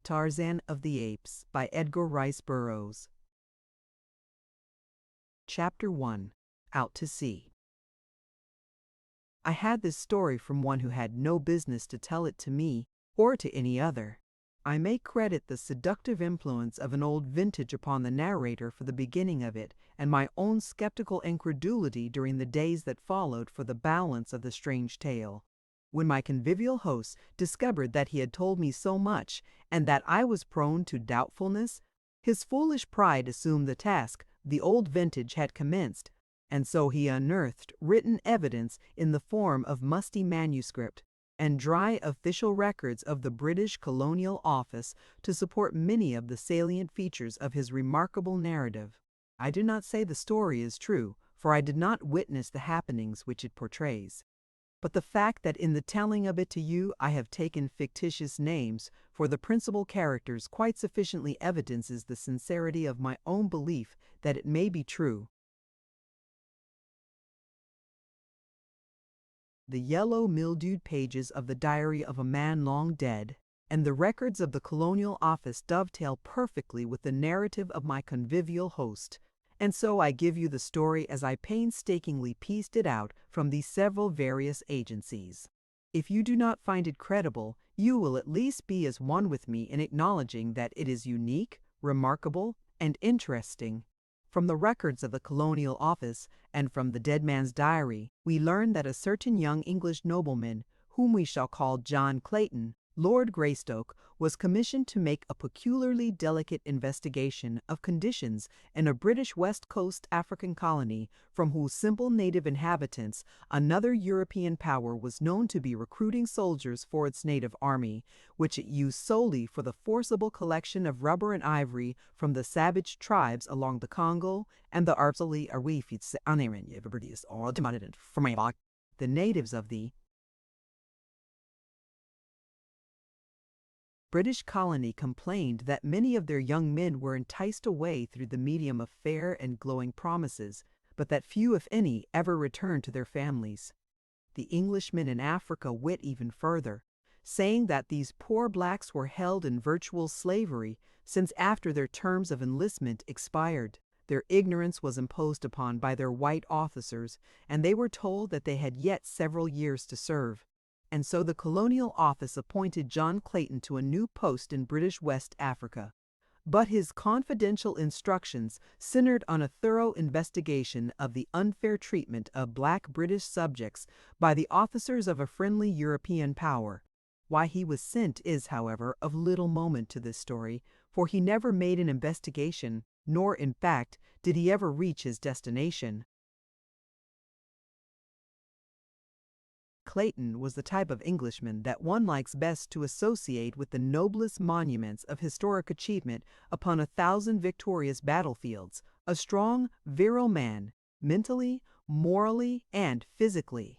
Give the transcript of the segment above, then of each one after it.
Tarzan of the Apes by Edgar Rice Burroughs. Chapter 1. Out to Sea. I had this story from one who had no business to tell it to me or to any other. I may credit the seductive influence of an old vintage upon the narrator for the beginning of it, and my own skeptical incredulity during the days that followed for the balance of the strange tale. When my convivial host discovered that he had told me so much, and that I was prone to doubtfulness, his foolish pride assumed the task the old vintage had commenced, and so he unearthed written evidence in the form of musty manuscript and dry official records of the British Colonial Office to support many of the salient features of his remarkable narrative. I do not say the story is true, for I did not witness the happenings which it portrays. But the fact that in the telling of it to you I have taken fictitious names for the principal characters quite sufficiently evidences the sincerity of my own belief that it may be true. The yellow mildewed pages of the diary of a man long dead, and the records of the Colonial Office dovetail perfectly with the narrative of my convivial host, and so I give you the story as I painstakingly pieced it out from these several various agencies. If you do not find it credible, you will at least be as one with me in acknowledging that it is unique, remarkable, and interesting. From the records of the Colonial Office and from the dead man's diary, we learn that a certain young English nobleman, whom we shall call John Clayton, Lord Greystoke, was commissioned to make a peculiarly delicate investigation of conditions in a British West Coast African colony from whose simple native inhabitants another European power was known to be recruiting soldiers for its native army, which it used solely for the forcible collection of rubber and ivory from the savage tribes along the Congo and the Arpsali Arwifits. The natives of the British colony complained that many of their young men were enticed away through the medium of fair and glowing promises, but that few, if any, ever returned to their families. The Englishmen in Africa went even further, saying that these poor blacks were held in virtual slavery, since after their terms of enlistment expired, their ignorance was imposed upon by their white officers, and they were told that they had yet several years to serve. And so the Colonial Office appointed John Clayton to a new post in British West Africa. But his confidential instructions centered on a thorough investigation of the unfair treatment of black British subjects by the officers of a friendly European power. Why he was sent is, however, of little moment to this story, for he never made an investigation, nor, in fact, did he ever reach his destination. Clayton was the type of Englishman that one likes best to associate with the noblest monuments of historic achievement upon 1,000 victorious battlefields, a strong, virile man, mentally, morally, and physically.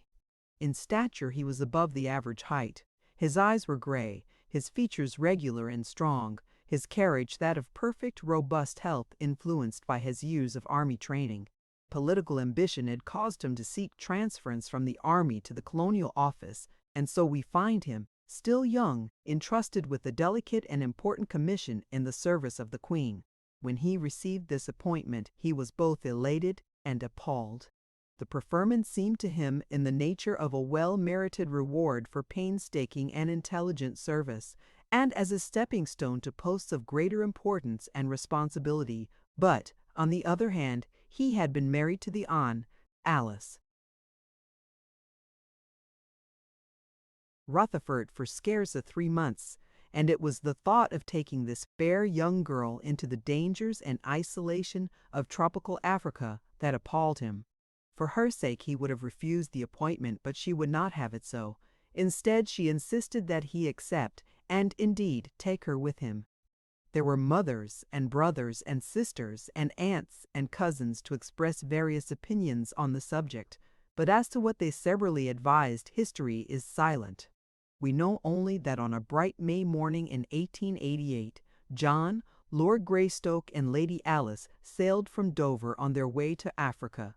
In stature he was above the average height. His eyes were gray, his features regular and strong, his carriage that of perfect, robust health influenced by his years of army training. Political ambition had caused him to seek transference from the army to the Colonial Office, and so we find him, still young, entrusted with a delicate and important commission in the service of the Queen. When he received this appointment, he was both elated and appalled. The preferment seemed to him in the nature of a well-merited reward for painstaking and intelligent service, and as a stepping stone to posts of greater importance and responsibility. But, on the other hand, he had been married to the Alice Rutherford for scarce 3 months, and it was the thought of taking this fair young girl into the dangers and isolation of tropical Africa that appalled him. For her sake he would have refused the appointment, but she would not have it so. Instead, she insisted that he accept, and indeed take her with him. There were mothers and brothers and sisters and aunts and cousins to express various opinions on the subject, but as to what they severally advised, history is silent. We know only that on a bright May morning in 1888, John, Lord Greystoke, and Lady Alice sailed from Dover on their way to Africa.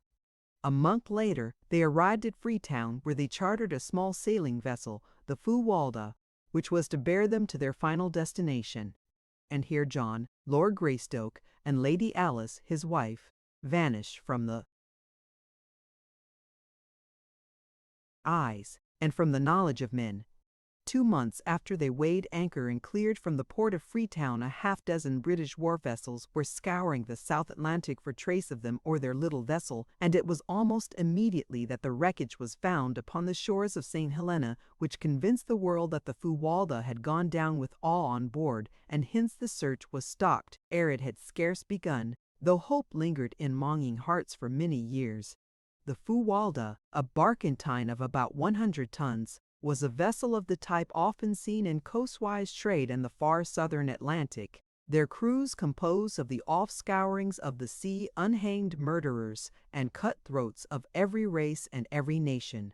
A month later, they arrived at Freetown, where they chartered a small sailing vessel, the Fuwalda, which was to bear them to their final destination. and here John, Lord Greystoke, and Lady Alice, his wife, vanish from the eyes and from the knowledge of men. 2 months after they weighed anchor and cleared from the port of Freetown, a half-dozen British war vessels were scouring the South Atlantic for trace of them or their little vessel, and it was almost immediately that the wreckage was found upon the shores of St. Helena, which convinced the world that the Fuwalda had gone down with all on board, and hence the search was stopped ere it had scarce begun, though hope lingered in longing hearts for many years. The Fuwalda, a barkentine of about 100 tons, was a vessel of the type often seen in coastwise trade in the far southern Atlantic, their crews composed of the offscourings of the sea, unhanged murderers and cutthroats of every race and every nation.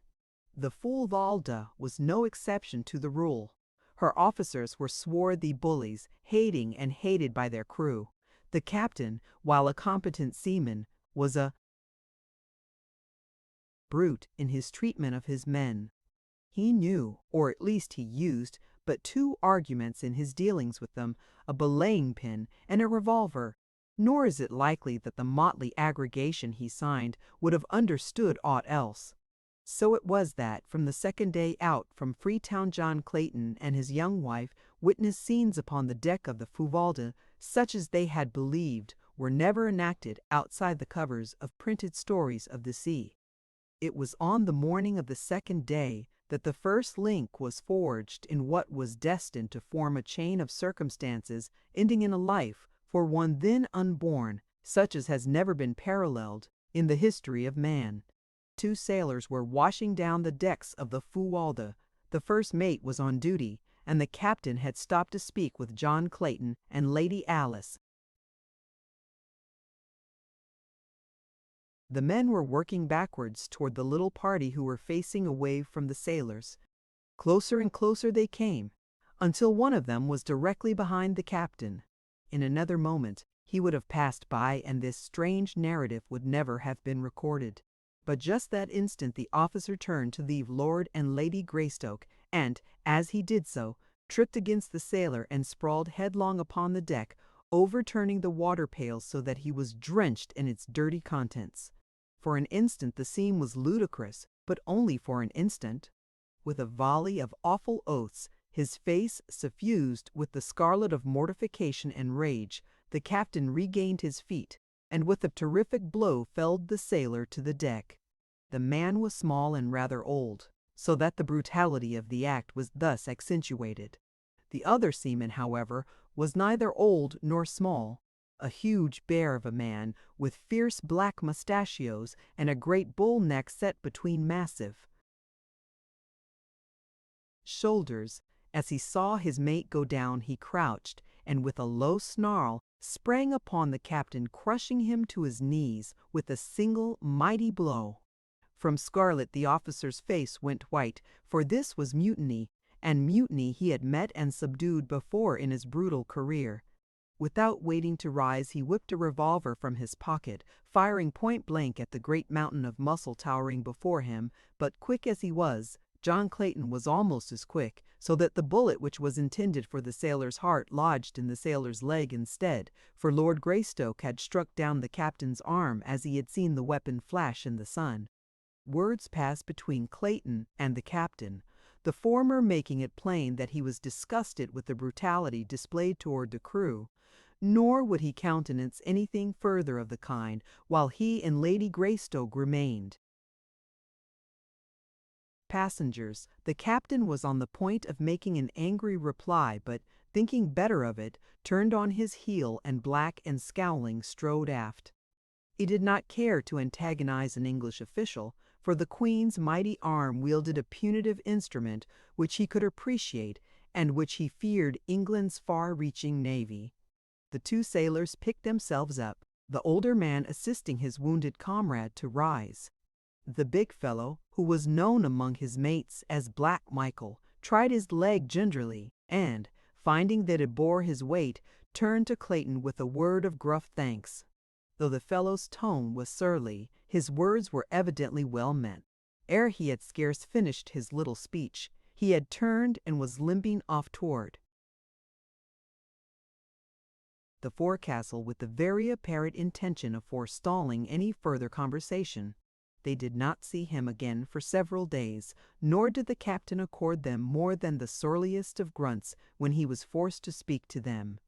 The Fuwalda was no exception to the rule. Her officers were swarthy bullies, hating and hated by their crew. The captain, while a competent seaman, was a brute in his treatment of his men. He knew, or at least he used, but two arguments in his dealings with them, a belaying pin and a revolver, nor is it likely that the motley aggregation he signed would have understood aught else. So it was that, from the second day out from Freetown, John Clayton and his young wife witnessed scenes upon the deck of the Fuwalda such as they had believed were never enacted outside the covers of printed stories of the sea. It was on the morning of the second day that the first link was forged in what was destined to form a chain of circumstances ending in a life, for one then unborn, such as has never been paralleled in the history of man. 2 sailors were washing down the decks of the Fuwalda. The first mate was on duty, and the captain had stopped to speak with John Clayton and Lady Alice. The men were working backwards toward the little party who were facing away from the sailors. Closer and closer they came, until one of them was directly behind the captain. In another moment he would have passed by, and this strange narrative would never have been recorded. But just that instant the officer turned to leave Lord and Lady Greystoke, and, as he did so, tripped against the sailor and sprawled headlong upon the deck, overturning the water pail so that he was drenched in its dirty contents. For an instant the scene was ludicrous, but only for an instant. With a volley of awful oaths, his face suffused with the scarlet of mortification and rage, the captain regained his feet, and with a terrific blow felled the sailor to the deck. The man was small and rather old, so that the brutality of the act was thus accentuated. The other seaman, however, was neither old nor small. A huge bear of a man, with fierce black mustachios and a great bull neck set between massive shoulders. As he saw his mate go down, he crouched, and with a low snarl sprang upon the captain, crushing him to his knees with a single mighty blow. From scarlet the officer's face went white, for this was mutiny, and mutiny he had met and subdued before in his brutal career. Without waiting to rise, he whipped a revolver from his pocket, firing point-blank at the great mountain of muscle towering before him, but quick as he was, John Clayton was almost as quick, so that the bullet which was intended for the sailor's heart lodged in the sailor's leg instead, for Lord Greystoke had struck down the captain's arm as he had seen the weapon flash in the sun. Words passed between Clayton and the captain, the former making it plain that he was disgusted with the brutality displayed toward the crew, nor would he countenance anything further of the kind while he and Lady Greystoke remained passengers. The captain was on the point of making an angry reply, but, thinking better of it, turned on his heel and, black and scowling, strode aft. He did not care to antagonize an English official, for the Queen's mighty arm wielded a punitive instrument which he could appreciate and which he feared England's far-reaching navy. The 2 sailors picked themselves up, the older man assisting his wounded comrade to rise. The big fellow, who was known among his mates as Black Michael, tried his leg gingerly, and, finding that it bore his weight, turned to Clayton with a word of gruff thanks. Though the fellow's tone was surly, his words were evidently well meant. Ere he had scarce finished his little speech, he had turned and was limping off toward the forecastle with the very apparent intention of forestalling any further conversation. They did not see him again for several days, nor did the captain accord them more than the surliest of grunts when he was forced to speak to them.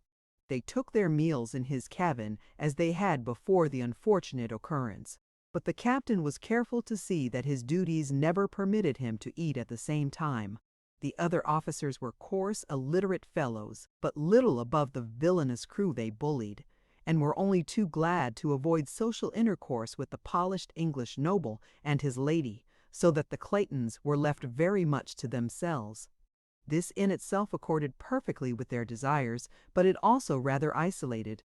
They took their meals in his cabin as they had before the unfortunate occurrence, but the captain was careful to see that his duties never permitted him to eat at the same time. The other officers were coarse, illiterate fellows, but little above the villainous crew they bullied, and were only too glad to avoid social intercourse with the polished English noble and his lady, so that the Claytons were left very much to themselves. This in itself accorded perfectly with their desires, but it also rather isolated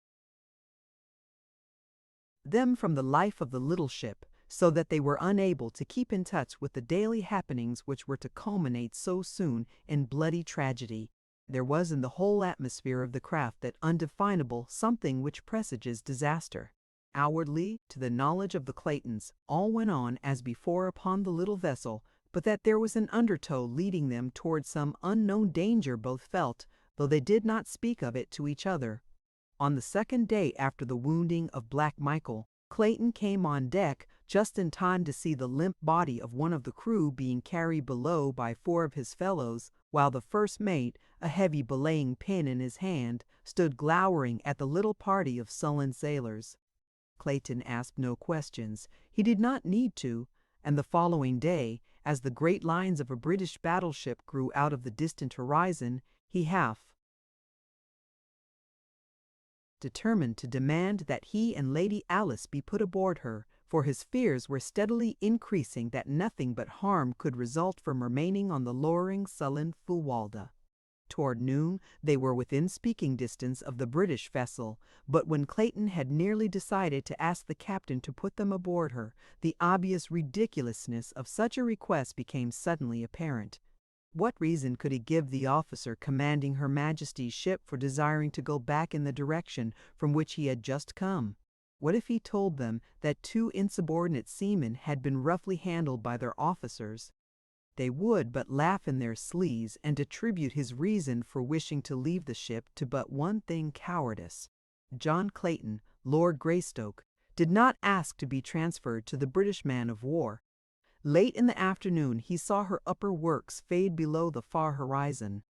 them from the life of the little ship, so that they were unable to keep in touch with the daily happenings which were to culminate so soon in bloody tragedy. There was in the whole atmosphere of the craft that undefinable something which presages disaster. Outwardly, to the knowledge of the Claytons, all went on as before upon the little vessel, but that there was an undertow leading them toward some unknown danger both felt, though they did not speak of it to each other. On the second day after the wounding of Black Michael, Clayton came on deck just in time to see the limp body of one of the crew being carried below by 4 of his fellows, while the first mate, a heavy belaying pin in his hand, stood glowering at the little party of sullen sailors. Clayton asked no questions. He did not need to, and the following day, as the great lines of a British battleship grew out of the distant horizon, he half determined to demand that he and Lady Alice be put aboard her, for his fears were steadily increasing that nothing but harm could result from remaining on the lowering, sullen Fuwalda. Toward noon they were within speaking distance of the British vessel, but when Clayton had nearly decided to ask the captain to put them aboard her, the obvious ridiculousness of such a request became suddenly apparent. What reason could he give the officer commanding Her Majesty's ship for desiring to go back in the direction from which he had just come? What if he told them that 2 insubordinate seamen had been roughly handled by their officers? They would but laugh in their sleeves and attribute his reason for wishing to leave the ship to but one thing: cowardice. John Clayton, Lord Greystoke, did not ask to be transferred to the British man of war. Late in the afternoon he saw her upper works fade below the far horizon,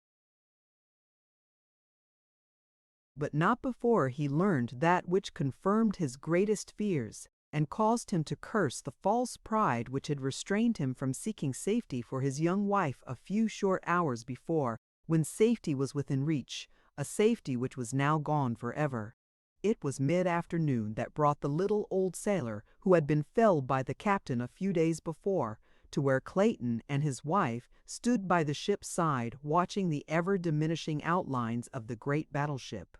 but not before he learned that which confirmed his greatest fears, and caused him to curse the false pride which had restrained him from seeking safety for his young wife a few short hours before, when safety was within reach, a safety which was now gone forever. It was mid-afternoon that brought the little old sailor, who had been felled by the captain a few days before, to where Clayton and his wife stood by the ship's side watching the ever-diminishing outlines of the great battleship.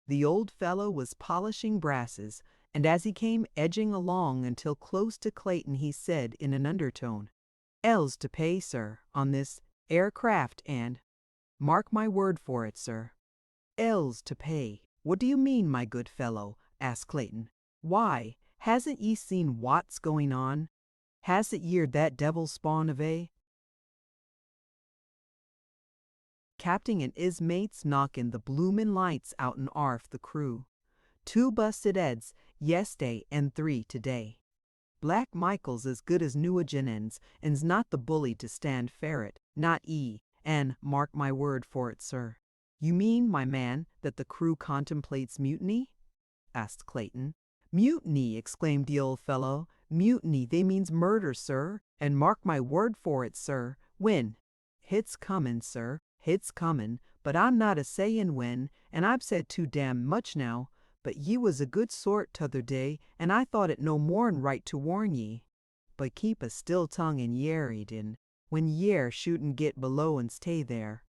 The old fellow was polishing brasses, and as he came edging along until close to Clayton he said in an undertone, "L's to pay, sir, on this aircraft, and mark my word for it, sir. L's to pay." "What do you mean, my good fellow?" asked Clayton. "Why, hasn't ye seen what's going on? Hasn't ye'ard that devil spawn of a captain and 'is mates knocking the bloomin' lights out'n arf the crew? 2 busted 'eads yes'day and 3 today. Black Michael's as good as Newigin and's not the bully to stand ferret, not 'e, and mark my word for it, sir." "You mean, my man, that the crew contemplates mutiny?" asked Clayton. "Mutiny!" exclaimed the old fellow. "Mutiny! They means murder, sir, and mark my word for it, sir, when. Hit's comin', sir, hit's comin', but I'm not a-sayin' when, and I've said too damn much now, but ye was a good sort t'other day, and I thought it no more'n right to warn ye. But keep a still tongue in yer, Eden, when yer shouldn't get below and stay there.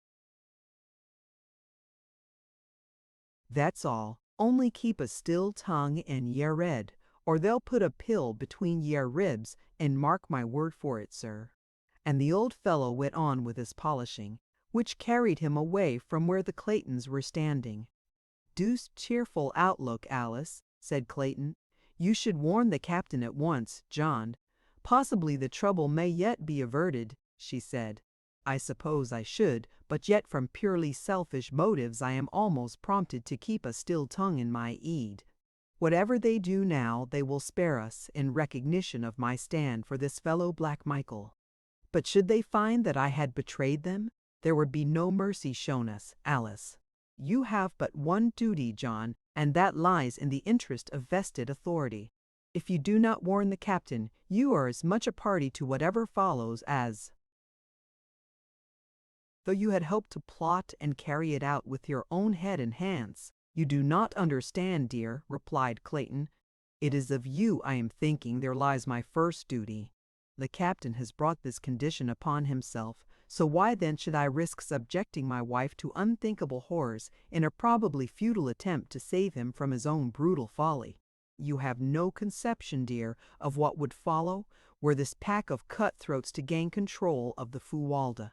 That's all. Only keep a still tongue in yer head, or they'll put a pill between yer ribs, and mark my word for it, sir." And the old fellow went on with his polishing, which carried him away from where the Claytons were standing. "Deuced cheerful outlook, Alice," said Clayton. "You should warn the captain at once, John. Possibly the trouble may yet be averted," she said. I suppose I should, but yet from purely selfish motives I am almost prompted to keep a still tongue in my head. Whatever they do now, they will spare us in recognition of my stand for this fellow Black Michael. But should they find that I had betrayed them, there would be no mercy shown us, Alice. You have but one duty, John, and that lies in the interest of vested authority. If you do not warn the captain, you are as much a party to whatever follows as though you had hoped to plot and carry it out with your own head and hands. You do not understand, dear, replied Clayton. It is of you I am thinking there lies my first duty. The captain has brought this condition upon himself, so why then should I risk subjecting my wife to unthinkable horrors in a probably futile attempt to save him from his own brutal folly? You have no conception, dear, of what would follow were this pack of cutthroats to gain control of the Fuwalda.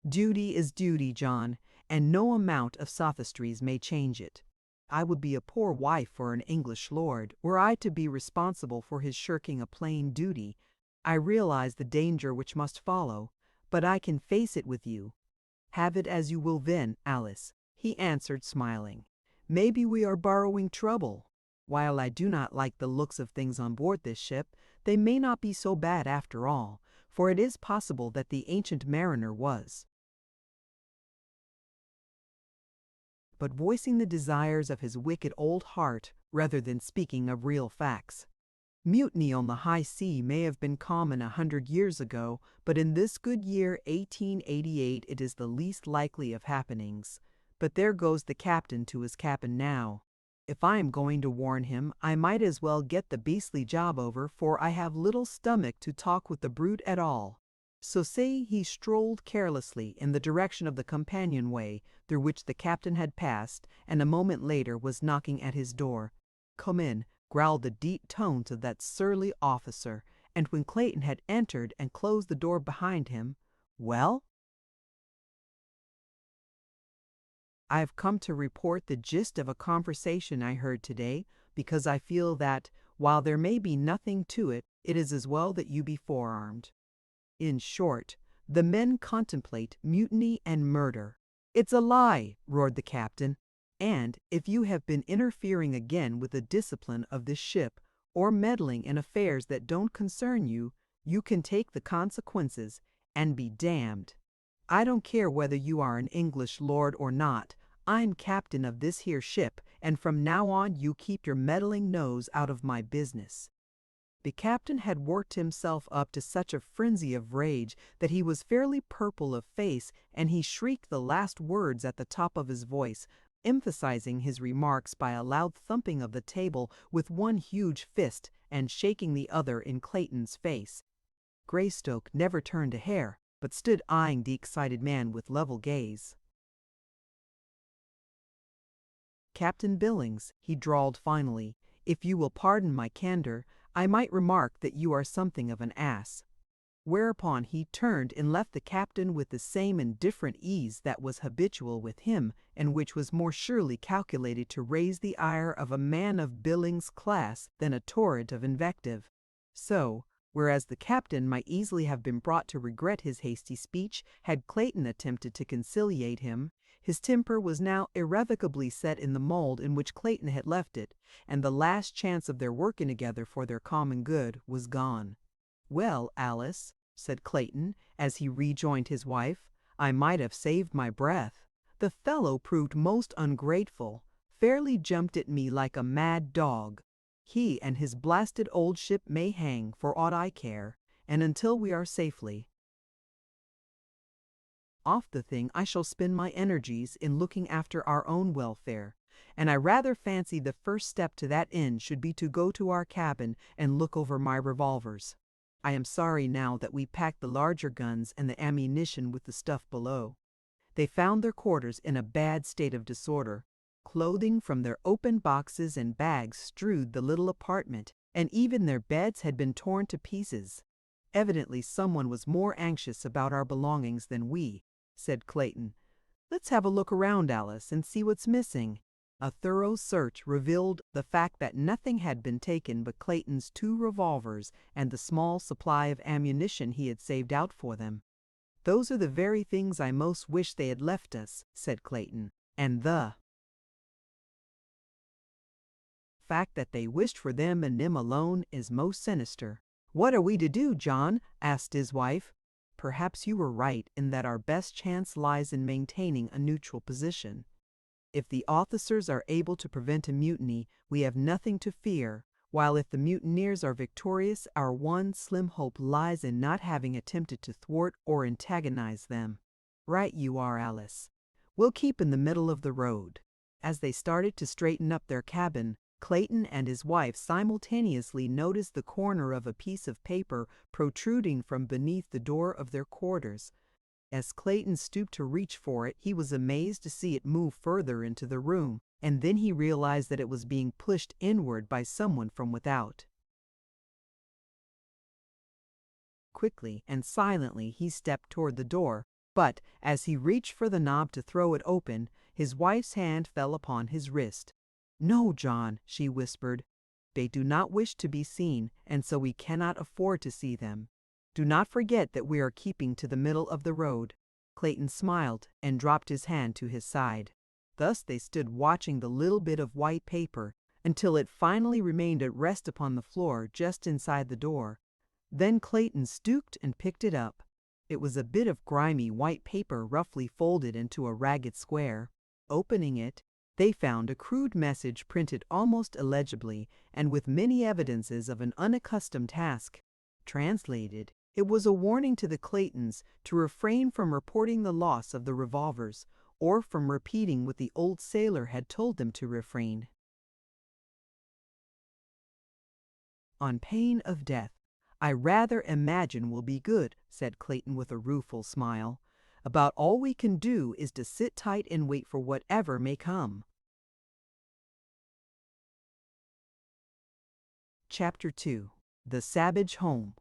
Duty is duty, John, and no amount of sophistries may change it. I would be a poor wife for an English lord, were I to be responsible for his shirking a plain duty. I realize the danger which must follow, but I can face it with you. Have it as you will then, Alice, he answered, smiling. Maybe we are borrowing trouble. While I do not like the looks of things on board this ship, they may not be so bad after all, for it is possible that the ancient mariner was but voicing the desires of his wicked old heart rather than speaking of real facts. Mutiny on the high sea may have been common 100 years ago, but in this good year 1888 it is the least likely of happenings. But there goes the captain to his cabin now. If I am going to warn him, I might as well get the beastly job over, for I have little stomach to talk with the brute at all. So say he strolled carelessly in the direction of the companionway through which the captain had passed, and a moment later was knocking at his door. "Come in," growled the deep tones of that surly officer, and when Clayton had entered and closed the door behind him, "Well?" "I have come to report the gist of a conversation I heard today, because I feel that, while there may be nothing to it, it is as well that you be forearmed. In short, the men contemplate mutiny and murder." "It's a lie!" roared the captain. "And if you have been interfering again with the discipline of this ship, or meddling in affairs that don't concern you, you can take the consequences, and be damned. I don't care whether you are an English lord or not. I'm captain of this here ship, and from now on you keep your meddling nose out of my business." The captain had worked himself up to such a frenzy of rage that he was fairly purple of face, and he shrieked the last words at the top of his voice, emphasizing his remarks by a loud thumping of the table with one huge fist and shaking the other in Clayton's face. Greystoke never turned a hair, but stood eyeing the excited man with level gaze. "Captain Billings," he drawled finally, "if you will pardon my candor, I might remark that you are something of an ass." Whereupon he turned and left the captain with the same indifferent ease that was habitual with him, and which was more surely calculated to raise the ire of a man of Billings' class than a torrent of invective. So, whereas the captain might easily have been brought to regret his hasty speech had Clayton attempted to conciliate him, his temper was now irrevocably set in the mold in which Clayton had left it, and the last chance of their working together for their common good was gone. "Well, Alice," said Clayton, as he rejoined his wife, "I might have saved my breath. The fellow proved most ungrateful, fairly jumped at me like a mad dog. He and his blasted old ship may hang, for aught I care, and until we are safely off the thing I shall spend my energies in looking after our own welfare, and I rather fancy the first step to that end should be to go to our cabin and look over my revolvers. I am sorry now that we packed the larger guns and the ammunition with the stuff below." They found their quarters in a bad state of disorder. Clothing from their open boxes and bags strewed the little apartment, and even their beds had been torn to pieces. "Evidently someone was more anxious about our belongings than we," said Clayton. "Let's have a look around, Alice, and see what's missing." A thorough search revealed the fact that nothing had been taken but Clayton's 2 revolvers and the small supply of ammunition he had saved out for them. "Those are the very things I most wish they had left us," said Clayton. "And the fact that they wished for them and them alone is most sinister." "What are we to do, John?" asked his wife. "Perhaps you were right in that our best chance lies in maintaining a neutral position. If the officers are able to prevent a mutiny, we have nothing to fear, while if the mutineers are victorious, our one slim hope lies in not having attempted to thwart or antagonize them." "Right you are, Alice. We'll keep in the middle of the road." As they started to straighten up their cabin, Clayton and his wife simultaneously noticed the corner of a piece of paper protruding from beneath the door of their quarters. As Clayton stooped to reach for it, he was amazed to see it move further into the room, and then he realized that it was being pushed inward by someone from without. Quickly and silently he stepped toward the door, but as he reached for the knob to throw it open, his wife's hand fell upon his wrist. "No, John," she whispered. "They do not wish to be seen, and so we cannot afford to see them. Do not forget that we are keeping to the middle of the road." Clayton smiled and dropped his hand to his side. Thus they stood watching the little bit of white paper until it finally remained at rest upon the floor just inside the door. Then Clayton stooped and picked it up. It was a bit of grimy white paper roughly folded into a ragged square. Opening it, they found a crude message printed almost illegibly and with many evidences of an unaccustomed task. Translated, it was a warning to the Claytons to refrain from reporting the loss of the revolvers or from repeating what the old sailor had told them to refrain. "On pain of death, I rather imagine will be good," said Clayton with a rueful smile. "About all we can do is to sit tight and wait for whatever may come." Chapter 2. The Savage Home.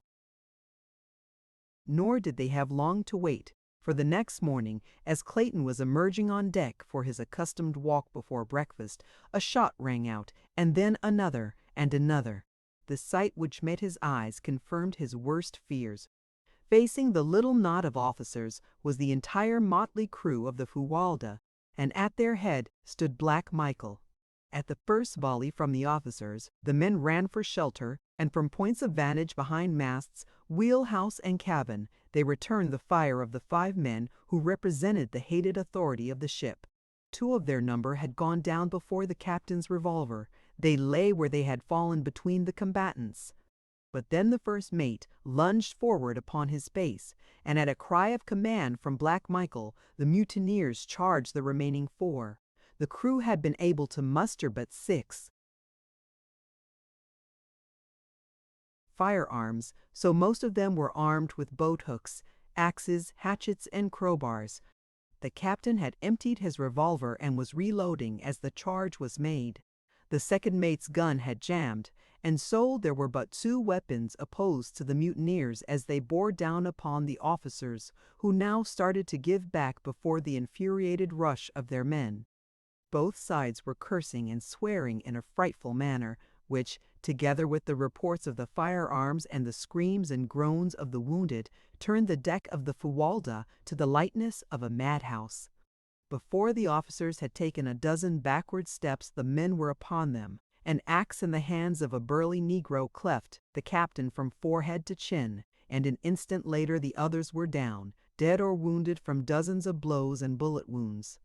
Nor did they have long to wait, for the next morning, as Clayton was emerging on deck for his accustomed walk before breakfast, a shot rang out, and then another and another. The sight which met his eyes confirmed his worst fears. Facing the little knot of officers was the entire motley crew of the Fuwalda, and at their head stood Black Michael. At the first volley from the officers, the men ran for shelter, and from points of vantage behind masts, wheelhouse, and cabin, they returned the fire of the 5 men who represented the hated authority of the ship. 2 of their number had gone down before the captain's revolver. They lay where they had fallen between the combatants. But then the first mate lunged forward upon his face, and at a cry of command from Black Michael, the mutineers charged the remaining 4. The crew had been able to muster but 6 firearms, so most of them were armed with boat hooks, axes, hatchets, and crowbars. The captain had emptied his revolver and was reloading as the charge was made. The second mate's gun had jammed, and so there were but 2 weapons opposed to the mutineers as they bore down upon the officers, who now started to give back before the infuriated rush of their men. Both sides were cursing and swearing in a frightful manner, which, together with the reports of the firearms and the screams and groans of the wounded, turned the deck of the Fuwalda to the lightness of a madhouse. Before the officers had taken a dozen backward steps, the men were upon them. An axe in the hands of a burly Negro cleft the captain from forehead to chin, and an instant later the others were down, dead or wounded from dozens of blows and bullet wounds.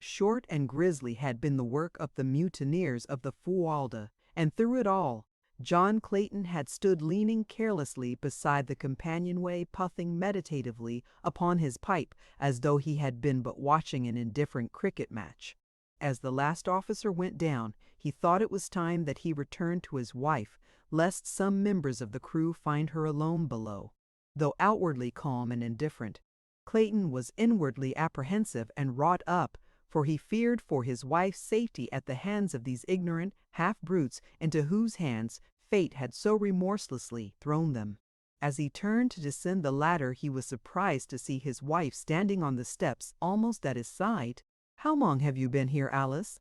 Short and grisly had been the work of the mutineers of the Fuwalda, and through it all, John Clayton had stood leaning carelessly beside the companionway, puffing meditatively upon his pipe as though he had been but watching an indifferent cricket match. As the last officer went down, he thought it was time that he returned to his wife, lest some members of the crew find her alone below. Though outwardly calm and indifferent, Clayton was inwardly apprehensive and wrought up, for he feared for his wife's safety at the hands of these ignorant half-brutes into whose hands fate had so remorselessly thrown them. As he turned to descend the ladder, he was surprised to see his wife standing on the steps almost at his side. "How long have you been here, Alice?"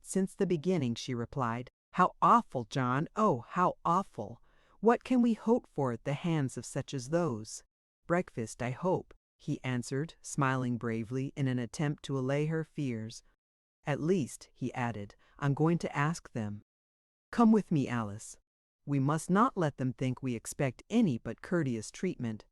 "Since the beginning," she replied. How awful, John! Oh, how awful! What can we hope for at the hands of such as those? Breakfast, I hope, he answered, smiling bravely in an attempt to allay her fears. At least, he added, I'm going to ask them. Come with me, Alice. We must not let them think we expect any but courteous treatment.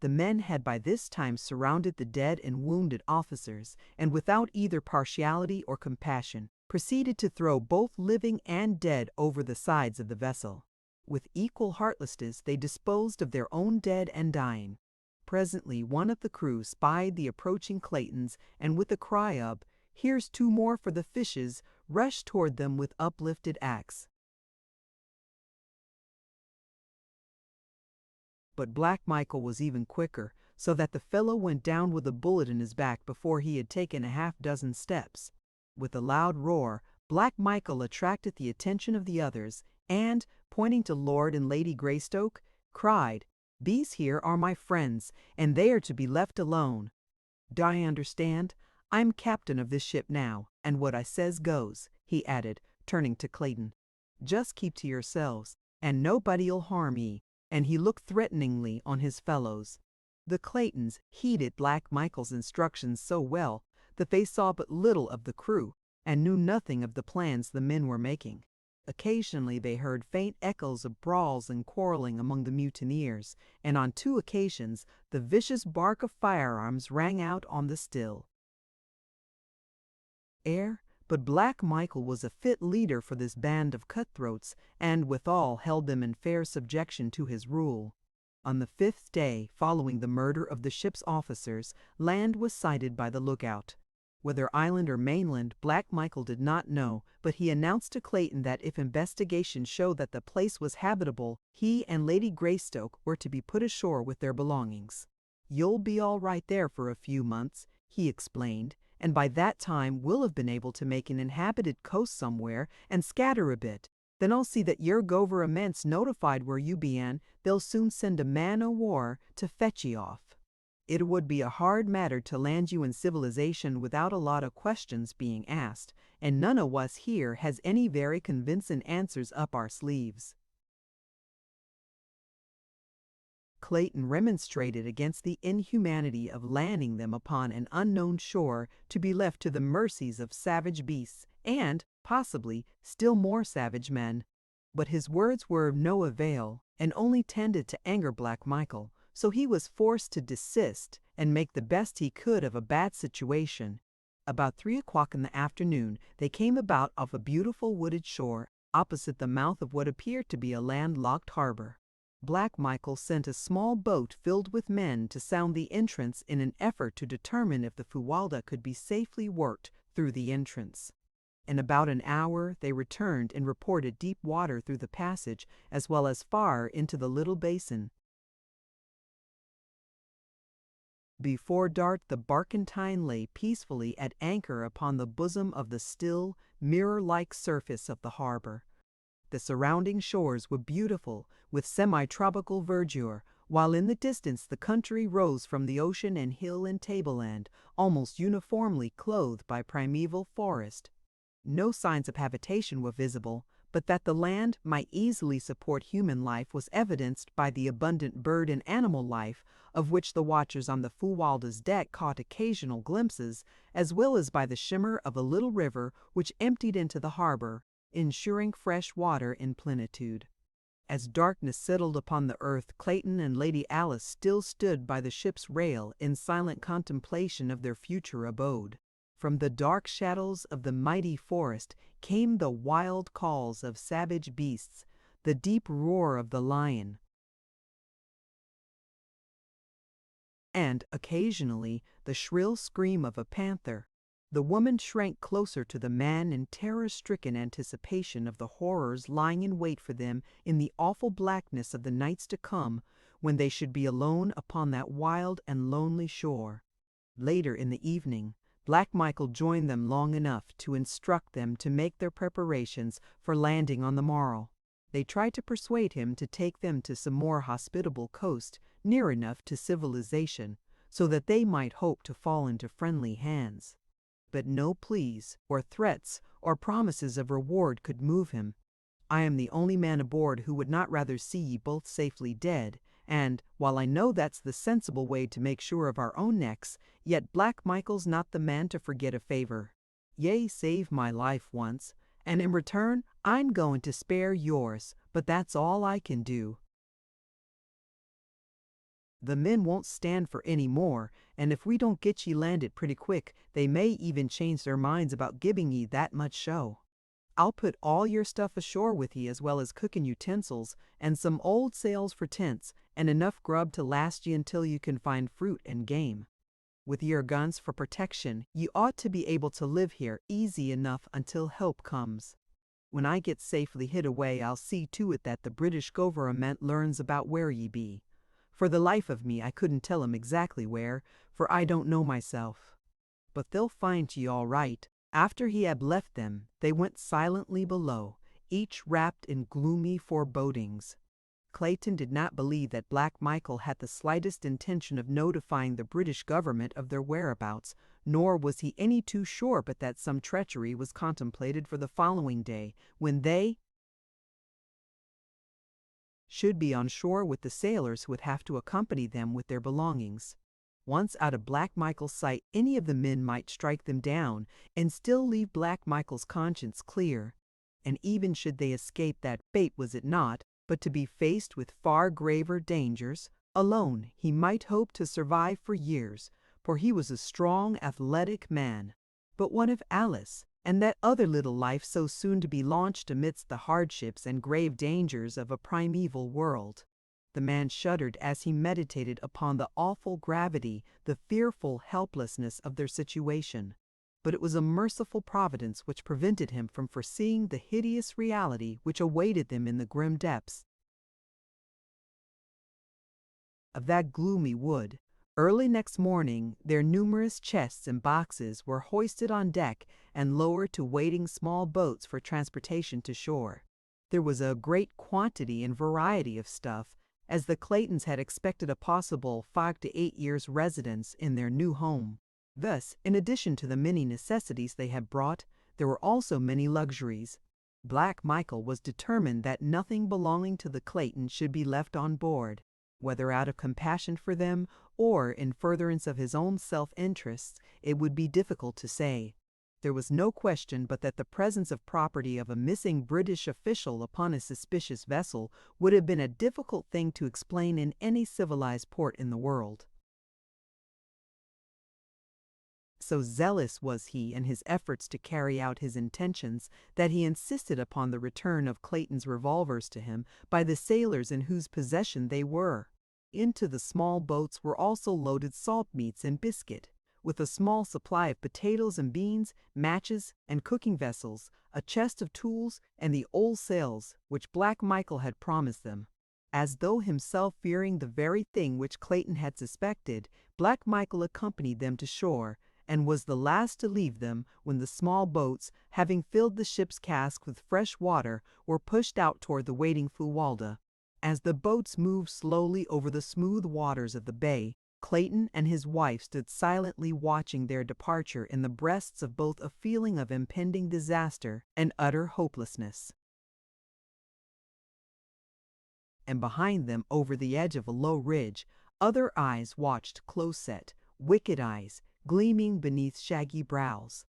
The men had by this time surrounded the dead and wounded officers, and without either partiality or compassion, proceeded to throw both living and dead over the sides of the vessel. With equal heartlessness they disposed of their own dead and dying. Presently one of the crew spied the approaching Claytons, and with a cry of, "Here's two more for the fishes," rushed toward them with uplifted axe. But Black Michael was even quicker, so that the fellow went down with a bullet in his back before he had taken a half-dozen steps. With a loud roar, Black Michael attracted the attention of the others, and, pointing to Lord and Lady Greystoke, cried, "These here are my friends, and they are to be left alone. Do I understand? I'm captain of this ship now, and what I says goes," he added, turning to Clayton. "Just keep to yourselves, and nobody'll harm ye," and he looked threateningly on his fellows. The Claytons heeded Black Michael's instructions so well that they saw but little of the crew, and knew nothing of the plans the men were making. Occasionally they heard faint echoes of brawls and quarreling among the mutineers, and on 2 occasions the vicious bark of firearms rang out on the still air. But Black Michael was a fit leader for this band of cutthroats, and withal held them in fair subjection to his rule. On the 5th day following the murder of the ship's officers, land was sighted by the lookout. Whether island or mainland, Black Michael did not know, but he announced to Clayton that if investigation showed that the place was habitable, he and Lady Greystoke were to be put ashore with their belongings. "You'll be all right there for a few months," he explained, "and by that time we'll have been able to make an inhabited coast somewhere and scatter a bit. Then I'll see that your government's notified where you be, and they'll soon send a man o' war to fetch ye off. It would be a hard matter to land you in civilization without a lot of questions being asked, and none o' us here has any very convincing answers up our sleeves." Clayton remonstrated against the inhumanity of landing them upon an unknown shore to be left to the mercies of savage beasts, and, possibly, still more savage men. But his words were of no avail, and only tended to anger Black Michael, so he was forced to desist and make the best he could of a bad situation. About 3 o'clock in the afternoon they came about off a beautiful wooded shore opposite the mouth of what appeared to be a landlocked harbor. Black Michael sent a small boat filled with men to sound the entrance in an effort to determine if the Fuwalda could be safely worked through the entrance. In about an hour they returned and reported deep water through the passage as well as far into the little basin. Before dark the barkentine lay peacefully at anchor upon the bosom of the still, mirror-like surface of the harbor. The surrounding shores were beautiful, with semi-tropical verdure, while in the distance the country rose from the ocean and hill and tableland, almost uniformly clothed by primeval forest. No signs of habitation were visible, but that the land might easily support human life was evidenced by the abundant bird and animal life, of which the watchers on the Fuwalda's deck caught occasional glimpses, as well as by the shimmer of a little river which emptied into the harbor, ensuring fresh water in plenitude. As darkness settled upon the earth, Clayton and Lady Alice still stood by the ship's rail in silent contemplation of their future abode. From the dark shadows of the mighty forest came the wild calls of savage beasts, the deep roar of the lion, and, occasionally, the shrill scream of a panther. The woman shrank closer to the man in terror-stricken anticipation of the horrors lying in wait for them in the awful blackness of the nights to come, when they should be alone upon that wild and lonely shore. Later in the evening, Black Michael joined them long enough to instruct them to make their preparations for landing on the morrow. They tried to persuade him to take them to some more hospitable coast, near enough to civilization, so that they might hope to fall into friendly hands. But no pleas, or threats, or promises of reward could move him. I am the only man aboard who would not rather see ye both safely dead, and, while I know that's the sensible way to make sure of our own necks, yet Black Michael's not the man to forget a favor. Ye saved my life once, and in return I'm going to spare yours, but that's all I can do. The men won't stand for any more, and if we don't get ye landed pretty quick, they may even change their minds about giving ye that much show. I'll put all your stuff ashore with ye, as well as cooking utensils, and some old sails for tents, and enough grub to last ye until you can find fruit and game. With your guns for protection, ye ought to be able to live here easy enough until help comes. When I get safely hid away, I'll see to it that the British government learns about where ye be. For the life of me, I couldn't tell 'em exactly where, for I don't know myself. But they'll find ye all right. After he had left them, they went silently below, each wrapped in gloomy forebodings. Clayton did not believe that Black Michael had the slightest intention of notifying the British government of their whereabouts, nor was he any too sure but that some treachery was contemplated for the following day, when they should be on shore with the sailors who would have to accompany them with their belongings. Once out of Black Michael's sight, any of the men might strike them down and still leave Black Michael's conscience clear. And even should they escape, that fate was it not, but to be faced with far graver dangers. Alone, he might hope to survive for years, for he was a strong, athletic man. But what of Alice, and that other little life so soon to be launched amidst the hardships and grave dangers of a primeval world? The man shuddered as he meditated upon the awful gravity, the fearful helplessness of their situation. But it was a merciful providence which prevented him from foreseeing the hideous reality which awaited them in the grim depths of that gloomy wood. Early next morning, their numerous chests and boxes were hoisted on deck and lowered to waiting small boats for transportation to shore. There was a great quantity and variety of stuff, as the Claytons had expected a possible 5 to 8 years' residence in their new home. Thus, in addition to the many necessities they had brought, there were also many luxuries. Black Michael was determined that nothing belonging to the Claytons should be left on board. Whether out of compassion for them or in furtherance of his own self-interests, it would be difficult to say. There was no question but that the presence of property of a missing British official upon a suspicious vessel would have been a difficult thing to explain in any civilized port in the world. So zealous was he in his efforts to carry out his intentions that he insisted upon the return of Clayton's revolvers to him by the sailors in whose possession they were. Into the small boats were also loaded salt meats and biscuit, with a small supply of potatoes and beans, matches and cooking vessels, a chest of tools, and the old sails which Black Michael had promised them. As though himself fearing the very thing which Clayton had suspected, Black Michael accompanied them to shore, and was the last to leave them when the small boats, having filled the ship's cask with fresh water, were pushed out toward the waiting Fuwalda. As the boats moved slowly over the smooth waters of the bay, Clayton and his wife stood silently watching their departure in the breasts of both a feeling of impending disaster and utter hopelessness. And behind them, over the edge of a low ridge, other eyes watched, close-set, wicked eyes, gleaming beneath shaggy brows.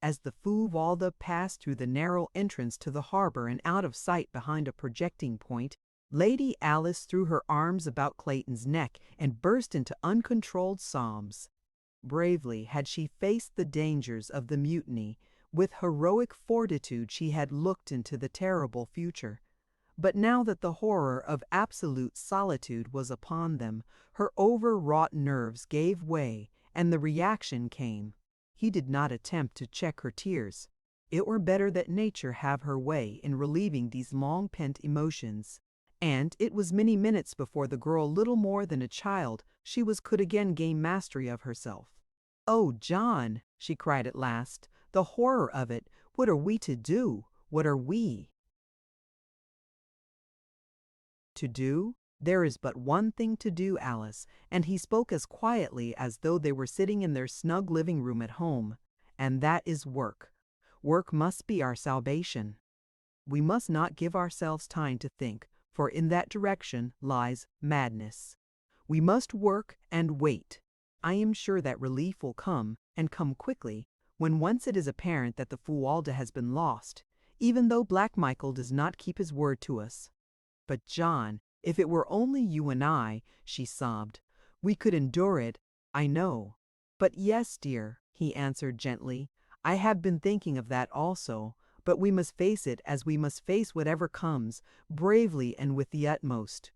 As the Fuwalda passed through the narrow entrance to the harbor and out of sight behind a projecting point, Lady Alice threw her arms about Clayton's neck and burst into uncontrolled sobs. Bravely had she faced the dangers of the mutiny. With heroic fortitude she had looked into the terrible future. But now that the horror of absolute solitude was upon them, her overwrought nerves gave way, and the reaction came. He did not attempt to check her tears. It were better that nature have her way in relieving these long-pent emotions. And it was many minutes before the girl, little more than a child, could again gain mastery of herself. "Oh, John," she cried at last, "the horror of it! What are we to do? What are we to do? There is but one thing to do, Alice," and he spoke as quietly as though they were sitting in their snug living room at home, "and that is work. Work must be our salvation." We must not give ourselves time to think, for in that direction lies madness. We must work and wait. I am sure that relief will come, and come quickly, when once it is apparent that the Fuwalda has been lost, even though Black Michael does not keep his word to us. But John, if it were only you and I, she sobbed, we could endure it, I know. But yes, dear, he answered gently, I have been thinking of that also, but we must face it as we must face whatever comes, bravely and with the utmost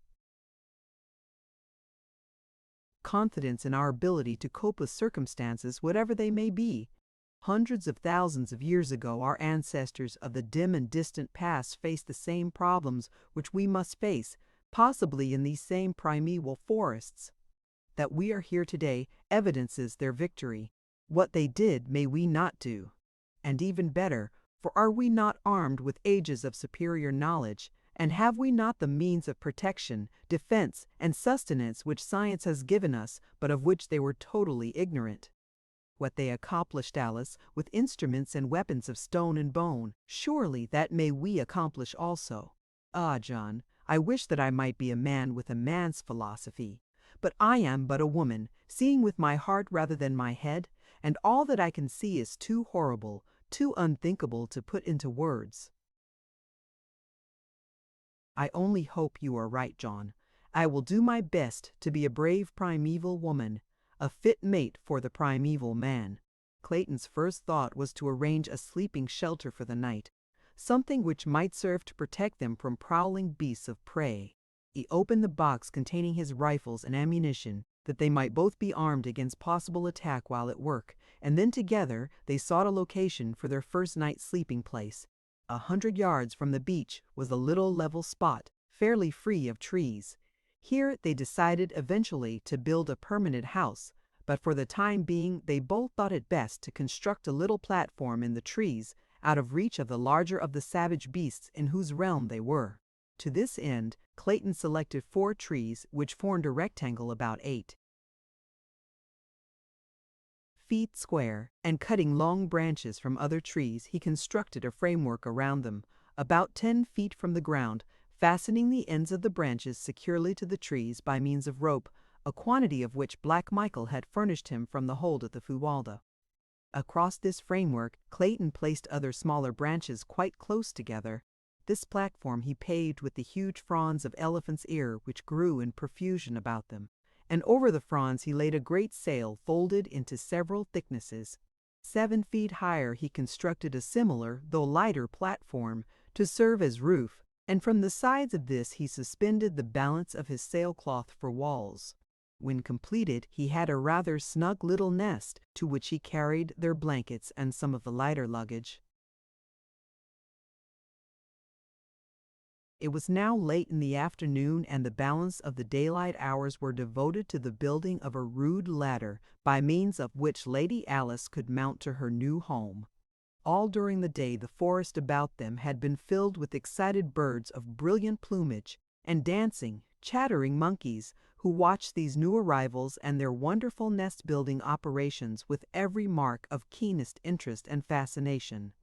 confidence in our ability to cope with circumstances, whatever they may be. Hundreds of thousands of years ago, our ancestors of the dim and distant past faced the same problems which we must face, possibly in these same primeval forests. That we are here today evidences their victory. What they did may we not do. And even better, for are we not armed with ages of superior knowledge, and have we not the means of protection, defense, and sustenance which science has given us, but of which they were totally ignorant? What they accomplished, Alice, with instruments and weapons of stone and bone, surely that may we accomplish also. Ah, John, I wish that I might be a man with a man's philosophy. But I am but a woman, seeing with my heart rather than my head, and all that I can see is too horrible, too unthinkable to put into words. I only hope you are right, John. I will do my best to be a brave primeval woman, a fit mate for the primeval man. Clayton's first thought was to arrange a sleeping shelter for the night, something which might serve to protect them from prowling beasts of prey. He opened the box containing his rifles and ammunition, that they might both be armed against possible attack while at work, and then together they sought a location for their first night's sleeping place. 100 yards from the beach was a little level spot, fairly free of trees. Here they decided eventually to build a permanent house, but for the time being they both thought it best to construct a little platform in the trees, out of reach of the larger of the savage beasts in whose realm they were. To this end, Clayton selected 4 trees which formed a rectangle about 8 feet square, and cutting long branches from other trees, he constructed a framework around them, about 10 feet from the ground, fastening the ends of the branches securely to the trees by means of rope, a quantity of which Black Michael had furnished him from the hold of the Fuwalda. Across this framework, Clayton placed other smaller branches quite close together. This platform he paved with the huge fronds of elephant's ear which grew in profusion about them, and over the fronds he laid a great sail folded into several thicknesses. 7 feet higher he constructed a similar, though lighter, platform to serve as roof, and from the sides of this he suspended the balance of his sailcloth for walls. When completed, he had a rather snug little nest, to which he carried their blankets and some of the lighter luggage. It was now late in the afternoon, and the balance of the daylight hours were devoted to the building of a rude ladder by means of which Lady Alice could mount to her new home. All during the day the forest about them had been filled with excited birds of brilliant plumage, and dancing, chattering monkeys, who watched these new arrivals and their wonderful nest-building operations with every mark of keenest interest and fascination.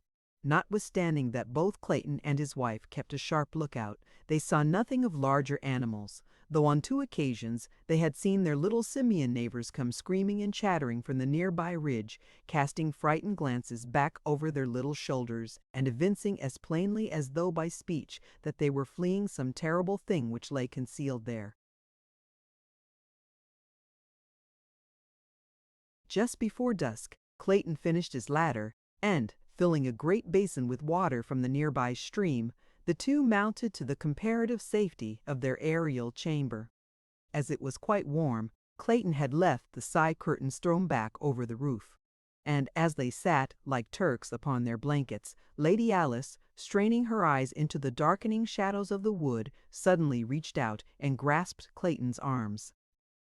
Notwithstanding that both Clayton and his wife kept a sharp lookout, they saw nothing of larger animals, though on 2 occasions they had seen their little simian neighbors come screaming and chattering from the nearby ridge, casting frightened glances back over their little shoulders, and evincing as plainly as though by speech that they were fleeing some terrible thing which lay concealed there. Just before dusk, Clayton finished his ladder, and, filling a great basin with water from the nearby stream, the two mounted to the comparative safety of their aerial chamber. As it was quite warm, Clayton had left the side curtains thrown back over the roof, and as they sat, like Turks, upon their blankets, Lady Alice, straining her eyes into the darkening shadows of the wood, suddenly reached out and grasped Clayton's arms.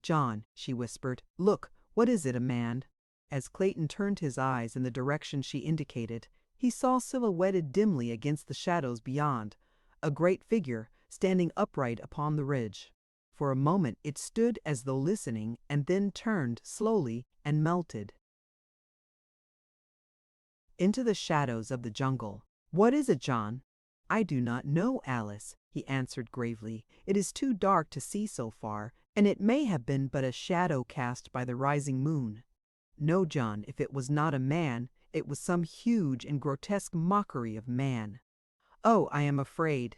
"John," she whispered, "look, what is it, a man?" As Clayton turned his eyes in the direction she indicated, he saw silhouetted dimly against the shadows beyond, a great figure standing upright upon the ridge. For a moment it stood as though listening, and then turned slowly and melted into the shadows of the jungle. "What is it, John?" "I do not know, Alice," he answered gravely. "It is too dark to see so far, and it may have been but a shadow cast by the rising moon. No, John, if it was not a man, it was some huge and grotesque mockery of man. Oh, I am afraid."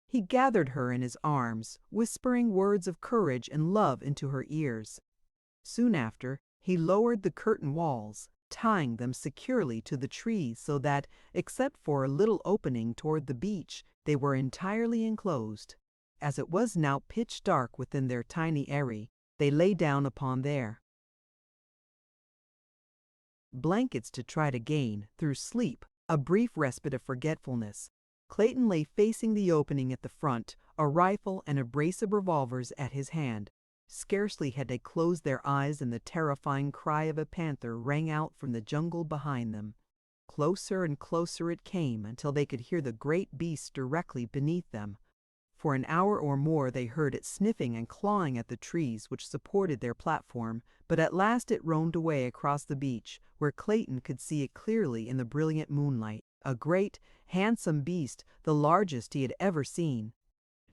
He gathered her in his arms, whispering words of courage and love into her ears. Soon after, he lowered the curtain walls, tying them securely to the trees so that, except for a little opening toward the beach, they were entirely enclosed. As it was now pitch dark within their tiny eyrie, they lay down upon their blankets to try to gain, through sleep, a brief respite of forgetfulness. Clayton lay facing the opening at the front, a rifle and a brace of revolvers at his hand. Scarcely had they closed their eyes and the terrifying cry of a panther rang out from the jungle behind them. Closer and closer it came until they could hear the great beast directly beneath them. For an hour or more they heard it sniffing and clawing at the trees which supported their platform, but at last it roamed away across the beach, where Clayton could see it clearly in the brilliant moonlight. A great, handsome beast, the largest he had ever seen.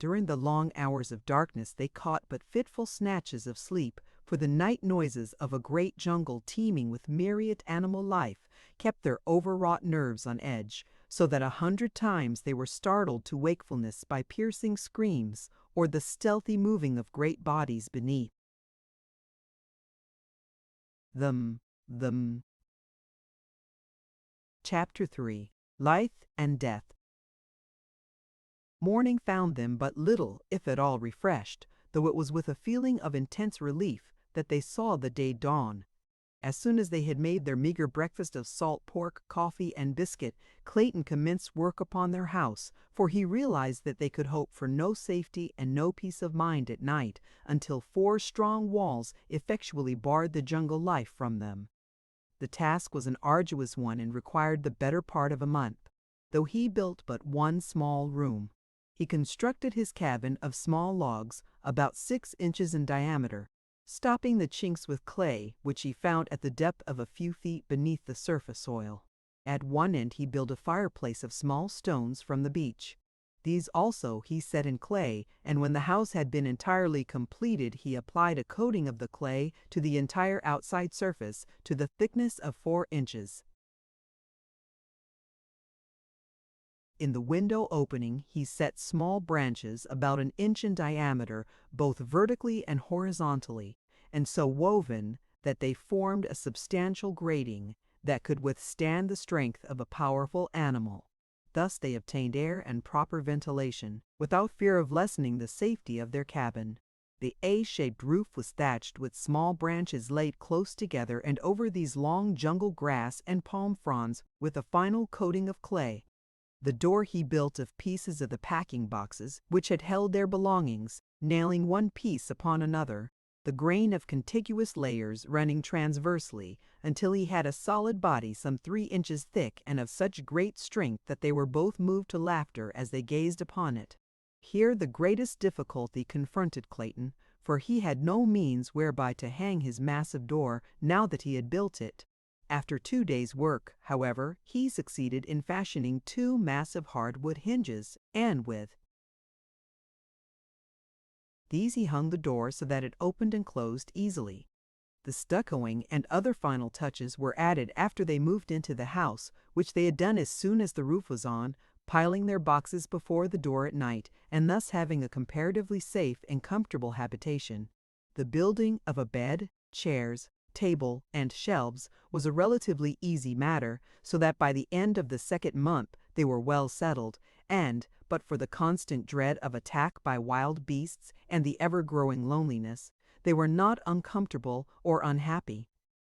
During the long hours of darkness they caught but fitful snatches of sleep, for the night noises of a great jungle teeming with myriad animal life kept their overwrought nerves on edge, so that 100 times they were startled to wakefulness by piercing screams or the stealthy moving of great bodies beneath them. Chapter 3. Life and Death. Morning found them but little, if at all, refreshed, though it was with a feeling of intense relief that they saw the day dawn. As soon as they had made their meager breakfast of salt pork, coffee, and biscuit, Clayton commenced work upon their house, for he realized that they could hope for no safety and no peace of mind at night until 4 strong walls effectually barred the jungle life from them. The task was an arduous one and required the better part of a month, though he built but one small room. He constructed his cabin of small logs about 6 inches in diameter, stopping the chinks with clay, which he found at the depth of a few feet beneath the surface soil. At one end he built a fireplace of small stones from the beach. These also he set in clay, and when the house had been entirely completed he applied a coating of the clay to the entire outside surface to the thickness of 4 inches. In the window opening he set small branches about 1 inch in diameter, both vertically and horizontally, and so woven that they formed a substantial grating that could withstand the strength of a powerful animal. Thus they obtained air and proper ventilation, without fear of lessening the safety of their cabin. The A-shaped roof was thatched with small branches laid close together, and over these long jungle grass and palm fronds with a final coating of clay. The door he built of pieces of the packing boxes, which had held their belongings, nailing one piece upon another, the grain of contiguous layers running transversely, until he had a solid body some 3 inches thick and of such great strength that they were both moved to laughter as they gazed upon it. Here the greatest difficulty confronted Clayton, for he had no means whereby to hang his massive door now that he had built it. After 2 days' work, however, he succeeded in fashioning 2 massive hardwood hinges, and with these he hung the door so that it opened and closed easily. The stuccoing and other final touches were added after they moved into the house, which they had done as soon as the roof was on, piling their boxes before the door at night, and thus having a comparatively safe and comfortable habitation. The building of a bed, chairs, table, and shelves was a relatively easy matter, so that by the end of the 2nd month they were well settled, and, but for the constant dread of attack by wild beasts and the ever-growing loneliness, they were not uncomfortable or unhappy.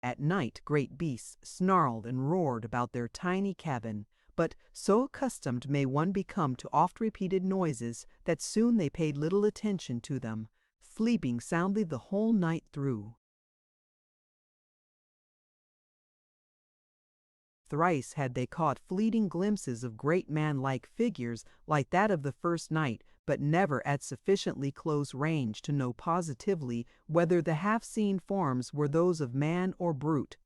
At night great beasts snarled and roared about their tiny cabin, but so accustomed may one become to oft-repeated noises that soon they paid little attention to them, sleeping soundly the whole night through. Thrice had they caught fleeting glimpses of great man-like figures like that of the first night, but never at sufficiently close range to know positively whether the half-seen forms were those of man or brute.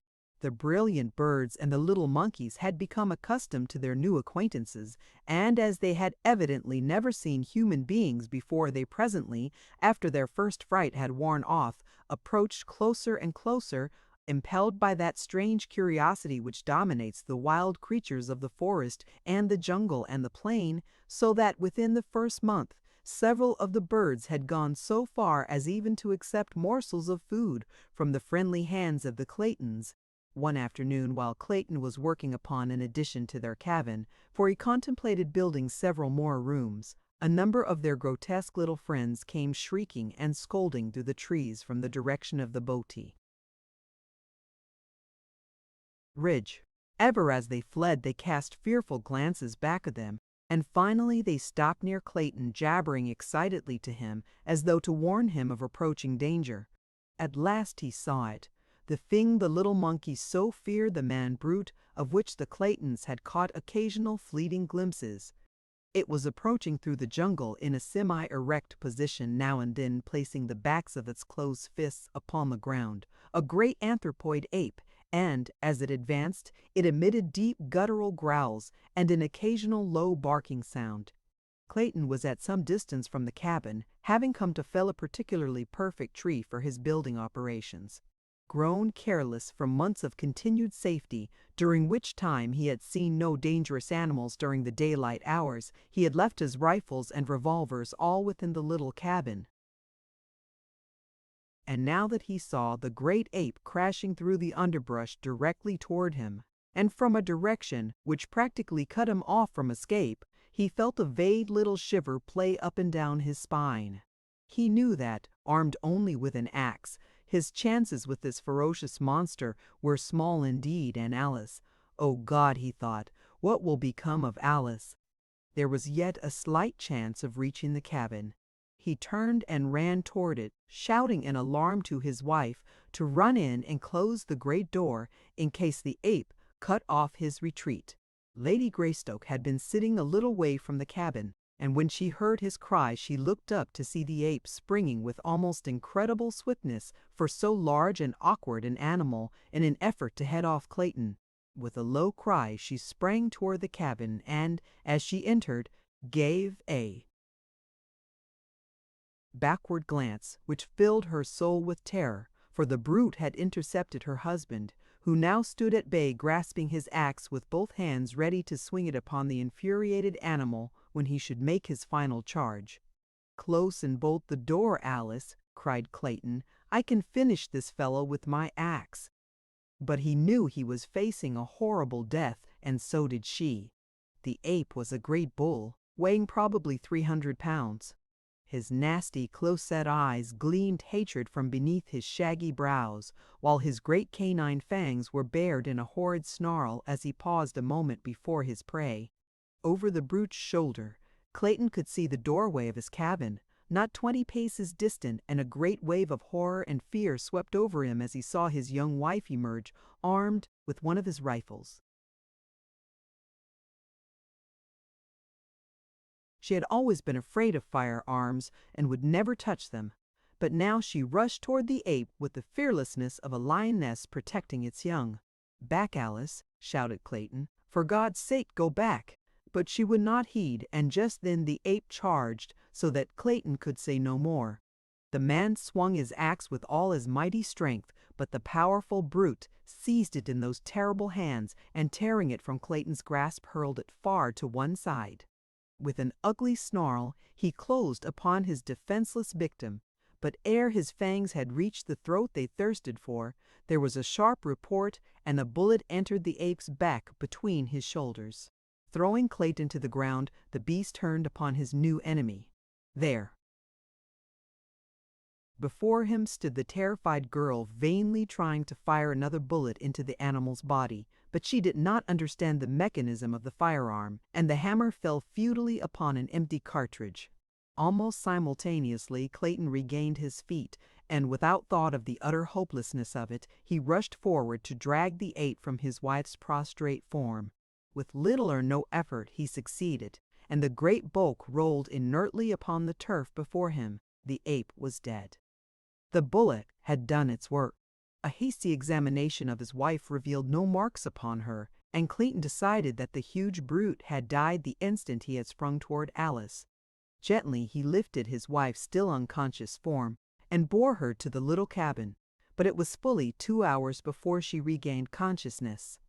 The brilliant birds and the little monkeys had become accustomed to their new acquaintances, and as they had evidently never seen human beings before, they presently, after their first fright had worn off, approached closer and closer, impelled by that strange curiosity which dominates the wild creatures of the forest and the jungle and the plain, so that within the first month several of the birds had gone so far as even to accept morsels of food from the friendly hands of the Claytons. One afternoon, while Clayton was working upon an addition to their cabin, for he contemplated building several more rooms, a number of their grotesque little friends came shrieking and scolding through the trees from the direction of the Boti ridge. Ever as they fled, they cast fearful glances back at them, and finally they stopped near Clayton, jabbering excitedly to him as though to warn him of approaching danger. At last he saw it, the thing the little monkeys so feared, the man brute of which the Claytons had caught occasional fleeting glimpses. It was approaching through the jungle in a semi-erect position, now and then placing the backs of its closed fists upon the ground, a great anthropoid ape, and, as it advanced, it emitted deep guttural growls and an occasional low barking sound. Clayton was at some distance from the cabin, having come to fell a particularly perfect tree for his building operations. Grown careless from months of continued safety, during which time he had seen no dangerous animals during the daylight hours, he had left his rifles and revolvers all within the little cabin. And now that he saw the great ape crashing through the underbrush directly toward him, and from a direction which practically cut him off from escape, he felt a vague little shiver play up and down his spine. He knew that, armed only with an axe, his chances with this ferocious monster were small indeed, and Alice, oh God, he thought, what will become of Alice? There was yet a slight chance of reaching the cabin. He turned and ran toward it, shouting in alarm to his wife to run in and close the great door in case the ape cut off his retreat. Lady Greystoke had been sitting a little way from the cabin, and when she heard his cry she looked up to see the ape springing with almost incredible swiftness for so large and awkward an animal in an effort to head off Clayton. With a low cry she sprang toward the cabin and, as she entered, gave a backward glance which filled her soul with terror, for the brute had intercepted her husband, who now stood at bay grasping his axe with both hands ready to swing it upon the infuriated animal when he should make his final charge. "Close and bolt the door, Alice," cried Clayton. "I can finish this fellow with my axe." But he knew he was facing a horrible death, and so did she. The ape was a great bull, weighing probably 300 pounds. His nasty, close-set eyes gleamed hatred from beneath his shaggy brows, while his great canine fangs were bared in a horrid snarl as he paused a moment before his prey. Over the brute's shoulder, Clayton could see the doorway of his cabin, not 20 paces distant, and a great wave of horror and fear swept over him as he saw his young wife emerge, armed with one of his rifles. She had always been afraid of firearms and would never touch them, but now she rushed toward the ape with the fearlessness of a lioness protecting its young. "Back, Alice!" shouted Clayton. "For God's sake, go back!" But she would not heed, and just then the ape charged, so that Clayton could say no more. The man swung his axe with all his mighty strength, but the powerful brute seized it in those terrible hands, and tearing it from Clayton's grasp hurled it far to one side. With an ugly snarl, he closed upon his defenseless victim, but ere his fangs had reached the throat they thirsted for, there was a sharp report, and a bullet entered the ape's back between his shoulders. Throwing Clayton to the ground, the beast turned upon his new enemy. There, before him stood the terrified girl, vainly trying to fire another bullet into the animal's body, but she did not understand the mechanism of the firearm, and the hammer fell futilely upon an empty cartridge. Almost simultaneously, Clayton regained his feet, and without thought of the utter hopelessness of it, he rushed forward to drag the ape from his wife's prostrate form. With little or no effort he succeeded, and the great bulk rolled inertly upon the turf before him. The ape was dead. The bullet had done its work. A hasty examination of his wife revealed no marks upon her, and Clayton decided that the huge brute had died the instant he had sprung toward Alice. Gently he lifted his wife's still unconscious form and bore her to the little cabin, but it was fully 2 hours before she regained consciousness.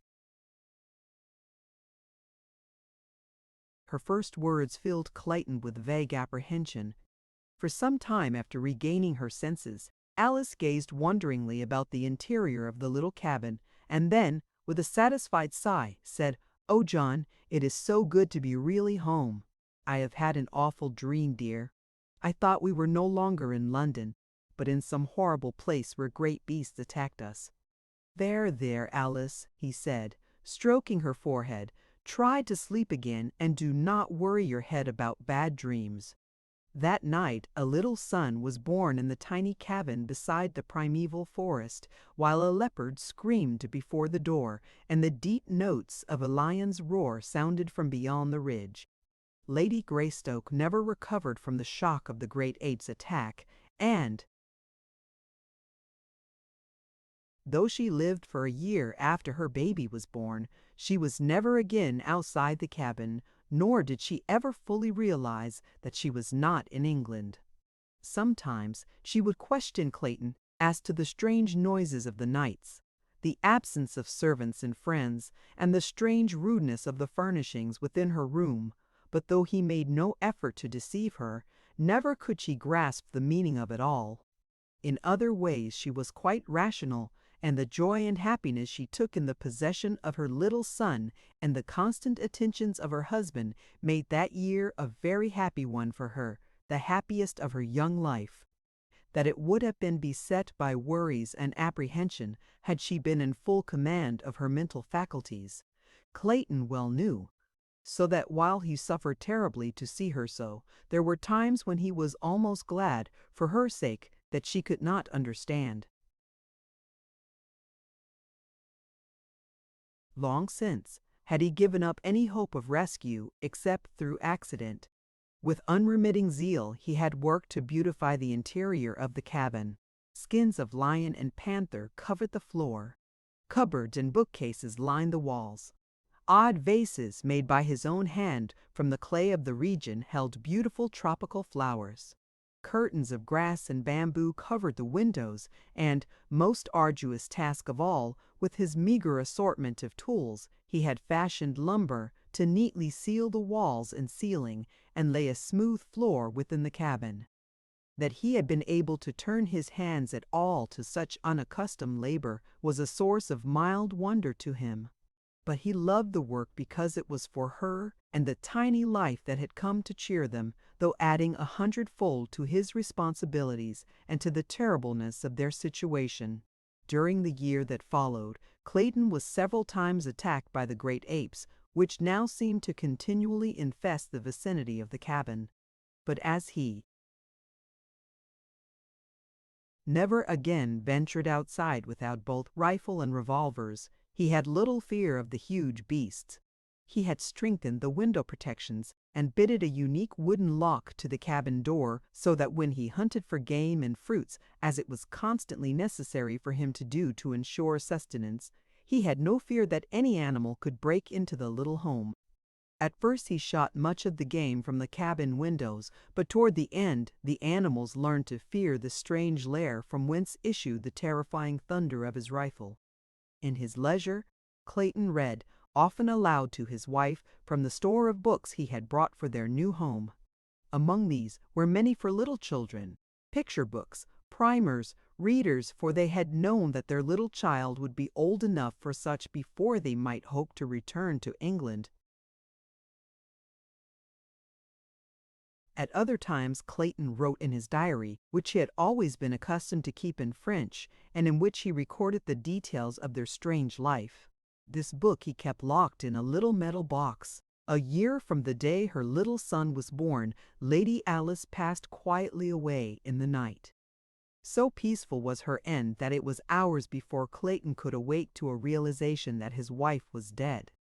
Her first words filled Clayton with vague apprehension. For some time after regaining her senses, Alice gazed wonderingly about the interior of the little cabin, and then, with a satisfied sigh, said, "Oh, John, it is so good to be really home. I have had an awful dream, dear. I thought we were no longer in London, but in some horrible place where great beasts attacked us." "There, there, Alice," he said, stroking her forehead. "Try to sleep again and do not worry your head about bad dreams." That night a little son was born in the tiny cabin beside the primeval forest, while a leopard screamed before the door, and the deep notes of a lion's roar sounded from beyond the ridge. Lady Greystoke never recovered from the shock of the great ape's attack, and, though she lived for a year after her baby was born, she was never again outside the cabin, nor did she ever fully realize that she was not in England. Sometimes she would question Clayton as to the strange noises of the nights, the absence of servants and friends, and the strange rudeness of the furnishings within her room, but though he made no effort to deceive her, never could she grasp the meaning of it all. In other ways she was quite rational, and the joy and happiness she took in the possession of her little son and the constant attentions of her husband made that year a very happy one for her, the happiest of her young life. That it would have been beset by worries and apprehension had she been in full command of her mental faculties, Clayton well knew, so that while he suffered terribly to see her so, there were times when he was almost glad, for her sake, that she could not understand. Long since had he given up any hope of rescue except through accident. With unremitting zeal he had worked to beautify the interior of the cabin. Skins of lion and panther covered the floor. Cupboards and bookcases lined the walls. Odd vases made by his own hand from the clay of the region held beautiful tropical flowers. Curtains of grass and bamboo covered the windows, and, most arduous task of all, with his meager assortment of tools, he had fashioned lumber to neatly seal the walls and ceiling and lay a smooth floor within the cabin. That he had been able to turn his hands at all to such unaccustomed labor was a source of mild wonder to him. But he loved the work because it was for her and the tiny life that had come to cheer them, though adding 100-fold to his responsibilities and to the terribleness of their situation. During the year that followed, Clayton was several times attacked by the great apes, which now seemed to continually infest the vicinity of the cabin. But as he never again ventured outside without both rifle and revolvers, he had little fear of the huge beasts. He had strengthened the window protections and fitted a unique wooden lock to the cabin door so that when he hunted for game and fruits, as it was constantly necessary for him to do to ensure sustenance, he had no fear that any animal could break into the little home. At first he shot much of the game from the cabin windows, but toward the end the animals learned to fear the strange lair from whence issued the terrifying thunder of his rifle. In his leisure, Clayton read, often aloud to his wife, from the store of books he had brought for their new home. Among these were many for little children, picture books, primers, readers, for they had known that their little child would be old enough for such before they might hope to return to England. At other times Clayton wrote in his diary, which he had always been accustomed to keep in French, and in which he recorded the details of their strange life. This book he kept locked in a little metal box. A year from the day her little son was born, Lady Alice passed quietly away in the night. So peaceful was her end that it was hours before Clayton could awake to a realization that his wife was dead.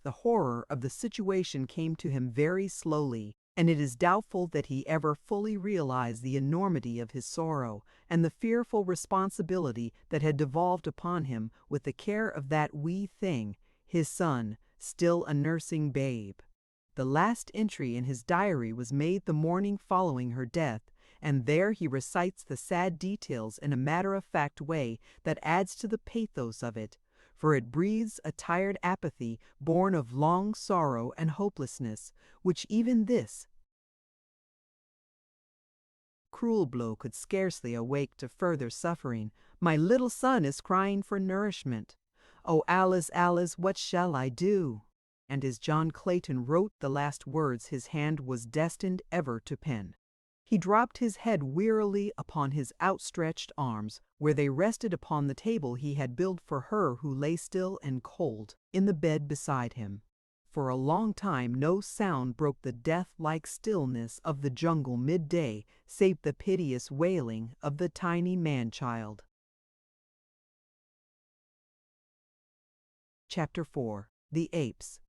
The horror of the situation came to him very slowly, and it is doubtful that he ever fully realized the enormity of his sorrow and the fearful responsibility that had devolved upon him with the care of that wee thing, his son, still a nursing babe. The last entry in his diary was made the morning following her death, and there he recites the sad details in a matter-of-fact way that adds to the pathos of it, for it breathes a tired apathy born of long sorrow and hopelessness, which even this cruel blow could scarcely awake to further suffering. My little son is crying for nourishment. Oh, Alice, Alice, what shall I do? And as John Clayton wrote the last words his hand was destined ever to pen, he dropped his head wearily upon his outstretched arms, where they rested upon the table he had built for her who lay still and cold in the bed beside him. For a long time no sound broke the death-like stillness of the jungle midday save the piteous wailing of the tiny man-child. Chapter 4. The Apes.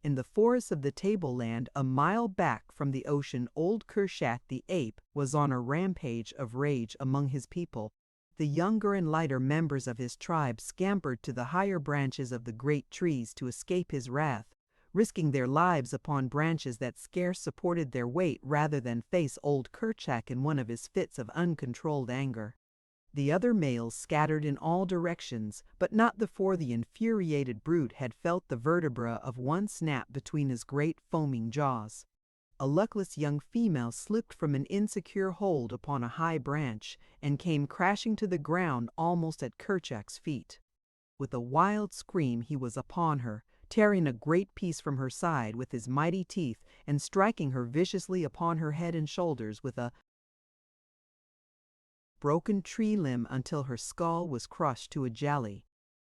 In the forests of the tableland, a mile back from the ocean, old Kerchak the ape was on a rampage of rage among his people. The younger and lighter members of his tribe scampered to the higher branches of the great trees to escape his wrath, risking their lives upon branches that scarce supported their weight rather than face old Kerchak in one of his fits of uncontrolled anger. The other males scattered in all directions, but not before the infuriated brute had felt the vertebra of one snap between his great foaming jaws. A luckless young female slipped from an insecure hold upon a high branch and came crashing to the ground almost at Kerchak's feet. With a wild scream he was upon her, tearing a great piece from her side with his mighty teeth and striking her viciously upon her head and shoulders with a broken tree limb until her skull was crushed to a jelly.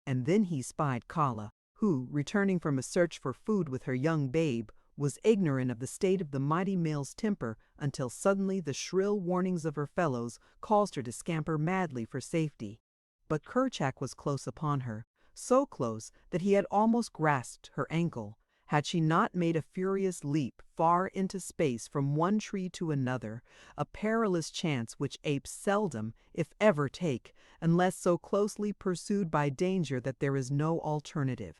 And then he spied Kala, who, returning from a search for food with her young babe, was ignorant of the state of the mighty male's temper until suddenly the shrill warnings of her fellows caused her to scamper madly for safety. But Kerchak was close upon her, so close that he had almost grasped her ankle, had she not made a furious leap far into space from one tree to another, a perilous chance which apes seldom, if ever, take, unless so closely pursued by danger that there is no alternative.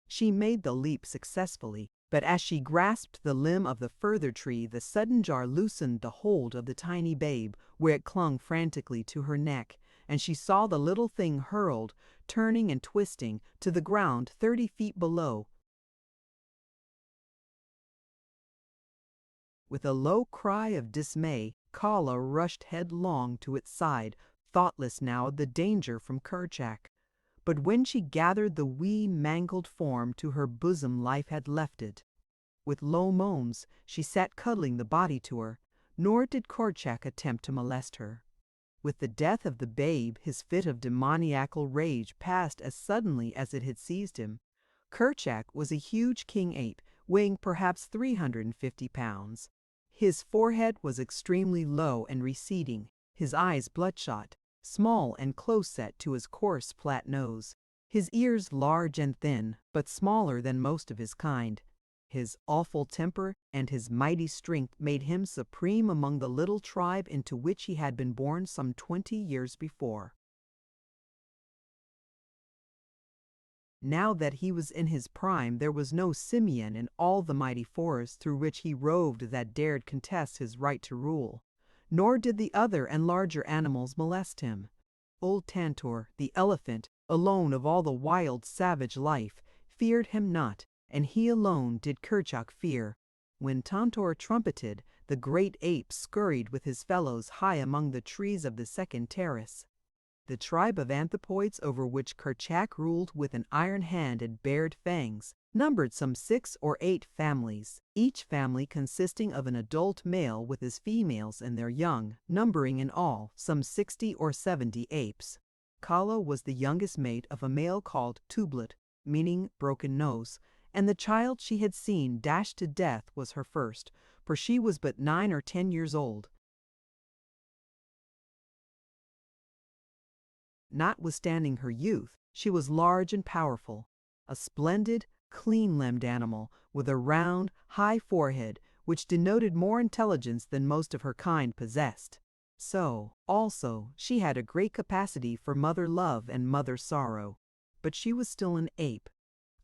She made the leap successfully, but as she grasped the limb of the further tree, the sudden jar loosened the hold of the tiny babe, where it clung frantically to her neck, and she saw the little thing hurled, turning and twisting, to the ground 30 feet below. With a low cry of dismay, Kala rushed headlong to its side, thoughtless now of the danger from Kerchak. But when she gathered the wee mangled form to her bosom, life had left it. With low moans she sat cuddling the body to her, nor did Kerchak attempt to molest her. With the death of the babe his fit of demoniacal rage passed as suddenly as it had seized him. Kerchak was a huge king ape, weighing perhaps 350 pounds. His forehead was extremely low and receding, his eyes bloodshot, small and close-set to his coarse flat nose, his ears large and thin, but smaller than most of his kind. His awful temper and his mighty strength made him supreme among the little tribe into which he had been born some 20 years before. Now that he was in his prime, there was no simian in all the mighty forest through which he roved that dared contest his right to rule, nor did the other and larger animals molest him. Old Tantor, the elephant, alone of all the wild savage life, feared him not, and he alone did Kerchak fear. When Tantor trumpeted, the great ape scurried with his fellows high among the trees of the second terrace. The tribe of anthropoids over which Kerchak ruled with an iron hand and bared fangs numbered some 6 or 8 families, each family consisting of an adult male with his females and their young, numbering in all some 60 or 70 apes. Kala was the youngest mate of a male called Tublat, meaning broken nose, and the child she had seen dashed to death was her first, for she was but 9 or 10 years old. Notwithstanding her youth, she was large and powerful. A splendid, clean-limbed animal with a round, high forehead which denoted more intelligence than most of her kind possessed. So, also, she had a great capacity for mother love and mother sorrow. But she was still an ape,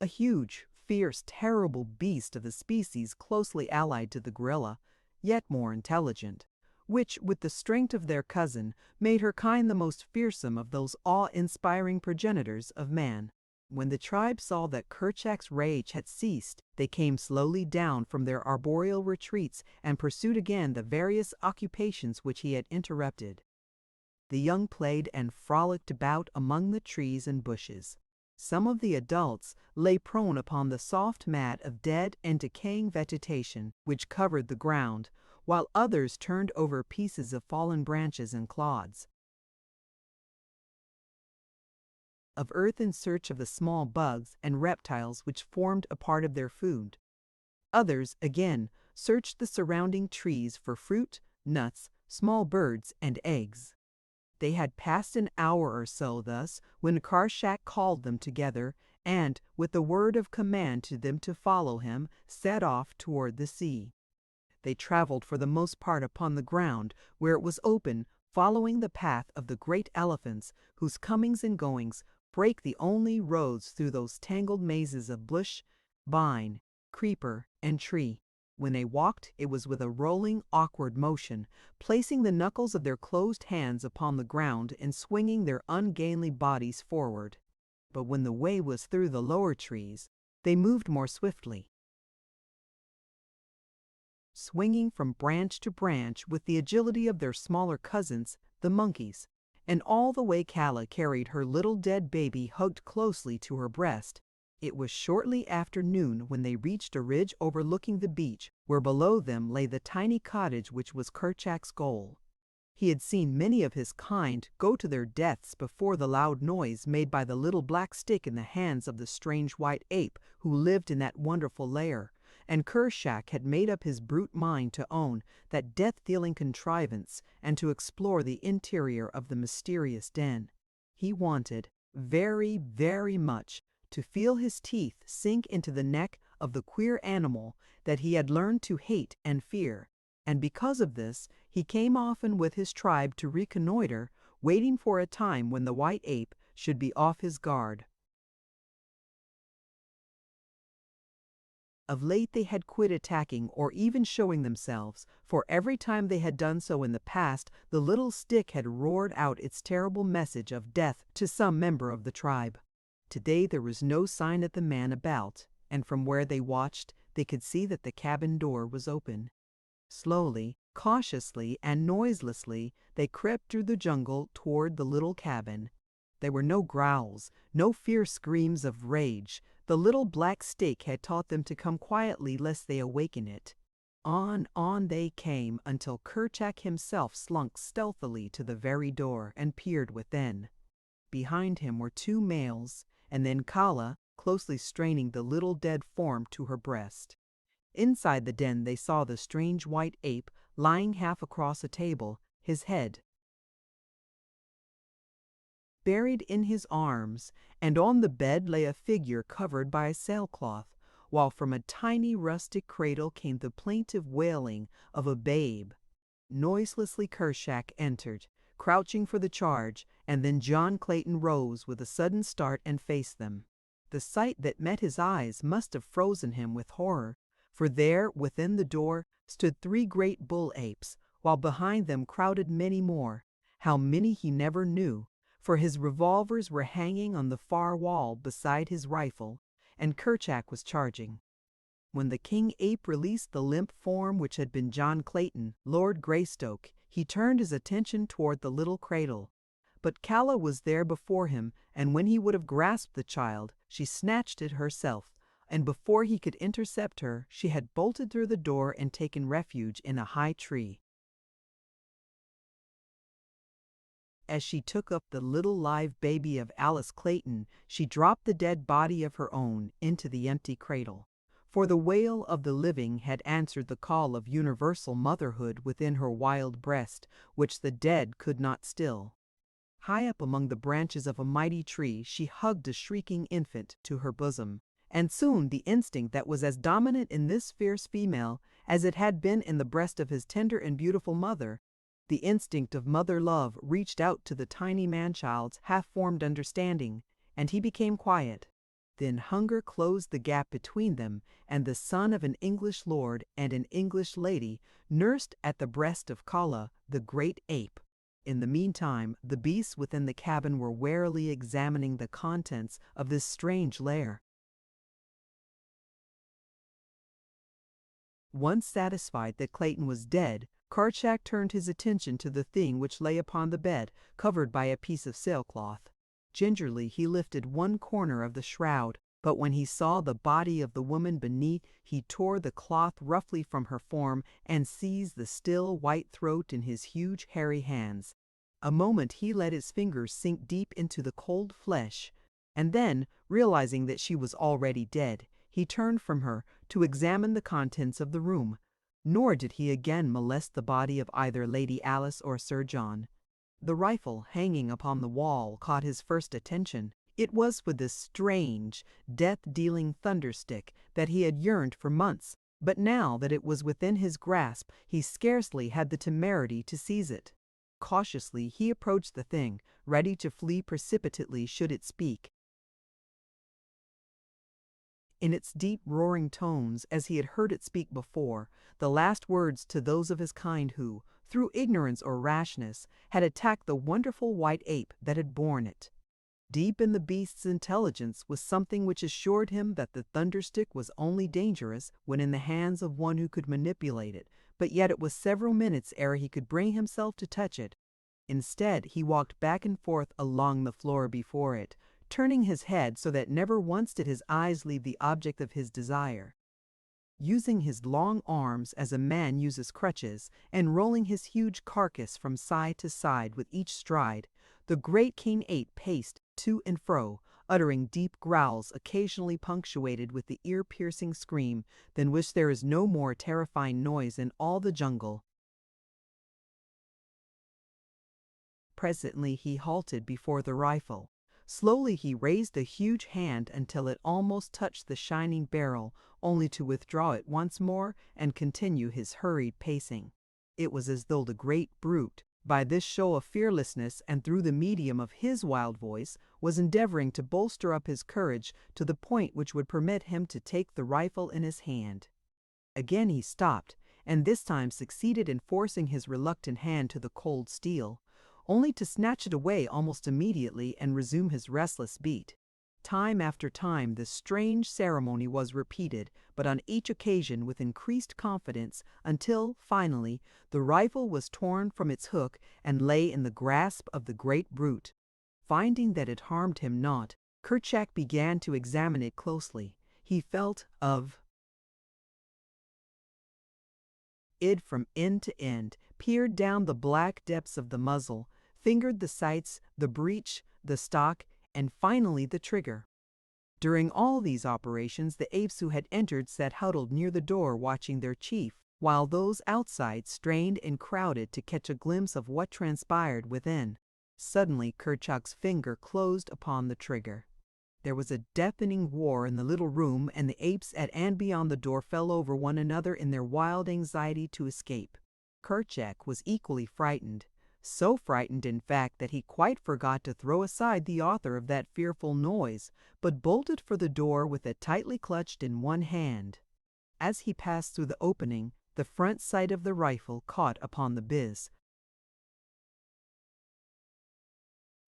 a huge, fierce, terrible beast of the species closely allied to the gorilla, yet more intelligent, which, with the strength of their cousin, made her kind the most fearsome of those awe-inspiring progenitors of man. When the tribe saw that Kerchak's rage had ceased, they came slowly down from their arboreal retreats and pursued again the various occupations which he had interrupted. The young played and frolicked about among the trees and bushes. Some of the adults lay prone upon the soft mat of dead and decaying vegetation which covered the ground, while others turned over pieces of fallen branches and clods of earth in search of the small bugs and reptiles which formed a part of their food. Others, again, searched the surrounding trees for fruit, nuts, small birds, and eggs. They had passed an hour or so thus when Kerchak called them together and, with a word of command to them to follow him, set off toward the sea. They traveled for the most part upon the ground, where it was open, following the path of the great elephants, whose comings and goings break the only roads through those tangled mazes of bush, vine, creeper, and tree. When they walked, it was with a rolling, awkward motion, placing the knuckles of their closed hands upon the ground and swinging their ungainly bodies forward. But when the way was through the lower trees, they moved more swiftly, swinging from branch to branch with the agility of their smaller cousins, the monkeys. And all the way Kala carried her little dead baby hugged closely to her breast. It was shortly after noon when they reached a ridge overlooking the beach, where below them lay the tiny cottage which was Kerchak's goal. He had seen many of his kind go to their deaths before the loud noise made by the little black stick in the hands of the strange white ape who lived in that wonderful lair, and Kerchak had made up his brute mind to own that death-dealing contrivance and to explore the interior of the mysterious den. He wanted, very, very much, to feel his teeth sink into the neck of the queer animal that he had learned to hate and fear, and because of this he came often with his tribe to reconnoiter, waiting for a time when the white ape should be off his guard. Of late they had quit attacking or even showing themselves, for every time they had done so in the past the little stick had roared out its terrible message of death to some member of the tribe. Today there was no sign of the man about, and from where they watched they could see that the cabin door was open. Slowly, cautiously, and noiselessly they crept through the jungle toward the little cabin. There were no growls, no fierce screams of rage. The little black stick had taught them to come quietly lest they awaken it. On they came until Kerchak himself slunk stealthily to the very door and peered within. Behind him were two males, and then Kala, closely straining the little dead form to her breast. Inside the den they saw the strange white ape lying half across a table, his head buried in his arms, and on the bed lay a figure covered by a sailcloth, while from a tiny rustic cradle came the plaintive wailing of a babe. Noiselessly Kerchak entered, crouching for the charge, and then John Clayton rose with a sudden start and faced them. The sight that met his eyes must have frozen him with horror, for there, within the door, stood 3 great bull apes, while behind them crowded many more. How many he never knew, for his revolvers were hanging on the far wall beside his rifle, and Kerchak was charging. When the king ape released the limp form which had been John Clayton, Lord Greystoke, he turned his attention toward the little cradle. But Kala was there before him, and when he would have grasped the child, she snatched it herself, and before he could intercept her, she had bolted through the door and taken refuge in a high tree. As she took up the little live baby of Alice Clayton, she dropped the dead body of her own into the empty cradle. For the wail of the living had answered the call of universal motherhood within her wild breast, which the dead could not still. High up among the branches of a mighty tree she hugged a shrieking infant to her bosom, and soon the instinct that was as dominant in this fierce female as it had been in the breast of his tender and beautiful mother, the instinct of mother love, reached out to the tiny man-child's half-formed understanding, and he became quiet. Then hunger closed the gap between them, and the son of an English lord and an English lady nursed at the breast of Kala, the great ape. In the meantime, the beasts within the cabin were warily examining the contents of this strange lair. Once satisfied that Clayton was dead, Kerchak turned his attention to the thing which lay upon the bed, covered by a piece of sailcloth. Gingerly he lifted one corner of the shroud, but when he saw the body of the woman beneath, he tore the cloth roughly from her form and seized the still white throat in his huge hairy hands. A moment he let his fingers sink deep into the cold flesh, and then, realizing that she was already dead, he turned from her to examine the contents of the room. Nor did he again molest the body of either Lady Alice or Sir John. The rifle hanging upon the wall caught his first attention. It was for this strange, death-dealing thunderstick that he had yearned for months, but now that it was within his grasp, he scarcely had the temerity to seize it. Cautiously he approached the thing, ready to flee precipitately should it speak. In its deep roaring tones, as he had heard it speak before, the last words to those of his kind who, through ignorance or rashness, had attacked the wonderful white ape that had borne it. Deep in the beast's intelligence was something which assured him that the thunderstick was only dangerous when in the hands of one who could manipulate it, but yet it was several minutes ere he could bring himself to touch it. Instead, he walked back and forth along the floor before it, turning his head so that never once did his eyes leave the object of his desire. Using his long arms as a man uses crutches, and rolling his huge carcass from side to side with each stride, the great king ape paced to and fro, uttering deep growls occasionally punctuated with the ear-piercing scream than which there is no more terrifying noise in all the jungle. Presently he halted before the rifle. Slowly he raised a huge hand until it almost touched the shining barrel, only to withdraw it once more and continue his hurried pacing. It was as though the great brute, by this show of fearlessness and through the medium of his wild voice, was endeavoring to bolster up his courage to the point which would permit him to take the rifle in his hand. Again he stopped, and this time succeeded in forcing his reluctant hand to the cold steel, only to snatch it away almost immediately and resume his restless beat. Time after time this strange ceremony was repeated, but on each occasion with increased confidence, until, finally, the rifle was torn from its hook and lay in the grasp of the great brute. Finding that it harmed him not, Kerchak began to examine it closely. He felt of it from end to end, peered down the black depths of the muzzle, fingered the sights, the breech, the stock, and finally the trigger. During all these operations, the apes who had entered sat huddled near the door watching their chief, while those outside strained and crowded to catch a glimpse of what transpired within. Suddenly Kerchak's finger closed upon the trigger. There was a deafening roar in the little room, and the apes at and beyond the door fell over one another in their wild anxiety to escape. Kerchak was equally frightened, so frightened in fact that he quite forgot to throw aside the author of that fearful noise, but bolted for the door with it tightly clutched in one hand. As he passed through the opening, the front sight of the rifle caught upon the biz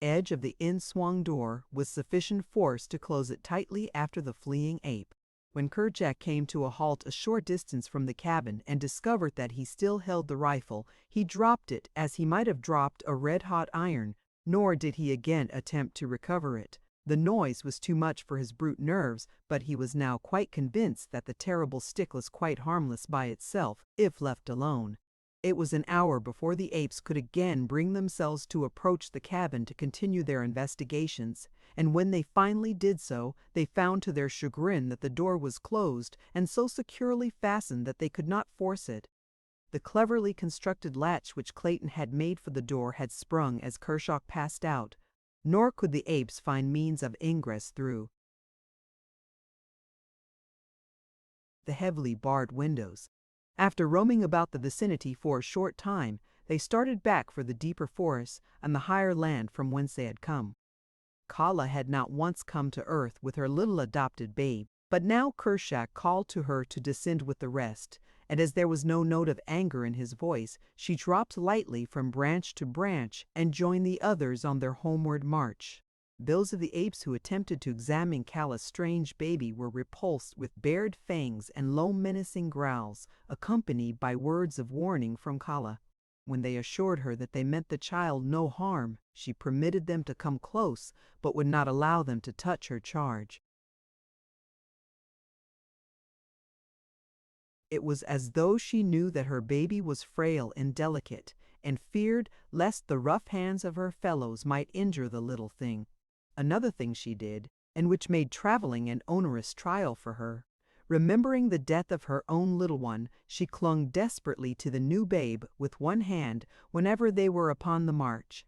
edge of the in-swung door with sufficient force to close it tightly after the fleeing ape. When Kerchak came to a halt a short distance from the cabin and discovered that he still held the rifle, he dropped it as he might have dropped a red-hot iron, nor did he again attempt to recover it. The noise was too much for his brute nerves, but he was now quite convinced that the terrible stick was quite harmless by itself, if left alone. It was an hour before the apes could again bring themselves to approach the cabin to continue their investigations, and when they finally did so, they found to their chagrin that the door was closed and so securely fastened that they could not force it. The cleverly constructed latch which Clayton had made for the door had sprung as Kerchak passed out, nor could the apes find means of ingress through. the heavily barred windows. After roaming about the vicinity for a short time, they started back for the deeper forests and the higher land from whence they had come. Kala had not once come to earth with her little adopted babe, but now Kershak called to her to descend with the rest, and as there was no note of anger in his voice, she dropped lightly from branch to branch and joined the others on their homeward march. Those of the apes who attempted to examine Kala's strange baby were repulsed with bared fangs and low menacing growls, accompanied by words of warning from Kala. When they assured her that they meant the child no harm, she permitted them to come close, but would not allow them to touch her charge. It was as though she knew that her baby was frail and delicate, and feared lest the rough hands of her fellows might injure the little thing. Another thing she did, and which made traveling an onerous trial for her. Remembering the death of her own little one, she clung desperately to the new babe with one hand whenever they were upon the march.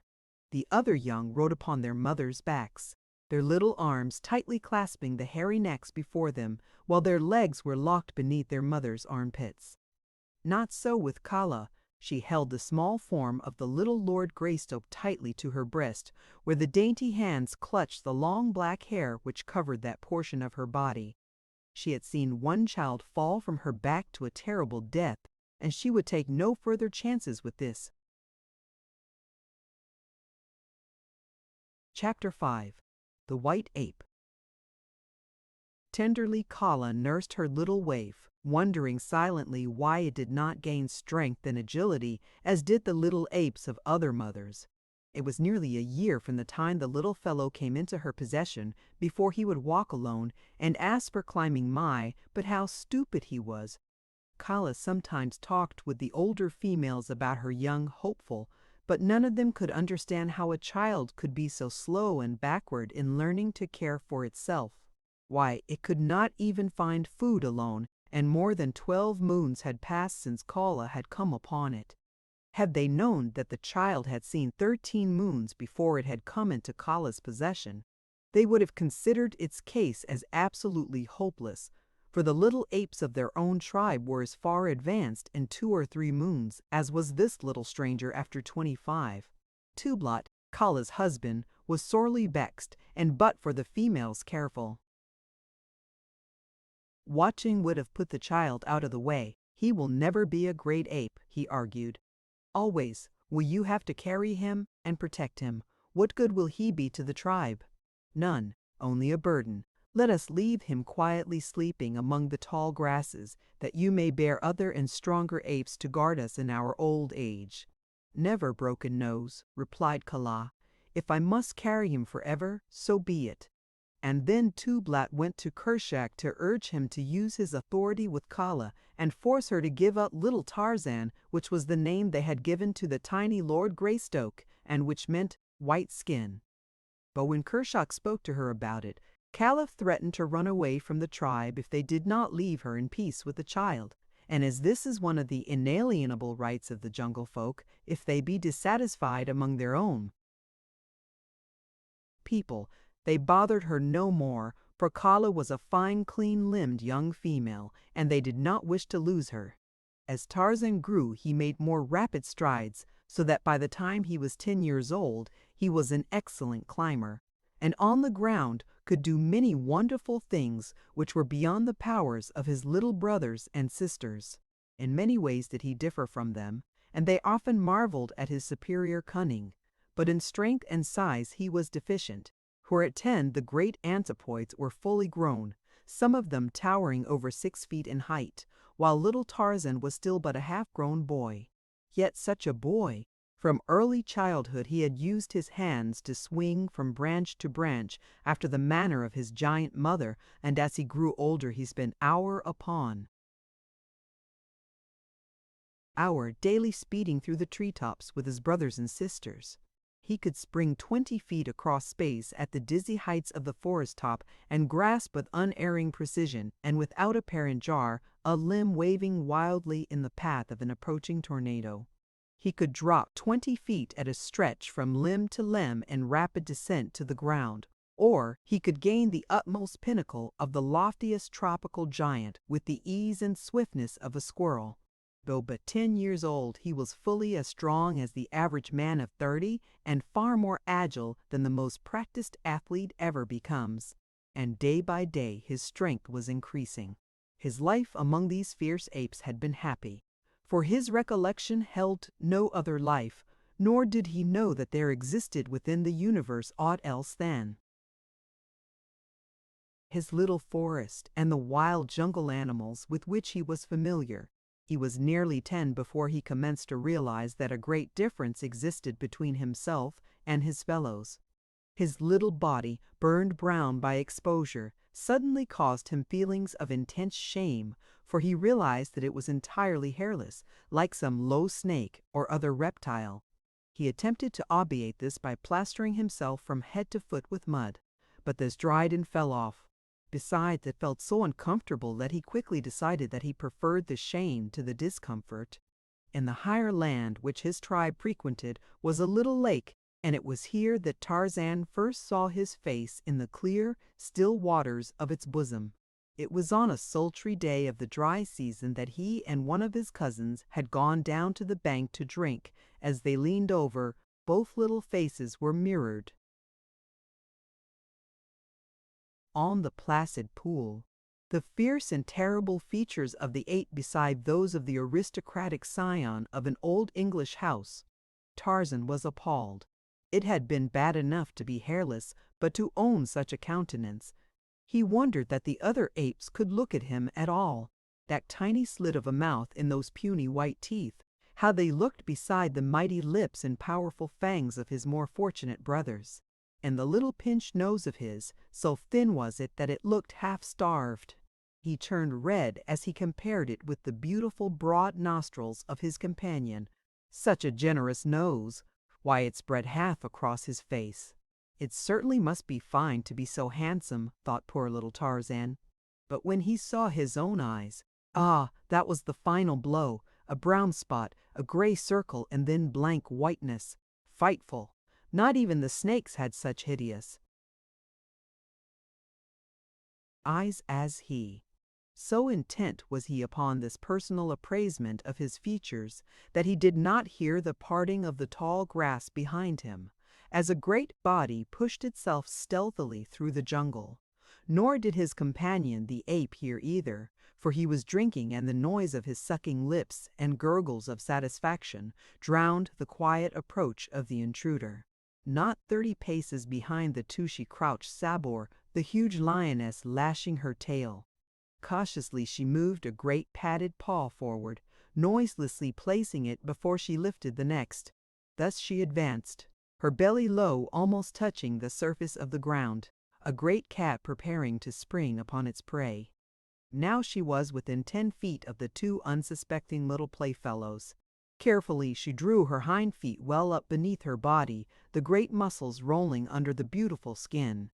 The other young rode upon their mothers' backs, their little arms tightly clasping the hairy necks before them, while their legs were locked beneath their mothers' armpits. Not so with Kala. She held the small form of the little Lord Greystoke tightly to her breast, where the dainty hands clutched the long black hair which covered that portion of her body. She had seen one child fall from her back to a terrible death, and she would take no further chances with this. Chapter 5. The White Ape. Tenderly Kala nursed her little waif, wondering silently why it did not gain strength and agility as did the little apes of other mothers. It was nearly a year from the time the little fellow came into her possession before he would walk alone and ask for climbing but how stupid he was. Kala sometimes talked with the older females about her young hopeful, but none of them could understand how a child could be so slow and backward in learning to care for itself. Why, it could not even find food alone, and more than 12 moons had passed since Kala had come upon it. Had they known that the child had seen 13 moons before it had come into Kala's possession, they would have considered its case as absolutely hopeless, for the little apes of their own tribe were as far advanced in 2 or 3 moons as was this little stranger after 25. Tublat, Kala's husband, was sorely vexed, and but for the females careful watching would have put the child out of the way. He will never be a great ape, he argued. Always will you have to carry him and protect him. What good will he be to the tribe? None, only a burden. Let us leave him quietly sleeping among the tall grasses, that you may bear other and stronger apes to guard us in our old age. Never, Broken Nose, replied Kala. If I must carry him forever, so be it. And then Tublat went to Kershak to urge him to use his authority with Kala and force her to give up little Tarzan, which was the name they had given to the tiny Lord Greystoke, and which meant white skin. But when Kershak spoke to her about it, Kala threatened to run away from the tribe if they did not leave her in peace with the child. And as this is one of the inalienable rights of the jungle folk, if they be dissatisfied among their own people, they bothered her no more, for Kala was a fine, clean-limbed young female, and they did not wish to lose her. As Tarzan grew, he made more rapid strides, so that by the time he was 10 years old, he was an excellent climber, and on the ground could do many wonderful things which were beyond the powers of his little brothers and sisters. In many ways did he differ from them, and they often marveled at his superior cunning, but in strength and size he was deficient. For at 10 the great anthropoids were fully grown, some of them towering over 6 feet in height, while little Tarzan was still but a half-grown boy. Yet such a boy! From early childhood he had used his hands to swing from branch to branch after the manner of his giant mother, and as he grew older he spent hour upon hour daily speeding through the treetops with his brothers and sisters. He could spring 20 feet across space at the dizzy heights of the forest top and grasp with unerring precision, and without apparent jar, a limb waving wildly in the path of an approaching tornado. He could drop 20 feet at a stretch from limb to limb in rapid descent to the ground, Or he could gain the utmost pinnacle of the loftiest tropical giant with the ease and swiftness of a squirrel. Though but 10 years old, he was fully as strong as the average man of 30 and far more agile than the most practiced athlete ever becomes. And day by day his strength was increasing. His life among these fierce apes had been happy, for his recollection held no other life, nor did he know that there existed within the universe aught else than his little forest and the wild jungle animals with which he was familiar. He was nearly 10 before he commenced to realize that a great difference existed between himself and his fellows. His little body, burned brown by exposure, suddenly caused him feelings of intense shame, for he realized that it was entirely hairless, like some low snake or other reptile. He attempted to obviate this by plastering himself from head to foot with mud, but this dried and fell off. Besides, it felt so uncomfortable that he quickly decided that he preferred the shame to the discomfort. In the higher land which his tribe frequented was a little lake, and it was here that Tarzan first saw his face in the clear, still waters of its bosom. It was on a sultry day of the dry season that he and one of his cousins had gone down to the bank to drink. As they leaned over, both little faces were mirrored on the placid pool. The fierce and terrible features of the ape beside those of the aristocratic scion of an old English house. Tarzan was appalled. It had been bad enough to be hairless, but to own such a countenance. He wondered that the other apes could look at him at all. That tiny slit of a mouth in those puny white teeth, how they looked beside the mighty lips and powerful fangs of his more fortunate brothers. And the little pinched nose of his, so thin was it that it looked half-starved. He turned red as he compared it with the beautiful broad nostrils of his companion. Such a generous nose! Why, it spread half across his face. It certainly must be fine to be so handsome, thought poor little Tarzan. But when he saw his own eyes, that was the final blow, a brown spot, a gray circle, and then blank whiteness. Frightful! Not even the snakes had such hideous eyes as he. So intent was he upon this personal appraisement of his features that he did not hear the parting of the tall grass behind him, as a great body pushed itself stealthily through the jungle. Nor did his companion the ape hear either, for he was drinking, and the noise of his sucking lips and gurgles of satisfaction drowned the quiet approach of the intruder. Not 30 paces behind the two she crouched Sabor, the huge lioness, lashing her tail. Cautiously she moved a great padded paw forward, noiselessly placing it before she lifted the next. Thus she advanced, her belly low, almost touching the surface of the ground, a great cat preparing to spring upon its prey. Now she was within 10 feet of the two unsuspecting little playfellows. Carefully she drew her hind feet well up beneath her body, the great muscles rolling under the beautiful skin.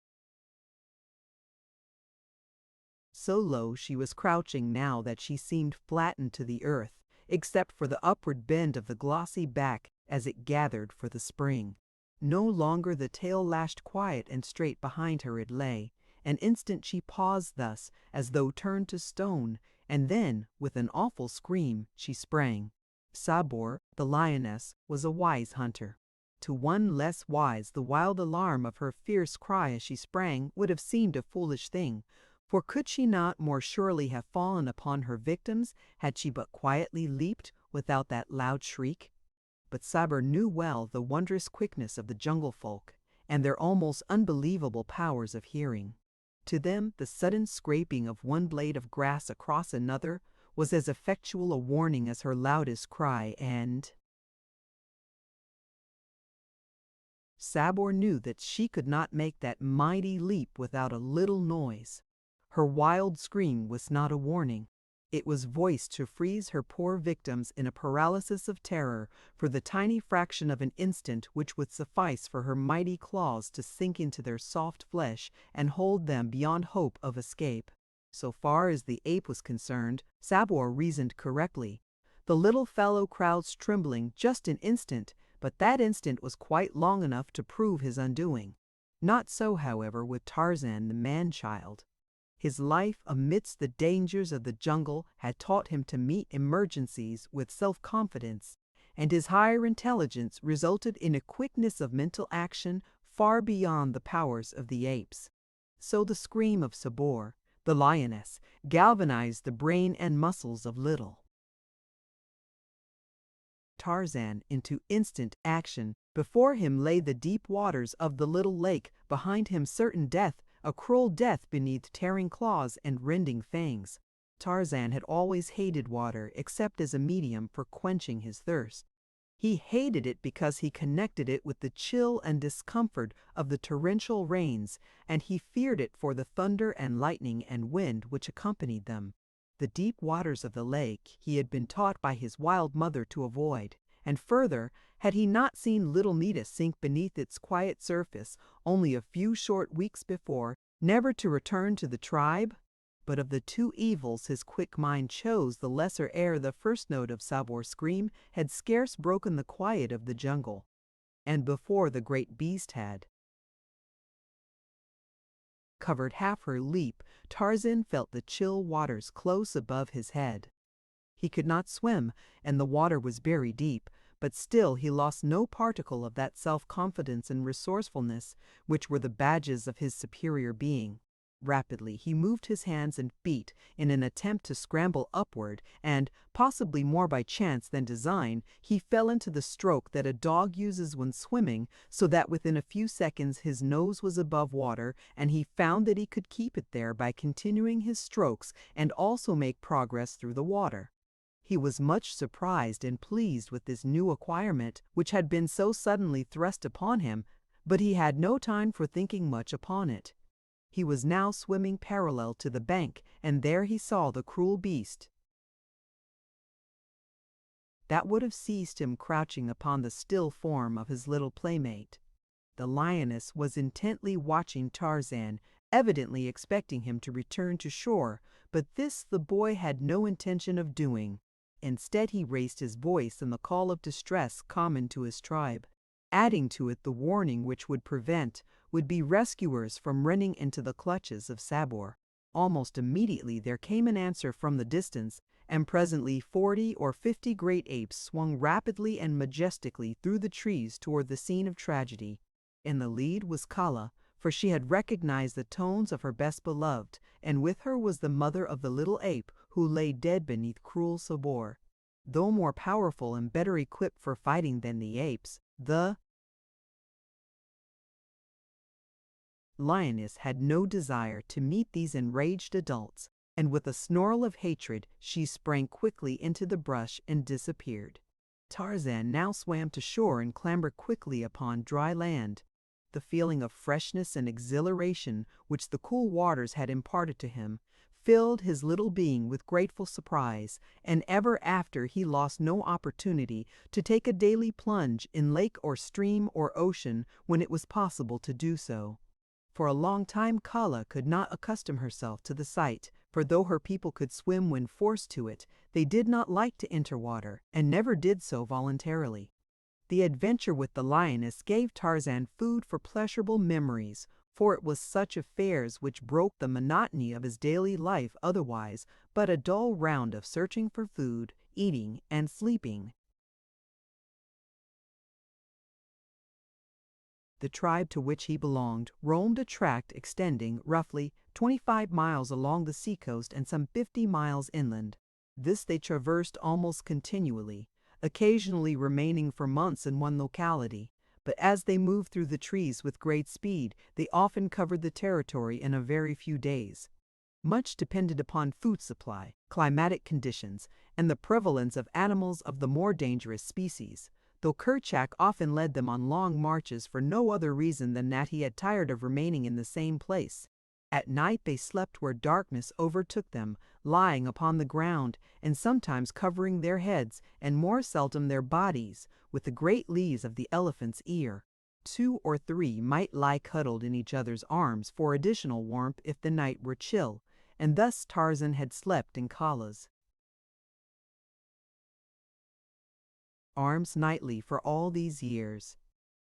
So low she was crouching now that she seemed flattened to the earth, except for the upward bend of the glossy back as it gathered for the spring. No longer the tail lashed quiet and straight behind her it lay. An instant she paused thus, as though turned to stone, and then, with an awful scream, she sprang. Sabor, the lioness, was a wise hunter. To one less wise, the wild alarm of her fierce cry as she sprang would have seemed a foolish thing, for could she not more surely have fallen upon her victims had she but quietly leaped without that loud shriek? But Sabor knew well the wondrous quickness of the jungle folk, and their almost unbelievable powers of hearing. To them the sudden scraping of one blade of grass across another was as effectual a warning as her loudest cry, and Sabor knew that she could not make that mighty leap without a little noise. Her wild scream was not a warning. It was voiced to freeze her poor victims in a paralysis of terror for the tiny fraction of an instant which would suffice for her mighty claws to sink into their soft flesh and hold them beyond hope of escape. So far as the ape was concerned, Sabor reasoned correctly. The little fellow crouched trembling just an instant, but that instant was quite long enough to prove his undoing. Not so, however, with Tarzan the man-child. His life amidst the dangers of the jungle had taught him to meet emergencies with self-confidence, and his higher intelligence resulted in a quickness of mental action far beyond the powers of the apes. So the scream of Sabor, the lioness, galvanized the brain and muscles of Little Tarzan into instant action. Before him lay the deep waters of the little lake, behind him certain death, a cruel death beneath tearing claws and rending fangs. Tarzan had always hated water except as a medium for quenching his thirst. He hated it because he connected it with the chill and discomfort of the torrential rains, and he feared it for the thunder and lightning and wind which accompanied them. The deep waters of the lake he had been taught by his wild mother to avoid, and further, had he not seen little Nita sink beneath its quiet surface only a few short weeks before, never to return to the tribe? But of the two evils his quick mind chose the lesser ere the first note of Sabor's scream had scarce broken the quiet of the jungle, and before the great beast had covered half her leap, Tarzan felt the chill waters close above his head. He could not swim, and the water was very deep, but still he lost no particle of that self-confidence and resourcefulness which were the badges of his superior being. Rapidly he moved his hands and feet in an attempt to scramble upward, and, possibly more by chance than design, he fell into the stroke that a dog uses when swimming, so that within a few seconds his nose was above water, and he found that he could keep it there by continuing his strokes and also make progress through the water. He was much surprised and pleased with this new acquirement, which had been so suddenly thrust upon him, but he had no time for thinking much upon it. He was now swimming parallel to the bank, and there he saw the cruel beast that would have seized him crouching upon the still form of his little playmate. The lioness was intently watching Tarzan, evidently expecting him to return to shore, but this the boy had no intention of doing. Instead, he raised his voice in the call of distress common to his tribe, adding to it the warning which would be rescuers from running into the clutches of Sabor. Almost immediately there came an answer from the distance, and presently 40 or 50 great apes swung rapidly and majestically through the trees toward the scene of tragedy. In the lead was Kala, for she had recognized the tones of her best beloved, and with her was the mother of the little ape who lay dead beneath cruel Sabor. Though more powerful and better equipped for fighting than the apes, the lioness had no desire to meet these enraged adults, and with a snarl of hatred she sprang quickly into the brush and disappeared. Tarzan now swam to shore and clambered quickly upon dry land. The feeling of freshness and exhilaration which the cool waters had imparted to him filled his little being with grateful surprise, and ever after he lost no opportunity to take a daily plunge in lake or stream or ocean when it was possible to do so. For a long time Kala could not accustom herself to the sight, for though her people could swim when forced to it, they did not like to enter water, and never did so voluntarily. The adventure with the lioness gave Tarzan food for pleasurable memories, for it was such affairs which broke the monotony of his daily life otherwise but a dull round of searching for food, eating, and sleeping. The tribe to which he belonged roamed a tract extending roughly 25 miles along the seacoast and some 50 miles inland. This they traversed almost continually, occasionally remaining for months in one locality, but as they moved through the trees with great speed, they often covered the territory in a very few days. Much depended upon food supply, climatic conditions, and the prevalence of animals of the more dangerous species, though Kerchak often led them on long marches for no other reason than that he had tired of remaining in the same place. At night they slept where darkness overtook them, lying upon the ground, and sometimes covering their heads, and more seldom their bodies, with the great leaves of the elephant's ear. 2 or 3 might lie cuddled in each other's arms for additional warmth if the night were chill, and thus Tarzan had slept in Kala's arms nightly for all these years.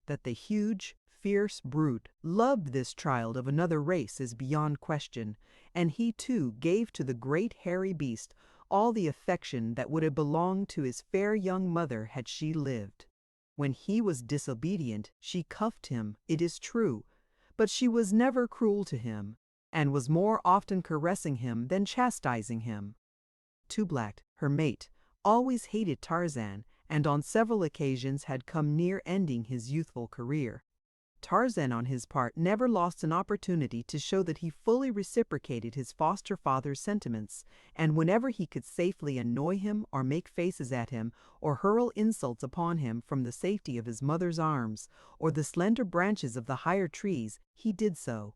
That the huge, fierce brute, loved this child of another race is beyond question, and he too gave to the great hairy beast all the affection that would have belonged to his fair young mother had she lived. When he was disobedient, she cuffed him, it is true, but she was never cruel to him, and was more often caressing him than chastising him. Tublat, her mate, always hated Tarzan, and on several occasions had come near ending his youthful career. Tarzan, on his part, never lost an opportunity to show that he fully reciprocated his foster father's sentiments, and whenever he could safely annoy him or make faces at him or hurl insults upon him from the safety of his mother's arms or the slender branches of the higher trees, he did so.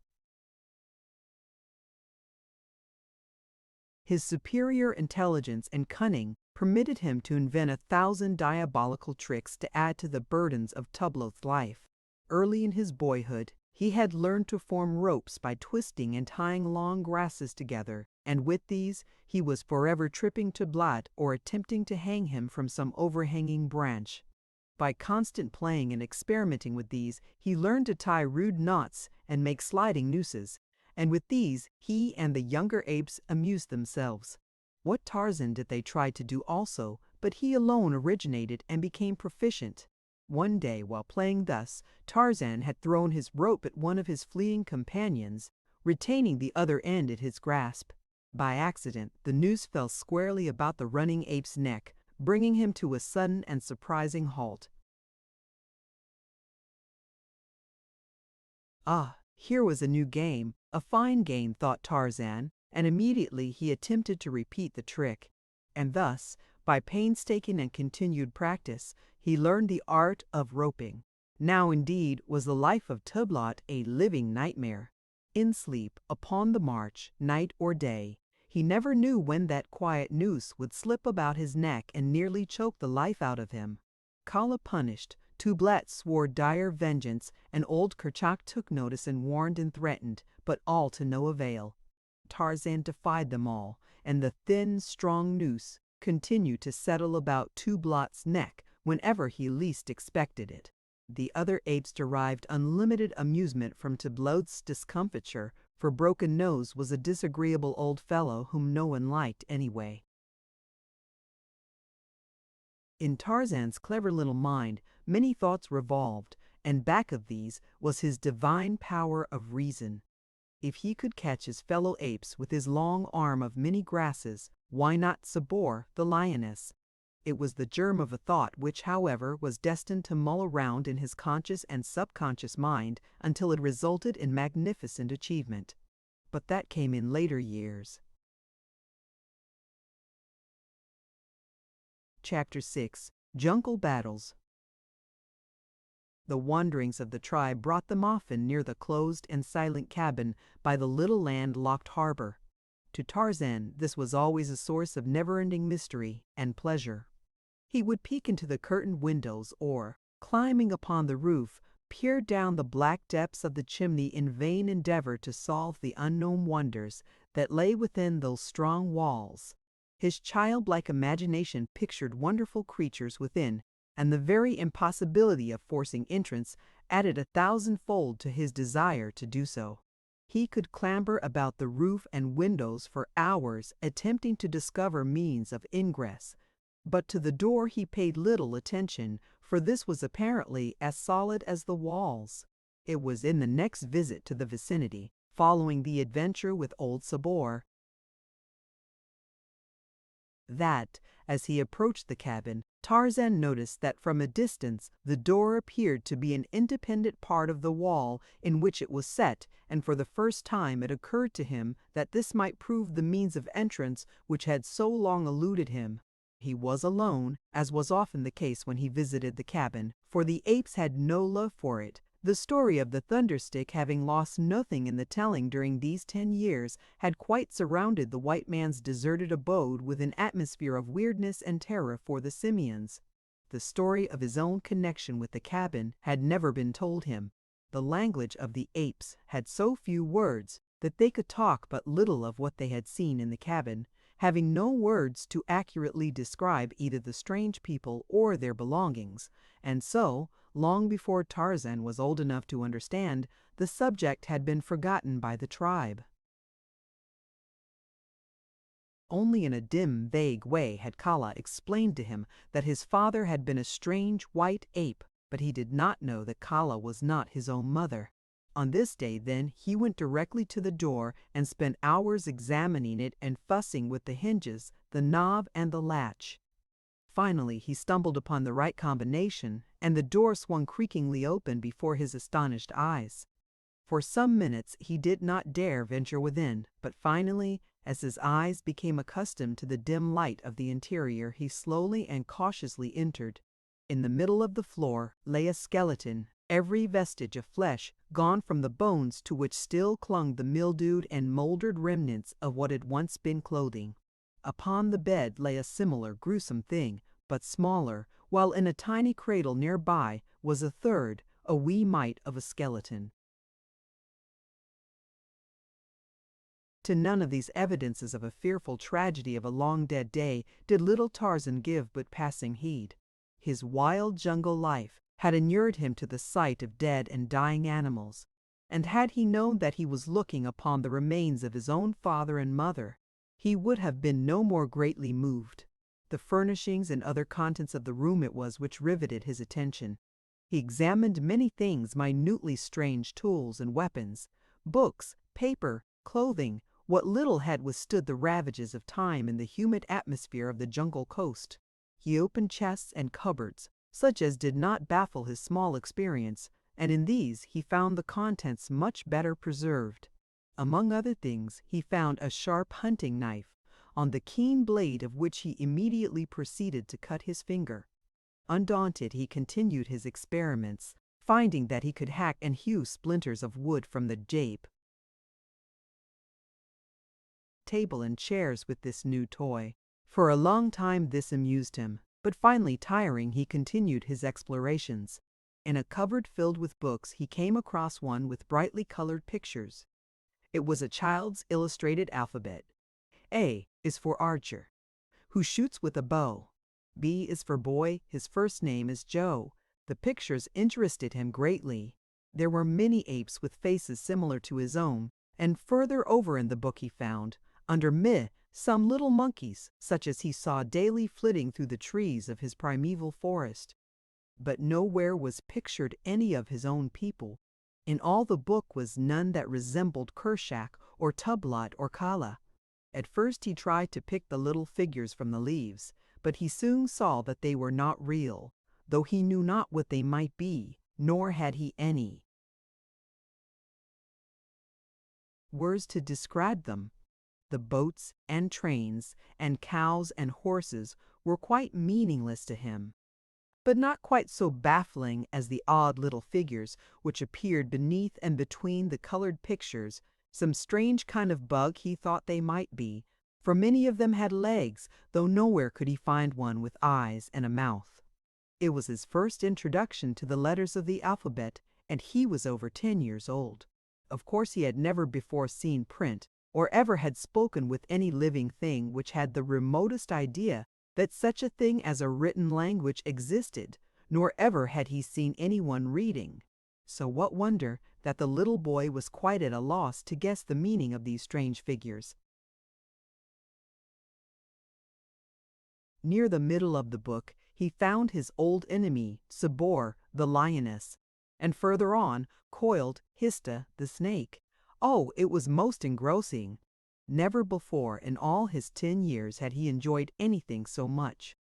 His superior intelligence and cunning permitted him to invent 1,000 diabolical tricks to add to the burdens of Tublat's life. Early in his boyhood, he had learned to form ropes by twisting and tying long grasses together, and with these he was forever tripping Tublat or attempting to hang him from some overhanging branch. By constant playing and experimenting with these, he learned to tie rude knots and make sliding nooses, and with these he and the younger apes amused themselves. What Tarzan did they try to do also, but he alone originated and became proficient. One day, while playing thus, Tarzan had thrown his rope at one of his fleeing companions, retaining the other end at his grasp. By accident, the noose fell squarely about the running ape's neck, bringing him to a sudden and surprising halt. Ah, here was a new game, a fine game, thought Tarzan, and immediately he attempted to repeat the trick. And thus, by painstaking and continued practice, he learned the art of roping. Now indeed was the life of Tublat a living nightmare. In sleep, upon the march, night or day, he never knew when that quiet noose would slip about his neck and nearly choke the life out of him. Kala punished, Tublat swore dire vengeance, and old Kerchak took notice and warned and threatened, but all to no avail. Tarzan defied them all, and the thin, strong noose continued to settle about Tublat's neck whenever he least expected it. The other apes derived unlimited amusement from Tublat's discomfiture, for Broken Nose was a disagreeable old fellow whom no one liked anyway. In Tarzan's clever little mind, many thoughts revolved, and back of these was his divine power of reason. If he could catch his fellow apes with his long arm of many grasses, why not Sabor, the lioness? It was the germ of a thought which, however, was destined to mull around in his conscious and subconscious mind until it resulted in magnificent achievement. But that came in later years. Chapter 6. Jungle Battles. The wanderings of the tribe brought them often near the closed and silent cabin by the little land-locked harbor. To Tarzan this was always a source of never-ending mystery and pleasure. He would peek into the curtained windows or, climbing upon the roof, peer down the black depths of the chimney in vain endeavor to solve the unknown wonders that lay within those strong walls. His childlike imagination pictured wonderful creatures within, and the very impossibility of forcing entrance added 1,000-fold to his desire to do so. He could clamber about the roof and windows for hours, attempting to discover means of ingress, but to the door he paid little attention, for this was apparently as solid as the walls. It was in the next visit to the vicinity, following the adventure with old Sabor, that, as he approached the cabin, Tarzan noticed that from a distance the door appeared to be an independent part of the wall in which it was set, and for the first time it occurred to him that this might prove the means of entrance which had so long eluded him. He was alone, as was often the case when he visited the cabin, for the apes had no love for it. The story of the Thunderstick, having lost nothing in the telling during these 10 years, had quite surrounded the white man's deserted abode with an atmosphere of weirdness and terror for the simians. The story of his own connection with the cabin had never been told him. The language of the apes had so few words that they could talk but little of what they had seen in the cabin, having no words to accurately describe either the strange people or their belongings, and so, long before Tarzan was old enough to understand, the subject had been forgotten by the tribe. Only in a dim, vague way had Kala explained to him that his father had been a strange white ape, but he did not know that Kala was not his own mother. On this day, then, he went directly to the door and spent hours examining it and fussing with the hinges, the knob, and the latch. Finally, he stumbled upon the right combination, and the door swung creakingly open before his astonished eyes. For some minutes he did not dare venture within, but finally, as his eyes became accustomed to the dim light of the interior, he slowly and cautiously entered. In the middle of the floor lay a skeleton, every vestige of flesh gone from the bones to which still clung the mildewed and mouldered remnants of what had once been clothing. Upon the bed lay a similar gruesome thing, but smaller, while in a tiny cradle nearby was a third, a wee mite of a skeleton. To none of these evidences of a fearful tragedy of a long-dead day did little Tarzan give but passing heed. His wild jungle life had inured him to the sight of dead and dying animals, and had he known that he was looking upon the remains of his own father and mother, he would have been no more greatly moved. The furnishings and other contents of the room it was which riveted his attention. He examined many things, minutely strange tools and weapons, books, paper, clothing, what little had withstood the ravages of time in the humid atmosphere of the jungle coast. He opened chests and cupboards, such as did not baffle his small experience, and in these he found the contents much better preserved. Among other things, he found a sharp hunting knife, on the keen blade of which he immediately proceeded to cut his finger. Undaunted, he continued his experiments, finding that he could hack and hew splinters of wood from the jape, table, and chairs with this new toy. For a long time this amused him, but finally tiring, he continued his explorations. In a cupboard filled with books he came across one with brightly colored pictures. It was a child's illustrated alphabet. A is for archer, who shoots with a bow. B is for boy, his first name is Joe. The pictures interested him greatly. There were many apes with faces similar to his own, and further over in the book he found, under meh, some little monkeys, such as he saw daily flitting through the trees of his primeval forest. But nowhere was pictured any of his own people. In all the book was none that resembled Kershak or Tublot or Kala. At first he tried to pick the little figures from the leaves, but he soon saw that they were not real, though he knew not what they might be, nor had he any words to describe them. The boats and trains and cows and horses were quite meaningless to him, but not quite so baffling as the odd little figures which appeared beneath and between the colored pictures. Some strange kind of bug he thought they might be, for many of them had legs, though nowhere could he find one with eyes and a mouth. It was his first introduction to the letters of the alphabet, and he was over 10 years old. Of course he had never before seen print, or ever had spoken with any living thing which had the remotest idea that such a thing as a written language existed, nor ever had he seen anyone reading. So what wonder that the little boy was quite at a loss to guess the meaning of these strange figures. Near the middle of the book he found his old enemy, Sabor, the lioness, and further on, coiled Hista, the snake. Oh, it was most engrossing. Never before in all his 10 years had he enjoyed anything so much.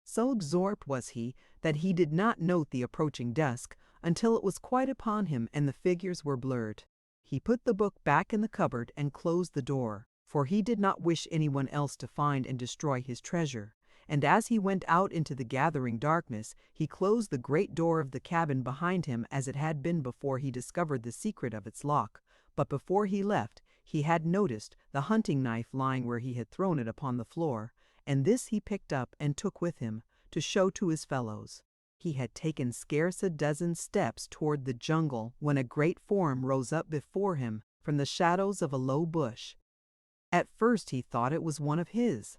So absorbed was he that he did not note the approaching dusk until it was quite upon him and the figures were blurred. He put the book back in the cupboard and closed the door, for he did not wish anyone else to find and destroy his treasure. And as he went out into the gathering darkness, he closed the great door of the cabin behind him as it had been before he discovered the secret of its lock. But before he left, he had noticed the hunting knife lying where he had thrown it upon the floor, and this he picked up and took with him, to show to his fellows. He had taken scarce a dozen steps toward the jungle when a great form rose up before him from the shadows of a low bush. At first he thought it was one of his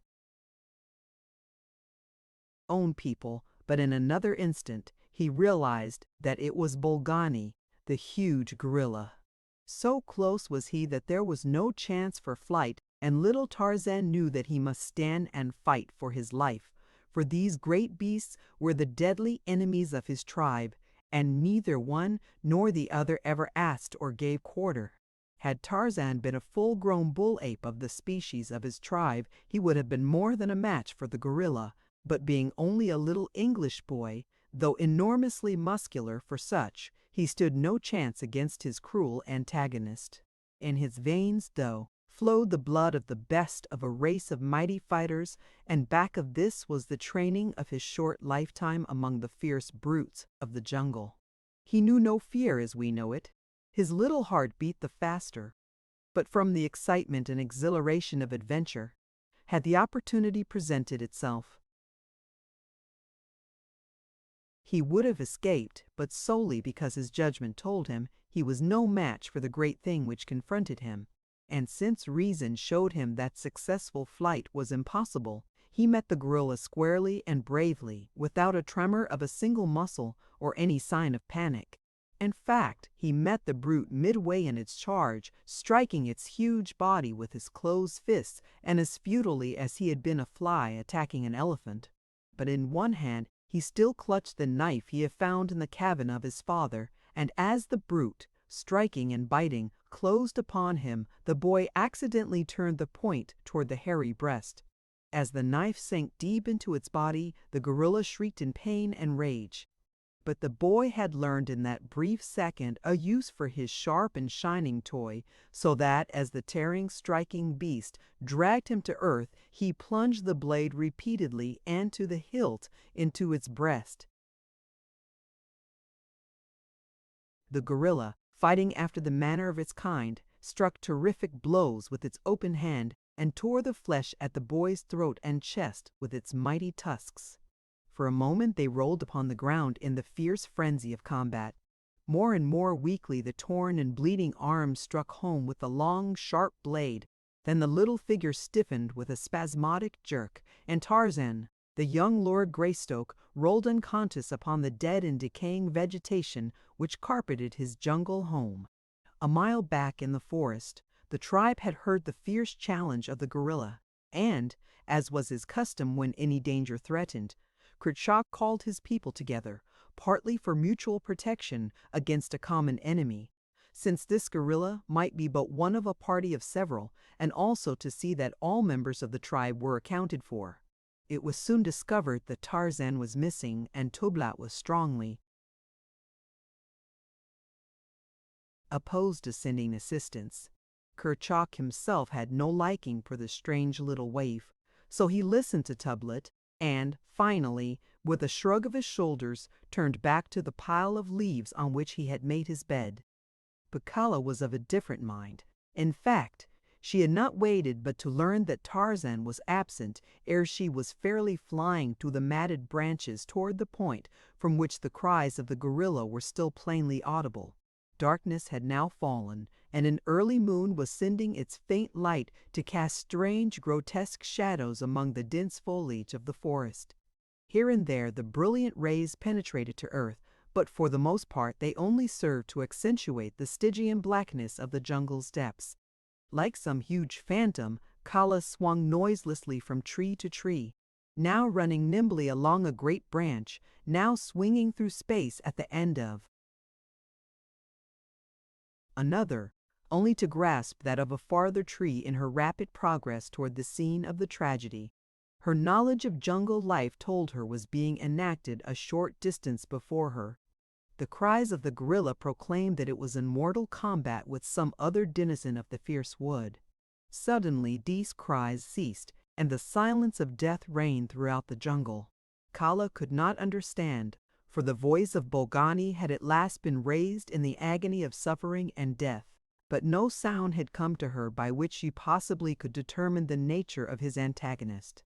own people, but in another instant he realized that it was Bolgani, the huge gorilla. So close was he that there was no chance for flight, and little Tarzan knew that he must stand and fight for his life, for these great beasts were the deadly enemies of his tribe, and neither one nor the other ever asked or gave quarter. Had Tarzan been a full-grown bull ape of the species of his tribe, he would have been more than a match for the gorilla, but being only a little English boy, though enormously muscular for such, he stood no chance against his cruel antagonist. In his veins, though, flowed the blood of the best of a race of mighty fighters, and back of this was the training of his short lifetime among the fierce brutes of the jungle. He knew no fear as we know it. His little heart beat the faster, but from the excitement and exhilaration of adventure, had the opportunity presented itself, he would have escaped, but solely because his judgment told him he was no match for the great thing which confronted him. And since reason showed him that successful flight was impossible, he met the gorilla squarely and bravely, without a tremor of a single muscle or any sign of panic. In fact, he met the brute midway in its charge, striking its huge body with his closed fists and as futilely as he had been a fly attacking an elephant. But in one hand he still clutched the knife he had found in the cabin of his father, and as the brute, striking and biting, closed upon him, the boy accidentally turned the point toward the hairy breast. As the knife sank deep into its body, the gorilla shrieked in pain and rage. But the boy had learned in that brief second a use for his sharp and shining toy, so that as the tearing, striking beast dragged him to earth, he plunged the blade repeatedly and to the hilt into its breast. The gorilla, fighting after the manner of its kind, struck terrific blows with its open hand and tore the flesh at the boy's throat and chest with its mighty tusks. For a moment they rolled upon the ground in the fierce frenzy of combat. More and more weakly the torn and bleeding arms struck home with the long, sharp blade. Then the little figure stiffened with a spasmodic jerk, and Tarzan, the young Lord Greystoke, rolled unconscious upon the dead and decaying vegetation which carpeted his jungle home. A mile back in the forest, the tribe had heard the fierce challenge of the gorilla, and, as was his custom when any danger threatened, Kerchak called his people together, partly for mutual protection against a common enemy, since this gorilla might be but one of a party of several, and also to see that all members of the tribe were accounted for. It was soon discovered that Tarzan was missing, and Tublat was strongly opposed to sending assistance. Kerchak himself had no liking for the strange little waif, so he listened to Tublat, and, finally, with a shrug of his shoulders, turned back to the pile of leaves on which he had made his bed. But Kala was of a different mind. In fact, she had not waited but to learn that Tarzan was absent ere she was fairly flying through the matted branches toward the point from which the cries of the gorilla were still plainly audible. Darkness had now fallen, and an early moon was sending its faint light to cast strange, grotesque shadows among the dense foliage of the forest. Here and there the brilliant rays penetrated to earth, but for the most part they only served to accentuate the Stygian blackness of the jungle's depths. Like some huge phantom, Kala swung noiselessly from tree to tree, now running nimbly along a great branch, now swinging through space at the end of another, only to grasp that of a farther tree in her rapid progress toward the scene of the tragedy. Her knowledge of jungle life told her was being enacted a short distance before her. The cries of the gorilla proclaimed that it was in mortal combat with some other denizen of the fierce wood. Suddenly these cries ceased, and the silence of death reigned throughout the jungle. Kala could not understand, for the voice of Bolgani had at last been raised in the agony of suffering and death, but no sound had come to her by which she possibly could determine the nature of his antagonist.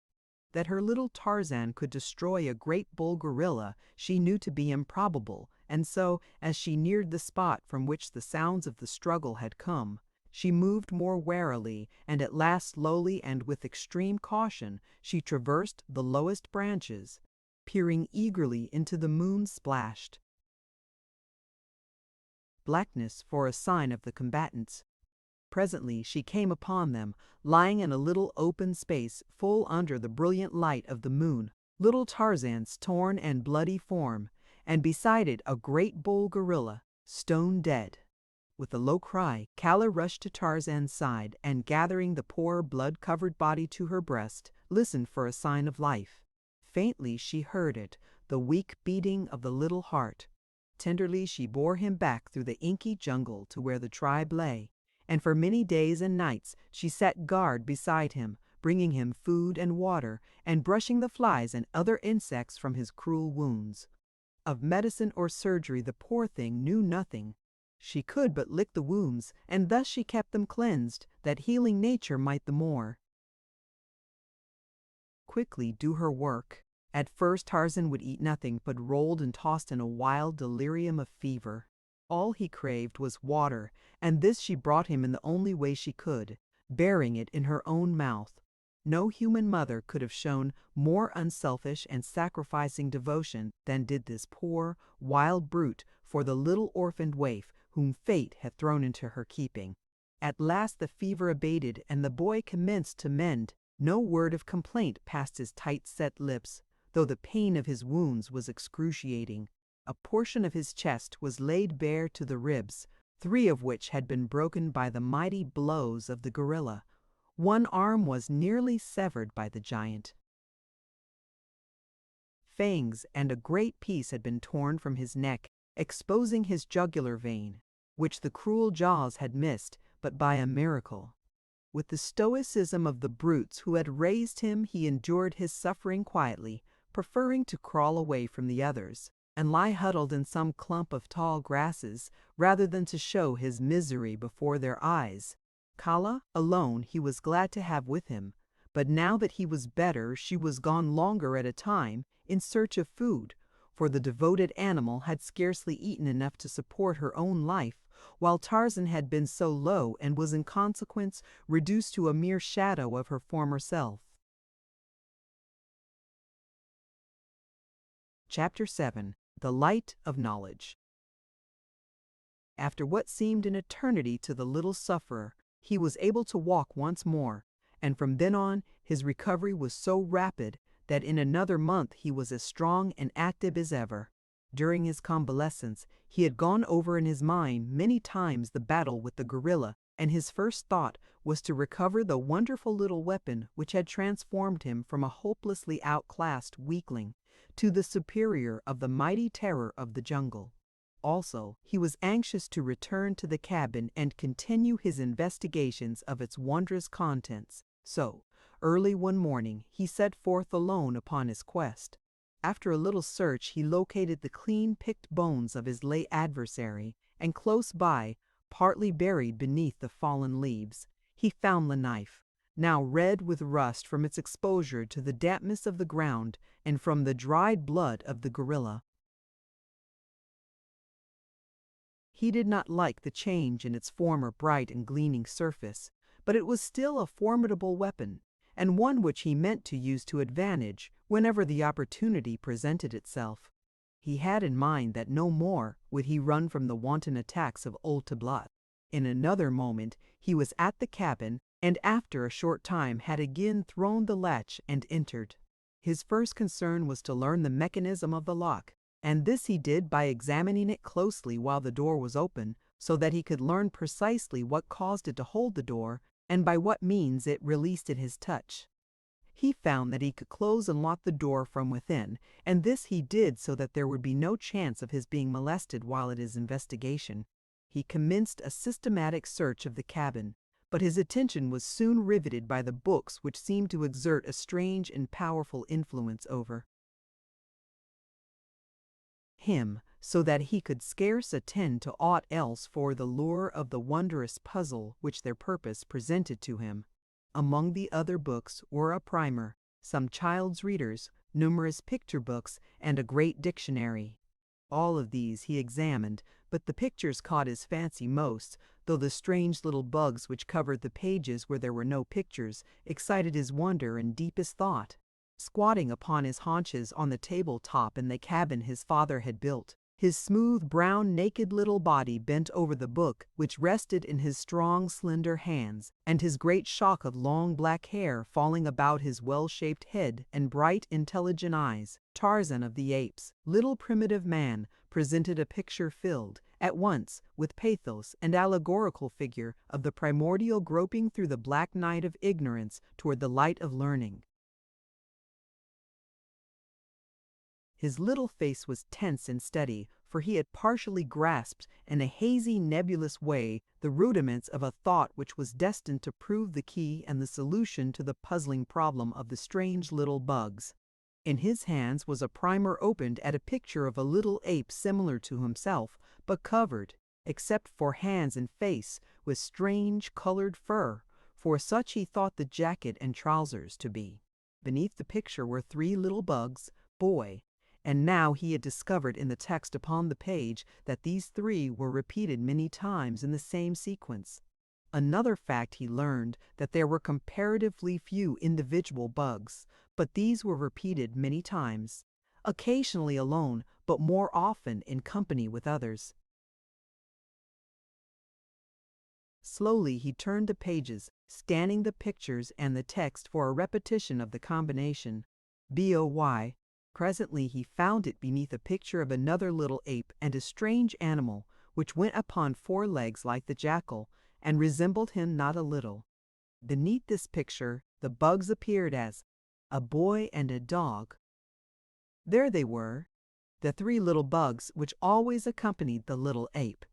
That her little Tarzan could destroy a great bull gorilla she knew to be improbable, and so, as she neared the spot from which the sounds of the struggle had come, she moved more warily, and at last slowly and with extreme caution she traversed the lowest branches, peering eagerly into the moon-splashed blackness for a sign of the combatants. Presently she came upon them, lying in a little open space full under the brilliant light of the moon, little Tarzan's torn and bloody form, and beside it a great bull gorilla, stone dead. With a low cry, Kala rushed to Tarzan's side and, gathering the poor blood-covered body to her breast, listened for a sign of life. Faintly she heard it, the weak beating of the little heart. Tenderly she bore him back through the inky jungle to where the tribe lay, and for many days and nights she sat guard beside him, bringing him food and water, and brushing the flies and other insects from his cruel wounds. Of medicine or surgery the poor thing knew nothing. She could but lick the wounds, and thus she kept them cleansed, that healing nature might the more quickly do her work. At first Tarzan would eat nothing, but rolled and tossed in a wild delirium of fever. All he craved was water, and this she brought him in the only way she could, bearing it in her own mouth. No human mother could have shown more unselfish and sacrificing devotion than did this poor, wild brute for the little orphaned waif whom fate had thrown into her keeping. At last the fever abated, and the boy commenced to mend. No word of complaint passed his tight-set lips, though the pain of his wounds was excruciating. A portion of his chest was laid bare to the ribs, 3 of which had been broken by the mighty blows of the gorilla. One arm was nearly severed by the giant. Fangs and a great piece had been torn from his neck, exposing his jugular vein, which the cruel jaws had missed, but by a miracle. With the stoicism of the brutes who had raised him, he endured his suffering quietly, preferring to crawl away from the others and lie huddled in some clump of tall grasses rather than to show his misery before their eyes. Kala alone he was glad to have with him, but now that he was better she was gone longer at a time in search of food, for the devoted animal had scarcely eaten enough to support her own life, while Tarzan had been so low and was in consequence reduced to a mere shadow of her former self. Chapter 7. The Light of Knowledge. After what seemed an eternity to the little sufferer, he was able to walk once more, and from then on his recovery was so rapid that in another month he was as strong and active as ever. During his convalescence, he had gone over in his mind many times the battle with the gorilla, and his first thought was to recover the wonderful little weapon which had transformed him from a hopelessly outclassed weakling to the superior of the mighty terror of the jungle. Also, he was anxious to return to the cabin and continue his investigations of its wondrous contents. So, early one morning, he set forth alone upon his quest. After a little search, he located the clean-picked bones of his late adversary, and close by, partly buried beneath the fallen leaves, he found the knife, now red with rust from its exposure to the dampness of the ground and from the dried blood of the gorilla. He did not like the change in its former bright and gleaming surface, but it was still a formidable weapon, and one which he meant to use to advantage whenever the opportunity presented itself. He had in mind that no more would he run from the wanton attacks of old Tablat. In another moment he was at the cabin, and after a short time had again thrown the latch and entered. His first concern was to learn the mechanism of the lock, and this he did by examining it closely while the door was open, so that he could learn precisely what caused it to hold the door and by what means it released at his touch. He found that he could close and lock the door from within, and this he did so that there would be no chance of his being molested while at his investigation. He commenced a systematic search of the cabin, but his attention was soon riveted by the books which seemed to exert a strange and powerful influence over him, so that he could scarce attend to aught else for the lure of the wondrous puzzle which their purpose presented to him. Among the other books were a primer, some child's readers, numerous picture books, and a great dictionary. All of these he examined, but the pictures caught his fancy most, though the strange little bugs which covered the pages where there were no pictures excited his wonder and deepest thought. squatting upon his haunches on the tabletop in the cabin his father had built. His smooth, brown, naked little body bent over the book, which rested in his strong, slender hands, and his great shock of long black hair falling about his well-shaped head and bright, intelligent eyes. Tarzan of the Apes, little primitive man, presented a picture filled, at once, with pathos and allegorical figure of the primordial groping through the black night of ignorance toward the light of learning. His little face was tense and steady, for he had partially grasped, in a hazy, nebulous way, the rudiments of a thought which was destined to prove the key and the solution to the puzzling problem of the strange little bugs. In his hands was a primer opened at a picture of a little ape similar to himself, but covered, except for hands and face, with strange colored fur, for such he thought the jacket and trousers to be. Beneath the picture were 3 little bugs, boy, and now he had discovered in the text upon the page that these 3 were repeated many times in the same sequence. Another fact he learned, that there were comparatively few individual bugs, but these were repeated many times, occasionally alone, but more often in company with others. Slowly he turned the pages, scanning the pictures and the text for a repetition of the combination. BOY. Presently he found it beneath a picture of another little ape and a strange animal, which went upon 4 legs like the jackal, and resembled him not a little. Beneath this picture the bugs appeared as a boy and a dog. There they were, the 3 little bugs which always accompanied the little ape.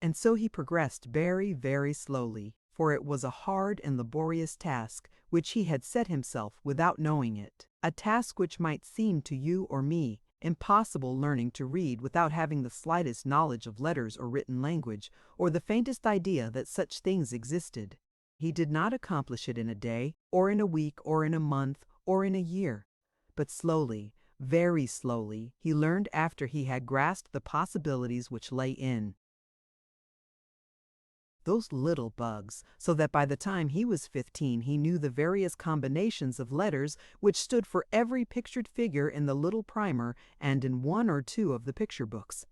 And so he progressed very, very slowly, for it was a hard and laborious task which he had set himself without knowing it, a task which might seem to you or me impossible, learning to read without having the slightest knowledge of letters or written language, or the faintest idea that such things existed. He did not accomplish it in a day, or in a week, or in a month, or in a year, but slowly, very slowly, he learned after he had grasped the possibilities which lay in those little bugs, so that by the time he was 15 he knew the various combinations of letters which stood for every pictured figure in the little primer and in 1 or 2 of the picture books,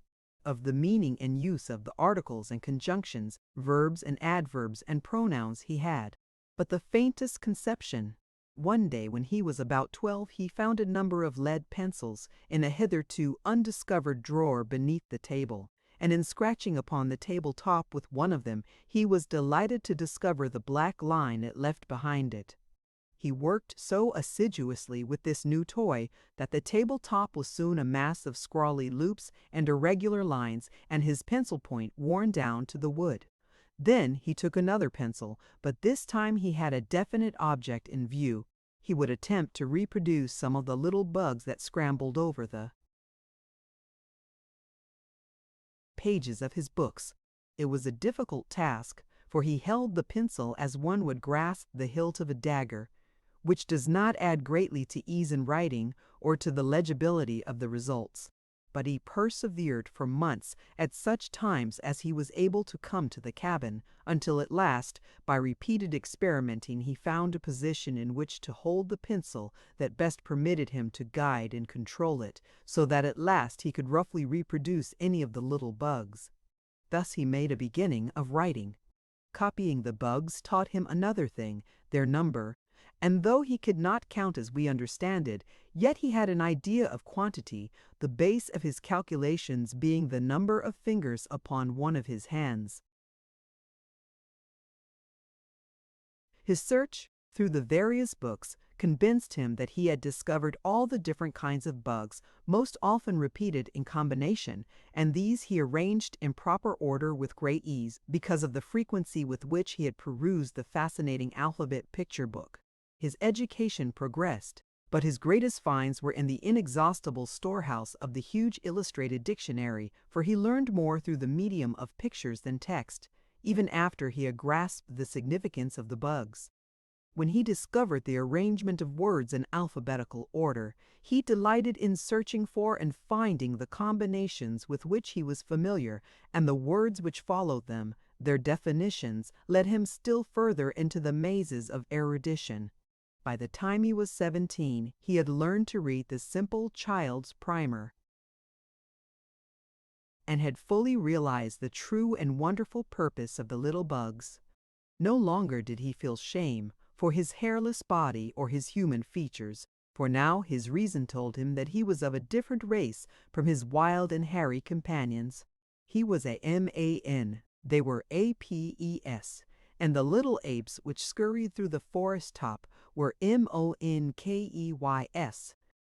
of the meaning and use of the articles and conjunctions, verbs and adverbs and pronouns he had but the faintest conception. One day when he was about 12 he found a number of lead pencils in a hitherto undiscovered drawer beneath the table, and in scratching upon the tabletop with one of them he was delighted to discover the black line it left behind it. He worked so assiduously with this new toy that the tabletop was soon a mass of scrawly loops and irregular lines, and his pencil point worn down to the wood. Then he took another pencil, but this time he had a definite object in view. He would attempt to reproduce some of the little bugs that scrambled over the pages of his books. It was a difficult task, for he held the pencil as one would grasp the hilt of a dagger, which does not add greatly to ease in writing or to the legibility of the results. But he persevered for months at such times as he was able to come to the cabin, until at last, by repeated experimenting, he found a position in which to hold the pencil that best permitted him to guide and control it, so that at last he could roughly reproduce any of the little bugs. Thus he made a beginning of writing. Copying the bugs taught him another thing, their number, and though he could not count as we understand it, yet he had an idea of quantity, the base of his calculations being the number of fingers upon one of his hands. His search through the various books convinced him that he had discovered all the different kinds of bugs, most often repeated in combination, and these he arranged in proper order with great ease, because of the frequency with which he had perused the fascinating alphabet picture book. His education progressed, but his greatest finds were in the inexhaustible storehouse of the huge illustrated dictionary, for he learned more through the medium of pictures than text, even after he had grasped the significance of the bugs. When he discovered the arrangement of words in alphabetical order, he delighted in searching for and finding the combinations with which he was familiar, and the words which followed them, their definitions, led him still further into the mazes of erudition. By the time he was 17, he had learned to read the simple child's primer and had fully realized the true and wonderful purpose of the little bugs. No longer did he feel shame for his hairless body or his human features, for now his reason told him that he was of a different race from his wild and hairy companions. He was a man, they were apes, and the little apes which scurried through the forest top were monkeys.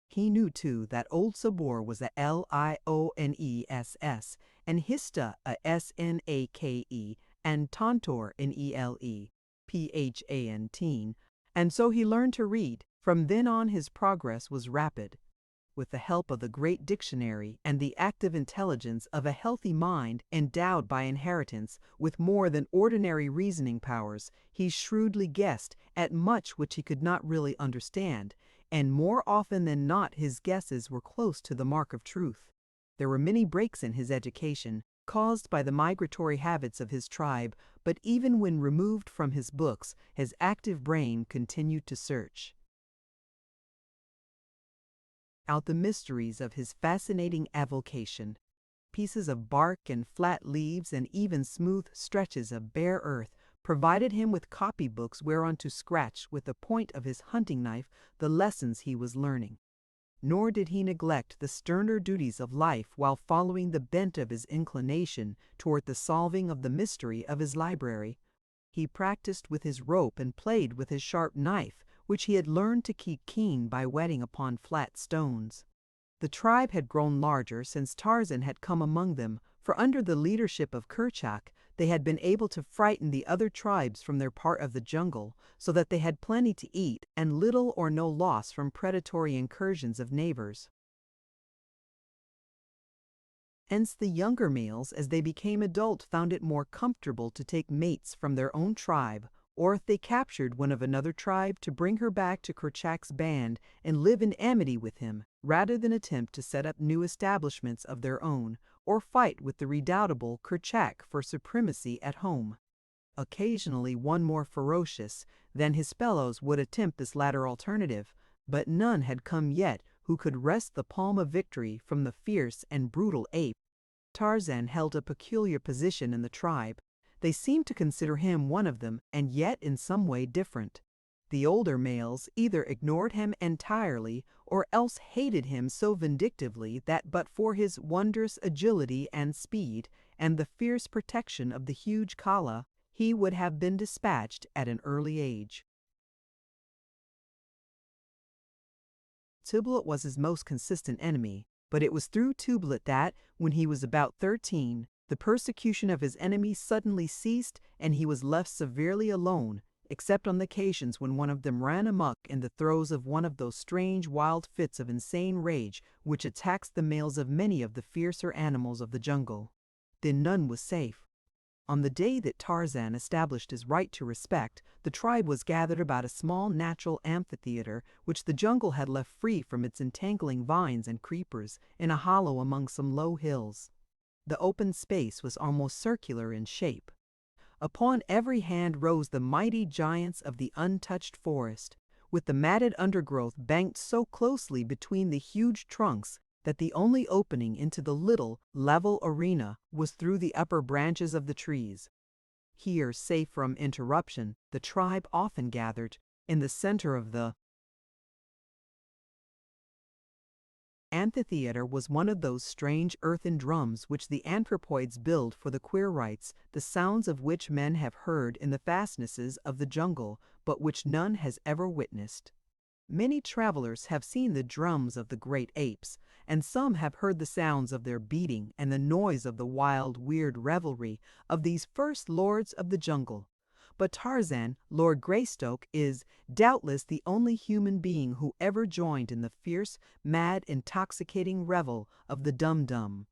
He knew, too, that old Sabor was a lioness, and Hista a snake, and Tontor an elephanteen, and so he learned to read. From then on his progress was rapid. With the help of the great dictionary and the active intelligence of a healthy mind endowed by inheritance with more than ordinary reasoning powers, he shrewdly guessed at much which he could not really understand, and more often than not his guesses were close to the mark of truth. There were many breaks in his education, caused by the migratory habits of his tribe, but even when removed from his books, his active brain continued to search out the mysteries of his fascinating avocation. Pieces of bark and flat leaves and even smooth stretches of bare earth provided him with copybooks whereon to scratch with the point of his hunting knife the lessons he was learning. Nor did he neglect the sterner duties of life while following the bent of his inclination toward the solving of the mystery of his library. He practiced with his rope and played with his sharp knife, which he had learned to keep keen by whetting upon flat stones. The tribe had grown larger since Tarzan had come among them, for under the leadership of Kerchak, they had been able to frighten the other tribes from their part of the jungle, so that they had plenty to eat and little or no loss from predatory incursions of neighbors. Hence the younger males, as they became adult, found it more comfortable to take mates from their own tribe, or if they captured one of another tribe, to bring her back to Kerchak's band and live in amity with him, rather than attempt to set up new establishments of their own, or fight with the redoubtable Kerchak for supremacy at home. Occasionally one more ferocious than his fellows would attempt this latter alternative, but none had come yet who could wrest the palm of victory from the fierce and brutal ape. Tarzan held a peculiar position in the tribe. They seemed to consider him one of them, and yet in some way different. The older males either ignored him entirely or else hated him so vindictively that but for his wondrous agility and speed and the fierce protection of the huge Kala, he would have been dispatched at an early age. Tublat was his most consistent enemy, but it was through Tublat that, when he was about 13, the persecution of his enemies suddenly ceased and he was left severely alone, except on the occasions when one of them ran amok in the throes of one of those strange wild fits of insane rage which attacks the males of many of the fiercer animals of the jungle. Then none was safe. On the day that Tarzan established his right to respect, the tribe was gathered about a small natural amphitheater which the jungle had left free from its entangling vines and creepers in a hollow among some low hills. The open space was almost circular in shape. Upon every hand rose the mighty giants of the untouched forest, with the matted undergrowth banked so closely between the huge trunks that the only opening into the little, level arena was through the upper branches of the trees. Here, safe from interruption, the tribe often gathered. In the center of the amphitheater was one of those strange earthen drums which the anthropoids build for the Quirites, the sounds of which men have heard in the fastnesses of the jungle, but which none has ever witnessed. Many travelers have seen the drums of the great apes, and some have heard the sounds of their beating and the noise of the wild, weird revelry of these first lords of the jungle. But Tarzan, Lord Greystoke, is doubtless the only human being who ever joined in the fierce, mad, intoxicating revel of the dum-dum.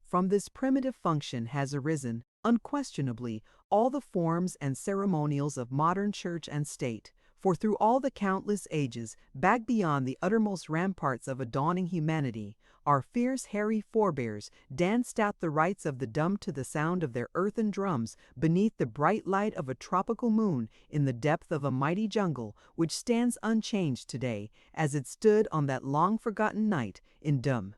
From this primitive function has arisen, unquestionably, all the forms and ceremonials of modern church and state, for through all the countless ages, back beyond the uttermost ramparts of a dawning humanity, our fierce hairy forebears danced out the rites of the dumb to the sound of their earthen drums beneath the bright light of a tropical moon in the depth of a mighty jungle which stands unchanged today as it stood on that long-forgotten night in Dum.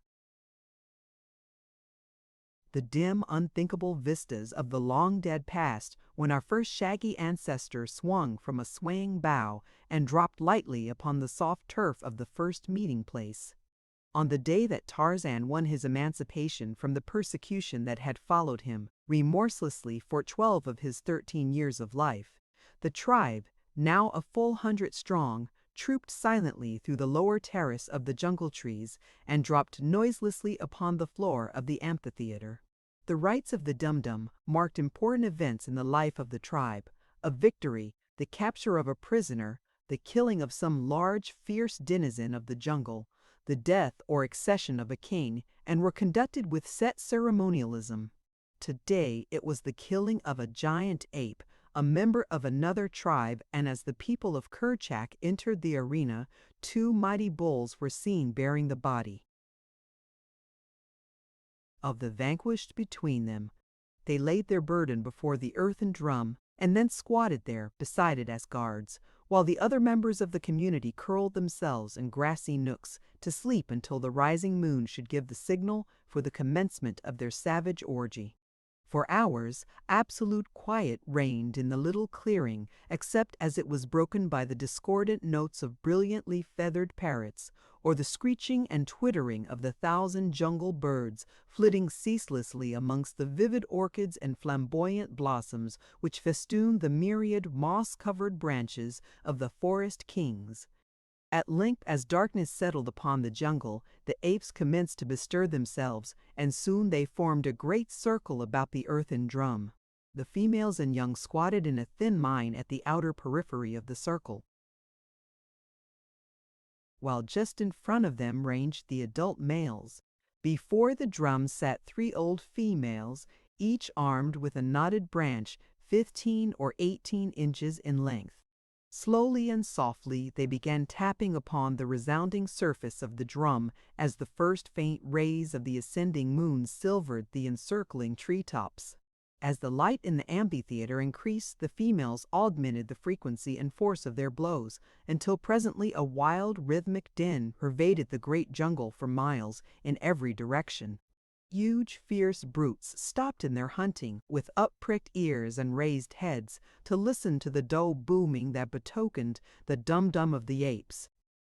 The dim, unthinkable vistas of the long-dead past when our first shaggy ancestor swung from a swaying bough and dropped lightly upon the soft turf of the first meeting place. On the day that Tarzan won his emancipation from the persecution that had followed him remorselessly for 12 of his 13 years of life, the tribe, now a full 100 strong, trooped silently through the lower terrace of the jungle trees and dropped noiselessly upon the floor of the amphitheater. The rites of the Dum-Dum marked important events in the life of the tribe: a victory, the capture of a prisoner, the killing of some large, fierce denizen of the jungle, the death or accession of a king, and were conducted with set ceremonialism. Today it was the killing of a giant ape, a member of another tribe, and as the people of Kerchak entered the arena, 2 mighty bulls were seen bearing the body of the vanquished between them. They laid their burden before the earthen drum and then squatted there beside it as guards, while the other members of the community curled themselves in grassy nooks to sleep until the rising moon should give the signal for the commencement of their savage orgy. For hours, absolute quiet reigned in the little clearing, except as it was broken by the discordant notes of brilliantly feathered parrots, or the screeching and twittering of the 1,000 jungle birds flitting ceaselessly amongst the vivid orchids and flamboyant blossoms which festooned the myriad moss-covered branches of the forest kings. At length, as darkness settled upon the jungle, the apes commenced to bestir themselves, and soon they formed a great circle about the earthen drum. The females and young squatted in a thin line at the outer periphery of the circle, while just in front of them ranged the adult males. Before the drum sat 3 old females, each armed with a knotted branch 15 or 18 inches in length. Slowly and softly they began tapping upon the resounding surface of the drum as the first faint rays of the ascending moon silvered the encircling treetops. As the light in the amphitheater increased, the females augmented the frequency and force of their blows, until presently a wild, rhythmic din pervaded the great jungle for miles in every direction. Huge, fierce brutes stopped in their hunting, with up-pricked ears and raised heads, to listen to the dull booming that betokened the Dum-Dum of the Apes.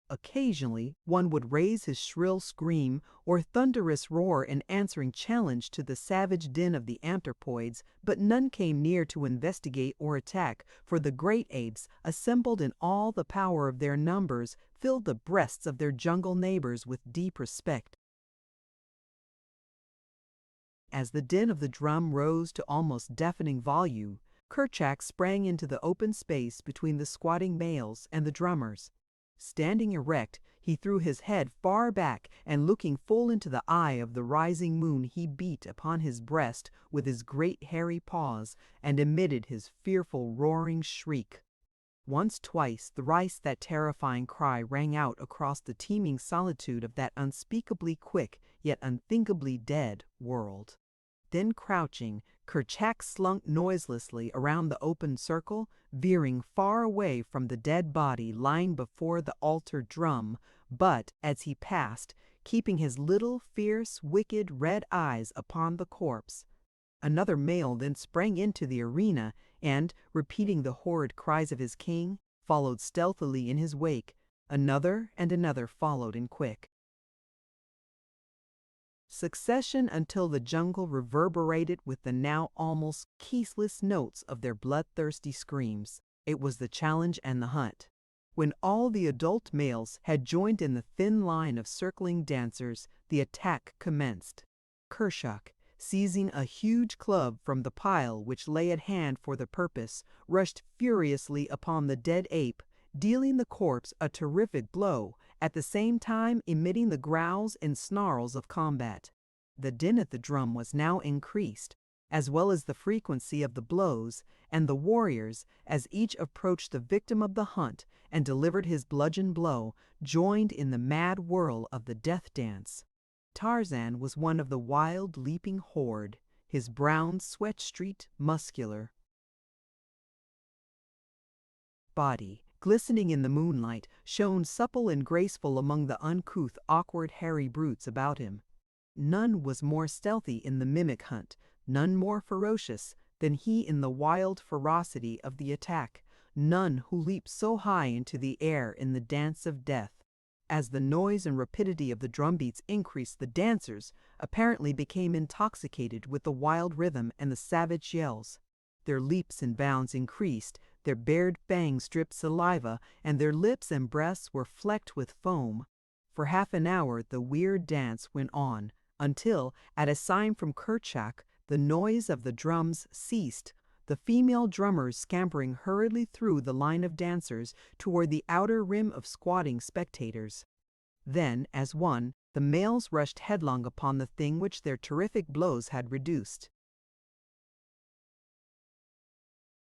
Occasionally, one would raise his shrill scream or thunderous roar in answering challenge to the savage din of the anthropoids, but none came near to investigate or attack, for the great apes, assembled in all the power of their numbers, filled the breasts of their jungle neighbors with deep respect. As the din of the drum rose to almost deafening volume, Kerchak sprang into the open space between the squatting males and the drummers. Standing erect, he threw his head far back, and looking full into the eye of the rising moon, he beat upon his breast with his great hairy paws and emitted his fearful roaring shriek. Once, twice, thrice that terrifying cry rang out across the teeming solitude of that unspeakably quick, yet unthinkably dead world. Then crouching, Kerchak slunk noiselessly around the open circle, veering far away from the dead body lying before the altar drum, but, as he passed, keeping his little, fierce, wicked red eyes upon the corpse. Another male then sprang into the arena and, repeating the horrid cries of his king, followed stealthily in his wake. Another and another followed in quick succession until the jungle reverberated with the now almost ceaseless notes of their bloodthirsty screams. It was the challenge and the hunt. When all the adult males had joined in the thin line of circling dancers, the attack commenced. Kerchak, seizing a huge club from the pile which lay at hand for the purpose, rushed furiously upon the dead ape, dealing the corpse a terrific blow, at the same time emitting the growls and snarls of combat. The din at the drum was now increased, as well as the frequency of the blows, and the warriors, as each approached the victim of the hunt and delivered his bludgeon blow, joined in the mad whirl of the death dance. Tarzan was one of the wild leaping horde, his brown sweat-streaked, muscular body, glistening in the moonlight, shone supple and graceful among the uncouth, awkward, hairy brutes about him. None was more stealthy in the mimic hunt, none more ferocious than he in the wild ferocity of the attack, none who leaped so high into the air in the dance of death. As the noise and rapidity of the drumbeats increased, the dancers apparently became intoxicated with the wild rhythm and the savage yells. Their leaps and bounds increased, their bared fangs dripped saliva, and their lips and breasts were flecked with foam. For half an hour the weird dance went on, until, at a sign from Kerchak, the noise of the drums ceased, the female drummers scampering hurriedly through the line of dancers toward the outer rim of squatting spectators. Then, as one, the males rushed headlong upon the thing which their terrific blows had reduced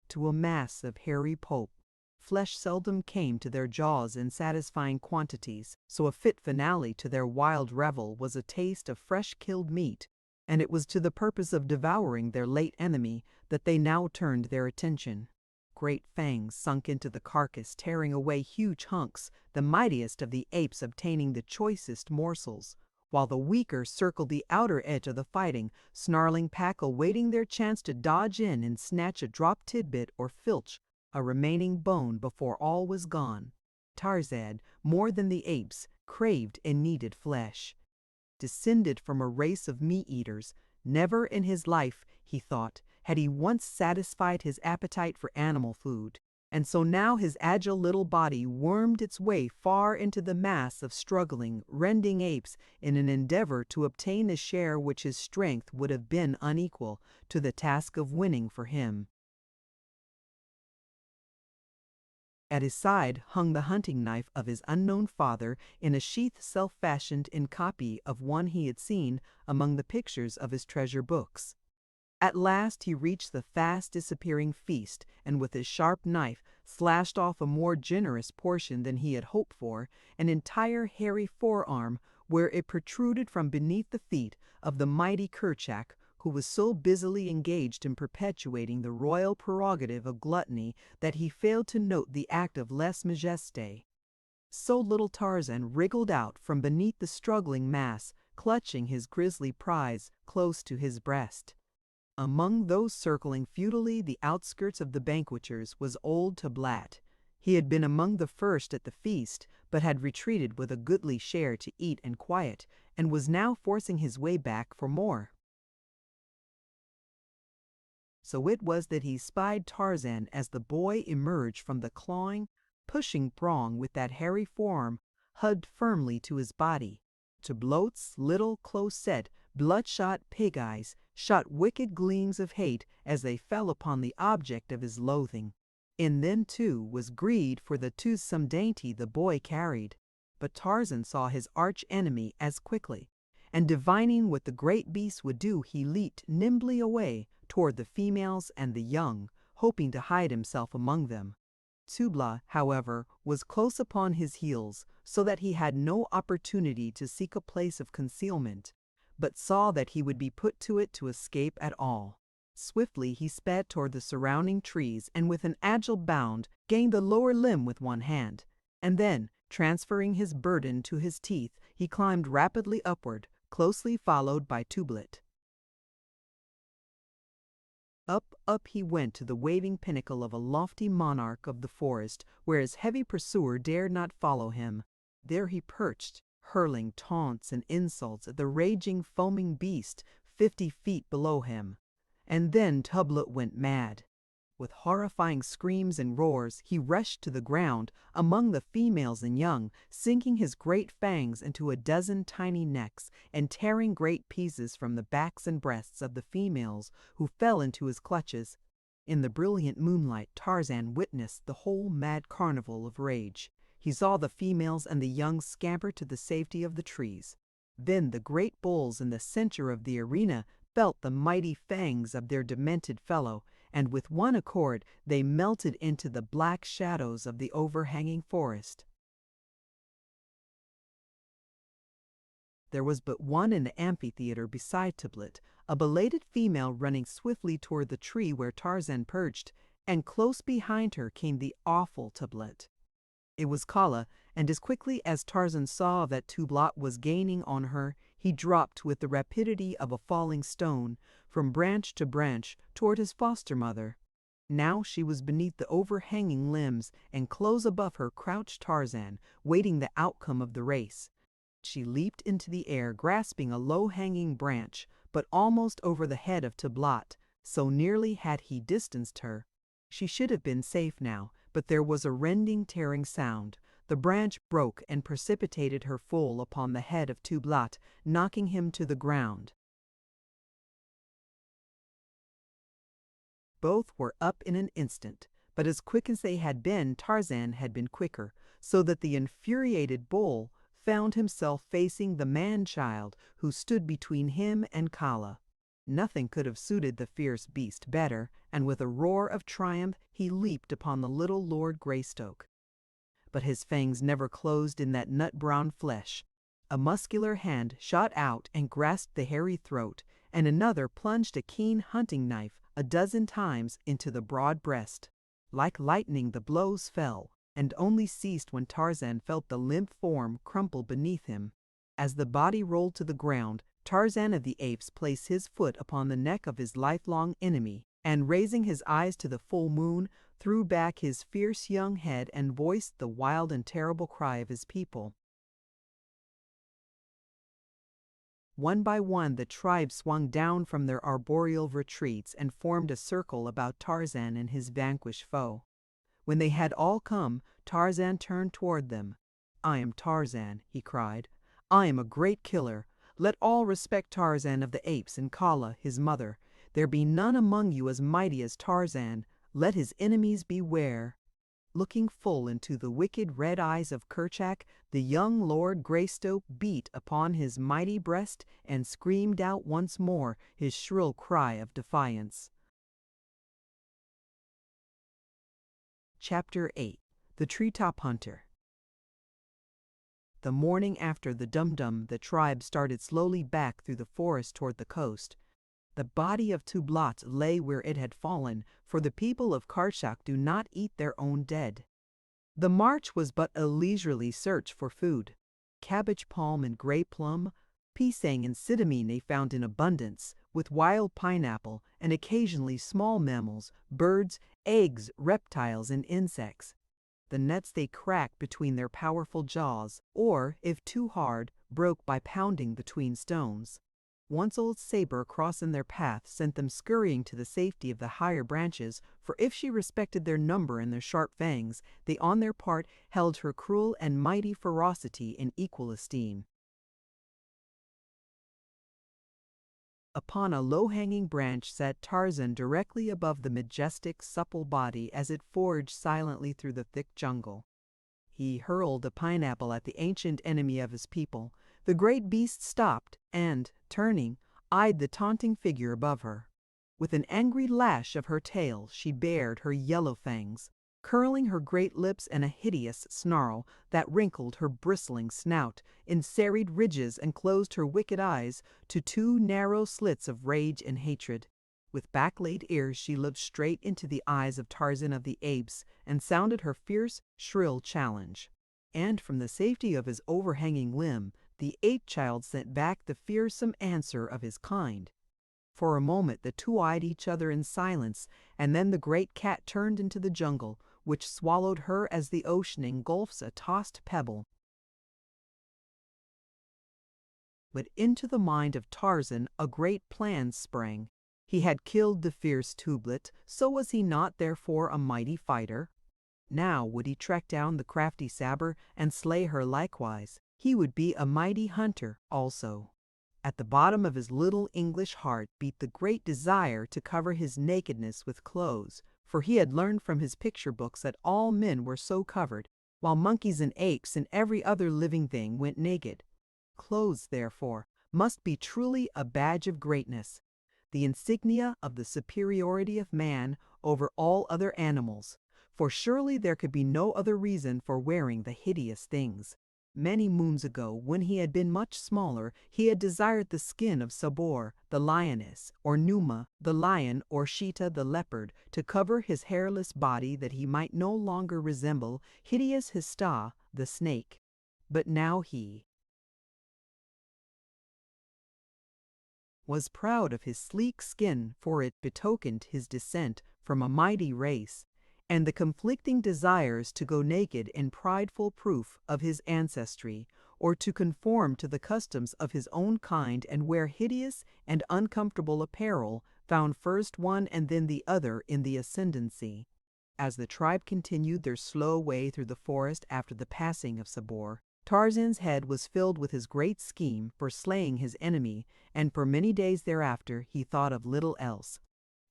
to a mass of hairy pulp. Flesh seldom came to their jaws in satisfying quantities, so a fit finale to their wild revel was a taste of fresh-killed meat, and it was to the purpose of devouring their late enemy that they now turned their attention. Great fangs sunk into the carcass, tearing away huge hunks, the mightiest of the apes obtaining the choicest morsels, while the weaker circled the outer edge of the fighting, snarling pack awaiting their chance to dodge in and snatch a dropped tidbit or filch a remaining bone before all was gone. Tarzan, more than the apes, craved and needed flesh. Descended from a race of meat-eaters, never in his life, he thought, had he once satisfied his appetite for animal food, and so now his agile little body wormed its way far into the mass of struggling, rending apes in an endeavor to obtain the share which his strength would have been unequal to the task of winning for him. At his side hung the hunting knife of his unknown father in a sheath self-fashioned in copy of one he had seen among the pictures of his treasure books. At last he reached the fast-disappearing feast, and with his sharp knife slashed off a more generous portion than he had hoped for, an entire hairy forearm, where it protruded from beneath the feet of the mighty Kerchak, who was so busily engaged in perpetuating the royal prerogative of gluttony that he failed to note the act of lèse-majesté. So little Tarzan wriggled out from beneath the struggling mass, clutching his grisly prize close to his breast. Among those circling futilely the outskirts of the banqueters was old Tablat. He had been among the first at the feast, but had retreated with a goodly share to eat and quiet, and was now forcing his way back for more. So it was that he spied Tarzan as the boy emerged from the clawing, pushing throng with that hairy forearm hugged firmly to his body. Tablat's little, close-set, bloodshot pig eyes shot wicked gleams of hate as they fell upon the object of his loathing. In them, too, was greed for the toothsome dainty the boy carried. But Tarzan saw his arch-enemy as quickly, and divining what the great beast would do, he leaped nimbly away toward the females and the young, hoping to hide himself among them. Tubla, however, was close upon his heels, so that he had no opportunity to seek a place of concealment, but saw that he would be put to it to escape at all. Swiftly he sped toward the surrounding trees, and with an agile bound gained the lower limb with one hand, and then, transferring his burden to his teeth, he climbed rapidly upward, closely followed by Tublat. Up he went to the waving pinnacle of a lofty monarch of the forest, where his heavy pursuer dared not follow him. There he perched, hurling taunts and insults at the raging, foaming beast 50 feet below him. And then Tublat went mad. With horrifying screams and roars, he rushed to the ground among the females and young, sinking his great fangs into a dozen tiny necks and tearing great pieces from the backs and breasts of the females who fell into his clutches. In the brilliant moonlight, Tarzan witnessed the whole mad carnival of rage. He saw the females and the young scamper to the safety of the trees. Then the great bulls in the center of the arena felt the mighty fangs of their demented fellow, and with one accord they melted into the black shadows of the overhanging forest. there was but one in the amphitheater beside Tybalt, a belated female running swiftly toward the tree where Tarzan perched, and close behind her came the awful Tybalt. It was Kala, and as quickly as Tarzan saw that Tybalt was gaining on her, he dropped with the rapidity of a falling stone from branch to branch toward his foster mother. Now she was beneath the overhanging limbs, and close above her crouched Tarzan, waiting the outcome of the race. She leaped into the air, grasping a low-hanging branch, but almost over the head of Tybalt, so nearly had he distanced her. She should have been safe now, but there was a rending, tearing sound. The branch broke and precipitated her full upon the head of Tybalt, knocking him to the ground. Both were up in an instant, but as quick as they had been, Tarzan had been quicker, so that the infuriated bull found himself facing the man-child who stood between him and Kala. Nothing could have suited the fierce beast better, and with a roar of triumph he leaped upon the little Lord Greystoke. But his fangs never closed in that nut-brown flesh. A muscular hand shot out and grasped the hairy throat, and another plunged a keen hunting knife a dozen times into the broad breast. Like lightning the blows fell, and only ceased when Tarzan felt the limp form crumple beneath him. As the body rolled to the ground, Tarzan of the Apes placed his foot upon the neck of his lifelong enemy, and raising his eyes to the full moon, threw back his fierce young head and voiced the wild and terrible cry of his people. One by one the tribe swung down from their arboreal retreats and formed a circle about Tarzan and his vanquished foe. When they had all come, Tarzan turned toward them. "I am Tarzan," he cried. "I am a great killer. Let all respect Tarzan of the Apes and Kala, his mother. There be none among you as mighty as Tarzan. Let his enemies beware." Looking full into the wicked red eyes of Kerchak, the young Lord Greystoke beat upon his mighty breast and screamed out once more his shrill cry of defiance. Chapter 8. The Treetop Hunter. The morning after the Dum-Dum, the tribe started slowly back through the forest toward the coast. The body of Tybalt lay where it had fallen, for the people of Kerchak do not eat their own dead. The march was but a leisurely search for food. Cabbage palm and gray plum, pisang and cinnamon they found in abundance, with wild pineapple and occasionally small mammals, birds, eggs, reptiles, and insects. The nuts they cracked between their powerful jaws, or, if too hard, broke by pounding between stones. Once old Saber crossing their path sent them scurrying to the safety of the higher branches, for if she respected their number and their sharp fangs, they on their part held her cruel and mighty ferocity in equal esteem. Upon a low-hanging branch sat Tarzan directly above the majestic, supple body as it forged silently through the thick jungle. He hurled a pineapple at the ancient enemy of his people. The great beast stopped and, turning, eyed the taunting figure above her. With an angry lash of her tail she bared her yellow fangs, curling her great lips in a hideous snarl that wrinkled her bristling snout in serried ridges and closed her wicked eyes to two narrow slits of rage and hatred. With back-laid ears she looked straight into the eyes of Tarzan of the Apes and sounded her fierce, shrill challenge. And from the safety of his overhanging limb, the ape-child sent back the fearsome answer of his kind. For a moment the two eyed each other in silence, and then the great cat turned into the jungle, which swallowed her as the ocean engulfs a tossed pebble. But into the mind of Tarzan a great plan sprang. He had killed the fierce Tybalt, so was he not therefore a mighty fighter? Now would he track down the crafty Saber and slay her likewise. He would be a mighty hunter also. At the bottom of his little English heart beat the great desire to cover his nakedness with clothes, for he had learned from his picture books that all men were so covered, while monkeys and apes and every other living thing went naked. Clothes, therefore, must be truly a badge of greatness, the insignia of the superiority of man over all other animals, for surely there could be no other reason for wearing the hideous things. Many moons ago, when he had been much smaller, he had desired the skin of Sabor, the lioness, or Numa, the lion, or Sheeta, the leopard, to cover his hairless body that he might no longer resemble hideous Hista, the snake. But now he was proud of his sleek skin, for it betokened his descent from a mighty race, and the conflicting desires to go naked in prideful proof of his ancestry, or to conform to the customs of his own kind and wear hideous and uncomfortable apparel, found first one and then the other in the ascendancy. As the tribe continued their slow way through the forest after the passing of Sabor, Tarzan's head was filled with his great scheme for slaying his enemy, and for many days thereafter he thought of little else.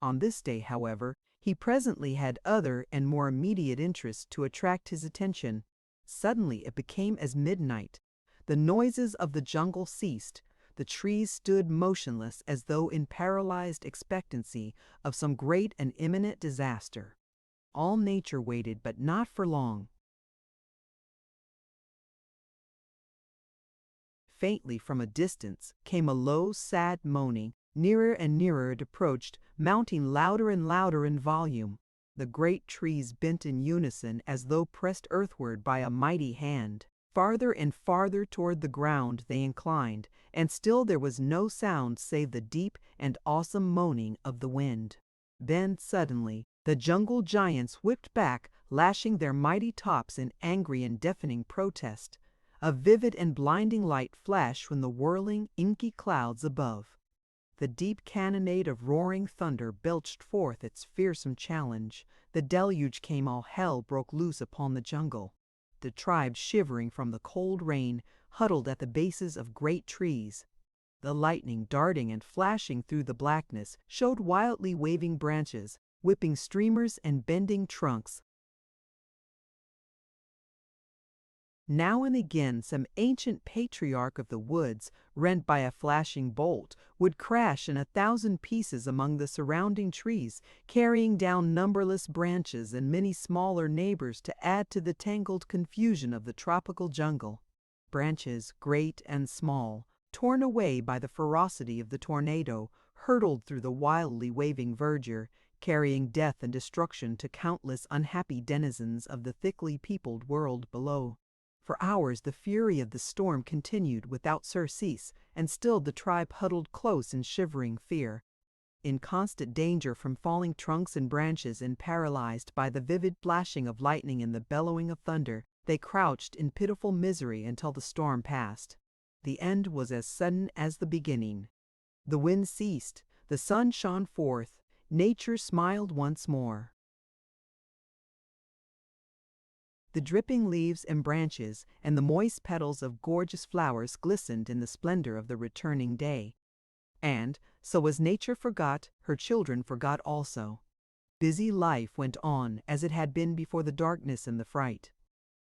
On this day, however, he presently had other and more immediate interests to attract his attention. Suddenly it became as midnight. The noises of the jungle ceased. The trees stood motionless as though in paralyzed expectancy of some great and imminent disaster. All nature waited, but not for long. Faintly from a distance came a low, sad moaning. Nearer and nearer it approached, mounting louder and louder in volume. The great trees bent in unison as though pressed earthward by a mighty hand. Farther and farther toward the ground they inclined, and still there was no sound save the deep and awesome moaning of the wind. Then suddenly the jungle giants whipped back, lashing their mighty tops in angry and deafening protest. A vivid and blinding light flashed from the whirling, inky clouds above. The deep cannonade of roaring thunder belched forth its fearsome challenge. The deluge came, all hell broke loose upon the jungle. The tribe, shivering from the cold rain, huddled at the bases of great trees. The lightning, darting and flashing through the blackness, showed wildly waving branches, whipping streamers and bending trunks. Now and again some ancient patriarch of the woods, rent by a flashing bolt, would crash in 1,000 pieces among the surrounding trees, carrying down numberless branches and many smaller neighbors to add to the tangled confusion of the tropical jungle. Branches, great and small, torn away by the ferocity of the tornado, hurtled through the wildly waving verdure, carrying death and destruction to countless unhappy denizens of the thickly peopled world below. For hours the fury of the storm continued without surcease, and still the tribe huddled close in shivering fear. In constant danger from falling trunks and branches, and paralyzed by the vivid flashing of lightning and the bellowing of thunder, they crouched in pitiful misery until the storm passed. The end was as sudden as the beginning. The wind ceased, the sun shone forth, nature smiled once more. The dripping leaves and branches and the moist petals of gorgeous flowers glistened in the splendor of the returning day. And, so as nature forgot, her children forgot also. Busy life went on as it had been before the darkness and the fright.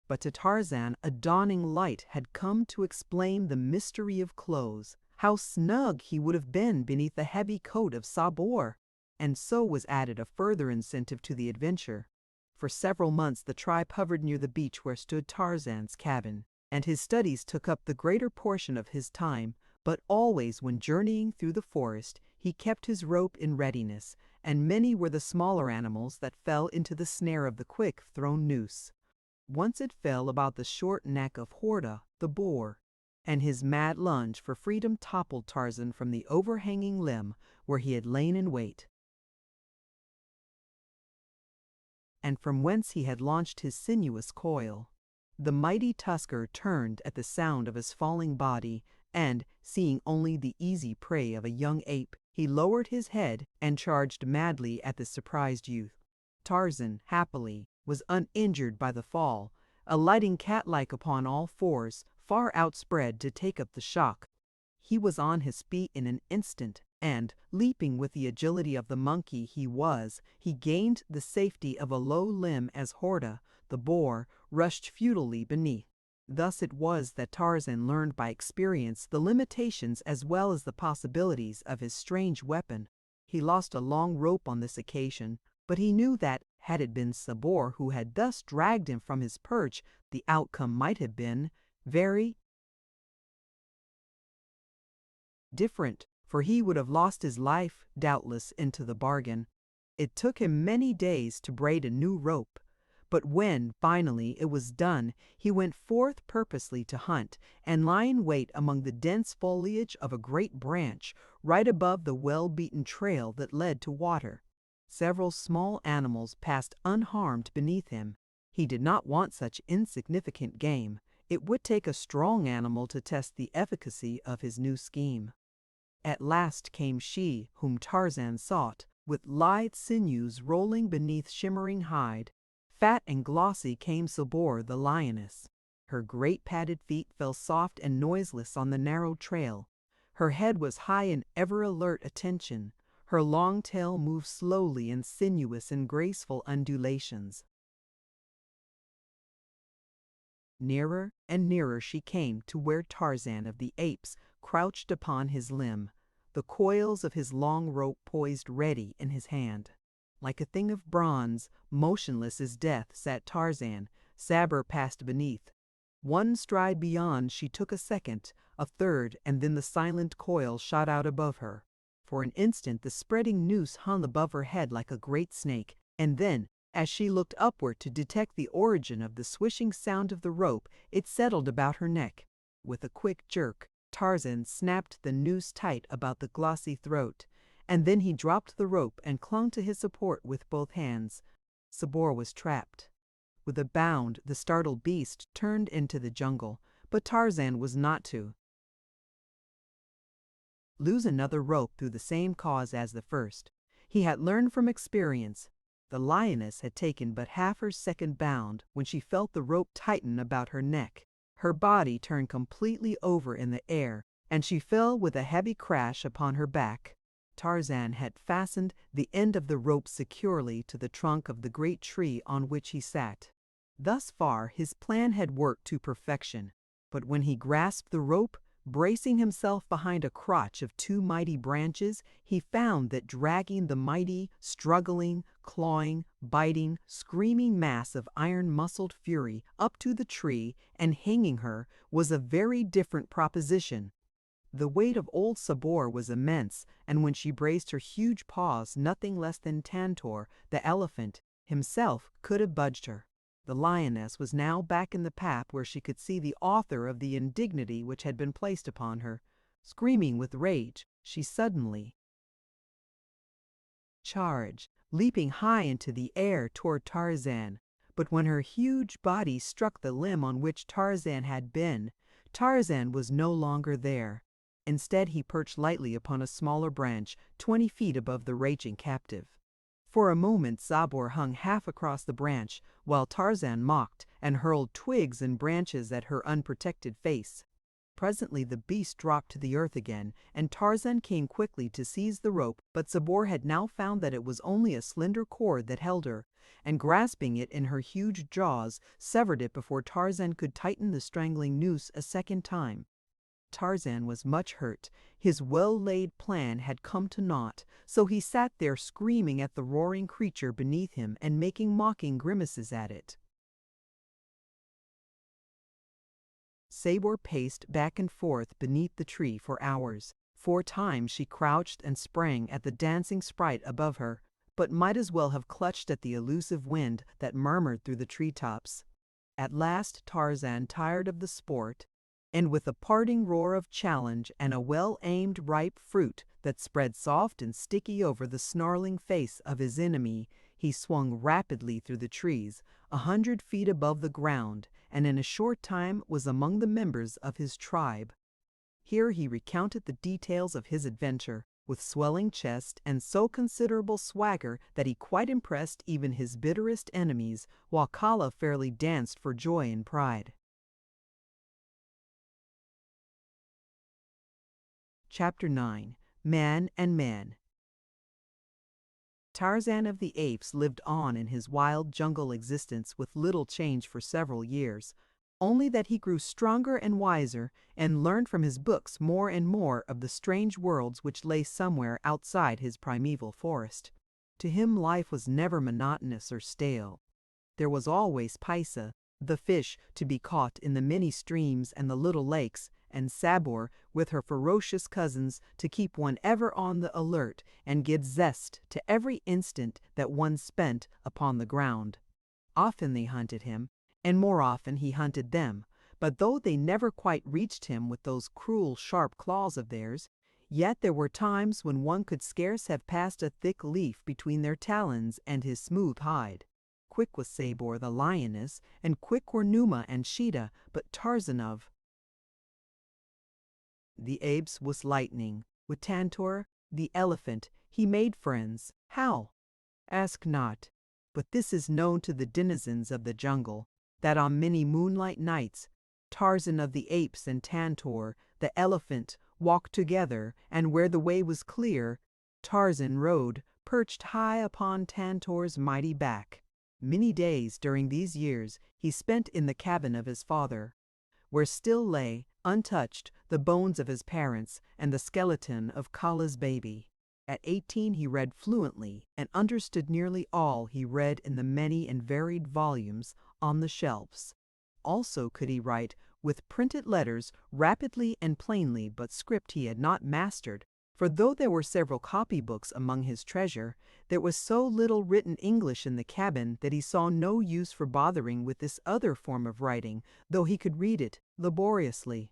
But to Tarzan a dawning light had come to explain the mystery of clothes. How snug he would have been beneath the heavy coat of Sabor! And so was added a further incentive to the adventure. For several months the tribe hovered near the beach where stood Tarzan's cabin, and his studies took up the greater portion of his time, but always when journeying through the forest he kept his rope in readiness, and many were the smaller animals that fell into the snare of the quick-thrown noose. Once it fell about the short neck of Horta, the boar, and his mad lunge for freedom toppled Tarzan from the overhanging limb where he had lain in wait, and from whence he had launched his sinuous coil. The mighty tusker turned at the sound of his falling body, and, seeing only the easy prey of a young ape, he lowered his head and charged madly at the surprised youth. Tarzan, happily, was uninjured by the fall, alighting cat-like upon all fours, far outspread to take up the shock. He was on his feet in an instant, and, leaping with the agility of the monkey he was, he gained the safety of a low limb as Horta, the boar, rushed futilely beneath. Thus it was that Tarzan learned by experience the limitations as well as the possibilities of his strange weapon. He lost a long rope on this occasion, but he knew that, had it been Sabor who had thus dragged him from his perch, the outcome might have been Very different, for he would have lost his life, doubtless, into the bargain. It took him many days to braid a new rope, but when, finally, it was done, he went forth purposely to hunt, and lie in wait among the dense foliage of a great branch, right above the well-beaten trail that led to water. Several small animals passed unharmed beneath him. He did not want such insignificant game. It would take a strong animal to test the efficacy of his new scheme. At last came she whom Tarzan sought, with lithe sinews rolling beneath shimmering hide. Fat and glossy came Sabor the lioness. Her great padded feet fell soft and noiseless on the narrow trail. Her head was high in ever-alert attention. Her long tail moved slowly in sinuous and graceful undulations. Nearer and nearer she came to where Tarzan of the Apes crouched upon his limb, the coils of his long rope poised ready in his hand. Like a thing of bronze, motionless as death, sat Tarzan. Sabor passed beneath. One stride beyond, she took a second, a third, and then the silent coil shot out above her. For an instant the spreading noose hung above her head like a great snake, and then, as she looked upward to detect the origin of the swishing sound of the rope, it settled about her neck. With a quick jerk, Tarzan snapped the noose tight about the glossy throat, and then he dropped the rope and clung to his support with both hands. Sabor was trapped. With a bound, the startled beast turned into the jungle, but Tarzan was not to lose another rope through the same cause as the first. He had learned from experience. The lioness had taken but half her second bound when she felt the rope tighten about her neck. Her body turned completely over in the air, and she fell with a heavy crash upon her back. Tarzan had fastened the end of the rope securely to the trunk of the great tree on which he sat. Thus far his plan had worked to perfection, but when he grasped the rope, bracing himself behind a crotch of two mighty branches, he found that dragging the mighty, struggling, clawing, biting, screaming mass of iron-muscled fury up to the tree and hanging her was a very different proposition. The weight of old Sabor was immense, and when she braced her huge paws, nothing less than Tantor, the elephant, himself could have budged her. The lioness was now back in the path where she could see the author of the indignity which had been placed upon her. Screaming with rage, she suddenly charged, leaping high into the air toward Tarzan. But when her huge body struck the limb on which Tarzan had been, Tarzan was no longer there. Instead, he perched lightly upon a smaller branch, 20 feet above the raging captive. For a moment Sabor hung half across the branch, while Tarzan mocked and hurled twigs and branches at her unprotected face. Presently the beast dropped to the earth again, and Tarzan came quickly to seize the rope, but Sabor had now found that it was only a slender cord that held her, and grasping it in her huge jaws, severed it before Tarzan could tighten the strangling noose a second time. Tarzan was much hurt. His well-laid plan had come to naught, so he sat there screaming at the roaring creature beneath him and making mocking grimaces at it. Sabor paced back and forth beneath the tree for hours. 4 times she crouched and sprang at the dancing sprite above her, but might as well have clutched at the elusive wind that murmured through the treetops. At last Tarzan tired of the sport, and with a parting roar of challenge and a well-aimed ripe fruit that spread soft and sticky over the snarling face of his enemy, he swung rapidly through the trees, 100 feet above the ground, and in a short time was among the members of his tribe. Here he recounted the details of his adventure, with swelling chest and so considerable swagger that he quite impressed even his bitterest enemies, while Kala fairly danced for joy and pride. Chapter 9. Man and Man. Tarzan of the Apes lived on in his wild jungle existence with little change for several years, only that he grew stronger and wiser and learned from his books more and more of the strange worlds which lay somewhere outside his primeval forest. To him life was never monotonous or stale. There was always Paisa, the fish to be caught in the many streams and the little lakes, and Sabor, with her ferocious cousins, to keep one ever on the alert and give zest to every instant that one spent upon the ground. Often they hunted him, and more often he hunted them, but though they never quite reached him with those cruel sharp claws of theirs, yet there were times when one could scarce have passed a thick leaf between their talons and his smooth hide. Quick was Sabor the lioness, and quick were Numa and Sheeta, but Tarzan of the Apes was lightning. With Tantor, the elephant, he made friends. How? Ask not. But this is known to the denizens of the jungle, that on many moonlight nights, Tarzan of the Apes and Tantor, the elephant, walked together, and where the way was clear, Tarzan rode, perched high upon Tantor's mighty back. Many days during these years he spent in the cabin of his father, where still lay, untouched, the bones of his parents and the skeleton of Kala's baby. At 18 he read fluently and understood nearly all he read in the many and varied volumes on the shelves. Also could he write with printed letters rapidly and plainly, but script he had not mastered, for though there were several copybooks among his treasure, there was so little written English in the cabin that he saw no use for bothering with this other form of writing, though he could read it laboriously.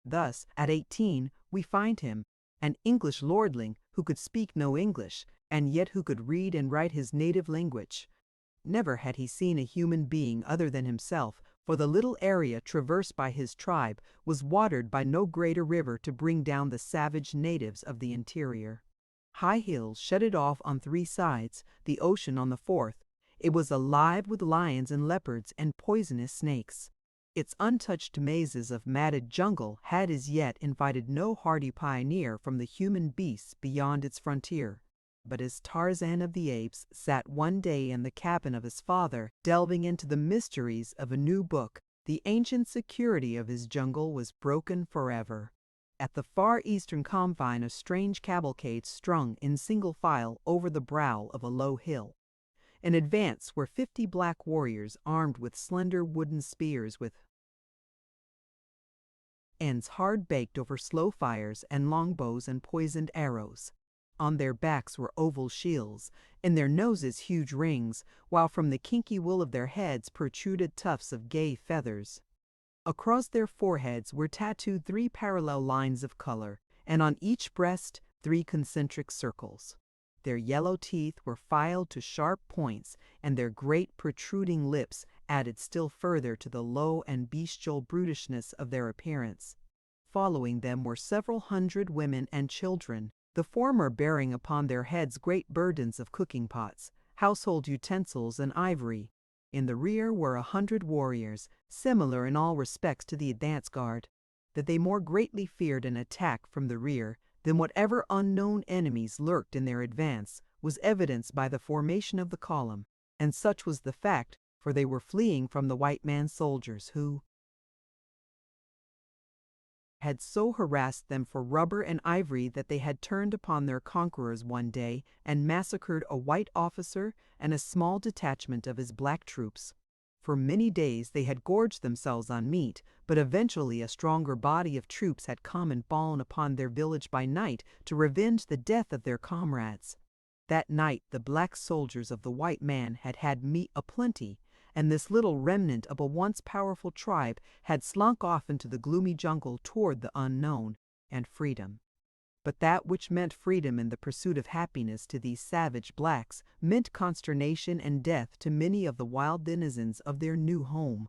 Thus, at 18, we find him, an English lordling who could speak no English, and yet who could read and write his native language. Never had he seen a human being other than himself, for the little area traversed by his tribe was watered by no greater river to bring down the savage natives of the interior. High hills shut it off on 3 sides, the ocean on the 4th. It was alive with lions and leopards and poisonous snakes. Its untouched mazes of matted jungle had as yet invited no hardy pioneer from the human beasts beyond its frontier. But as Tarzan of the Apes sat one day in the cabin of his father, delving into the mysteries of a new book, the ancient security of his jungle was broken forever. At the far eastern confine a strange cavalcade strung in single file over the brow of a low hill. In advance were 50 black warriors armed with slender wooden spears with ends hard baked over slow fires and longbows and poisoned arrows. On their backs were oval shields, in their noses huge rings, while from the kinky wool of their heads protruded tufts of gay feathers. Across their foreheads were tattooed 3 parallel lines of color, and on each breast 3 concentric circles. Their yellow teeth were filed to sharp points, and their great protruding lips added still further to the low and bestial brutishness of their appearance. Following them were several hundred women and children, the former bearing upon their heads great burdens of cooking pots, household utensils, and ivory. In the rear were 100 warriors, similar in all respects to the advance guard. That they more greatly feared an attack from the rear than whatever unknown enemies lurked in their advance was evidenced by the formation of the column, and such was the fact, for they were fleeing from the white man's soldiers who had so harassed them for rubber and ivory that they had turned upon their conquerors one day and massacred a white officer and a small detachment of his black troops. For many days they had gorged themselves on meat, but eventually a stronger body of troops had come and fallen upon their village by night to revenge the death of their comrades. That night the black soldiers of the white man had had meat aplenty, and this little remnant of a once powerful tribe had slunk off into the gloomy jungle toward the unknown and freedom. But that which meant freedom in the pursuit of happiness to these savage blacks meant consternation and death to many of the wild denizens of their new home.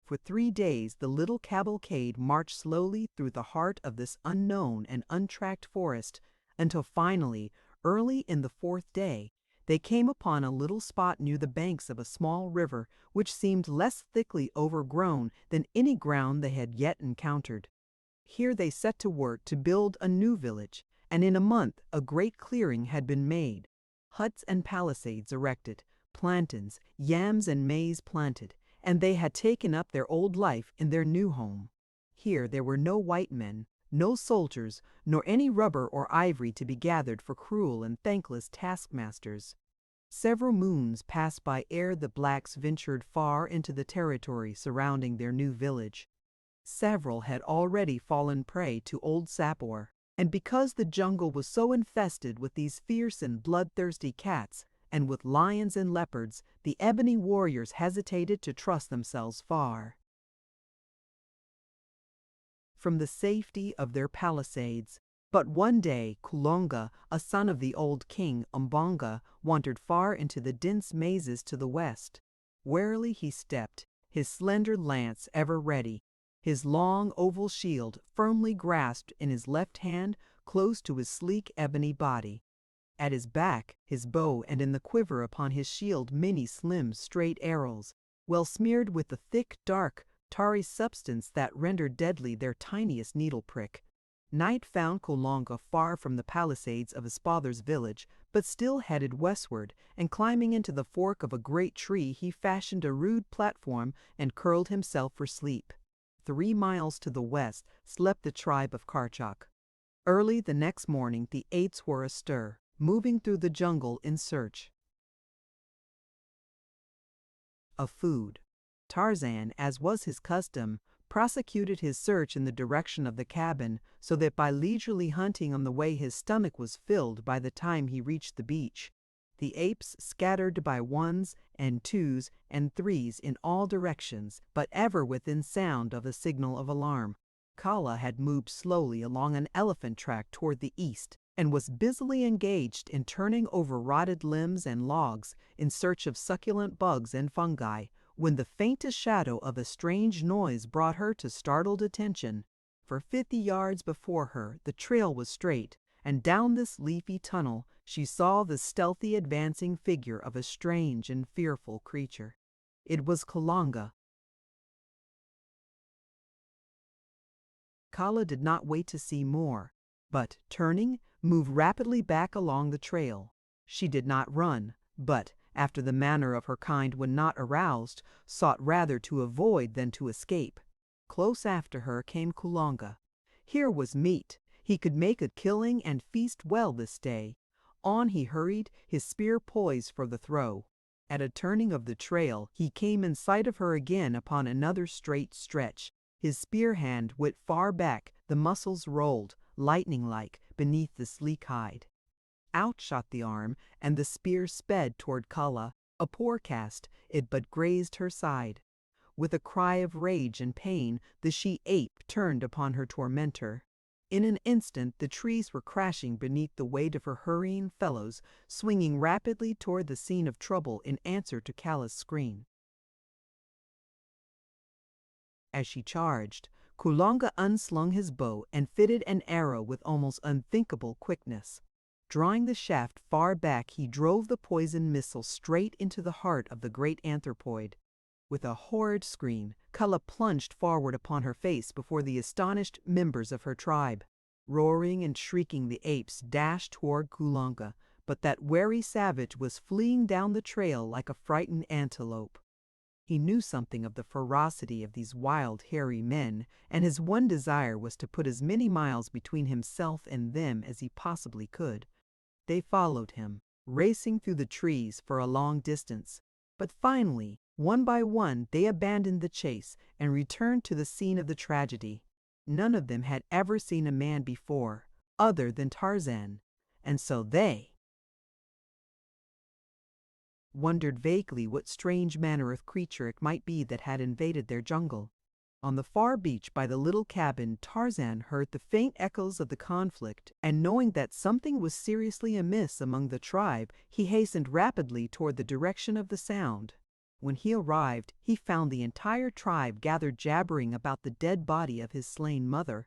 For 3 days the little cavalcade marched slowly through the heart of this unknown and untracked forest, until finally, early in the 4th day, they came upon a little spot near the banks of a small river which seemed less thickly overgrown than any ground they had yet encountered. Here they set to work to build a new village, and in a month a great clearing had been made, huts and palisades erected, plantains, yams and maize planted, and they had taken up their old life in their new home. Here there were no white men, no soldiers, nor any rubber or ivory to be gathered for cruel and thankless taskmasters. Several moons passed by ere the blacks ventured far into the territory surrounding their new village. Several had already fallen prey to old Sapor, and because the jungle was so infested with these fierce and bloodthirsty cats, and with lions and leopards, the ebony warriors hesitated to trust themselves far from the safety of their palisades. But one day Kulonga, a son of the old king Umbonga, wandered far into the dense mazes to the west. Warily he stepped, his slender lance ever ready, his long oval shield firmly grasped in his left hand close to his sleek ebony body. At his back his bow, and in the quiver upon his shield many slim straight arrows, well smeared with the thick dark tarry substance that rendered deadly their tiniest needle prick. Night found Kulonga far from the palisades of his father's village, but still headed westward, and climbing into the fork of a great tree he fashioned a rude platform and curled himself for sleep. 3 miles to the west slept the tribe of Karchak. Early the next morning the apes were astir, moving through the jungle in search of food. Tarzan, as was his custom, prosecuted his search in the direction of the cabin, so that by leisurely hunting on the way his stomach was filled by the time he reached the beach. The apes scattered by ones and twos and threes in all directions, but ever within sound of the signal of alarm. Kala had moved slowly along an elephant track toward the east, and was busily engaged in turning over rotted limbs and logs in search of succulent bugs and fungi, when the faintest shadow of a strange noise brought her to startled attention. For 50 yards before her the trail was straight, and down this leafy tunnel she saw the stealthy advancing figure of a strange and fearful creature. It was Kulonga. Kala did not wait to see more, but, turning, moved rapidly back along the trail. She did not run, but, after the manner of her kind when not aroused, sought rather to avoid than to escape. Close after her came Kulonga. Here was meat. He could make a killing and feast well this day. On he hurried, his spear poised for the throw. At a turning of the trail, he came in sight of her again upon another straight stretch. His spear hand went far back, the muscles rolled, lightning-like, beneath the sleek hide. Out shot the arm, and the spear sped toward Kala. A poor cast, it but grazed her side. With a cry of rage and pain, the she-ape turned upon her tormentor. In an instant the trees were crashing beneath the weight of her hurrying fellows, swinging rapidly toward the scene of trouble in answer to Kala's scream. As she charged, Kulonga unslung his bow and fitted an arrow with almost unthinkable quickness. Drawing the shaft far back, he drove the poisoned missile straight into the heart of the great anthropoid. With a horrid scream, Kala plunged forward upon her face before the astonished members of her tribe. Roaring and shrieking, the apes dashed toward Kulonga, but that wary savage was fleeing down the trail like a frightened antelope. He knew something of the ferocity of these wild, hairy men, and his one desire was to put as many miles between himself and them as he possibly could. They followed him, racing through the trees for a long distance, but finally, one by one, they abandoned the chase and returned to the scene of the tragedy. None of them had ever seen a man before, other than Tarzan, and so they wondered vaguely what strange manner of creature it might be that had invaded their jungle. On the far beach by the little cabin, Tarzan heard the faint echoes of the conflict, and knowing that something was seriously amiss among the tribe, he hastened rapidly toward the direction of the sound. When he arrived, he found the entire tribe gathered jabbering about the dead body of his slain mother.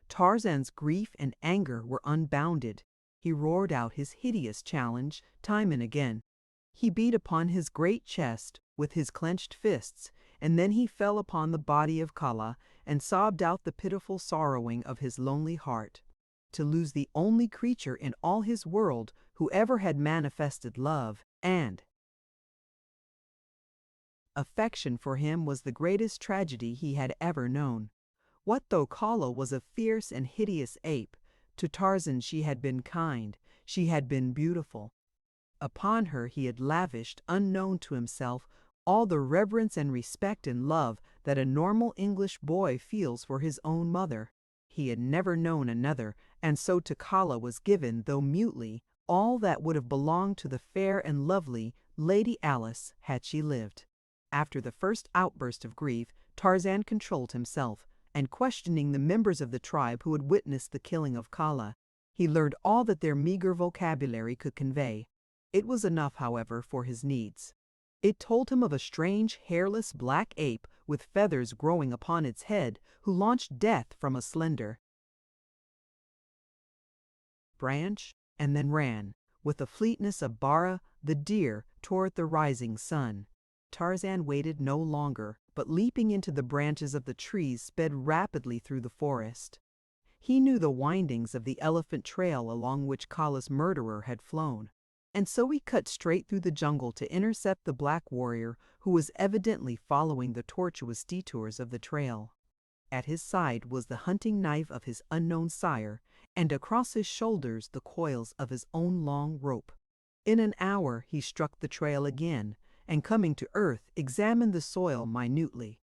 Tarzan's grief and anger were unbounded. He roared out his hideous challenge time and again. He beat upon his great chest with his clenched fists, and then he fell upon the body of Kala and sobbed out the pitiful sorrowing of his lonely heart. To lose the only creature in all his world who ever had manifested love and affection for him was the greatest tragedy he had ever known. What though Kala was a fierce and hideous ape? To Tarzan she had been kind, she had been beautiful. Upon her he had lavished, unknown to himself, all the reverence and respect and love that a normal English boy feels for his own mother. He had never known another, and so to Kala was given, though mutely, all that would have belonged to the fair and lovely Lady Alice had she lived. After the first outburst of grief, Tarzan controlled himself, and questioning the members of the tribe who had witnessed the killing of Kala, he learned all that their meager vocabulary could convey. It was enough, however, for his needs. It told him of a strange, hairless black ape with feathers growing upon its head, who launched death from a slender branch and then ran, with the fleetness of Bara, the deer, toward the rising sun. Tarzan waited no longer, but leaping into the branches of the trees sped rapidly through the forest. He knew the windings of the elephant trail along which Kala's murderer had flown, and so he cut straight through the jungle to intercept the black warrior who was evidently following the tortuous detours of the trail. At his side was the hunting knife of his unknown sire, and across his shoulders the coils of his own long rope. In an hour he struck the trail again, and coming to earth examined the soil minutely.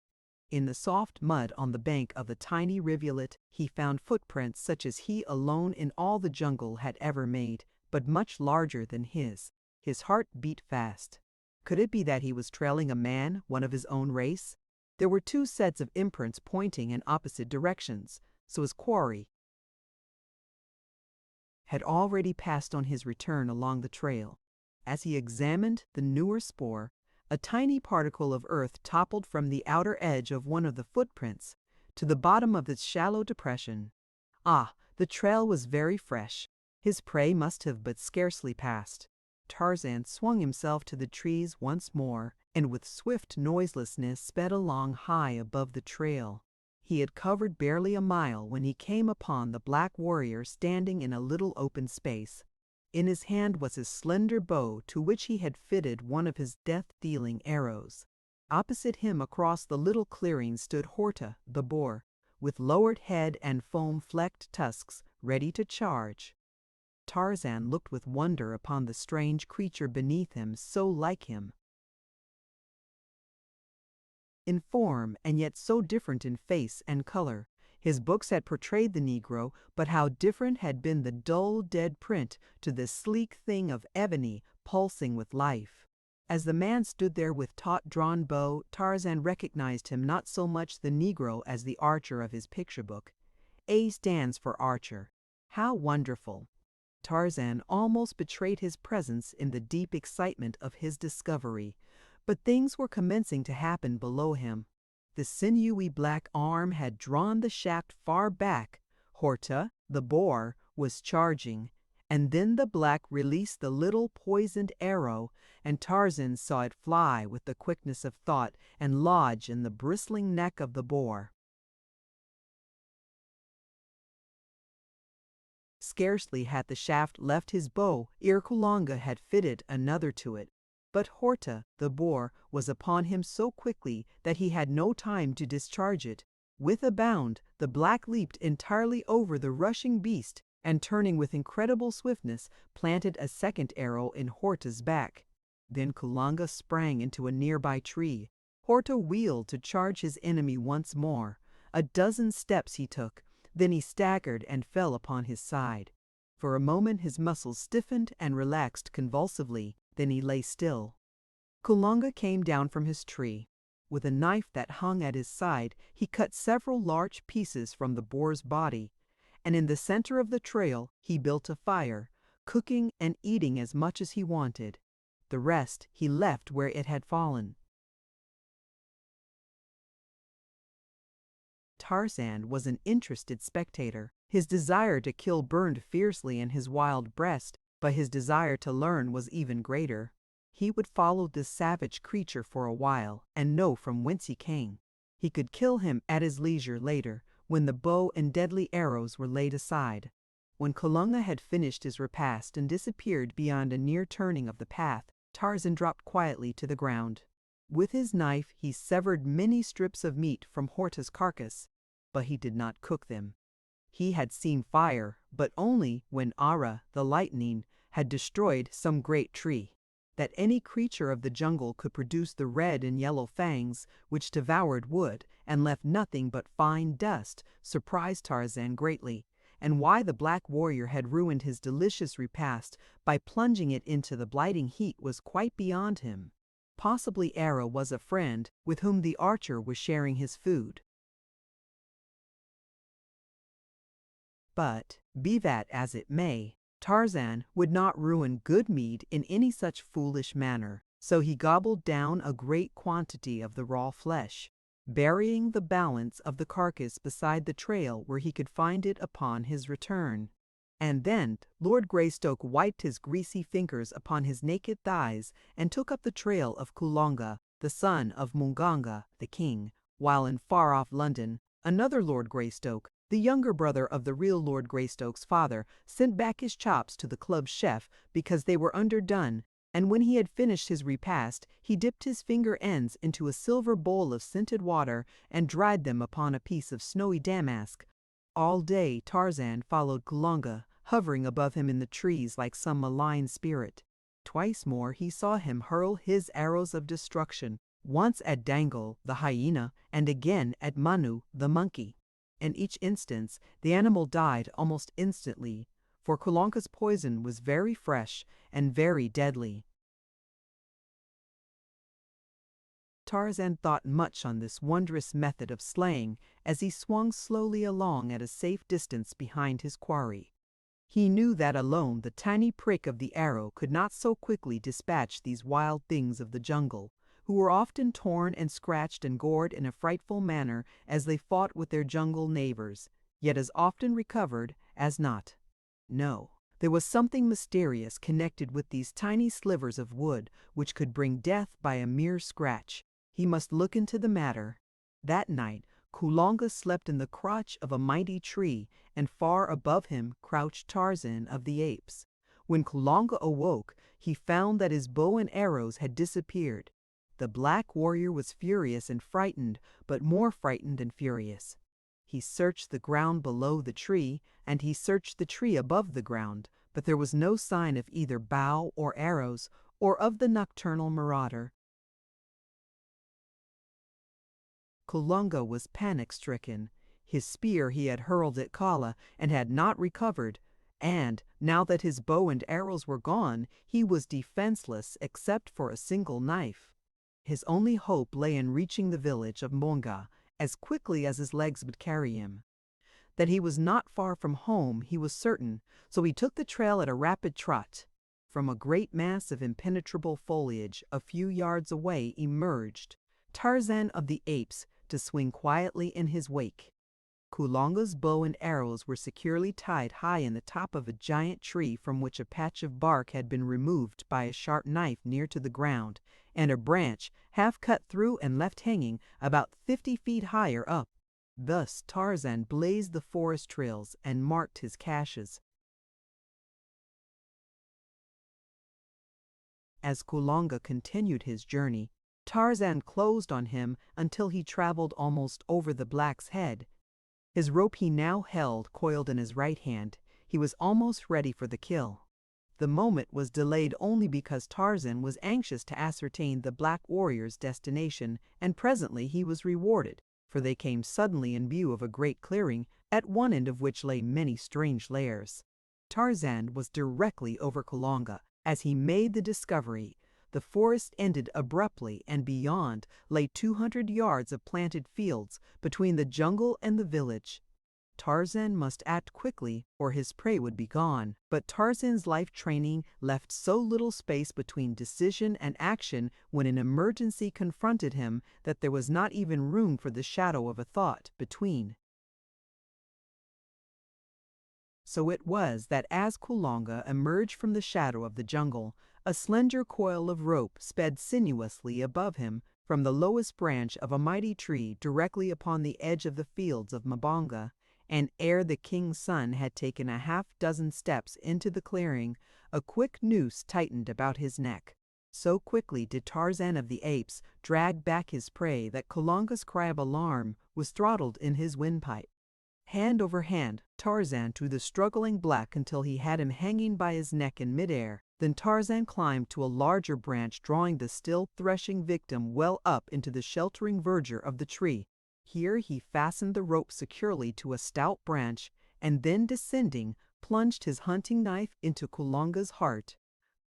In the soft mud on the bank of the tiny rivulet he found footprints such as he alone in all the jungle had ever made, but much larger than his. His heart beat fast. Could it be that he was trailing a man, one of his own race? There were two sets of imprints pointing in opposite directions, so his quarry had already passed on his return along the trail. As he examined the newer spoor, a tiny particle of earth toppled from the outer edge of one of the footprints to the bottom of its shallow depression. Ah, the trail was very fresh. His prey must have but scarcely passed. Tarzan swung himself to the trees once more, and with swift noiselessness sped along high above the trail. He had covered barely a mile when he came upon the black warrior standing in a little open space. In his hand was his slender bow, to which he had fitted one of his death-dealing arrows. Opposite him across the little clearing stood Horta, the boar, with lowered head and foam-flecked tusks, ready to charge. Tarzan looked with wonder upon the strange creature beneath him, so like him in form and yet so different in face and color. His books had portrayed the Negro, but how different had been the dull, dead print to this sleek thing of ebony pulsing with life. As the man stood there with taut drawn bow, Tarzan recognized him not so much the Negro as the archer of his picture book. A stands for archer. How wonderful! Tarzan almost betrayed his presence in the deep excitement of his discovery, but things were commencing to happen below him. The sinewy black arm had drawn the shaft far back. Horta, the boar, was charging, and then the black released the little poisoned arrow, and Tarzan saw it fly with the quickness of thought and lodge in the bristling neck of the boar. Scarcely had the shaft left his bow ere Kulonga had fitted another to it. But Horta, the boar, was upon him so quickly that he had no time to discharge it. With a bound, the black leaped entirely over the rushing beast, and turning with incredible swiftness, planted a second arrow in Horta's back. Then Kulonga sprang into a nearby tree. Horta wheeled to charge his enemy once more. A dozen steps he took, then he staggered and fell upon his side. For a moment his muscles stiffened and relaxed convulsively. Then he lay still. Kulonga came down from his tree. With a knife that hung at his side, he cut several large pieces from the boar's body, and in the center of the trail he built a fire, cooking and eating as much as he wanted. The rest he left where it had fallen. Tarzan was an interested spectator. His desire to kill burned fiercely in his wild breast, but his desire to learn was even greater. He would follow this savage creature for a while and know from whence he came. He could kill him at his leisure later, when the bow and deadly arrows were laid aside. When Kulonga had finished his repast and disappeared beyond a near turning of the path, Tarzan dropped quietly to the ground. With his knife he severed many strips of meat from Horta's carcass. but he did not cook them. He had seen fire, but only when Ara, the lightning, had destroyed some great tree. That any creature of the jungle could produce the red and yellow fangs which devoured wood and left nothing but fine dust surprised Tarzan greatly, and why the black warrior had ruined his delicious repast by plunging it into the blighting heat was quite beyond him. Possibly Ara was a friend with whom the archer was sharing his food. But, be that as it may, Tarzan would not ruin good meat in any such foolish manner, so he gobbled down a great quantity of the raw flesh, burying the balance of the carcass beside the trail where he could find it upon his return. And then Lord Greystoke wiped his greasy fingers upon his naked thighs and took up the trail of Kulonga, the son of Munganga, the king, while in far-off London, another Lord Greystoke, the younger brother of the real Lord Greystoke's father, sent back his chops to the club chef because they were underdone, and when he had finished his repast, he dipped his finger ends into a silver bowl of scented water and dried them upon a piece of snowy damask. All day Tarzan followed Kulonga, hovering above him in the trees like some malign spirit. Twice more he saw him hurl his arrows of destruction, once at Dangle, the hyena, and again at Manu, the monkey. In each instance, the animal died almost instantly, for Kulonga's poison was very fresh and very deadly. Tarzan thought much on this wondrous method of slaying as he swung slowly along at a safe distance behind his quarry. He knew that alone the tiny prick of the arrow could not so quickly dispatch these wild things of the jungle, who were often torn and scratched and gored in a frightful manner as they fought with their jungle neighbors, yet as often recovered as not. No, there was something mysterious connected with these tiny slivers of wood which could bring death by a mere scratch. He must look into the matter. That night, Kulonga slept in the crotch of a mighty tree, and far above him crouched Tarzan of the Apes. When Kulonga awoke, he found that his bow and arrows had disappeared. The black warrior was furious and frightened, but more frightened and furious. He searched the ground below the tree, and he searched the tree above the ground, but there was no sign of either bow or arrows, or of the nocturnal marauder. Kulonga was panic-stricken. His spear he had hurled at Kala and had not recovered, and, now that his bow and arrows were gone, he was defenseless except for a single knife. His only hope lay in reaching the village of Monga as quickly as his legs would carry him. That he was not far from home he was certain, so he took the trail at a rapid trot. From a great mass of impenetrable foliage a few yards away emerged Tarzan of the Apes to swing quietly in his wake. Kulonga's bow and arrows were securely tied high in the top of a giant tree from which a patch of bark had been removed by a sharp knife near to the ground, and a branch half cut through and left hanging about 50 feet higher up. Thus Tarzan blazed the forest trails and marked his caches. As Kulonga continued his journey, Tarzan closed on him until he traveled almost over the black's head. His rope he now held coiled in his right hand. He was almost ready for the kill. The moment was delayed only because Tarzan was anxious to ascertain the black warrior's destination, and presently he was rewarded, for they came suddenly in view of a great clearing, at one end of which lay many strange lairs. Tarzan was directly over Kulonga as he made the discovery. The forest ended abruptly, and beyond lay 200 yards of planted fields between the jungle and the village. Tarzan must act quickly or his prey would be gone, but Tarzan's life training left so little space between decision and action when an emergency confronted him that there was not even room for the shadow of a thought between. So it was that as Kulonga emerged from the shadow of the jungle, a slender coil of rope sped sinuously above him from the lowest branch of a mighty tree directly upon the edge of the fields of Mbonga, and ere the king's son had taken a half-dozen steps into the clearing, a quick noose tightened about his neck. So quickly did Tarzan of the Apes drag back his prey that Kulonga's cry of alarm was was throttled in his windpipe. Hand over hand, Tarzan drew the struggling black until he had him hanging by his neck in midair. Then Tarzan climbed to a larger branch, drawing the still threshing victim well up into the sheltering verdure of the tree. Here he fastened the rope securely to a stout branch, and then descending, plunged his hunting knife into Kulonga's heart.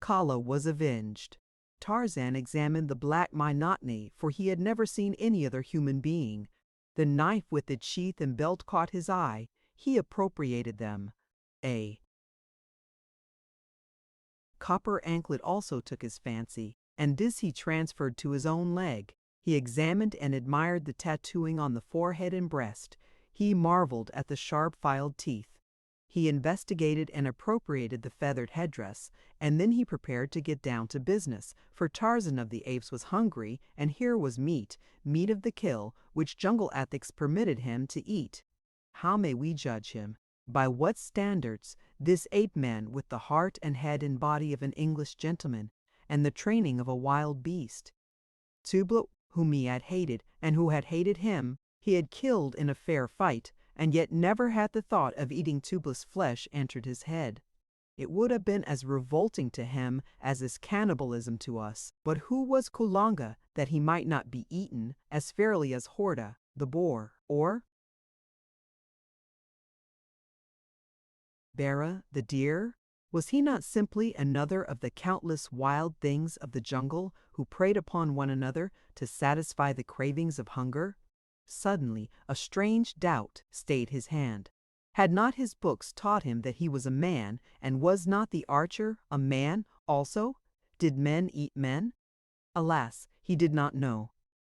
Kala was avenged. Tarzan examined the black monotony, for he had never seen any other human being. The knife with its sheath and belt caught his eye. He appropriated them. A copper anklet also took his fancy, and this he transferred to his own leg. He examined and admired the tattooing on the forehead and breast. He marveled at the sharp-filed teeth. He investigated and appropriated the feathered headdress, and then he prepared to get down to business, for Tarzan of the Apes was hungry, and here was meat of the kill, which jungle ethics permitted him to eat. How may we judge him? By what standards? This ape-man with the heart and head and body of an English gentleman, and the training of a wild beast. Tublat, whom he had hated, and who had hated him, he had killed in a fair fight, and yet never had the thought of eating Tublat's flesh entered his head. It would have been as revolting to him as is cannibalism to us. But who was Kulonga that he might not be eaten as fairly as Horta, the boar, or Bara, the deer? Was he not simply another of the countless wild things of the jungle who preyed upon one another to satisfy the cravings of hunger? Suddenly, a strange doubt stayed his hand. Had not his books taught him that he was a man, and was not the archer a man also? Did men eat men? Alas, he did not know.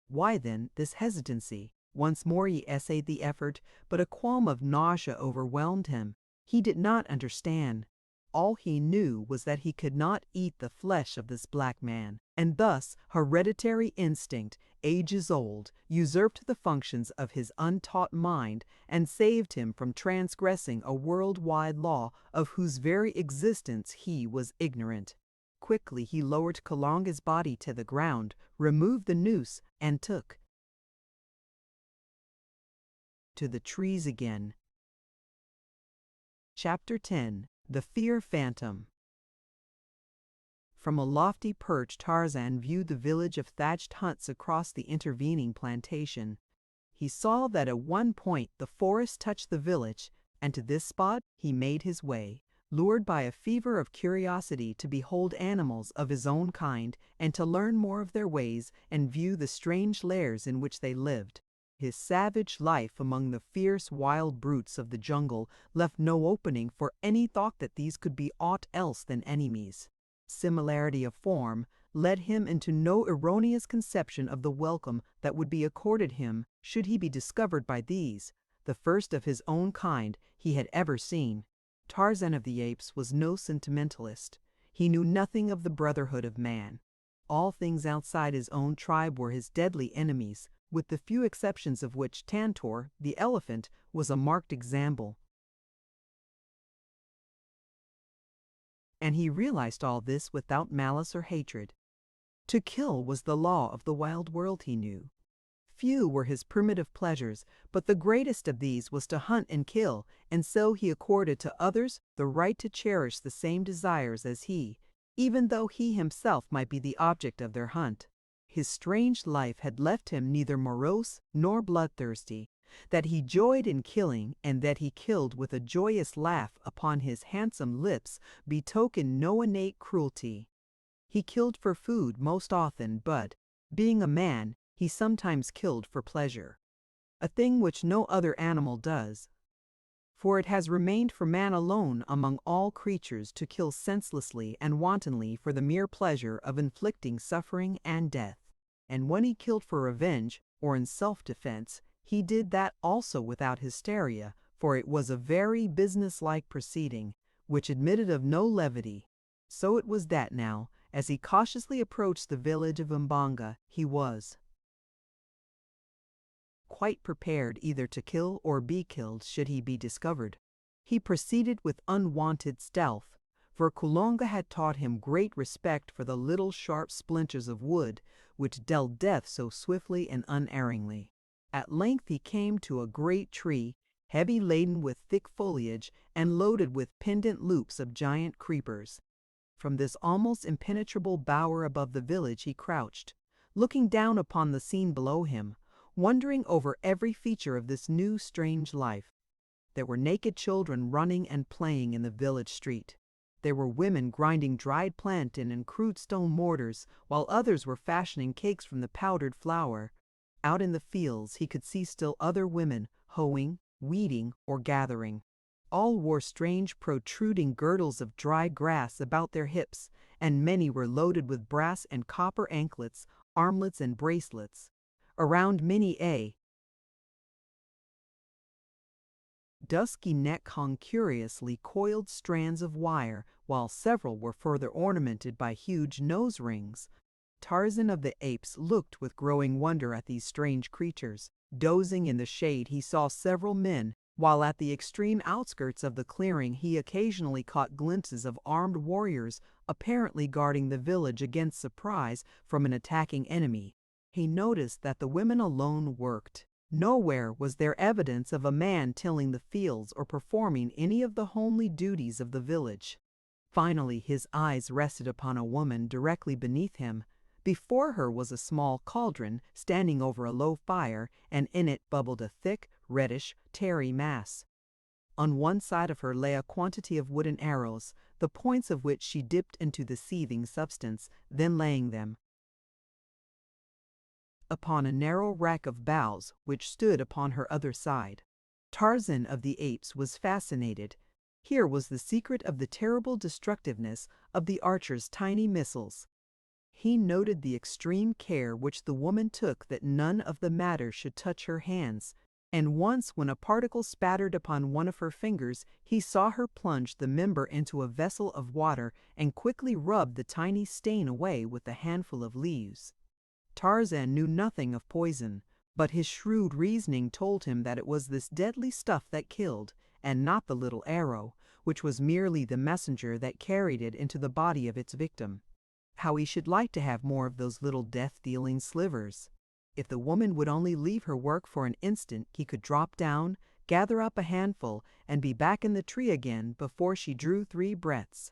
Why then this hesitancy? Once more he essayed the effort, but a qualm of nausea overwhelmed him. He did not understand. All he knew was that he could not eat the flesh of this black man, and thus hereditary instinct, ages old, usurped the functions of his untaught mind and saved him from transgressing a world-wide law of whose very existence he was ignorant. Quickly he lowered Kulonga's body to the ground, removed the noose, and took to the trees again. Chapter 10. The Fear Phantom. From a lofty perch Tarzan viewed the village of thatched huts across the intervening plantation. He saw that at one point the forest touched the village, and to this spot he made his way, lured by a fever of curiosity to behold animals of his own kind and to learn more of their ways and view the strange lairs in which they lived. His savage life among the fierce wild brutes of the jungle left no opening for any thought that these could be aught else than enemies. Similarity of form led him into no erroneous conception of the welcome that would be accorded him should he be discovered by these, the first of his own kind he had ever seen. Tarzan of the Apes was no sentimentalist. He knew nothing of the brotherhood of man. All things outside his own tribe were his deadly enemies, with the few exceptions of which Tantor, the elephant, was a marked example. And he realized all this without malice or hatred. To kill was the law of the wild world, he knew. Few were his primitive pleasures, but the greatest of these was to hunt and kill, and so he accorded to others the right to cherish the same desires as he, even though he himself might be the object of their hunt. His strange life had left him neither morose nor bloodthirsty. That he joyed in killing, and that he killed with a joyous laugh upon his handsome lips, betokened no innate cruelty. He killed for food most often, but, being a man, he sometimes killed for pleasure, a thing which no other animal does. For it has remained for man alone among all creatures to kill senselessly and wantonly for the mere pleasure of inflicting suffering and death. And when he killed for revenge, or in self-defense, he did that also without hysteria, for it was a very business-like proceeding, which admitted of no levity. So it was that now, as he cautiously approached the village of Mbanga, he was quite prepared either to kill or be killed should he be discovered. He proceeded with unwonted stealth, for Kulonga had taught him great respect for the little sharp splinters of wood which dealt death so swiftly and unerringly. At length he came to a great tree, heavy laden with thick foliage and loaded with pendant loops of giant creepers. From this almost impenetrable bower above the village he crouched, looking down upon the scene below him, wondering over every feature of this new strange life. There were naked children running and playing in the village street. There were women grinding dried plantain in crude stone mortars, while others were fashioning cakes from the powdered flour. Out in the fields he could see still other women hoeing, weeding, or gathering. All wore strange protruding girdles of dry grass about their hips, and many were loaded with brass and copper anklets, armlets, and bracelets. Around many a dusky neck hung curiously coiled strands of wire, while several were further ornamented by huge nose rings. Tarzan of the Apes looked with growing wonder at these strange creatures. Dozing in the shade he saw several men, while at the extreme outskirts of the clearing he occasionally caught glimpses of armed warriors apparently guarding the village against surprise from an attacking enemy. He noticed that the women alone worked. Nowhere was there evidence of a man tilling the fields or performing any of the homely duties of the village. Finally his eyes rested upon a woman directly beneath him. Before her was a small cauldron standing over a low fire, and in it bubbled a thick, reddish, tarry mass. On one side of her lay a quantity of wooden arrows, the points of which she dipped into the seething substance, then laying them upon a narrow rack of boughs which stood upon her other side. Tarzan of the Apes was fascinated. Here was the secret of the terrible destructiveness of the archer's tiny missiles. He noted the extreme care which the woman took that none of the matter should touch her hands, and once when a particle spattered upon one of her fingers, he saw her plunge the member into a vessel of water and quickly rub the tiny stain away with a handful of leaves. Tarzan knew nothing of poison, but his shrewd reasoning told him that it was this deadly stuff that killed, and not the little arrow, which was merely the messenger that carried it into the body of its victim. How he should like to have more of those little death-dealing slivers. If the woman would only leave her work for an instant, he could drop down, gather up a handful, and be back in the tree again before she drew 3 breaths.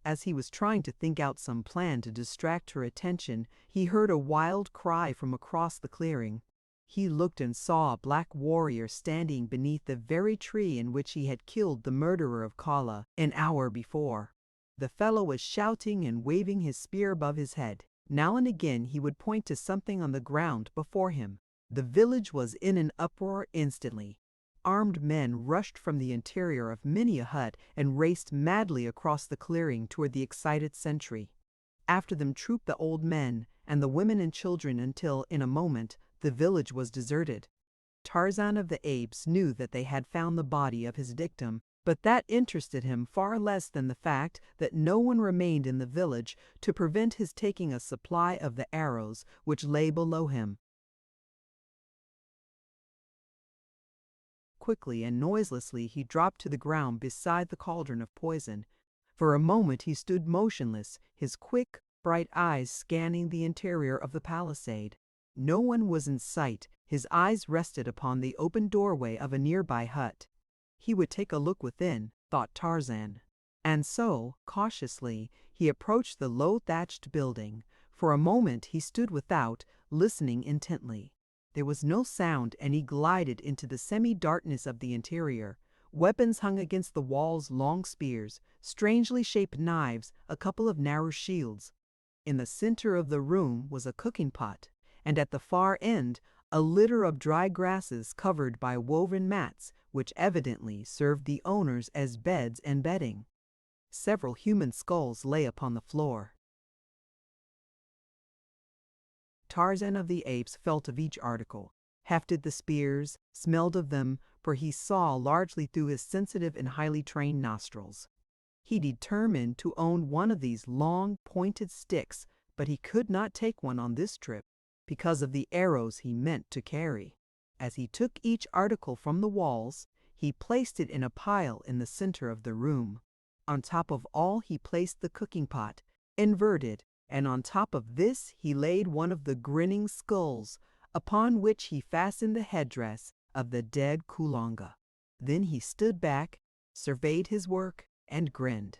As he was trying to think out some plan to distract her attention, he heard a wild cry from across the clearing. He looked and saw a black warrior standing beneath the very tree in which he had killed the murderer of Kala an hour before. The fellow was shouting and waving his spear above his head. Now and again he would point to something on the ground before him. The village was in an uproar instantly. Armed men rushed from the interior of many a hut and raced madly across the clearing toward the excited sentry. After them trooped the old men and the women and children until, in a moment, the village was deserted. Tarzan of the Apes knew that they had found the body of his victim, but that interested him far less than the fact that no one remained in the village to prevent his taking a supply of the arrows which lay below him. Quickly and noiselessly he dropped to the ground beside the cauldron of poison. For a moment he stood motionless, his quick, bright eyes scanning the interior of the palisade. No one was in sight. His eyes rested upon the open doorway of a nearby hut. He would take a look within, thought Tarzan. And so, cautiously, he approached the low thatched building. For a moment he stood without, listening intently. There was no sound, and he glided into the semi-darkness of the interior. Weapons hung against the walls, long spears, strangely shaped knives, a couple of narrow shields. In the center of the room was a cooking pot, and at the far end a litter of dry grasses covered by woven mats, which evidently served the owners as beds and bedding. Several human skulls lay upon the floor. Tarzan of the Apes felt of each article, hefted the spears, smelled of them, for he saw largely through his sensitive and highly trained nostrils. He determined to own one of these long, pointed sticks, but he could not take one on this trip because of the arrows he meant to carry. As he took each article from the walls, he placed it in a pile in the center of the room. On top of all he placed the cooking pot, inverted, and on top of this he laid one of the grinning skulls, upon which he fastened the headdress of the dead Kulonga. Then he stood back, surveyed his work, and grinned.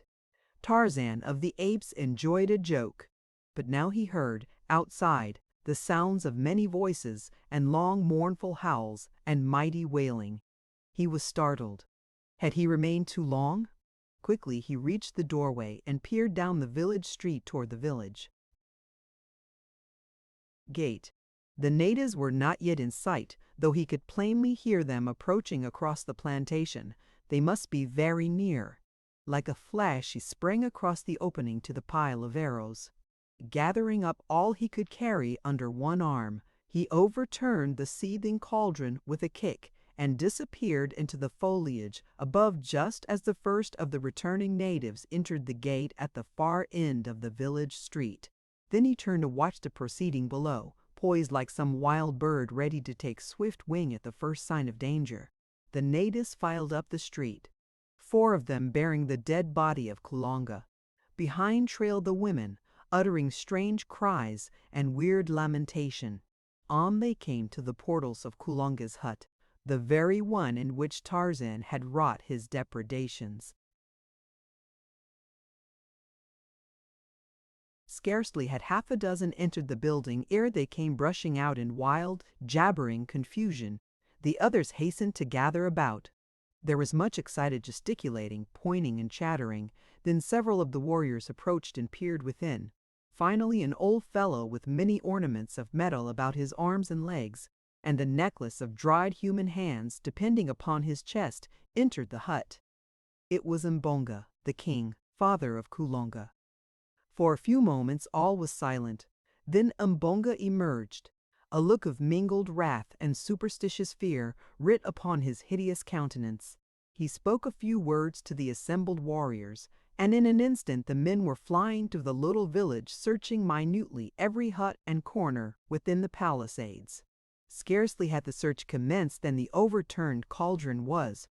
Tarzan of the Apes enjoyed a joke, but now he heard, outside, the sounds of many voices and long mournful howls and mighty wailing. He was startled. Had he remained too long? Quickly he reached the doorway and peered down the village street toward the village gate. The natives were not yet in sight, though he could plainly hear them approaching across the plantation. They must be very near. Like a flash he sprang across the opening to the pile of arrows. Gathering up all he could carry under one arm, he overturned the seething cauldron with a kick and disappeared into the foliage above just as the first of the returning natives entered the gate at the far end of the village street. Then he turned to watch the proceeding below, poised like some wild bird ready to take swift wing at the first sign of danger. The natives filed up the street, 4 of them bearing the dead body of Kulonga. Behind trailed the women, uttering strange cries and weird lamentation. On they came to the portals of Kulonga's hut, the very one in which Tarzan had wrought his depredations. Scarcely had half a dozen entered the building ere they came brushing out in wild, jabbering confusion. The others hastened to gather about. There was much excited gesticulating, pointing, and chattering. Then several of the warriors approached and peered within. Finally, an old fellow with many ornaments of metal about his arms and legs, and a necklace of dried human hands depending upon his chest, entered the hut. It was Mbonga, the king, father of Kulonga. For a few moments all was silent. Then Mbonga emerged, a look of mingled wrath and superstitious fear writ upon his hideous countenance. He spoke a few words to the assembled warriors, and in an instant the men were flying to the little village, searching minutely every hut and corner within the palisades. Scarcely had the search commenced than the overturned cauldron was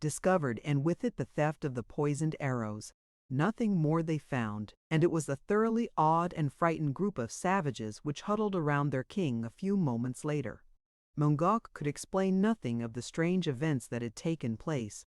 discovered, and with it the theft of the poisoned arrows. Nothing more they found, and it was a thoroughly awed and frightened group of savages which huddled around their king a few moments later. Mongok could explain nothing of the strange events that had taken place.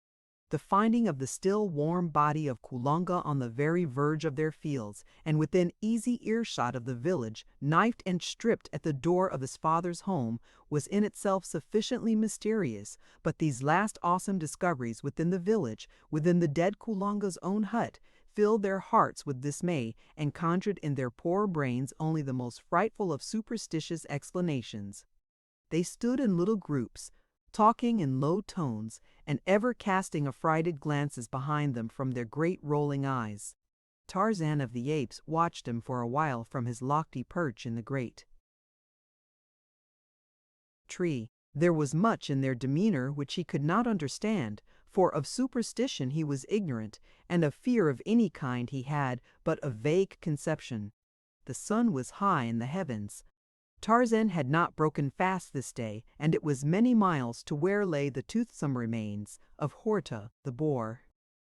The finding of the still warm body of Kulonga on the very verge of their fields, and within easy earshot of the village, knifed and stripped at the door of his father's home, was in itself sufficiently mysterious, but these last awesome discoveries within the village, within the dead Kulonga's own hut, filled their hearts with dismay and conjured in their poor brains only the most frightful of superstitious explanations. They stood in little groups, talking in low tones, and ever casting affrighted glances behind them from their great rolling eyes. Tarzan of the Apes watched them for a while from his lofty perch in the great tree. There was much in their demeanor which he could not understand, for of superstition he was ignorant, and of fear of any kind he had but a vague conception. The sun was high in the heavens. Tarzan had not broken fast this day, and it was many miles to where lay the toothsome remains of Horta the boar.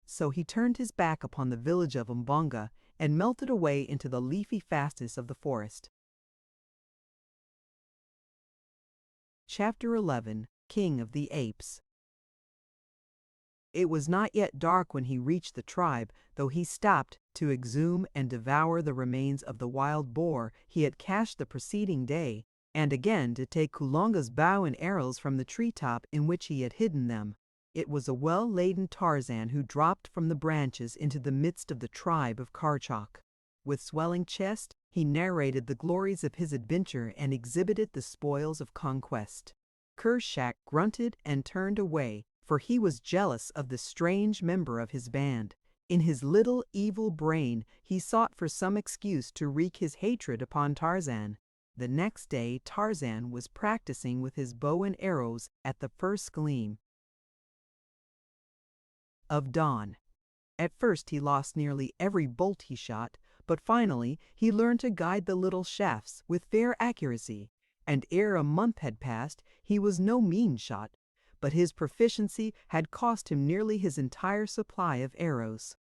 So he turned his back upon the village of Mbonga and melted away into the leafy fastness of the forest. Chapter 11. King of the Apes. It was not yet dark when he reached the tribe, though he stopped to exhume and devour the remains of the wild boar he had cached the preceding day, and again to take Kulonga's bow and arrows from the treetop in which he had hidden them. It was a well-laden Tarzan who dropped from the branches into the midst of the tribe of Karchok. With swelling chest, he narrated the glories of his adventure and exhibited the spoils of conquest. Kershak grunted and turned away, for he was jealous of the strange member of his band. In his little evil brain he sought for some excuse to wreak his hatred upon Tarzan. The next day Tarzan was practicing with his bow and arrows at the first gleam of dawn. At first he lost nearly every bolt he shot, but finally he learned to guide the little shafts with fair accuracy, and ere a month had passed he was no mean shot, but his proficiency had cost him nearly his entire supply of arrows.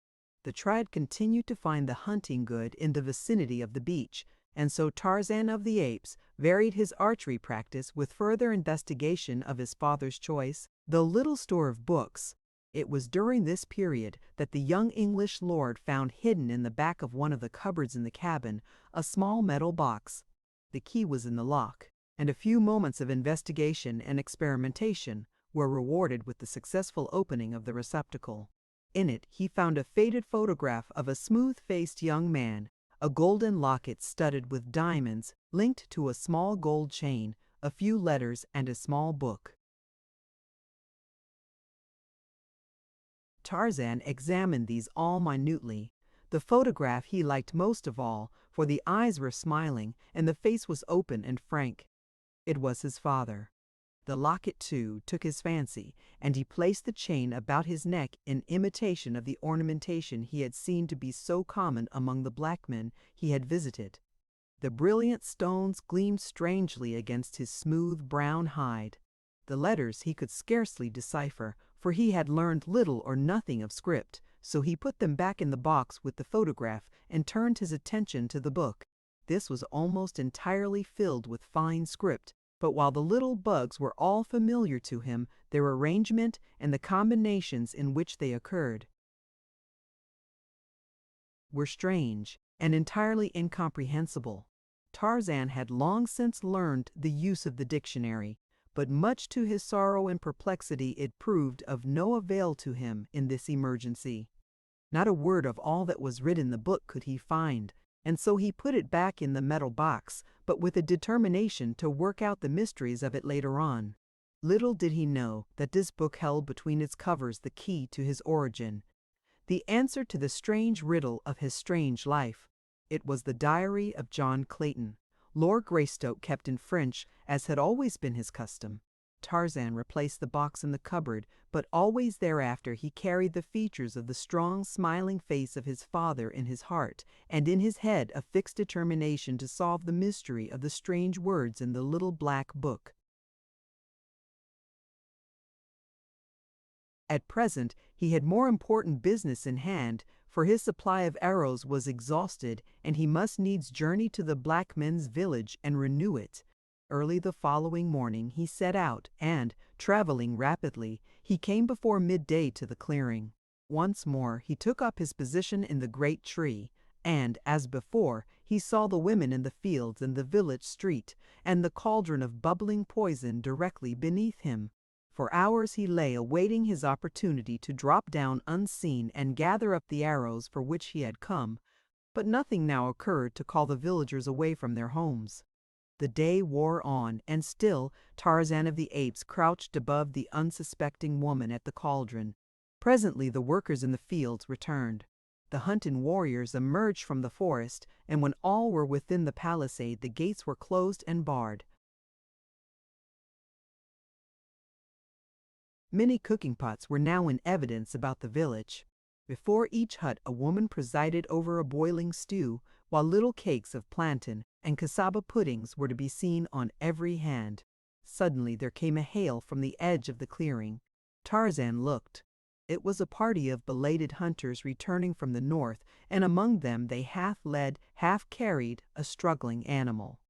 The tribe continued to find the hunting good in the vicinity of the beach, and so Tarzan of the Apes varied his archery practice with further investigation of his father's choice, though little store of books. It was during this period that the young English lord found hidden in the back of one of the cupboards in the cabin a small metal box. The key was in the lock, and a few moments of investigation and experimentation were rewarded with the successful opening of the receptacle. In it he found a faded photograph of a smooth-faced young man, a golden locket studded with diamonds linked to a small gold chain, a few letters, and a small book. Tarzan examined these all minutely. The photograph he liked most of all, for the eyes were smiling and the face was open and frank. It was his father. The locket, too, took his fancy, and he placed the chain about his neck in imitation of the ornamentation he had seen to be so common among the black men he had visited. The brilliant stones gleamed strangely against his smooth brown hide. The letters he could scarcely decipher, for he had learned little or nothing of script, so he put them back in the box with the photograph and turned his attention to the book. This was almost entirely filled with fine script, but while the little bugs were all familiar to him, their arrangement and the combinations in which they occurred were strange and entirely incomprehensible. Tarzan had long since learned the use of the dictionary, but much to his sorrow and perplexity it proved of no avail to him in this emergency. Not a word of all that was written in the book could he find, and so he put it back in the metal box, but with a determination to work out the mysteries of it later on. Little did he know that this book held between its covers the key to his origin, the answer to the strange riddle of his strange life. It was the diary of John Clayton. Lord Greystoke kept in French, as had always been his custom. Tarzan replaced the box in the cupboard, but always thereafter he carried the features of the strong, smiling face of his father in his heart, and in his head a fixed determination to solve the mystery of the strange words in the little black book. At present he had more important business in hand, for his supply of arrows was exhausted, and he must needs journey to the black men's village and renew it. Early the following morning he set out, and, traveling rapidly, he came before midday to the clearing. Once more he took up his position in the great tree, and, as before, he saw the women in the fields and the village street, and the cauldron of bubbling poison directly beneath him. For hours he lay awaiting his opportunity to drop down unseen and gather up the arrows for which he had come, but nothing now occurred to call the villagers away from their homes. The day wore on, and still Tarzan of the Apes crouched above the unsuspecting woman at the cauldron. Presently the workers in the fields returned. The hunted warriors emerged from the forest, and when all were within the palisade the gates were closed and barred. Many cooking pots were now in evidence about the village. Before each hut a woman presided over a boiling stew, while little cakes of plantain and cassava puddings were to be seen on every hand. Suddenly there came a hail from the edge of the clearing. Tarzan looked. It was a party of belated hunters returning from the north, and among them they half led, half carried a struggling animal.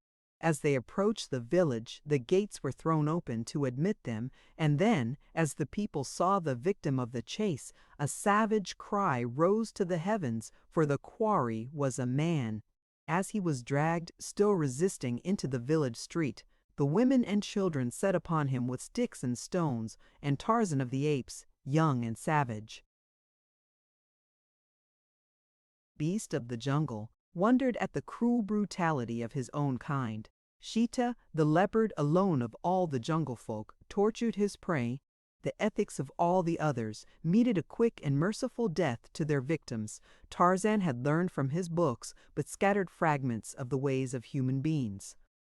As they approached the village, the gates were thrown open to admit them, and then, as the people saw the victim of the chase, a savage cry rose to the heavens, for the quarry was a man. As he was dragged, still resisting, into the village street, the women and children set upon him with sticks and stones, and Tarzan of the Apes, young and savage, beast of the jungle, wondered at the cruel brutality of his own kind. Sheeta, the leopard alone of all the jungle folk, tortured his prey. The ethics of all the others meted a quick and merciful death to their victims. Tarzan had learned from his books but scattered fragments of the ways of human beings.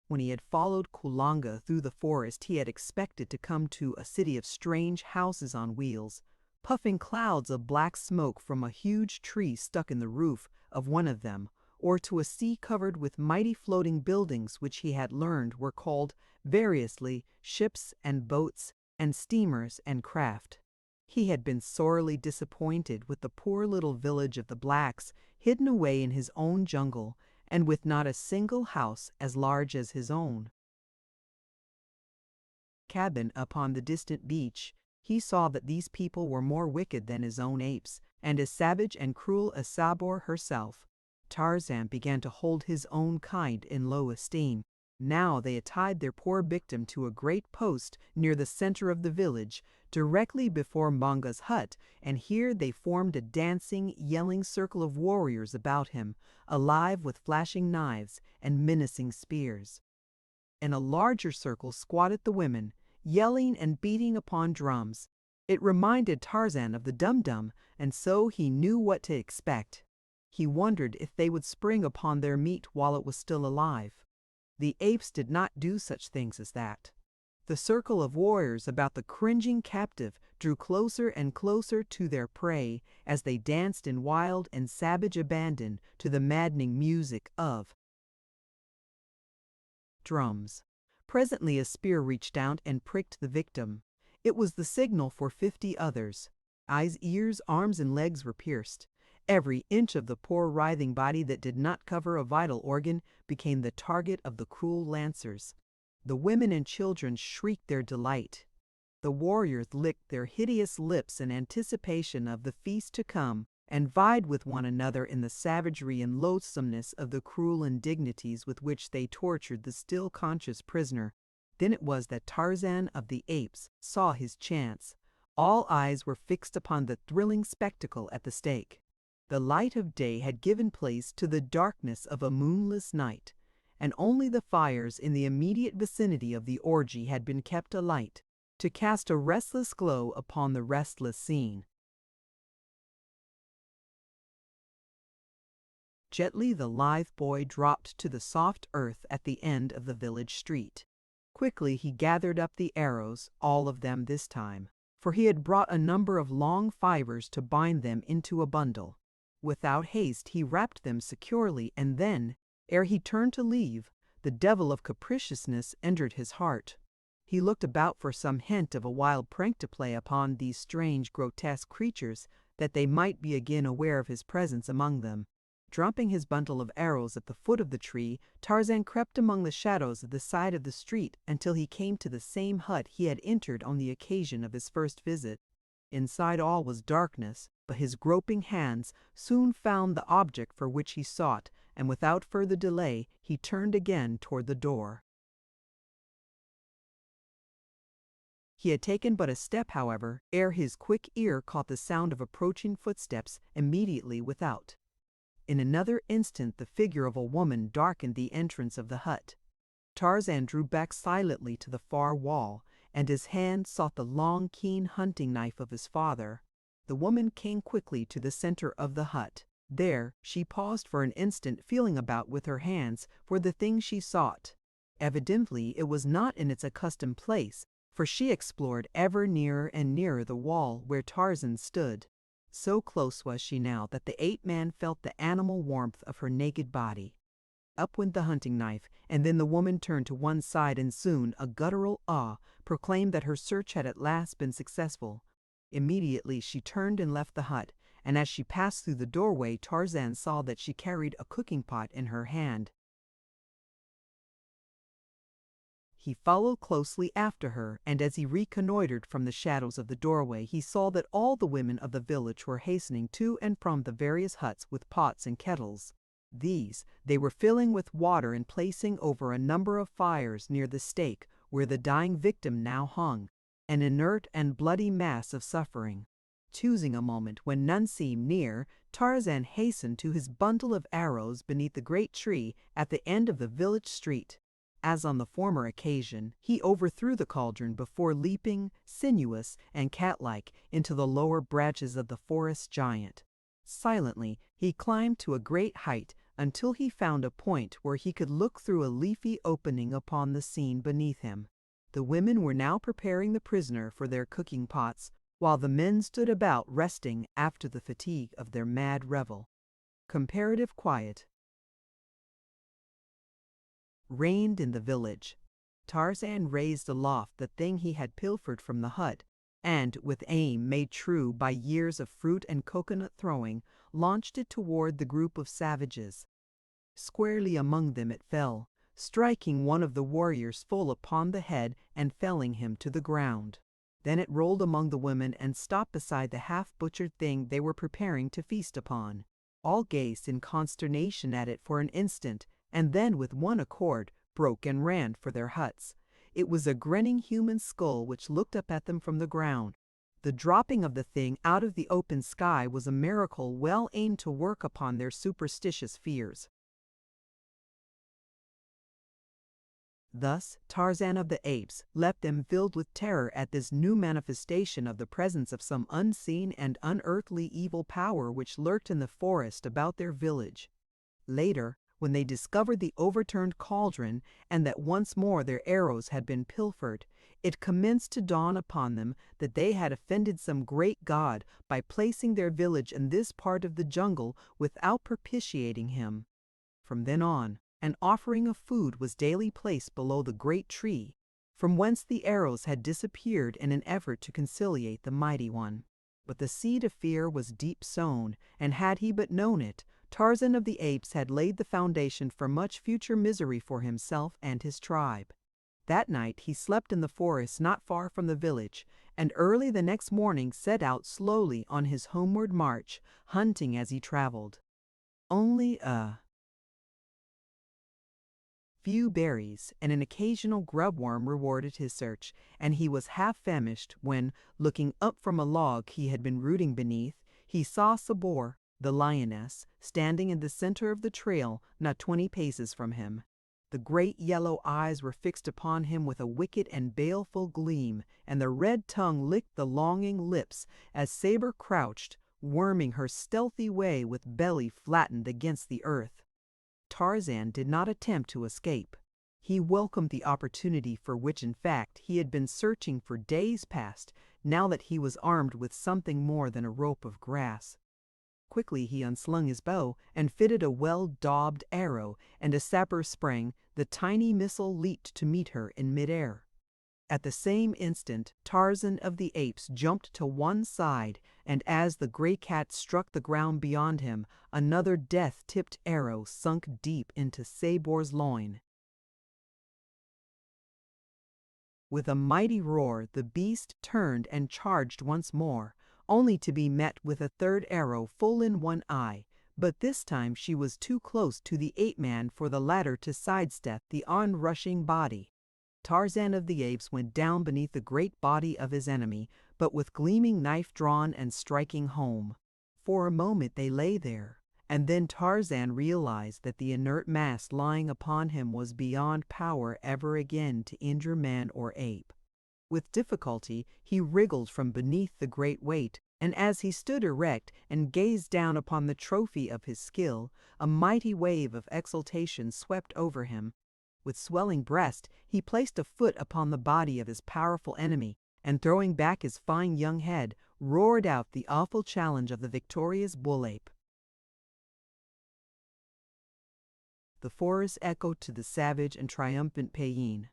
When he had followed Kulonga through the forest he had expected to come to a city of strange houses on wheels, puffing clouds of black smoke from a huge tree stuck in the roof of one of them, or to a sea covered with mighty floating buildings which he had learned were called variously ships and boats and steamers and craft. He had been sorely disappointed with the poor little village of the blacks, hidden away in his own jungle, and with not a single house as large as his own cabin upon the distant beach. He saw that these people were more wicked than his own apes, and as savage and cruel as Sabor herself. Tarzan began to hold his own kind in low esteem. Now they had tied their poor victim to a great post near the center of the village, directly before Manga's hut, and here they formed a dancing, yelling circle of warriors about him, alive with flashing knives and menacing spears. In a larger circle squatted the women, yelling and beating upon drums. It reminded Tarzan of the dum-dum, and so he knew what to expect. He wondered if they would spring upon their meat while it was still alive. The apes did not do such things as that. The circle of warriors about the cringing captive drew closer and closer to their prey as they danced in wild and savage abandon to the maddening music of drums. Presently a spear reached out and pricked the victim. It was the signal for 50 others. Eyes, ears, arms, and legs were pierced. Every inch of the poor writhing body that did not cover a vital organ became the target of the cruel lancers. The women and children shrieked their delight. The warriors licked their hideous lips in anticipation of the feast to come, and vied with one another in the savagery and loathsomeness of the cruel indignities with which they tortured the still conscious prisoner. Then it was that Tarzan of the Apes saw his chance. All eyes were fixed upon the thrilling spectacle at the stake. The light of day had given place to the darkness of a moonless night, and only the fires in the immediate vicinity of the orgy had been kept alight, to cast a restless glow upon the restless scene. Gently the lithe boy dropped to the soft earth at the end of the village street. Quickly he gathered up the arrows, all of them this time, for he had brought a number of long fibers to bind them into a bundle. Without haste he wrapped them securely, and then, ere he turned to leave, the devil of capriciousness entered his heart. He looked about for some hint of a wild prank to play upon these strange, grotesque creatures, that they might be again aware of his presence among them. Dropping his bundle of arrows at the foot of the tree, Tarzan crept among the shadows of the side of the street until he came to the same hut he had entered on the occasion of his first visit. Inside all was darkness, but his groping hands soon found the object for which he sought, and without further delay he turned again toward the door. He had taken but a step, however, ere his quick ear caught the sound of approaching footsteps immediately without. In another instant the figure of a woman darkened the entrance of the hut. Tarzan drew back silently to the far wall, and his hand sought the long, keen hunting knife of his father. The woman came quickly to the center of the hut. There she paused for an instant, feeling about with her hands for the thing she sought. Evidently it was not in its accustomed place, for she explored ever nearer and nearer the wall where Tarzan stood. So close was she now that the ape-man felt the animal warmth of her naked body. Up went the hunting knife, and then the woman turned to one side, and soon a guttural awe proclaimed that her search had at last been successful. Immediately she turned and left the hut, and as she passed through the doorway Tarzan saw that she carried a cooking pot in her hand. He followed closely after her, and as he reconnoitered from the shadows of the doorway he saw that all the women of the village were hastening to and from the various huts with pots and kettles. These they were filling with water and placing over a number of fires near the stake where the dying victim now hung, an inert and bloody mass of suffering. Choosing a moment when none seemed near, Tarzan hastened to his bundle of arrows beneath the great tree at the end of the village street. As on the former occasion, he overthrew the cauldron before leaping, sinuous and cat-like, into the lower branches of the forest giant. Silently, he climbed to a great height until he found a point where he could look through a leafy opening upon the scene beneath him. The women were now preparing the prisoner for their cooking pots, while the men stood about resting after the fatigue of their mad revel. Comparative quiet reigned in the village. Tarzan raised aloft the thing he had pilfered from the hut, and, with aim made true by years of fruit and coconut throwing, launched it toward the group of savages. Squarely among them it fell, striking one of the warriors full upon the head and felling him to the ground. Then it rolled among the women and stopped beside the half-butchered thing they were preparing to feast upon. All gazed in consternation at it for an instant, and then with one accord broke and ran for their huts. It was a grinning human skull which looked up at them from the ground. The dropping of the thing out of the open sky was a miracle well aimed to work upon their superstitious fears. Thus Tarzan of the Apes left them filled with terror at this new manifestation of the presence of some unseen and unearthly evil power which lurked in the forest about their village. Later, when they discovered the overturned cauldron and that once more their arrows had been pilfered, it commenced to dawn upon them that they had offended some great god by placing their village in this part of the jungle without propitiating him. From then on, an offering of food was daily placed below the great tree, from whence the arrows had disappeared in an effort to conciliate the mighty one. But the seed of fear was deep sown, and had he but known it, Tarzan of the Apes had laid the foundation for much future misery for himself and his tribe. That night he slept in the forest not far from the village, and early the next morning set out slowly on his homeward march, hunting as he traveled. Only a few berries and an occasional grubworm rewarded his search, and he was half famished when, looking up from a log he had been rooting beneath, he saw Sabor, the lioness, standing in the center of the trail not 20 paces from him. The great yellow eyes were fixed upon him with a wicked and baleful gleam, and the red tongue licked the longing lips as Saber crouched, worming her stealthy way with belly flattened against the earth. Tarzan did not attempt to escape. He welcomed the opportunity for which in fact he had been searching for days past, now that he was armed with something more than a rope of grass. Quickly he unslung his bow and fitted a well-daubed arrow, and as Sapper sprang, the tiny missile leaped to meet her in midair. At the same instant, Tarzan of the Apes jumped to one side, and as the gray cat struck the ground beyond him, another death-tipped arrow sunk deep into Sabor's loin. With a mighty roar, the beast turned and charged once more, only to be met with a third arrow full in one eye, but this time she was too close to the ape-man for the latter to sidestep the onrushing body. Tarzan of the Apes went down beneath the great body of his enemy, but with gleaming knife drawn and striking home. For a moment they lay there, and then Tarzan realized that the inert mass lying upon him was beyond power ever again to injure man or ape. With difficulty he wriggled from beneath the great weight, and as he stood erect and gazed down upon the trophy of his skill, a mighty wave of exultation swept over him. With swelling breast, he placed a foot upon the body of his powerful enemy, and throwing back his fine young head, roared out the awful challenge of the victorious bull-ape. The forest echoed to the savage and triumphant paean.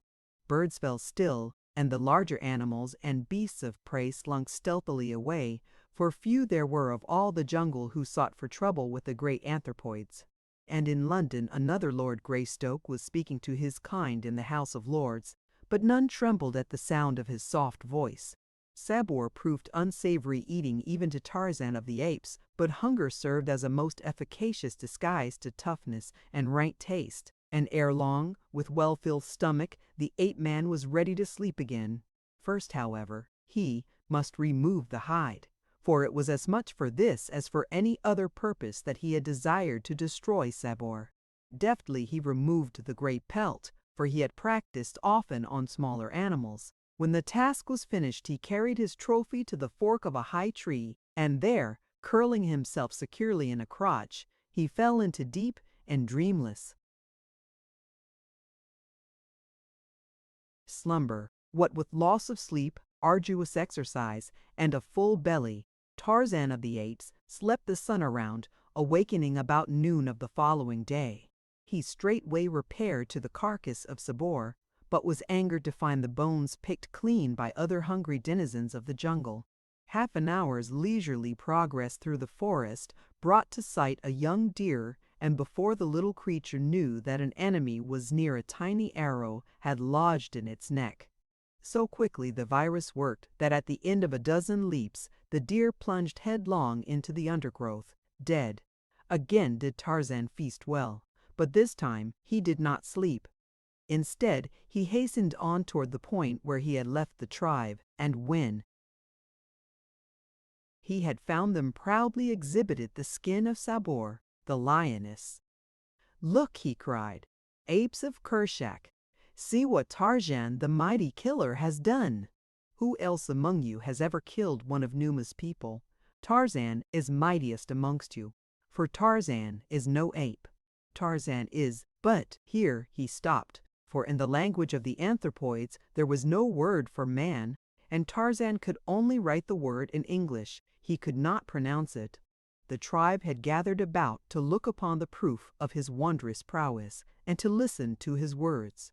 Birds fell still, and the larger animals and beasts of prey slunk stealthily away, for few there were of all the jungle who sought for trouble with the great anthropoids. And in London another Lord Greystoke was speaking to his kind in the House of Lords, but none trembled at the sound of his soft voice. Sabor proved unsavory eating even to Tarzan of the Apes, but hunger served as a most efficacious disguise to toughness and rank taste, and ere long, with well-filled stomach, the ape-man was ready to sleep again. First, however, he must remove the hide, for it was as much for this as for any other purpose that he had desired to destroy Sabor. Deftly he removed the great pelt, for he had practiced often on smaller animals. When the task was finished, he carried his trophy to the fork of a high tree, and there, curling himself securely in a crotch, he fell into deep and dreamless slumber. What with loss of sleep, arduous exercise, and a full belly, Tarzan of the Apes slept the sun around, awakening about noon of the following day. He straightway repaired to the carcass of Sabor, but was angered to find the bones picked clean by other hungry denizens of the jungle. Half an hour's leisurely progress through the forest brought to sight a young deer, and before the little creature knew that an enemy was near, a tiny arrow had lodged in its neck. So quickly the virus worked that at the end of a dozen leaps the deer plunged headlong into the undergrowth, dead. Again did Tarzan feast well, but this time he did not sleep. Instead, he hastened on toward the point where he had left the tribe, and when he had found them proudly exhibited the skin of Sabor, the lioness. "Look," he cried, "apes of Kershak! See what Tarzan, the mighty killer, has done! Who else among you has ever killed one of Numa's people? Tarzan is mightiest amongst you, for Tarzan is no ape. Tarzan is, but—" Here he stopped, for in the language of the anthropoids there was no word for man, and Tarzan could only write the word in English. He could not pronounce it. The tribe had gathered about to look upon the proof of his wondrous prowess, and to listen to his words.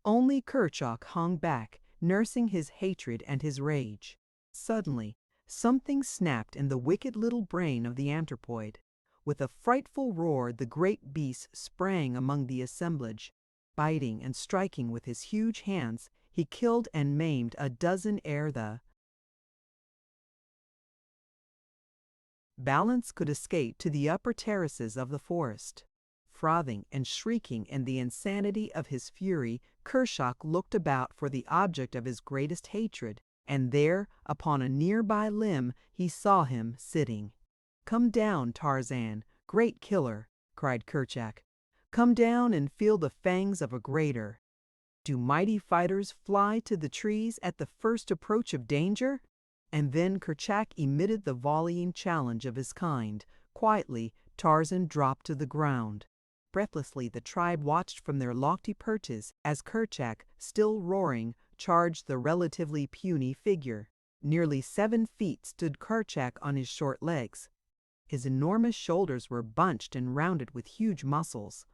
Only Kerchak hung back, nursing his hatred and his rage. Suddenly, something snapped in the wicked little brain of the anthropoid. With a frightful roar, the great beast sprang among the assemblage. Biting and striking with his huge hands, he killed and maimed a dozen ere the balance could escape to the upper terraces of the forest. Frothing and shrieking in the insanity of his fury, Kershak looked about for the object of his greatest hatred, and there, upon a nearby limb, he saw him sitting. "Come down, Tarzan, great killer," cried Kerchak. "Come down and feel the fangs of a greater. Do mighty fighters fly to the trees at the first approach of danger?" And then Kerchak emitted the volleying challenge of his kind. Quietly, Tarzan dropped to the ground. Breathlessly the tribe watched from their lofty perches as Kerchak, still roaring, charged the relatively puny figure. Nearly 7 feet stood Kerchak on his short legs. His enormous shoulders were bunched and rounded with huge muscles.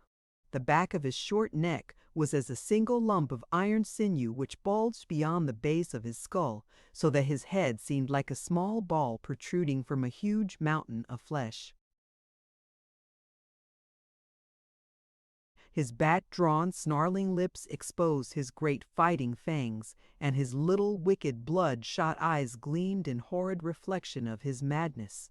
The back of his short neck was as a single lump of iron sinew which bulged beyond the base of his skull, so that his head seemed like a small ball protruding from a huge mountain of flesh. His back-drawn, snarling lips exposed his great fighting fangs, and his little, wicked, blood-shot eyes gleamed in horrid reflection of his madness.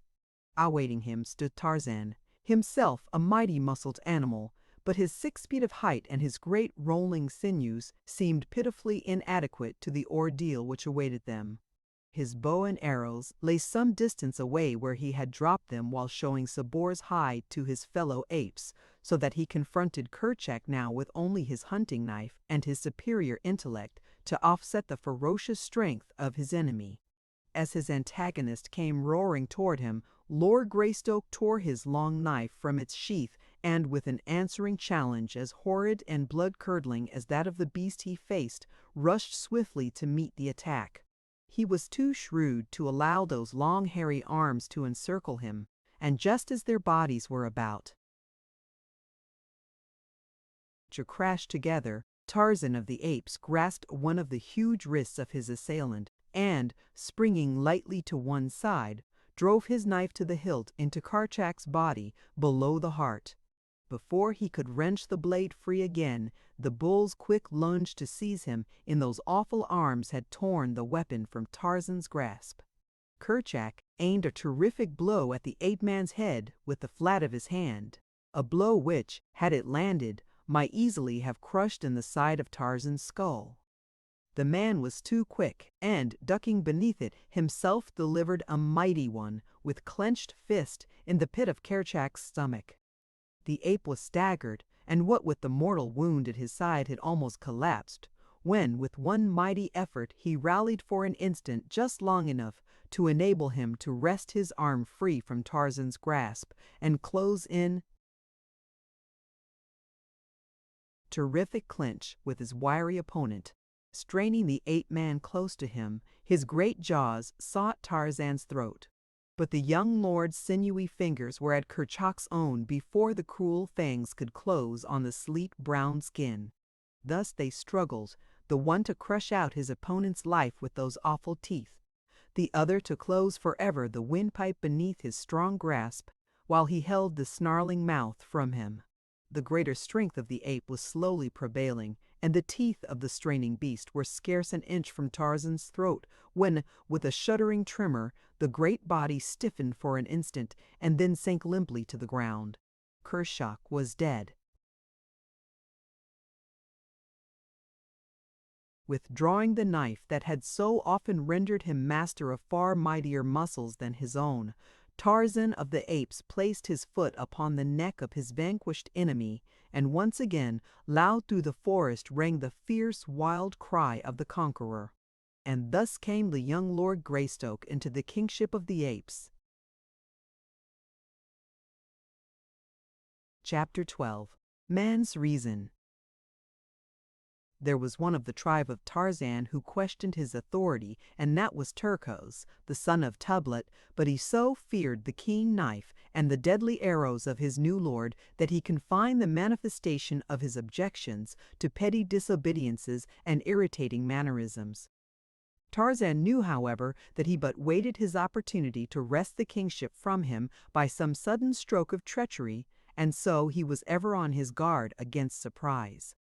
Awaiting him stood Tarzan, himself a mighty muscled animal, but his 6 feet of height and his great rolling sinews seemed pitifully inadequate to the ordeal which awaited them. His bow and arrows lay some distance away where he had dropped them while showing Sabor's hide to his fellow apes, so that he confronted Kerchak now with only his hunting knife and his superior intellect to offset the ferocious strength of his enemy. As his antagonist came roaring toward him, Lord Greystoke tore his long knife from its sheath and, with an answering challenge as horrid and blood-curdling as that of the beast he faced, rushed swiftly to meet the attack. He was too shrewd to allow those long hairy arms to encircle him, and just as their bodies were about to crash together, Tarzan of the Apes grasped one of the huge wrists of his assailant and, springing lightly to one side, drove his knife to the hilt into Kerchak's body below the heart. Before he could wrench the blade free again, the bull's quick lunge to seize him in those awful arms had torn the weapon from Tarzan's grasp. Kerchak aimed a terrific blow at the ape-man's head with the flat of his hand, a blow which, had it landed, might easily have crushed in the side of Tarzan's skull. The man was too quick, and, ducking beneath it, himself delivered a mighty one, with clenched fist, in the pit of Kerchak's stomach. The ape was staggered, and what with the mortal wound at his side had almost collapsed, when, with one mighty effort, he rallied for an instant just long enough to enable him to wrest his arm free from Tarzan's grasp and close in terrific clinch with his wiry opponent. Straining the ape-man close to him, his great jaws sought Tarzan's throat. But the young lord's sinewy fingers were at Kerchak's own before the cruel fangs could close on the sleek brown skin. Thus they struggled, the one to crush out his opponent's life with those awful teeth, the other to close forever the windpipe beneath his strong grasp, while he held the snarling mouth from him. The greater strength of the ape was slowly prevailing, and the teeth of the straining beast were scarce an inch from Tarzan's throat when, with a shuddering tremor, the great body stiffened for an instant and then sank limply to the ground. Kershak was dead. Withdrawing the knife that had so often rendered him master of far mightier muscles than his own, Tarzan of the Apes placed his foot upon the neck of his vanquished enemy, and once again loud through the forest rang the fierce, wild cry of the conqueror. And thus came the young Lord Greystoke into the kingship of the apes. Chapter 12. Man's Reason. There was one of the tribe of Tarzan who questioned his authority, and that was Turcos, the son of Tublat, but he so feared the keen knife and the deadly arrows of his new lord that he confined the manifestation of his objections to petty disobediences and irritating mannerisms. Tarzan knew, however, that he but waited his opportunity to wrest the kingship from him by some sudden stroke of treachery, and so he was ever on his guard against surprise.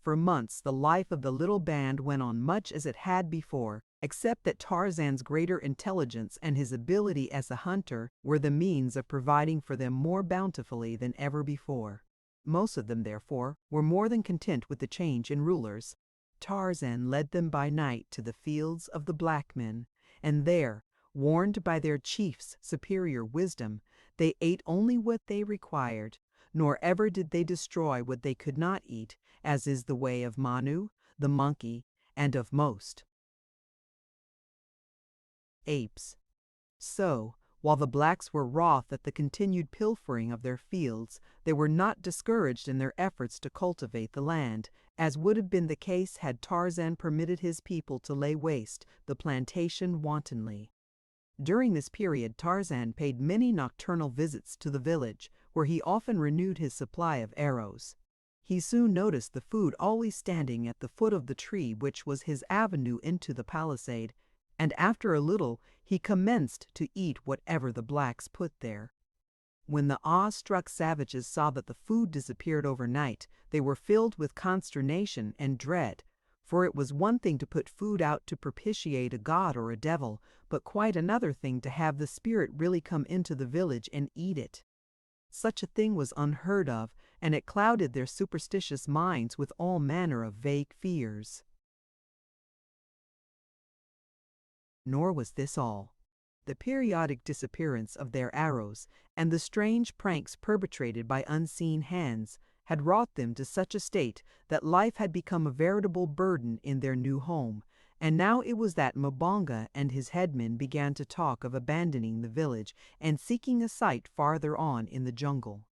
For months the life of the little band went on much as it had before, except that Tarzan's greater intelligence and his ability as a hunter were the means of providing for them more bountifully than ever before. Most of them, therefore, were more than content with the change in rulers. Tarzan led them by night to the fields of the black men, and there, warned by their chief's superior wisdom, they ate only what they required, nor ever did they destroy what they could not eat, as is the way of Manu, the monkey, and of most apes. So, while the blacks were wroth at the continued pilfering of their fields, they were not discouraged in their efforts to cultivate the land, as would have been the case had Tarzan permitted his people to lay waste the plantation wantonly. During this period Tarzan paid many nocturnal visits to the village, where he often renewed his supply of arrows. He soon noticed the food always standing at the foot of the tree which was his avenue into the palisade, and after a little he commenced to eat whatever the blacks put there. When the awe-struck savages saw that the food disappeared overnight, they were filled with consternation and dread, for it was one thing to put food out to propitiate a god or a devil, but quite another thing to have the spirit really come into the village and eat it. Such a thing was unheard of, and it clouded their superstitious minds with all manner of vague fears. Nor was this all. The periodic disappearance of their arrows and the strange pranks perpetrated by unseen hands had wrought them to such a state that life had become a veritable burden in their new home, and now it was that Mbonga and his headmen began to talk of abandoning the village and seeking a site farther on in the jungle.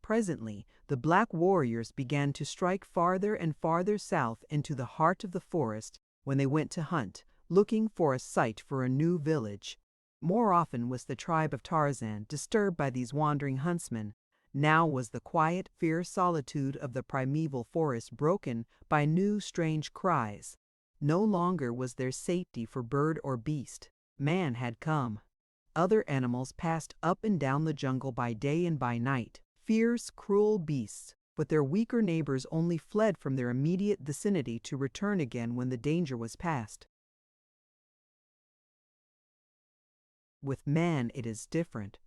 Presently the black warriors began to strike farther and farther south into the heart of the forest when they went to hunt, looking for a site for a new village. More often was the tribe of Tarzan disturbed by these wandering huntsmen. Now was the quiet, fierce solitude of the primeval forest broken by new strange cries. No longer was there safety for bird or beast. Man had come. Other animals passed up and down the jungle by day and by night, fierce, cruel beasts, but their weaker neighbors only fled from their immediate vicinity to return again when the danger was past. With man it is different.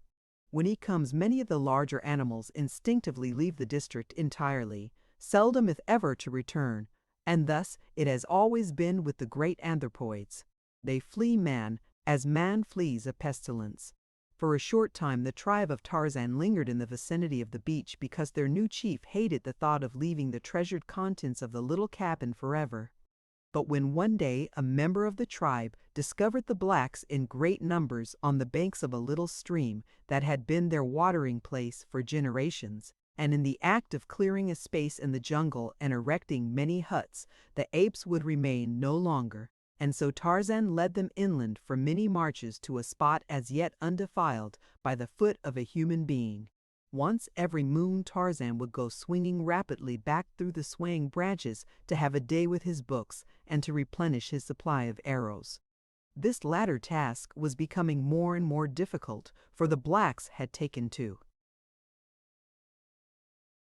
When he comes, many of the larger animals instinctively leave the district entirely, seldom if ever to return, and thus it has always been with the great anthropoids. They flee man as man flees a pestilence. For a short time the tribe of Tarzan lingered in the vicinity of the beach because their new chief hated the thought of leaving the treasured contents of the little cabin forever. But when one day a member of the tribe discovered the blacks in great numbers on the banks of a little stream that had been their watering place for generations, and in the act of clearing a space in the jungle and erecting many huts, the apes would remain no longer, and so Tarzan led them inland for many marches to a spot as yet undefiled by the foot of a human being. Once every moon Tarzan would go swinging rapidly back through the swaying branches to have a day with his books and to replenish his supply of arrows. This latter task was becoming more and more difficult, for the blacks had taken to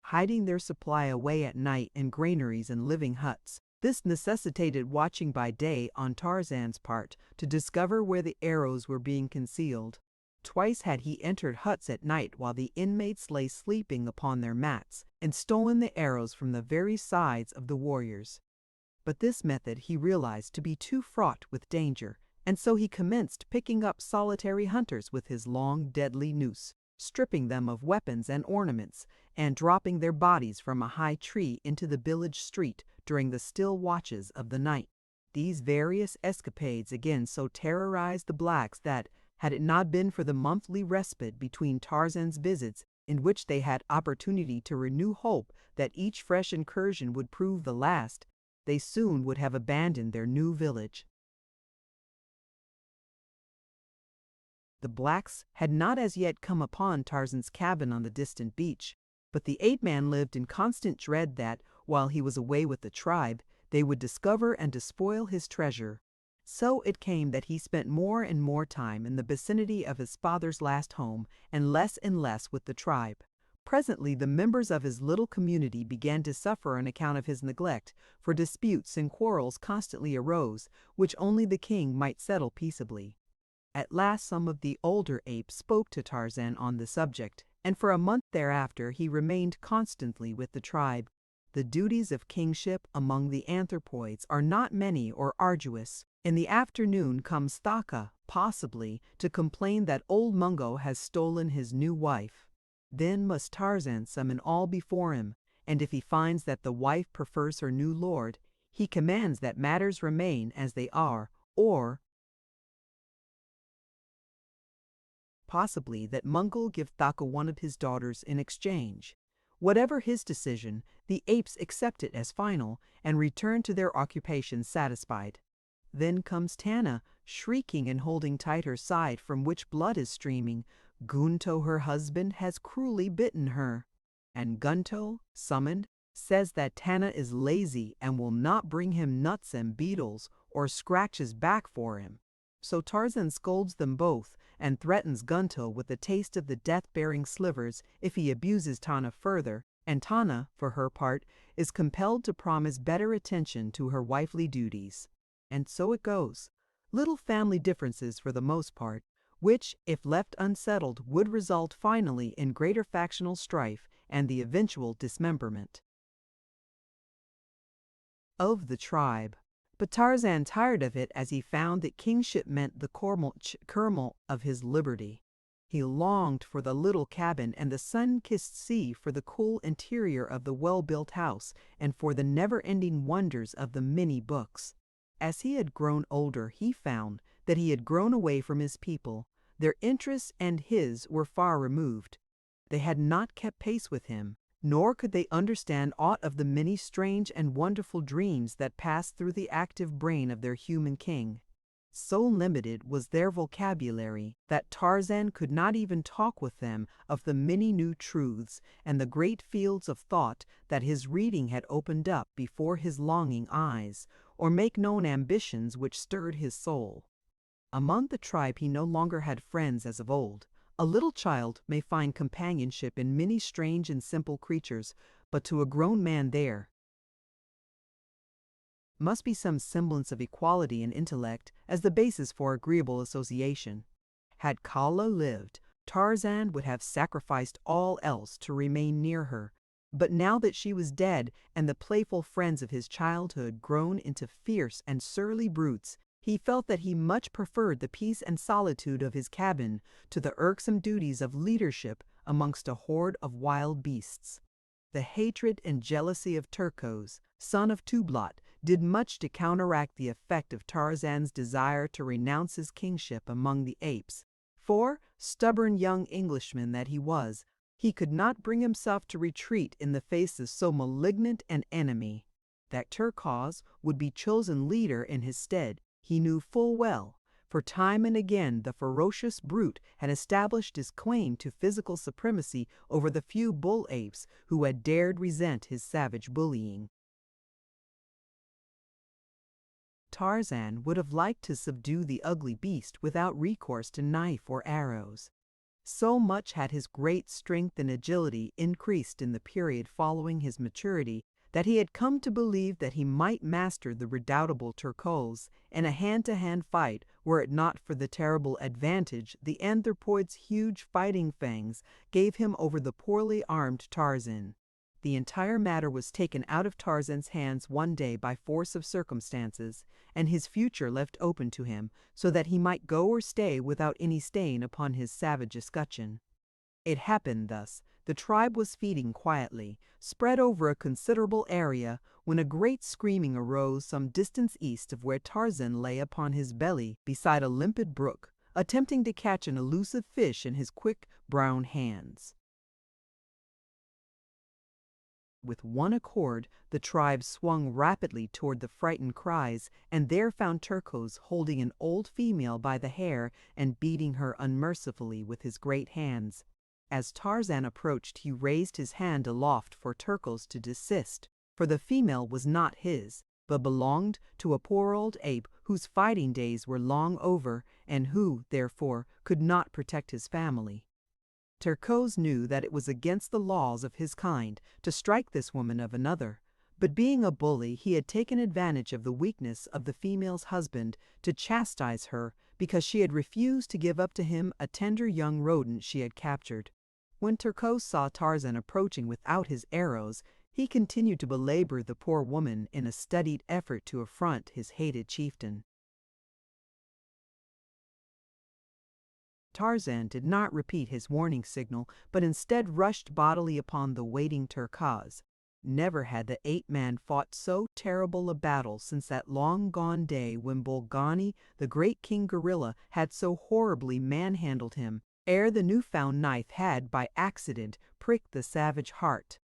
hiding their supply away at night in granaries and living huts. This necessitated watching by day on Tarzan's part to discover where the arrows were being concealed. Twice had he entered huts at night while the inmates lay sleeping upon their mats, and stolen the arrows from the very sides of the warriors. But this method he realized to be too fraught with danger, and so he commenced picking up solitary hunters with his long, deadly noose, stripping them of weapons and ornaments, and dropping their bodies from a high tree into the village street during the still watches of the night. These various escapades again so terrorized the blacks that, had it not been for the monthly respite between Tarzan's visits, in which they had opportunity to renew hope that each fresh incursion would prove the last, they soon would have abandoned their new village. The blacks had not as yet come upon Tarzan's cabin on the distant beach, but the ape-man lived in constant dread that, while he was away with the tribe, they would discover and despoil his treasure. So it came that he spent more and more time in the vicinity of his father's last home and less with the tribe. Presently the members of his little community began to suffer on account of his neglect, for disputes and quarrels constantly arose, which only the king might settle peaceably. At last some of the older apes spoke to Tarzan on the subject, and for a month thereafter he remained constantly with the tribe. The duties of kingship among the anthropoids are not many or arduous. In the afternoon comes Thaka, possibly, to complain that old Mungo has stolen his new wife. Then must Tarzan summon all before him, and if he finds that the wife prefers her new lord, he commands that matters remain as they are, or possibly that Mungo give Thaka one of his daughters in exchange. Whatever his decision, the apes accept it as final and return to their occupations satisfied. Then comes Tana, shrieking and holding tight her side from which blood is streaming. Gunto, her husband, has cruelly bitten her. And Gunto, summoned, says that Tana is lazy and will not bring him nuts and beetles or scratch his back for him. So Tarzan scolds them both and threatens Gunto with a taste of the death-bearing slivers if he abuses Tana further, and Tana, for her part, is compelled to promise better attention to her wifely duties. And so it goes. Little family differences for the most part, which, if left unsettled, would result finally in greater factional strife and the eventual dismemberment of the tribe. But Tarzan tired of it as he found that kingship meant the kernel of his liberty. He longed for the little cabin and the sun-kissed sea, for the cool interior of the well-built house, and for the never-ending wonders of the many books. As he had grown older, he found that he had grown away from his people. Their interests and his were far removed. They had not kept pace with him, nor could they understand aught of the many strange and wonderful dreams that passed through the active brain of their human king. So limited was their vocabulary that Tarzan could not even talk with them of the many new truths and the great fields of thought that his reading had opened up before his longing eyes, or make known ambitions which stirred his soul. Among the tribe he no longer had friends as of old. A little child may find companionship in many strange and simple creatures, but to a grown man there must be some semblance of equality in intellect as the basis for agreeable association. Had Kala lived, Tarzan would have sacrificed all else to remain near her, but now that she was dead and the playful friends of his childhood grown into fierce and surly brutes, he felt that he much preferred the peace and solitude of his cabin to the irksome duties of leadership amongst a horde of wild beasts. The hatred and jealousy of Turcos, son of Tublat, did much to counteract the effect of Tarzan's desire to renounce his kingship among the apes, for, stubborn young Englishman that he was, he could not bring himself to retreat in the face of so malignant an enemy. That Turcos would be chosen leader in his stead, he knew full well, for time and again the ferocious brute had established his claim to physical supremacy over the few bull apes who had dared resent his savage bullying. Tarzan would have liked to subdue the ugly beast without recourse to knife or arrows. So much had his great strength and agility increased in the period following his maturity that he had come to believe that he might master the redoubtable Turcos in a hand-to-hand fight were it not for the terrible advantage the anthropoid's huge fighting fangs gave him over the poorly armed Tarzan. The entire matter was taken out of Tarzan's hands one day by force of circumstances, and his future left open to him, so that he might go or stay without any stain upon his savage escutcheon. It happened thus. The tribe was feeding quietly, spread over a considerable area, when a great screaming arose some distance east of where Tarzan lay upon his belly beside a limpid brook, attempting to catch an elusive fish in his quick brown hands. With one accord, the tribe swung rapidly toward the frightened cries, and there found Turcos holding an old female by the hair and beating her unmercifully with his great hands. As Tarzan approached, he raised his hand aloft for Turcos to desist, for the female was not his, but belonged to a poor old ape whose fighting days were long over, and who, therefore, could not protect his family. Turcos knew that it was against the laws of his kind to strike this woman of another, but being a bully he had taken advantage of the weakness of the female's husband to chastise her because she had refused to give up to him a tender young rodent she had captured. When Turcos saw Tarzan approaching without his arrows, he continued to belabor the poor woman in a studied effort to affront his hated chieftain. Tarzan did not repeat his warning signal, but instead rushed bodily upon the waiting Turcos. Never had the ape-man fought so terrible a battle since that long-gone day when Bolgani, the great king gorilla, had so horribly manhandled him, ere the new-found knife had, by accident, pricked the savage heart.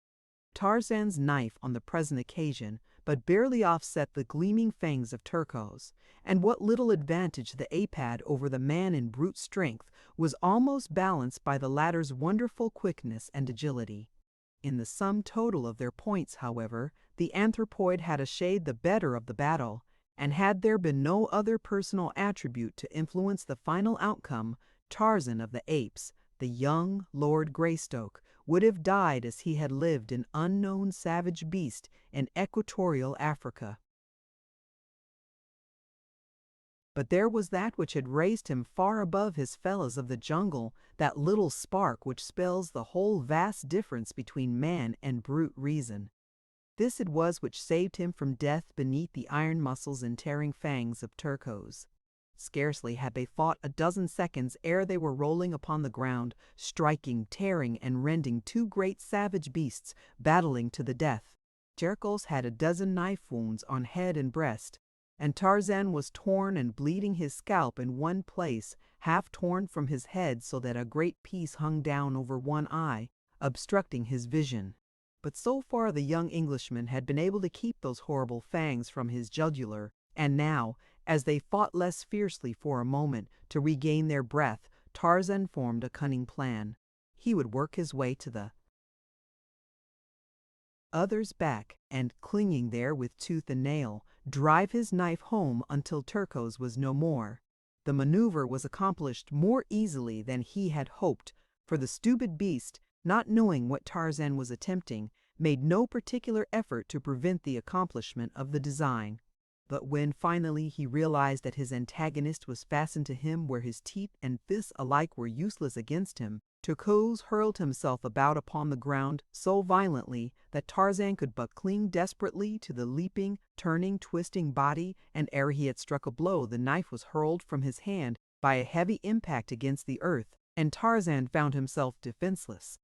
Tarzan's knife on the present occasion but barely offset the gleaming fangs of Turcos, and what little advantage the ape had over the man in brute strength was almost balanced by the latter's wonderful quickness and agility. In the sum total of their points, however, the anthropoid had a shade the better of the battle, and had there been no other personal attribute to influence the final outcome, Tarzan of the Apes, the young Lord Greystoke, would have died as he had lived an unknown savage beast in equatorial Africa. But there was that which had raised him far above his fellows of the jungle, that little spark which spells the whole vast difference between man and brute reason. This it was which saved him from death beneath the iron muscles and tearing fangs of Turcos. Scarcely had they fought a dozen seconds ere they were rolling upon the ground, striking, tearing, and rending two great savage beasts, battling to the death. Turcos had a dozen knife wounds on head and breast, and Tarzan was torn and bleeding his scalp in one place, half torn from his head so that a great piece hung down over one eye, obstructing his vision. But so far the young Englishman had been able to keep those horrible fangs from his jugular, and now, as they fought less fiercely for a moment to regain their breath, Tarzan formed a cunning plan. He would work his way to the other's back and, clinging there with tooth and nail, drive his knife home until Turcos was no more. The maneuver was accomplished more easily than he had hoped, for the stupid beast, not knowing what Tarzan was attempting, made no particular effort to prevent the accomplishment of the design. But when finally he realized that his antagonist was fastened to him where his teeth and fists alike were useless against him, Turcos hurled himself about upon the ground so violently that Tarzan could but cling desperately to the leaping, turning, twisting body, and ere he had struck a blow the knife was hurled from his hand by a heavy impact against the earth, and Tarzan found himself defenseless.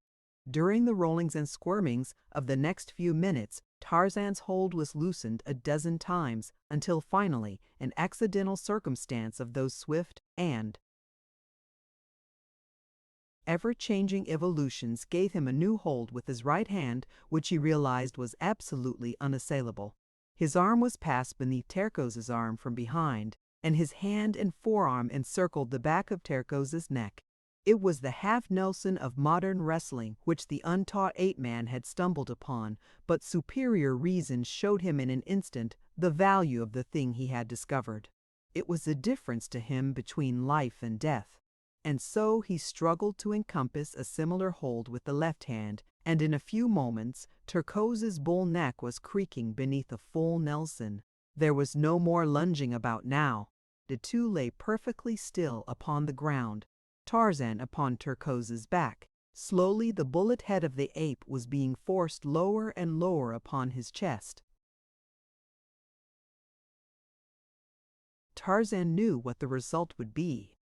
During the rollings and squirmings of the next few minutes, Tarzan's hold was loosened a dozen times, until finally an accidental circumstance of those swift and ever-changing evolutions gave him a new hold with his right hand, which he realized was absolutely unassailable. His arm was passed beneath Turcos's arm from behind, and his hand and forearm encircled the back of Terkoz's neck. It was the half-Nelson of modern wrestling which the untaught ape-man had stumbled upon, but superior reason showed him in an instant the value of the thing he had discovered. It was the difference to him between life and death. And so he struggled to encompass a similar hold with the left hand, and in a few moments Terkoz's bull neck was creaking beneath a full Nelson. There was no more lunging about now. The two lay perfectly still upon the ground, Tarzan upon Terkoz's back. Slowly the bullet head of the ape was being forced lower and lower upon his chest. Tarzan knew what the result would be.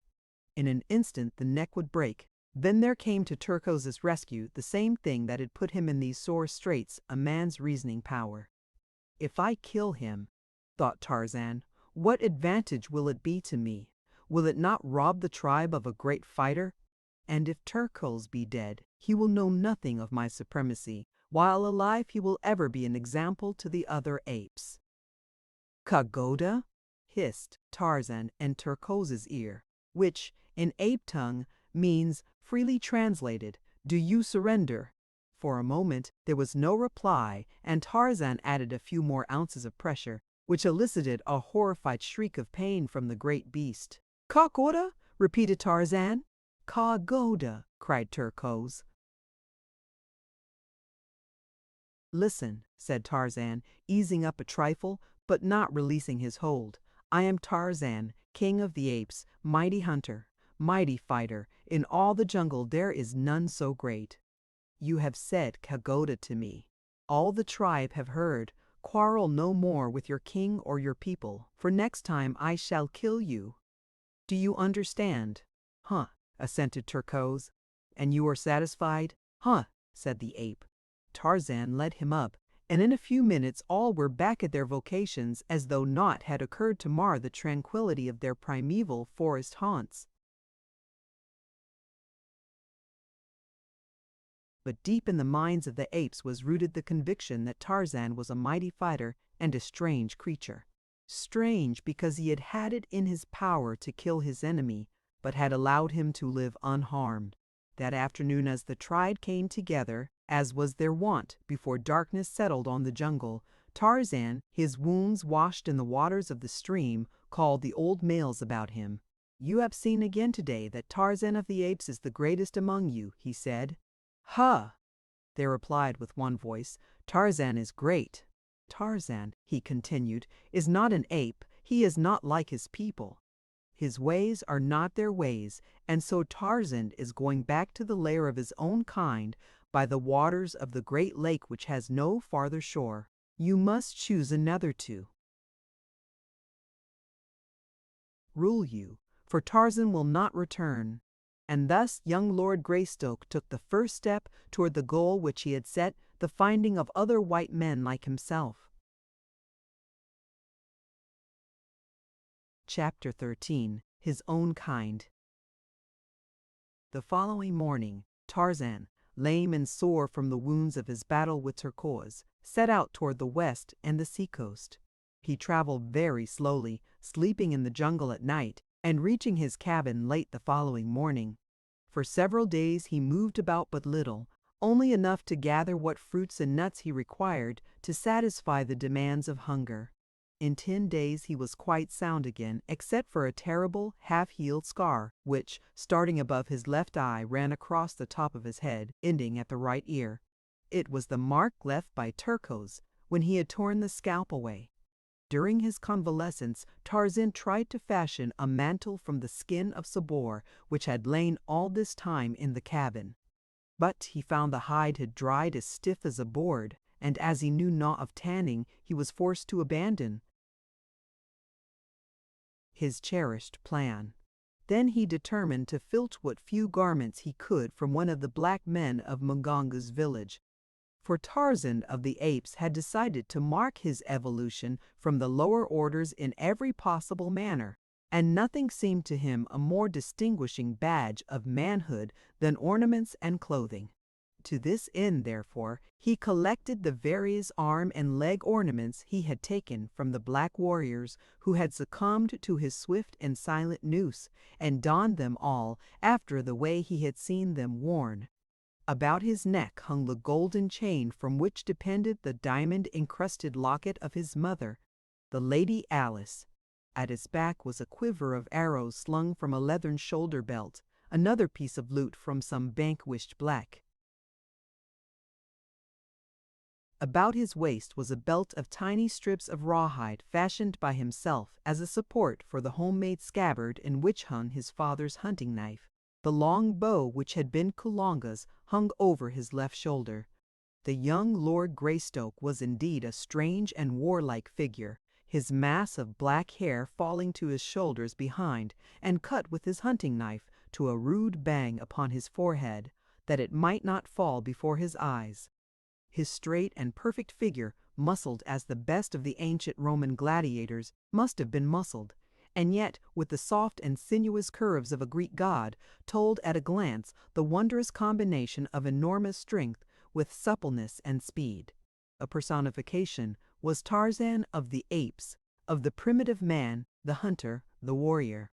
In an instant the neck would break. Then there came to Terkoz's rescue the same thing that had put him in these sore straits, a man's reasoning power. If I kill him, thought Tarzan, what advantage will it be to me? Will it not rob the tribe of a great fighter? And if Terkoz be dead, he will know nothing of my supremacy. While alive, he will ever be an example to the other apes. Kagoda? Hissed Tarzan in Terkoz's ear, which, in ape tongue, means, freely translated, do you surrender? For a moment there was no reply, and Tarzan added a few more ounces of pressure, which elicited a horrified shriek of pain from the great beast. Kagoda? Repeated Tarzan. Kagoda, cried Terkoz. Listen, said Tarzan, easing up a trifle, but not releasing his hold. I am Tarzan, king of the apes, mighty hunter, mighty fighter. In all the jungle there is none so great. You have said Kagoda to me. All the tribe have heard. Quarrel no more with your king or your people, for next time I shall kill you. Do you understand? Huh, assented Terkoz. And you are satisfied? Huh, said the ape. Tarzan led him up, and in a few minutes all were back at their vocations as though naught had occurred to mar the tranquility of their primeval forest haunts. But deep in the minds of the apes was rooted the conviction that Tarzan was a mighty fighter and a strange creature. Strange because he had had it in his power to kill his enemy, but had allowed him to live unharmed. That afternoon as the tribe came together, as was their wont before darkness settled on the jungle, Tarzan, his wounds washed in the waters of the stream, called the old males about him. You have seen again today that Tarzan of the Apes is the greatest among you, he said. Ha! They replied with one voice, Tarzan is great. Tarzan, he continued, is not an ape. He is not like his people. His ways are not their ways, and so Tarzan is going back to the lair of his own kind by the waters of the great lake which has no farther shore. You must choose another to rule you, for Tarzan will not return. And thus young Lord Greystoke took the first step toward the goal which he had set, the finding of other white men like himself. Chapter 13. His Own Kind. The following morning, Tarzan, lame and sore from the wounds of his battle with Terkoz, set out toward the west and the seacoast. He traveled very slowly, sleeping in the jungle at night, and reaching his cabin late the following morning. For several days he moved about but little, only enough to gather what fruits and nuts he required to satisfy the demands of hunger. In 10 days he was quite sound again, except for a terrible, half-healed scar, which, starting above his left eye, ran across the top of his head, ending at the right ear. It was the mark left by Terkoz when he had torn the scalp away. During his convalescence, Tarzan tried to fashion a mantle from the skin of Sabor, which had lain all this time in the cabin. But he found the hide had dried as stiff as a board, and as he knew naught of tanning, he was forced to abandon his cherished plan. Then he determined to filch what few garments he could from one of the black men of Mgonga's village. For Tarzan of the Apes had decided to mark his evolution from the lower orders in every possible manner, and nothing seemed to him a more distinguishing badge of manhood than ornaments and clothing. To this end, therefore, he collected the various arm and leg ornaments he had taken from the black warriors who had succumbed to his swift and silent noose, and donned them all after the way he had seen them worn. About his neck hung the golden chain from which depended the diamond-encrusted locket of his mother, the Lady Alice. At his back was a quiver of arrows slung from a leathern shoulder belt, another piece of loot from some vanquished black. About his waist was a belt of tiny strips of rawhide fashioned by himself as a support for the homemade scabbard in which hung his father's hunting knife. The long bow which had been Kulonga's hung over his left shoulder. The young Lord Greystoke was indeed a strange and warlike figure, his mass of black hair falling to his shoulders behind and cut with his hunting knife to a rude bang upon his forehead, that it might not fall before his eyes. His straight and perfect figure, muscled as the best of the ancient Roman gladiators, must have been muscled, and yet with the soft and sinuous curves of a Greek god, told at a glance the wondrous combination of enormous strength with suppleness and speed. A personification was Tarzan of the Apes, of the primitive man, the hunter, the warrior.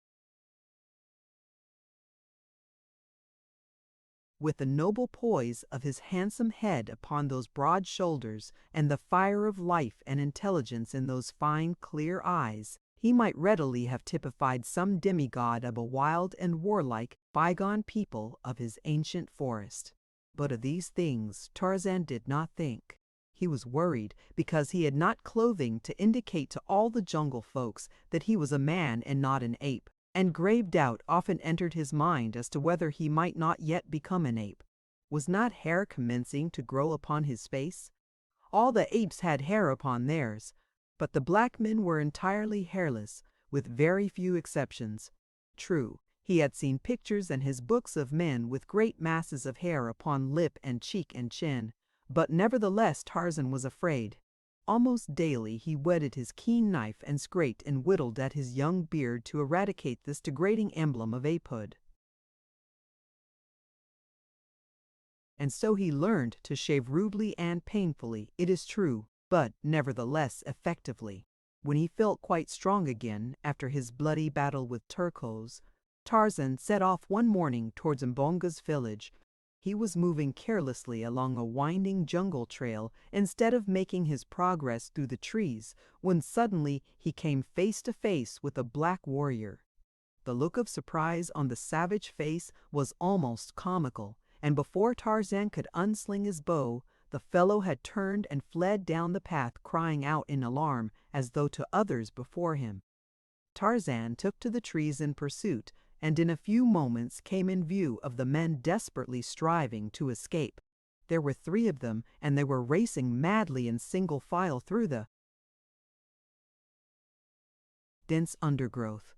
With the noble poise of his handsome head upon those broad shoulders, and the fire of life and intelligence in those fine, clear eyes, he might readily have typified some demigod of a wild and warlike bygone people of his ancient forest. But of these things Tarzan did not think. He was worried because he had not clothing to indicate to all the jungle folks that he was a man and not an ape, and grave doubt often entered his mind as to whether he might not yet become an ape. Was not hair commencing to grow upon his face? All the apes had hair upon theirs, but the black men were entirely hairless, with very few exceptions. True, he had seen pictures in his books of men with great masses of hair upon lip and cheek and chin, but nevertheless Tarzan was afraid. Almost daily he whetted his keen knife and scraped and whittled at his young beard to eradicate this degrading emblem of apehood. And so he learned to shave rudely and painfully, it is true, but nevertheless effectively. When he felt quite strong again after his bloody battle with Turcos, Tarzan set off one morning towards Mbonga's village. He was moving carelessly along a winding jungle trail instead of making his progress through the trees, when suddenly he came face to face with a black warrior. The look of surprise on the savage face was almost comical, and before Tarzan could unsling his bow, the fellow had turned and fled down the path, crying out in alarm as though to others before him. Tarzan took to the trees in pursuit, and in a few moments came in view of the men desperately striving to escape. There were 3 of them, and they were racing madly in single file through the dense undergrowth.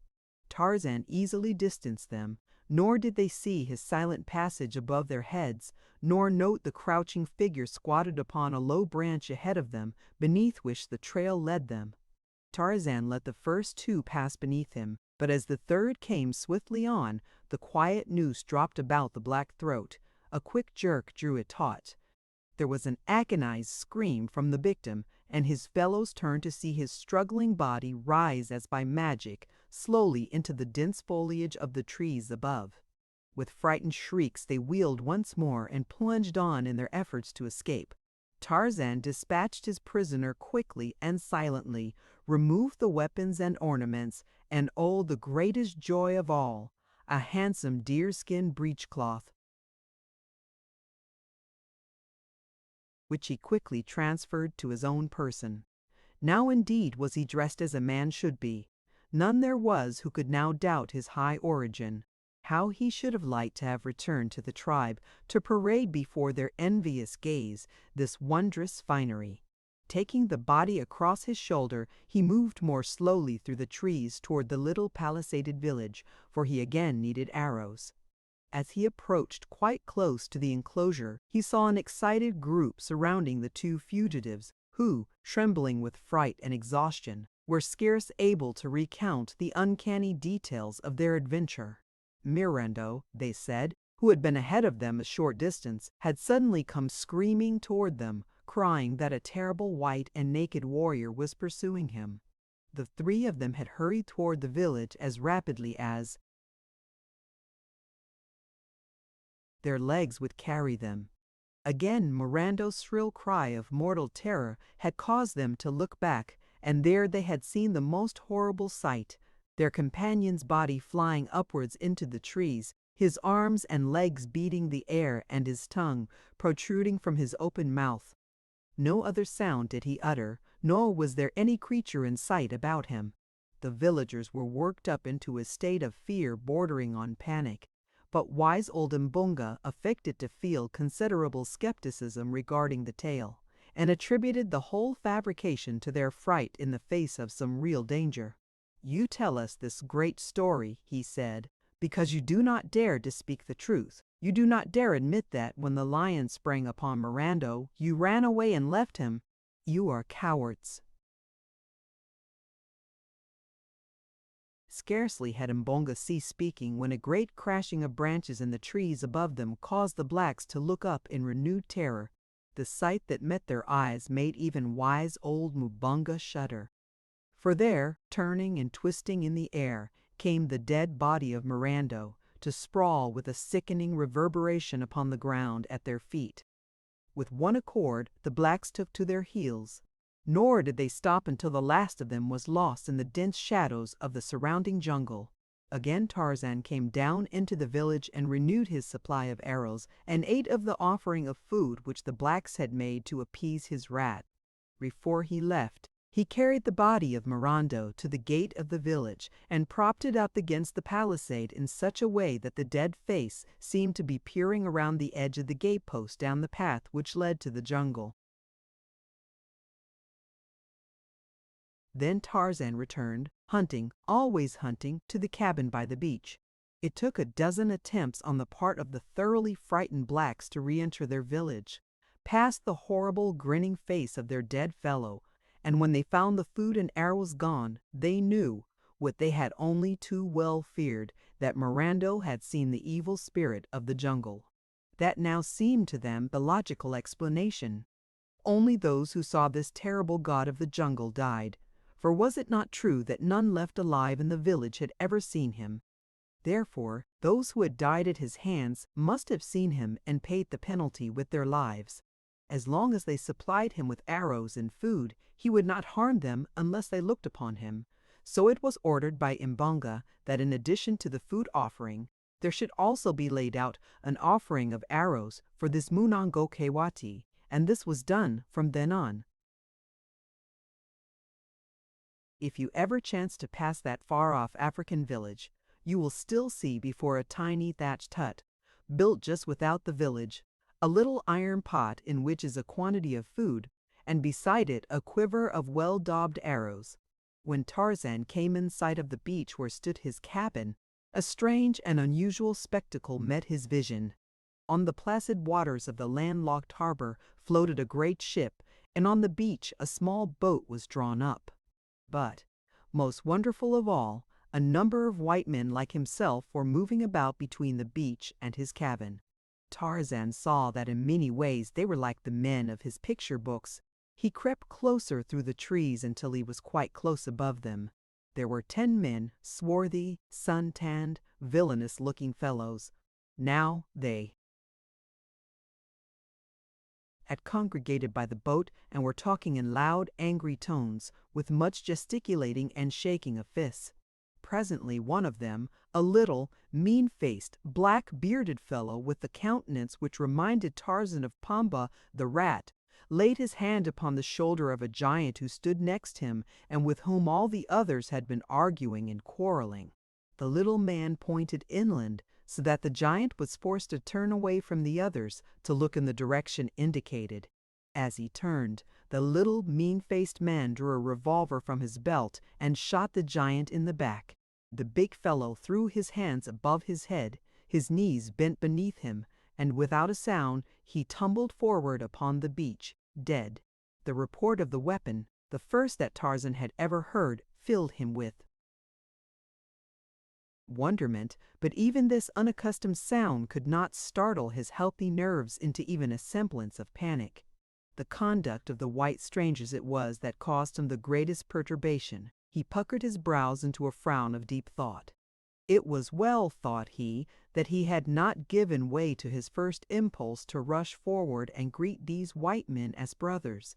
Tarzan easily distanced them, nor did they see his silent passage above their heads, nor note the crouching figure squatted upon a low branch ahead of them, beneath which the trail led them. Tarzan let the first 2 pass beneath him, but as the third came swiftly on, the quiet noose dropped about the black throat. A quick jerk drew it taut. There was an agonized scream from the victim, and his fellows turned to see his struggling body rise as by magic, slowly into the dense foliage of the trees above. With frightened shrieks they wheeled once more and plunged on in their efforts to escape. Tarzan dispatched his prisoner quickly and silently, removed the weapons and ornaments, and oh, the greatest joy of all, a handsome deerskin breechcloth, which he quickly transferred to his own person. Now indeed was he dressed as a man should be. None there was who could now doubt his high origin. How he should have liked to have returned to the tribe, to parade before their envious gaze this wondrous finery. Taking the body across his shoulder, he moved more slowly through the trees toward the little palisaded village, for he again needed arrows. As he approached quite close to the enclosure, he saw an excited group surrounding the 2 fugitives, who, trembling with fright and exhaustion, were scarce able to recount the uncanny details of their adventure. "Mirando," they said, who had been ahead of them a short distance, had suddenly come screaming toward them, crying that a terrible white and naked warrior was pursuing him. The three of them had hurried toward the village as rapidly as their legs would carry them. Again, Mirando's shrill cry of mortal terror had caused them to look back, and there they had seen the most horrible sight, their companion's body flying upwards into the trees, his arms and legs beating the air and his tongue protruding from his open mouth. No other sound did he utter, nor was there any creature in sight about him. The villagers were worked up into a state of fear bordering on panic. But wise old Mbonga affected to feel considerable skepticism regarding the tale, and attributed the whole fabrication to their fright in the face of some real danger. "You tell us this great story," he said, "because you do not dare to speak the truth. You do not dare admit that, when the lion sprang upon Mirando, you ran away and left him. You are cowards." Scarcely had Mbonga ceased speaking when a great crashing of branches in the trees above them caused the blacks to look up in renewed terror. The sight that met their eyes made even wise old Mbonga shudder. For there, turning and twisting in the air, came the dead body of Mirando, to sprawl with a sickening reverberation upon the ground at their feet. With one accord, the blacks took to their heels. Nor did they stop until the last of them was lost in the dense shadows of the surrounding jungle. Again Tarzan came down into the village and renewed his supply of arrows, and ate of the offering of food which the blacks had made to appease his wrath. Before he left, he carried the body of Mirando to the gate of the village and propped it up against the palisade in such a way that the dead face seemed to be peering around the edge of the gatepost down the path which led to the jungle. Then Tarzan returned, hunting, always hunting, to the cabin by the beach. It took a dozen attempts on the part of the thoroughly frightened blacks to re-enter their village, past the horrible grinning face of their dead fellow, and when they found the food and arrows gone, they knew, what they had only too well feared, that Mirando had seen the evil spirit of the jungle. That now seemed to them the logical explanation. Only those who saw this terrible god of the jungle died. For was it not true that none left alive in the village had ever seen him? Therefore, those who had died at his hands must have seen him and paid the penalty with their lives. As long as they supplied him with arrows and food, he would not harm them unless they looked upon him. So it was ordered by Mbonga that in addition to the food offering, there should also be laid out an offering of arrows for this Munango Kewati, and this was done from then on. If you ever chance to pass that far-off African village, you will still see before a tiny thatched hut, built just without the village, a little iron pot in which is a quantity of food, and beside it a quiver of well-daubed arrows. When Tarzan came in sight of the beach where stood his cabin, a strange and unusual spectacle met his vision. On the placid waters of the landlocked harbor floated a great ship, and on the beach a small boat was drawn up. But, most wonderful of all, a number of white men like himself were moving about between the beach and his cabin. Tarzan saw that in many ways they were like the men of his picture books. He crept closer through the trees until he was quite close above them. There were 10 men, swarthy, sun-tanned, villainous-looking fellows. Now they had congregated by the boat and were talking in loud, angry tones, with much gesticulating and shaking of fists. Presently one of them, a little, mean-faced, black-bearded fellow with the countenance which reminded Tarzan of Pamba the rat, laid his hand upon the shoulder of a giant who stood next him and with whom all the others had been arguing and quarreling. The little man pointed inland, so that the giant was forced to turn away from the others to look in the direction indicated. As he turned, the little mean-faced man drew a revolver from his belt and shot the giant in the back. The big fellow threw his hands above his head, his knees bent beneath him, and without a sound he tumbled forward upon the beach, dead. The report of the weapon, the first that Tarzan had ever heard, filled him with wonderment, but even this unaccustomed sound could not startle his healthy nerves into even a semblance of panic. The conduct of the white strangers it was that caused him the greatest perturbation. He puckered his brows into a frown of deep thought. It was well, thought he, that he had not given way to his first impulse to rush forward and greet these white men as brothers.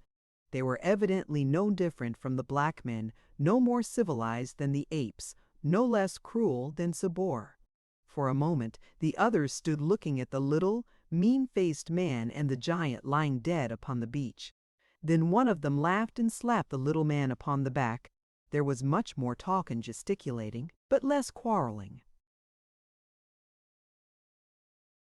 They were evidently no different from the black men, no more civilized than the apes, no less cruel than Sabor. For a moment the others stood looking at the little, mean-faced man and the giant lying dead upon the beach. Then one of them laughed and slapped the little man upon the back. There was much more talk and gesticulating, but less quarreling.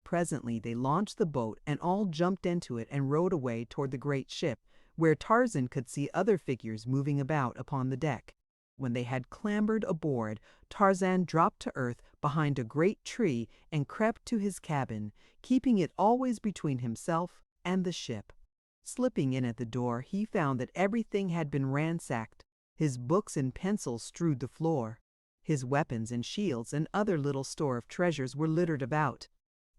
Presently they launched the boat and all jumped into it and rowed away toward the great ship, where Tarzan could see other figures moving about upon the deck. When they had clambered aboard, Tarzan dropped to earth behind a great tree and crept to his cabin, keeping it always between himself and the ship. Slipping in at the door, he found that everything had been ransacked. His books and pencils strewed the floor. His weapons and shields and other little store of treasures were littered about.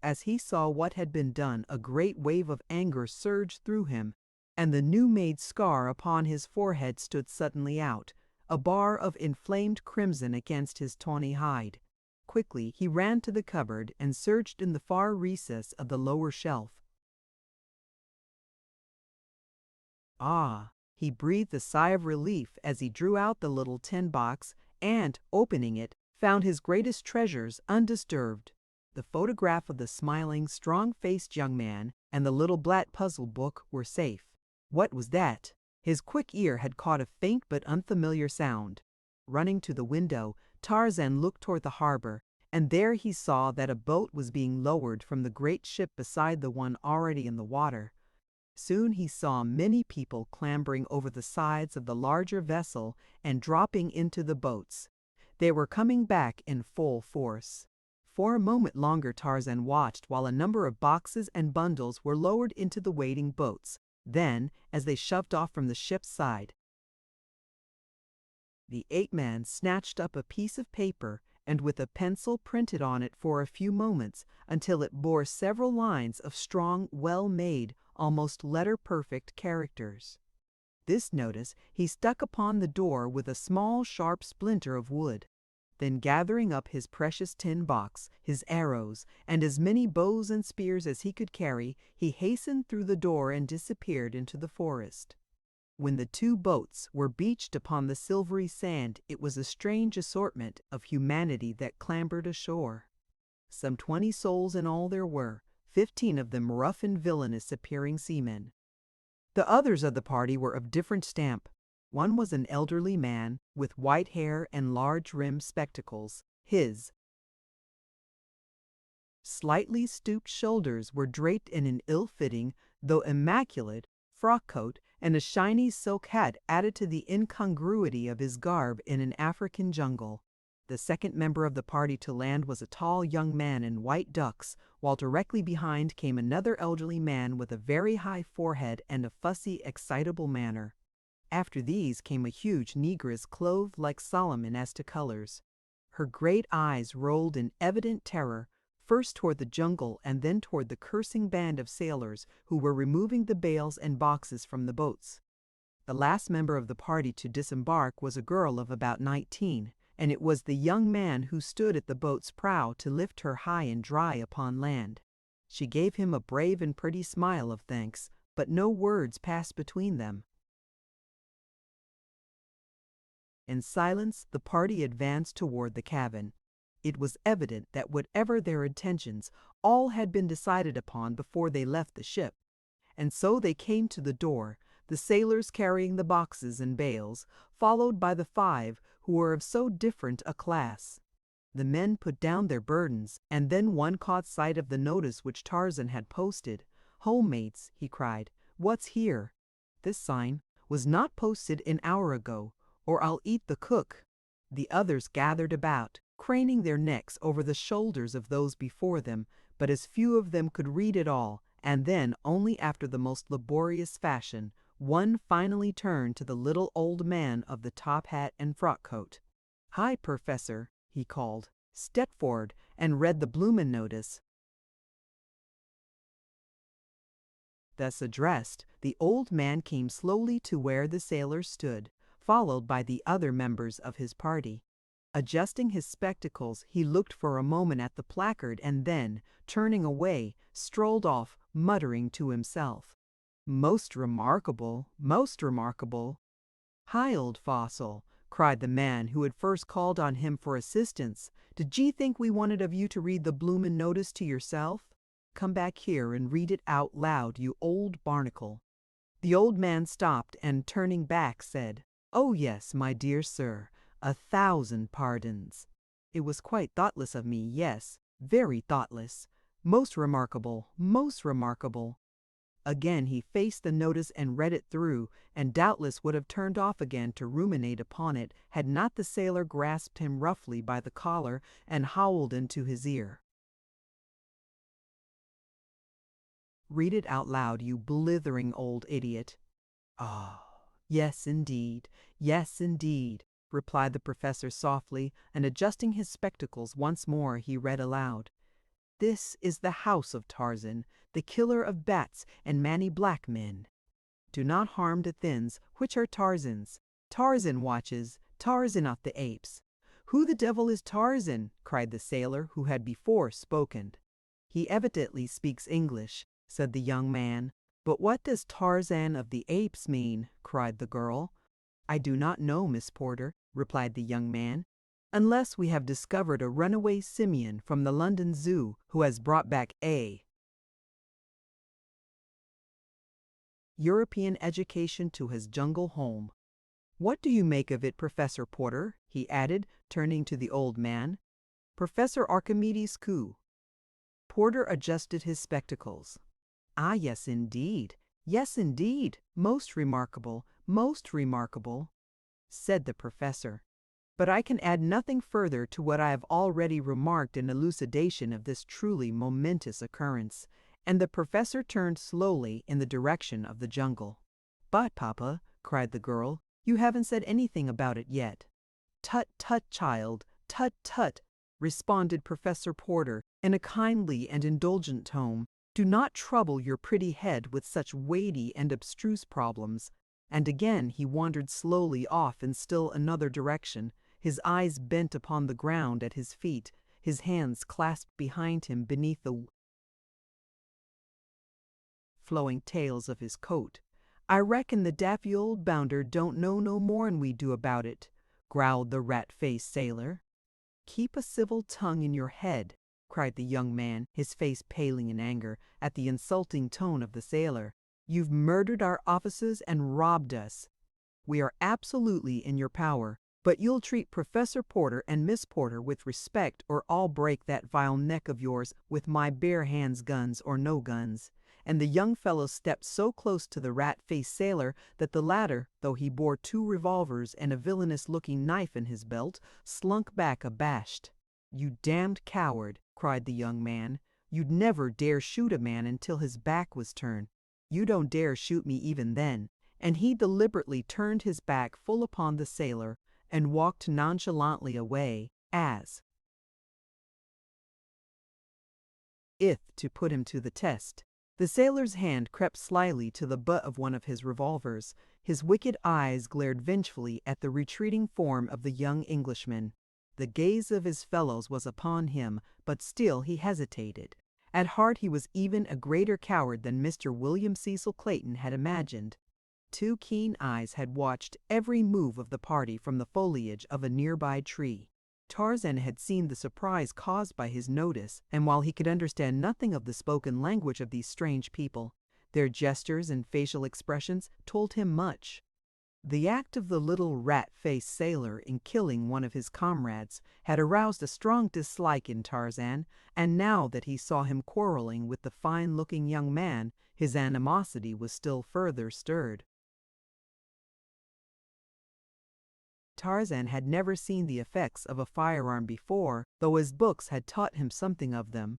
As he saw what had been done, a great wave of anger surged through him, and the new-made scar upon his forehead stood suddenly out, a bar of inflamed crimson against his tawny hide. Quickly he ran to the cupboard and searched in the far recess of the lower shelf. Ah! He breathed a sigh of relief as he drew out the little tin box and, opening it, found his greatest treasures undisturbed. The photograph of the smiling, strong-faced young man and the little black puzzle book were safe. What was that? His quick ear had caught a faint but unfamiliar sound. Running to the window, Tarzan looked toward the harbor, and there he saw that a boat was being lowered from the great ship beside the one already in the water. Soon he saw many people clambering over the sides of the larger vessel and dropping into the boats. They were coming back in full force. For a moment longer Tarzan watched while a number of boxes and bundles were lowered into the waiting boats. Then, as they shoved off from the ship's side, the ape-man snatched up a piece of paper and with a pencil printed on it for a few moments until it bore several lines of strong, well-made, almost letter-perfect characters. This notice he stuck upon the door with a small, sharp splinter of wood. Then gathering up his precious tin box, his arrows, and as many bows and spears as he could carry, he hastened through the door and disappeared into the forest. When the two boats were beached upon the silvery sand, it was a strange assortment of humanity that clambered ashore. Some 20 souls in all there were, 15 of them rough and villainous appearing seamen. The others of the party were of different stamp. One was an elderly man with white hair and large-rimmed spectacles. His slightly stooped shoulders were draped in an ill-fitting, though immaculate, frock coat, and a shiny silk hat added to the incongruity of his garb in an African jungle. The second member of the party to land was a tall young man in white ducks, while directly behind came another elderly man with a very high forehead and a fussy, excitable manner. After these came a huge negress clothed like Solomon as to colors. Her great eyes rolled in evident terror, first toward the jungle and then toward the cursing band of sailors who were removing the bales and boxes from the boats. The last member of the party to disembark was a girl of about 19, and it was the young man who stood at the boat's prow to lift her high and dry upon land. She gave him a brave and pretty smile of thanks, but no words passed between them. In silence the party advanced toward the cabin. It was evident that whatever their intentions, all had been decided upon before they left the ship. And so they came to the door, the sailors carrying the boxes and bales, followed by the 5 who were of so different a class. The men put down their burdens, and then one caught sight of the notice which Tarzan had posted. "Home, mates," he cried, "what's here?" This sign was not posted an hour ago, or I'll eat the cook. The others gathered about, craning their necks over the shoulders of those before them, but as few of them could read it all, and then only after the most laborious fashion, one finally turned to the little old man of the top hat and frock coat. "Hi, Professor," he called. stepped forward and read the bloomin' notice. Thus addressed, the old man came slowly to where the sailor stood, followed by the other members of his party. Adjusting his spectacles, he looked for a moment at the placard and then, turning away, strolled off, muttering to himself, "Most remarkable, most remarkable." "Hi, old fossil," cried the man who had first called on him for assistance. "Did ye think we wanted of you to read the bloomin' notice to yourself? Come back here and read it out loud, you old barnacle." The old man stopped and, turning back, said, "Oh yes, my dear sir, 1,000 pardons. It was quite thoughtless of me, yes, very thoughtless. Most remarkable, most remarkable." Again he faced the notice and read it through, and doubtless would have turned off again to ruminate upon it had not the sailor grasped him roughly by the collar and howled into his ear, "Read it out loud, you blithering old idiot." "Ah, yes indeed, yes indeed," replied the professor softly, and adjusting his spectacles once more he read aloud. "This is the house of Tarzan, the killer of bats and many black men. Do not harm the thins, which are Tarzan's. Tarzan watches, Tarzan of the Apes." "Who the devil is Tarzan?" cried the sailor who had before spoken. "He evidently speaks English," said the young man. "But what does Tarzan of the Apes mean?" cried the girl. "I do not know, Miss Porter," replied the young man, "unless we have discovered a runaway simian from the London Zoo who has brought back a European education to his jungle home. What do you make of it, Professor Porter?" he added, turning to the old man. "Professor Archimedes Q." Porter adjusted his spectacles. "Ah, yes indeed, most remarkable," said the professor. "But I can add nothing further to what I have already remarked in elucidation of this truly momentous occurrence." And the professor turned slowly in the direction of the jungle. "But, Papa," cried the girl, "you haven't said anything about it yet." "Tut, tut, child, tut, tut," responded Professor Porter in a kindly and indulgent tone. "Do not trouble your pretty head with such weighty and abstruse problems." And again he wandered slowly off in still another direction, his eyes bent upon the ground at his feet, his hands clasped behind him beneath the flowing tails of his coat. "I reckon the daffy old bounder don't know no more'n we do about it," growled the rat-faced sailor. "Keep a civil tongue in your head," cried the young man, his face paling in anger at the insulting tone of the sailor. "You've murdered our officers and robbed us. We are absolutely in your power, but you'll treat Professor Porter and Miss Porter with respect or I'll break that vile neck of yours with my bare hands, guns or no guns." And the young fellow stepped so close to the rat-faced sailor that the latter, though he bore 2 revolvers and a villainous-looking knife in his belt, slunk back abashed. "You damned coward," cried the young man. "You'd never dare shoot a man until his back was turned. You don't dare shoot me even then." And he deliberately turned his back full upon the sailor and walked nonchalantly away, as if to put him to the test. The sailor's hand crept slyly to the butt of one of his revolvers. His wicked eyes glared vengefully at the retreating form of the young Englishman. The gaze of his fellows was upon him, but still he hesitated. At heart he was even a greater coward than Mr. William Cecil Clayton had imagined. 2 keen eyes had watched every move of the party from the foliage of a nearby tree. Tarzan had seen the surprise caused by his notice, and while he could understand nothing of the spoken language of these strange people, their gestures and facial expressions told him much. The act of the little rat-faced sailor in killing one of his comrades had aroused a strong dislike in Tarzan, and now that he saw him quarreling with the fine-looking young man, his animosity was still further stirred. Tarzan had never seen the effects of a firearm before, though his books had taught him something of them.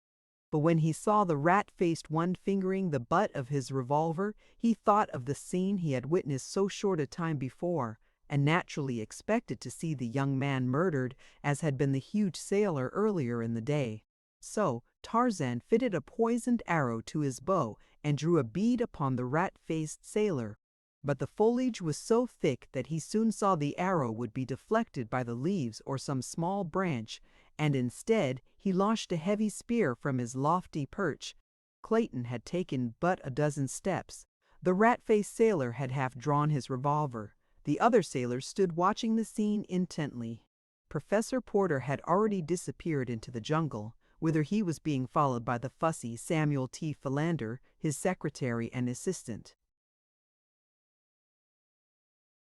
But when he saw the rat-faced one fingering the butt of his revolver, he thought of the scene he had witnessed so short a time before, and naturally expected to see the young man murdered, as had been the huge sailor earlier in the day. So Tarzan fitted a poisoned arrow to his bow and drew a bead upon the rat-faced sailor. But the foliage was so thick that he soon saw the arrow would be deflected by the leaves or some small branch, and instead he launched a heavy spear from his lofty perch. Clayton had taken but a dozen steps. The rat-faced sailor had half drawn his revolver. The other sailors stood watching the scene intently. Professor Porter had already disappeared into the jungle, whither he was being followed by the fussy Samuel T. Philander, his secretary and assistant.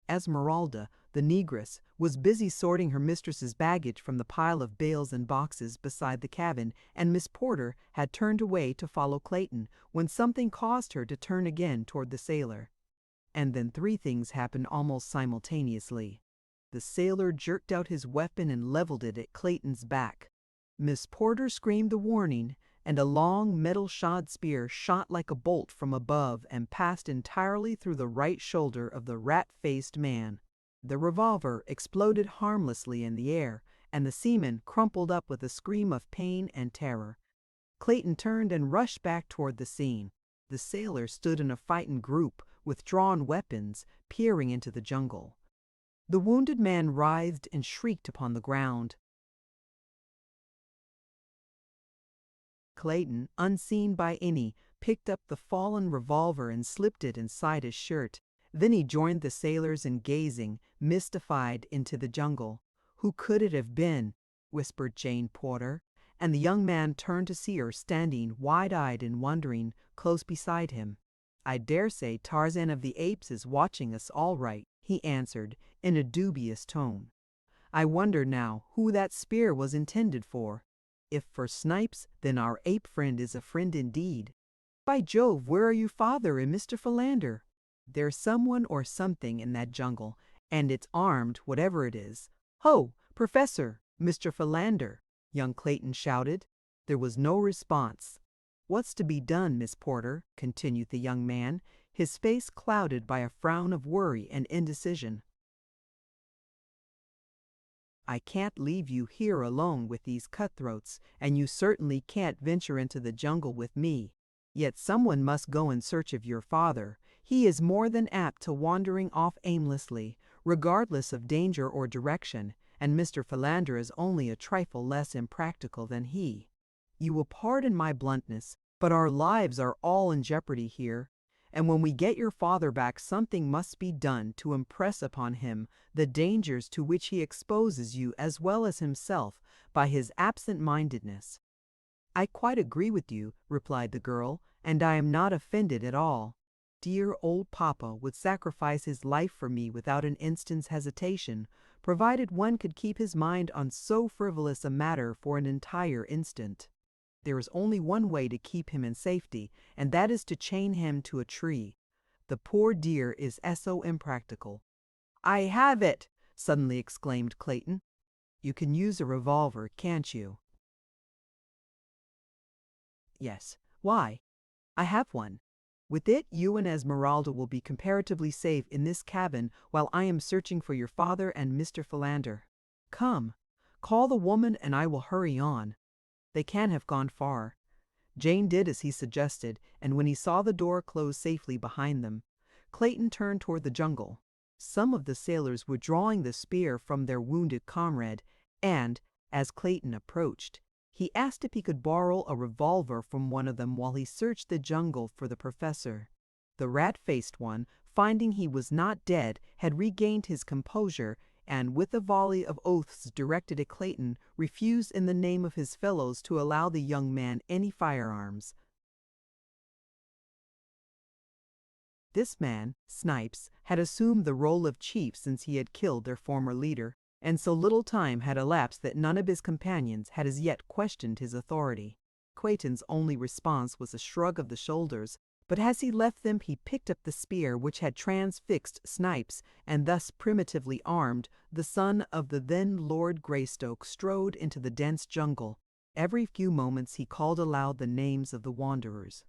Esmeralda, the negress, was busy sorting her mistress's baggage from the pile of bales and boxes beside the cabin, and Miss Porter had turned away to follow Clayton when something caused her to turn again toward the sailor. And then three things happened almost simultaneously. The sailor jerked out his weapon and leveled it at Clayton's back. Miss Porter screamed a warning, and a long metal-shod spear shot like a bolt from above and passed entirely through the right shoulder of the rat-faced man. The revolver exploded harmlessly in the air, and the seaman crumpled up with a scream of pain and terror. Clayton turned and rushed back toward the scene. The sailors stood in a frightened group, with drawn weapons, peering into the jungle. The wounded man writhed and shrieked upon the ground. Clayton, unseen by any, picked up the fallen revolver and slipped it inside his shirt. Then he joined the sailors in gazing, mystified, into the jungle. "Who could it have been?" whispered Jane Porter, and the young man turned to see her standing, wide-eyed and wondering, close beside him. "I dare say Tarzan of the Apes is watching us all right," he answered, in a dubious tone. "I wonder now who that spear was intended for. If for Snipes, then our ape friend is a friend indeed. By Jove, where are your father and Mr. Philander? There's someone or something in that jungle, and it's armed, whatever it is. Ho, Professor, Mr. Philander!" young Clayton shouted. There was no response. "What's to be done, Miss Porter?" continued the young man, his face clouded by a frown of worry and indecision. "I can't leave you here alone with these cutthroats, and you certainly can't venture into the jungle with me. Yet someone must go in search of your father. He is more than apt to wandering off aimlessly, regardless of danger or direction, and Mr. Philander is only a trifle less impractical than he. You will pardon my bluntness, but our lives are all in jeopardy here, and when we get your father back something must be done to impress upon him the dangers to which he exposes you as well as himself by his absent-mindedness." "I quite agree with you," replied the girl, "and I am not offended at all. Dear old Papa would sacrifice his life for me without an instant's hesitation, provided one could keep his mind on so frivolous a matter for an entire instant. There is only one way to keep him in safety, and that is to chain him to a tree. The poor dear is so impractical." "I have it!" suddenly exclaimed Clayton. "You can use a revolver, can't you?" "Yes. Why?" "I have one. With it, you and Esmeralda will be comparatively safe in this cabin while I am searching for your father and Mr. Philander. Come, call the woman and I will hurry on. They can't have gone far." Jane did as he suggested, and when he saw the door close safely behind them, Clayton turned toward the jungle. Some of the sailors were drawing the spear from their wounded comrade, and, as Clayton approached, he asked if he could borrow a revolver from one of them while he searched the jungle for the professor. The rat-faced one, finding he was not dead, had regained his composure, and with a volley of oaths directed at Clayton, refused in the name of his fellows to allow the young man any firearms. This man, Snipes, had assumed the role of chief since he had killed their former leader, and so little time had elapsed that none of his companions had as yet questioned his authority. Clayton's only response was a shrug of the shoulders, but as he left them he picked up the spear which had transfixed Snipes, and thus primitively armed, the son of the then Lord Greystoke strode into the dense jungle. Every few moments he called aloud the names of the wanderers.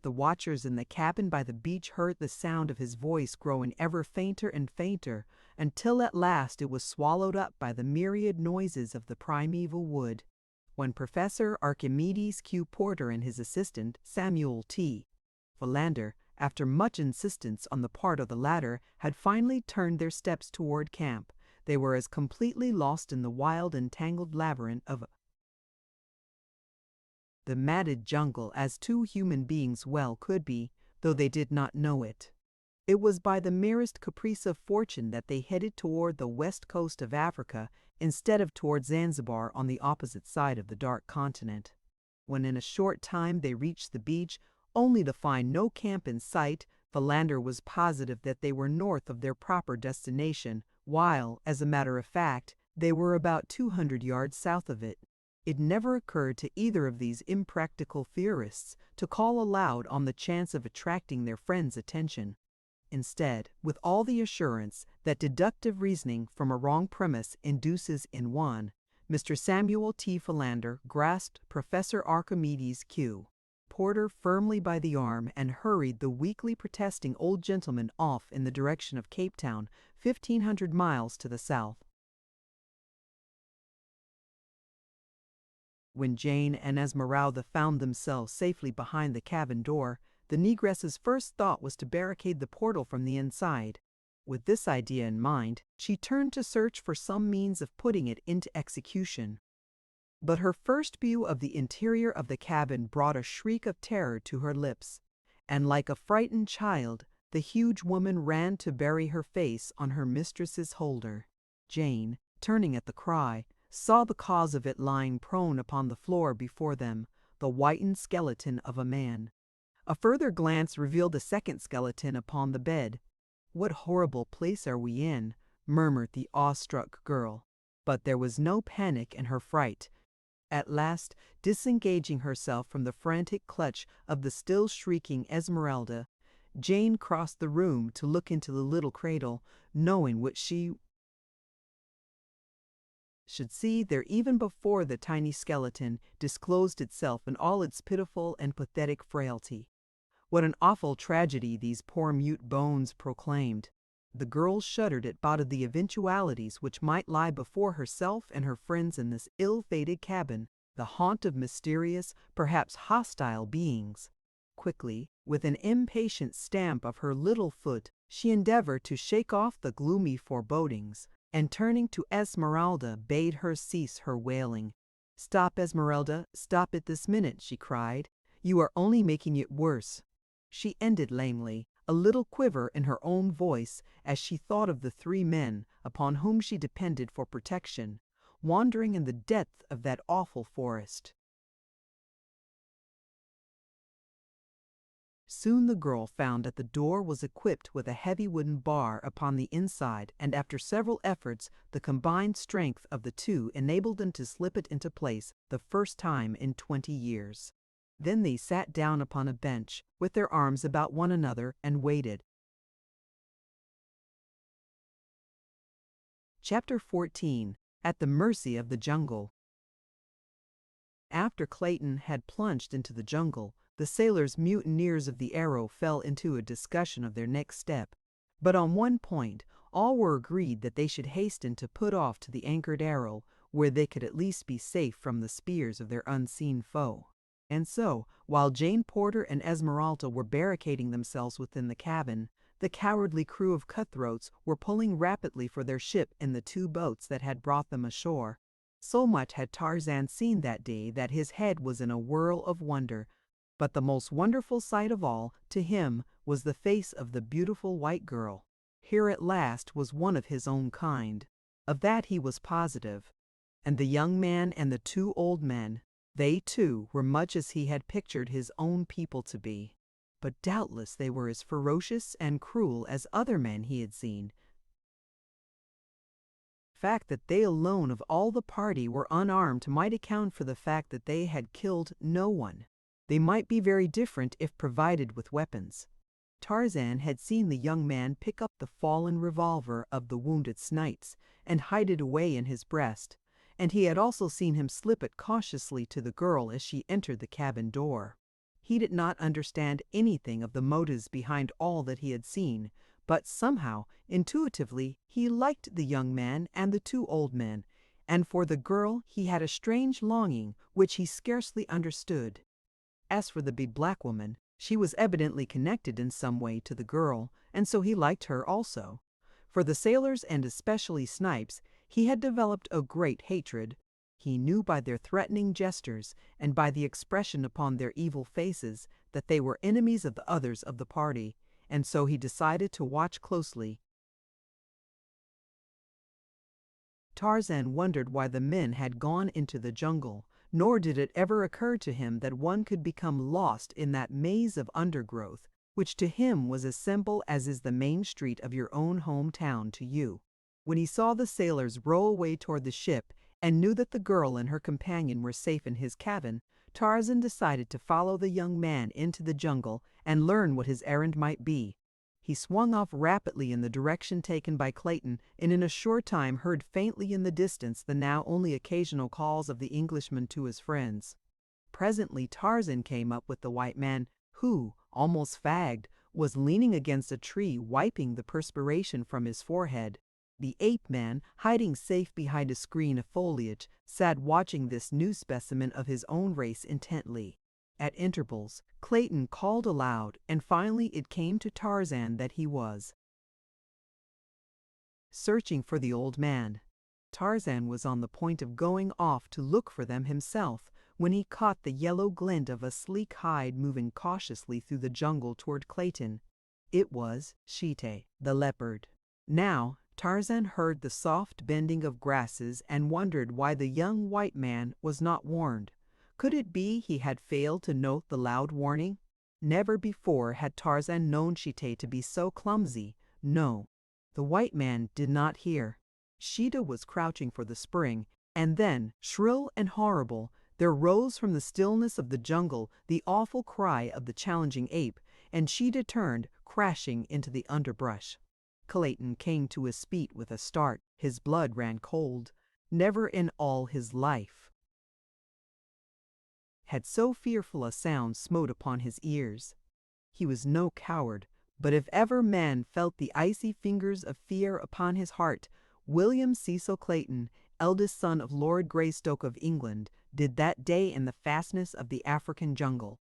The watchers in the cabin by the beach heard the sound of his voice growing ever fainter and fainter, until at last it was swallowed up by the myriad noises of the primeval wood. When Professor Archimedes Q. Porter and his assistant, Samuel T. Philander, after much insistence on the part of the latter, had finally turned their steps toward camp, they were as completely lost in the wild and tangled labyrinth of the matted jungle as two human beings well could be, though they did not know it. It was by the merest caprice of fortune that they headed toward the west coast of Africa instead of toward Zanzibar on the opposite side of the dark continent. When in a short time they reached the beach, only to find no camp in sight, Philander was positive that they were north of their proper destination, while, as a matter of fact, they were about 200 yards south of it. It never occurred to either of these impractical theorists to call aloud on the chance of attracting their friends' attention. Instead, with all the assurance that deductive reasoning from a wrong premise induces in one, Mr. Samuel T. Philander grasped Professor Archimedes Q. Porter firmly by the arm and hurried the weakly protesting old gentleman off in the direction of Cape Town, 1,500 miles to the south. When Jane and Esmeralda found themselves safely behind the cabin door, the negress's first thought was to barricade the portal from the inside. With this idea in mind, she turned to search for some means of putting it into execution. But her first view of the interior of the cabin brought a shriek of terror to her lips, and like a frightened child, the huge woman ran to bury her face on her mistress's shoulder. Jane, turning at the cry, saw the cause of it lying prone upon the floor before them, the whitened skeleton of a man. A further glance revealed a second skeleton upon the bed. "What horrible place are we in?" murmured the awestruck girl. But there was no panic in her fright. At last, disengaging herself from the frantic clutch of the still shrieking Esmeralda, Jane crossed the room to look into the little cradle, knowing what she should see there even before the tiny skeleton disclosed itself in all its pitiful and pathetic frailty. What an awful tragedy these poor mute bones proclaimed. The girl shuddered at thought of the eventualities which might lie before herself and her friends in this ill-fated cabin, the haunt of mysterious, perhaps hostile beings. Quickly, with an impatient stamp of her little foot, she endeavored to shake off the gloomy forebodings, and turning to Esmeralda, bade her cease her wailing. "Stop, Esmeralda, stop it this minute," she cried. "You are only making it worse." She ended lamely, a little quiver in her own voice as she thought of the three men upon whom she depended for protection, wandering in the depth of that awful forest. Soon the girl found that the door was equipped with a heavy wooden bar upon the inside, and after several efforts, the combined strength of the two enabled them to slip it into place the first time in 20 years. Then they sat down upon a bench, with their arms about one another, and waited. Chapter 14. At the Mercy of the Jungle. After Clayton had plunged into the jungle, the sailors mutineers of the Arrow fell into a discussion of their next step. But on one point, all were agreed that they should hasten to put off to the anchored Arrow, where they could at least be safe from the spears of their unseen foe. And so, while Jane Porter and Esmeralda were barricading themselves within the cabin, the cowardly crew of cutthroats were pulling rapidly for their ship in the two boats that had brought them ashore. So much had Tarzan seen that day that his head was in a whirl of wonder. But the most wonderful sight of all, to him, was the face of the beautiful white girl. Here at last was one of his own kind. Of that he was positive. And the young man and the two old men, they too were much as he had pictured his own people to be. But doubtless they were as ferocious and cruel as other men he had seen. The fact that they alone of all the party were unarmed might account for the fact that they had killed no one. They might be very different if provided with weapons. Tarzan had seen the young man pick up the fallen revolver of the wounded Snites and hide it away in his breast, and he had also seen him slip it cautiously to the girl as she entered the cabin door. He did not understand anything of the motives behind all that he had seen, but somehow, intuitively, he liked the young man and the two old men, and for the girl he had a strange longing which he scarcely understood. As for the big black woman, she was evidently connected in some way to the girl, and so he liked her also. For the sailors, and especially Snipes, he had developed a great hatred. He knew by their threatening gestures and by the expression upon their evil faces that they were enemies of the others of the party, and so he decided to watch closely. Tarzan wondered why the men had gone into the jungle, nor did it ever occur to him that one could become lost in that maze of undergrowth, which to him was as simple as is the main street of your own hometown to you. When he saw the sailors row away toward the ship and knew that the girl and her companion were safe in his cabin, Tarzan decided to follow the young man into the jungle and learn what his errand might be. He swung off rapidly in the direction taken by Clayton, and in a short time heard faintly in the distance the now only occasional calls of the Englishman to his friends. Presently Tarzan came up with the white man, who, almost fagged, was leaning against a tree wiping the perspiration from his forehead. The ape man, hiding safe behind a screen of foliage, sat watching this new specimen of his own race intently. At intervals, Clayton called aloud, and finally it came to Tarzan that he was searching for the old man. Tarzan was on the point of going off to look for them himself when he caught the yellow glint of a sleek hide moving cautiously through the jungle toward Clayton. It was Sheeta, the leopard. Now Tarzan heard the soft bending of grasses and wondered why the young white man was not warned. Could it be he had failed to note the loud warning? Never before had Tarzan known Sheeta to be so clumsy. No, the white man did not hear. Sheeta was crouching for the spring, and then, shrill and horrible, there rose from the stillness of the jungle the awful cry of the challenging ape, and Sheeta turned, crashing into the underbrush. Clayton came to his feet with a start. His blood ran cold. Never in all his life had so fearful a sound smote upon his ears. He was no coward, but if ever man felt the icy fingers of fear upon his heart, William Cecil Clayton, eldest son of Lord Greystoke of England, did that day in the fastness of the African jungle.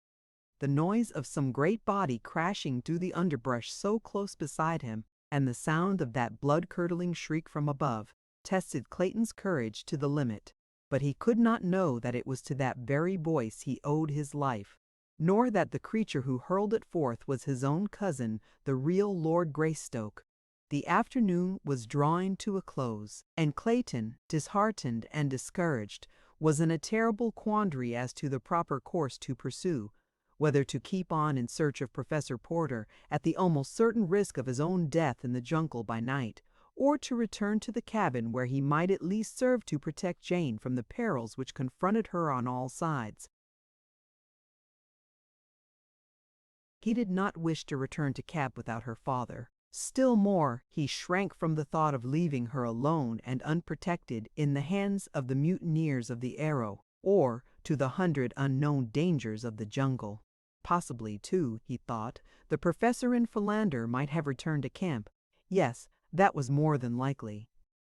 The noise of some great body crashing through the underbrush so close beside him, and the sound of that blood-curdling shriek from above, tested Clayton's courage to the limit. But he could not know that it was to that very voice he owed his life, nor that the creature who hurled it forth was his own cousin, the real Lord Greystoke. The afternoon was drawing to a close, and Clayton, disheartened and discouraged, was in a terrible quandary as to the proper course to pursue, whether to keep on in search of Professor Porter at the almost certain risk of his own death in the jungle by night, or to return to the cabin where he might at least serve to protect Jane from the perils which confronted her on all sides. He did not wish to return to camp without her father. Still more, he shrank from the thought of leaving her alone and unprotected in the hands of the mutineers of the Arrow, or to the 100 unknown dangers of the jungle. Possibly, too, he thought, the professor and Philander might have returned to camp. Yes, that was more than likely.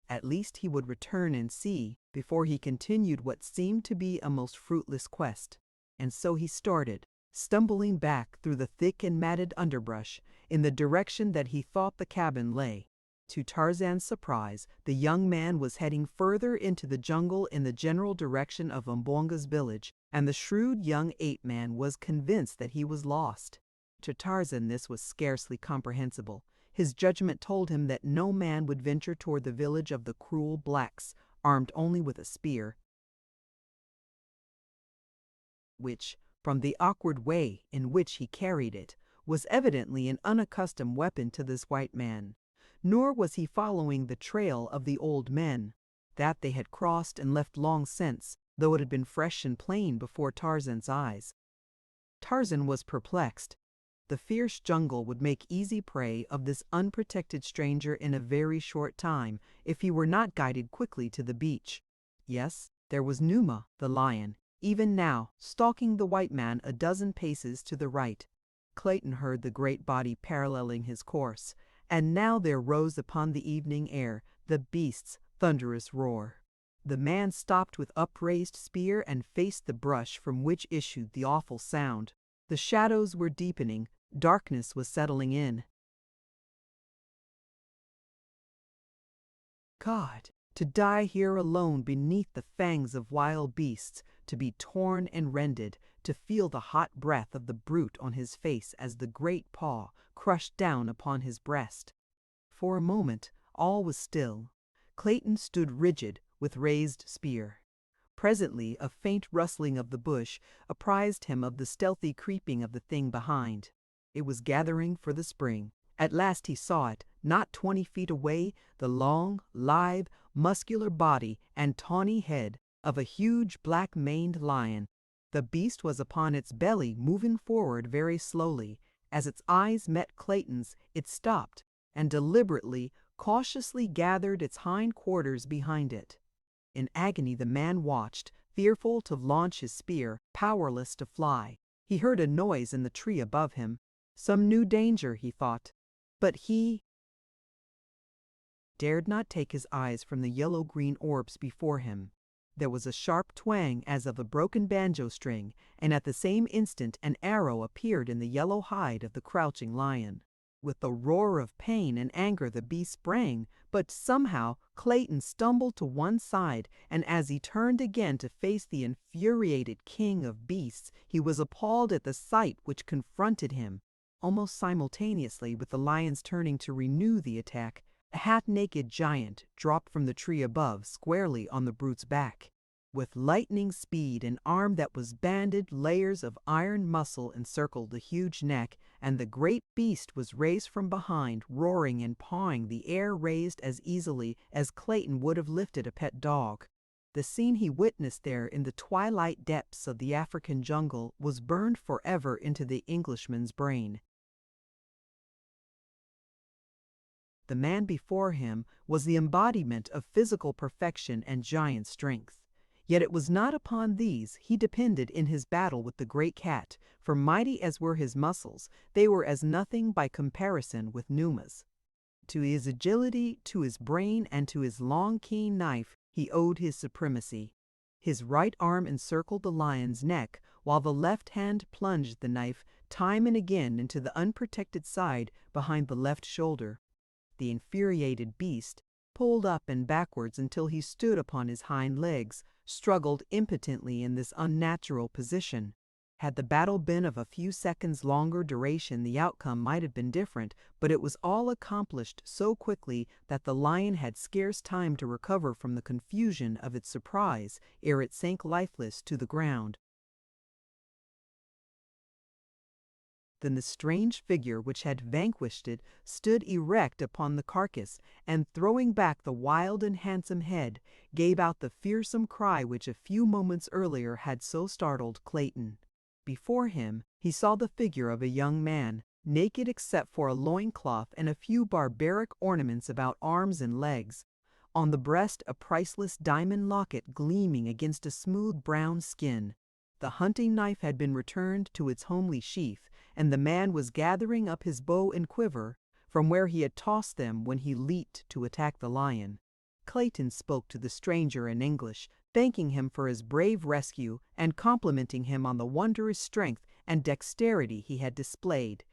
At least he would return and see before he continued what seemed to be a most fruitless quest. And so he started, stumbling back through the thick and matted underbrush in the direction that he thought the cabin lay. To Tarzan's surprise, the young man was heading further into the jungle in the general direction of Mbonga's village, and the shrewd young ape-man was convinced that he was lost. To Tarzan this was scarcely comprehensible. His judgment told him that no man would venture toward the village of the cruel blacks, armed only with a spear, which, from the awkward way in which he carried it, was evidently an unaccustomed weapon to this white man. Nor was he following the trail of the old men. That they had crossed and left long since, though it had been fresh and plain before Tarzan's eyes. Tarzan was perplexed. The fierce jungle would make easy prey of this unprotected stranger in a very short time if he were not guided quickly to the beach. Yes, there was Numa, the lion, even now, stalking the white man a dozen paces to the right. Clayton heard the great body paralleling his course, and now there rose upon the evening air the beast's thunderous roar. The man stopped with upraised spear and faced the brush from which issued the awful sound. The shadows were deepening, darkness was settling in. God, to die here alone beneath the fangs of wild beasts, to be torn and rended, to feel the hot breath of the brute on his face as the great paw crushed down upon his breast. For a moment all was still. Clayton stood rigid, with raised spear. Presently a faint rustling of the bush apprised him of the stealthy creeping of the thing behind. It was gathering for the spring. At last he saw it, not 20 feet away, the long, lithe, muscular body and tawny head of a huge black-maned lion. The beast was upon its belly, moving forward very slowly. As its eyes met Clayton's, it stopped and deliberately, cautiously gathered its hind quarters behind it. In agony the man watched, fearful to launch his spear, powerless to fly. He heard a noise in the tree above him. Some new danger, he thought. But he dared not take his eyes from the yellow-green orbs before him. There was a sharp twang as of a broken banjo string, and at the same instant an arrow appeared in the yellow hide of the crouching lion. With a roar of pain and anger the beast sprang, but somehow Clayton stumbled to one side, and as he turned again to face the infuriated king of beasts, he was appalled at the sight which confronted him. Almost simultaneously with the lion's turning to renew the attack, a half-naked giant dropped from the tree above squarely on the brute's back. With lightning speed, an arm that was banded layers of iron muscle encircled the huge neck, and the great beast was raised from behind, roaring and pawing the air, raised as easily as Clayton would have lifted a pet dog. The scene he witnessed there in the twilight depths of the African jungle was burned forever into the Englishman's brain. The man before him was the embodiment of physical perfection and giant strength. Yet it was not upon these he depended in his battle with the great cat, for mighty as were his muscles, they were as nothing by comparison with Numa's. To his agility, to his brain, and to his long, keen knife he owed his supremacy. His right arm encircled the lion's neck, while the left hand plunged the knife time and again into the unprotected side behind the left shoulder. The infuriated beast pulled up and backwards until he stood upon his hind legs, struggled impotently in this unnatural position. Had the battle been of a few seconds longer duration, the outcome might have been different, but it was all accomplished so quickly that the lion had scarce time to recover from the confusion of its surprise ere it sank lifeless to the ground. Then the strange figure which had vanquished it stood erect upon the carcass, and throwing back the wild and handsome head, gave out the fearsome cry which a few moments earlier had so startled Clayton. Before him he saw the figure of a young man, naked except for a loincloth and a few barbaric ornaments about arms and legs. On the breast a priceless diamond locket gleaming against a smooth brown skin. The hunting knife had been returned to its homely sheath, and the man was gathering up his bow and quiver from where he had tossed them when he leaped to attack the lion. Clayton spoke to the stranger in English, thanking him for his brave rescue and complimenting him on the wondrous strength and dexterity he had displayed.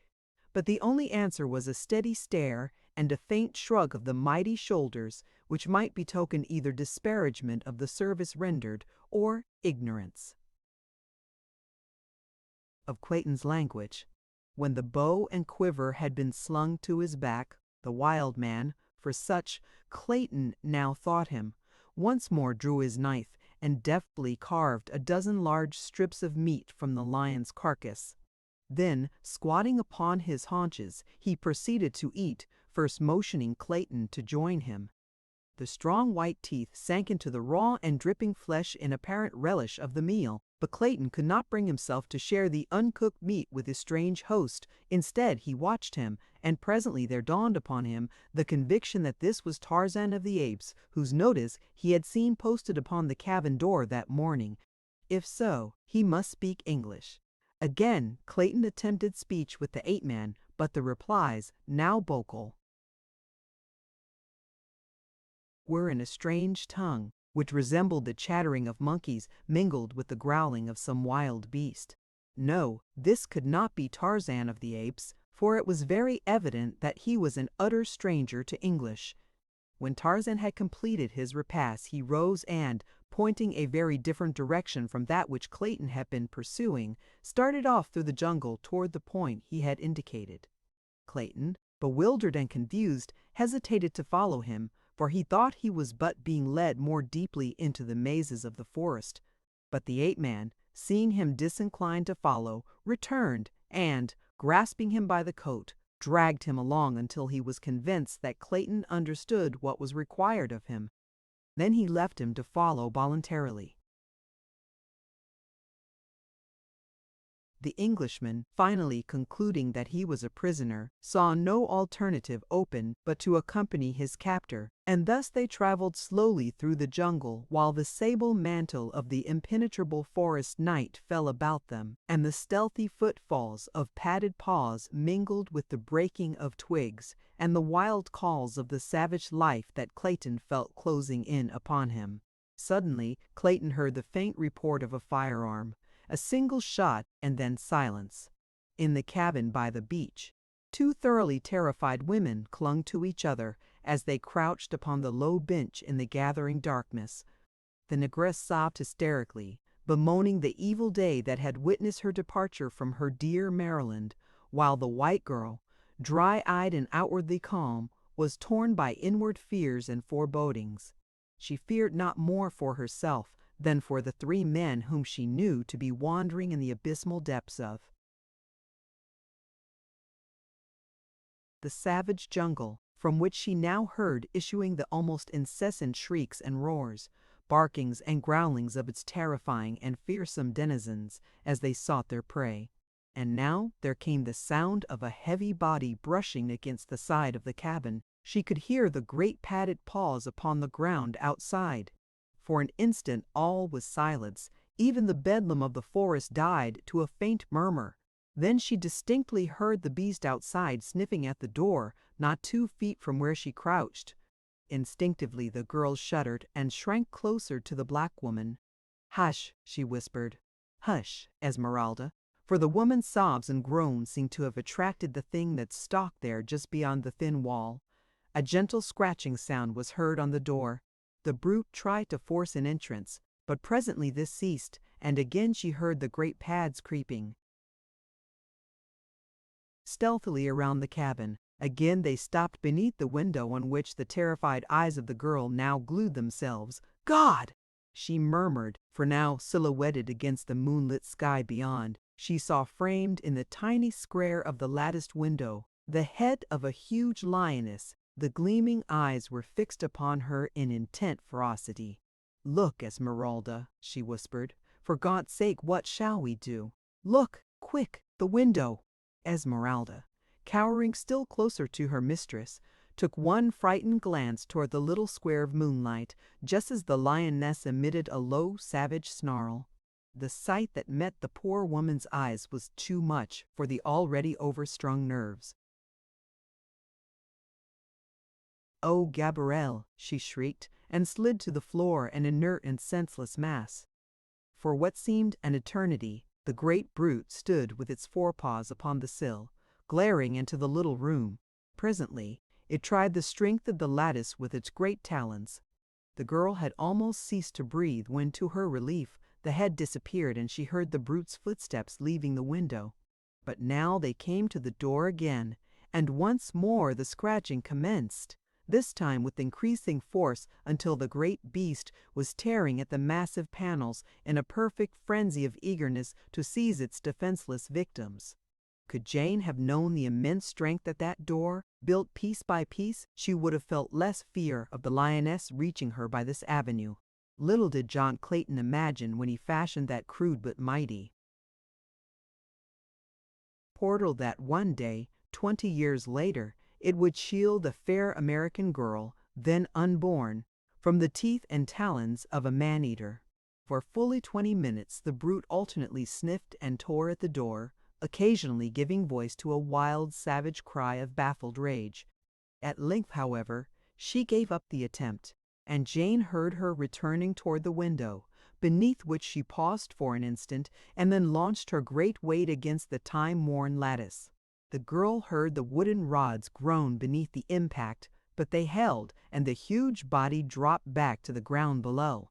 But the only answer was a steady stare and a faint shrug of the mighty shoulders, which might betoken either disparagement of the service rendered or ignorance of Clayton's language. When the bow and quiver had been slung to his back, the wild man, for such Clayton now thought him, once more drew his knife and deftly carved a dozen large strips of meat from the lion's carcass. Then, squatting upon his haunches, he proceeded to eat, first motioning Clayton to join him. The strong white teeth sank into the raw and dripping flesh in apparent relish of the meal, but Clayton could not bring himself to share the uncooked meat with his strange host. Instead, he watched him, and presently there dawned upon him the conviction that this was Tarzan of the Apes, whose notice he had seen posted upon the cabin door that morning. If so, he must speak English. Again, Clayton attempted speech with the ape-man, but the replies, now vocal, were in a strange tongue, which resembled the chattering of monkeys mingled with the growling of some wild beast. No, this could not be Tarzan of the Apes, for it was very evident that he was an utter stranger to English. When Tarzan had completed his repast, he rose and, pointing a very different direction from that which Clayton had been pursuing, started off through the jungle toward the point he had indicated. Clayton, bewildered and confused, hesitated to follow him, for he thought he was but being led more deeply into the mazes of the forest. But the ape-man, seeing him disinclined to follow, returned and, grasping him by the coat, dragged him along until he was convinced that Clayton understood what was required of him. Then he left him to follow voluntarily. The Englishman, finally concluding that he was a prisoner, saw no alternative open but to accompany his captor, and thus they traveled slowly through the jungle while the sable mantle of the impenetrable forest night fell about them, and the stealthy footfalls of padded paws mingled with the breaking of twigs and the wild calls of the savage life that Clayton felt closing in upon him. Suddenly, Clayton heard the faint report of a firearm. A single shot and then silence. In the cabin by the beach, two thoroughly terrified women clung to each other as they crouched upon the low bench in the gathering darkness. The negress sobbed hysterically, bemoaning the evil day that had witnessed her departure from her dear Maryland, while the white girl, dry-eyed and outwardly calm, was torn by inward fears and forebodings. She feared not more for herself than for the three men whom she knew to be wandering in the abysmal depths of the savage jungle, from which she now heard issuing the almost incessant shrieks and roars, barkings and growlings of its terrifying and fearsome denizens as they sought their prey. And now there came the sound of a heavy body brushing against the side of the cabin. She could hear the great padded paws upon the ground outside. For an instant all was silence. Even the bedlam of the forest died to a faint murmur. Then she distinctly heard the beast outside sniffing at the door, not 2 feet from where she crouched. Instinctively the girl shuddered and shrank closer to the black woman. "Hush," she whispered. "Hush, Esmeralda," for the woman's sobs and groans seemed to have attracted the thing that stalked there just beyond the thin wall. A gentle scratching sound was heard on the door. The brute tried to force an entrance, but presently this ceased, and again she heard the great pads creeping stealthily around the cabin. Again they stopped beneath the window on which the terrified eyes of the girl now glued themselves. "God!" she murmured, for now, silhouetted against the moonlit sky beyond, she saw framed in the tiny square of the latticed window the head of a huge lioness. The gleaming eyes were fixed upon her in intent ferocity. "Look, Esmeralda," she whispered. "For God's sake, what shall we do? Look, quick, the window!" Esmeralda, cowering still closer to her mistress, took one frightened glance toward the little square of moonlight, just as the lioness emitted a low, savage snarl. The sight that met the poor woman's eyes was too much for the already overstrung nerves. "Oh, Gabrielle!" she shrieked, and slid to the floor, an inert and senseless mass. For what seemed an eternity, the great brute stood with its forepaws upon the sill, glaring into the little room. Presently, it tried the strength of the lattice with its great talons. The girl had almost ceased to breathe when, to her relief, the head disappeared and she heard the brute's footsteps leaving the window. But now they came to the door again, and once more the scratching commenced, this time with increasing force until the great beast was tearing at the massive panels in a perfect frenzy of eagerness to seize its defenseless victims. Could Jane have known the immense strength at that door, built piece by piece, she would have felt less fear of the lioness reaching her by this avenue. Little did John Clayton imagine when he fashioned that crude but mighty portal that one day, 20 years later, it would shield the fair American girl, then unborn, from the teeth and talons of a man-eater. For fully 20 minutes the brute alternately sniffed and tore at the door, occasionally giving voice to a wild, savage cry of baffled rage. At length, however, she gave up the attempt, and Jane heard her returning toward the window, beneath which she paused for an instant and then launched her great weight against the time-worn lattice. The girl heard the wooden rods groan beneath the impact, but they held, and the huge body dropped back to the ground below.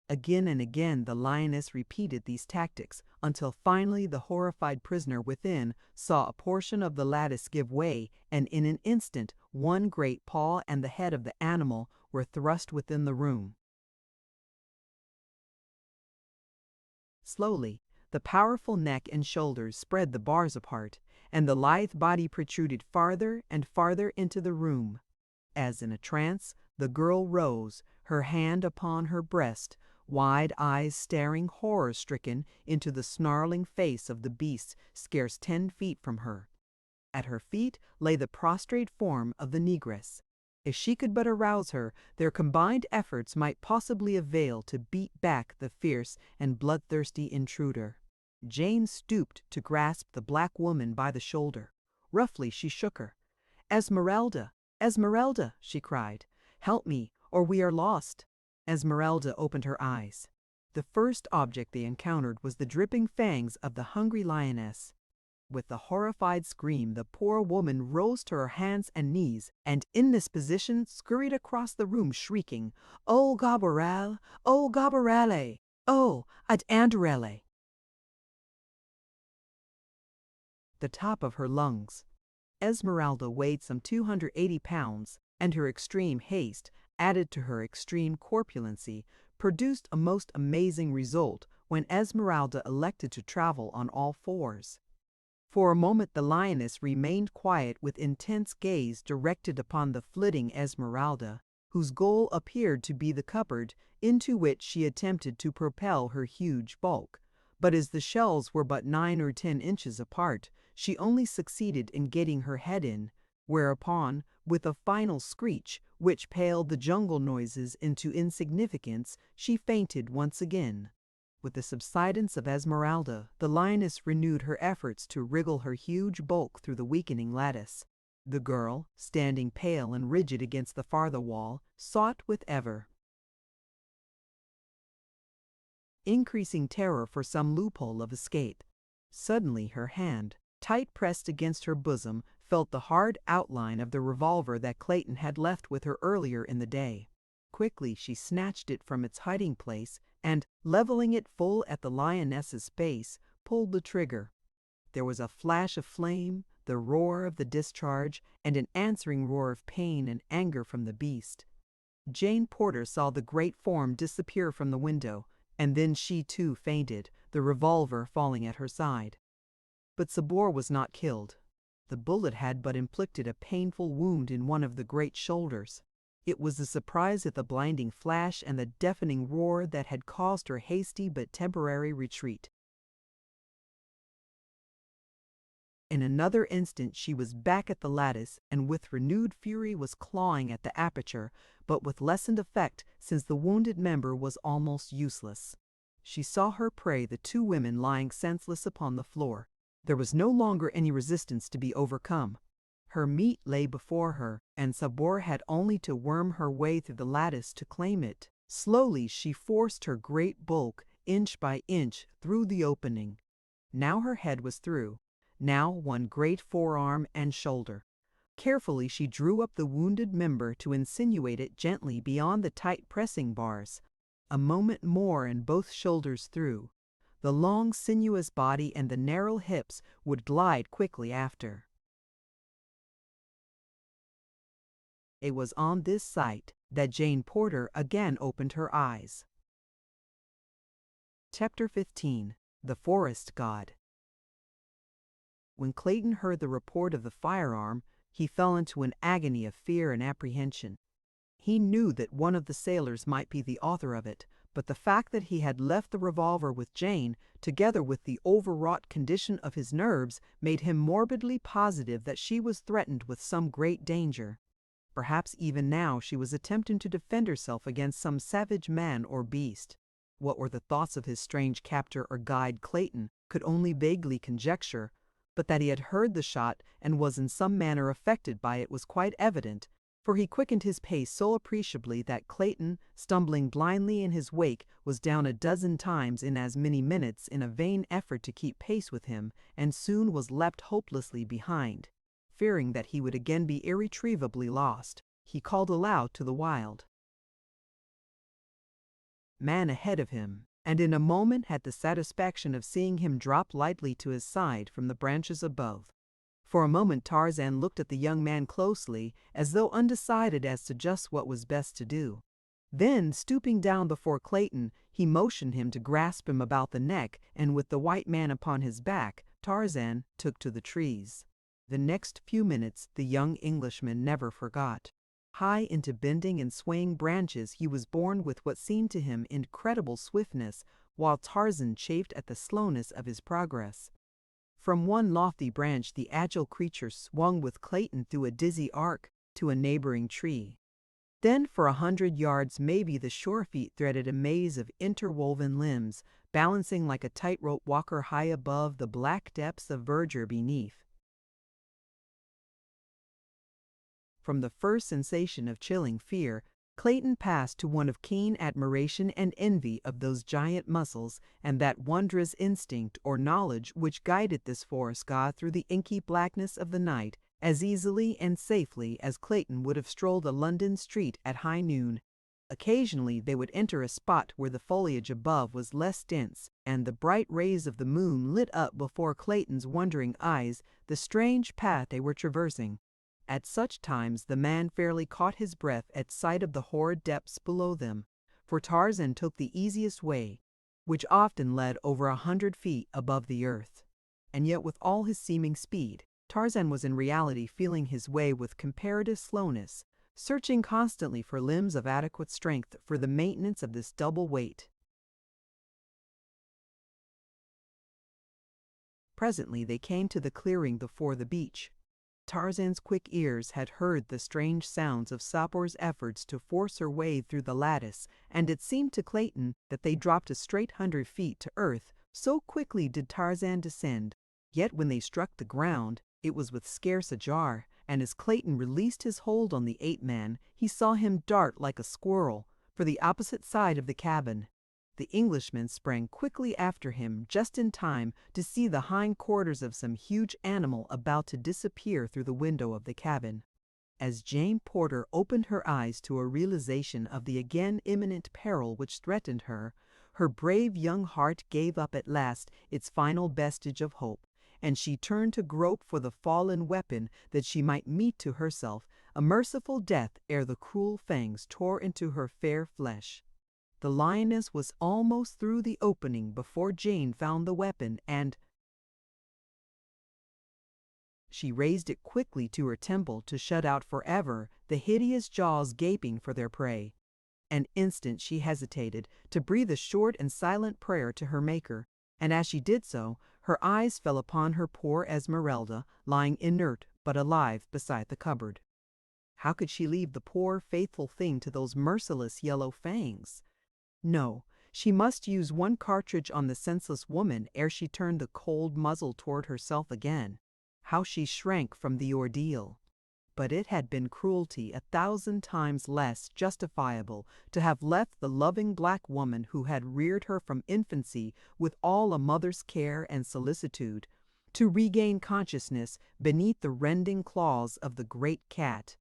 Again and again the lioness repeated these tactics, until finally the horrified prisoner within saw a portion of the lattice give way, and in an instant one great paw and the head of the animal were thrust within the room. Slowly, the powerful neck and shoulders spread the bars apart, and the lithe body protruded farther and farther into the room. As in a trance, the girl rose, her hand upon her breast, wide eyes staring horror-stricken into the snarling face of the beast scarce 10 feet from her. At her feet lay the prostrate form of the negress. If she could but arouse her, their combined efforts might possibly avail to beat back the fierce and bloodthirsty intruder. Jane stooped to grasp the black woman by the shoulder. Roughly she shook her. "Esmeralda! Esmeralda!" she cried. "Help me, or we are lost." Esmeralda opened her eyes. The first object they encountered was the dripping fangs of the hungry lioness. With a horrified scream, the poor woman rose to her hands and knees, and in this position scurried across the room shrieking, "O Gabarelle! O Gabarelle! O ad Anderelle!" The top of her lungs. Esmeralda weighed some 280 pounds, and her extreme haste, added to her extreme corpulency, produced a most amazing result when Esmeralda elected to travel on all fours. For a moment the lioness remained quiet with intense gaze directed upon the flitting Esmeralda, whose goal appeared to be the cupboard into which she attempted to propel her huge bulk. But as the shelves were but 9 or 10 inches apart, she only succeeded in getting her head in, whereupon, with a final screech, which paled the jungle noises into insignificance, she fainted once again. With the subsidence of Esmeralda, the lioness renewed her efforts to wriggle her huge bulk through the weakening lattice. The girl, standing pale and rigid against the farther wall, sought with ever increasing terror for some loophole of escape. Suddenly her hand, tight pressed against her bosom, felt the hard outline of the revolver that Clayton had left with her earlier in the day. Quickly she snatched it from its hiding place and, leveling it full at the lioness's face, pulled the trigger. There was a flash of flame, the roar of the discharge, and an answering roar of pain and anger from the beast. Jane Porter saw the great form disappear from the window, and then she too fainted, the revolver falling at her side. But Sabor was not killed. The bullet had but inflicted a painful wound in one of the great shoulders. It was the surprise at the blinding flash and the deafening roar that had caused her hasty but temporary retreat. In another instant she was back at the lattice, and with renewed fury was clawing at the aperture, but with lessened effect since the wounded member was almost useless. She saw her prey, the 2 women lying senseless upon the floor. There was no longer any resistance to be overcome. Her meat lay before her, and Sabor had only to worm her way through the lattice to claim it. Slowly she forced her great bulk, inch by inch, through the opening. Now her head was through, now one great forearm and shoulder. Carefully she drew up the wounded member to insinuate it gently beyond the tight pressing bars. A moment more and both shoulders through. The long sinuous body and the narrow hips would glide quickly after. It was on this sight that Jane Porter again opened her eyes. Chapter 15. The Forest God. When Clayton heard the report of the firearm, he fell into an agony of fear and apprehension. He knew that one of the sailors might be the author of it, but the fact that he had left the revolver with Jane, together with the overwrought condition of his nerves, made him morbidly positive that she was threatened with some great danger. Perhaps even now she was attempting to defend herself against some savage man or beast. What were the thoughts of his strange captor or guide, Clayton could only vaguely conjecture, but that he had heard the shot and was in some manner affected by it was quite evident, for he quickened his pace so appreciably that Clayton, stumbling blindly in his wake, was down a dozen times in as many minutes in a vain effort to keep pace with him, and soon was leapt hopelessly behind. Fearing that he would again be irretrievably lost, he called aloud to the wild man ahead of him, and in a moment had the satisfaction of seeing him drop lightly to his side from the branches above. For a moment Tarzan looked at the young man closely, as though undecided as to just what was best to do. Then, stooping down before Clayton, he motioned him to grasp him about the neck, and with the white man upon his back, Tarzan took to the trees. The next few minutes the young Englishman never forgot. High into bending and swaying branches he was borne with what seemed to him incredible swiftness, while Tarzan chafed at the slowness of his progress. From one lofty branch the agile creature swung with Clayton through a dizzy arc to a neighboring tree. Then for 100 yards maybe the sure feet threaded a maze of interwoven limbs, balancing like a tightrope walker high above the black depths of verdure beneath. From the first sensation of chilling fear, Clayton passed to one of keen admiration and envy of those giant muscles and that wondrous instinct or knowledge which guided this forest god through the inky blackness of the night as easily and safely as Clayton would have strolled a London street at high noon. Occasionally they would enter a spot where the foliage above was less dense, and the bright rays of the moon lit up before Clayton's wondering eyes the strange path they were traversing. At such times the man fairly caught his breath at sight of the horrid depths below them, for Tarzan took the easiest way, which often led over 100 feet above the earth. And yet with all his seeming speed, Tarzan was in reality feeling his way with comparative slowness, searching constantly for limbs of adequate strength for the maintenance of this double weight. Presently they came to the clearing before the beach. Tarzan's quick ears had heard the strange sounds of Sapor's efforts to force her way through the lattice, and it seemed to Clayton that they dropped a straight 100 feet to earth, so quickly did Tarzan descend. Yet when they struck the ground, it was with scarce a jar, and as Clayton released his hold on the ape-man, he saw him dart like a squirrel for the opposite side of the cabin. The Englishman sprang quickly after him just in time to see the hind quarters of some huge animal about to disappear through the window of the cabin. As Jane Porter opened her eyes to a realization of the again imminent peril which threatened her, her brave young heart gave up at last its final vestige of hope, and she turned to grope for the fallen weapon that she might meet to herself a merciful death ere the cruel fangs tore into her fair flesh. The lioness was almost through the opening before Jane found the weapon, and she raised it quickly to her temple to shut out forever the hideous jaws gaping for their prey. An instant she hesitated to breathe a short and silent prayer to her Maker, and as she did so, her eyes fell upon her poor Esmeralda, lying inert but alive beside the cupboard. How could she leave the poor, faithful thing to those merciless yellow fangs? No, she must use one cartridge on the senseless woman ere she turned the cold muzzle toward herself again. How she shrank from the ordeal! But it had been cruelty 1,000 times less justifiable to have left the loving black woman who had reared her from infancy with all a mother's care and solicitude, to regain consciousness beneath the rending claws of the great cat.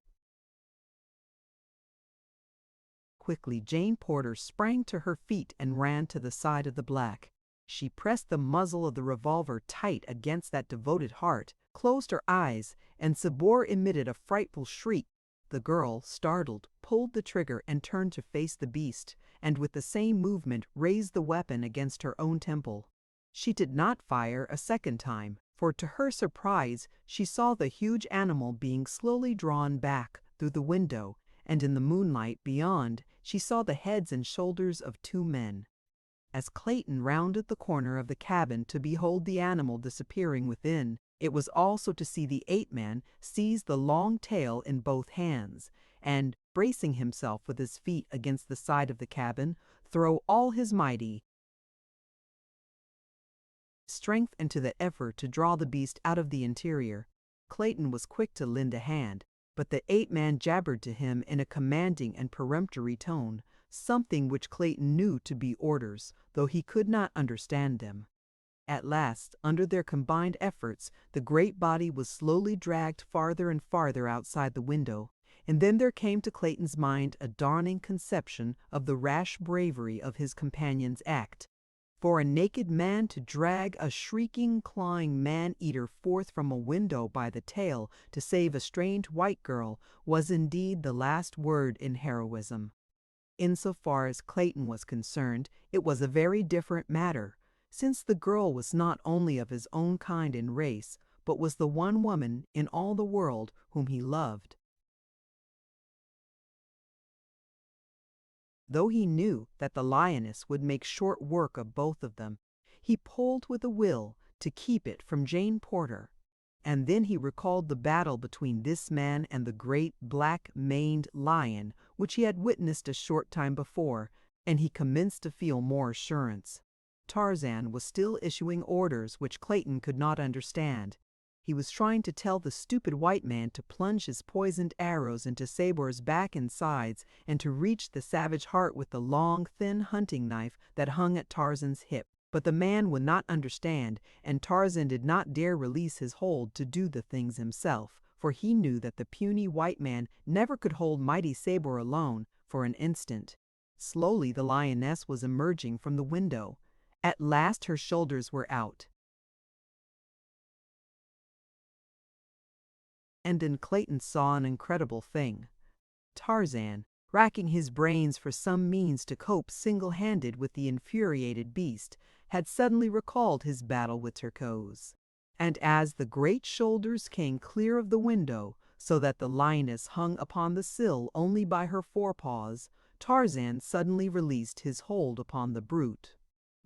Quickly Jane Porter sprang to her feet and ran to the side of the black. She pressed the muzzle of the revolver tight against that devoted heart, closed her eyes, and Sabor emitted a frightful shriek. The girl, startled, pulled the trigger and turned to face the beast, and with the same movement raised the weapon against her own temple. She did not fire a second time, for to her surprise she saw the huge animal being slowly drawn back through the window, and in the moonlight beyond she saw the heads and shoulders of 2 men. As Clayton rounded the corner of the cabin to behold the animal disappearing within, it was also to see the ape-man seize the long tail in both hands, and, bracing himself with his feet against the side of the cabin, throw all his mighty strength into the effort to draw the beast out of the interior. Clayton was quick to lend a hand, but the ape-man jabbered to him in a commanding and peremptory tone, something which Clayton knew to be orders, though he could not understand them. At last, under their combined efforts, the great body was slowly dragged farther and farther outside the window, and then there came to Clayton's mind a dawning conception of the rash bravery of his companion's act. For a naked man to drag a shrieking, clawing man-eater forth from a window by the tail to save a strange white girl was indeed the last word in heroism. Insofar as Clayton was concerned, it was a very different matter, since the girl was not only of his own kind and race, but was the one woman in all the world whom he loved. Though he knew that the lioness would make short work of both of them, he pulled with a will to keep it from Jane Porter. And then he recalled the battle between this man and the great black-maned lion which he had witnessed a short time before, and he commenced to feel more assurance. Tarzan was still issuing orders which Clayton could not understand. He was trying to tell the stupid white man to plunge his poisoned arrows into Sabor's back and sides and to reach the savage heart with the long, thin hunting knife that hung at Tarzan's hip. But the man would not understand, and Tarzan did not dare release his hold to do the things himself, for he knew that the puny white man never could hold mighty Sabor alone for an instant. Slowly the lioness was emerging from the window. At last her shoulders were out. And then Clayton saw an incredible thing. Tarzan, racking his brains for some means to cope single-handed with the infuriated beast, had suddenly recalled his battle with Turcos. And as the great shoulders came clear of the window, so that the lioness hung upon the sill only by her forepaws, Tarzan suddenly released his hold upon the brute.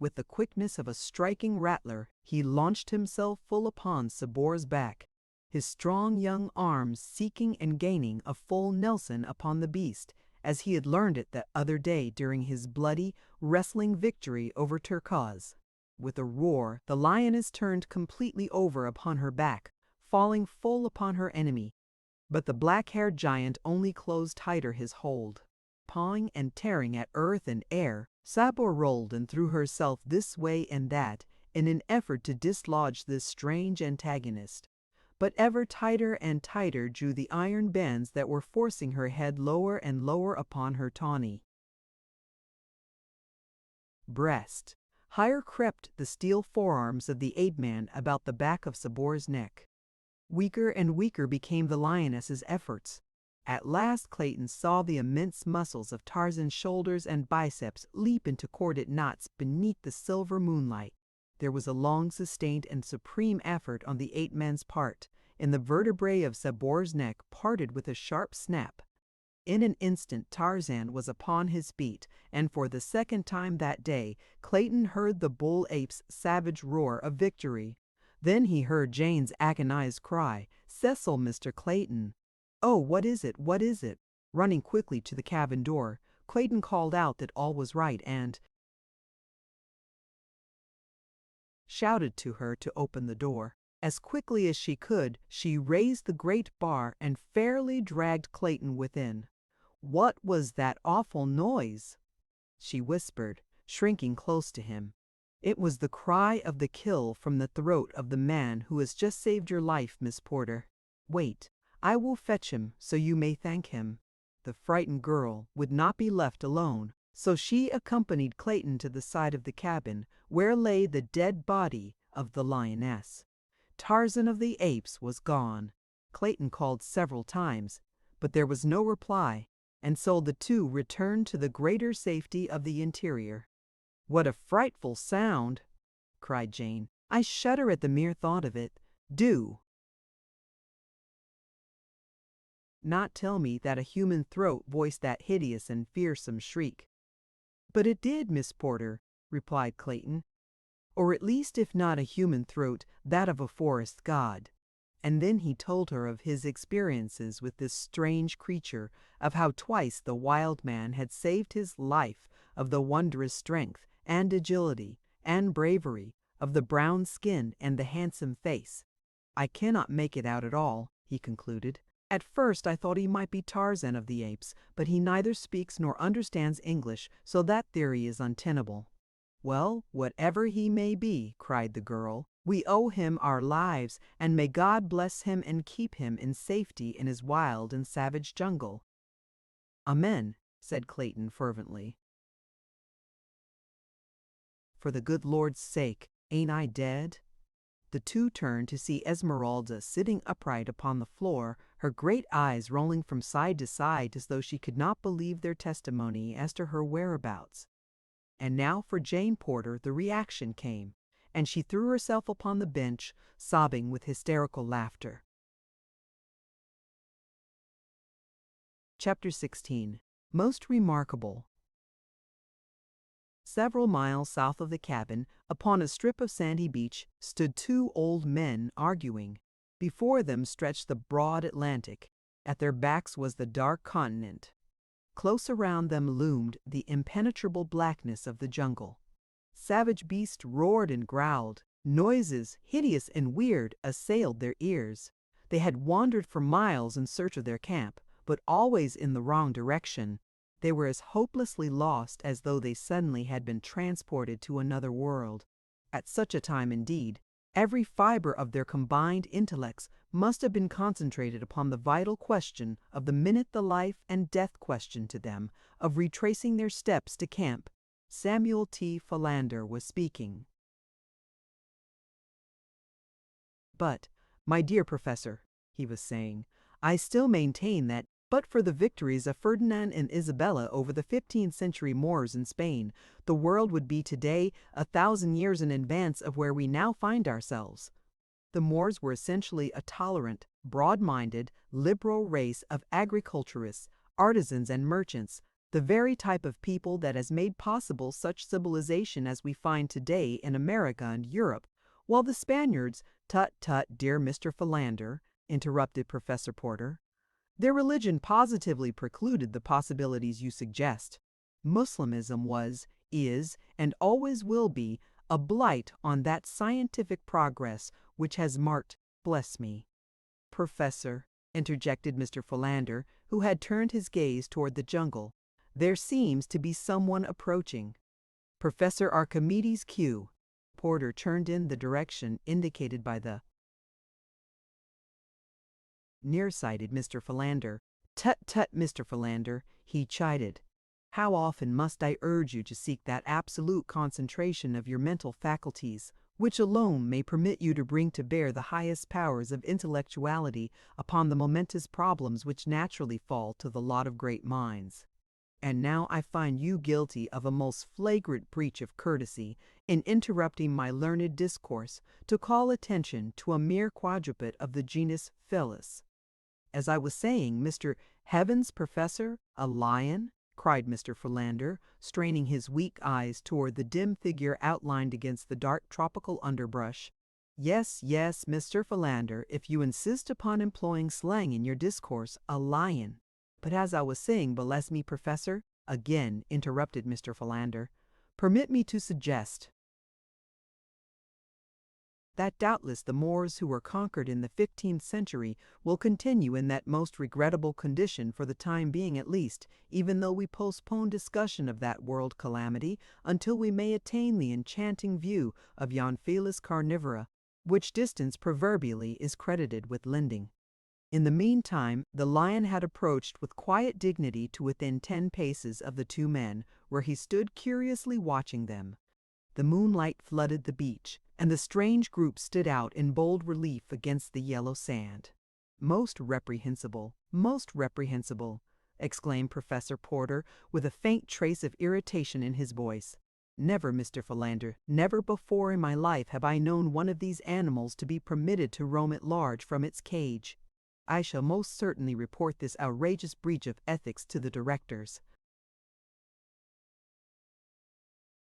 With the quickness of a striking rattler, he launched himself full upon Sabor's back, his strong young arms seeking and gaining a full Nelson upon the beast, as he had learned it that other day during his bloody, wrestling victory over Turcos. With a roar, the lioness turned completely over upon her back, falling full upon her enemy. But the black-haired giant only closed tighter his hold. Pawing and tearing at earth and air, Sabor rolled and threw herself this way and that in an effort to dislodge this strange antagonist. But ever tighter and tighter drew the iron bands that were forcing her head lower and lower upon her tawny breast. Higher crept the steel forearms of the ape-man about the back of Sabor's neck. Weaker and weaker became the lioness's efforts. At last Clayton saw the immense muscles of Tarzan's shoulders and biceps leap into corded knots beneath the silver moonlight. There was a long sustained and supreme effort on the ape-man's part, and the vertebrae of Sabor's neck parted with a sharp snap. In an instant Tarzan was upon his feet, and for the second time that day Clayton heard the bull ape's savage roar of victory. Then he heard Jane's agonized cry, "Cecil, Mr. Clayton!" "Oh, what is it? What is it?" Running quickly to the cabin door, Clayton called out that all was right and shouted to her to open the door. As quickly as she could, she raised the great bar and fairly dragged Clayton within. "What was that awful noise?" she whispered, shrinking close to him. "It was the cry of the kill from the throat of the man who has just saved your life, Miss Porter. Wait, I will fetch him so you may thank him." The frightened girl would not be left alone, so she accompanied Clayton to the side of the cabin, where lay the dead body of the lioness. Tarzan of the Apes was gone. Clayton called several times, but there was no reply, and so the two returned to the greater safety of the interior. "What a frightful sound!" cried Jane. "I shudder at the mere thought of it. Do not tell me that a human throat voiced that hideous and fearsome shriek." "But it did, Miss Porter," replied Clayton. "Or at least, if not a human throat, that of a forest god." and then he told her of his experiences with this strange creature, of how twice the wild man had saved his life, of the wondrous strength and agility and bravery, of the brown skin and the handsome face. "I cannot make it out at all," he concluded. "At first I thought he might be Tarzan of the Apes, but he neither speaks nor understands English, so that theory is untenable." "Well, whatever he may be," cried the girl, "we owe him our lives, and may God bless him and keep him in safety in his wild and savage jungle." "Amen," said Clayton fervently. "For the good Lord's sake, ain't I dead?" The two turned to see Esmeralda sitting upright upon the floor, her great eyes rolling from side to side as though she could not believe their testimony as to her whereabouts. And now for Jane Porter the reaction came, and she threw herself upon the bench, sobbing with hysterical laughter. Chapter 16. Most Remarkable. Several miles south of the cabin, upon a strip of sandy beach, stood two old men arguing. Before them stretched the broad Atlantic. At their backs was the dark continent. Close around them loomed the impenetrable blackness of the jungle. Savage beasts roared and growled. Noises, hideous and weird, assailed their ears. They had wandered for miles in search of their camp, but always in the wrong direction. They were as hopelessly lost as though they suddenly had been transported to another world. At such a time, indeed, every fiber of their combined intellects must have been concentrated upon the vital question of the minute the life and death question to them, of retracing their steps to camp. Samuel T. Philander was speaking. "But, my dear Professor," he was saying, "I still maintain that, but for the victories of Ferdinand and Isabella over the 15th century Moors in Spain, the world would be today 1,000 years in advance of where we now find ourselves." The Moors were essentially a tolerant, broad-minded, liberal race of agriculturists, artisans, and merchants, the very type of people that has made possible such civilization as we find today in America and Europe, while the Spaniards— "Tut, tut, dear Mr. Philander," interrupted Professor Porter. "Their religion positively precluded the possibilities you suggest. Muslimism was, is, and always will be a blight on that scientific progress which has marked—" "Bless me, Professor," interjected Mr. Philander, who had turned his gaze toward the jungle. "There seems to be someone approaching." "Professor Archimedes Q." Porter turned in the direction indicated by the nearsighted Mr. Philander. "Tut, tut, Mr. Philander," he chided. "How often must I urge you to seek that absolute concentration of your mental faculties, which alone may permit you to bring to bear the highest powers of intellectuality upon the momentous problems which naturally fall to the lot of great minds. And now I find you guilty of a most flagrant breach of courtesy in interrupting my learned discourse to call attention to a mere quadruped of the genus Felis." "As I was saying, Mr. Heavens, Professor, a lion?" cried Mr. Philander, straining his weak eyes toward the dim figure outlined against the dark tropical underbrush. "Yes, yes, Mr. Philander, if you insist upon employing slang in your discourse, a lion. But as I was saying, bless me, Professor," again interrupted Mr. Philander, "permit me to suggest that doubtless the Moors who were conquered in the 15th century will continue in that most regrettable condition for the time being at least, even though we postpone discussion of that world calamity until we may attain the enchanting view of yon Felis carnivora, which distance proverbially is credited with lending." In the meantime, the lion had approached with quiet dignity to within 10 paces of the two men, where he stood curiously watching them. The moonlight flooded the beach, and the strange group stood out in bold relief against the yellow sand. "Most reprehensible, exclaimed Professor Porter, with a faint trace of irritation in his voice. "Never, Mr. Philander, never before in my life have I known one of these animals to be permitted to roam at large from its cage. I shall most certainly report this outrageous breach of ethics to the directors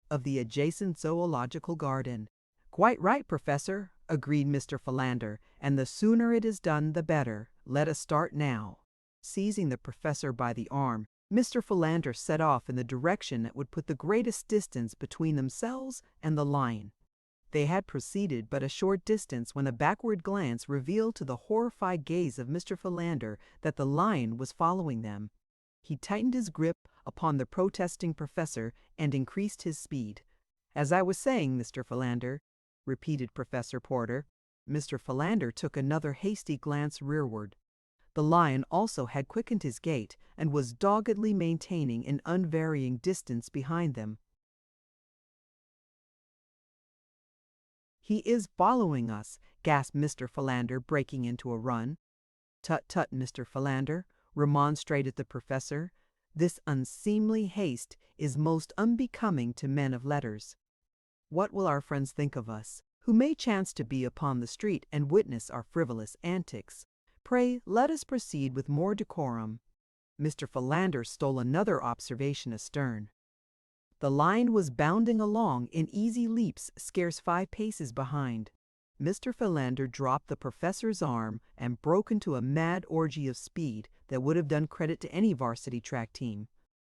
of the adjacent zoological garden." "Quite right, Professor," agreed Mr. Philander, and the sooner it is done the better. Let us start now." Seizing the professor by the arm, Mr. Philander set off in the direction that would put the greatest distance between themselves and the lion. They had proceeded but a short distance when a backward glance revealed to the horrified gaze of Mr. Philander that the lion was following them. He tightened his grip upon the protesting professor and increased his speed. "As I was saying, Mr. Philander," repeated Professor Porter. Mr. Philander took another hasty glance rearward. The lion also had quickened his gait and was doggedly maintaining an unvarying distance behind them. "He is following us," gasped Mr. Philander, breaking into a run. "Tut, tut, Mr. Philander," remonstrated the professor. "This unseemly haste is most unbecoming to men of letters. What will our friends think of us, who may chance to be upon the street and witness our frivolous antics? Pray let us proceed with more decorum." Mr. Philander stole another observation astern. The lion was bounding along in easy leaps scarce 5 paces behind. Mr. Philander dropped the professor's arm and broke into a mad orgy of speed that would have done credit to any varsity track team.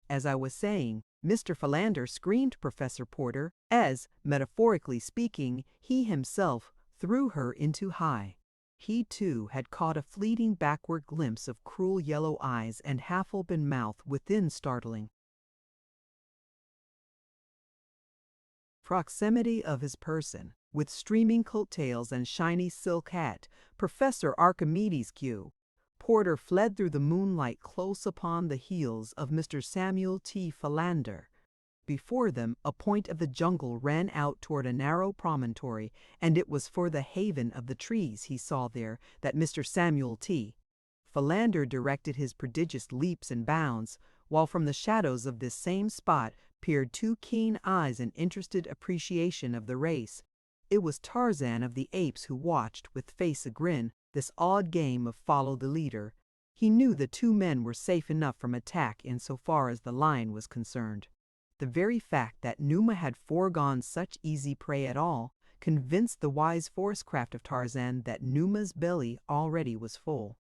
"As I was saying, Mr. Philander," screamed Professor Porter, as, metaphorically speaking, he himself threw her into high. He, too, had caught a fleeting backward glimpse of cruel yellow eyes and half-open mouth within startling proximity of his person. With streaming coat-tails and shiny silk hat, Professor Archimedes Q. Porter fled through the moonlight close upon the heels of Mr. Samuel T. Philander. Before them, a point of the jungle ran out toward a narrow promontory, and it was for the haven of the trees he saw there that Mr. Samuel T. Philander directed his prodigious leaps and bounds, while from the shadows of this same spot peered 2 keen eyes in interested appreciation of the race. It was Tarzan of the Apes who watched, with face agrin, this odd game of follow the leader. He knew the 2 men were safe enough from attack in so far as the lion was concerned. The very fact that Numa had foregone such easy prey at all convinced the wise forestcraft of Tarzan that Numa's belly already was full.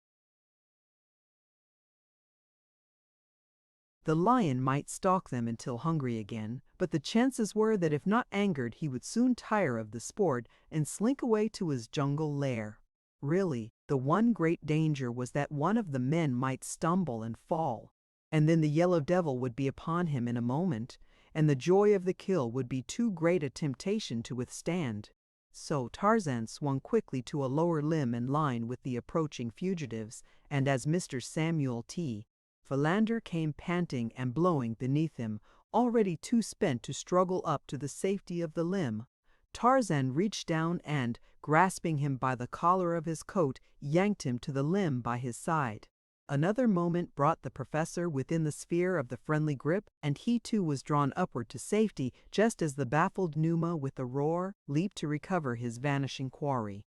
The lion might stalk them until hungry again, but the chances were that if not angered he would soon tire of the sport and slink away to his jungle lair. Really, the one great danger was that one of the men might stumble and fall, and then the yellow devil would be upon him in a moment, and the joy of the kill would be too great a temptation to withstand. So Tarzan swung quickly to a lower limb in line with the approaching fugitives, and as Mr. Samuel T. Philander came panting and blowing beneath him, already too spent to struggle up to the safety of the limb, Tarzan reached down and, grasping him by the collar of his coat, yanked him to the limb by his side. Another moment brought the professor within the sphere of the friendly grip, and he too was drawn upward to safety just as the baffled Numa, with a roar, leaped to recover his vanishing quarry.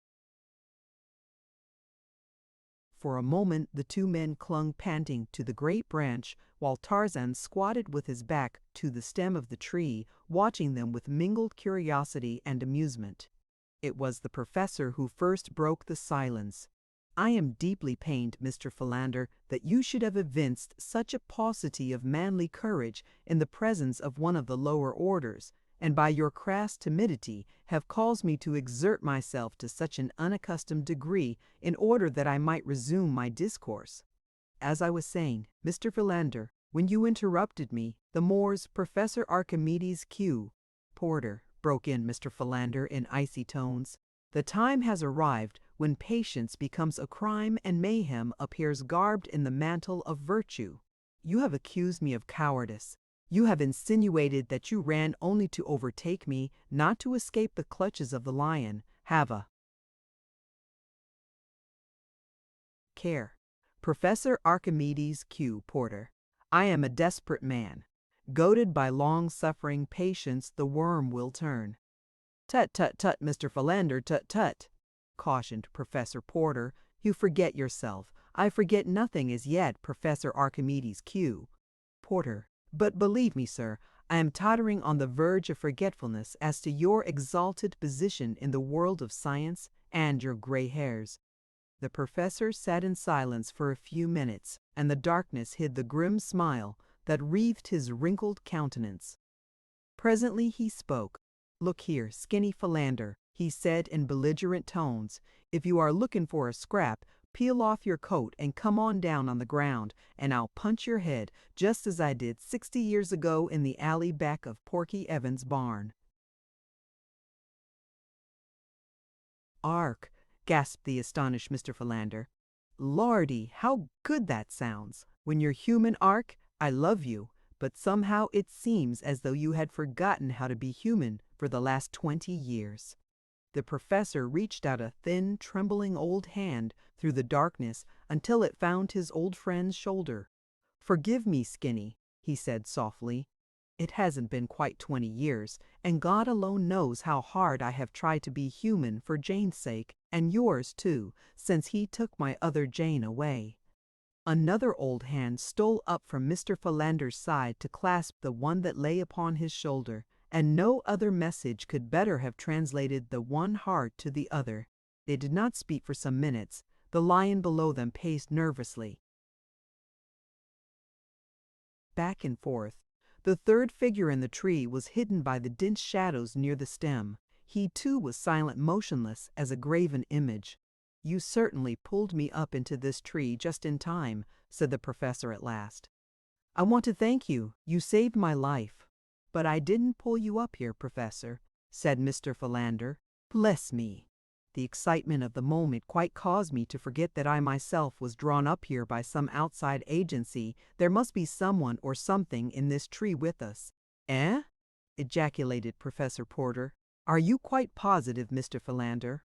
For a moment the 2 men clung panting to the great branch, while Tarzan squatted with his back to the stem of the tree, watching them with mingled curiosity and amusement. It was the professor who first broke the silence. "I am deeply pained, Mr. Philander, that you should have evinced such a paucity of manly courage in the presence of one of the lower orders, and by your crass timidity have caused me to exert myself to such an unaccustomed degree in order that I might resume my discourse. As I was saying, Mr. Philander, when you interrupted me, the Moor's Professor Archimedes Q. Porter," broke in Mr. Philander in icy tones, "the time has arrived when patience becomes a crime and mayhem appears garbed in the mantle of virtue. You have accused me of cowardice. You have insinuated that you ran only to overtake me, not to escape the clutches of the lion. Have a care. Professor Archimedes Q. Porter, I am a desperate man. Goaded by long-suffering patience, the worm will turn." "Tut, tut, tut, Mr. Philander, tut, tut," cautioned Professor Porter. "You forget yourself." "I forget nothing as yet, Professor Archimedes Q. Porter. But believe me, sir, I am tottering on the verge of forgetfulness as to your exalted position in the world of science and your gray hairs." The professor sat in silence for a few minutes, and the darkness hid the grim smile that wreathed his wrinkled countenance. Presently he spoke. "Look here, Skinny Philander," he said in belligerent tones. "If you are looking for a scrap, peel off your coat and come on down on the ground, and I'll punch your head just as I did 60 years ago in the alley back of Porky Evans' barn." "Ark," gasped the astonished Mr. Philander. "Lordy, how good that sounds! When you're human, Ark, I love you, but somehow it seems as though you had forgotten how to be human for the last 20 years." The professor reached out a thin, trembling old hand through the darkness until it found his old friend's shoulder. "Forgive me, Skinny," he said softly. "It hasn't been quite 20 years, and God alone knows how hard I have tried to be human for Jane's sake, and yours too, since he took my other Jane away." Another old hand stole up from Mr. Philander's side to clasp the one that lay upon his shoulder, and no other message could better have translated the one heart to the other. They did not speak for some minutes. The lion below them paced nervously back and forth. The third figure in the tree was hidden by the dense shadows near the stem. He too was silent, motionless as a graven image. "You certainly pulled me up into this tree just in time," said the professor at last. "I want to thank you. You saved my life." "But I didn't pull you up here, Professor," said Mr. Philander. "Bless me. The excitement of the moment quite caused me to forget that I myself was drawn up here by some outside agency. There must be someone or something in this tree with us." "Eh?" ejaculated Professor Porter. "Are you quite positive, Mr. Philander?"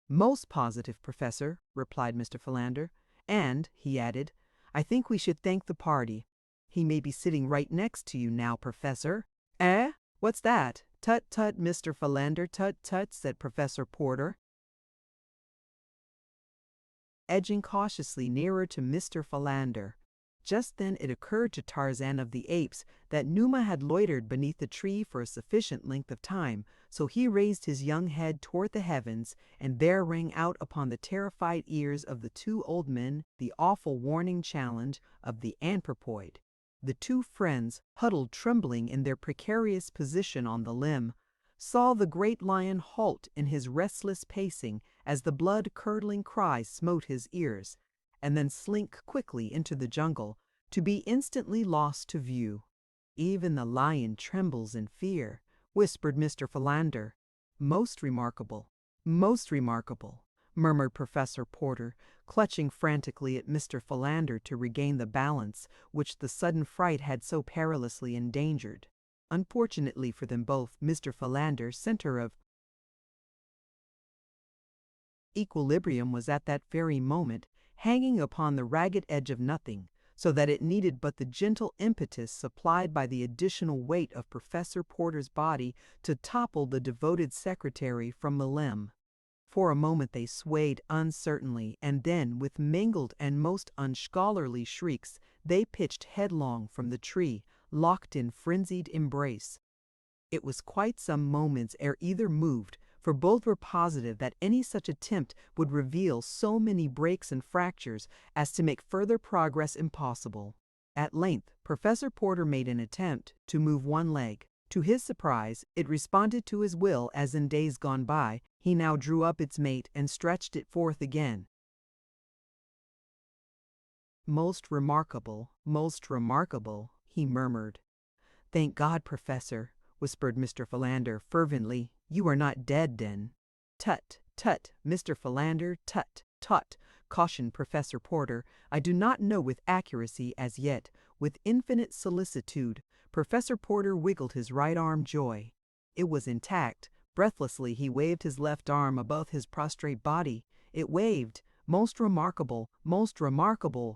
"Most positive, Professor," replied Mr. Philander. "And," he added, "I think we should thank the party. He may be sitting right next to you now, Professor." "Eh? What's that? Tut, tut, Mr. Philander, tut, tut," said Professor Porter, edging cautiously nearer to Mr. Philander. Just then it occurred to Tarzan of the Apes that Numa had loitered beneath the tree for a sufficient length of time, so he raised his young head toward the heavens, and there rang out upon the terrified ears of the two old men the awful warning challenge of the anthropoid. The two friends, huddled trembling in their precarious position on the limb, saw the great lion halt in his restless pacing as the blood-curdling cry smote his ears, and then slink quickly into the jungle, to be instantly lost to view. "Even the lion trembles in fear," whispered Mr. Philander. "Most remarkable, most remarkable," murmured Professor Porter, clutching frantically at Mr. Philander to regain the balance which the sudden fright had so perilously endangered. Unfortunately for them both, Mr. Philander's center of equilibrium was at that very moment hanging upon the ragged edge of nothing, so that it needed but the gentle impetus supplied by the additional weight of Professor Porter's body to topple the devoted secretary from the limb. For a moment they swayed uncertainly, and then, with mingled and most unscholarly shrieks, they pitched headlong from the tree, locked in frenzied embrace. It was quite some moments ere either moved, for both were positive that any such attempt would reveal so many breaks and fractures as to make further progress impossible. At length, Professor Porter made an attempt to move one leg. To his surprise, it responded to his will as in days gone by. He now drew up its mate and stretched it forth again. "Most remarkable, he murmured. "Thank God, Professor," whispered Mr. Philander fervently. "You are not dead, then." "Tut, tut, Mr. Philander, tut, tut," cautioned Professor Porter. "I do not know with accuracy as yet." With infinite solicitude, Professor Porter wiggled his right arm joy. It was intact. Breathlessly he waved his left arm above his prostrate body. It waved. Most remarkable,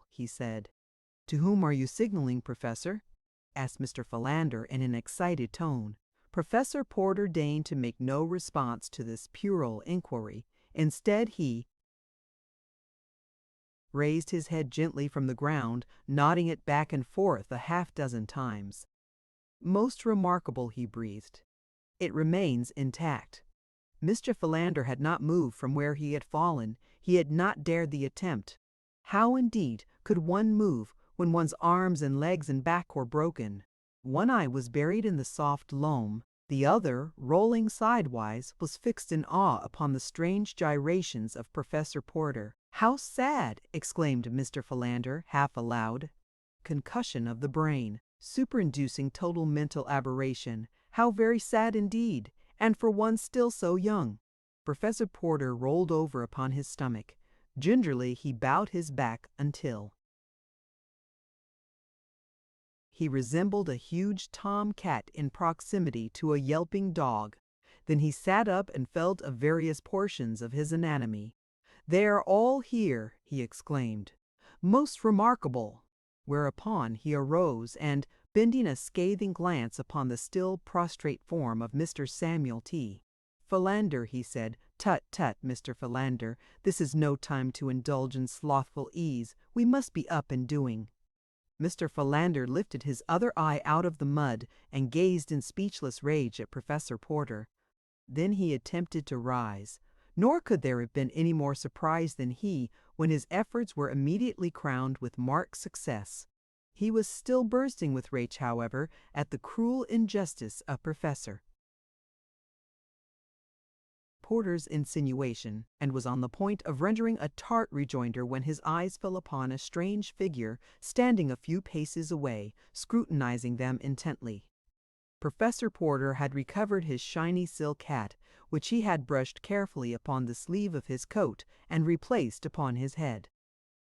he said. "To whom are you signaling, Professor?" asked Mr. Philander in an excited tone. Professor Porter deigned to make no response to this puerile inquiry. Instead, he raised his head gently from the ground, nodding it back and forth a half-dozen times. "Most remarkable," he breathed. "It remains intact." Mr. Philander had not moved from where he had fallen. He had not dared the attempt. How, indeed, could one move when one's arms and legs and back were broken? One eye was buried in the soft loam. The other, rolling sidewise, was fixed in awe upon the strange gyrations of Professor Porter. "How sad!" exclaimed Mr. Philander, half aloud. Concussion of the brain, superinducing total mental aberration. How very sad indeed, and for one still so young. Professor Porter rolled over upon his stomach. Gingerly he bowed his back until he resembled a huge tom-cat in proximity to a yelping dog. Then he sat up and felt of various portions of his anatomy. "They are all here," he exclaimed. "Most remarkable!" Whereupon he arose and, bending a scathing glance upon the still prostrate form of Mr. Samuel T. Philander, he said, "Tut, tut, Mr. Philander, this is no time to indulge in slothful ease. We must be up and doing." Mr. Philander lifted his other eye out of the mud and gazed in speechless rage at Professor Porter. Then he attempted to rise. Nor could there have been any more surprise than he when his efforts were immediately crowned with marked success. He was still bursting with rage, however, at the cruel injustice of Professor Porter's insinuation, and was on the point of rendering a tart rejoinder when his eyes fell upon a strange figure standing a few paces away, scrutinizing them intently. Professor Porter had recovered his shiny silk hat, which he had brushed carefully upon the sleeve of his coat and replaced upon his head.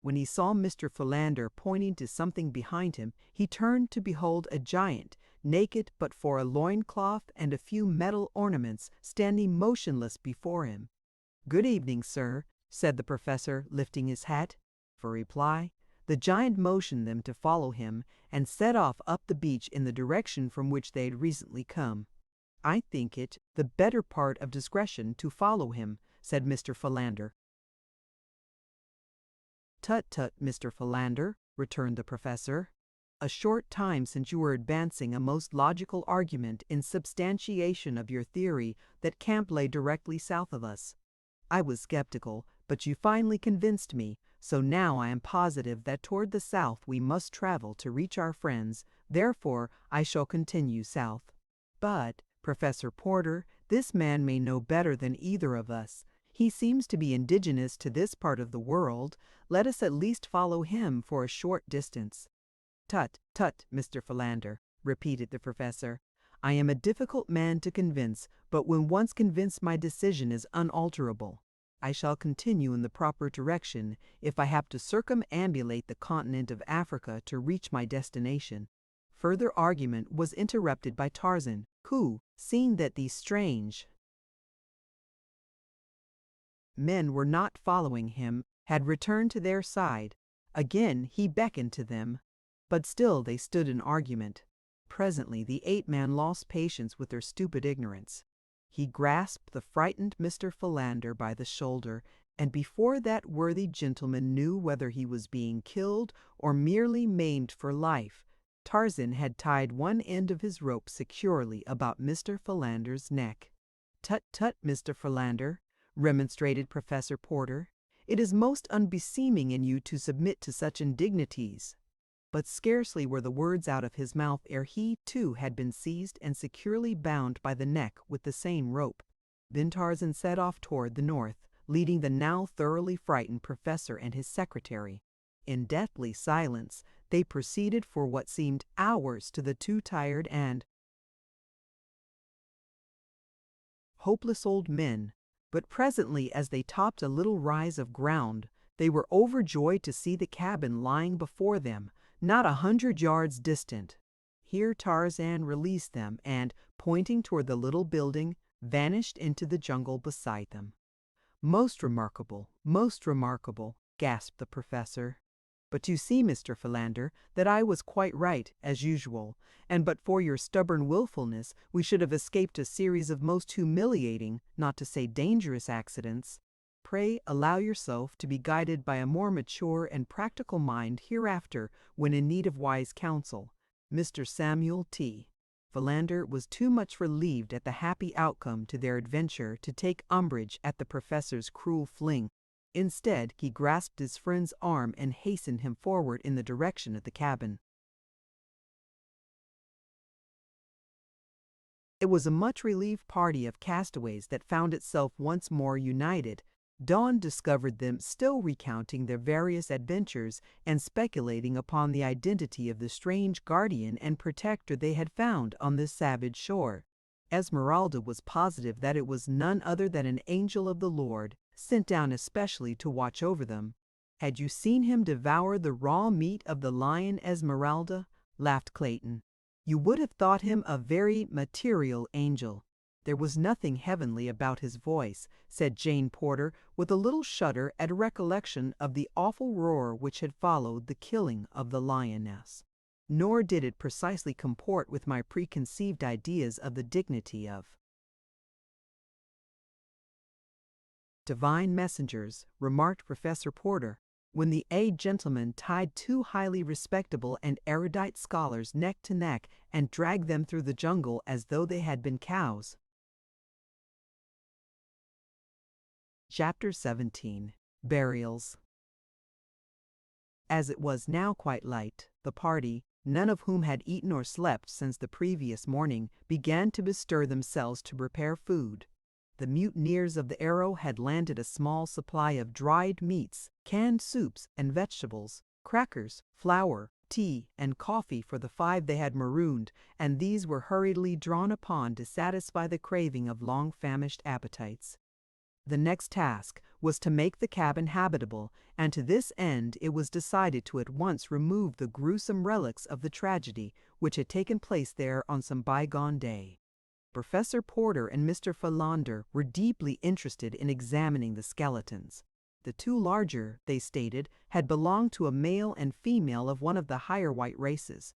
When he saw Mr. Philander pointing to something behind him, he turned to behold a giant, naked but for a loincloth and a few metal ornaments, standing motionless before him. "Good evening, sir," said the professor, lifting his hat. For reply, the giant motioned them to follow him and set off up the beach in the direction from which they had recently come. "I think it the better part of discretion to follow him," said Mr. Philander. "Tut, tut, Mr. Philander," returned the professor. "A short time since you were advancing a most logical argument in substantiation of your theory that camp lay directly south of us. I was skeptical, but you finally convinced me, so now I am positive that toward the south we must travel to reach our friends, therefore I shall continue south. But, Professor Porter, this man may know better than either of us. He seems to be indigenous to this part of the world. Let us at least follow him for a short distance." "Tut, tut, Mr. Philander," repeated the professor. "I am a difficult man to convince, but when once convinced my decision is unalterable. I shall continue in the proper direction if I have to circumambulate the continent of Africa to reach my destination." Further argument was interrupted by Tarzan, who, seeing that these strange men were not following him, had returned to their side. Again he beckoned to them, but still they stood in argument. Presently the ape-man lost patience with their stupid ignorance. He grasped the frightened Mr. Philander by the shoulder, and before that worthy gentleman knew whether he was being killed or merely maimed for life, Tarzan had tied one end of his rope securely about Mr. Philander's neck. "Tut, tut, Mr. Philander," remonstrated Professor Porter. "It is most unbeseeming in you to submit to such indignities." But scarcely were the words out of his mouth ere he, too, had been seized and securely bound by the neck with the same rope. Then Tarzan set off toward the north, leading the now thoroughly frightened professor and his secretary. In deathly silence, they proceeded for what seemed hours to the too tired and hopeless old men. But presently, as they topped a little rise of ground, they were overjoyed to see the cabin lying before them, not 100 yards distant. Here Tarzan released them and, pointing toward the little building, vanished into the jungle beside them. Most remarkable," gasped the professor. "But you see, Mr. Philander, that I was quite right, as usual, and but for your stubborn willfulness we should have escaped a series of most humiliating, not to say dangerous accidents. Pray allow yourself to be guided by a more mature and practical mind hereafter when in need of wise counsel. Mr. Samuel T. Philander was too much relieved at the happy outcome to their adventure to take umbrage at the professor's cruel fling. Instead, he grasped his friend's arm and hastened him forward in the direction of the cabin. It was a much-relieved party of castaways that found itself once more united. Dawn discovered them still recounting their various adventures and speculating upon the identity of the strange guardian and protector they had found on this savage shore. Esmeralda was positive that it was none other than an angel of the Lord, sent down especially to watch over them. "Had you seen him devour the raw meat of the lion, Esmeralda?" laughed Clayton. "You would have thought him a very material angel." "There was nothing heavenly about his voice," said Jane Porter, with a little shudder at recollection of the awful roar which had followed the killing of the lioness. "Nor did it precisely comport with my preconceived ideas of the dignity of divine messengers," remarked Professor Porter, when the aged gentleman tied two highly respectable and erudite scholars neck to neck and dragged them through the jungle as though they had been cows. Chapter 17. Burials. As it was now quite light, the party, none of whom had eaten or slept since the previous morning, began to bestir themselves to prepare food. The mutineers of the Arrow had landed a small supply of dried meats, canned soups and vegetables, crackers, flour, tea, and coffee for the 5 they had marooned, and these were hurriedly drawn upon to satisfy the craving of long-famished appetites. The next task was to make the cabin habitable, and to this end it was decided to at once remove the gruesome relics of the tragedy which had taken place there on some bygone day. Professor Porter and Mr. Philander were deeply interested in examining the skeletons. The 2 larger, they stated, had belonged to a male and female of one of the higher white races.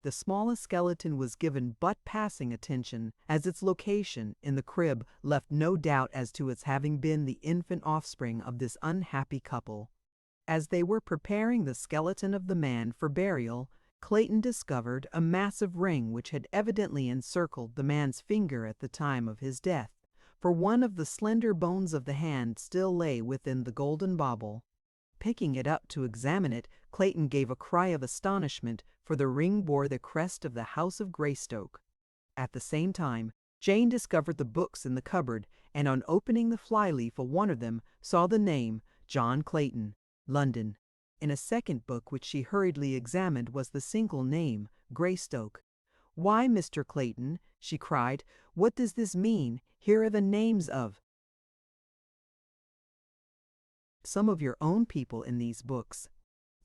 The smallest skeleton was given but passing attention, as its location in the crib left no doubt as to its having been the infant offspring of this unhappy couple. As they were preparing the skeleton of the man for burial, Clayton discovered a massive ring which had evidently encircled the man's finger at the time of his death, for one of the slender bones of the hand still lay within the golden bauble. Picking it up to examine it, Clayton gave a cry of astonishment, for the ring bore the crest of the House of Greystoke. At the same time, Jane discovered the books in the cupboard, and on opening the flyleaf of one of them, saw the name John Clayton, London. In a second book which she hurriedly examined was the single name, Greystoke. "Why, Mr. Clayton," she cried, "what does this mean? Here are the names of some of your own people in these books."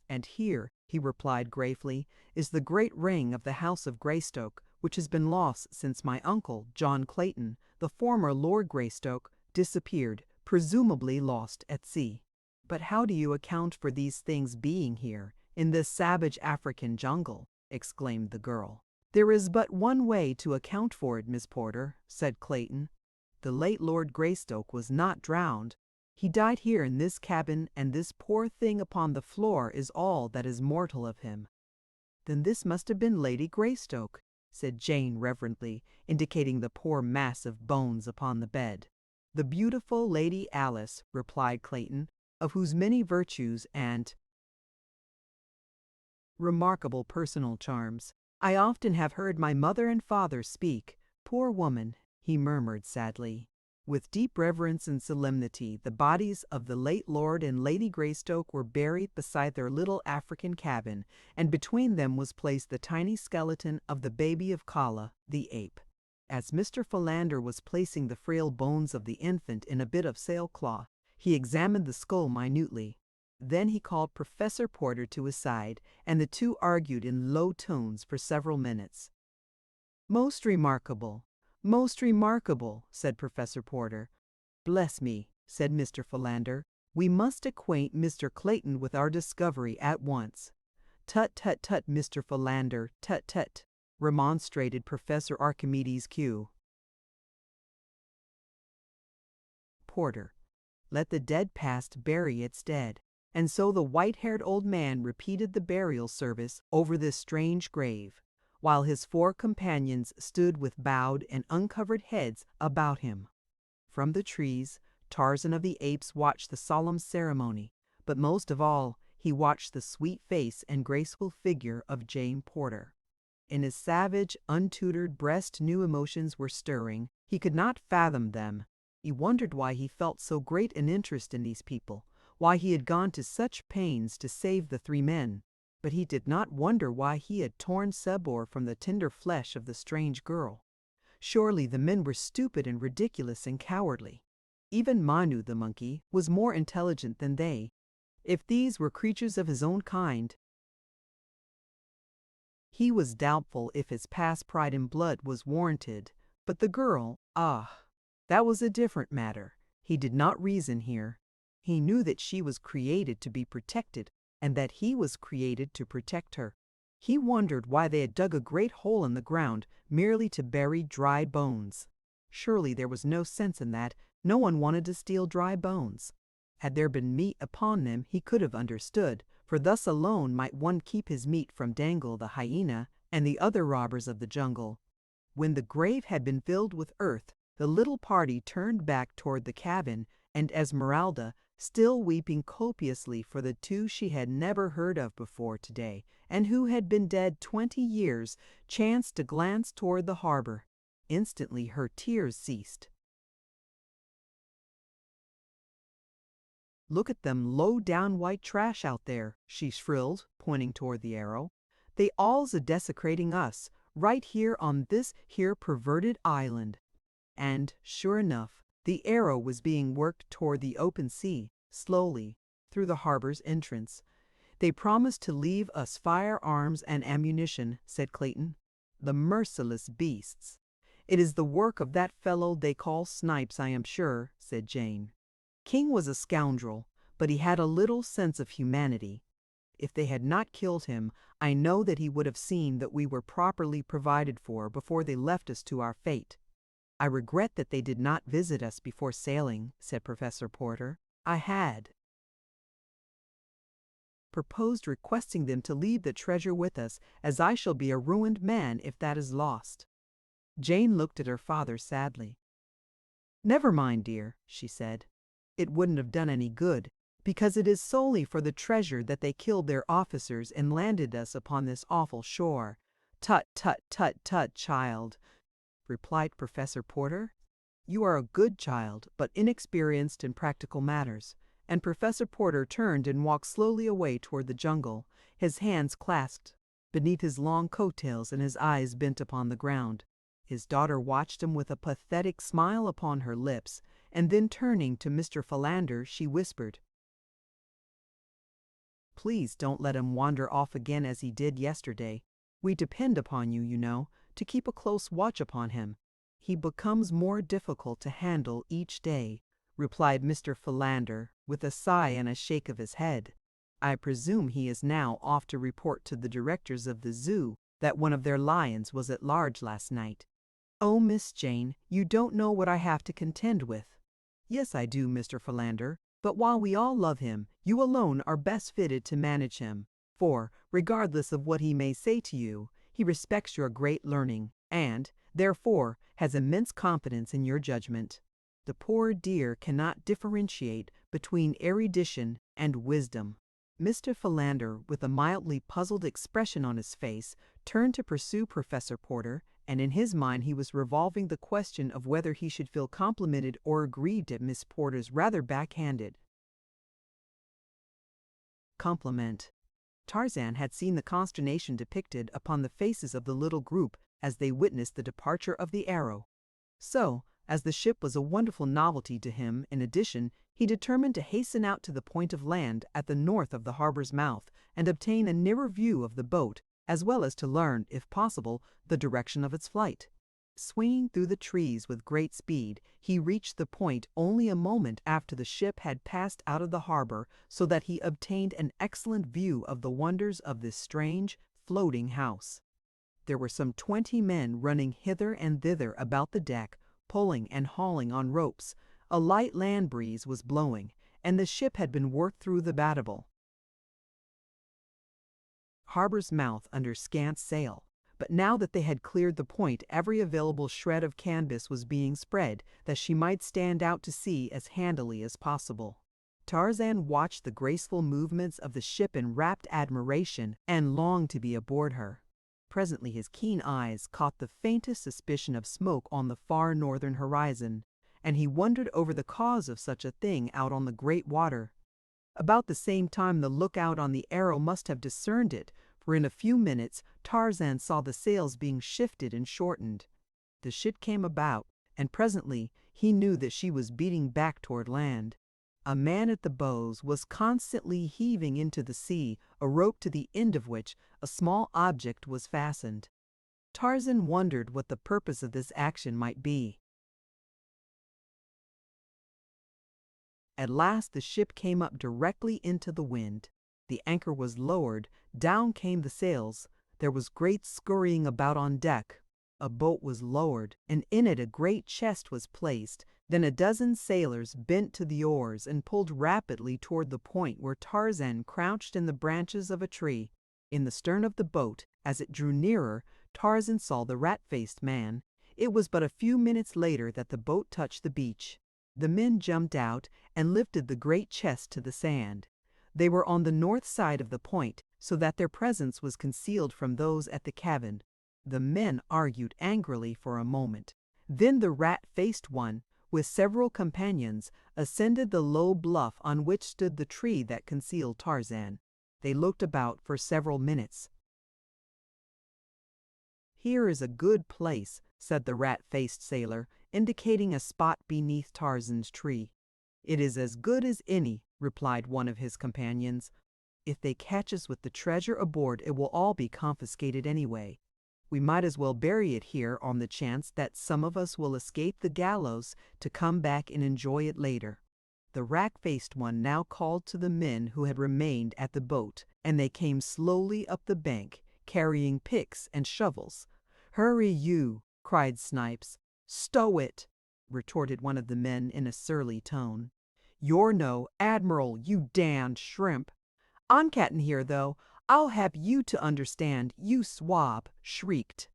"And here," he replied gravely, "is the great ring of the House of Greystoke, which has been lost since my uncle, John Clayton, the former Lord Greystoke, disappeared, presumably lost at sea." "But how do you account for these things being here, in this savage African jungle?" exclaimed the girl. "There is but one way to account for it, Miss Porter," said Clayton. "The late Lord Greystoke was not drowned. He died here in this cabin, and this poor thing upon the floor is all that is mortal of him." "Then this must have been Lady Greystoke," said Jane reverently, indicating the poor mass of bones upon the bed. "The beautiful Lady Alice," replied Clayton, "of whose many virtues and remarkable personal charms I often have heard my mother and father speak. Poor woman," he murmured sadly. With deep reverence and solemnity, the bodies of the late Lord and Lady Greystoke were buried beside their little African cabin, and between them was placed the tiny skeleton of the baby of Kala, the ape. As Mr. Philander was placing the frail bones of the infant in a bit of sailcloth, he examined the skull minutely. Then he called Professor Porter to his side, and the two argued in low tones for several minutes. "Most remarkable, most remarkable," said Professor Porter. "Bless me," said Mr. Philander, "we must acquaint Mr. Clayton with our discovery at once." "Tut, tut, tut, Mr. Philander, tut, tut," remonstrated Professor Archimedes Q. Porter, "let the dead past bury its dead, and so the white-haired old man repeated the burial service over this strange grave, while his 4 companions stood with bowed and uncovered heads about him. From the trees, Tarzan of the Apes watched the solemn ceremony, but most of all, he watched the sweet face and graceful figure of Jane Porter. In his savage, untutored breast new emotions were stirring. He could not fathom them. He wondered why he felt so great an interest in these people, why he had gone to such pains to save the 3 men. But he did not wonder why he had torn Sabor from the tender flesh of the strange girl. Surely the men were stupid and ridiculous and cowardly. Even Manu the monkey was more intelligent than they. If these were creatures of his own kind, he was doubtful if his past pride in blood was warranted. But the girl, that was a different matter. He did not reason here. He knew that she was created to be protected, and that he was created to protect her. He wondered why they had dug a great hole in the ground merely to bury dry bones. Surely there was no sense in that. No one wanted to steal dry bones. Had there been meat upon them, he could have understood, for thus alone might one keep his meat from Dangle the hyena and the other robbers of the jungle. When the grave had been filled with earth, the little party turned back toward the cabin, and Esmeralda, still weeping copiously for the 2 she had never heard of before today, and who had been dead 20 years, chanced to glance toward the harbor. Instantly her tears ceased. "Look at them low-down white trash out there," she shrilled, pointing toward the Arrow. "They all's a-desecrating us, right here on this here perverted island." And, sure enough, the Arrow was being worked toward the open sea, slowly, through the harbor's entrance. "They promised to leave us firearms and ammunition," said Clayton. "The merciless beasts." "It is the work of that fellow they call Snipes, I am sure," said Jane. King was a scoundrel, but he had a little sense of humanity. If they had not killed him, I know that he would have seen that we were properly provided for before they left us to our fate. "I regret that they did not visit us before sailing," said Professor Porter. "I had proposed requesting them to leave the treasure with us, as I shall be a ruined man if that is lost." Jane looked at her father sadly. "Never mind, dear," she said. "It wouldn't have done any good, because it is solely for the treasure that they killed their officers and landed us upon this awful shore." "Tut, tut, tut, tut, child," replied Professor Porter. "You are a good child, but inexperienced in practical matters." And Professor Porter turned and walked slowly away toward the jungle, his hands clasped beneath his long coattails and his eyes bent upon the ground. His daughter watched him with a pathetic smile upon her lips, and then turning to Mr. Philander, she whispered, "Please don't let him wander off again as he did yesterday. We depend upon you, you know, to keep a close watch upon him. He becomes more difficult to handle each day," replied Mr. Philander, with a sigh and a shake of his head. "I presume he is now off to report to the directors of the zoo that one of their lions was at large last night." "Oh, Miss Jane, you don't know what I have to contend with." "Yes, I do, Mr. Philander, but while we all love him, you alone are best fitted to manage him, for, regardless of what he may say to you, he respects your great learning, and, therefore, has immense confidence in your judgment. The poor dear cannot differentiate between erudition and wisdom." Mr. Philander, with a mildly puzzled expression on his face, turned to pursue Professor Porter, and in his mind he was revolving the question of whether he should feel complimented or aggrieved at Miss Porter's rather backhanded compliment. Tarzan had seen the consternation depicted upon the faces of the little group as they witnessed the departure of the Arrow. So, as the ship was a wonderful novelty to him, in addition, he determined to hasten out to the point of land at the north of the harbor's mouth and obtain a nearer view of the boat, as well as to learn, if possible, the direction of its flight. Swinging through the trees with great speed, he reached the point only a moment after the ship had passed out of the harbor, so that he obtained an excellent view of the wonders of this strange, floating house. There were some 20 men running hither and thither about the deck, pulling and hauling on ropes. A light land breeze was blowing, and the ship had been worked through the battle harbor's mouth under scant sail. But now that they had cleared the point, every available shred of canvas was being spread that she might stand out to sea as handily as possible. Tarzan watched the graceful movements of the ship in rapt admiration and longed to be aboard her. Presently his keen eyes caught the faintest suspicion of smoke on the far northern horizon, and he wondered over the cause of such a thing out on the great water. About the same time the lookout on the Arrow must have discerned it, for in a few minutes Tarzan saw the sails being shifted and shortened. The ship came about, and presently he knew that she was beating back toward land. A man at the bows was constantly heaving into the sea a rope to the end of which a small object was fastened. Tarzan wondered what the purpose of this action might be. At last the ship came up directly into the wind. The anchor was lowered, down came the sails. There was great scurrying about on deck. A boat was lowered, and in it a great chest was placed. Then a dozen sailors bent to the oars and pulled rapidly toward the point where Tarzan crouched in the branches of a tree. In the stern of the boat, as it drew nearer, Tarzan saw the rat-faced man. It was but a few minutes later that the boat touched the beach. The men jumped out and lifted the great chest to the sand. They were on the north side of the point, so that their presence was concealed from those at the cabin. The men argued angrily for a moment. Then the rat-faced one, with several companions, ascended the low bluff on which stood the tree that concealed Tarzan. They looked about for several minutes. "Here is a good place," said the rat-faced sailor, indicating a spot beneath Tarzan's tree. "It is as good as any," replied one of his companions. "If they catch us with the treasure aboard, it will all be confiscated anyway. We might as well bury it here on the chance that some of us will escape the gallows to come back and enjoy it later." The rat-faced one now called to the men who had remained at the boat, and they came slowly up the bank, carrying picks and shovels. "Hurry, you!" cried Snipes. "Stow it!" retorted one of the men in a surly tone. "You're no admiral, you damned shrimp!" "I'm cattin' here, though. I'll have you to understand, you swab!" shrieked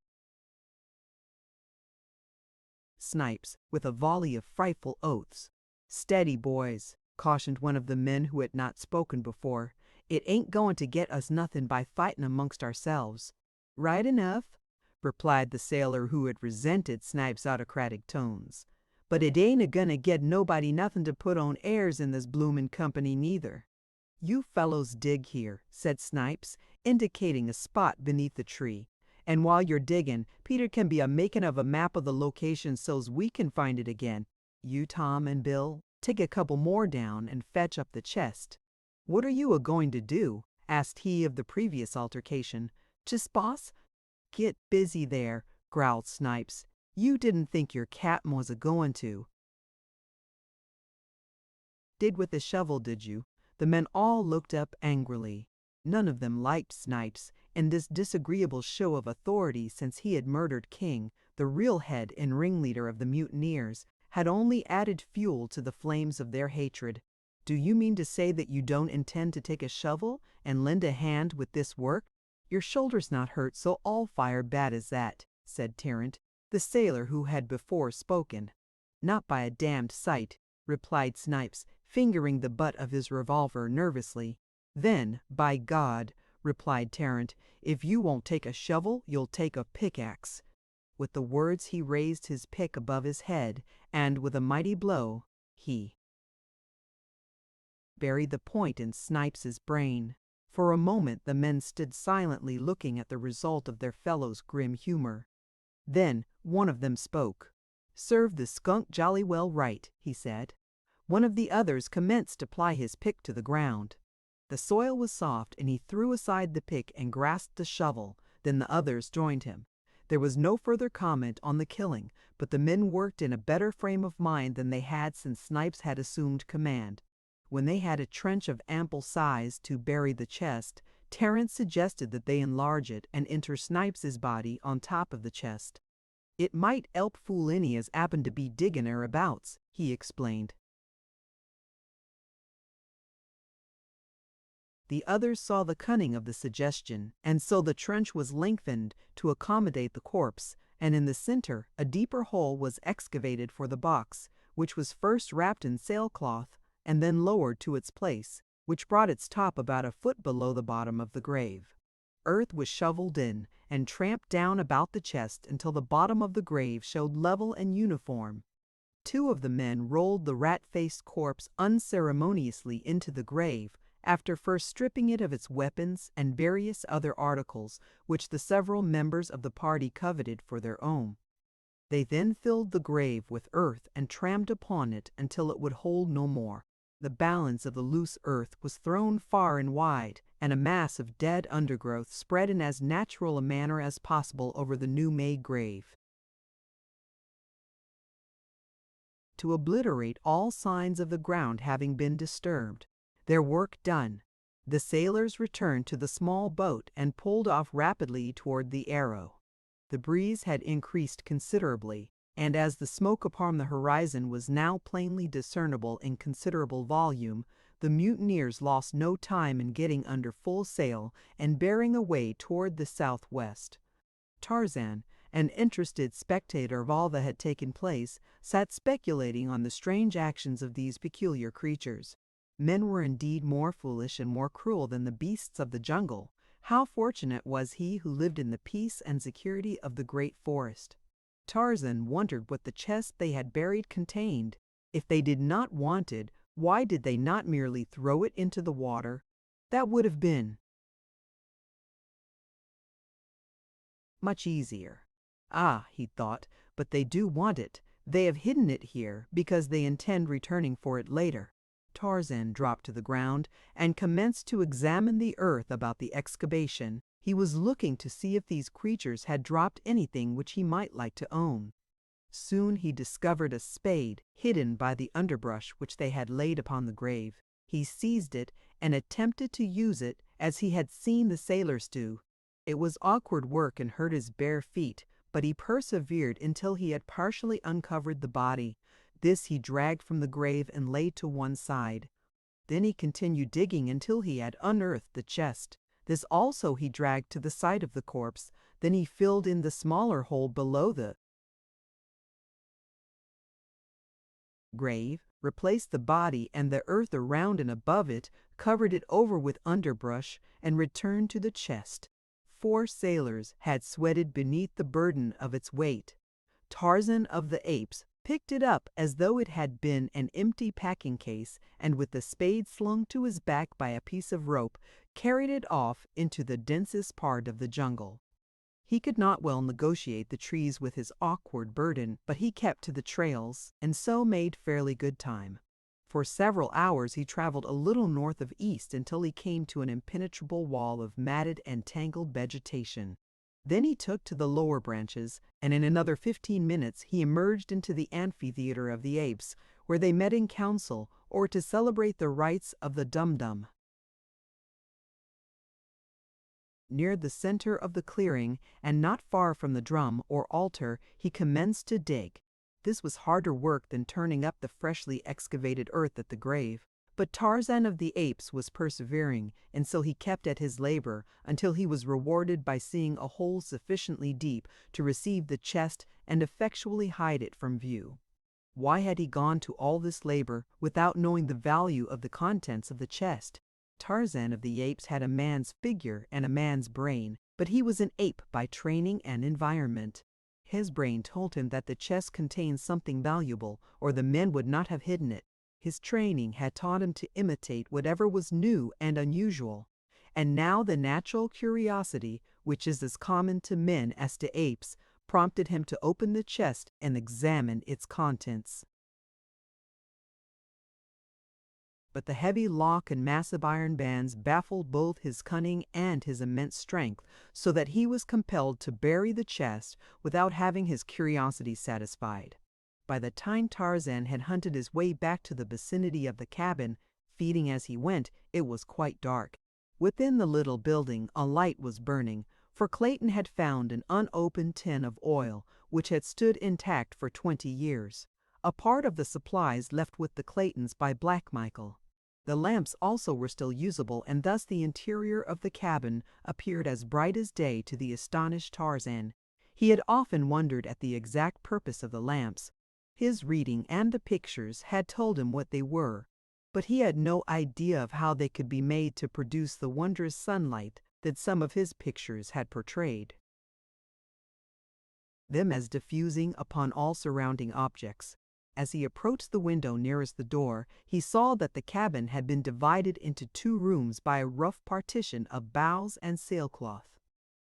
Snipes, with a volley of frightful oaths. "Steady, boys," cautioned one of the men who had not spoken before. "It ain't going to get us nothing by fighting amongst ourselves." "Right enough," replied the sailor who had resented Snipes' autocratic tones. "But it ain't a-gonna get nobody nothing to put on airs in this bloomin' company neither." "You fellows dig here," said Snipes, indicating a spot beneath the tree. "And while you're diggin', Peter can be a-making of a map of the location so's we can find it again. You, Tom, and Bill, take a couple more down and fetch up the chest." "What are you a-going to do?" asked he of the previous altercation. "Just boss?" "Get busy there," growled Snipes. "You didn't think your cap'n was a-going to dig with the shovel, did you?" The men all looked up angrily. None of them liked Snipes, and this disagreeable show of authority since he had murdered King, the real head and ringleader of the mutineers, had only added fuel to the flames of their hatred. "Do you mean to say that you don't intend to take a shovel and lend a hand with this work? Your shoulder's not hurt, so I'll fire bad as that," said Tarrant, the sailor who had before spoken. "Not by a damned sight," replied Snipes, fingering the butt of his revolver nervously. "Then, by God," replied Tarrant, "if you won't take a shovel, you'll take a pickaxe." With the words he raised his pick above his head, and with a mighty blow, he buried the point in Snipes's brain. For a moment the men stood silently looking at the result of their fellow's grim humor. Then one of them spoke. "Served the skunk jolly well right," he said. One of the others commenced to ply his pick to the ground. The soil was soft, and he threw aside the pick and grasped the shovel. Then the others joined him. There was no further comment on the killing, but the men worked in a better frame of mind than they had since Snipes had assumed command. When they had a trench of ample size to bury the chest, Terence suggested that they enlarge it and enter Snipes's body on top of the chest. "It might 'elp fool any as 'appened to be diggin' hereabouts," he explained. The others saw the cunning of the suggestion, and so the trench was lengthened to accommodate the corpse, and in the center a deeper hole was excavated for the box, which was first wrapped in sailcloth and then lowered to its place, which brought its top about a foot below the bottom of the grave. Earth was shoveled in and tramped down about the chest until the bottom of the grave showed level and uniform. Two of the men rolled the rat-faced corpse unceremoniously into the grave, after first stripping it of its weapons and various other articles which the several members of the party coveted for their own. They then filled the grave with earth and tramped upon it until it would hold no more. The balance of the loose earth was thrown far and wide, and a mass of dead undergrowth spread in as natural a manner as possible over the new-made grave, to obliterate all signs of the ground having been disturbed. Their work done, the sailors returned to the small boat and pulled off rapidly toward the Arrow. The breeze had increased considerably, and as the smoke upon the horizon was now plainly discernible in considerable volume, the mutineers lost no time in getting under full sail and bearing away toward the southwest. Tarzan, an interested spectator of all that had taken place, sat speculating on the strange actions of these peculiar creatures. Men were indeed more foolish and more cruel than the beasts of the jungle. How fortunate was he who lived in the peace and security of the great forest! Tarzan wondered what the chest they had buried contained. If they did not want it, why did they not merely throw it into the water? That would have been much easier. Ah, he thought, but they do want it. They have hidden it here because they intend returning for it later. Tarzan dropped to the ground and commenced to examine the earth about the excavation. He was looking to see if these creatures had dropped anything which he might like to own. Soon he discovered a spade hidden by the underbrush which they had laid upon the grave. He seized it and attempted to use it as he had seen the sailors do. It was awkward work and hurt his bare feet, but he persevered until he had partially uncovered the body. This he dragged from the grave and laid to one side. Then he continued digging until he had unearthed the chest. This also he dragged to the side of the corpse. Then he filled in the smaller hole below the grave, replaced the body and the earth around and above it, covered it over with underbrush, and returned to the chest. 4 sailors had sweated beneath the burden of its weight. Tarzan of the Apes picked it up as though it had been an empty packing case, and with the spade slung to his back by a piece of rope, carried it off into the densest part of the jungle. He could not well negotiate the trees with his awkward burden, but he kept to the trails, and so made fairly good time. For several hours he traveled a little north of east until he came to an impenetrable wall of matted and tangled vegetation. Then he took to the lower branches, and in another 15 minutes he emerged into the amphitheater of the apes, where they met in council or to celebrate the rites of the dum-dum. Near the center of the clearing, and not far from the drum or altar, he commenced to dig. This was harder work than turning up the freshly excavated earth at the grave. But Tarzan of the Apes was persevering, and so he kept at his labor until he was rewarded by seeing a hole sufficiently deep to receive the chest and effectually hide it from view. Why had he gone to all this labor without knowing the value of the contents of the chest? Tarzan of the Apes had a man's figure and a man's brain, but he was an ape by training and environment. His brain told him that the chest contained something valuable, or the men would not have hidden it. His training had taught him to imitate whatever was new and unusual. And now the natural curiosity, which is as common to men as to apes, prompted him to open the chest and examine its contents. But the heavy lock and massive iron bands baffled both his cunning and his immense strength, so that he was compelled to bury the chest without having his curiosity satisfied. By the time Tarzan had hunted his way back to the vicinity of the cabin, feeding as he went, it was quite dark. Within the little building a light was burning, for Clayton had found an unopened tin of oil which had stood intact for 20 years, a part of the supplies left with the Claytons by Black Michael. The lamps also were still usable, and thus the interior of the cabin appeared as bright as day to the astonished Tarzan. He had often wondered at the exact purpose of the lamps. His reading and the pictures had told him what they were, but he had no idea of how they could be made to produce the wondrous sunlight that some of his pictures had portrayed them as diffusing upon all surrounding objects. As he approached the window nearest the door, he saw that the cabin had been divided into two rooms by a rough partition of boughs and sailcloth.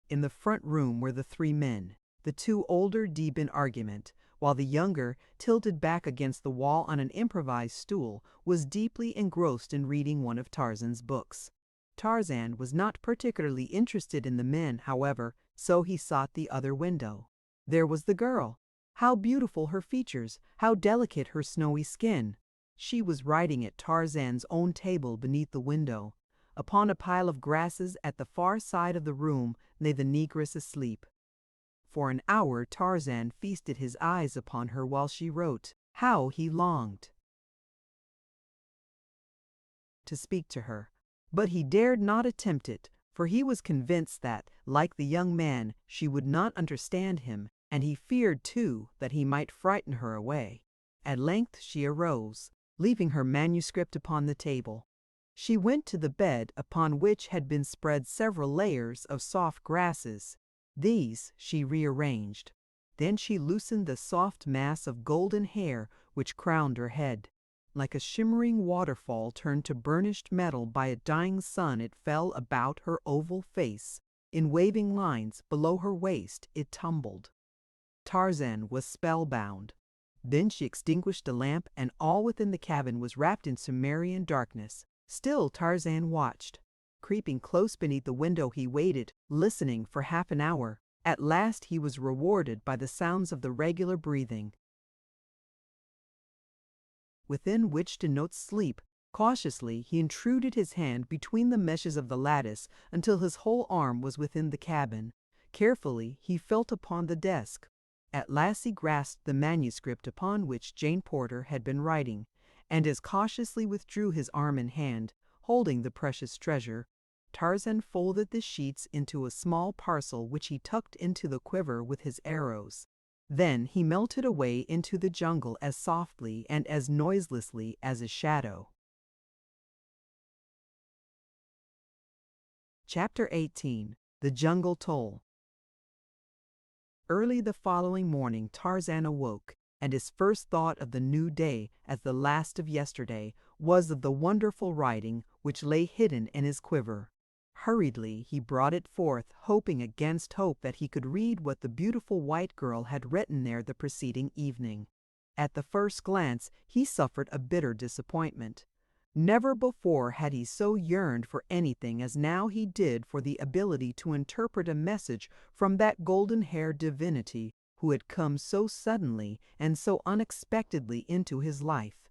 In the front room were the three men, the two older deep in argument, while the younger, tilted back against the wall on an improvised stool, was deeply engrossed in reading one of Tarzan's books. Tarzan was not particularly interested in the men, however, so he sought the other window. There was the girl. How beautiful her features, how delicate her snowy skin. She was writing at Tarzan's own table beneath the window. Upon a pile of grasses at the far side of the room lay the negress asleep. For an hour Tarzan feasted his eyes upon her while she wrote. How he longed to speak to her, but he dared not attempt it, for he was convinced that, like the young man, she would not understand him, and he feared, too, that he might frighten her away. At length she arose, leaving her manuscript upon the table. She went to the bed, upon which had been spread several layers of soft grasses. These she rearranged. Then she loosened the soft mass of golden hair which crowned her head. Like a shimmering waterfall turned to burnished metal by a dying sun, it fell about her oval face. In waving lines below her waist it tumbled. Tarzan was spellbound. Then she extinguished the lamp, and all within the cabin was wrapped in Sumerian darkness. Still Tarzan watched. Creeping close beneath the window he waited, listening for half an hour. At last he was rewarded by the sounds of the regular breathing, within which denotes sleep. Cautiously he intruded his hand between the meshes of the lattice until his whole arm was within the cabin. Carefully he felt upon the desk. At last he grasped the manuscript upon which Jane Porter had been writing, and as cautiously withdrew his arm and hand, holding the precious treasure. Tarzan folded the sheets into a small parcel which he tucked into the quiver with his arrows. Then he melted away into the jungle as softly and as noiselessly as a shadow. Chapter 18. The Jungle Toll. Early the following morning Tarzan awoke, and his first thought of the new day as the last of yesterday was of the wonderful writing which lay hidden in his quiver. Hurriedly he brought it forth, hoping against hope that he could read what the beautiful white girl had written there the preceding evening. At the first glance he suffered a bitter disappointment. Never before had he so yearned for anything as now he did for the ability to interpret a message from that golden-haired divinity who had come so suddenly and so unexpectedly into his life.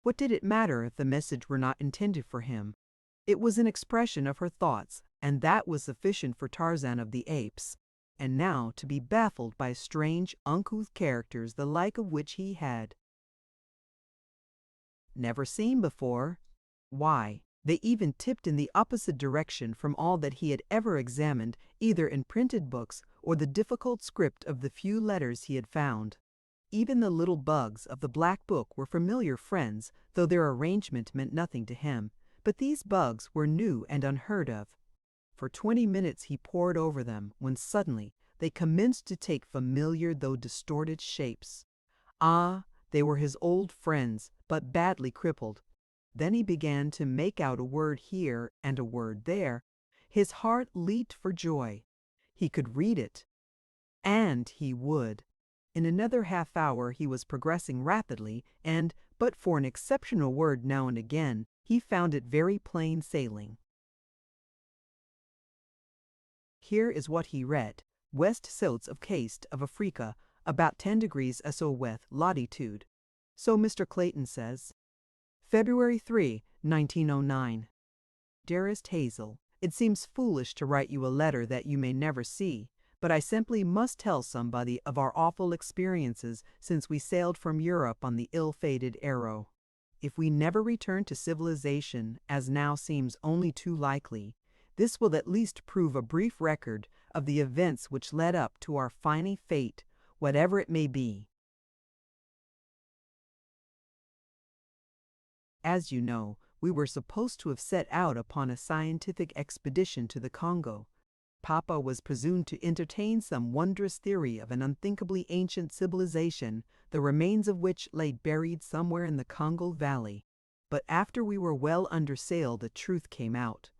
What did it matter if the message were not intended for him? It was an expression of her thoughts, and that was sufficient for Tarzan of the Apes. And now to be baffled by strange, uncouth characters the like of which he had never seen before. Why, they even tipped in the opposite direction from all that he had ever examined, either in printed books or the difficult script of the few letters he had found. Even the little bugs of the black book were familiar friends, though their arrangement meant nothing to him. But these bugs were new and unheard of. For 20 minutes he pored over them, when suddenly they commenced to take familiar though distorted shapes. Ah, they were his old friends, but badly crippled. Then he began to make out a word here and a word there. His heart leaped for joy. He could read it. And he would. In another half hour he was progressing rapidly, and, but for an exceptional word now and again, he found it very plain sailing. Here is what he read. West Silts of Caste of Africa, about 10 degrees S.O. latitude. So Mr. Clayton says. February 3, 1909. Dearest Hazel, it seems foolish to write you a letter that you may never see, but I simply must tell somebody of our awful experiences since we sailed from Europe on the ill-fated Arrow. If we never return to civilization, as now seems only too likely, this will at least prove a brief record of the events which led up to our final fate, whatever it may be. As you know, we were supposed to have set out upon a scientific expedition to the Congo. Papa was presumed to entertain some wondrous theory of an unthinkably ancient civilization, the remains of which lay buried somewhere in the Congo Valley. But after we were well under sail, the truth came out.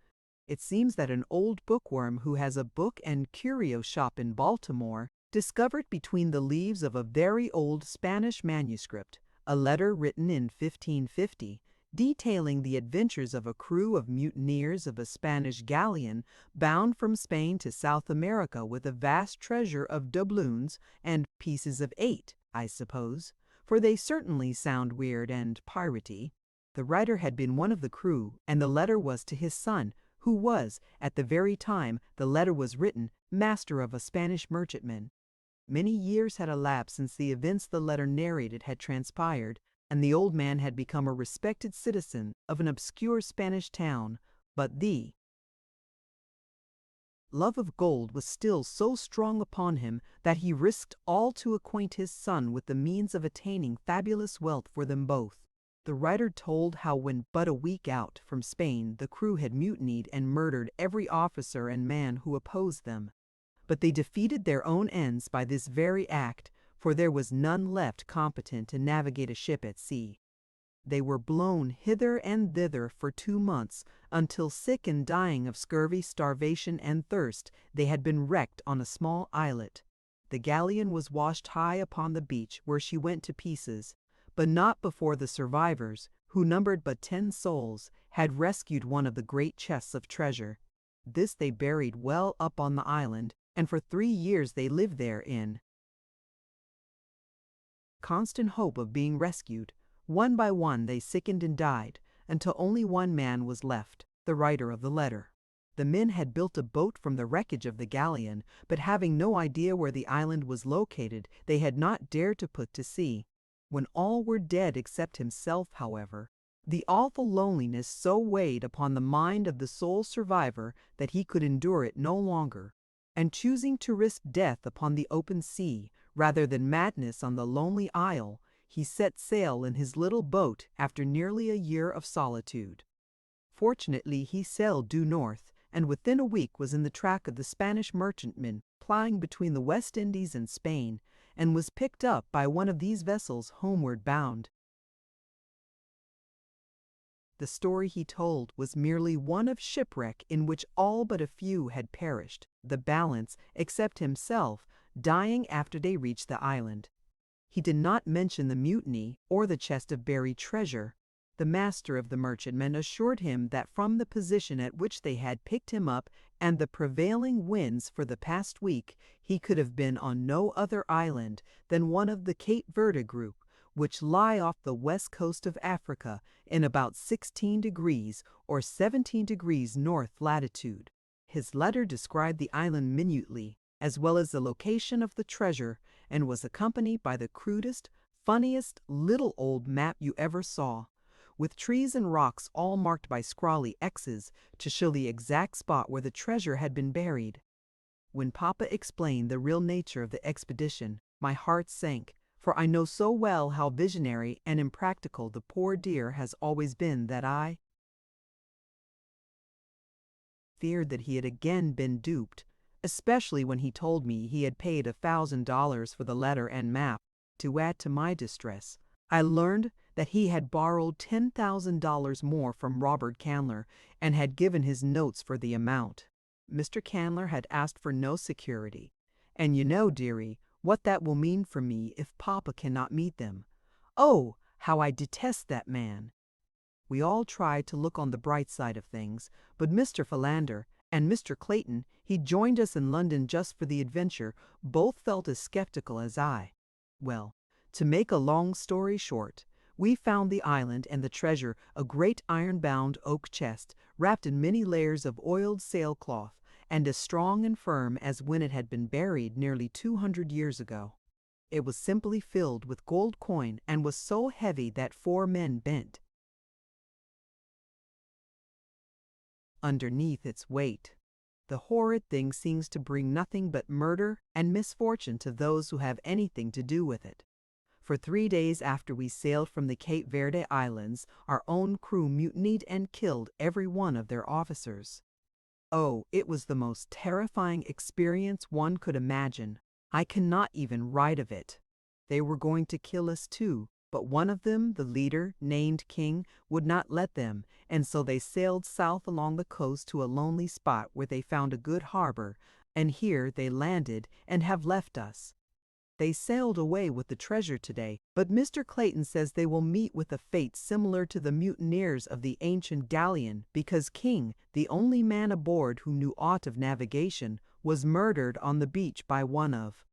It seems that an old bookworm who has a book and curio shop in Baltimore discovered between the leaves of a very old Spanish manuscript a letter written in 1550, detailing the adventures of a crew of mutineers of a Spanish galleon bound from Spain to South America with a vast treasure of doubloons and pieces of eight, I suppose, for they certainly sound weird and piratey. The writer had been one of the crew, and the letter was to his son, who was, at the very time the letter was written, master of a Spanish merchantman. Many years had elapsed since the events the letter narrated had transpired, and the old man had become a respected citizen of an obscure Spanish town, but the love of gold was still so strong upon him that he risked all to acquaint his son with the means of attaining fabulous wealth for them both. The writer told how when but a week out from Spain the crew had mutinied and murdered every officer and man who opposed them. But they defeated their own ends by this very act, for there was none left competent to navigate a ship at sea. They were blown hither and thither for 2 months, until sick and dying of scurvy, starvation, and thirst, they had been wrecked on a small islet. The galleon was washed high upon the beach, where she went to pieces, but not before the survivors, who numbered but 10 souls, had rescued one of the great chests of treasure. This they buried well up on the island, and for 3 years they lived there in constant hope of being rescued. One by one they sickened and died, until only one man was left, the writer of the letter. The men had built a boat from the wreckage of the galleon, but having no idea where the island was located, they had not dared to put to sea. When all were dead except himself, however, the awful loneliness so weighed upon the mind of the sole survivor that he could endure it no longer, and choosing to risk death upon the open sea rather than madness on the lonely isle, he set sail in his little boat after nearly a year of solitude. Fortunately, he sailed due north, and within a week was in the track of the Spanish merchantmen plying between the West Indies and Spain, and was picked up by one of these vessels homeward bound. The story he told was merely one of shipwreck in which all but a few had perished, the balance, except himself, dying after they reached the island. He did not mention the mutiny or the chest of buried treasure. The master of the merchantmen assured him that from the position at which they had picked him up and the prevailing winds for the past week, he could have been on no other island than one of the Cape Verde group, which lie off the west coast of Africa in about 16 degrees or 17 degrees north latitude. His letter described the island minutely, as well as the location of the treasure, and was accompanied by the crudest, funniest little old map you ever saw, with trees and rocks all marked by scrawly X's to show the exact spot where the treasure had been buried. When Papa explained the real nature of the expedition, my heart sank, for I know so well how visionary and impractical the poor dear has always been that I feared that he had again been duped, especially when he told me he had paid $1,000 for the letter and map. To add to my distress, I learned that he had borrowed $10,000 more from Robert Candler and had given his notes for the amount. Mr. Candler had asked for no security, and you know, dearie, what that will mean for me if Papa cannot meet them. Oh, how I detest that man! We all tried to look on the bright side of things, but Mr. Philander and Mr. Clayton, he joined us in London just for the adventure, both felt as skeptical as I. Well, to make a long story short, we found the island and the treasure, a great iron-bound oak chest, wrapped in many layers of oiled sailcloth, and as strong and firm as when it had been buried nearly 200 years ago. It was simply filled with gold coin and was so heavy that 4 men bent. underneath its weight. The horrid thing seems to bring nothing but murder and misfortune to those who have anything to do with it. For 3 days after we sailed from the Cape Verde Islands, our own crew mutinied and killed every one of their officers. Oh, it was the most terrifying experience one could imagine. I cannot even write of it. They were going to kill us too, but one of them, the leader, named King, would not let them, and so they sailed south along the coast to a lonely spot where they found a good harbor, and here they landed and have left us. They sailed away with the treasure today, but Mr. Clayton says they will meet with a fate similar to the mutineers of the ancient galleon because King, the only man aboard who knew aught of navigation, was murdered on the beach by one of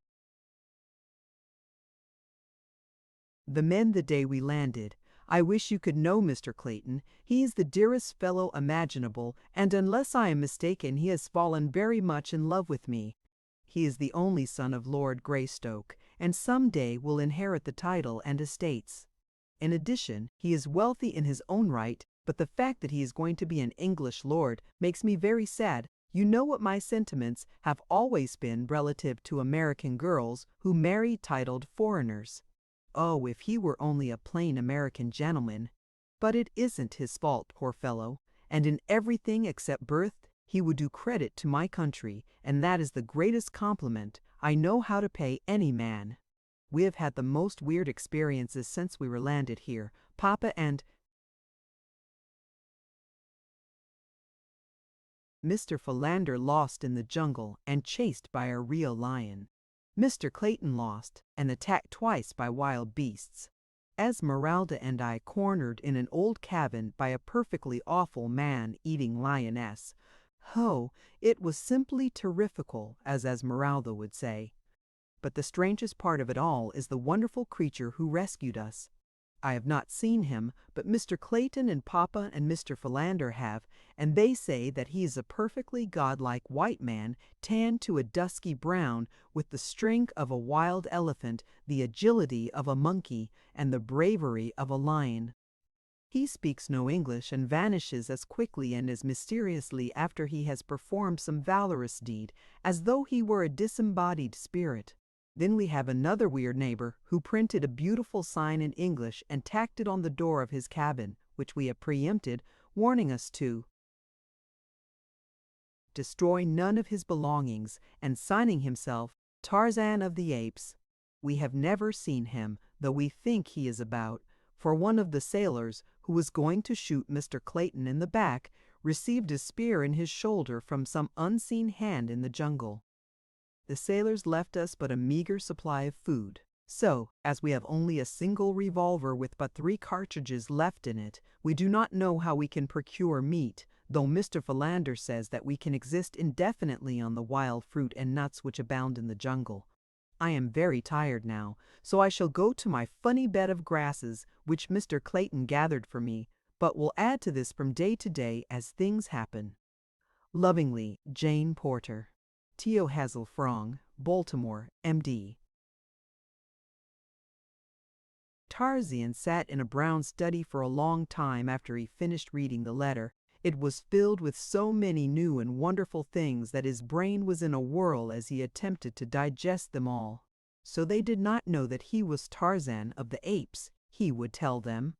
the men the day we landed. I wish you could know Mr. Clayton. He is the dearest fellow imaginable, and unless I am mistaken, he has fallen very much in love with me. He is the only son of Lord Greystoke, and some day will inherit the title and estates. In addition, he is wealthy in his own right, but the fact that he is going to be an English lord makes me very sad. You know what my sentiments have always been relative to American girls who marry titled foreigners. Oh, if he were only a plain American gentleman! But it isn't his fault, poor fellow, and in everything except birth, he would do credit to my country, and that is the greatest compliment I know how to pay any man. We have had the most weird experiences since we were landed here, Papa and Mr. Philander lost in the jungle and chased by a real lion. Mr. Clayton lost and attacked twice by wild beasts. Esmeralda and I cornered in an old cabin by a perfectly awful man-eating lioness. Oh, it was simply terrifical, as Esmeralda would say. But the strangest part of it all is the wonderful creature who rescued us. I have not seen him, but Mr. Clayton and Papa and Mr. Philander have, and they say that he is a perfectly godlike white man, tanned to a dusky brown, with the strength of a wild elephant, the agility of a monkey, and the bravery of a lion. He speaks no English and vanishes as quickly and as mysteriously after he has performed some valorous deed, as though he were a disembodied spirit. Then we have another weird neighbor who printed a beautiful sign in English and tacked it on the door of his cabin, which we have preempted, warning us to destroy none of his belongings, and signing himself Tarzan of the Apes. We have never seen him, though we think he is about, for one of the sailors, who was going to shoot Mr. Clayton in the back, received a spear in his shoulder from some unseen hand in the jungle. The sailors left us but a meager supply of food. So, as we have only a single revolver with but 3 cartridges left in it, we do not know how we can procure meat, though Mr. Philander says that we can exist indefinitely on the wild fruit and nuts which abound in the jungle. I am very tired now, so I shall go to my funny bed of grasses, which Mr. Clayton gathered for me, but will add to this from day to day as things happen. Lovingly, Jane Porter. Theo Hazel Frong, Baltimore, M.D. Tarzan sat in a brown study for a long time after he finished reading the letter. It was filled with so many new and wonderful things that his brain was in a whirl as he attempted to digest them all. So they did not know that he was Tarzan of the Apes, he would tell them.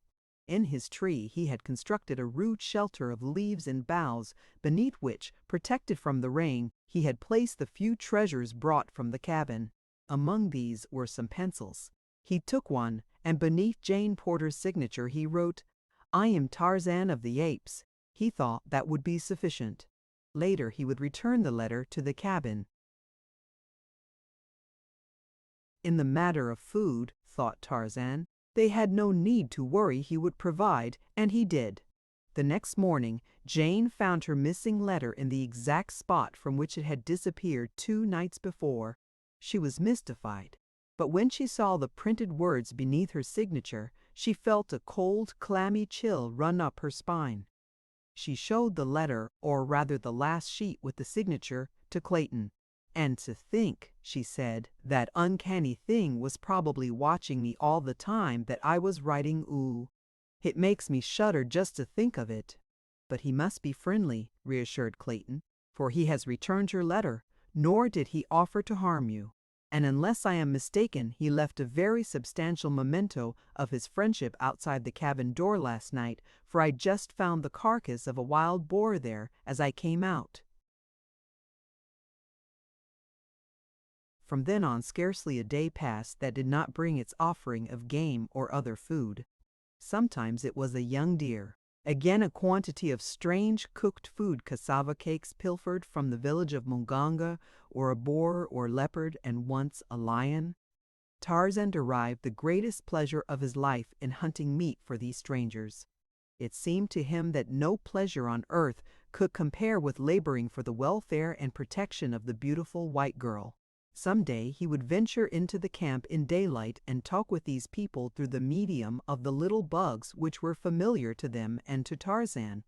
In his tree he had constructed a rude shelter of leaves and boughs, beneath which, protected from the rain, he had placed the few treasures brought from the cabin. Among these were some pencils. He took one, and beneath Jane Porter's signature he wrote, "I am Tarzan of the Apes." He thought that would be sufficient. Later he would return the letter to the cabin. In the matter of food, thought Tarzan, they had no need to worry, he would provide, and he did. The next morning, Jane found her missing letter in the exact spot from which it had disappeared 2 nights before. She was mystified, but when she saw the printed words beneath her signature, she felt a cold, clammy chill run up her spine. She showed the letter, or rather the last sheet with the signature, to Clayton. "And to think," she said, "that uncanny thing was probably watching me all the time that I was writing ooh. It makes me shudder just to think of it." but he must be friendly," reassured Clayton, "for he has returned your letter, nor did he offer to harm you. And unless I am mistaken, he left a very substantial memento of his friendship outside the cabin door last night, for I just found the carcass of a wild boar there as I came out." From then on scarcely a day passed that did not bring its offering of game or other food. Sometimes it was a young deer, again a quantity of strange cooked food, cassava cakes pilfered from the village of Munganga, or a boar or leopard, and once a lion. Tarzan derived the greatest pleasure of his life in hunting meat for these strangers. It seemed to him that no pleasure on earth could compare with laboring for the welfare and protection of the beautiful white girl. Some day he would venture into the camp in daylight and talk with these people through the medium of the little bugs which were familiar to them and to Tarzan.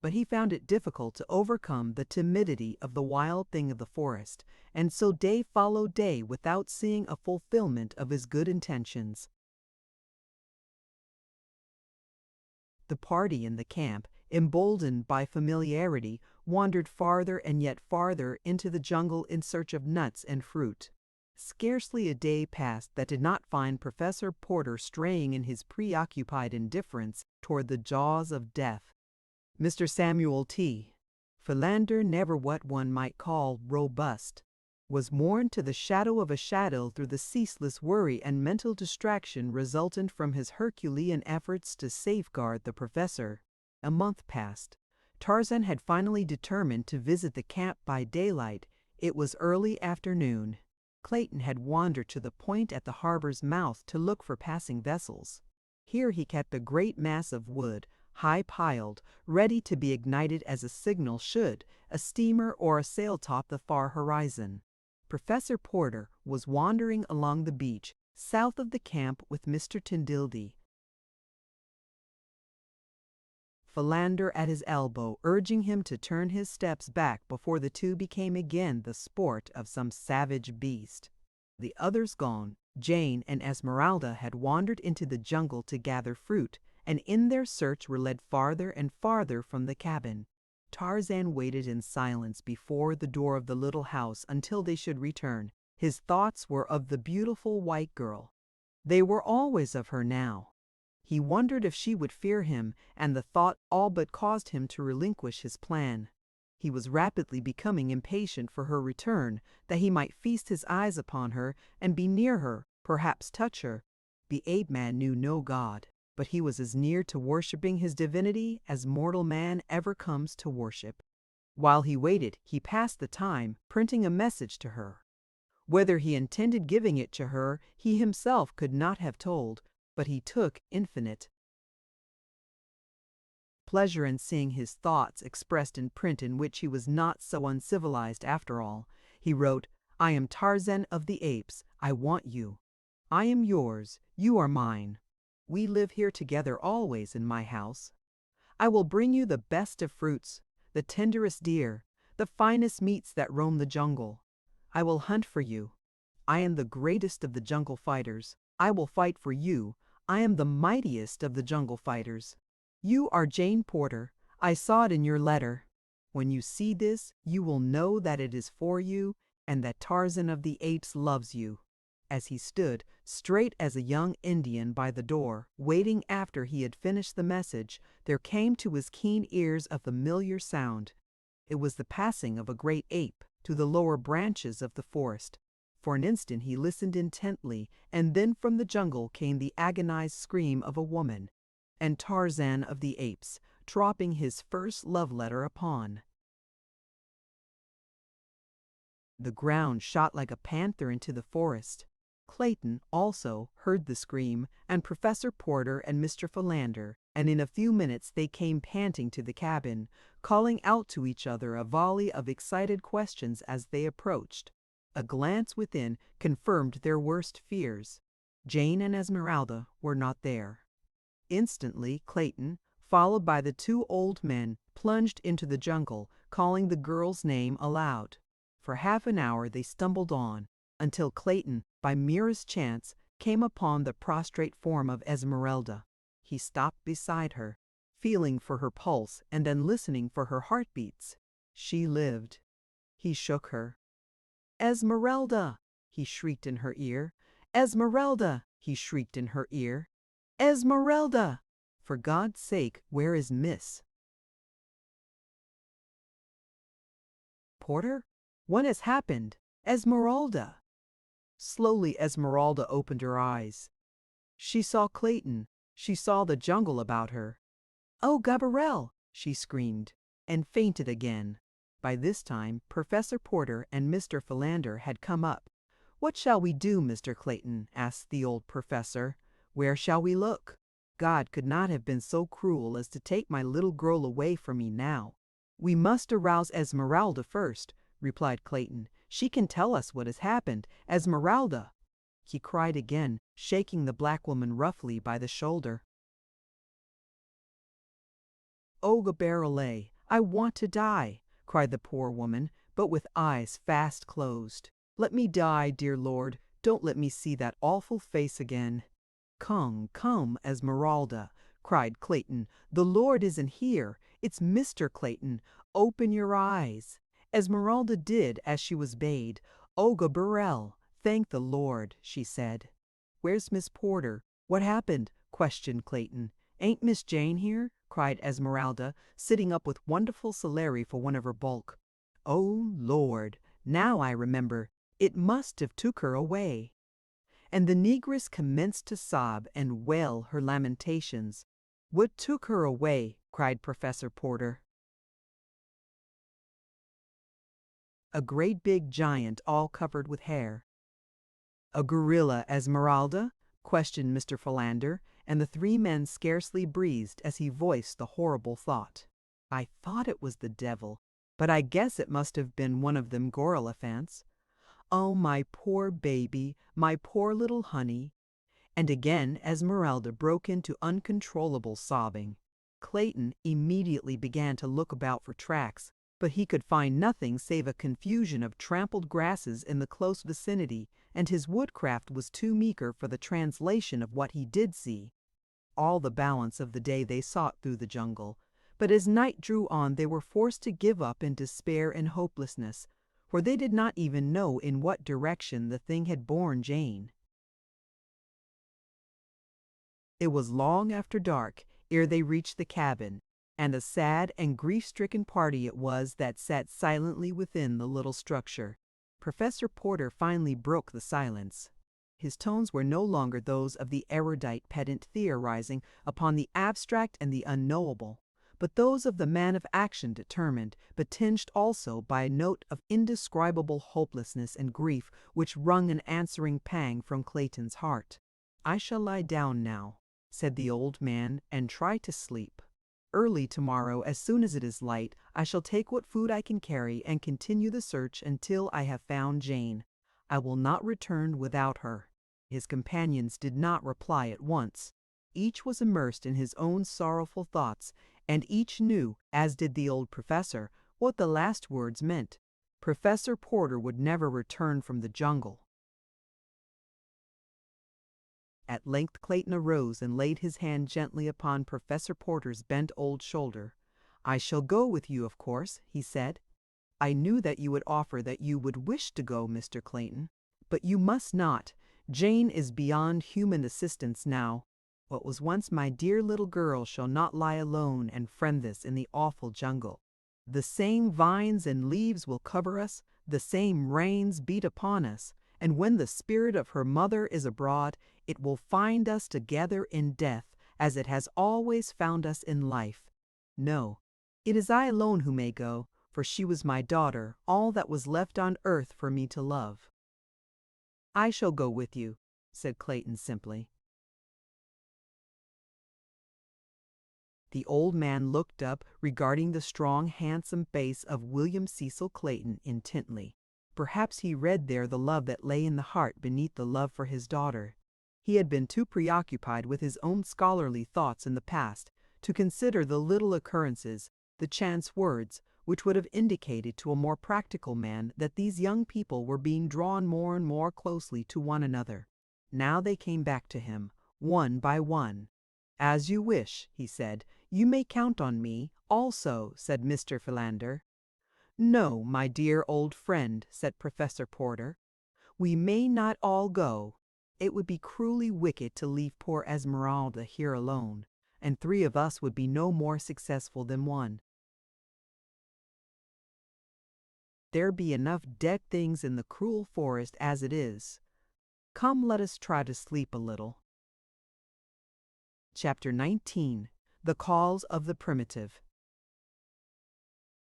But he found it difficult to overcome the timidity of the wild thing of the forest, and so day followed day without seeing a fulfillment of his good intentions. The party in the camp, emboldened by familiarity, wandered farther and yet farther into the jungle in search of nuts and fruit. Scarcely a day passed that did not find Professor Porter straying in his preoccupied indifference toward the jaws of death. Mr. Samuel T. Philander, never what one might call robust, was mourned to the shadow of a shadow through the ceaseless worry and mental distraction resultant from his Herculean efforts to safeguard the professor. A month passed. Tarzan had finally determined to visit the camp by daylight. It was early afternoon. Clayton had wandered to the point at the harbor's mouth to look for passing vessels. Here he kept a great mass of wood, high piled, ready to be ignited as a signal should a steamer or a sail top the far horizon. Professor Porter was wandering along the beach south of the camp with Mr. Tindildy, Philander at his elbow, urging him to turn his steps back before the two became again the sport of some savage beast. The others gone, Jane and Esmeralda had wandered into the jungle to gather fruit, and in their search were led farther and farther from the cabin. Tarzan waited in silence before the door of the little house until they should return. His thoughts were of the beautiful white girl. They were always of her now. He wondered if she would fear him, and the thought all but caused him to relinquish his plan. He was rapidly becoming impatient for her return, that he might feast his eyes upon her and be near her, perhaps touch her. The ape-man knew no god, but he was as near to worshipping his divinity as mortal man ever comes to worship. While he waited, he passed the time printing a message to her. Whether he intended giving it to her, he himself could not have told, but he took infinite pleasure in seeing his thoughts expressed in print, in which he was not so uncivilized after all. He wrote, "I am Tarzan of the Apes. I want you. I am yours. You are mine. We live here together always in my house. I will bring you the best of fruits, the tenderest deer, the finest meats that roam the jungle. I will hunt for you. I am the greatest of the jungle fighters. I will fight for you. I am the mightiest of the jungle fighters. You are Jane Porter. I saw it in your letter. When you see this, you will know that it is for you and that Tarzan of the Apes loves you." As he stood, straight as a young Indian by the door, waiting after he had finished the message, there came to his keen ears a familiar sound. It was the passing of a great ape to the lower branches of the forest. For an instant he listened intently, and then from the jungle came the agonized scream of a woman, and Tarzan of the Apes, dropping his first love letter upon the ground, shot like a panther into the forest. Clayton also heard the scream, and Professor Porter and Mr. Philander, and in a few minutes they came panting to the cabin, calling out to each other a volley of excited questions as they approached. A glance within confirmed their worst fears. Jane and Esmeralda were not there. Instantly, Clayton, followed by the two old men, plunged into the jungle, calling the girl's name aloud. For half an hour they stumbled on, until Clayton, by merest chance, came upon the prostrate form of Esmeralda. He stopped beside her, feeling for her pulse and then listening for her heartbeats. She lived. He shook her. "Esmeralda!" he shrieked in her ear. "Esmeralda!" he shrieked in her ear. "Esmeralda! For God's sake, where is Miss Porter? What has happened? Esmeralda!" Slowly Esmeralda opened her eyes. She saw Clayton. She saw the jungle about her. "Oh, Gabrielle!" she screamed, and fainted again. By this time, Professor Porter and Mr. Philander had come up. "What shall we do, Mr. Clayton?" asked the old professor. "Where shall we look? God could not have been so cruel as to take my little girl away from me now." "We must arouse Esmeralda first," replied Clayton. "She can tell us what has happened. Esmeralda!" he cried again, shaking the black woman roughly by the shoulder. "Oh, Gabrielle, I want to die," cried the poor woman, but with eyes fast closed. "Let me die, dear Lord. Don't let me see that awful face again." "Come, come, Esmeralda," cried Clayton. "The Lord isn't here. It's Mr. Clayton. Open your eyes." Esmeralda did as she was bade. "Oh, Gabrielle, thank the Lord," she said. "Where's Miss Porter? What happened?" questioned Clayton. "Ain't Miss Jane here?" cried Esmeralda, sitting up with wonderful celerity for one of her bulk. "Oh, Lord, now I remember. It must have took her away." And the negress commenced to sob and wail her lamentations. "What took her away?" cried Professor Porter. "A great big giant all covered with hair." "A gorilla, Esmeralda?" questioned Mr. Philander, and the three men scarcely breathed as he voiced the horrible thought. "I thought it was the devil, but I guess it must have been one of them gorilla-phants. Oh, my poor baby, my poor little honey." And again Esmeralda broke into uncontrollable sobbing. Clayton immediately began to look about for tracks, but he could find nothing save a confusion of trampled grasses in the close vicinity, and his woodcraft was too meager for the translation of what he did see. All the balance of the day they sought through the jungle, but as night drew on they were forced to give up in despair and hopelessness, for they did not even know in what direction the thing had borne Jane. It was long after dark ere they reached the cabin, and a sad and grief-stricken party it was that sat silently within the little structure. Professor Porter finally broke the silence. His tones were no longer those of the erudite pedant theorizing upon the abstract and the unknowable, but those of the man of action determined, but tinged also by a note of indescribable hopelessness and grief which wrung an answering pang from Clayton's heart. "I shall lie down now," said the old man, "and try to sleep. Early tomorrow, as soon as it is light, I shall take what food I can carry and continue the search until I have found Jane. I will not return without her." His companions did not reply at once. Each was immersed in his own sorrowful thoughts, and each knew, as did the old professor, what the last words meant. Professor Porter would never return from the jungle. At length Clayton arose and laid his hand gently upon Professor Porter's bent old shoulder. "I shall go with you, of course," he said. "I knew that you would offer that you would wish to go, Mr. Clayton. But you must not. Jane is beyond human assistance now. What was once my dear little girl shall not lie alone and friendless in the awful jungle. The same vines and leaves will cover us, the same rains beat upon us, and when the spirit of her mother is abroad, it will find us together in death, as it has always found us in life. No, it is I alone who may go, for she was my daughter, all that was left on earth for me to love." "I shall go with you," said Clayton simply. The old man looked up, regarding the strong, handsome face of William Cecil Clayton intently. Perhaps he read there the love that lay in the heart beneath the love for his daughter. He had been too preoccupied with his own scholarly thoughts in the past to consider the little occurrences, the chance words, which would have indicated to a more practical man that these young people were being drawn more and more closely to one another. Now they came back to him, one by one. "As you wish," he said. "You may count on me, also," said Mr. Philander. "No, my dear old friend," said Professor Porter. "We may not all go. It would be cruelly wicked to leave poor Esmeralda here alone, and 3 of us would be no more successful than 1. There be enough dead things in the cruel forest as it is. Come, let us try to sleep a little." Chapter 19. The Calls of the Primitive.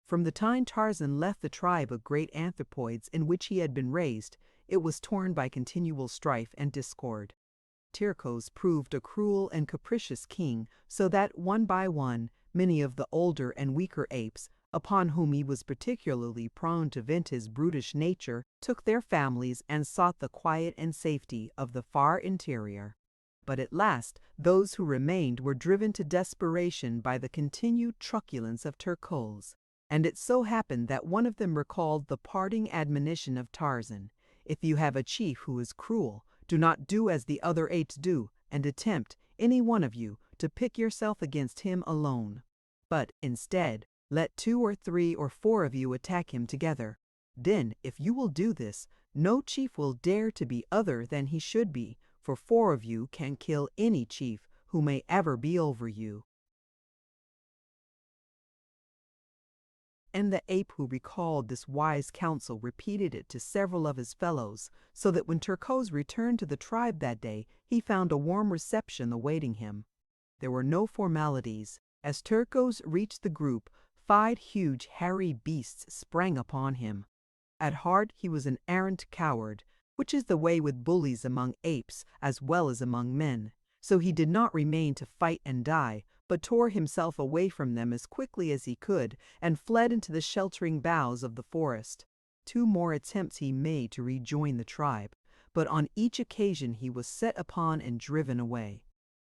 From the time Tarzan left the tribe of great anthropoids in which he had been raised, it was torn by continual strife and discord. Tirkos proved a cruel and capricious king, so that, one by one, many of the older and weaker apes, upon whom he was particularly prone to vent his brutish nature, took their families and sought the quiet and safety of the far interior. But at last those who remained were driven to desperation by the continued truculence of Tirkos, and it so happened that one of them recalled the parting admonition of Tarzan: "If you have a chief who is cruel, do not do as the other apes do, and attempt, any one of you, to pick yourself against him alone. But, instead, let 2 or 3 or 4 of you attack him together. Then, if you will do this, no chief will dare to be other than he should be, for 4 of you can kill any chief who may ever be over you." And the ape who recalled this wise counsel repeated it to several of his fellows, so that when Tirkos returned to the tribe that day, he found a warm reception awaiting him. There were no formalities. As Tirkos reached the group, 5 huge hairy beasts sprang upon him. At heart he was an arrant coward, which is the way with bullies among apes as well as among men, so he did not remain to fight and die, but tore himself away from them as quickly as he could and fled into the sheltering boughs of the forest. 2 more attempts he made to rejoin the tribe, but on each occasion he was set upon and driven away.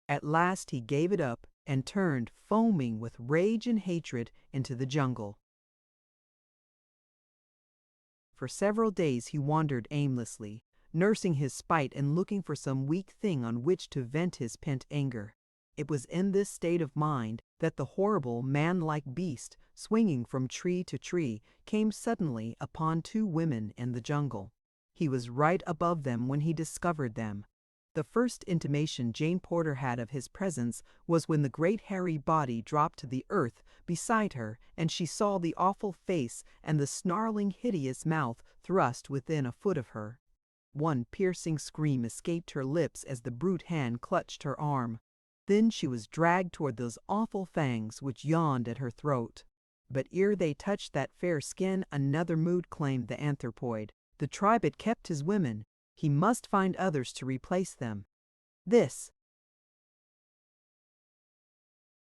At last he gave it up and turned, foaming with rage and hatred, into the jungle. For several days he wandered aimlessly, nursing his spite and looking for some weak thing on which to vent his pent anger. It was in this state of mind that the horrible man-like beast, swinging from tree to tree, came suddenly upon 2 women in the jungle. He was right above them when he discovered them. The first intimation Jane Porter had of his presence was when the great hairy body dropped to the earth beside her and she saw the awful face and the snarling, hideous mouth thrust within a foot of her. One piercing scream escaped her lips as the brute hand clutched her arm. Then she was dragged toward those awful fangs which yawned at her throat. But ere they touched that fair skin, another mood claimed the anthropoid. The tribe had kept his women. He must find others to replace them. This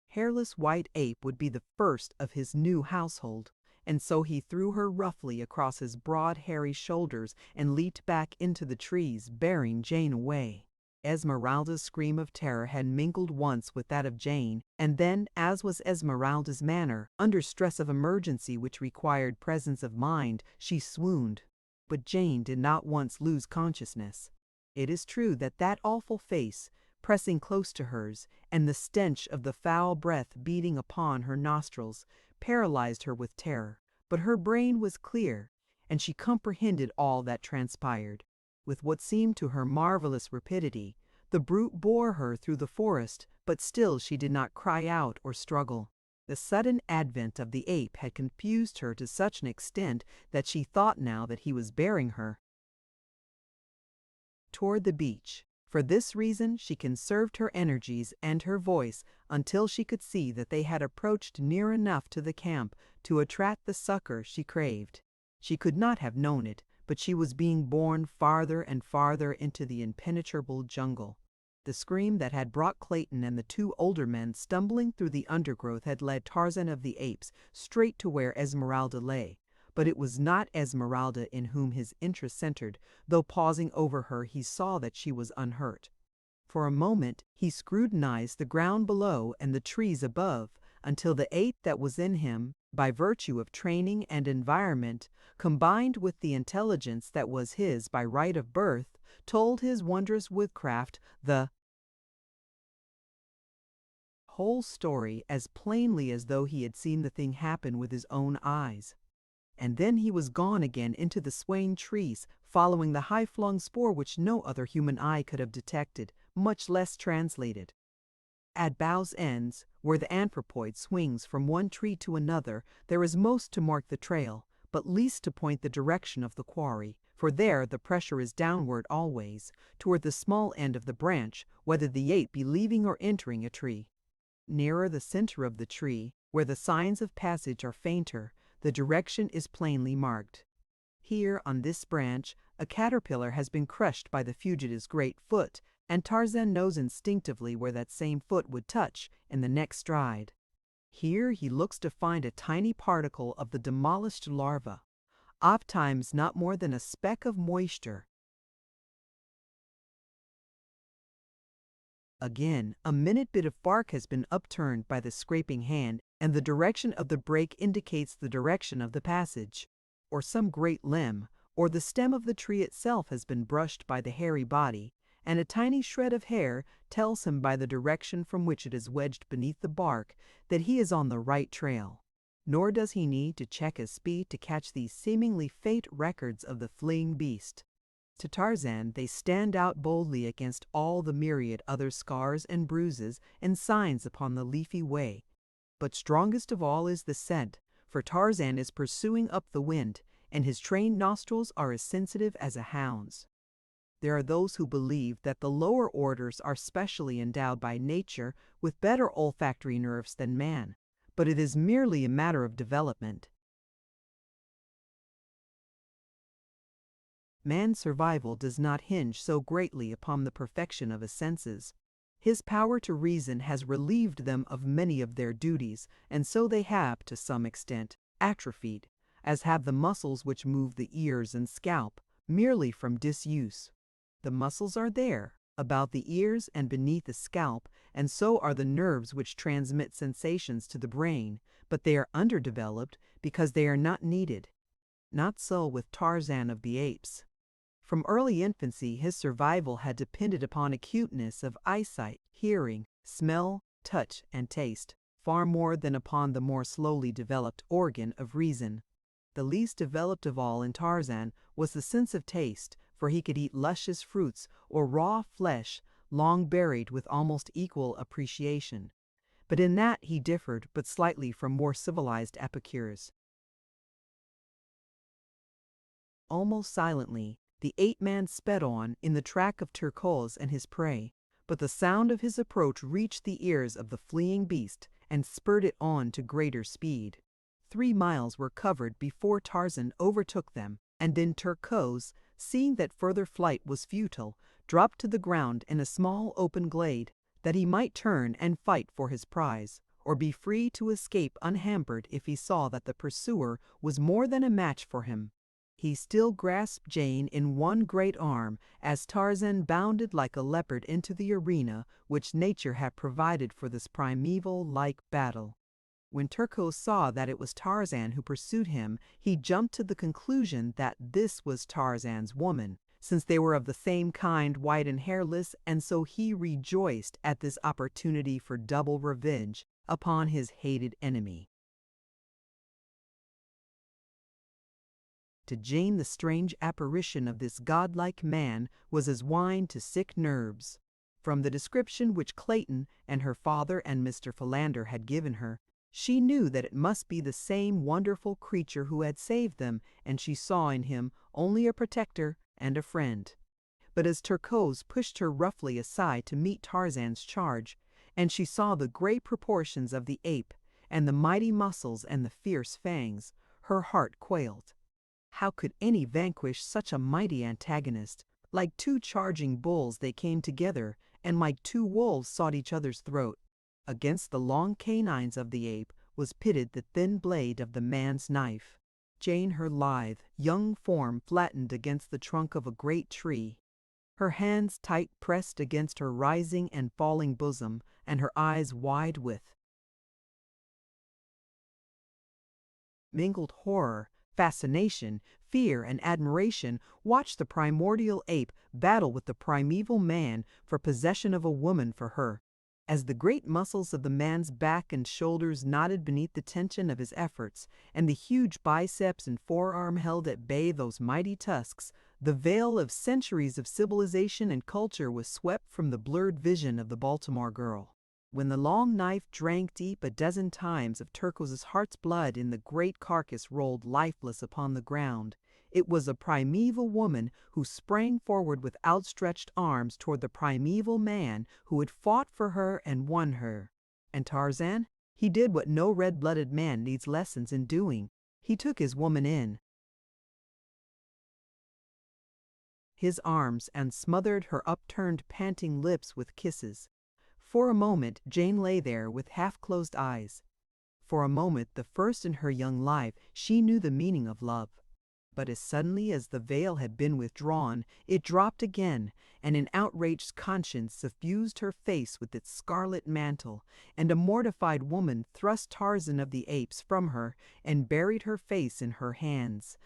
hairless white ape would be the first of his new household, and so he threw her roughly across his broad hairy shoulders and leaped back into the trees, bearing Jane away. Esmeralda's scream of terror had mingled once with that of Jane, and then, as was Esmeralda's manner, under stress of emergency which required presence of mind, she swooned. But Jane did not once lose consciousness. It is true that that awful face, pressing close to hers, and the stench of the foul breath beating upon her nostrils, paralyzed her with terror, but her brain was clear, and she comprehended all that transpired. With what seemed to her marvelous rapidity, the brute bore her through the forest, but still she did not cry out or struggle. The sudden advent of the ape had confused her to such an extent that she thought now that he was bearing her toward the beach. For this reason she conserved her energies and her voice until she could see that they had approached near enough to the camp to attract the succor she craved. She could not have known it, but she was being borne farther and farther into the impenetrable jungle. The scream that had brought Clayton and the 2 older men stumbling through the undergrowth had led Tarzan of the Apes straight to where Esmeralda lay, but it was not Esmeralda in whom his interest centered, though pausing over her he saw that she was unhurt. For a moment he scrutinized the ground below and the trees above, until the ape that was in him, by virtue of training and environment, combined with the intelligence that was his by right of birth, told his wondrous woodcraft the whole story as plainly as though he had seen the thing happen with his own eyes. And then he was gone again into the swaying trees, following the high-flung spoor which no other human eye could have detected, much less translated. At bough's ends, where the anthropoid swings from one tree to another, there is most to mark the trail, but least to point the direction of the quarry, for there the pressure is downward always, toward the small end of the branch, whether the ape be leaving or entering a tree. Nearer the center of the tree, where the signs of passage are fainter, the direction is plainly marked. Here, on this branch, a caterpillar has been crushed by the fugitive's great foot, and Tarzan knows instinctively where that same foot would touch in the next stride. Here he looks to find a tiny particle of the demolished larva, ofttimes not more than a speck of moisture. Again, a minute bit of bark has been upturned by the scraping hand, and the direction of the break indicates the direction of the passage. Or some great limb, or the stem of the tree itself has been brushed by the hairy body, and a tiny shred of hair tells him by the direction from which it is wedged beneath the bark that he is on the right trail. Nor does he need to check his speed to catch these seemingly faint records of the fleeing beast. To Tarzan, they stand out boldly against all the myriad other scars and bruises and signs upon the leafy way. But strongest of all is the scent, for Tarzan is pursuing up the wind, and his trained nostrils are as sensitive as a hound's. There are those who believe that the lower orders are specially endowed by nature with better olfactory nerves than man, but it is merely a matter of development. Man's survival does not hinge so greatly upon the perfection of his senses. His power to reason has relieved them of many of their duties, and so they have, to some extent, atrophied, as have the muscles which move the ears and scalp, merely from disuse. The muscles are there, about the ears and beneath the scalp, and so are the nerves which transmit sensations to the brain, but they are underdeveloped because they are not needed. Not so with Tarzan of the Apes. From early infancy his survival had depended upon acuteness of eyesight, hearing, smell, touch, and taste, far more than upon the more slowly developed organ of reason. The least developed of all in Tarzan was the sense of taste, for he could eat luscious fruits or raw flesh long buried with almost equal appreciation. But in that he differed but slightly from more civilized epicures. Almost silently, the ape-man sped on in the track of Turquoise and his prey, but the sound of his approach reached the ears of the fleeing beast and spurred it on to greater speed. 3 miles were covered before Tarzan overtook them, and then Turquoise, seeing that further flight was futile, dropped to the ground in a small open glade, that he might turn and fight for his prize, or be free to escape unhampered if he saw that the pursuer was more than a match for him. He still grasped Jane in one great arm as Tarzan bounded like a leopard into the arena which nature had provided for this primeval-like battle. When Turquoise saw that it was Tarzan who pursued him, he jumped to the conclusion that this was Tarzan's woman, since they were of the same kind, white and hairless, and so he rejoiced at this opportunity for double revenge upon his hated enemy. To Jane the strange apparition of this godlike man was as wine to sick nerves. From the description which Clayton and her father and Mr. Philander had given her, she knew that it must be the same wonderful creature who had saved them, and she saw in him only a protector and a friend. But as Turquoise pushed her roughly aside to meet Tarzan's charge, and she saw the great proportions of the ape, and the mighty muscles and the fierce fangs, her heart quailed. How could any vanquish such a mighty antagonist? Like 2 charging bulls they came together, and like 2 wolves sought each other's throat. Against the long canines of the ape was pitted the thin blade of the man's knife. Jane, her lithe, young form flattened against the trunk of a great tree, her hands tight pressed against her rising and falling bosom, and her eyes wide with mingled horror, fascination, fear, and admiration, watched the primordial ape battle with the primeval man for possession of a woman for her. As the great muscles of the man's back and shoulders knotted beneath the tension of his efforts, and the huge biceps and forearm held at bay those mighty tusks, the veil of centuries of civilization and culture was swept from the blurred vision of the Baltimore girl. When the long knife drank deep a dozen times of Turco's heart's blood and the great carcass rolled lifeless upon the ground, it was a primeval woman who sprang forward with outstretched arms toward the primeval man who had fought for her and won her. And Tarzan? He did what no red-blooded man needs lessons in doing. He took his woman in his arms and smothered her upturned, panting lips with kisses. For a moment Jane lay there with half-closed eyes. For a moment, the first in her young life, she knew the meaning of love. But as suddenly as the veil had been withdrawn, it dropped again, and an outraged conscience suffused her face with its scarlet mantle, and a mortified woman thrust Tarzan of the Apes from her and buried her face in her hands.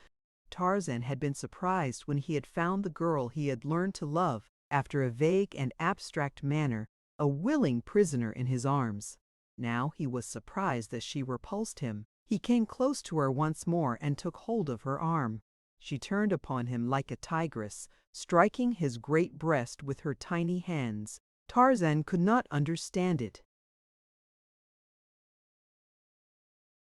Tarzan had been surprised when he had found the girl he had learned to love, after a vague and abstract manner, a willing prisoner in his arms. Now he was surprised that she repulsed him. He came close to her once more and took hold of her arm. She turned upon him like a tigress, striking his great breast with her tiny hands. Tarzan could not understand it.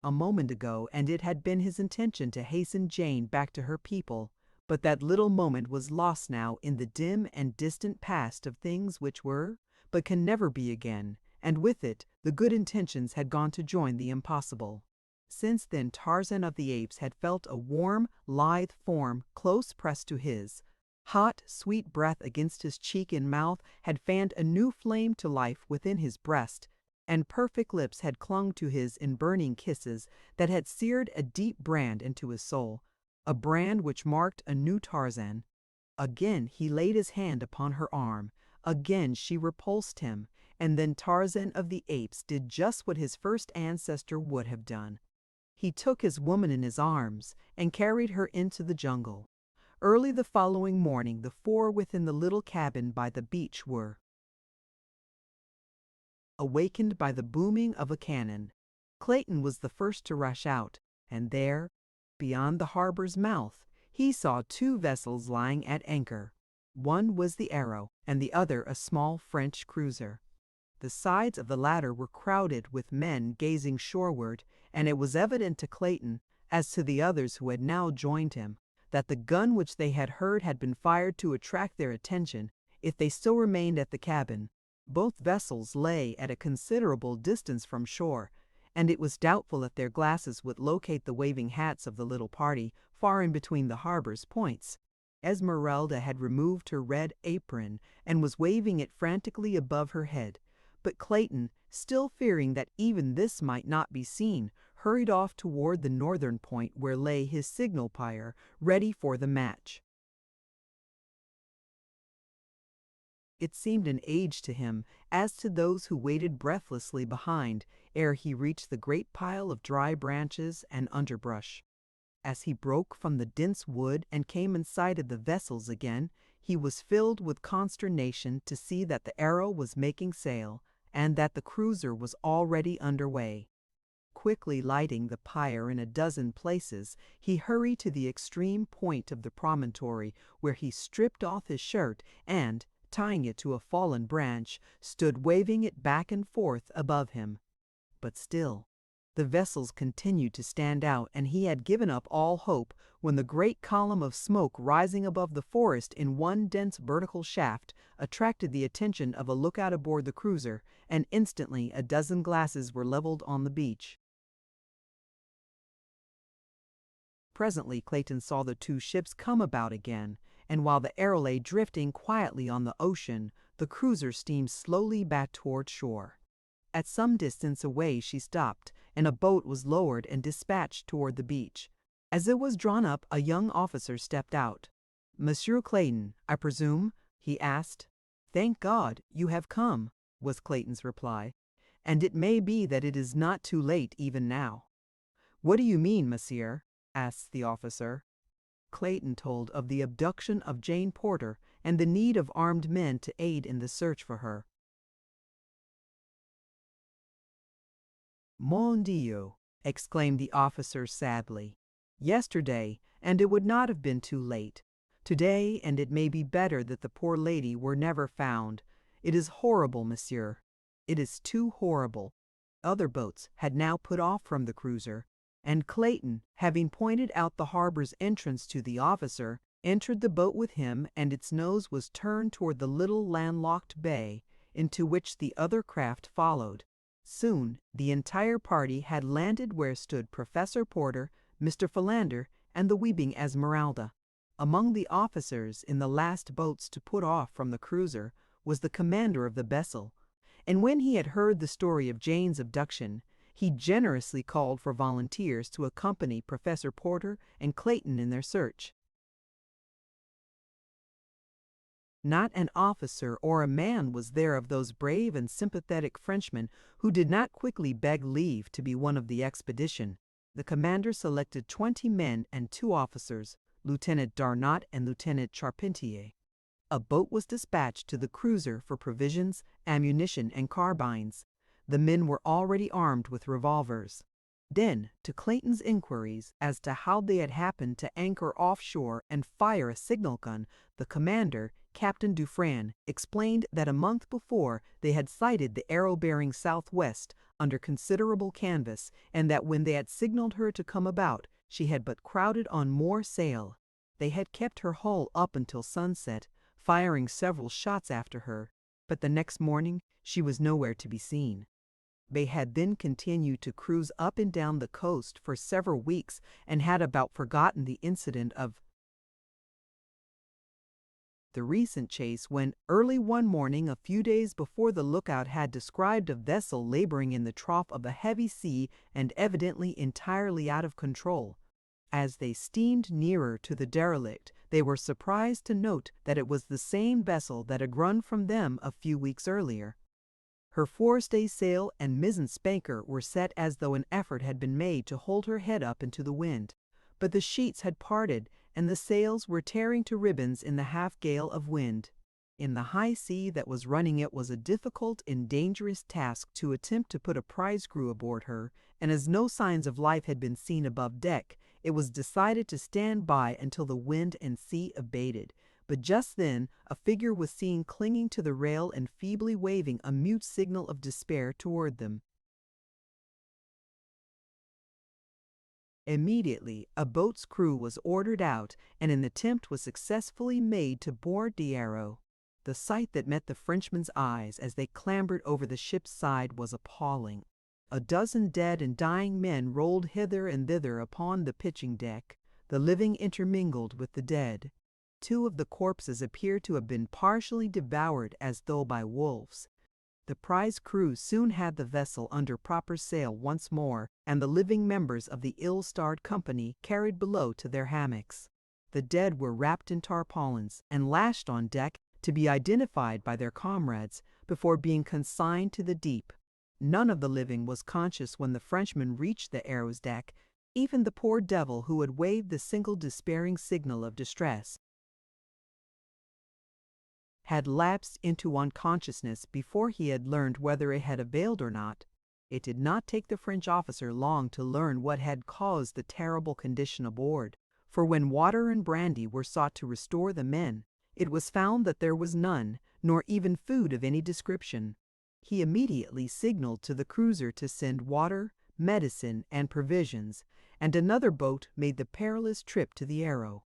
A moment ago, and it had been his intention to hasten Jane back to her people, but that little moment was lost now in the dim and distant past of things which were, but can never be again, and with it the good intentions had gone to join the impossible. Since then Tarzan of the Apes had felt a warm, lithe form close pressed to his. Hot, sweet breath against his cheek and mouth had fanned a new flame to life within his breast, and perfect lips had clung to his in burning kisses that had seared a deep brand into his soul, a brand which marked a new Tarzan. Again he laid his hand upon her arm. Again she repulsed him, and then Tarzan of the Apes did just what his first ancestor would have done. He took his woman in his arms and carried her into the jungle. Early the following morning the four within the little cabin by the beach were awakened by the booming of a cannon. Clayton was the first to rush out, and there, beyond the harbor's mouth, he saw two vessels lying at anchor. One was the Arrow, and the other a small French cruiser. The sides of the latter were crowded with men gazing shoreward, and it was evident to Clayton, as to the others who had now joined him, that the gun which they had heard had been fired to attract their attention, if they still remained at the cabin. Both vessels lay at a considerable distance from shore, and it was doubtful if their glasses would locate the waving hats of the little party far in between the harbor's points. Esmeralda had removed her red apron and was waving it frantically above her head, but Clayton, still fearing that even this might not be seen, hurried off toward the northern point where lay his signal pyre, ready for the match. It seemed an age to him, as to those who waited breathlessly behind, ere he reached the great pile of dry branches and underbrush. As he broke from the dense wood and came in sight of the vessels again, he was filled with consternation to see that the Arrow was making sail, and that the cruiser was already under way. Quickly lighting the pyre in a dozen places, he hurried to the extreme point of the promontory, where he stripped off his shirt and, tying it to a fallen branch, stood waving it back and forth above him. But still, the vessels continued to stand out, and he had given up all hope when the great column of smoke rising above the forest in one dense vertical shaft attracted the attention of a lookout aboard the cruiser, and instantly a dozen glasses were leveled on the beach. Presently Clayton saw the two ships come about again, and while the Arrow lay drifting quietly on the ocean, the cruiser steamed slowly back toward shore. At some distance away she stopped, and a boat was lowered and dispatched toward the beach. As it was drawn up, a young officer stepped out. "Monsieur Clayton, I presume?" he asked. "Thank God, you have come," was Clayton's reply, "and it may be that it is not too late even now." "What do you mean, monsieur?" asked the officer. Clayton told of the abduction of Jane Porter and the need of armed men to aid in the search for her. Mon Dieu, exclaimed the officer sadly. Yesterday, and it would not have been too late. Today, and it may be better that the poor lady were never found. It is horrible, monsieur. It is too horrible. Other boats had now put off from the cruiser, and Clayton, having pointed out the harbor's entrance to the officer, entered the boat with him, and its nose was turned toward the little landlocked bay, into which the other craft followed. Soon the entire party had landed where stood Professor Porter, Mr. Philander, and the weeping Esmeralda. Among the officers in the last boats to put off from the cruiser was the commander of the vessel, and when he had heard the story of Jane's abduction, he generously called for volunteers to accompany Professor Porter and Clayton in their search. Not an officer or a man was there of those brave and sympathetic Frenchmen who did not quickly beg leave to be one of the expedition. The commander selected 20 men and 2 officers, Lieutenant Darnot and Lieutenant Charpentier. A boat was dispatched to the cruiser for provisions, ammunition, and carbines. The men were already armed with revolvers. Then, to Clayton's inquiries as to how they had happened to anchor offshore and fire a signal gun, the commander, Captain Dufresne, explained that a month before they had sighted the Arrow bearing southwest under considerable canvas, and that when they had signaled her to come about, she had but crowded on more sail. They had kept her hull up until sunset, firing several shots after her, but the next morning she was nowhere to be seen. They had then continued to cruise up and down the coast for several weeks and had about forgotten the incident of the recent chase when, early one morning a few days before, the lookout had described a vessel laboring in the trough of a heavy sea and evidently entirely out of control. As they steamed nearer to the derelict, they were surprised to note that it was the same vessel that had run from them a few weeks earlier. Her forestaysail and mizzen spanker were set as though an effort had been made to hold her head up into the wind, but the sheets had parted and the sails were tearing to ribbons in the half-gale of wind. In the high sea that was running it was a difficult and dangerous task to attempt to put a prize crew aboard her, and as no signs of life had been seen above deck, it was decided to stand by until the wind and sea abated. But just then a figure was seen clinging to the rail and feebly waving a mute signal of despair toward them. Immediately a boat's crew was ordered out, and an attempt was successfully made to board the Arrow. The sight that met the Frenchmen's eyes as they clambered over the ship's side was appalling. A dozen dead and dying men rolled hither and thither upon the pitching deck, the living intermingled with the dead. 2 of the corpses appeared to have been partially devoured as though by wolves. The prize crew soon had the vessel under proper sail once more, and the living members of the ill-starred company carried below to their hammocks. The dead were wrapped in tarpaulins and lashed on deck to be identified by their comrades before being consigned to the deep. None of the living was conscious when the Frenchman reached the Arrow's deck, even the poor devil who had waved the single despairing signal of distress had lapsed into unconsciousness before he had learned whether it had availed or not. It did not take the French officer long to learn what had caused the terrible condition aboard, for when water and brandy were sought to restore the men, it was found that there was none, nor even food of any description. He immediately signaled to the cruiser to send water, medicine, and provisions, and another boat made the perilous trip to the Arrow.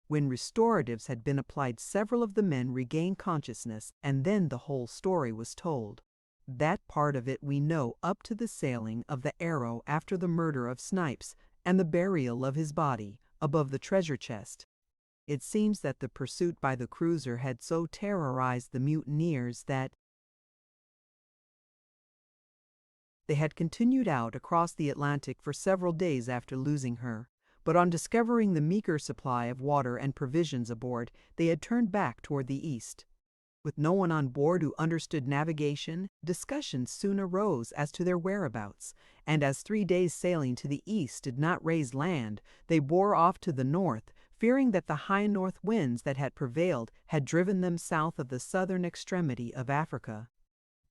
When restoratives had been applied, several of the men regained consciousness, and then the whole story was told. That part of it we know up to the sailing of the Arrow after the murder of Snipes and the burial of his body above the treasure chest. It seems that the pursuit by the cruiser had so terrorized the mutineers that they had continued out across the Atlantic for several days after losing her. But on discovering the meager supply of water and provisions aboard, they had turned back toward the east. With no one on board who understood navigation, discussions soon arose as to their whereabouts, and as 3 days' sailing to the east did not raise land, they bore off to the north, fearing that the high north winds that had prevailed had driven them south of the southern extremity of Africa.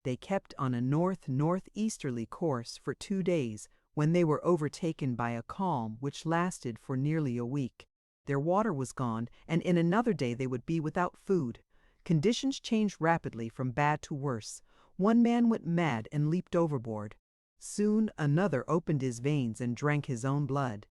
They kept on a north-northeasterly course for 2 days, when they were overtaken by a calm which lasted for nearly a week. Their water was gone, and in another day they would be without food. Conditions changed rapidly from bad to worse. One man went mad and leaped overboard. Soon another opened his veins and drank his own blood.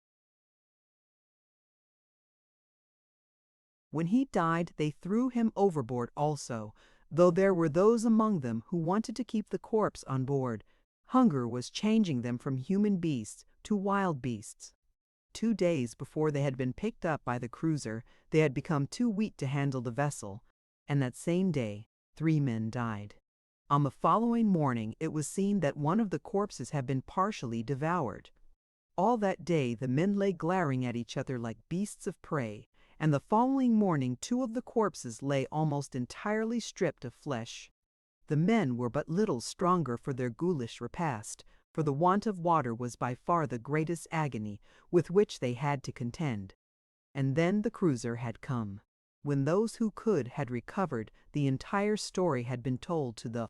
When he died, they threw him overboard also, though there were those among them who wanted to keep the corpse on board. Hunger was changing them from human beasts to wild beasts. 2 days before they had been picked up by the cruiser, they had become too weak to handle the vessel, and that same day 3 men died. On the following morning it was seen that one of the corpses had been partially devoured. All that day the men lay glaring at each other like beasts of prey, and the following morning 2 of the corpses lay almost entirely stripped of flesh. The men were but little stronger for their ghoulish repast, for the want of water was by far the greatest agony with which they had to contend. And then the cruiser had come. When those who could had recovered, the entire story had been told to the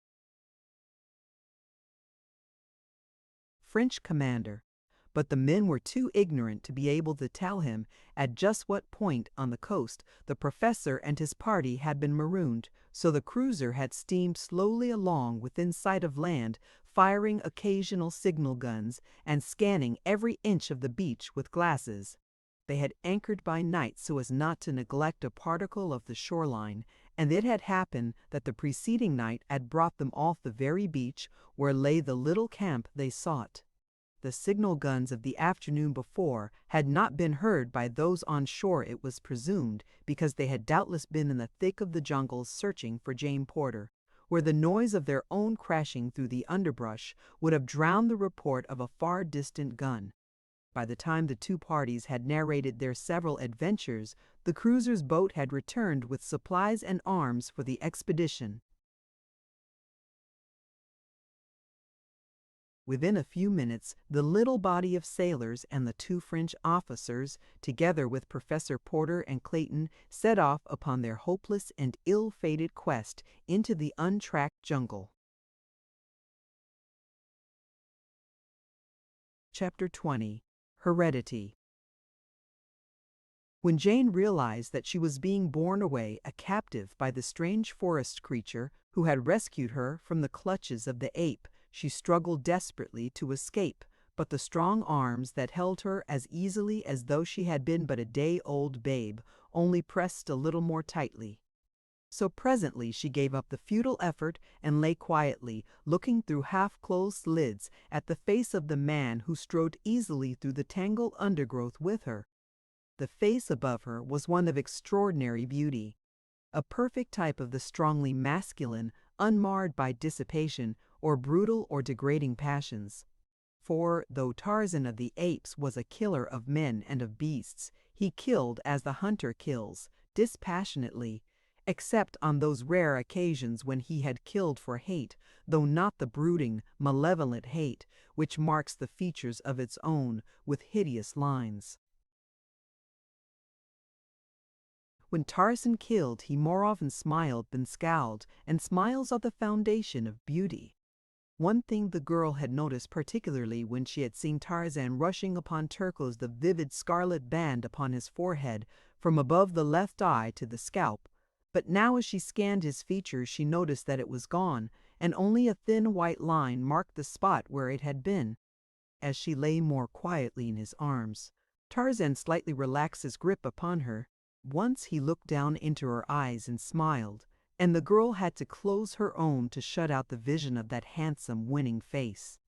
French commander, but the men were too ignorant to be able to tell him at just what point on the coast the professor and his party had been marooned, so the cruiser had steamed slowly along within sight of land, firing occasional signal guns and scanning every inch of the beach with glasses. They had anchored by night so as not to neglect a particle of the shoreline, and it had happened that the preceding night had brought them off the very beach where lay the little camp they sought. The signal guns of the afternoon before had not been heard by those on shore, it was presumed, because they had doubtless been in the thick of the jungles searching for Jane Porter, where the noise of their own crashing through the underbrush would have drowned the report of a far distant gun. By the time the 2 parties had narrated their several adventures, the cruiser's boat had returned with supplies and arms for the expedition. Within a few minutes, the little body of sailors and the 2 French officers, together with Professor Porter and Clayton, set off upon their hopeless and ill-fated quest into the untracked jungle. Chapter 20. Heredity. When Jane realized that she was being borne away a captive by the strange forest creature who had rescued her from the clutches of the ape, she struggled desperately to escape, but the strong arms that held her as easily as though she had been but a day-old babe only pressed a little more tightly. So presently she gave up the futile effort and lay quietly, looking through half-closed lids at the face of the man who strode easily through the tangled undergrowth with her. The face above her was one of extraordinary beauty, a perfect type of the strongly masculine, unmarred by dissipation or brutal or degrading passions. For, though Tarzan of the Apes was a killer of men and of beasts, he killed as the hunter kills, dispassionately, except on those rare occasions when he had killed for hate, though not the brooding, malevolent hate which marks the features of its own with hideous lines. When Tarzan killed, he more often smiled than scowled, and smiles are the foundation of beauty. One thing the girl had noticed particularly when she had seen Tarzan rushing upon Turcos, the vivid scarlet band upon his forehead from above the left eye to the scalp, but now as she scanned his features she noticed that it was gone, and only a thin white line marked the spot where it had been. As she lay more quietly in his arms, Tarzan slightly relaxed his grip upon her. Once he looked down into her eyes and smiled, and the girl had to close her own to shut out the vision of that handsome, winning face.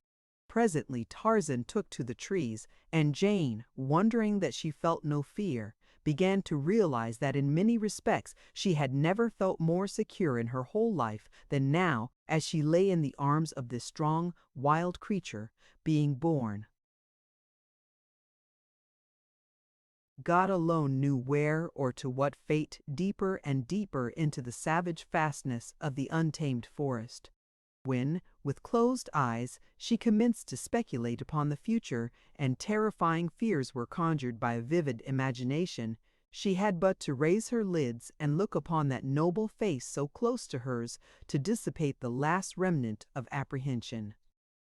Presently Tarzan took to the trees, and Jane, wondering that she felt no fear, began to realize that in many respects she had never felt more secure in her whole life than now as she lay in the arms of this strong, wild creature, being born. God alone knew where or to what fate, deeper and deeper into the savage fastness of the untamed forest. When, with closed eyes, she commenced to speculate upon the future, and terrifying fears were conjured by a vivid imagination, She had but to raise her lids and look upon that noble face so close to hers to dissipate the last remnant of apprehension.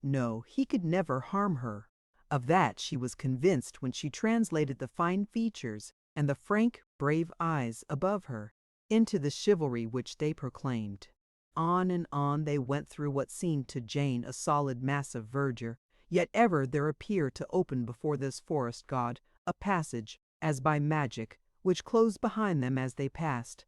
No, he could never harm her. Of that she was convinced when she translated the fine features and the frank, brave eyes above her into the chivalry which they proclaimed. On and on they went through what seemed to Jane a solid mass of verdure, yet ever there appeared to open before this forest god a passage, as by magic, which closed behind them as they passed.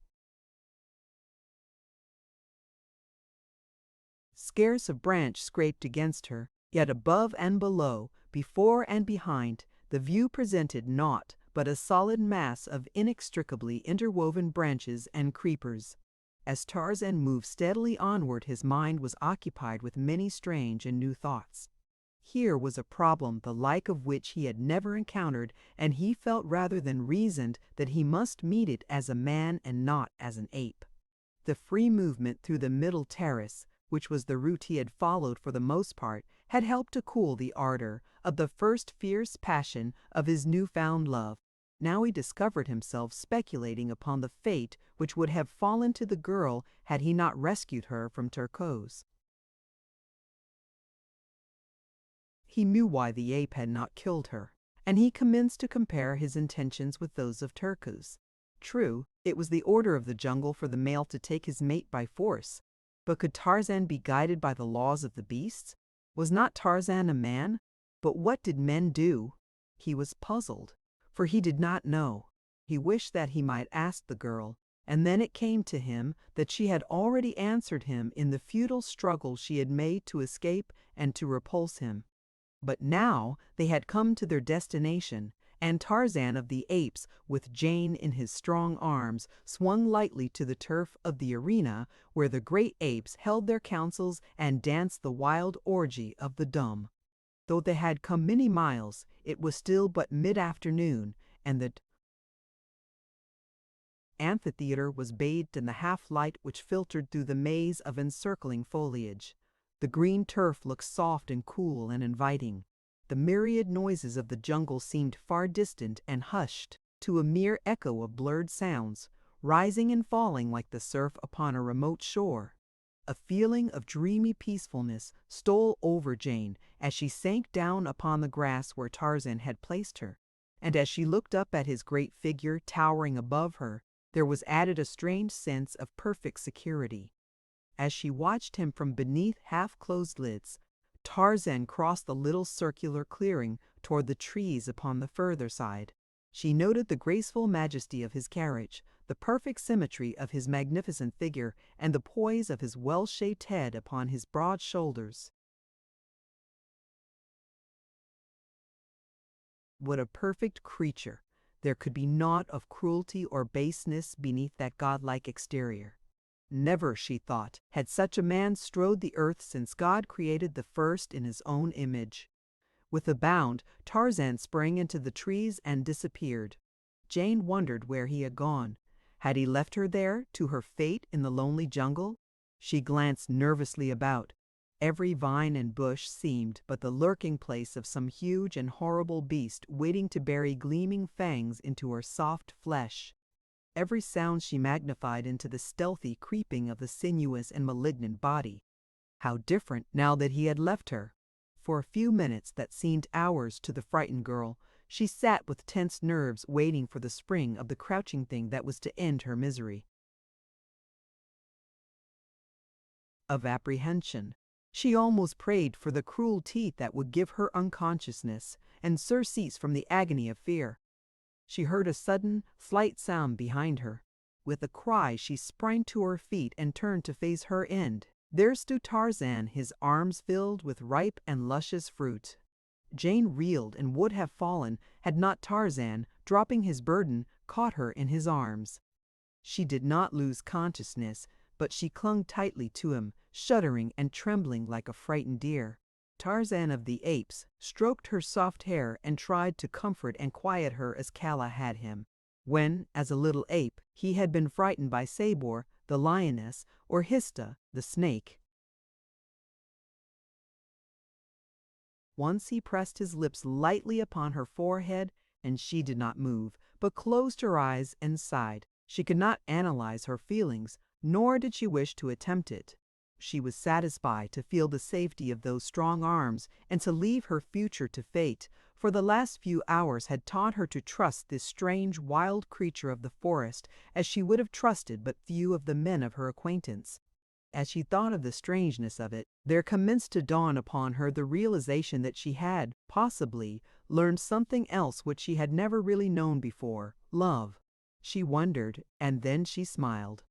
Scarce a branch scraped against her, yet above and below, before and behind, the view presented naught but a solid mass of inextricably interwoven branches and creepers. As Tarzan moved steadily onward, his mind was occupied with many strange and new thoughts. Here was a problem the like of which he had never encountered, and he felt rather than reasoned that he must meet it as a man and not as an ape. The free movement through the middle terrace, which was the route he had followed for the most part, had helped to cool the ardor of the first fierce passion of his new-found love. Now he discovered himself speculating upon the fate which would have fallen to the girl had he not rescued her from Turcos. He knew why the ape had not killed her, and he commenced to compare his intentions with those of Turcos. True, it was the order of the jungle for the male to take his mate by force, but could Tarzan be guided by the laws of the beasts? Was not Tarzan a man? But what did men do? He was puzzled, for he did not know. He wished that he might ask the girl, and then it came to him that she had already answered him in the futile struggle she had made to escape and to repulse him. But now they had come to their destination, and Tarzan of the Apes, with Jane in his strong arms, swung lightly to the turf of the arena where the great apes held their councils and danced the wild orgy of the dumb. Though they had come many miles, it was still but mid-afternoon, and the amphitheater was bathed in the half-light which filtered through the maze of encircling foliage. The green turf looked soft and cool and inviting. The myriad noises of the jungle seemed far distant and hushed to a mere echo of blurred sounds, rising and falling like the surf upon a remote shore. A feeling of dreamy peacefulness stole over Jane as she sank down upon the grass where Tarzan had placed her, and as she looked up at his great figure towering above her, there was added a strange sense of perfect security. As she watched him from beneath half-closed lids, Tarzan crossed the little circular clearing toward the trees upon the further side. She noted the graceful majesty of his carriage, the perfect symmetry of his magnificent figure, and the poise of his well-shaped head upon his broad shoulders. What a perfect creature! There could be naught of cruelty or baseness beneath that godlike exterior. Never, she thought, had such a man strode the earth since God created the first in his own image. With a bound, Tarzan sprang into the trees and disappeared. Jane wondered where he had gone. Had he left her there, to her fate in the lonely jungle? She glanced nervously about. Every vine and bush seemed but the lurking place of some huge and horrible beast waiting to bury gleaming fangs into her soft flesh. Every sound she magnified into the stealthy creeping of the sinuous and malignant body. How different now that he had left her! For a few minutes that seemed hours to the frightened girl, she sat with tense nerves waiting for the spring of the crouching thing that was to end her misery. Of apprehension. She almost prayed for the cruel teeth that would give her unconsciousness and surcease from the agony of fear. She heard a sudden, slight sound behind her. With a cry she sprang to her feet and turned to face her end. There stood Tarzan, his arms filled with ripe and luscious fruit. Jane reeled and would have fallen had not Tarzan, dropping his burden, caught her in his arms. She did not lose consciousness, but she clung tightly to him, shuddering and trembling like a frightened deer. Tarzan of the Apes stroked her soft hair and tried to comfort and quiet her as Kala had him, when, as a little ape, he had been frightened by Sabor, the lioness, or Hista, the snake. Once he pressed his lips lightly upon her forehead, and she did not move, but closed her eyes and sighed. She could not analyze her feelings, nor did she wish to attempt it. She was satisfied to feel the safety of those strong arms and to leave her future to fate, for the last few hours had taught her to trust this strange wild creature of the forest as she would have trusted but few of the men of her acquaintance. As she thought of the strangeness of it, there commenced to dawn upon her the realization that she had, possibly, learned something else which she had never really known before: love. She wondered, and then she smiled.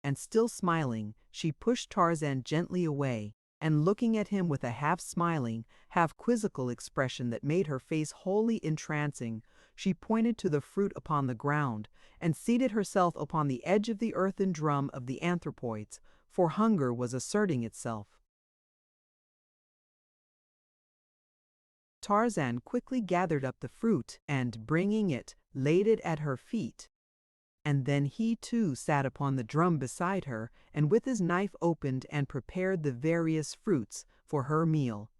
And still smiling, she pushed Tarzan gently away, and looking at him with a half-smiling, half-quizzical expression that made her face wholly entrancing, she pointed to the fruit upon the ground, and seated herself upon the edge of the earthen drum of the anthropoids, for hunger was asserting itself. Tarzan quickly gathered up the fruit, and, bringing it, laid it at her feet. And then he too sat upon the drum beside her, and with his knife opened and prepared the various fruits for her meal.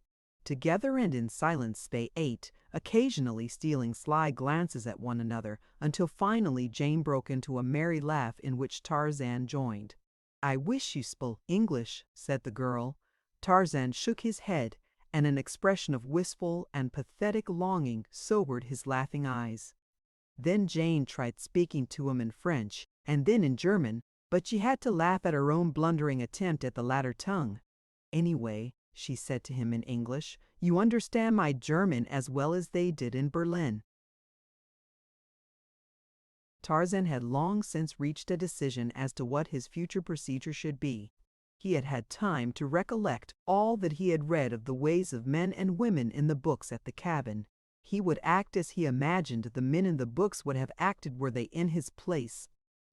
Together and in silence they ate, occasionally stealing sly glances at one another, until finally Jane broke into a merry laugh in which Tarzan joined. "I wish you spoke English," said the girl. Tarzan shook his head, and an expression of wistful and pathetic longing sobered his laughing eyes. Then Jane tried speaking to him in French, and then in German, but she had to laugh at her own blundering attempt at the latter tongue. "Anyway," she said to him in English, "you understand my German as well as they did in Berlin." Tarzan had long since reached a decision as to what his future procedure should be. He had had time to recollect all that he had read of the ways of men and women in the books at the cabin. He would act as he imagined the men in the books would have acted were they in his place.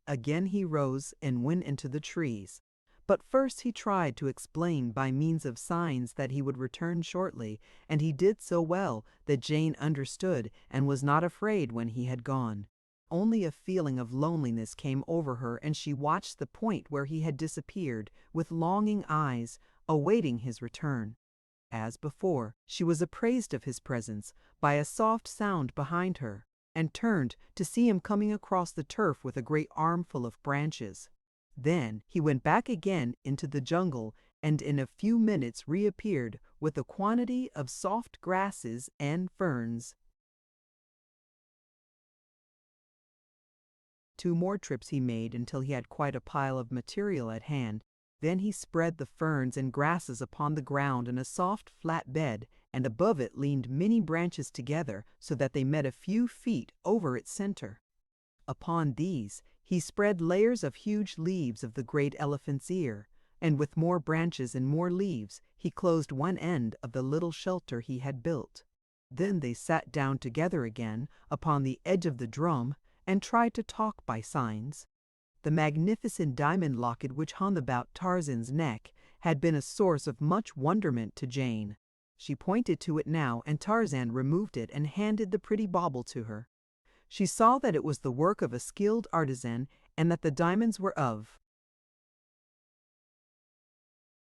Again he rose and went into the trees. But first he tried to explain by means of signs that he would return shortly, and he did so well that Jane understood and was not afraid when he had gone. Only a feeling of loneliness came over her, and she watched the point where he had disappeared with longing eyes, awaiting his return. As before, she was appraised of his presence by a soft sound behind her, and turned to see him coming across the turf with a great armful of branches. Then he went back again into the jungle, and in a few minutes reappeared with a quantity of soft grasses and ferns. 2 more trips he made until he had quite a pile of material at hand. Then he spread the ferns and grasses upon the ground in a soft, flat bed, and above it leaned many branches together so that they met a few feet over its center. Upon these he spread layers of huge leaves of the great elephant's ear, and with more branches and more leaves he closed one end of the little shelter he had built. Then they sat down together again upon the edge of the drum and tried to talk by signs. The magnificent diamond locket which hung about Tarzan's neck had been a source of much wonderment to Jane. She pointed to it now, and Tarzan removed it and handed the pretty bauble to her. She saw that it was the work of a skilled artisan, and that the diamonds were of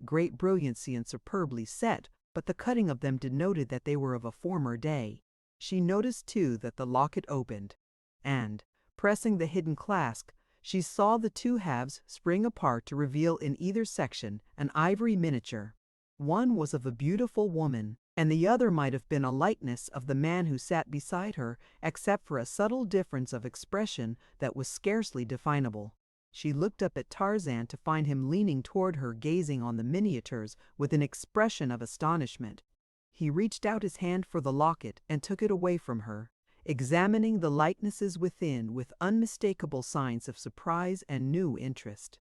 great brilliancy and superbly set, but the cutting of them denoted that they were of a former day. She noticed too that the locket opened, and, pressing the hidden clasp, she saw the 2 halves spring apart to reveal in either section an ivory miniature. One was of a beautiful woman, and the other might have been a likeness of the man who sat beside her, except for a subtle difference of expression that was scarcely definable. She looked up at Tarzan to find him leaning toward her, gazing on the miniatures with an expression of astonishment. He reached out his hand for the locket and took it away from her, examining the likenesses within with unmistakable signs of surprise and new interest.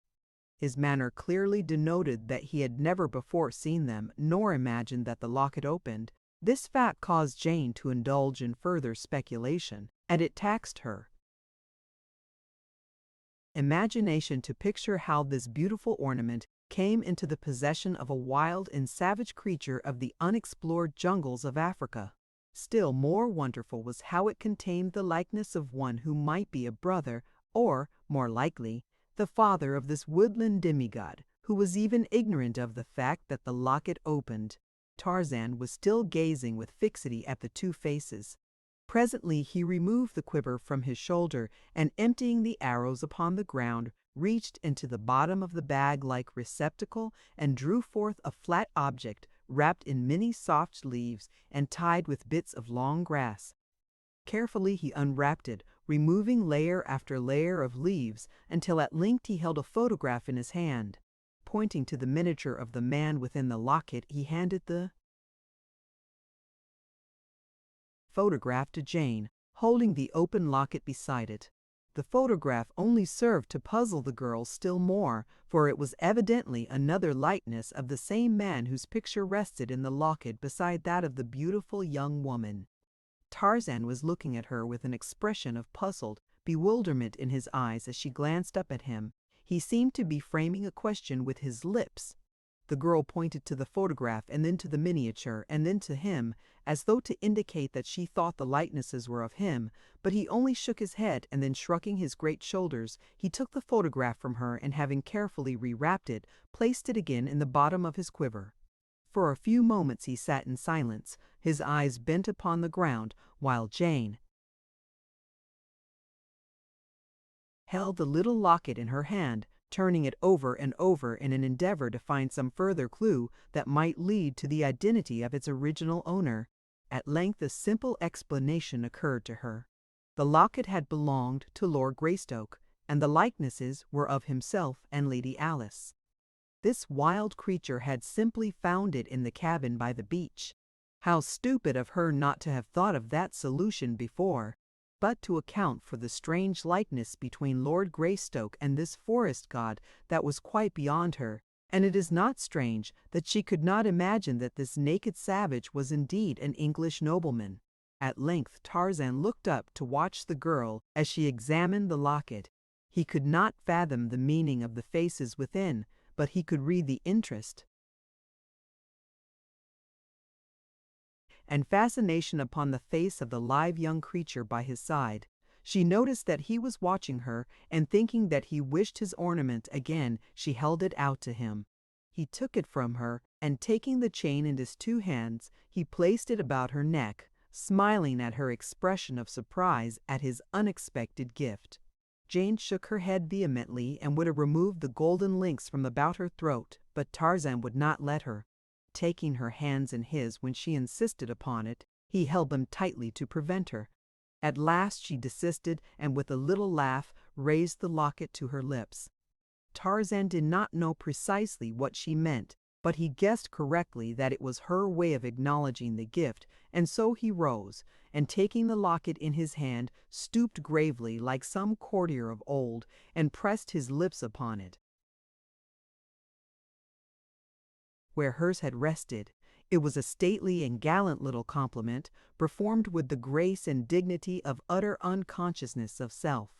His manner clearly denoted that he had never before seen them, nor imagined that the locket opened. This fact caused Jane to indulge in further speculation, and it taxed her imagination to picture how this beautiful ornament came into the possession of a wild and savage creature of the unexplored jungles of Africa. Still more wonderful was how it contained the likeness of one who might be a brother, or, more likely, the father of this woodland demigod, who was even ignorant of the fact that the locket opened. Tarzan was still gazing with fixity at the 2 faces. Presently he removed the quiver from his shoulder, and emptying the arrows upon the ground, reached into the bottom of the bag-like receptacle and drew forth a flat object wrapped in many soft leaves and tied with bits of long grass. Carefully he unwrapped it, removing layer after layer of leaves, until at length he held a photograph in his hand. Pointing to the miniature of the man within the locket, he handed the photograph to Jane, holding the open locket beside it. The photograph only served to puzzle the girl still more, for it was evidently another likeness of the same man whose picture rested in the locket beside that of the beautiful young woman. Tarzan was looking at her with an expression of puzzled bewilderment in his eyes as she glanced up at him. He seemed to be framing a question with his lips. The girl pointed to the photograph and then to the miniature and then to him, as though to indicate that she thought the likenesses were of him, but he only shook his head, and then shrugging his great shoulders, he took the photograph from her and, having carefully rewrapped it, placed it again in the bottom of his quiver. For a few moments he sat in silence, his eyes bent upon the ground, while Jane held the little locket in her hand, turning it over and over in an endeavor to find some further clue that might lead to the identity of its original owner. At length a simple explanation occurred to her. The locket had belonged to Lord Greystoke, and the likenesses were of himself and Lady Alice. This wild creature had simply found it in the cabin by the beach. How stupid of her not to have thought of that solution before! But to account for the strange likeness between Lord Greystoke and this forest god, that was quite beyond her, and it is not strange that she could not imagine that this naked savage was indeed an English nobleman. At length Tarzan looked up to watch the girl as she examined the locket. He could not fathom the meaning of the faces within, but he could read the interest and fascination upon the face of the live young creature by his side. She noticed that he was watching her, and thinking that he wished his ornament again, she held it out to him. He took it from her, and taking the chain in his two hands, he placed it about her neck, smiling at her expression of surprise at his unexpected gift. Jane shook her head vehemently and would have removed the golden links from about her throat, but Tarzan would not let her. Taking her hands in his when she insisted upon it, he held them tightly to prevent her. At last she desisted, and with a little laugh raised the locket to her lips. Tarzan did not know precisely what she meant, but he guessed correctly that it was her way of acknowledging the gift, and so he rose, and taking the locket in his hand, stooped gravely like some courtier of old, and pressed his lips upon it. Where hers had rested, it was a stately and gallant little compliment, performed with the grace and dignity of utter unconsciousness of self.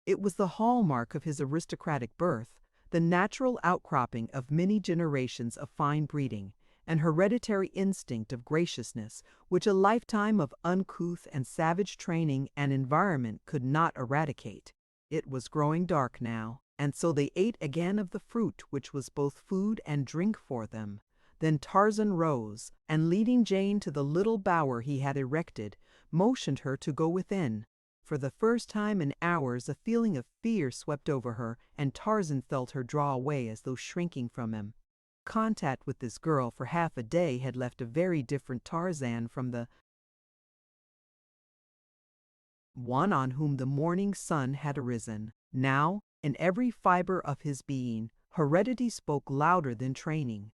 It was the hallmark of his aristocratic birth, the natural outcropping of many generations of fine breeding, an hereditary instinct of graciousness, which a lifetime of uncouth and savage training and environment could not eradicate. It was growing dark now, and so they ate again of the fruit which was both food and drink for them. Then Tarzan rose, and leading Jane to the little bower he had erected, motioned her to go within. For the first time in hours a feeling of fear swept over her, and Tarzan felt her draw away as though shrinking from him. Contact with this girl for half a day had left a very different Tarzan from the one on whom the morning sun had arisen. Now, in every fiber of his being, heredity spoke louder than training.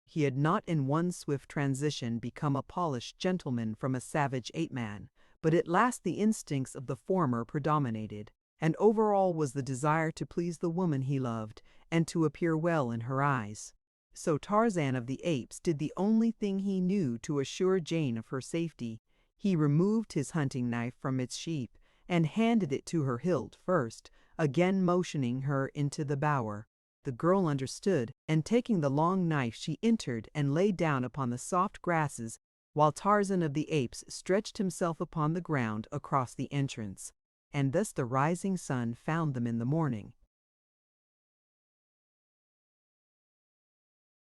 He had not in one swift transition become a polished gentleman from a savage ape-man, but at last the instincts of the former predominated, and over all was the desire to please the woman he loved, and to appear well in her eyes. So Tarzan of the Apes did the only thing he knew to assure Jane of her safety. He removed his hunting knife from its sheath, and handed it to her hilt first, again motioning her into the bower. The girl understood, and taking the long knife she entered and lay down upon the soft grasses, while Tarzan of the Apes stretched himself upon the ground across the entrance. And thus the rising sun found them in the morning.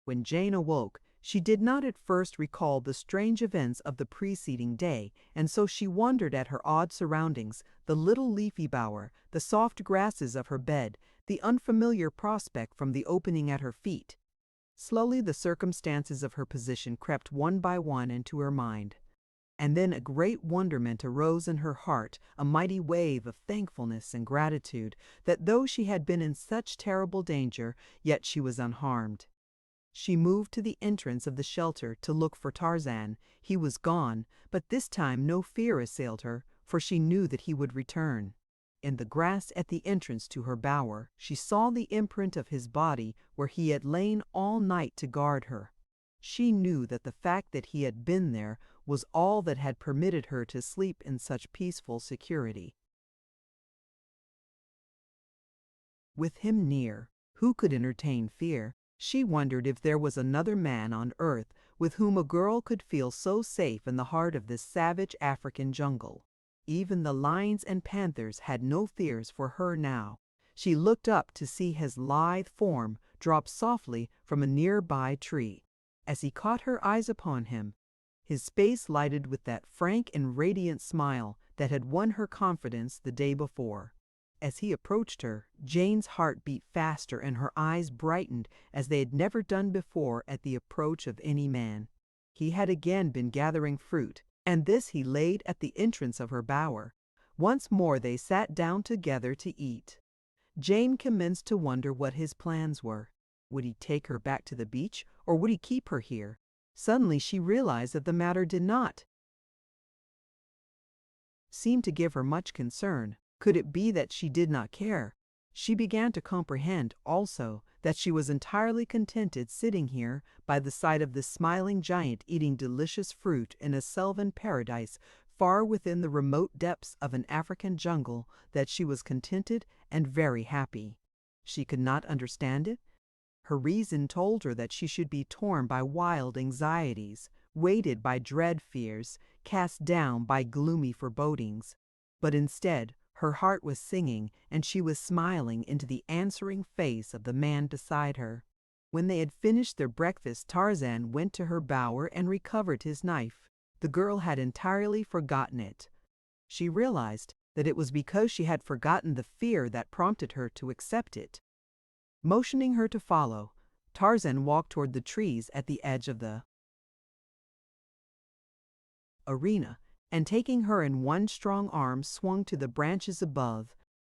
When Jane awoke, She did not at first recall the strange events of the preceding day, and so she wondered at her odd surroundings, the little leafy bower, the soft grasses of her bed, the unfamiliar prospect from the opening at her feet. Slowly the circumstances of her position crept one by one into her mind. And then a great wonderment arose in her heart, a mighty wave of thankfulness and gratitude, that though she had been in such terrible danger, yet she was unharmed. She moved to the entrance of the shelter to look for Tarzan. He was gone, but this time no fear assailed her, for she knew that he would return. In the grass at the entrance to her bower, she saw the imprint of his body where he had lain all night to guard her. She knew that the fact that he had been there was all that had permitted her to sleep in such peaceful security. With him near, who could entertain fear? She wondered if there was another man on earth with whom a girl could feel so safe in the heart of this savage African jungle. Even the lions and panthers had no fears for her now. She looked up to see his lithe form drop softly from a nearby tree. As he caught her eyes upon him, his face lighted with that frank and radiant smile that had won her confidence the day before. As he approached her, Jane's heart beat faster and her eyes brightened as they had never done before at the approach of any man. He had again been gathering fruit, and this he laid at the entrance of her bower. Once more they sat down together to eat. Jane commenced to wonder what his plans were. Would he take her back to the beach, or would he keep her here? Suddenly she realized that the matter did not seem to give her much concern. Could it be that she did not care? She began to comprehend, also, that she was entirely contented sitting here by the side of this smiling giant eating delicious fruit in a sylvan paradise far within the remote depths of an African jungle, that she was contented and very happy. She could not understand it. Her reason told her that she should be torn by wild anxieties, weighted by dread fears, cast down by gloomy forebodings. But instead, her heart was singing, and she was smiling into the answering face of the man beside her. When they had finished their breakfast, Tarzan went to her bower and recovered his knife. The girl had entirely forgotten it. She realized that it was because she had forgotten the fear that prompted her to accept it. Motioning her to follow, Tarzan walked toward the trees at the edge of the arena, and taking her in one strong arm swung to the branches above.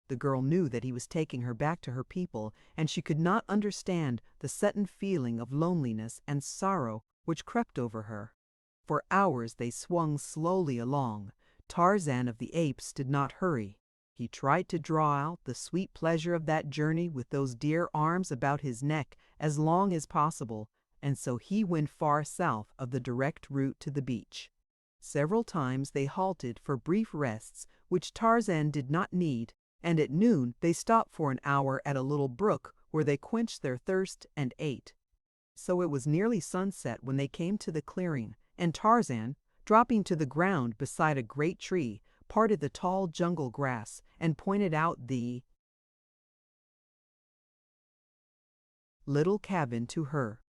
The girl knew that he was taking her back to her people, and she could not understand the sudden feeling of loneliness and sorrow which crept over her. For hours they swung slowly along. Tarzan of the Apes did not hurry. He tried to draw out the sweet pleasure of that journey with those dear arms about his neck as long as possible, and so he went far south of the direct route to the beach. Several times they halted for brief rests, which Tarzan did not need, and at noon they stopped for an hour at a little brook where they quenched their thirst and ate. So it was nearly sunset when they came to the clearing, and Tarzan, dropping to the ground beside a great tree, parted the tall jungle grass and pointed out the little cabin to her.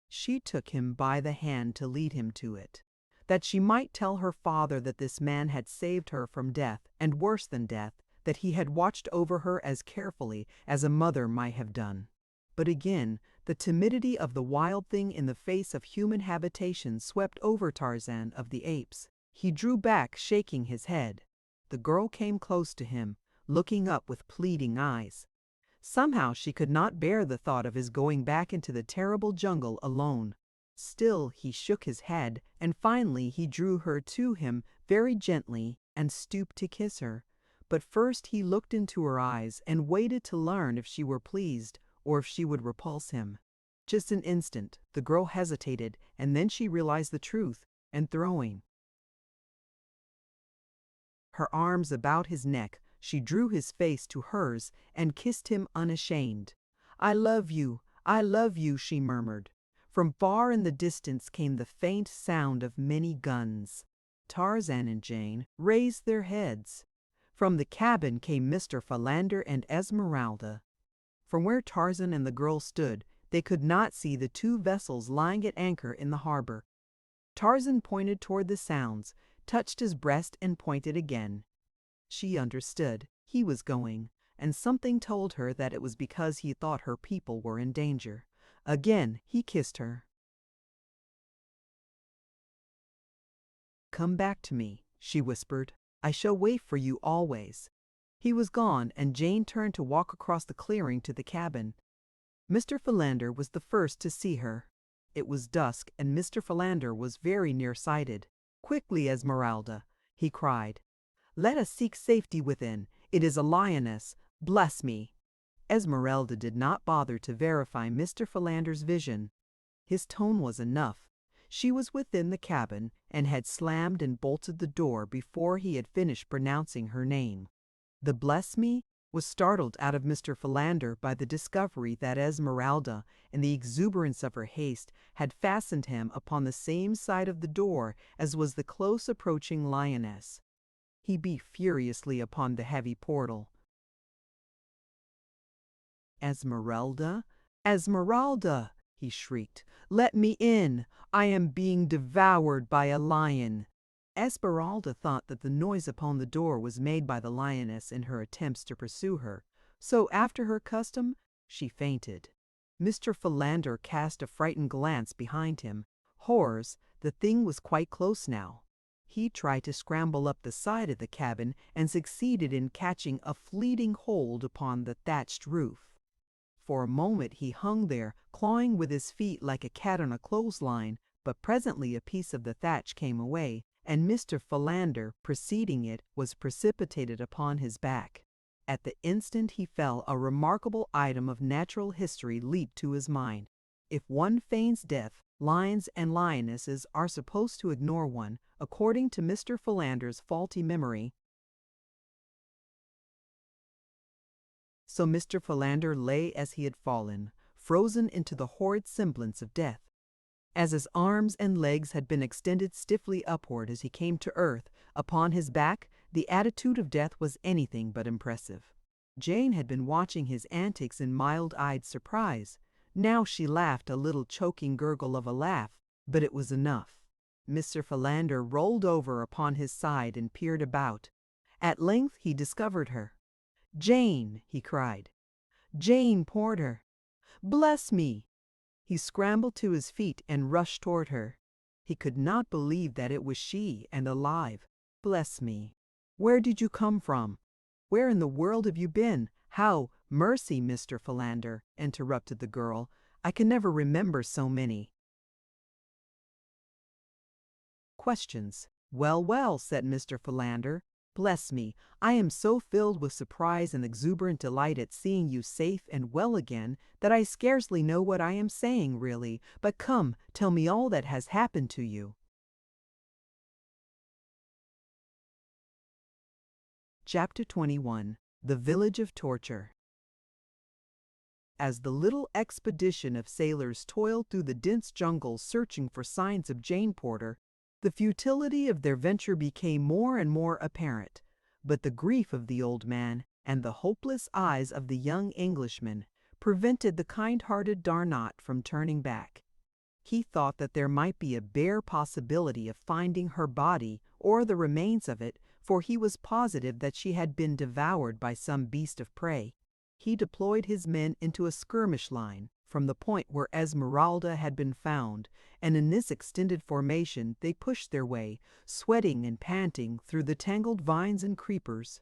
She took him by the hand to lead him to it, that she might tell her father that this man had saved her from death, and worse than death, that he had watched over her as carefully as a mother might have done. But again, the timidity of the wild thing in the face of human habitation swept over Tarzan of the Apes. He drew back, shaking his head. The girl came close to him, looking up with pleading eyes. Somehow she could not bear the thought of his going back into the terrible jungle alone. Still he shook his head, and finally he drew her to him very gently and stooped to kiss her. But first he looked into her eyes and waited to learn if she were pleased or if she would repulse him. Just an instant the girl hesitated, and then she realized the truth, and throwing her arms about his neck, she drew his face to hers and kissed him unashamed. I love you, she murmured. From far in the distance came the faint sound of many guns. Tarzan and Jane raised their heads. From the cabin came Mr. Philander and Esmeralda. From where Tarzan and the girl stood, They could not see the two vessels lying at anchor in the harbor. Tarzan pointed toward the sounds, touched his breast and pointed again. She understood. He was going, and something told her that it was because he thought her people were in danger. Again he kissed her. "Come back to me," she whispered. "I shall wait for you always." He was gone, and Jane turned to walk across the clearing to the cabin. Mr. Philander was the first to see her. It was dusk, and Mr. Philander was very near-sighted. "Quickly, Esmeralda," he cried. "Let us seek safety within. It is a lioness. Bless me." Esmeralda did not bother to verify Mr. Philander's vision. His tone was enough. She was within the cabin and had slammed and bolted the door before he had finished pronouncing her name. The "bless me" was startled out of Mr. Philander by the discovery that Esmeralda, in the exuberance of her haste, had fastened him upon the same side of the door as was the close approaching lioness. He beat furiously upon the heavy portal. "Esmeralda, Esmeralda!" he shrieked. "Let me in! I am being devoured by a lion!" Esmeralda thought that the noise upon the door was made by the lioness in her attempts to pursue her, so after her custom, she fainted. Mr. Philander cast a frightened glance behind him. Horrors, the thing was quite close now. He tried to scramble up the side of the cabin and succeeded in catching a fleeting hold upon the thatched roof. For a moment he hung there, clawing with his feet like a cat on a clothesline, but presently a piece of the thatch came away, and Mr. Philander, preceding it, was precipitated upon his back. At the instant he fell, a remarkable item of natural history leaped to his mind. If one feigns death, lions and lionesses are supposed to ignore one, according to Mr. Philander's faulty memory. So Mr. Philander lay as he had fallen, frozen into the horrid semblance of death. As his arms and legs had been extended stiffly upward as he came to earth, upon his back, the attitude of death was anything but impressive. Jane had been watching his antics in mild-eyed surprise. Now she laughed, a little choking gurgle of a laugh, but it was enough. Mr. Philander rolled over upon his side and peered about. At length he discovered her. "Jane!" he cried. "Jane Porter! Bless me!" He scrambled to his feet and rushed toward her. He could not believe that it was she, and alive. "Bless me! Where did you come from? Where in the world have you been? How—" "Mercy, Mr. Philander," interrupted the girl. "I can never remember so many questions." "Well, well," said Mr. Philander. "Bless me, I am so filled with surprise and exuberant delight at seeing you safe and well again that I scarcely know what I am saying, really. But come, tell me all that has happened to you." Chapter 21. The Village of Torture. As the little expedition of sailors toiled through the dense jungle searching for signs of Jane Porter, the futility of their venture became more and more apparent, but the grief of the old man and the hopeless eyes of the young Englishman prevented the kind-hearted Darnot from turning back. He thought that there might be a bare possibility of finding her body or the remains of it, for he was positive that she had been devoured by some beast of prey. He deployed his men into a skirmish line from the point where Esmeralda had been found, and in this extended formation they pushed their way, sweating and panting, through the tangled vines and creepers.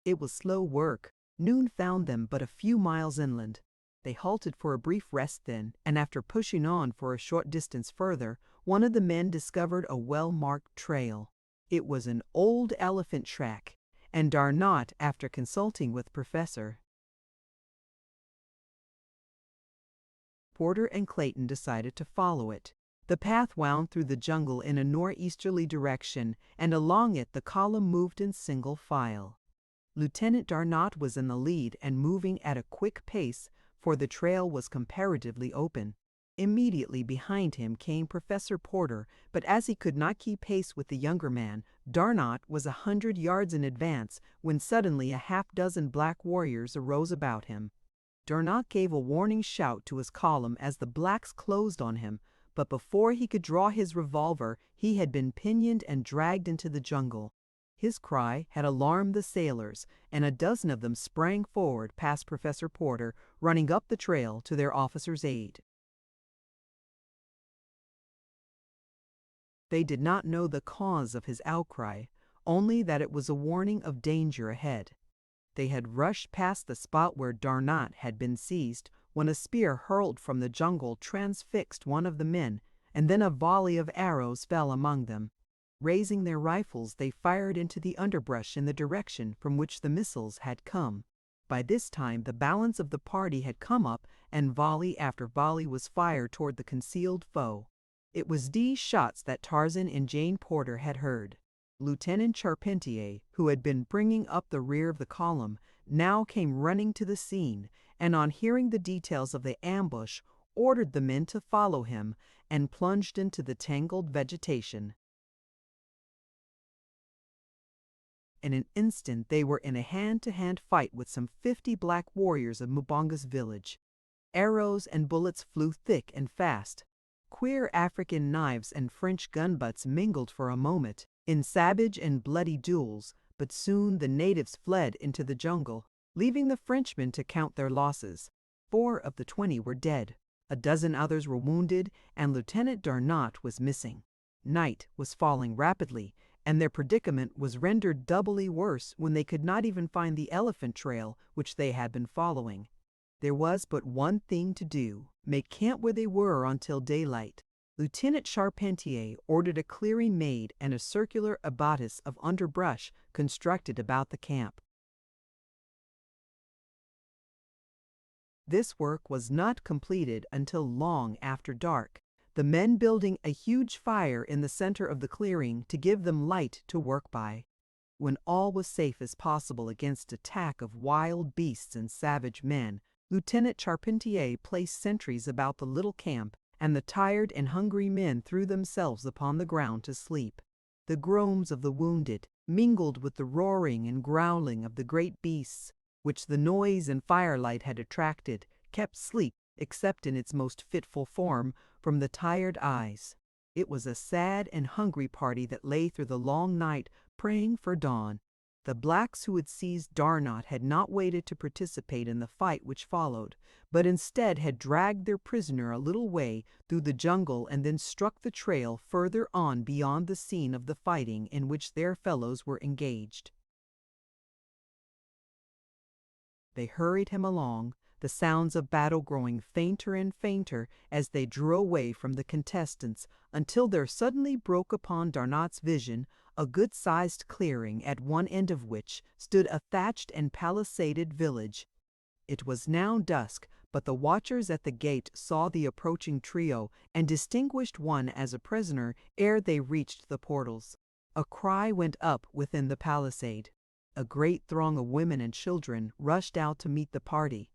It was slow work. Noon found them but a few miles inland. They halted for a brief rest then, and after pushing on for a short distance further, one of the men discovered a well-marked trail. It was an old elephant track, and Darnot, after consulting with Professor Porter and Clayton, decided to follow it. The path wound through the jungle in a northeasterly direction, and along it the column moved in single file. Lieutenant Darnot was in the lead and moving at a quick pace, for the trail was comparatively open. Immediately behind him came Professor Porter, but as he could not keep pace with the younger man, Darnot was 100 yards in advance when suddenly a half-dozen black warriors arose about him. Darnot gave a warning shout to his column as the blacks closed on him, but before he could draw his revolver, he had been pinioned and dragged into the jungle. His cry had alarmed the sailors, and a dozen of them sprang forward past Professor Porter, running up the trail to their officer's aid. They did not know the cause of his outcry, only that it was a warning of danger ahead. They had rushed past the spot where Darnot had been seized when a spear hurled from the jungle transfixed one of the men, and then a volley of arrows fell among them. Raising their rifles, they fired into the underbrush in the direction from which the missiles had come. By this time, the balance of the party had come up, and volley after volley was fired toward the concealed foe. It was these shots that Tarzan and Jane Porter had heard. Lieutenant Charpentier, who had been bringing up the rear of the column, now came running to the scene, and on hearing the details of the ambush, ordered the men to follow him, and plunged into the tangled vegetation. In an instant they were in a hand-to-hand fight with some 50 black warriors of Mbonga's village. Arrows and bullets flew thick and fast. Queer African knives and French gun butts mingled for a moment in savage and bloody duels, but soon the natives fled into the jungle, leaving the Frenchmen to count their losses. 4 of the 20 were dead, a dozen others were wounded, and Lieutenant Darnot was missing. Night was falling rapidly, and their predicament was rendered doubly worse when they could not even find the elephant trail which they had been following. There was but one thing to do: make camp where they were until daylight. Lieutenant Charpentier ordered a clearing made and a circular abattis of underbrush constructed about the camp. This work was not completed until long after dark, the men building a huge fire in the center of the clearing to give them light to work by. When all was safe as possible against attack of wild beasts and savage men, Lieutenant Charpentier placed sentries about the little camp, and the tired and hungry men threw themselves upon the ground to sleep. The groans of the wounded, mingled with the roaring and growling of the great beasts, which the noise and firelight had attracted, kept sleep, except in its most fitful form, from the tired eyes. It was a sad and hungry party that lay through the long night praying for dawn. The blacks who had seized Darnot had not waited to participate in the fight which followed, but instead had dragged their prisoner a little way through the jungle and then struck the trail further on beyond the scene of the fighting in which their fellows were engaged. They hurried him along, the sounds of battle growing fainter and fainter as they drew away from the contestants, until there suddenly broke upon Darnot's vision a good-sized clearing, at one end of which stood a thatched and palisaded village. It was now dusk, but the watchers at the gate saw the approaching trio and distinguished one as a prisoner ere they reached the portals. A cry went up within the palisade. A great throng of women and children rushed out to meet the party.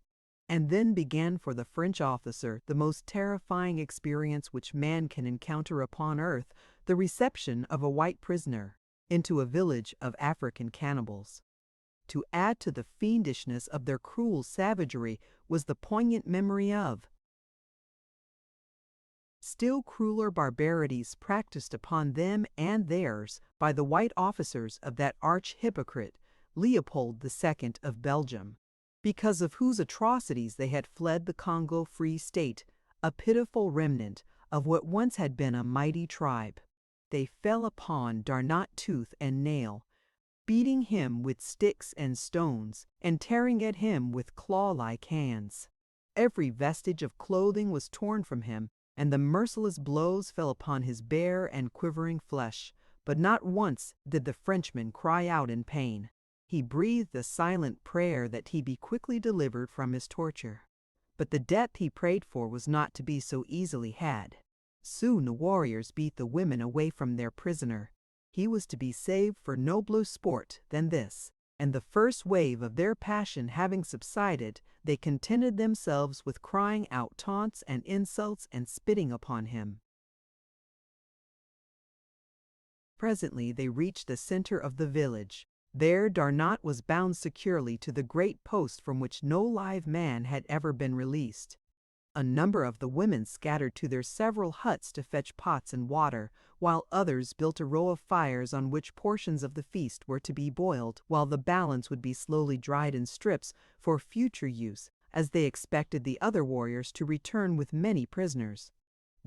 And then began for the French officer the most terrifying experience which man can encounter upon earth, the reception of a white prisoner into a village of African cannibals. To add to the fiendishness of their cruel savagery was the poignant memory of still crueler barbarities practiced upon them and theirs by the white officers of that arch-hypocrite, Leopold II of Belgium, because of whose atrocities they had fled the Congo Free State, a pitiful remnant of what once had been a mighty tribe. They fell upon Darnot tooth and nail, beating him with sticks and stones, and tearing at him with claw-like hands. Every vestige of clothing was torn from him, and the merciless blows fell upon his bare and quivering flesh, but not once did the Frenchman cry out in pain. He breathed a silent prayer that he be quickly delivered from his torture. But the death he prayed for was not to be so easily had. Soon the warriors beat the women away from their prisoner. He was to be saved for nobler sport than this, and the first wave of their passion having subsided, they contented themselves with crying out taunts and insults and spitting upon him. Presently they reached the center of the village. There Darnat was bound securely to the great post from which no live man had ever been released. A number of the women scattered to their several huts to fetch pots and water, while others built a row of fires on which portions of the feast were to be boiled, while the balance would be slowly dried in strips for future use, as they expected the other warriors to return with many prisoners.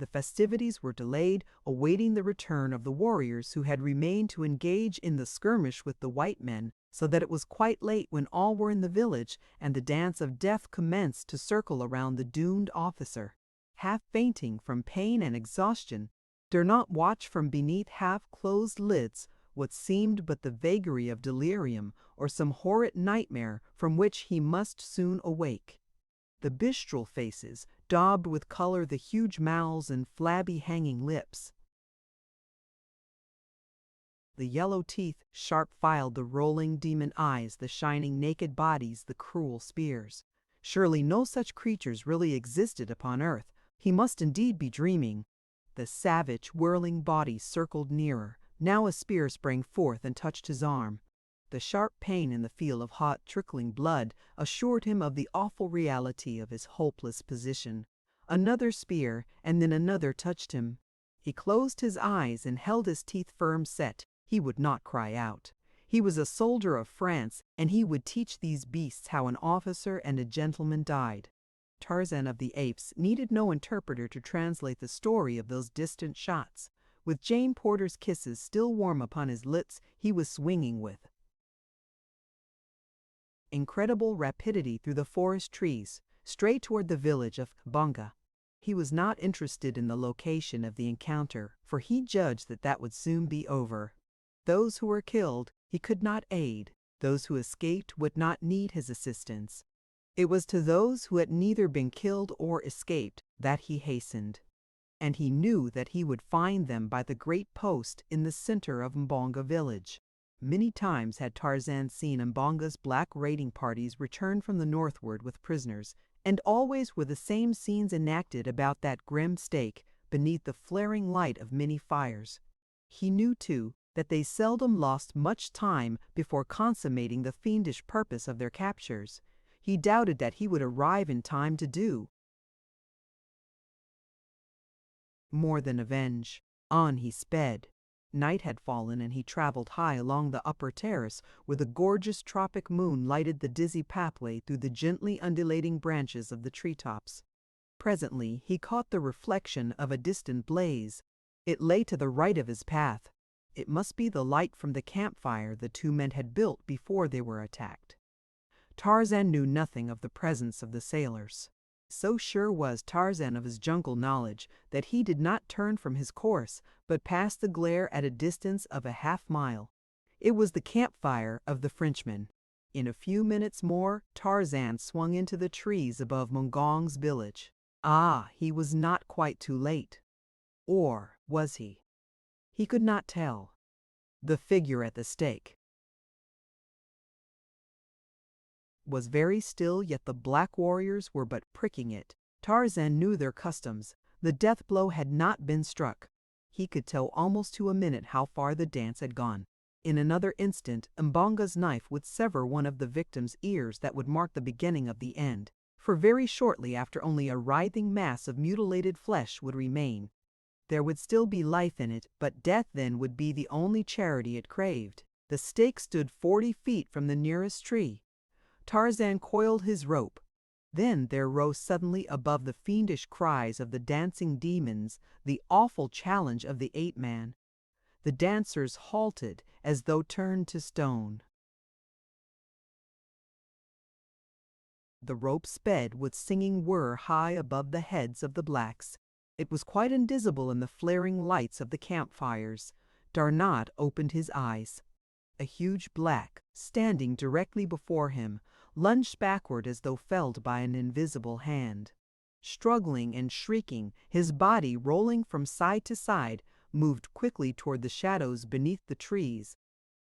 The festivities were delayed, awaiting the return of the warriors who had remained to engage in the skirmish with the white men, so that it was quite late when all were in the village, and the dance of death commenced to circle around the doomed officer. Half fainting from pain and exhaustion, Darnat watched from beneath half-closed lids what seemed but the vagary of delirium or some horrid nightmare from which he must soon awake. The bestial faces, daubed with color, the huge mouths and flabby hanging lips, the yellow teeth, sharp-filed, the rolling demon eyes, the shining naked bodies, the cruel spears. Surely no such creatures really existed upon earth. He must indeed be dreaming. The savage, whirling body circled nearer. Now a spear sprang forth and touched his arm. The sharp pain in the feel of hot, trickling blood assured him of the awful reality of his hopeless position. Another spear, and then another touched him. He closed his eyes and held his teeth firm set. He would not cry out. He was a soldier of France, and he would teach these beasts how an officer and a gentleman died. Tarzan of the Apes needed no interpreter to translate the story of those distant shots. With Jane Porter's kisses still warm upon his lips, he was swinging with incredible rapidity through the forest trees, straight toward the village of Bonga. He was not interested in the location of the encounter, for he judged that that would soon be over. Those who were killed he could not aid. Those who escaped would not need his assistance. It was to those who had neither been killed or escaped that he hastened. And he knew that he would find them by the great post in the center of Mbonga village. Many times had Tarzan seen Mbonga's black raiding parties return from the northward with prisoners, and always were the same scenes enacted about that grim stake beneath the flaring light of many fires. He knew, too, that they seldom lost much time before consummating the fiendish purpose of their captures. He doubted that he would arrive in time to do more than avenge. On he sped. Night had fallen, and he traveled high along the upper terrace, where the gorgeous tropic moon lighted the dizzy pathway through the gently undulating branches of the treetops. Presently he caught the reflection of a distant blaze. It lay to the right of his path. It must be the light from the campfire the two men had built before they were attacked. Tarzan knew nothing of the presence of the sailors. So sure was Tarzan of his jungle knowledge that he did not turn from his course, but passed the glare at a distance of a half-mile. It was the campfire of the Frenchmen. In a few minutes more, Tarzan swung into the trees above Mongong's village. Ah, he was not quite too late. Or was he? He could not tell. The figure at the stake was very still, yet the black warriors were but pricking it. Tarzan knew their customs. The death blow had not been struck. He could tell almost to a minute how far the dance had gone. In another instant, Mbonga's knife would sever one of the victim's ears that would mark the beginning of the end, for very shortly after only a writhing mass of mutilated flesh would remain. There would still be life in it, but death then would be the only charity it craved. The stake stood 40 feet from the nearest tree. Tarzan coiled his rope. Then there rose suddenly above the fiendish cries of the dancing demons the awful challenge of the ape-man. The dancers halted as though turned to stone. The rope sped with singing whir high above the heads of the blacks. It was quite invisible in the flaring lights of the campfires. Darnat opened his eyes. A huge black, standing directly before him, lunged backward as though felled by an invisible hand. Struggling and shrieking, his body rolling from side to side, moved quickly toward the shadows beneath the trees.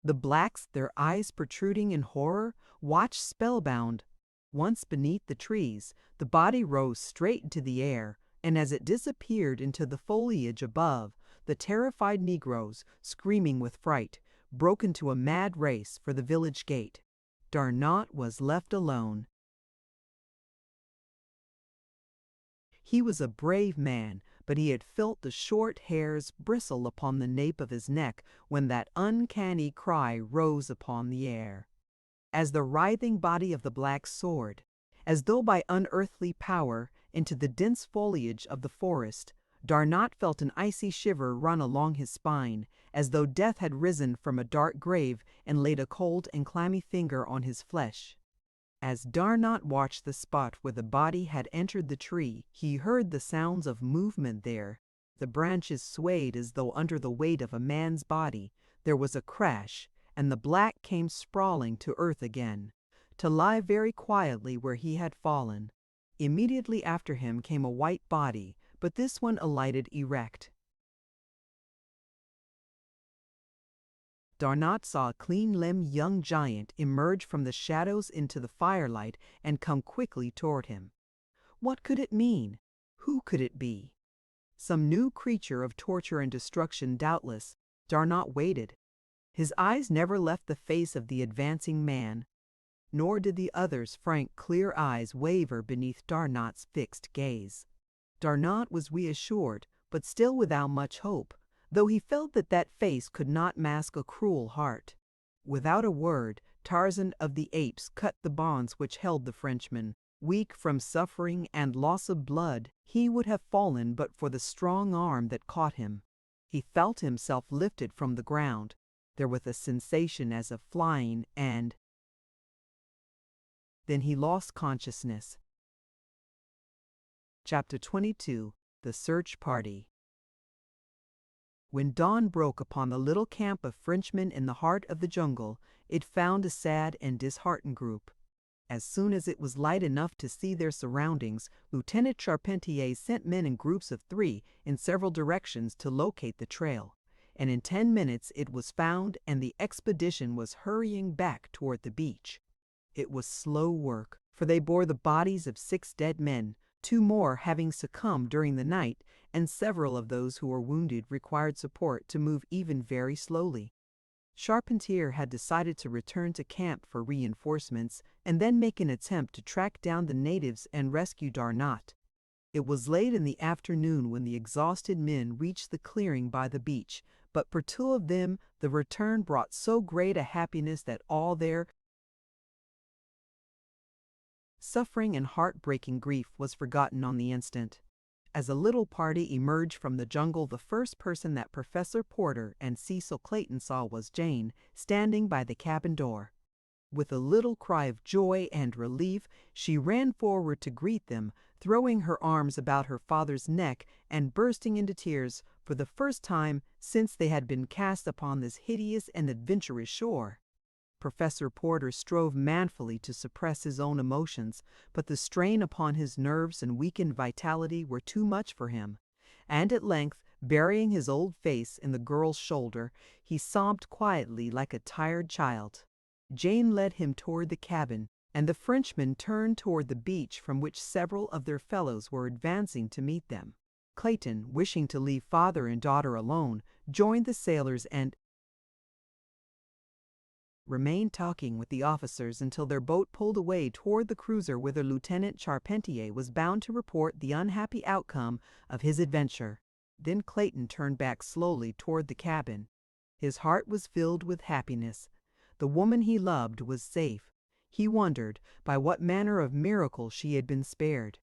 The blacks, their eyes protruding in horror, watched spellbound. Once beneath the trees, the body rose straight into the air, and as it disappeared into the foliage above, the terrified Negroes, screaming with fright, broke into a mad race for the village gate. Darnot was left alone. He was a brave man, but he had felt the short hairs bristle upon the nape of his neck when that uncanny cry rose upon the air. As the writhing body of the black soared, as though by unearthly power, into the dense foliage of the forest, Darnot felt an icy shiver run along his spine, as though death had risen from a dark grave and laid a cold and clammy finger on his flesh. As Darnot watched the spot where the body had entered the tree, he heard the sounds of movement there. The branches swayed as though under the weight of a man's body. There was a crash, and the black came sprawling to earth again, to lie very quietly where he had fallen. Immediately after him came a white body, but this one alighted erect. Darnot saw a clean-limbed young giant emerge from the shadows into the firelight and come quickly toward him. What could it mean? Who could it be? Some new creature of torture and destruction, doubtless. Darnot waited. His eyes never left the face of the advancing man, nor did the other's frank, clear eyes waver beneath Darnot's fixed gaze. Darnot was reassured, but still without much hope, though he felt that that face could not mask a cruel heart. Without a word, Tarzan of the Apes cut the bonds which held the Frenchman. Weak from suffering and loss of blood, he would have fallen but for the strong arm that caught him. He felt himself lifted from the ground. There was a sensation as of flying, and then he lost consciousness. Chapter 22. The Search Party. When dawn broke upon the little camp of Frenchmen in the heart of the jungle, it found a sad and disheartened group. As soon as it was light enough to see their surroundings, Lieutenant Charpentier sent men in groups of 3 in several directions to locate the trail, and in 10 minutes it was found and the expedition was hurrying back toward the beach. It was slow work, for they bore the bodies of 6 dead men, 2 more having succumbed during the night, and several of those who were wounded required support to move even very slowly. Charpentier had decided to return to camp for reinforcements and then make an attempt to track down the natives and rescue Darnot. It was late in the afternoon when the exhausted men reached the clearing by the beach, but for 2 of them the return brought so great a happiness that all their suffering and heartbreaking grief was forgotten on the instant. As a little party emerged from the jungle, the first person that Professor Porter and Cecil Clayton saw was Jane, standing by the cabin door. With a little cry of joy and relief, she ran forward to greet them, throwing her arms about her father's neck and bursting into tears for the first time since they had been cast upon this hideous and adventurous shore. Professor Porter strove manfully to suppress his own emotions, but the strain upon his nerves and weakened vitality were too much for him, and at length, burying his old face in the girl's shoulder, he sobbed quietly like a tired child. Jane led him toward the cabin, and the Frenchmen turned toward the beach from which several of their fellows were advancing to meet them. Clayton, wishing to leave father and daughter alone, joined the sailors and remained talking with the officers until their boat pulled away toward the cruiser whither Lieutenant Charpentier was bound to report the unhappy outcome of his adventure. Then Clayton turned back slowly toward the cabin. His heart was filled with happiness. The woman he loved was safe. He wondered by what manner of miracle she had been spared.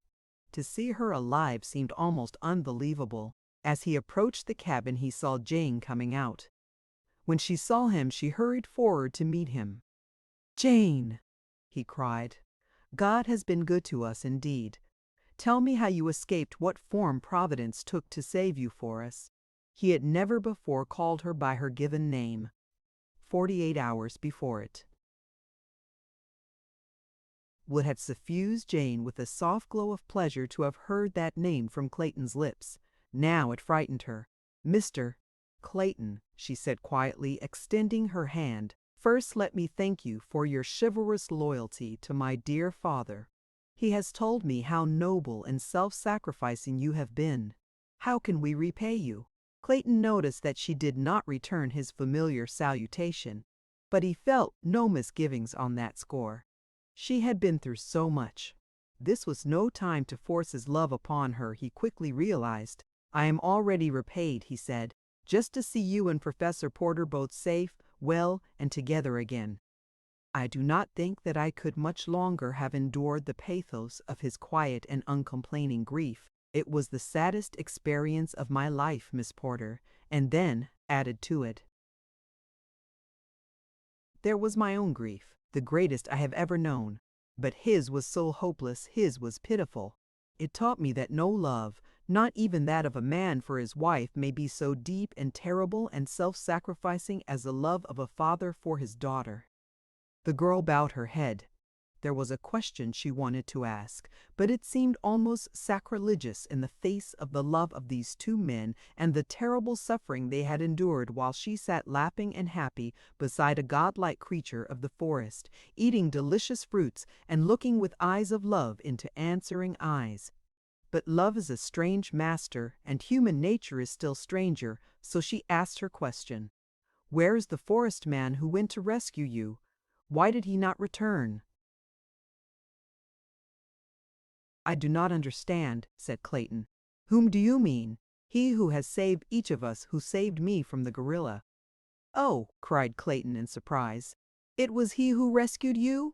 To see her alive seemed almost unbelievable. As he approached the cabin, he saw Jane coming out. When she saw him, she hurried forward to meet him. "Jane," he cried, "God has been good to us indeed. Tell me how you escaped, what form Providence took to save you for us." He had never before called her by her given name. 48 hours before it would have suffused Jane with a soft glow of pleasure to have heard that name from Clayton's lips. Now it frightened her. "Mr. Clayton," she said quietly, extending her hand, "first let me thank you for your chivalrous loyalty to my dear father. He has told me how noble and self-sacrificing you have been. How can we repay you?" Clayton noticed that she did not return his familiar salutation, but he felt no misgivings on that score. She had been through so much. This was no time to force his love upon her, he quickly realized. "I am already repaid," he said, "just to see you and Professor Porter both safe, well, and together again." I do not think that I could much longer have endured the pathos of his quiet and uncomplaining grief. It was the saddest experience of my life, Miss Porter, and then, added to it, there was my own grief, the greatest I have ever known. But his was so hopeless, his was pitiful. It taught me that no love, not even that of a man for his wife, may be so deep and terrible and self-sacrificing as the love of a father for his daughter. The girl bowed her head. There was a question she wanted to ask, but it seemed almost sacrilegious in the face of the love of these two men and the terrible suffering they had endured, while she sat laughing and happy beside a godlike creature of the forest, eating delicious fruits and looking with eyes of love into answering eyes. But love is a strange master, and human nature is still stranger, so she asked her question. "Where is the forest man who went to rescue you? Why did he not return?" "I do not understand," said Clayton. "Whom do you mean?" "He who has saved each of us, who saved me from the gorilla." "Oh!" cried Clayton in surprise. "It was he who rescued you?"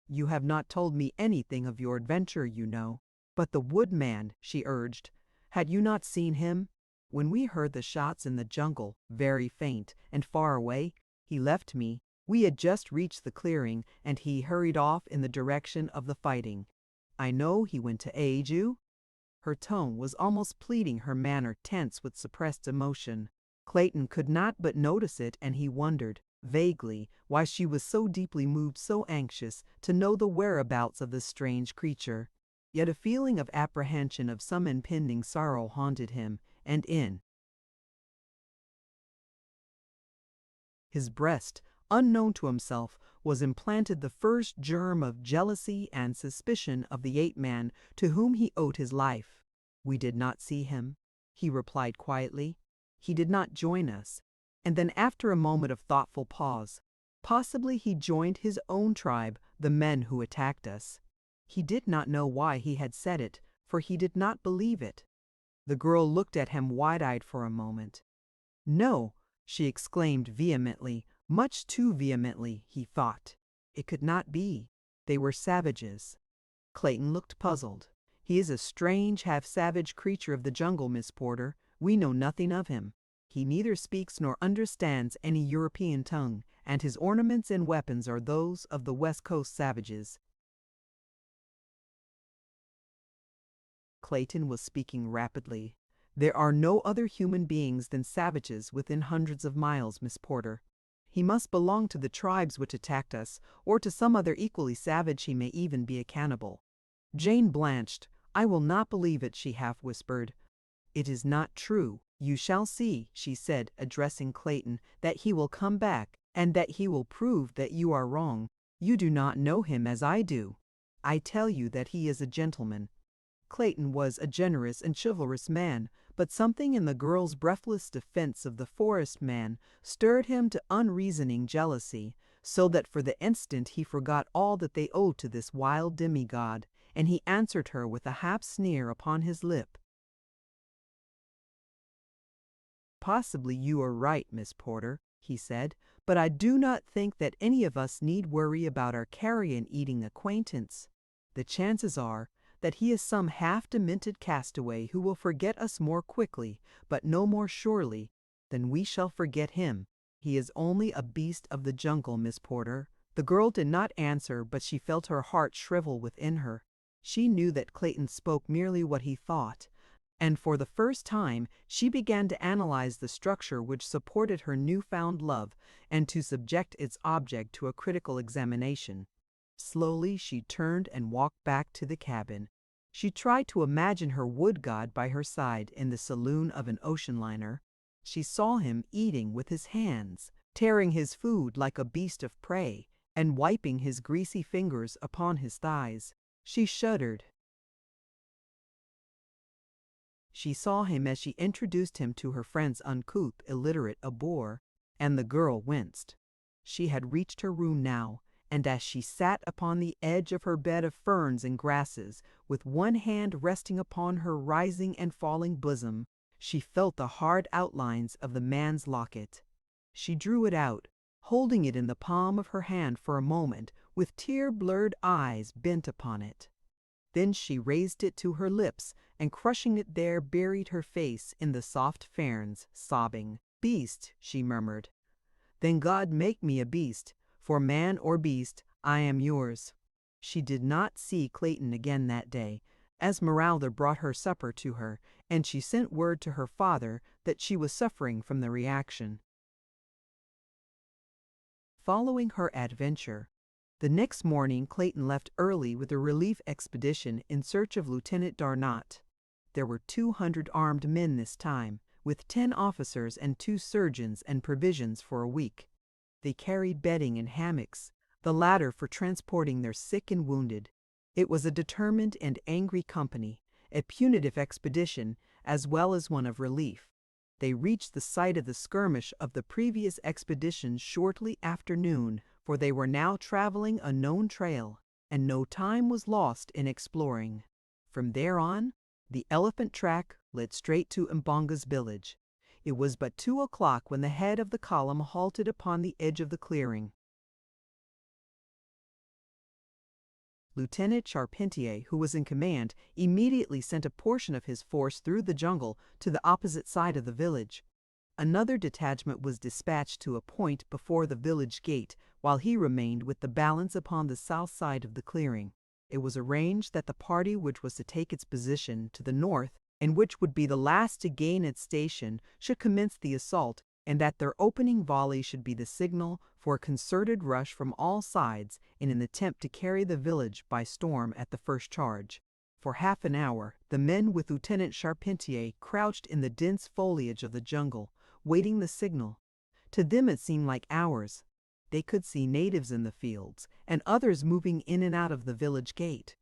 "You have not told me anything of your adventure, you know." "But the woodman," she urged. "Had you not seen him? When we heard the shots in the jungle, very faint and far away, he left me. We had just reached the clearing, and he hurried off in the direction of the fighting. I know he went to aid you." Her tone was almost pleading, her manner tense with suppressed emotion. Clayton could not but notice it, and he wondered, vaguely, why she was so deeply moved, so anxious to know the whereabouts of this strange creature. Yet a feeling of apprehension of some impending sorrow haunted him, and in his breast, unknown to himself, was implanted the first germ of jealousy and suspicion of the ape-man to whom he owed his life. "We did not see him," he replied quietly. "He did not join us." And then, after a moment of thoughtful pause, "Possibly he joined his own tribe, the men who attacked us." He did not know why he had said it, for he did not believe it. The girl looked at him wide-eyed for a moment. "No!" she exclaimed vehemently, much too vehemently, he thought. It could not be. They were savages. Clayton looked puzzled. "He is a strange, half-savage creature of the jungle, Miss Porter. We know nothing of him. He neither speaks nor understands any European tongue, and his ornaments and weapons are those of the West Coast savages." Clayton was speaking rapidly. "There are no other human beings than savages within hundreds of miles, Miss Porter. He must belong to the tribes which attacked us, or to some other equally savage. He may even be a cannibal." Jane blanched. "I will not believe it," she half whispered. "It is not true. You shall see," she said, addressing Clayton, "that he will come back, and that he will prove that you are wrong. You do not know him as I do. I tell you that he is a gentleman." Clayton was a generous and chivalrous man, but something in the girl's breathless defense of the forest man stirred him to unreasoning jealousy, so that for the instant he forgot all that they owed to this wild demigod, and he answered her with a half sneer upon his lip. "Possibly you are right, Miss Porter," he said, "but I do not think that any of us need worry about our carrion-eating acquaintance. The chances are that he is some half-demented castaway who will forget us more quickly, but no more surely, than we shall forget him. He is only a beast of the jungle, Miss Porter." The girl did not answer, but she felt her heart shrivel within her. She knew that Clayton spoke merely what he thought, and for the first time she began to analyze the structure which supported her newfound love, and to subject its object to a critical examination. Slowly she turned and walked back to the cabin. She tried to imagine her wood god by her side in the saloon of an ocean liner. She saw him eating with his hands, tearing his food like a beast of prey, and wiping his greasy fingers upon his thighs. She shuddered. She saw him as she introduced him to her friend's uncouth, illiterate abor, and the girl winced. She had reached her room now, and as she sat upon the edge of her bed of ferns and grasses, with one hand resting upon her rising and falling bosom, she felt the hard outlines of the man's locket. She drew it out, holding it in the palm of her hand for a moment, with tear-blurred eyes bent upon it. Then she raised it to her lips, and crushing it there, buried her face in the soft ferns, sobbing. "Beast," she murmured. "Then God make me a beast, for man or beast, I am yours." She did not see Clayton again that day. Esmeralda brought her supper to her, and she sent word to her father that she was suffering from the reaction. Following her adventure, the next morning Clayton left early with a relief expedition in search of Lieutenant Darnot. There were 200 armed men this time, with 10 officers and 2 surgeons and provisions for a week. They carried bedding and hammocks, the latter for transporting their sick and wounded. It was a determined and angry company, a punitive expedition as well as one of relief. They reached the site of the skirmish of the previous expedition shortly after noon, for they were now traveling a known trail, and no time was lost in exploring. From there on, the elephant track led straight to Mbonga's village. It was but 2 o'clock when the head of the column halted upon the edge of the clearing. Lieutenant Charpentier, who was in command, immediately sent a portion of his force through the jungle to the opposite side of the village. Another detachment was dispatched to a point before the village gate, while he remained with the balance upon the south side of the clearing. It was arranged that the party which was to take its position to the north, and which would be the last to gain its station, should commence the assault, and that their opening volley should be the signal for a concerted rush from all sides in an attempt to carry the village by storm at the first charge. For half an hour, the men with Lieutenant Charpentier crouched in the dense foliage of the jungle, waiting the signal. To them it seemed like hours. They could see natives in the fields, and others moving in and out of the village gate.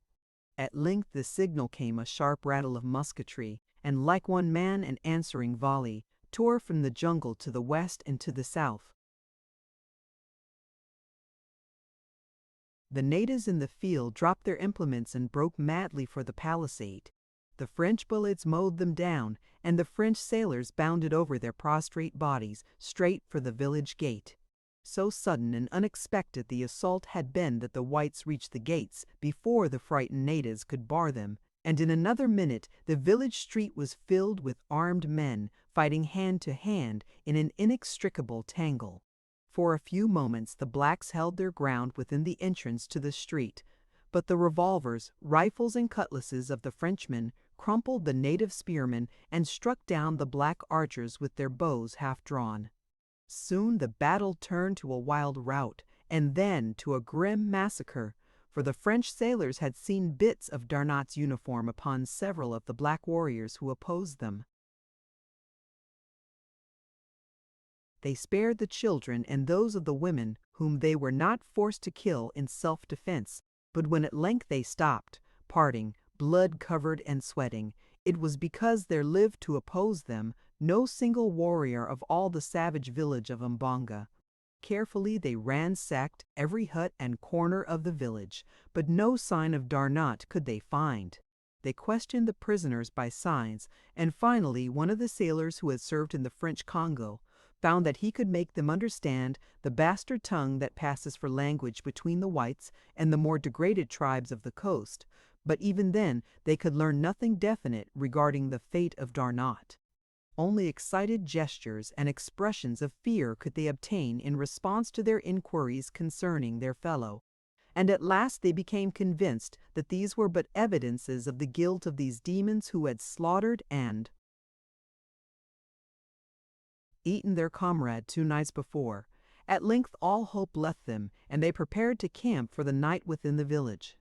At length the signal came, a sharp rattle of musketry, and like one man an answering volley tore from the jungle to the west and to the south. The natives in the field dropped their implements and broke madly for the palisade. The French bullets mowed them down, and the French sailors bounded over their prostrate bodies straight for the village gate. So sudden and unexpected the assault had been that the whites reached the gates before the frightened natives could bar them, and in another minute the village street was filled with armed men fighting hand to hand in an inextricable tangle. For a few moments the blacks held their ground within the entrance to the street, but the revolvers, rifles, and cutlasses of the Frenchmen crumpled the native spearmen and struck down the black archers with their bows half drawn. Soon the battle turned to a wild rout, and then to a grim massacre, for the French sailors had seen bits of Darnot's uniform upon several of the black warriors who opposed them. They spared the children and those of the women whom they were not forced to kill in self-defense, but when at length they stopped, parting, blood-covered and sweating, it was because there lived to oppose them no single warrior of all the savage village of Mbonga. Carefully they ransacked every hut and corner of the village, but no sign of Darnot could they find. They questioned the prisoners by signs, and finally one of the sailors who had served in the French Congo found that he could make them understand the bastard tongue that passes for language between the whites and the more degraded tribes of the coast, but even then they could learn nothing definite regarding the fate of Darnot. Only excited gestures and expressions of fear could they obtain in response to their inquiries concerning their fellow, and at last they became convinced that these were but evidences of the guilt of these demons who had slaughtered and eaten their comrade 2 nights before. At length all hope left them, and they prepared to camp for the night within the village.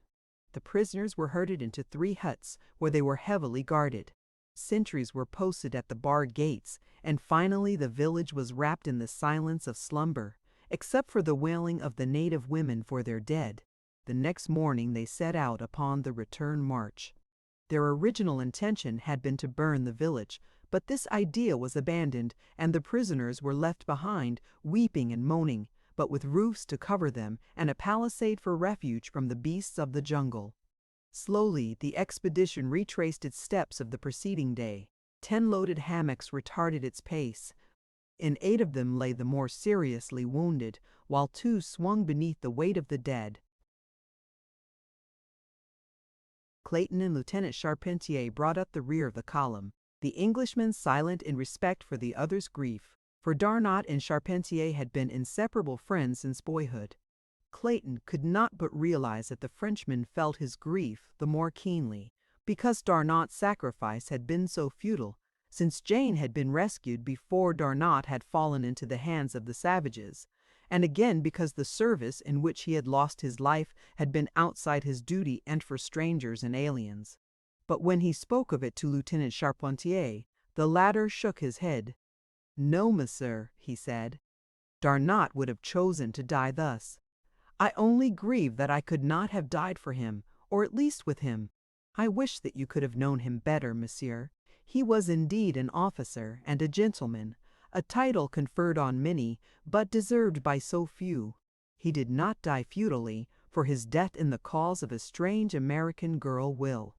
The prisoners were herded into 3 huts, where they were heavily guarded. Sentries were posted at the barred gates, and finally the village was wrapped in the silence of slumber, except for the wailing of the native women for their dead. The next morning they set out upon the return march. Their original intention had been to burn the village, but this idea was abandoned, and the prisoners were left behind, weeping and moaning, but with roofs to cover them and a palisade for refuge from the beasts of the jungle. Slowly, the expedition retraced its steps of the preceding day. 10 loaded hammocks retarded its pace. In 8 of them lay the more seriously wounded, while 2 swung beneath the weight of the dead. Clayton and Lieutenant Charpentier brought up the rear of the column, the Englishmen silent in respect for the other's grief, for Darnot and Charpentier had been inseparable friends since boyhood. Clayton could not but realize that the Frenchman felt his grief the more keenly, because Darnot's sacrifice had been so futile, since Jane had been rescued before Darnot had fallen into the hands of the savages, and again because the service in which he had lost his life had been outside his duty and for strangers and aliens. But when he spoke of it to Lieutenant Charpentier, the latter shook his head. "No, monsieur," he said. "Darnot would have chosen to die thus. I only grieve that I could not have died for him, or at least with him. I wish that you could have known him better, monsieur. He was indeed an officer and a gentleman, a title conferred on many, but deserved by so few. He did not die futilely, for his death in the cause of a strange American girl will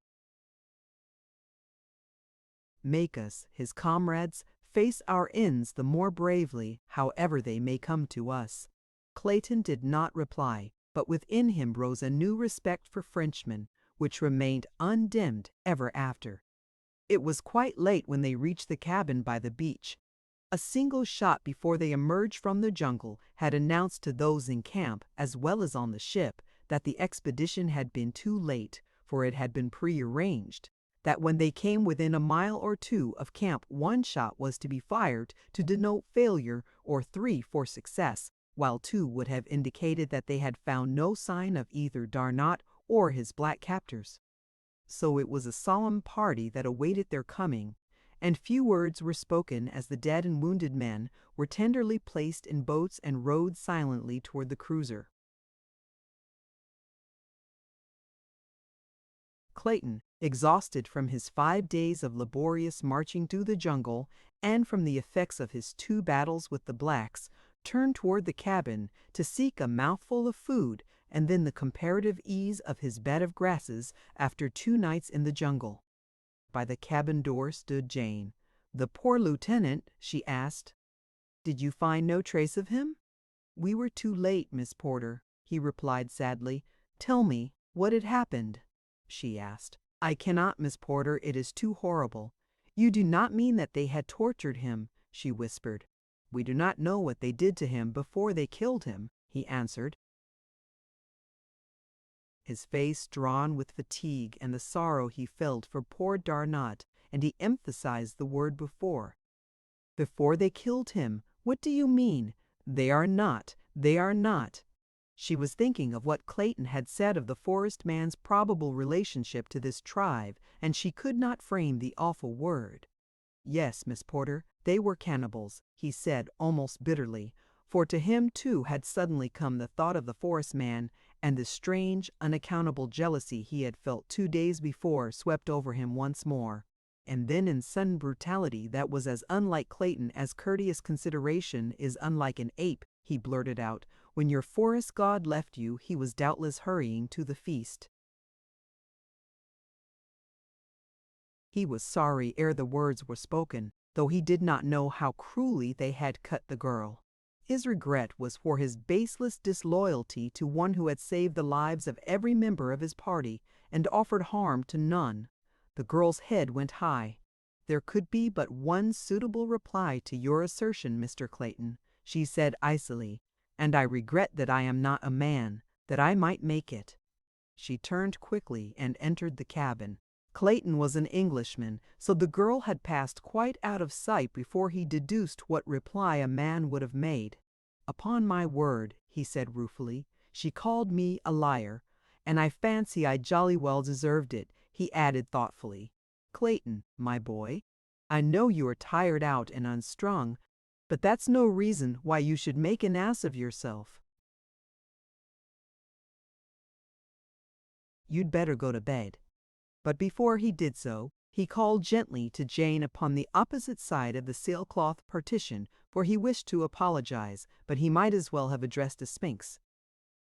make us, his comrades, face our ends the more bravely, however they may come to us." Clayton did not reply, but within him rose a new respect for Frenchmen, which remained undimmed ever after. It was quite late when they reached the cabin by the beach. A single shot before they emerged from the jungle had announced to those in camp, as well as on the ship, that the expedition had been too late, for it had been prearranged, that when they came within a mile or 2 of camp 1 shot was to be fired to denote failure or 3 for success, while 2 would have indicated that they had found no sign of either Darnot or his black captors. So it was a solemn party that awaited their coming, and few words were spoken as the dead and wounded men were tenderly placed in boats and rowed silently toward the cruiser. Clayton, exhausted from his 5 days of laborious marching through the jungle and from the effects of his 2 battles with the blacks, turned toward the cabin to seek a mouthful of food and then the comparative ease of his bed of grasses after 2 nights in the jungle. By the cabin door stood Jane. "The poor lieutenant," she asked. "Did you find no trace of him?" "We were too late, Miss Porter," he replied sadly. "Tell me, what had happened?" she asked. "I cannot, Miss Porter, it is too horrible." "You do not mean that they had tortured him?" she whispered. "We do not know what they did to him before they killed him," he answered, his face drawn with fatigue and the sorrow he felt for poor Darnot, and he emphasized the word before. "Before they killed him? What do you mean? They are not. She was thinking of what Clayton had said of the forest man's probable relationship to this tribe, and she could not frame the awful word. "Yes, Miss Porter, they were cannibals," he said almost bitterly, for to him too had suddenly come the thought of the forest man, and the strange, unaccountable jealousy he had felt 2 days before swept over him once more. And then in sudden brutality that was as unlike Clayton as courteous consideration is unlike an ape, he blurted out, "When your forest god left you, he was doubtless hurrying to the feast." He was sorry ere the words were spoken, though he did not know how cruelly they had cut the girl. His regret was for his baseless disloyalty to one who had saved the lives of every member of his party and offered harm to none. The girl's head went high. "There could be but one suitable reply to your assertion, Mr. Clayton," she said icily, "and I regret that I am not a man, that I might make it." She turned quickly and entered the cabin. Clayton was an Englishman, so the girl had passed quite out of sight before he deduced what reply a man would have made. "Upon my word," he said ruefully, "she called me a liar, and I fancy I jolly well deserved it," he added thoughtfully. "Clayton, my boy, I know you are tired out and unstrung, but that's no reason why you should make an ass of yourself. You'd better go to bed." But before he did so, he called gently to Jane upon the opposite side of the sailcloth partition, for he wished to apologize, but he might as well have addressed a sphinx.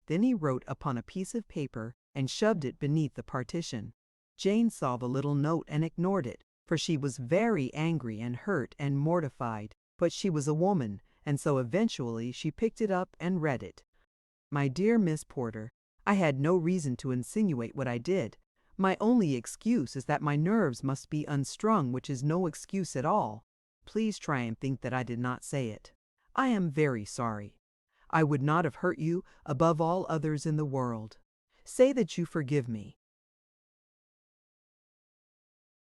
Then he wrote upon a piece of paper and shoved it beneath the partition. Jane saw the little note and ignored it, for she was very angry and hurt and mortified, but she was a woman, and so eventually she picked it up and read it. My dear Miss Porter, I had no reason to insinuate what I did. My only excuse is that my nerves must be unstrung, which is no excuse at all. Please try and think that I did not say it. I am very sorry. I would not have hurt you above all others in the world. Say that you forgive me.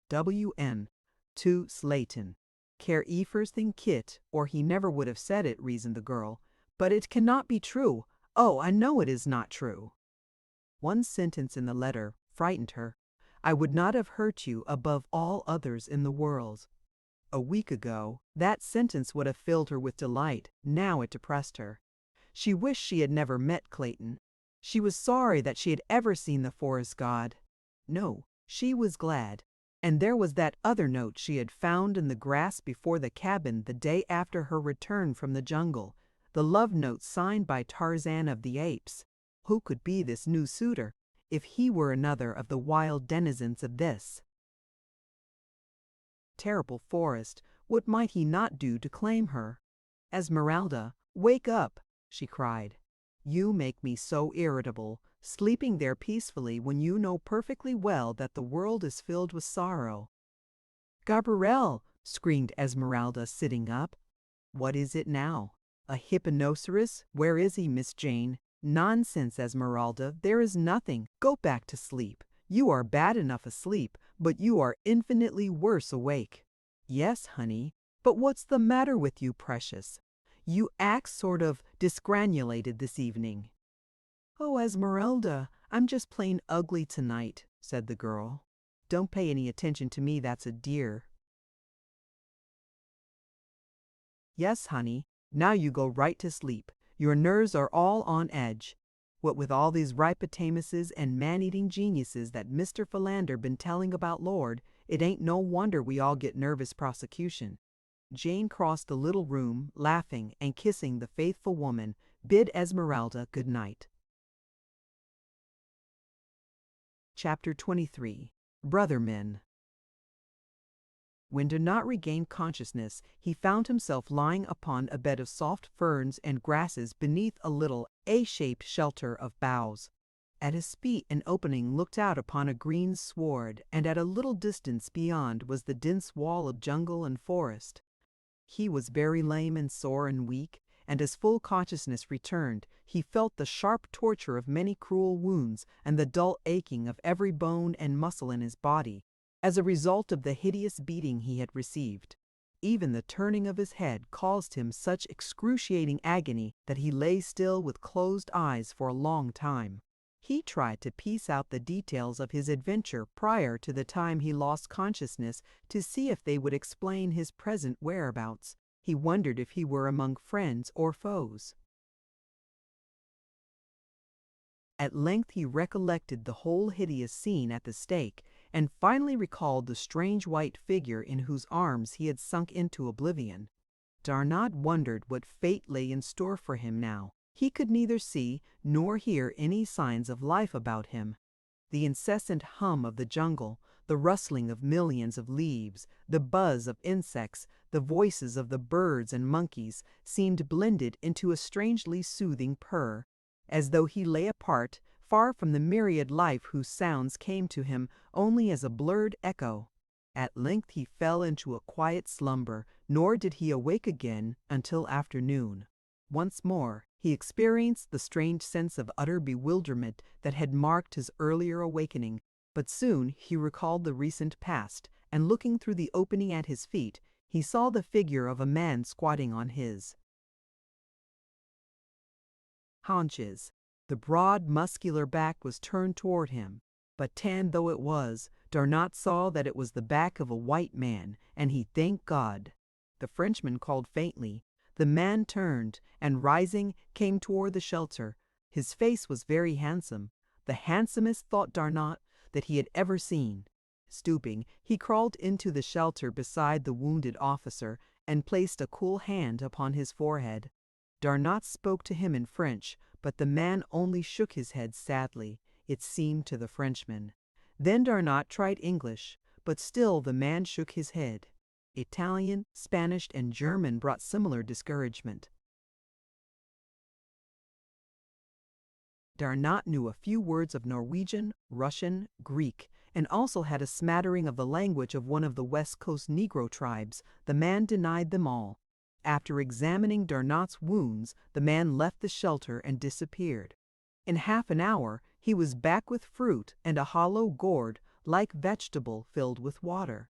W.N. to Slayton. Care ye first thing Kit, or he never would have said it, reasoned the girl. But it cannot be true. Oh, I know it is not true. One sentence in the letter frightened her. I would not have hurt you above all others in the world. A week ago, that sentence would have filled her with delight. Now it depressed her. She wished she had never met Clayton. She was sorry that she had ever seen the forest god. No, she was glad. And there was that other note she had found in the grass before the cabin the day after her return from the jungle, the love note signed by Tarzan of the Apes. Who could be this new suitor, if he were another of the wild denizens of this terrible forest? What might he not do to claim her? Esmeralda, wake up, she cried. You make me so irritable, sleeping there peacefully when you know perfectly well that the world is filled with sorrow. Gabrielle, screamed Esmeralda, sitting up. What is it now? A hipponoceros? Where is he, Miss Jane? Nonsense, Esmeralda, there is nothing. Go back to sleep. You are bad enough asleep, but you are infinitely worse awake. Yes, honey, but what's the matter with you, precious? You act sort of disgranulated this evening. Oh, Esmeralda, I'm just plain ugly tonight, said the girl. Don't pay any attention to me, that's a dear. Yes, honey, now you go right to sleep. Your nerves are all on edge. What with all these rippotamuses and man-eating geniuses that Mr. Philander been telling about Lord, it ain't no wonder we all get nervous prosecution. Jane crossed the little room, laughing and kissing the faithful woman, bid Esmeralda good night. Chapter 23. Brother Men. When Donat regained consciousness, he found himself lying upon a bed of soft ferns and grasses beneath a little A-shaped shelter of boughs. At his feet an opening looked out upon a green sward, and at a little distance beyond was the dense wall of jungle and forest. He was very lame and sore and weak, and as full consciousness returned, he felt the sharp torture of many cruel wounds and the dull aching of every bone and muscle in his body, as a result of the hideous beating he had received. Even the turning of his head caused him such excruciating agony that he lay still with closed eyes for a long time. He tried to piece out the details of his adventure prior to the time he lost consciousness to see if they would explain his present whereabouts. He wondered if he were among friends or foes. At length he recollected the whole hideous scene at the stake, and finally recalled the strange white figure in whose arms he had sunk into oblivion. Darnot wondered what fate lay in store for him now. He could neither see nor hear any signs of life about him. The incessant hum of the jungle, the rustling of millions of leaves, the buzz of insects, the voices of the birds and monkeys seemed blended into a strangely soothing purr, as though he lay apart, far from the myriad life whose sounds came to him only as a blurred echo. At length he fell into a quiet slumber, nor did he awake again until afternoon. Once more he experienced the strange sense of utter bewilderment that had marked his earlier awakening, but soon he recalled the recent past, and looking through the opening at his feet, he saw the figure of a man squatting on his haunches. The broad, muscular back was turned toward him, but tanned though it was, Darnot saw that it was the back of a white man, and he thanked God. The Frenchman called faintly. The man turned, and rising, came toward the shelter. His face was very handsome, the handsomest, thought Darnot, that he had ever seen. Stooping, he crawled into the shelter beside the wounded officer and placed a cool hand upon his forehead. Darnot spoke to him in French, but the man only shook his head sadly, it seemed to the Frenchman. Then Darnot tried English, but still the man shook his head. Italian, Spanish, and German brought similar discouragement. Darnot knew a few words of Norwegian, Russian, Greek, and also had a smattering of the language of one of the West Coast Negro tribes. The man denied them all. After examining Darnot's wounds, the man left the shelter and disappeared. In half an hour, he was back with fruit and a hollow gourd, like vegetable, filled with water.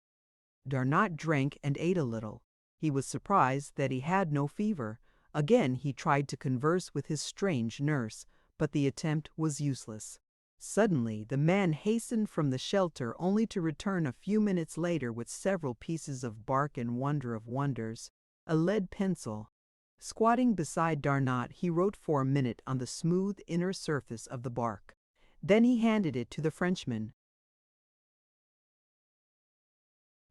Darnot drank and ate a little. He was surprised that he had no fever. Again he tried to converse with his strange nurse, but the attempt was useless. Suddenly, the man hastened from the shelter only to return a few minutes later with several pieces of bark and, wonder of wonders, a lead pencil. Squatting beside Darnot, he wrote for a minute on the smooth inner surface of the bark. Then he handed it to the Frenchman.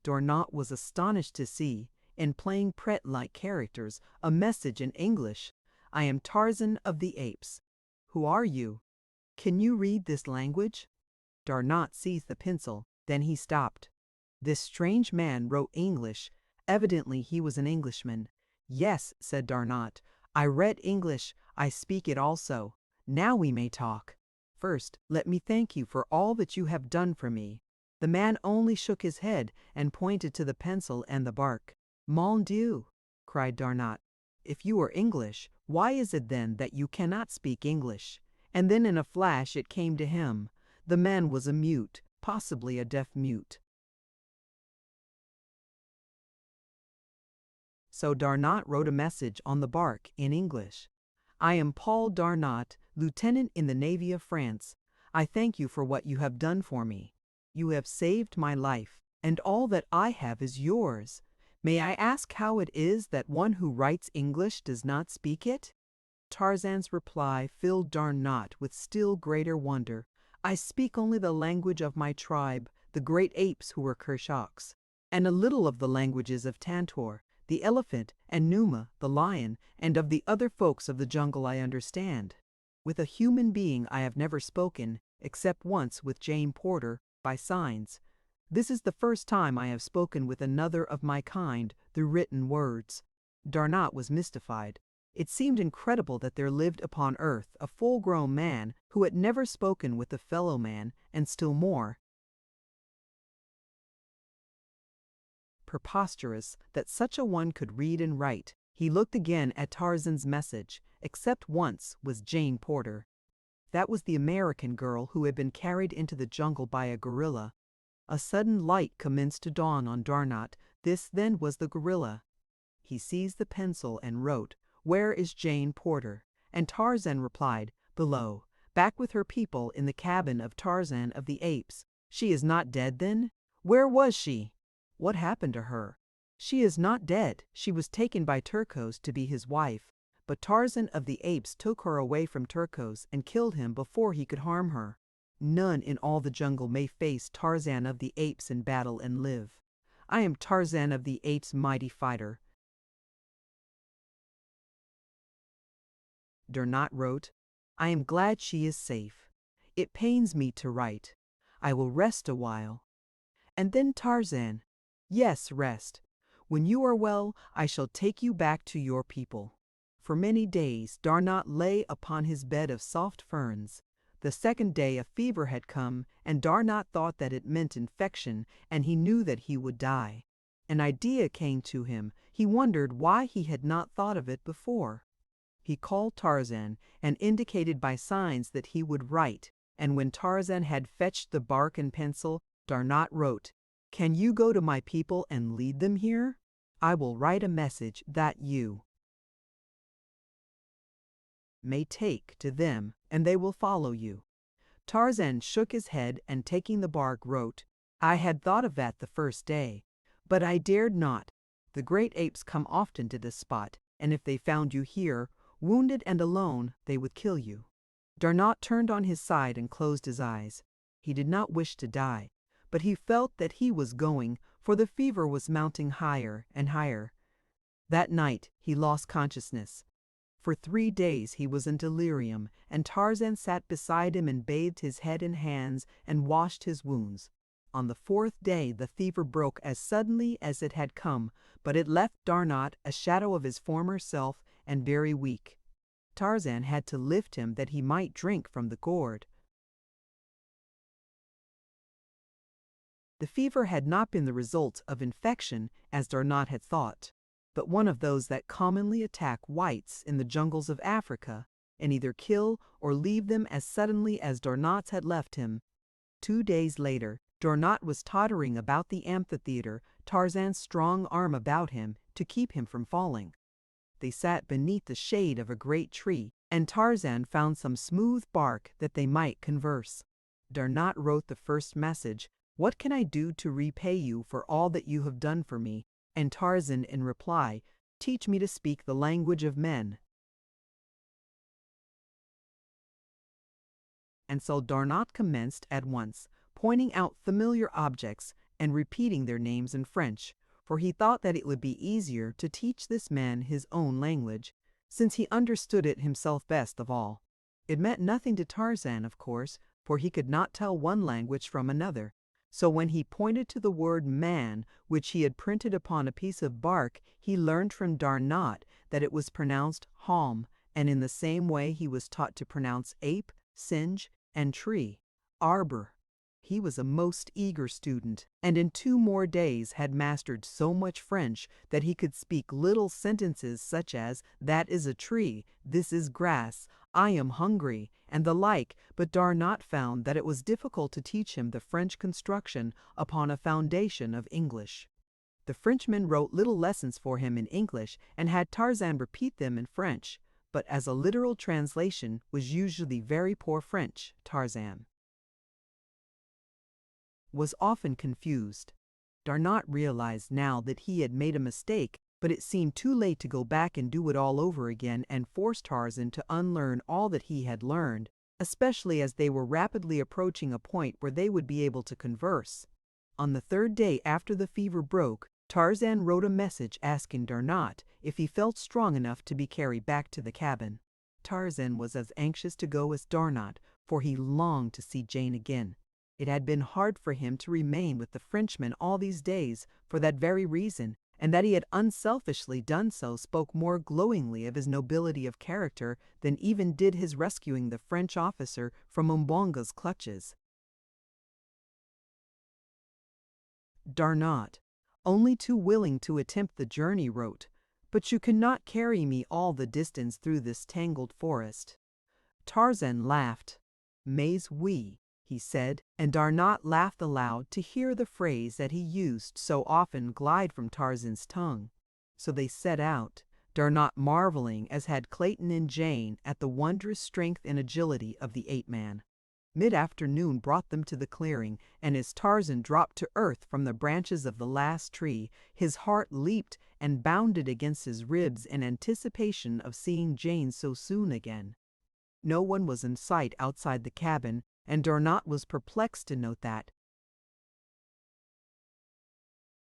Darnot was astonished to see, in plain Pret-like characters, a message in English. "I am Tarzan of the Apes. Who are you? Can you read this language?" Darnot seized the pencil, then he stopped. This strange man wrote English. Evidently he was an Englishman. "Yes," said Darnot, "I read English. I speak it also. Now we may talk. First, let me thank you for all that you have done for me." The man only shook his head and pointed to the pencil and the bark. "Mon Dieu!" cried Darnot. "If you are English, why is it then that you cannot speak English?" And then in a flash it came to him. The man was a mute, possibly a deaf mute. So Darnot wrote a message on the bark in English. "I am Paul Darnot, lieutenant in the Navy of France. I thank you for what you have done for me. You have saved my life, and all that I have is yours. May I ask how it is that one who writes English does not speak it?" Tarzan's reply filled Darnot with still greater wonder. "I speak only the language of my tribe, the great apes who were Kershaks, and a little of the languages of Tantor, the elephant, and Numa, the lion, and of the other folks of the jungle I understand. With a human being I have never spoken, except once with Jane Porter, by signs. This is the first time I have spoken with another of my kind through written words." Darnot was mystified. It seemed incredible that there lived upon earth a full-grown man who had never spoken with a fellow man, and still more preposterous that such a one could read and write. He looked again at Tarzan's message, except once was Jane Porter. That was the American girl who had been carried into the jungle by a gorilla. A sudden light commenced to dawn on Darnot. This then was the gorilla. He seized the pencil and wrote, "Where is Jane Porter?" And Tarzan replied, "Below, back with her people in the cabin of Tarzan of the Apes." "She is not dead then? Where was she? What happened to her?" "She is not dead. She was taken by Turcos to be his wife. But Tarzan of the Apes took her away from Turcos and killed him before he could harm her. None in all the jungle may face Tarzan of the Apes in battle and live. I am Tarzan of the Apes' mighty fighter." Darnot wrote, "I am glad she is safe. It pains me to write. I will rest a while." And then Tarzan, "Yes, rest. When you are well, I shall take you back to your people." For many days Darnot lay upon his bed of soft ferns. The second day a fever had come, and Darnot thought that it meant infection, and he knew that he would die. An idea came to him. He wondered why he had not thought of it before. He called Tarzan and indicated by signs that he would write, and when Tarzan had fetched the bark and pencil, Darnot wrote, "Can you go to my people and lead them here? I will write a message that you may take to them, and they will follow you." Tarzan shook his head and taking the bark wrote, "I had thought of that the first day, but I dared not. The great apes come often to this spot, and if they found you here, wounded and alone, they would kill you." Darnot turned on his side and closed his eyes. He did not wish to die, but he felt that he was going, for the fever was mounting higher and higher. That night he lost consciousness. For 3 days he was in delirium, and Tarzan sat beside him and bathed his head and hands and washed his wounds. On the 4th day the fever broke as suddenly as it had come, but it left Darnot a shadow of his former self and very weak. Tarzan had to lift him that he might drink from the gourd. The fever had not been the result of infection, as Darnot had thought, but one of those that commonly attack whites in the jungles of Africa, and either kill or leave them as suddenly as Darnot's had left him. 2 days later, Darnot was tottering about the amphitheater, Tarzan's strong arm about him to keep him from falling. They sat beneath the shade of a great tree, and Tarzan found some smooth bark that they might converse. Darnot wrote the first message, "What can I do to repay you for all that you have done for me?" And Tarzan in reply, "Teach me to speak the language of men." And so Darnot commenced at once, pointing out familiar objects and repeating their names in French, for he thought that it would be easier to teach this man his own language, since he understood it himself best of all. It meant nothing to Tarzan, of course, for he could not tell one language from another. So when he pointed to the word man, which he had printed upon a piece of bark, he learned from Darnot that it was pronounced halm, and in the same way he was taught to pronounce ape, singe, and tree, arbor. He was a most eager student, and in 2 more days had mastered so much French that he could speak little sentences such as, "That is a tree," "This is grass," "I am hungry," and the like, but Darnot found that it was difficult to teach him the French construction upon a foundation of English. The Frenchman wrote little lessons for him in English and had Tarzan repeat them in French, but as a literal translation was usually very poor French. Tarzan was often confused. Darnot realized now that he had made a mistake, but it seemed too late to go back and do it all over again and force Tarzan to unlearn all that he had learned, especially as they were rapidly approaching a point where they would be able to converse. On the 3rd day after the fever broke, Tarzan wrote a message asking Darnot if he felt strong enough to be carried back to the cabin. Tarzan was as anxious to go as Darnot, for he longed to see Jane again. It had been hard for him to remain with the Frenchman all these days for that very reason, and that he had unselfishly done so spoke more glowingly of his nobility of character than even did his rescuing the French officer from Mbonga's clutches. Darnot, only too willing to attempt the journey, wrote, "But you cannot carry me all the distance through this tangled forest." Tarzan laughed. "Mais oui," he said, and Darnot laughed aloud to hear the phrase that he used so often glide from Tarzan's tongue. So they set out, Darnot marveling, as had Clayton and Jane, at the wondrous strength and agility of the ape-man. Mid-afternoon brought them to the clearing, and as Tarzan dropped to earth from the branches of the last tree, his heart leaped and bounded against his ribs in anticipation of seeing Jane so soon again. No one was in sight outside the cabin, and Darnot was perplexed to note that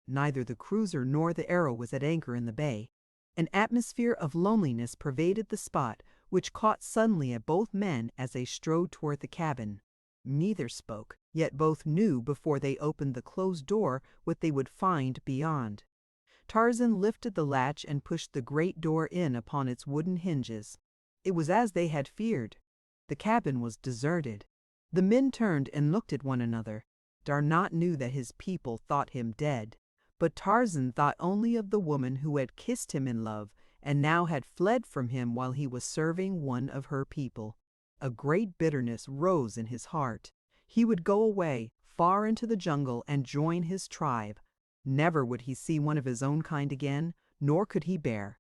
neither the cruiser nor the Arrow was at anchor in the bay. An atmosphere of loneliness pervaded the spot, which caught suddenly at both men as they strode toward the cabin. Neither spoke, yet both knew before they opened the closed door what they would find beyond. Tarzan lifted the latch and pushed the great door in upon its wooden hinges. It was as they had feared. The cabin was deserted. The men turned and looked at one another. Darnot knew that his people thought him dead, but Tarzan thought only of the woman who had kissed him in love and now had fled from him while he was serving one of her people. A great bitterness rose in his heart. He would go away, far into the jungle, and join his tribe. Never would he see one of his own kind again, nor could he bear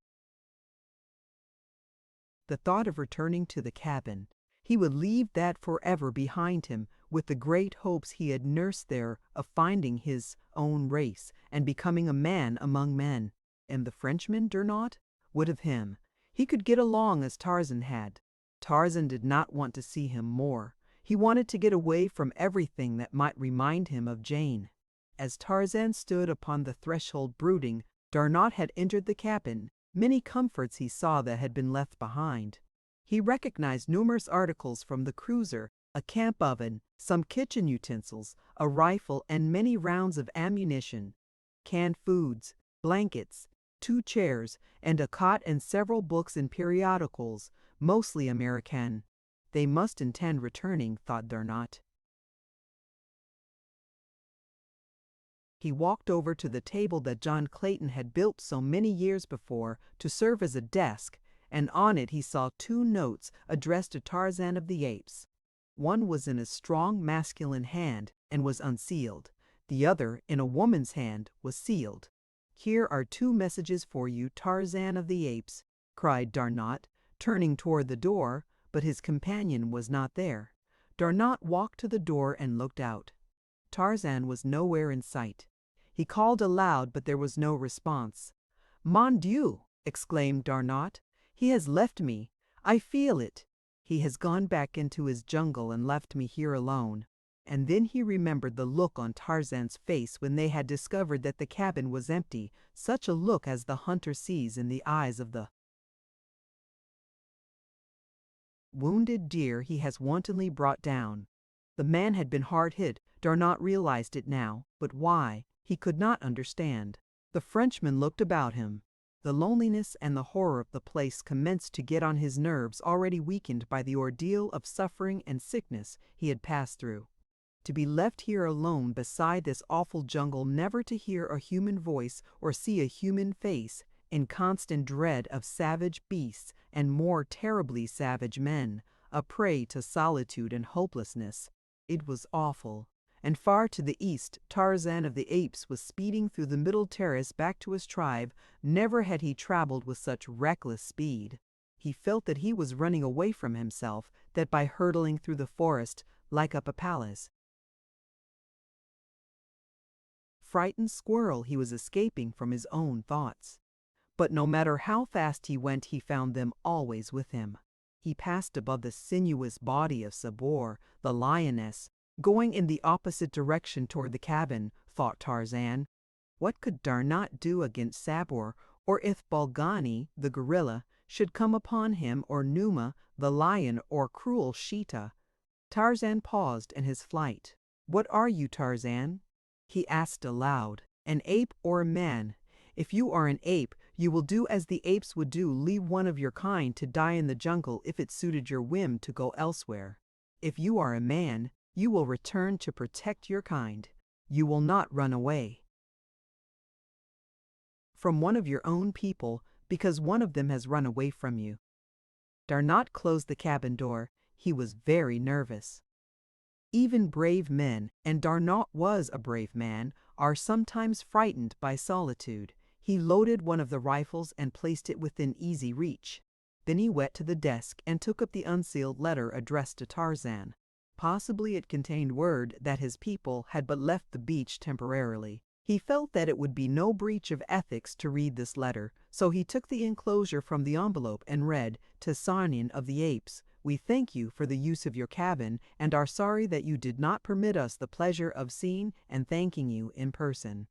the thought of returning to the cabin. He would leave that forever behind him, with the great hopes he had nursed there of finding his own race and becoming a man among men. And the Frenchman, Darnot? What of him? He could get along as Tarzan had. Tarzan did not want to see him more. He wanted to get away from everything that might remind him of Jane. As Tarzan stood upon the threshold brooding, Darnot had entered the cabin. Many comforts he saw that had been left behind. He recognized numerous articles from the cruiser, a camp oven, some kitchen utensils, a rifle, and many rounds of ammunition, canned foods, blankets, 2 chairs, and a cot, and several books and periodicals, mostly American. They must intend returning, thought Darnot. He walked over to the table that John Clayton had built so many years before to serve as a desk, and on it he saw 2 notes addressed to Tarzan of the Apes. One was in a strong masculine hand and was unsealed. The other, in a woman's hand, was sealed. "Here are 2 messages for you, Tarzan of the Apes," cried Darnot, turning toward the door, but his companion was not there. Darnot walked to the door and looked out. Tarzan was nowhere in sight. He called aloud, but there was no response. "Mon Dieu!" exclaimed Darnot. "He has left me. I feel it. He has gone back into his jungle and left me here alone." And then he remembered the look on Tarzan's face when they had discovered that the cabin was empty, such a look as the hunter sees in the eyes of the wounded deer he has wantonly brought down. The man had been hard hit. Darnot realized it now, but why? He could not understand. The Frenchman looked about him. The loneliness and the horror of the place commenced to get on his nerves, already weakened by the ordeal of suffering and sickness he had passed through. To be left here alone beside this awful jungle, never to hear a human voice or see a human face, in constant dread of savage beasts and more terribly savage men, a prey to solitude and hopelessness. It was awful. And far to the east, Tarzan of the Apes was speeding through the middle terrace back to his tribe. Never had he traveled with such reckless speed. He felt that he was running away from himself, that by hurtling through the forest, like up a palace, frightened squirrel, he was escaping from his own thoughts. But no matter how fast he went, he found them always with him. He passed above the sinuous body of Sabor, the lioness, going in the opposite direction toward the cabin, thought Tarzan. What could Darnot do against Sabor, or if Bolgani, the gorilla, should come upon him, or Numa, the lion, or cruel Sheeta? Tarzan paused in his flight. "What are you, Tarzan?" he asked aloud. "An ape or a man? If you are an ape, you will do as the apes would do, leave one of your kind to die in the jungle if it suited your whim to go elsewhere. If you are a man, you will return to protect your kind. You will not run away from one of your own people because one of them has run away from you." Darnot closed the cabin door. He was very nervous. Even brave men, and Darnot was a brave man, are sometimes frightened by solitude. He loaded one of the rifles and placed it within easy reach. Then he went to the desk and took up the unsealed letter addressed to Tarzan. Possibly it contained word that his people had but left the beach temporarily. He felt that it would be no breach of ethics to read this letter, so he took the enclosure from the envelope and read, "Tarzan of the Apes, we thank you for the use of your cabin and are sorry that you did not permit us the pleasure of seeing and thanking you in person.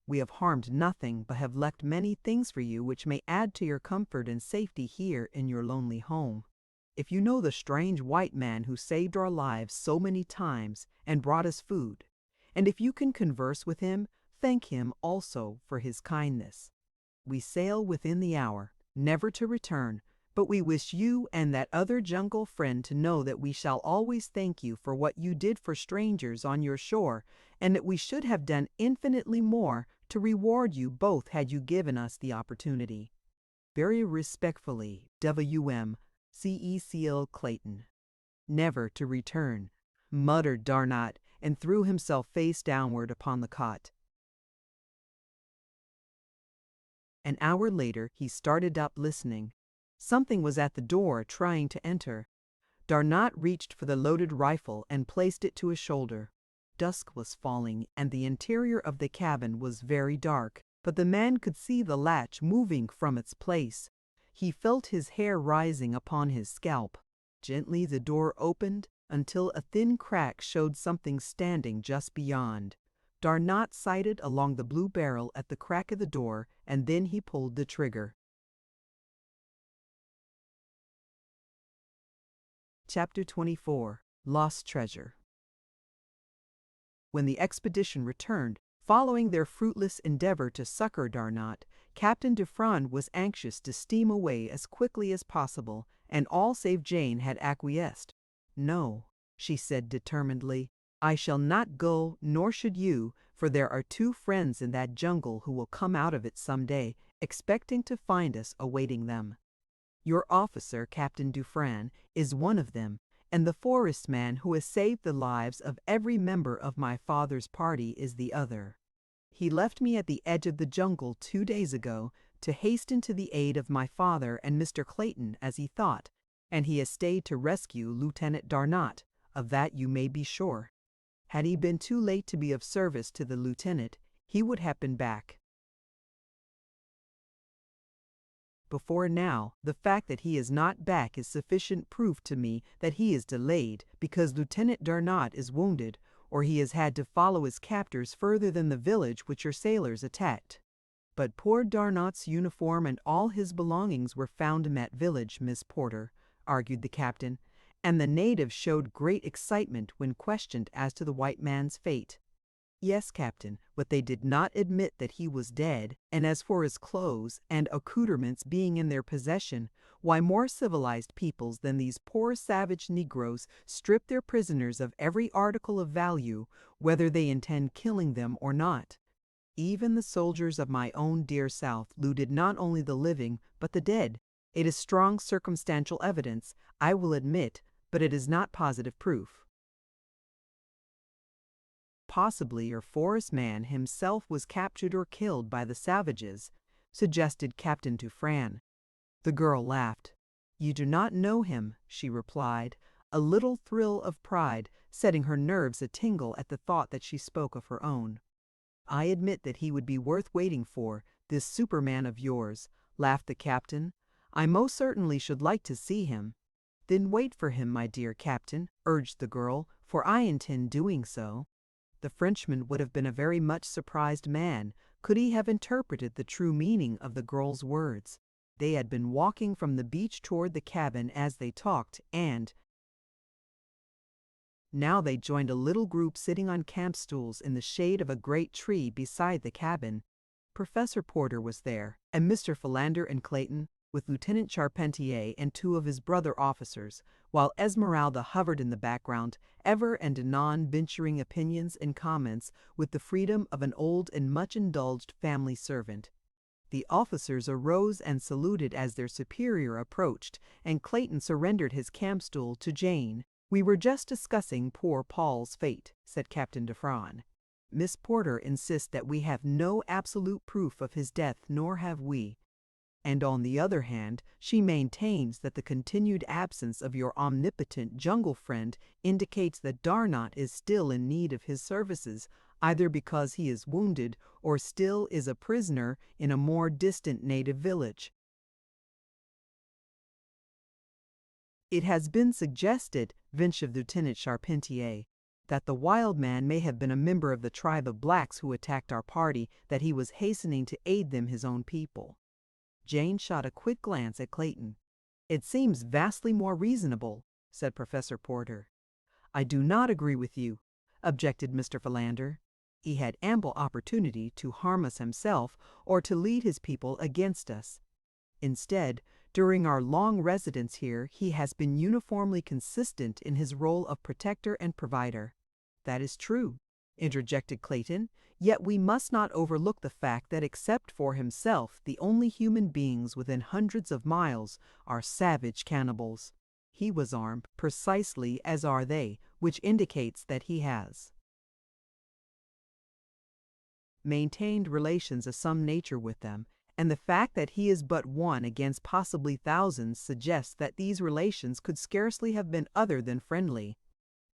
We have harmed nothing, but have left many things for you which may add to your comfort and safety here in your lonely home. If you know the strange white man who saved our lives so many times and brought us food, and if you can converse with him, thank him also for his kindness. We sail within the hour, never to return, but we wish you and that other jungle friend to know that we shall always thank you for what you did for strangers on your shore, and that we should have done infinitely more to reward you both had you given us the opportunity. Very respectfully, W.M. Cecil Clayton." "Never to return," muttered Darnot, and threw himself face downward upon the cot. An hour later he started up listening. Something was at the door trying to enter. Darnot reached for the loaded rifle and placed it to his shoulder. Dusk was falling and the interior of the cabin was very dark, but the man could see the latch moving from its place. He felt his hair rising upon his scalp. Gently the door opened until a thin crack showed something standing just beyond. Darnot sighted along the blue barrel at the crack of the door, and then he pulled the trigger. Chapter 24. Lost Treasure. When the expedition returned, following their fruitless endeavor to succor Darnot, Captain Dufresne was anxious to steam away as quickly as possible, and all save Jane had acquiesced. "No," she said determinedly, "I shall not go, nor should you, for there are 2 friends in that jungle who will come out of it some day, expecting to find us awaiting them. Your officer, Captain Dufresne, is one of them, and the forest man who has saved the lives of every member of my father's party is the other. He left me at the edge of the jungle 2 days ago to hasten to the aid of my father and Mr. Clayton, as he thought, and he has stayed to rescue Lieutenant Darnot, of that you may be sure. Had he been too late to be of service to the lieutenant, he would have been back before now. The fact that he is not back is sufficient proof to me that he is delayed because Lieutenant Darnot is wounded, or he has had to follow his captors further than the village which your sailors attacked. But poor Darnot's uniform and all his belongings were found in that village, Miss Porter," argued the captain, and the natives showed great excitement when questioned as to the white man's fate. "Yes, Captain, but they did not admit that he was dead, and as for his clothes and accoutrements being in their possession, why, more civilized peoples than these poor savage Negroes strip their prisoners of every article of value, whether they intend killing them or not. Even the soldiers of my own dear South looted not only the living, but the dead. It is strong circumstantial evidence, I will admit, but it is not positive proof." "Possibly your forest man himself was captured or killed by the savages," suggested Captain Dufresne. The girl laughed. "You do not know him," she replied, a little thrill of pride setting her nerves a-tingle at the thought that she spoke of her own. "I admit that he would be worth waiting for, this Superman of yours," laughed the captain. "I most certainly should like to see him." "Then wait for him, my dear captain," urged the girl, "for I intend doing so." The Frenchman would have been a very much surprised man could he have interpreted the true meaning of the girl's words. They had been walking from the beach toward the cabin as they talked, and now they joined a little group sitting on camp stools in the shade of a great tree beside the cabin. Professor Porter was there, and Mr. Philander and Clayton, with Lieutenant Charpentier and 2 of his brother officers, while Esmeralda hovered in the background, ever and anon venturing opinions and comments with the freedom of an old and much indulged family servant. The officers arose and saluted as their superior approached, and Clayton surrendered his camp stool to Jane. "We were just discussing poor Paul's fate," said Captain Dufresne. "Miss Porter insists that we have no absolute proof of his death, nor have we. And on the other hand, she maintains that the continued absence of your omnipotent jungle friend indicates that Darnot is still in need of his services, either because he is wounded or still is a prisoner in a more distant native village. It has been suggested," ventured Lieutenant Charpentier, "that the wild man may have been a member of the tribe of blacks who attacked our party, that he was hastening to aid them, his own people." Jane shot a quick glance at Clayton. "It seems vastly more reasonable," said Professor Porter. "I do not agree with you," objected Mr. Philander. "He had ample opportunity to harm us himself or to lead his people against us. Instead, during our long residence here, he has been uniformly consistent in his role of protector and provider." "That is true," interjected Clayton, "yet we must not overlook the fact that except for himself, the only human beings within hundreds of miles are savage cannibals. He was armed precisely as are they, which indicates that he has maintained relations of some nature with them, and the fact that he is but one against possibly thousands suggests that these relations could scarcely have been other than friendly."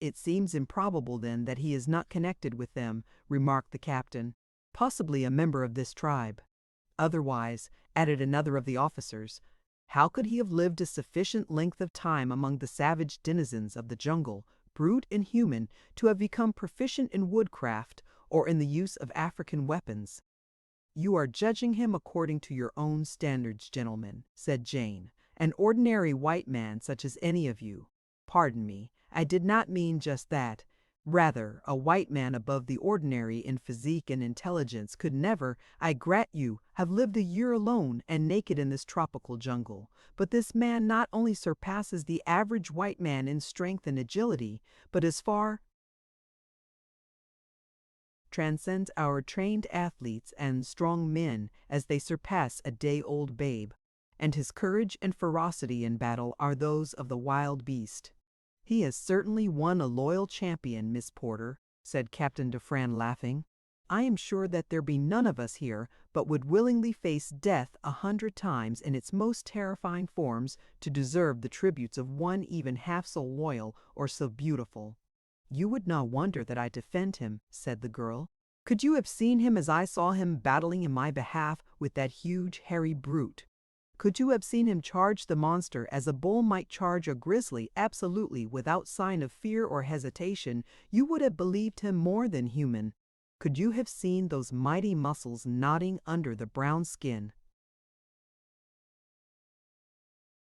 "It seems improbable, then, that he is not connected with them," remarked the captain. "Possibly a member of this tribe." "Otherwise," added another of the officers, How could he have lived a sufficient length of time among the savage denizens of the jungle, brute and human, to have become proficient in woodcraft or in the use of African weapons? "You are judging him according to your own standards, gentlemen," said Jane. "An ordinary white man such as any of you. Pardon me, I did not mean just that. Rather, a white man above the ordinary in physique and intelligence could never, I grant you, have lived a year alone and naked in this tropical jungle. But this man not only surpasses the average white man in strength and agility, but as far transcends our trained athletes and strong men as they surpass a day-old babe, and his courage and ferocity in battle are those of the wild beast." "He has certainly won a loyal champion, Miss Porter," said Captain Dufresne, laughing. "I am sure that there be none of us here but would willingly face death 100 times in its most terrifying forms to deserve the tributes of one even half so loyal or so beautiful." "You would not wonder that I defend him," said the girl. "Could you have seen him as I saw him battling in my behalf with that huge hairy brute? Could you have seen him charge the monster as a bull might charge a grizzly absolutely without sign of fear or hesitation, you would have believed him more than human. Could you have seen those mighty muscles knotting under the brown skin?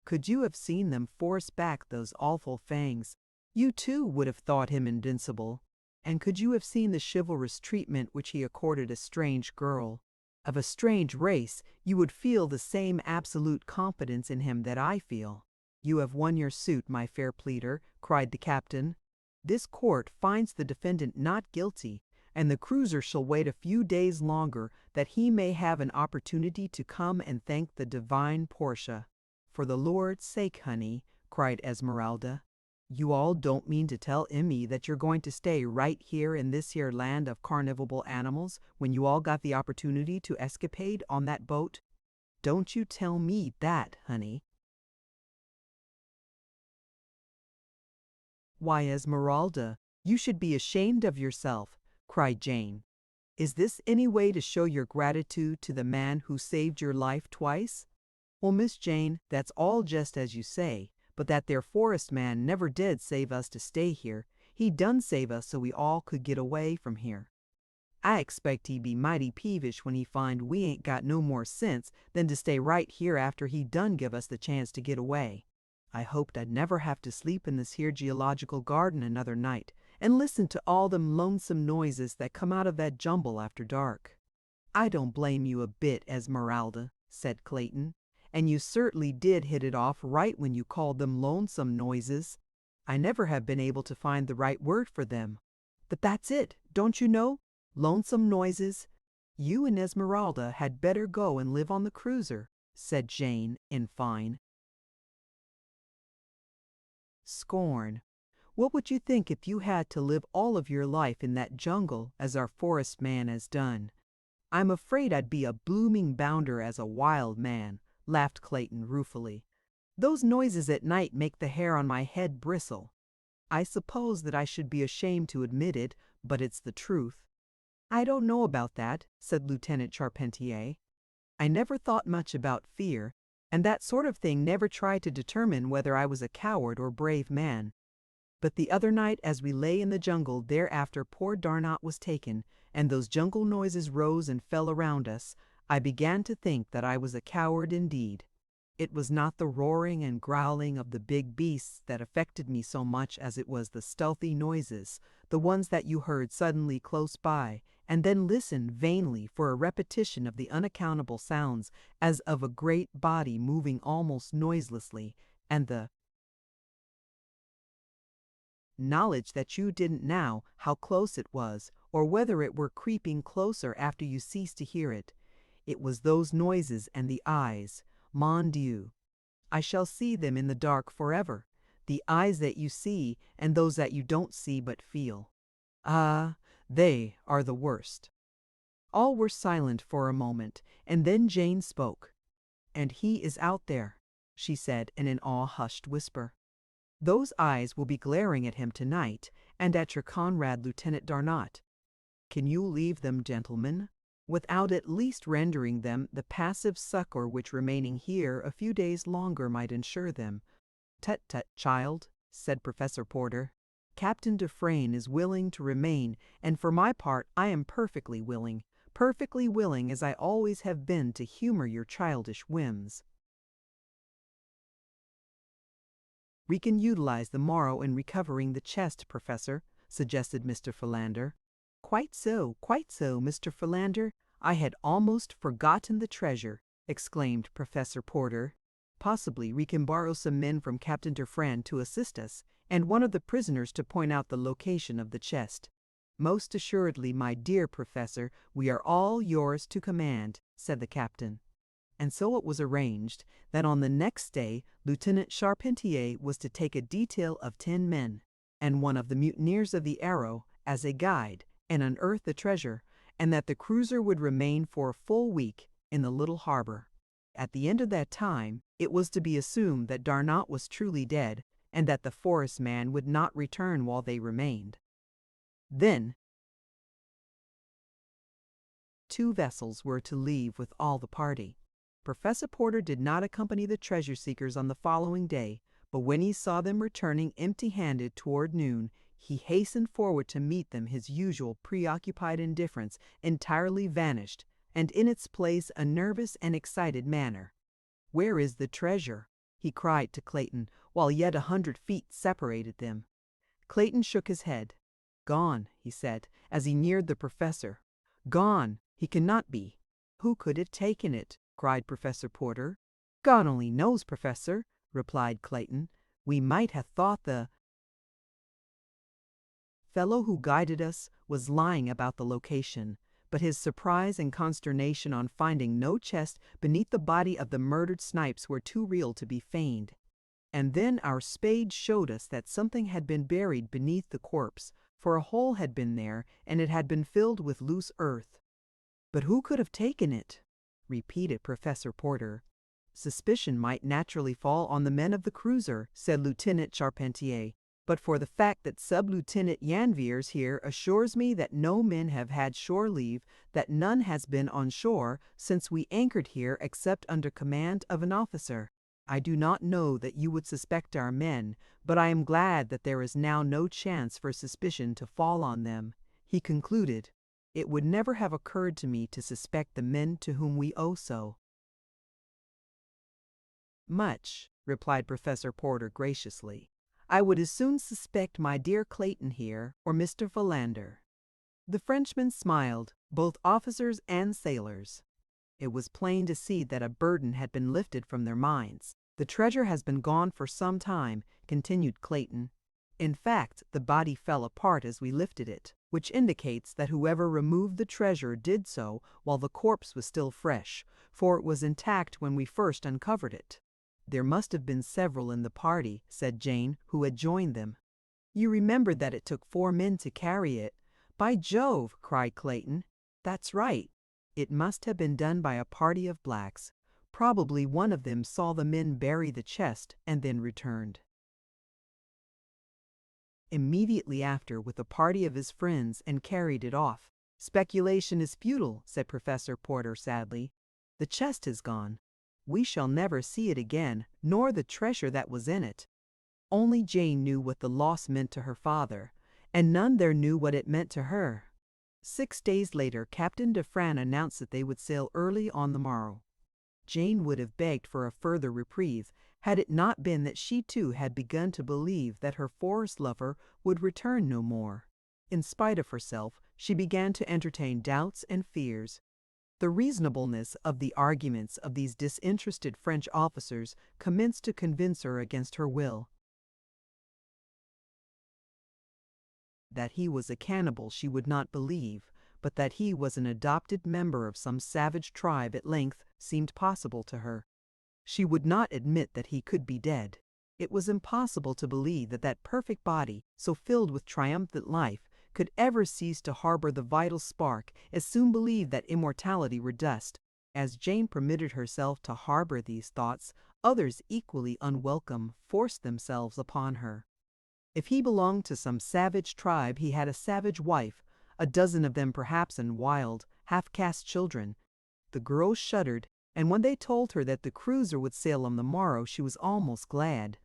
Could you have seen them force back those awful fangs, you too would have thought him invincible. And could you have seen the chivalrous treatment which he accorded a strange girl, of a strange race, you would feel the same absolute confidence in him that I feel." "You have won your suit, my fair pleader," cried the captain. "This court finds the defendant not guilty, and the cruiser shall wait a few days longer that he may have an opportunity to come and thank the divine Portia." "For the Lord's sake, honey," cried Esmeralda, "you all don't mean to tell Emmy that you're going to stay right here in this here land of carnivable animals when you all got the opportunity to escapade on that boat? Don't you tell me that, honey." "Why, Esmeralda, you should be ashamed of yourself," cried Jane. "Is this any way to show your gratitude to the man who saved your life twice?" "Well, Miss Jane, that's all just as you say, but that there forest man never did save us to stay here. He done save us so we all could get away from here. I expect he be mighty peevish when he find we ain't got no more sense than to stay right here after he done give us the chance to get away. I hoped I'd never have to sleep in this here geological garden another night and listen to all them lonesome noises that come out of that jumble after dark." "I don't blame you a bit, Esmeralda," said Clayton. "And you certainly did hit it off right when you called them lonesome noises. I never have been able to find the right word for them. But that's it, don't you know? Lonesome noises. You and Esmeralda had better go and live on the cruiser," said Jane in fine scorn. "What would you think if you had to live all of your life in that jungle as our forest man has done?" "I'm afraid I'd be a blooming bounder as a wild man," laughed Clayton ruefully. "Those noises at night make the hair on my head bristle. I suppose that I should be ashamed to admit it, but it's the truth." "I don't know about that," said Lieutenant Charpentier. "I never thought much about fear, and that sort of thing never tried to determine whether I was a coward or brave man. But the other night as we lay in the jungle thereafter poor Darnot was taken, and those jungle noises rose and fell around us, I began to think that I was a coward indeed. It was not the roaring and growling of the big beasts that affected me so much as it was the stealthy noises, the ones that you heard suddenly close by, and then listened vainly for a repetition of the unaccountable sounds as of a great body moving almost noiselessly, and the knowledge that you didn't know how close it was, or whether it were creeping closer after you ceased to hear it. It was those noises and the eyes. Mon Dieu! I shall see them in the dark forever. The eyes that you see and those that you don't see but feel. Ah, they are the worst." All were silent for a moment, and then Jane spoke. "And he is out there," she said in an awe-hushed whisper. "Those eyes will be glaring at him tonight, and at your comrade Lieutenant Darnot. Can you leave them, gentlemen? without at least rendering them the passive succor which remaining here a few days longer might ensure them. "Tut, tut, child," said Professor Porter. "Captain Dufresne is willing to remain, and for my part I am perfectly willing as I always have been to humor your childish whims." "We can utilize the morrow in recovering the chest, Professor," suggested Mr. Philander. Quite so, Mr. Philander. I had almost forgotten the treasure," exclaimed Professor Porter. "Possibly we can borrow some men from Captain Dufresne to assist us, and one of the prisoners to point out the location of the chest." "Most assuredly, my dear Professor, we are all yours to command," said the captain. And so it was arranged that on the next day Lieutenant Charpentier was to take a detail of 10 men, and one of the mutineers of the Arrow, as a guide, and unearth the treasure, and that the cruiser would remain for a full week in the little harbor. At the end of that time, it was to be assumed that Darnot was truly dead, and that the forest man would not return while they remained. Then 2 vessels were to leave with all the party. Professor Porter did not accompany the treasure seekers on the following day, but when he saw them returning empty-handed toward noon, he hastened forward to meet them. His usual preoccupied indifference entirely vanished, and in its place a nervous and excited manner. "Where is the treasure?" he cried to Clayton, while yet 100 feet separated them. Clayton shook his head. "Gone," he said, as he neared the professor. "Gone. He cannot be." "Who could have taken it?" cried Professor Porter. "God only knows, Professor," replied Clayton. "We might have thought the fellow who guided us was lying about the location, but his surprise and consternation on finding no chest beneath the body of the murdered Snipes were too real to be feigned. And then our spade showed us that something had been buried beneath the corpse, for a hole had been there, and it had been filled with loose earth." "But who could have taken it?" repeated Professor Porter. "Suspicion might naturally fall on the men of the cruiser," said Lieutenant Charpentier. "But for the fact that Sub-Lieutenant Yanviers here assures me that no men have had shore leave, that none has been on shore since we anchored here except under command of an officer. I do not know that you would suspect our men, but I am glad that there is now no chance for suspicion to fall on them," he concluded. "It would never have occurred to me to suspect the men to whom we owe so much," replied Professor Porter graciously. "I would as soon suspect my dear Clayton here, or Mr. Philander." The Frenchmen smiled, both officers and sailors. It was plain to see that a burden had been lifted from their minds. "The treasure has been gone for some time," continued Clayton. "In fact, the body fell apart as we lifted it, which indicates that whoever removed the treasure did so while the corpse was still fresh, for it was intact when we first uncovered it." "There must have been several in the party," said Jane, who had joined them. "You remember that it took 4 men to carry it." "By Jove!" cried Clayton. "That's right. It must have been done by a party of blacks. Probably one of them saw the men bury the chest and then returned immediately after with a party of his friends and carried it off." "Speculation is futile," said Professor Porter sadly. "The chest is gone. We shall never see it again, nor the treasure that was in it." Only Jane knew what the loss meant to her father, and none there knew what it meant to her. 6 days later, Captain Dufresne announced that they would sail early on the morrow. Jane would have begged for a further reprieve, had it not been that she too had begun to believe that her forest lover would return no more. In spite of herself, she began to entertain doubts and fears. The reasonableness of the arguments of these disinterested French officers commenced to convince her against her will. That he was a cannibal she would not believe, but that he was an adopted member of some savage tribe at length seemed possible to her. She would not admit that he could be dead. It was impossible to believe that that perfect body, so filled with triumphant life, could ever cease to harbor the vital spark, as soon believed that immortality were dust. As Jane permitted herself to harbor these thoughts, others equally unwelcome forced themselves upon her. If he belonged to some savage tribe, he had a savage wife, a dozen of them perhaps, and wild, half-caste children. The girl shuddered, and when they told her that the cruiser would sail on the morrow, she was almost glad.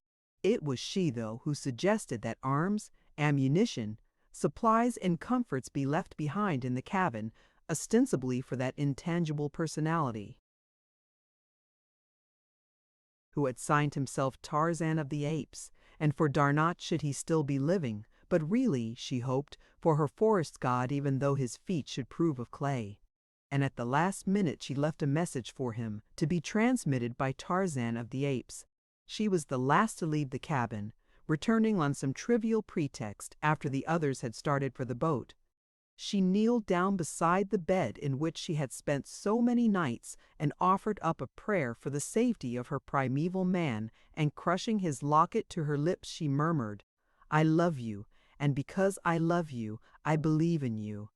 It was she, though, who suggested that arms, ammunition, supplies, and comforts be left behind in the cabin, ostensibly for that intangible personality who had signed himself Tarzan of the Apes, and for Darnot should he still be living, but really, she hoped, for her forest god, even though his feet should prove of clay. And at the last minute she left a message for him, to be transmitted by Tarzan of the Apes. She was the last to leave the cabin, returning on some trivial pretext after the others had started for the boat. She kneeled down beside the bed in which she had spent so many nights and offered up a prayer for the safety of her primeval man, and crushing his locket to her lips she murmured, "I love you, and because I love you, I believe in you.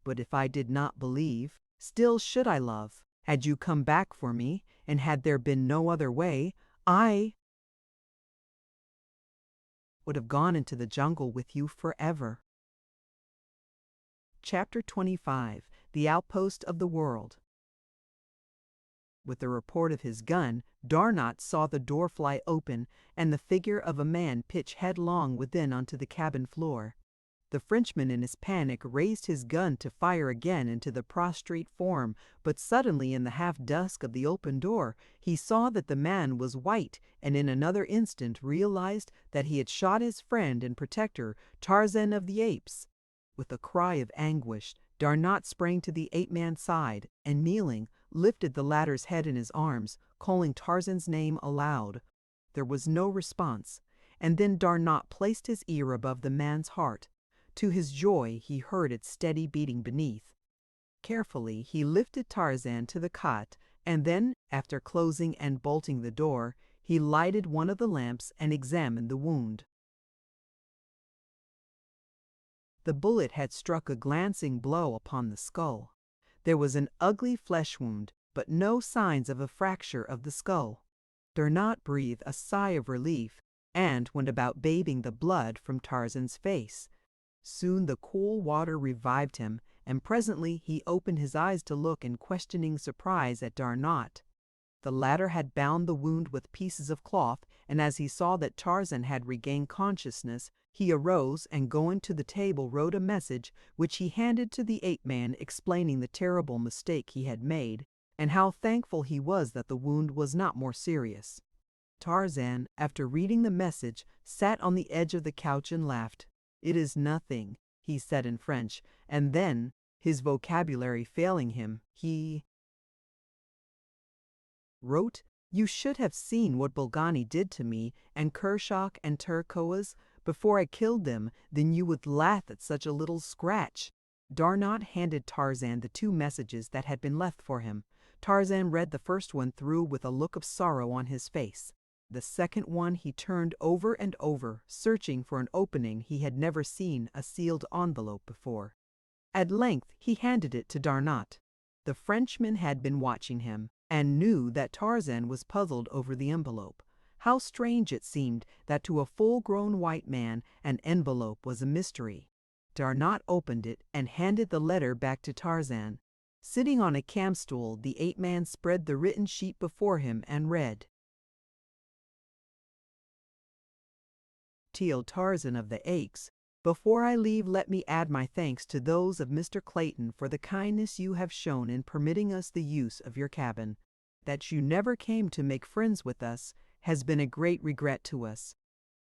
But if I did not believe, still should I love. Had you come back for me, and had there been no other way, I would have gone into the jungle with you forever." Chapter 25. The Outpost of the World. With the report of his gun, Darnot saw the door fly open and the figure of a man pitch headlong within onto the cabin floor. The Frenchman in his panic raised his gun to fire again into the prostrate form, but suddenly in the half-dusk of the open door he saw that the man was white, and in another instant realized that he had shot his friend and protector, Tarzan of the Apes. With a cry of anguish, Darnot sprang to the ape-man's side, and kneeling, lifted the latter's head in his arms, calling Tarzan's name aloud. There was no response, and then Darnot placed his ear above the man's heart. To his joy, he heard its steady beating beneath. Carefully, he lifted Tarzan to the cot, and then, after closing and bolting the door, he lighted one of the lamps and examined the wound. The bullet had struck a glancing blow upon the skull. There was an ugly flesh wound, but no signs of a fracture of the skull. Darnot breathed a sigh of relief, and went about bathing the blood from Tarzan's face. Soon the cool water revived him, and presently he opened his eyes to look in questioning surprise at Darnot. The latter had bound the wound with pieces of cloth, and as he saw that Tarzan had regained consciousness, he arose and going to the table wrote a message which he handed to the ape-man, explaining the terrible mistake he had made, and how thankful he was that the wound was not more serious. Tarzan, after reading the message, sat on the edge of the couch and laughed. "It is nothing," he said in French, and then, his vocabulary failing him, he wrote, "You should have seen what Bolgani did to me and Kershak and Turquoise before I killed them, then you would laugh at such a little scratch." Darnot handed Tarzan the two messages that had been left for him. Tarzan read the first one through with a look of sorrow on his face. The second one he turned over and over, searching for an opening. He had never seen a sealed envelope before. At length he handed it to Darnot. The Frenchman had been watching him, and knew that Tarzan was puzzled over the envelope. How strange it seemed that to a full-grown white man an envelope was a mystery. Darnot opened it and handed the letter back to Tarzan. Sitting on a campstool, the ape-man spread the written sheet before him and read, "Tio Tarzan of the Apes, before I leave let me add my thanks to those of Mr. Clayton for the kindness you have shown in permitting us the use of your cabin. That you never came to make friends with us has been a great regret to us.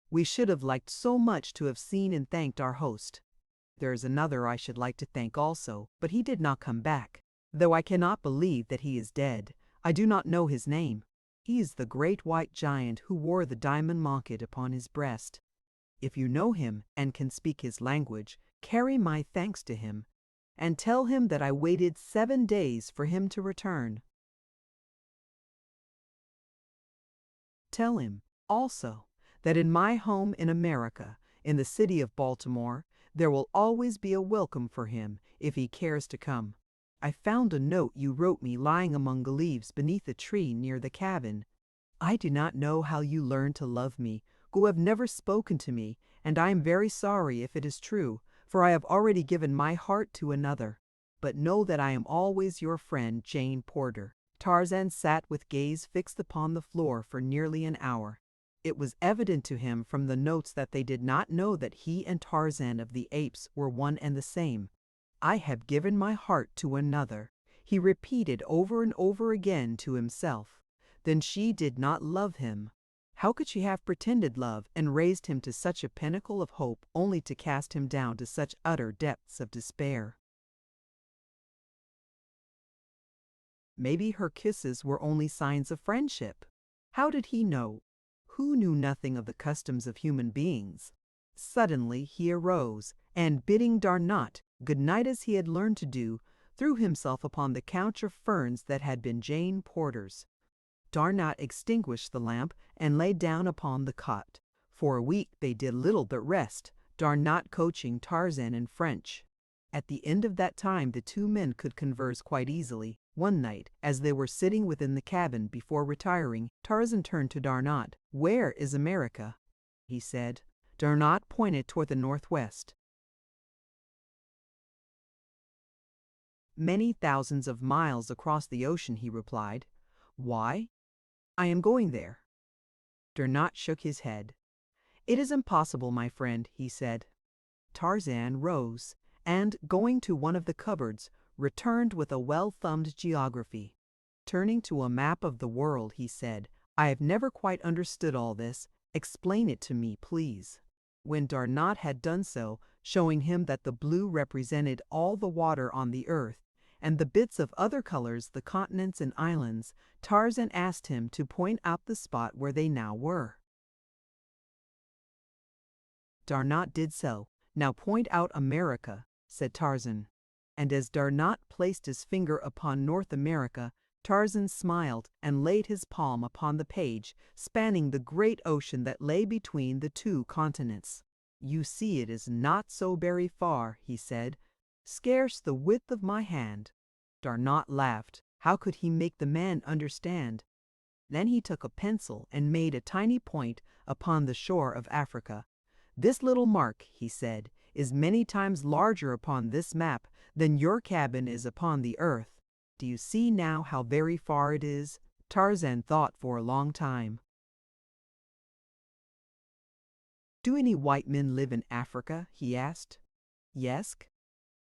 We should have liked so much to have seen and thanked our host. There is another I should like to thank also, but he did not come back. Though I cannot believe that he is dead, I do not know his name. He is the great white giant who wore the diamond locket upon his breast. If you know him and can speak his language, carry my thanks to him, and tell him that I waited 7 days for him to return. Tell him, also, that in my home in America, in the city of Baltimore, there will always be a welcome for him if he cares to come. I found a note you wrote me lying among the leaves beneath a tree near the cabin. I do not know how you learned to love me, who have never spoken to me, and I am very sorry if it is true, for I have already given my heart to another. but know that I am always your friend, Jane Porter." Tarzan sat with gaze fixed upon the floor for nearly an hour. It was evident to him from the notes that they did not know that he and Tarzan of the Apes were one and the same. "I have given my heart to another," he repeated over and over again to himself. Then she did not love him. How could she have pretended love and raised him to such a pinnacle of hope only to cast him down to such utter depths of despair? Maybe her kisses were only signs of friendship. How did he know? Who knew nothing of the customs of human beings? Suddenly he arose, and bidding Darnot good night as he had learned to do, threw himself upon the couch of ferns that had been Jane Porter's. Darnot extinguished the lamp and lay down upon the cot. For a week they did little but rest, Darnot coaching Tarzan in French. At the end of that time the two men could converse quite easily. One night, as they were sitting within the cabin before retiring, Tarzan turned to Darnot. "Where is America?" he said. Darnot pointed toward the northwest. "Many thousands of miles across the ocean," he replied. "Why?" "I am going there." Darnot shook his head. "It is impossible, my friend," he said. Tarzan rose, and, going to one of the cupboards, returned with a well-thumbed geography. Turning to a map of the world, he said, "I have never quite understood all this. Explain it to me, please." When Darnot had done so, showing him that the blue represented all the water on the earth, and the bits of other colors the continents and islands, Tarzan asked him to point out the spot where they now were. Darnot did so. "Now point out America," said Tarzan. And as Darnot placed his finger upon North America, Tarzan smiled and laid his palm upon the page, spanning the great ocean that lay between the two continents. "You see it is not so very far," he said. "Scarce the width of my hand." Darnot laughed. How could he make the man understand? Then he took a pencil and made a tiny point upon the shore of Africa. "This little mark," he said, "is many times larger upon this map than your cabin is upon the earth. Do you see now how very far it is?" Tarzan thought for a long time. "Do any white men live in Africa?" he asked. "Yes."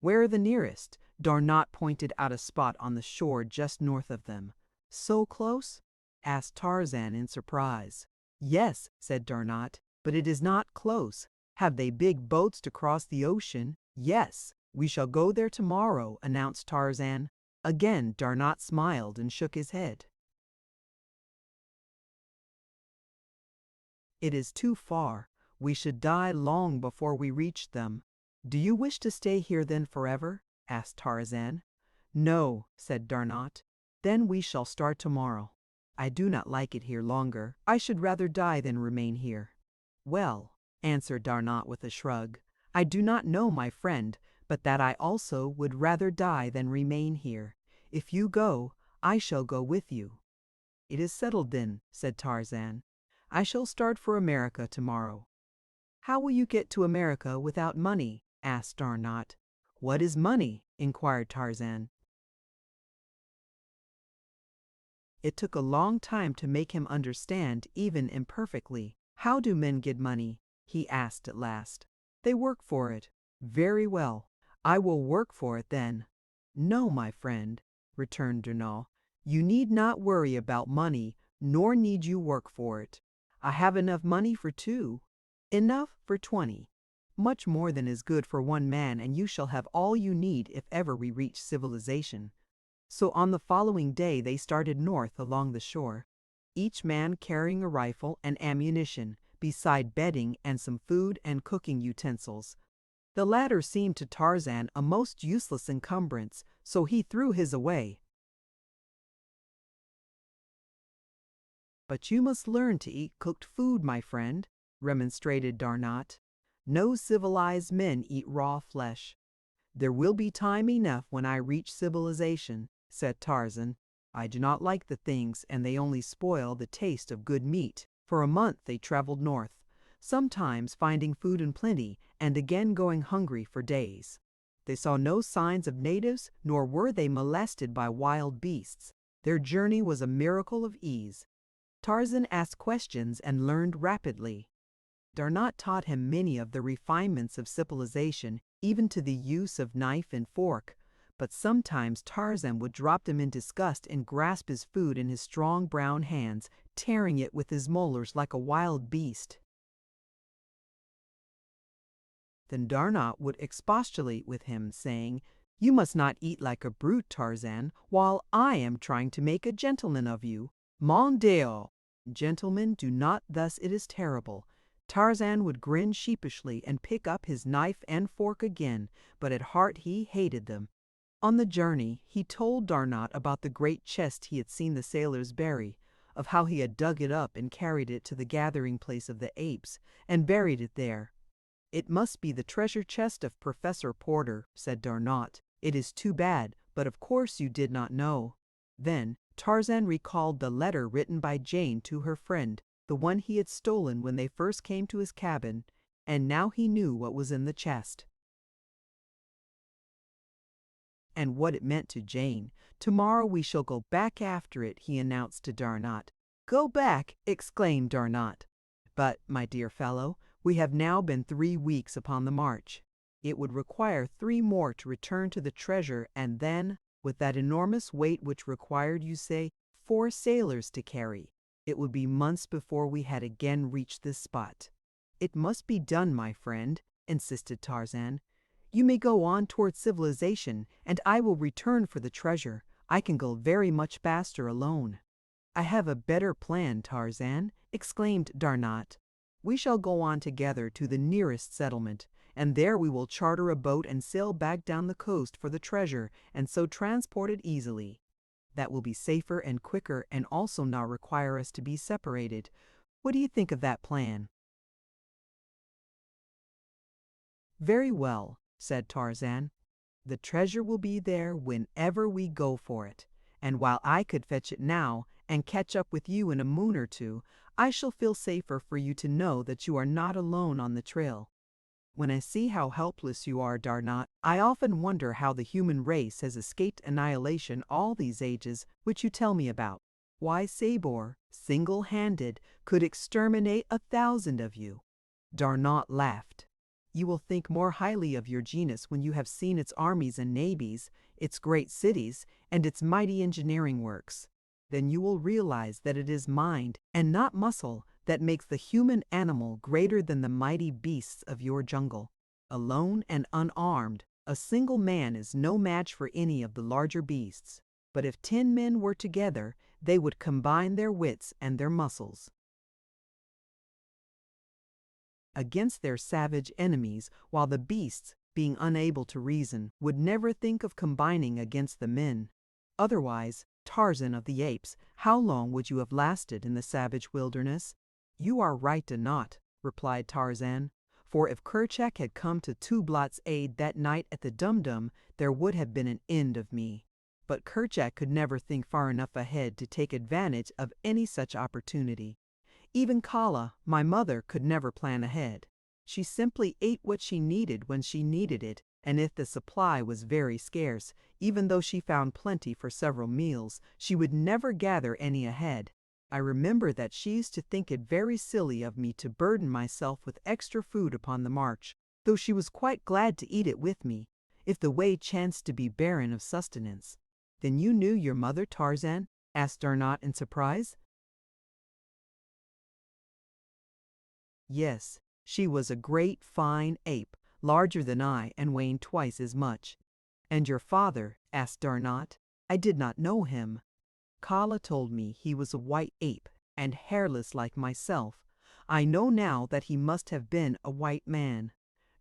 "Where are the nearest?" Darnot pointed out a spot on the shore just north of them. "So close?" asked Tarzan in surprise. "Yes," said Darnot, "but it is not close. Have they big boats to cross the ocean?" "Yes. We shall go there tomorrow," announced Tarzan. Again Darnot smiled and shook his head. "It is too far. We should die long before we reached them." "Do you wish to stay here then forever?" asked Tarzan. "No," said Darnot. "Then we shall start tomorrow." "I do not like it here longer. I should rather die than remain here." "Well," answered Darnot with a shrug, "I do not know, my friend, but that I also would rather die than remain here. If you go, I shall go with you." "It is settled then," said Tarzan. "I shall start for America tomorrow." "How will you get to America without money?" asked Darnot. "What is money?" inquired Tarzan. It took a long time to make him understand, even imperfectly. "How do men get money?" he asked at last. "They work for it." "Very well. I will work for it then." "No, my friend," returned Darnot. "You need not worry about money, nor need you work for it. I have enough money for two. Enough for 20. Much more than is good for one man, and you shall have all you need if ever we reach civilization." So on the following day they started north along the shore, each man carrying a rifle and ammunition, beside bedding and some food and cooking utensils. The latter seemed to Tarzan a most useless encumbrance, so he threw his away. "But you must learn to eat cooked food, my friend," remonstrated Darnot. "No civilized men eat raw flesh." "There will be time enough when I reach civilization," said Tarzan. "I do not like the things, and they only spoil the taste of good meat." For a month they traveled north, sometimes finding food in plenty, and again going hungry for days. They saw no signs of natives, nor were they molested by wild beasts. Their journey was a miracle of ease. Tarzan asked questions and learned rapidly. Darnot taught him many of the refinements of civilization, even to the use of knife and fork, but sometimes Tarzan would drop them in disgust and grasp his food in his strong brown hands, tearing it with his molars like a wild beast. Then Darnot would expostulate with him, saying, "You must not eat like a brute, Tarzan, while I am trying to make a gentleman of you. Mon Dieu! Gentlemen, do not thus, it is terrible." Tarzan would grin sheepishly and pick up his knife and fork again, but at heart he hated them. On the journey, he told Darnot about the great chest he had seen the sailors bury, of how he had dug it up and carried it to the gathering place of the apes, and buried it there. "It must be the treasure chest of Professor Porter," said Darnot. "It is too bad, but of course you did not know." Then Tarzan recalled the letter written by Jane to her friend, the one he had stolen when they first came to his cabin, and now he knew what was in the chest. And what it meant to Jane. "Tomorrow we shall go back after it," he announced to Darnot. "Go back!" exclaimed Darnot. "But, my dear fellow, we have now been 3 weeks upon the march. It would require 3 more to return to the treasure, and then, with that enormous weight which required, you say, 4 sailors to carry, it would be months before we had again reached this spot." "It must be done, my friend," insisted Tarzan. "You may go on toward civilization, and I will return for the treasure. I can go very much faster alone." "I have a better plan, Tarzan," exclaimed Darnot. "We shall go on together to the nearest settlement, and there we will charter a boat and sail back down the coast for the treasure, and so transport it easily. That will be safer and quicker, and also not require us to be separated. What do you think of that plan?" "Very well," said Tarzan. "The treasure will be there whenever we go for it, and while I could fetch it now and catch up with you in a moon or 2, I shall feel safer for you to know that you are not alone on the trail. When I see how helpless you are, Darnot, I often wonder how the human race has escaped annihilation all these ages which you tell me about. Why, Sabor, single-handed, could exterminate 1,000 of you." Darnot laughed. "You will think more highly of your genus when you have seen its armies and navies, its great cities, and its mighty engineering works. Then you will realize that it is mind, and not muscle, that makes the human animal greater than the mighty beasts of your jungle. Alone and unarmed, a single man is no match for any of the larger beasts. But if 10 men were together, they would combine their wits and their muscles against their savage enemies, while the beasts, being unable to reason, would never think of combining against the men. Otherwise, Tarzan of the Apes, how long would you have lasted in the savage wilderness?" "You are right, Darnot," replied Tarzan, "for if Kerchak had come to Tublat's aid that night at the Dum-Dum, there would have been an end of me. But Kerchak could never think far enough ahead to take advantage of any such opportunity. Even Kala, my mother, could never plan ahead. She simply ate what she needed when she needed it, and if the supply was very scarce, even though she found plenty for several meals, she would never gather any ahead. I remember that she used to think it very silly of me to burden myself with extra food upon the march, though she was quite glad to eat it with me, if the way chanced to be barren of sustenance." "Then you knew your mother, Tarzan?" asked Darnot in surprise. "Yes, she was a great fine ape, larger than I, and weighing twice as much." "And your father?" asked Darnot. "I did not know him." "Kala told me he was a white ape, and hairless like myself. I know now that he must have been a white man."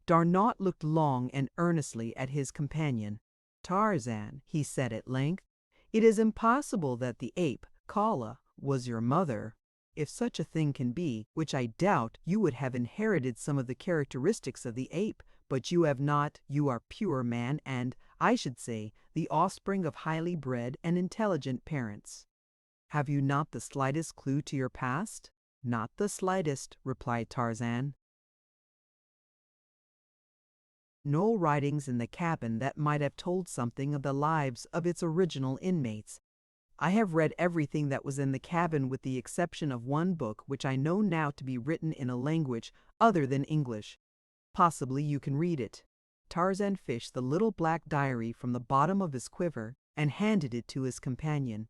Darnot looked long and earnestly at his companion. "Tarzan," he said at length, "it is impossible that the ape, Kala, was your mother. If such a thing can be, which I doubt, you would have inherited some of the characteristics of the ape, but you have not. You are pure man and, I should say, the offspring of highly bred and intelligent parents." "Have you not the slightest clue to your past?" "Not the slightest," replied Tarzan. no writings in the cabin that might have told something of the lives of its original inmates. I have read everything that was in the cabin with the exception of one book which I know now to be written in a language other than English. Possibly you can read it." Tarzan fished the little black diary from the bottom of his quiver and handed it to his companion.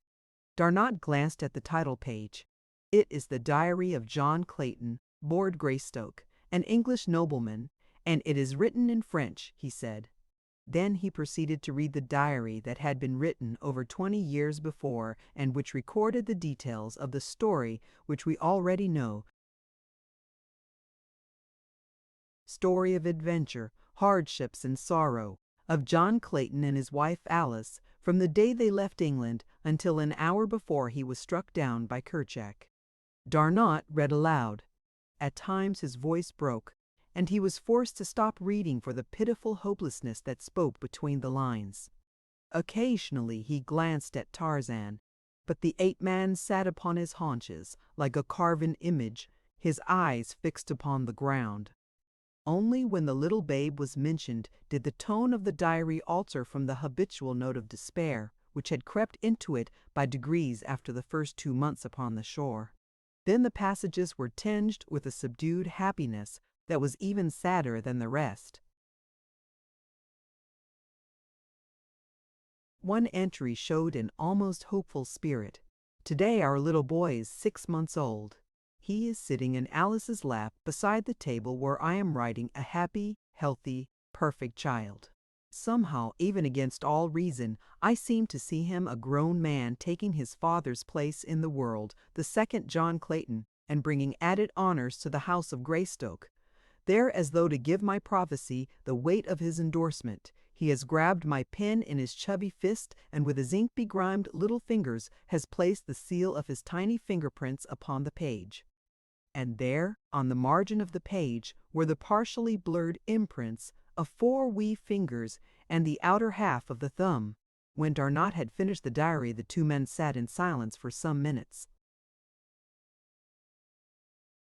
Darnot glanced at the title page. "It is the diary of John Clayton, Lord Greystoke, an English nobleman, and it is written in French," he said. Then he proceeded to read the diary that had been written over 20 years before and which recorded the details of the story which we already know. Story of adventure, hardships, and sorrow of John Clayton and his wife Alice from the day they left England until an hour before he was struck down by Kerchak. Darnot read aloud. At times his voice broke, and he was forced to stop reading for the pitiful hopelessness that spoke between the lines. Occasionally he glanced at Tarzan, but the ape-man sat upon his haunches like a carven image, his eyes fixed upon the ground. Only when the little babe was mentioned did the tone of the diary alter from the habitual note of despair, which had crept into it by degrees after the first 2 months upon the shore. Then the passages were tinged with a subdued happiness that was even sadder than the rest. One entry showed an almost hopeful spirit. "Today our little boy is 6 months old. He is sitting in Alice's lap beside the table where I am writing, a happy, healthy, perfect child. Somehow, even against all reason, I seem to see him a grown man taking his father's place in the world, the second John Clayton, and bringing added honors to the house of Greystoke. There, as though to give my prophecy the weight of his endorsement, he has grabbed my pen in his chubby fist and with his ink-begrimed little fingers has placed the seal of his tiny fingerprints upon the page. And there, on the margin of the page, were the partially blurred imprints of 4 wee fingers and the outer half of the thumb." When Darnot had finished the diary, the 2 men sat in silence for some minutes.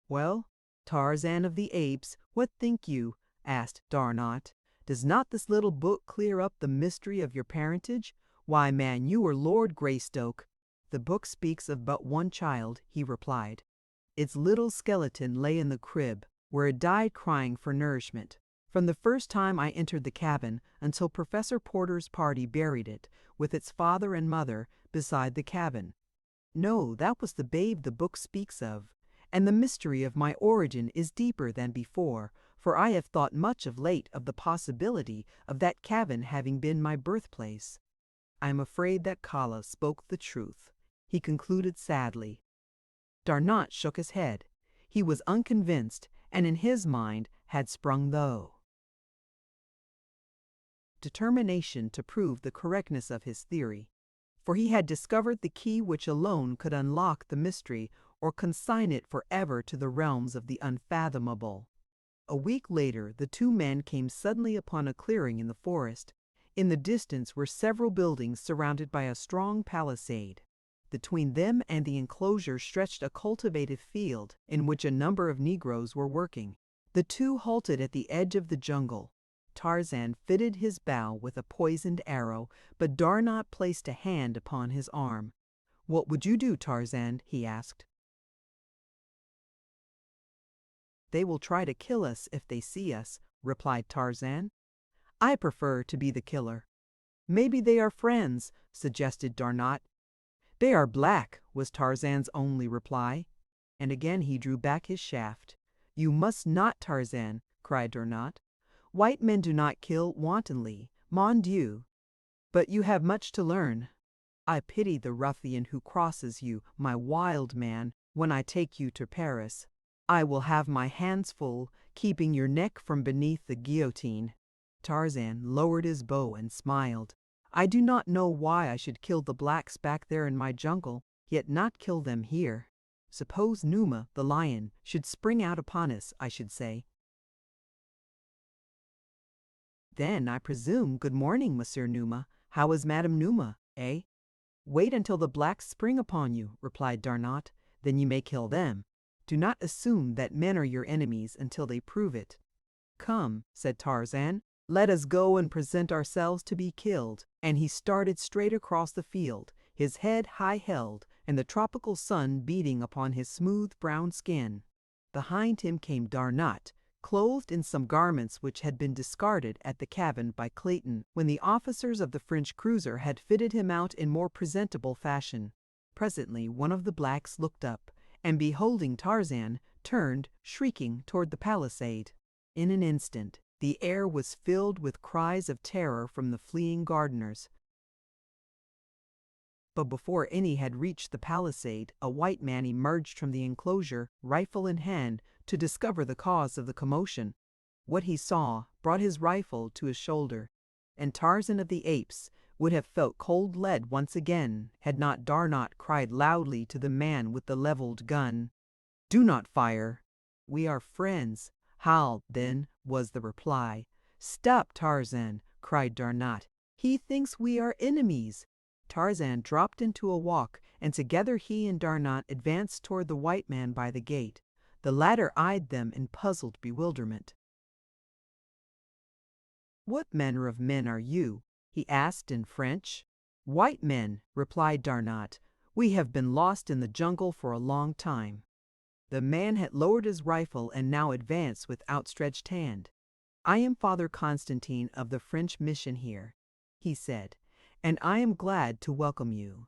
"Well, Tarzan of the Apes, what think you?" asked Darnot. "Does not this little book clear up the mystery of your parentage? Why, man, you were Lord Greystoke." "The book speaks of but one child," he replied. "Its little skeleton lay in the crib, where it died crying for nourishment, from the first time I entered the cabin until Professor Porter's party buried it, with its father and mother, beside the cabin. No, that was the babe the book speaks of. And the mystery of my origin is deeper than before, for I have thought much of late of the possibility of that cabin having been my birthplace. I am afraid that Kala spoke the truth," he concluded sadly. Darnot shook his head. He was unconvinced, and in his mind had sprung the determination to prove the correctness of his theory, for he had discovered the key which alone could unlock the mystery or consign it forever to the realms of the unfathomable. A week later, the 2 men came suddenly upon a clearing in the forest. In the distance were several buildings surrounded by a strong palisade. Between them and the enclosure stretched a cultivated field in which a number of Negroes were working. The 2 halted at the edge of the jungle. Tarzan fitted his bow with a poisoned arrow, but Darnot placed a hand upon his arm. "What would you do, Tarzan?" he asked. "They will try to kill us if they see us," replied Tarzan. "I prefer to be the killer." "Maybe they are friends," suggested Darnot. "They are black," was Tarzan's only reply, and again he drew back his shaft. "You must not, Tarzan," cried Darnot. "White men do not kill wantonly, mon Dieu. But you have much to learn. I pity the ruffian who crosses you, my wild man, when I take you to Paris. I will have my hands full, keeping your neck from beneath the guillotine." Tarzan lowered his bow and smiled. "I do not know why I should kill the blacks back there in my jungle, yet not kill them here. Suppose Numa, the lion, should spring out upon us, I should say. Then, I presume, good morning, Monsieur Numa. How is Madame Numa, eh?" "Wait until the blacks spring upon you," replied Darnot. "Then you may kill them. Do not assume that men are your enemies until they prove it." "Come," said Tarzan, Let us go and present ourselves to be killed." And he started straight across the field, his head high held, and the tropical sun beating upon his smooth brown skin. Behind him came Darnot, clothed in some garments which had been discarded at the cabin by Clayton when the officers of the French cruiser had fitted him out in more presentable fashion. Presently one of the blacks looked up, and beholding Tarzan, turned, shrieking, toward the palisade. In an instant the air was filled with cries of terror from the fleeing gardeners. But before any had reached the palisade, a white man emerged from the enclosure, rifle in hand, to discover the cause of the commotion. What he saw brought his rifle to his shoulder, and Tarzan of the Apes would have felt cold lead once again had not Darnot cried loudly to the man with the leveled gun, "Do not fire. We are friends." "How, then?" was the reply. "Stop, Tarzan," cried Darnot. "He thinks we are enemies." Tarzan dropped into a walk, and together he and Darnot advanced toward the white man by the gate. The latter eyed them in puzzled bewilderment. "What manner of men are you?" he asked in French. "White men," replied Darnot. "We have been lost in the jungle for a long time." The man had lowered his rifle and now advanced with outstretched hand. "I am Father Constantine of the French mission here," he said, "and I am glad to welcome you."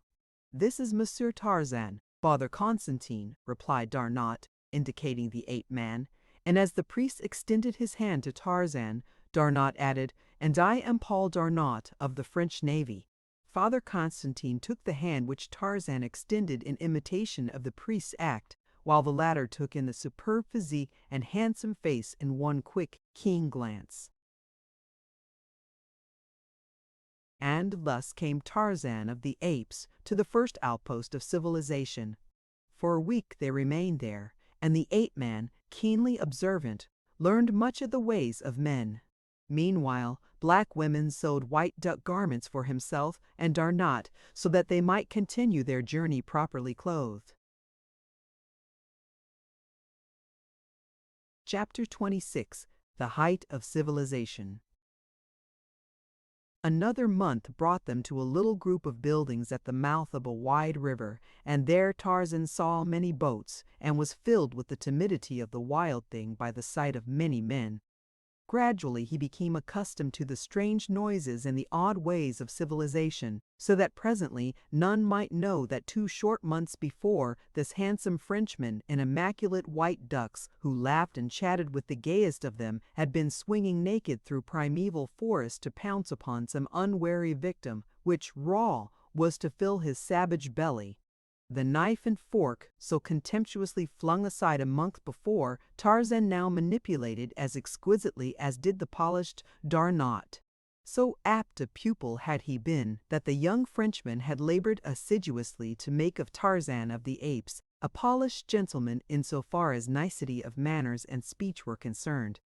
"This is Monsieur Tarzan, Father Constantine," replied Darnot, indicating the ape man, and as the priest extended his hand to Tarzan, Darnot added, "And I am Paul Darnot of the French Navy." Father Constantine took the hand which Tarzan extended in imitation of the priest's act, while the latter took in the superb physique and handsome face in one quick, keen glance. And thus came Tarzan of the Apes to the first outpost of civilization. For a week they remained there, and the ape-man, keenly observant, learned much of the ways of men. Meanwhile, black women sewed white duck garments for himself and Darnot so that they might continue their journey properly clothed. Chapter 26. The Height of Civilization. Another month brought them to a little group of buildings at the mouth of a wide river, and there Tarzan saw many boats, and was filled with the timidity of the wild thing by the sight of many men. Gradually he became accustomed to the strange noises and the odd ways of civilization, so that presently none might know that 2 short months before this handsome Frenchman in immaculate white ducks, who laughed and chatted with the gayest of them, had been swinging naked through primeval forests to pounce upon some unwary victim, which, raw, was to fill his savage belly. The knife and fork, so contemptuously flung aside a month before, Tarzan now manipulated as exquisitely as did the polished Darnot. So apt a pupil had he been that the young Frenchman had labored assiduously to make of Tarzan of the Apes a polished gentleman in so far as nicety of manners and speech were concerned.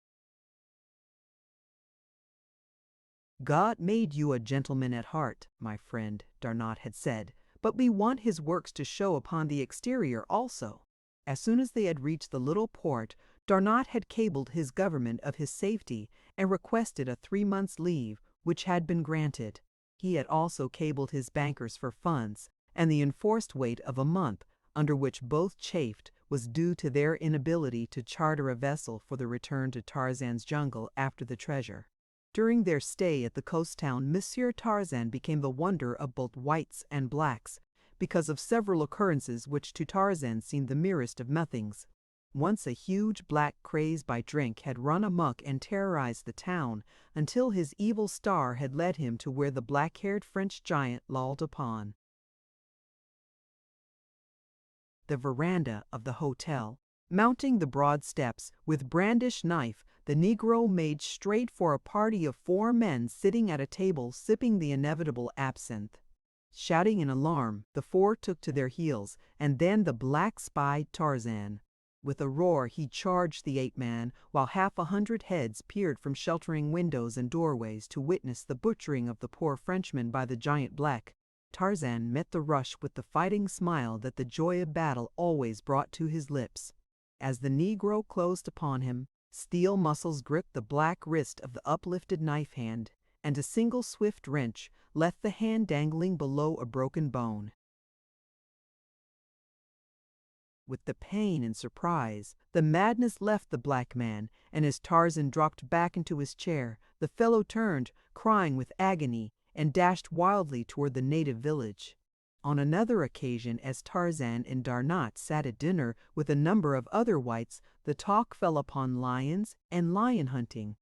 "God made you a gentleman at heart, my friend," Darnot had said, "but we want his works to show upon the exterior also." As soon as they had reached the little port, Darnot had cabled his government of his safety and requested a 3 months' leave, which had been granted. He had also cabled his bankers for funds, and the enforced wait of a month, under which both chafed, was due to their inability to charter a vessel for the return to Tarzan's jungle after the treasure. During their stay at the coast town, Monsieur Tarzan became the wonder of both whites and blacks, because of several occurrences which to Tarzan seemed the merest of nothings. Once a huge black crazed by drink had run amok and terrorized the town, until his evil star had led him to where the black-haired French giant lolled upon the veranda of the hotel. Mounting the broad steps, with brandished knife, the Negro made straight for a party of 4 men sitting at a table sipping the inevitable absinthe. Shouting in alarm, the 4 took to their heels, and then the black spied Tarzan. With a roar he charged the ape-man, while 100 heads peered from sheltering windows and doorways to witness the butchering of the poor Frenchman by the giant black. Tarzan met the rush with the fighting smile that the joy of battle always brought to his lips. As the Negro closed upon him, Steel muscles gripped the black wrist of the uplifted knife hand, and a single swift wrench left the hand dangling below a broken bone. With the pain and surprise, the madness left the black man, and as Tarzan dropped back into his chair, the fellow turned, crying with agony, and dashed wildly toward the native village. On another occasion, as Tarzan and Darnot sat at dinner with a number of other whites, the talk fell upon lions and lion hunting.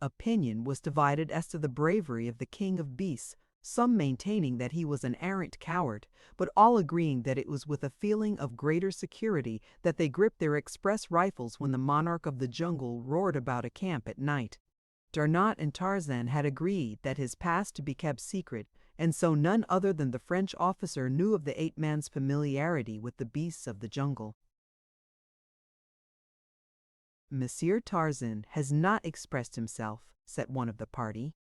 Opinion was divided as to the bravery of the king of beasts, some maintaining that he was an arrant coward, but all agreeing that it was with a feeling of greater security that they gripped their express rifles when the monarch of the jungle roared about a camp at night. Darnot and Tarzan had agreed that his past to be kept secret, and so none other than the French officer knew of the ape-man's familiarity with the beasts of the jungle. "Monsieur Tarzan has not expressed himself," said one of the party.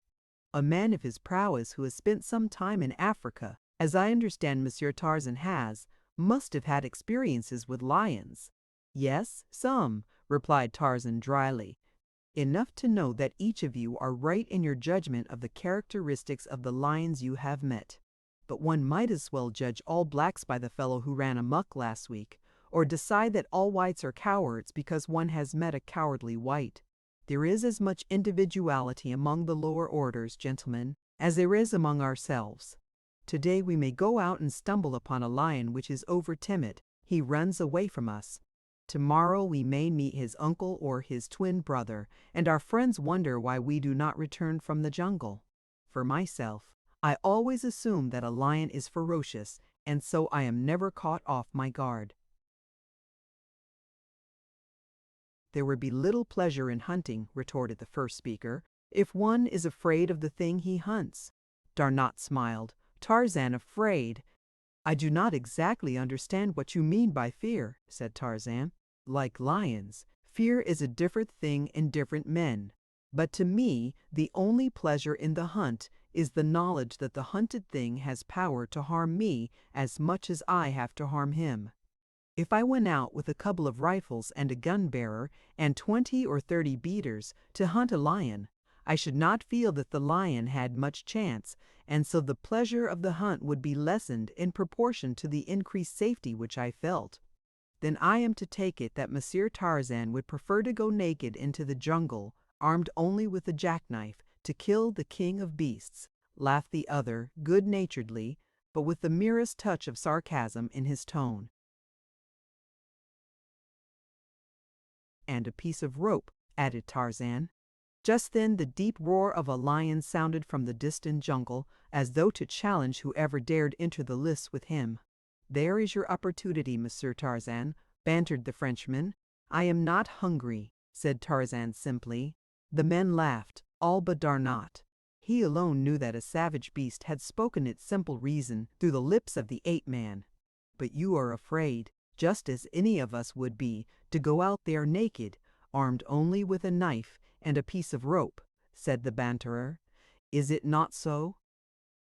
"A man of his prowess who has spent some time in Africa, as I understand Monsieur Tarzan has, must have had experiences with lions." "Yes, some," replied Tarzan dryly. "Enough to know that each of you are right in your judgment of the characteristics of the lions you have met. But one might as well judge all blacks by the fellow who ran amok last week, or decide that all whites are cowards because one has met a cowardly white. There is as much individuality among the lower orders, gentlemen, as there is among ourselves. Today we may go out and stumble upon a lion which is over timid. He runs away from us. Tomorrow we may meet his uncle or his twin brother, and our friends wonder why we do not return from the jungle. For myself, I always assume that a lion is ferocious, and so I am never caught off my guard." "There would be little pleasure in hunting," retorted the first speaker, "if one is afraid of the thing he hunts." Darnot smiled. "Tarzan afraid? "I do not exactly understand what you mean by fear," said Tarzan. "Like lions, fear is a different thing in different men. But to me, the only pleasure in the hunt is the knowledge that the hunted thing has power to harm me as much as I have to harm him. If I went out with a couple of rifles and a gun bearer and 20 or 30 beaters to hunt a lion, I should not feel that the lion had much chance, and so the pleasure of the hunt would be lessened in proportion to the increased safety which I felt. Then I am to take it that Monsieur Tarzan would prefer to go naked into the jungle, armed only with a jackknife, to kill the king of beasts," laughed the other, good-naturedly, but with the merest touch of sarcasm in his tone. "And a piece of rope," added Tarzan. Just then the deep roar of a lion sounded from the distant jungle, as though to challenge whoever dared enter the lists with him. "There is your opportunity, Monsieur Tarzan," bantered the Frenchman. "I am not hungry," said Tarzan simply. The men laughed, all but Darnot. He alone knew that a savage beast had spoken its simple reason through the lips of the ape-man. "But you are afraid, just as any of us would be, to go out there naked, armed only with a knife and a piece of rope," said the banterer. "Is it not so?"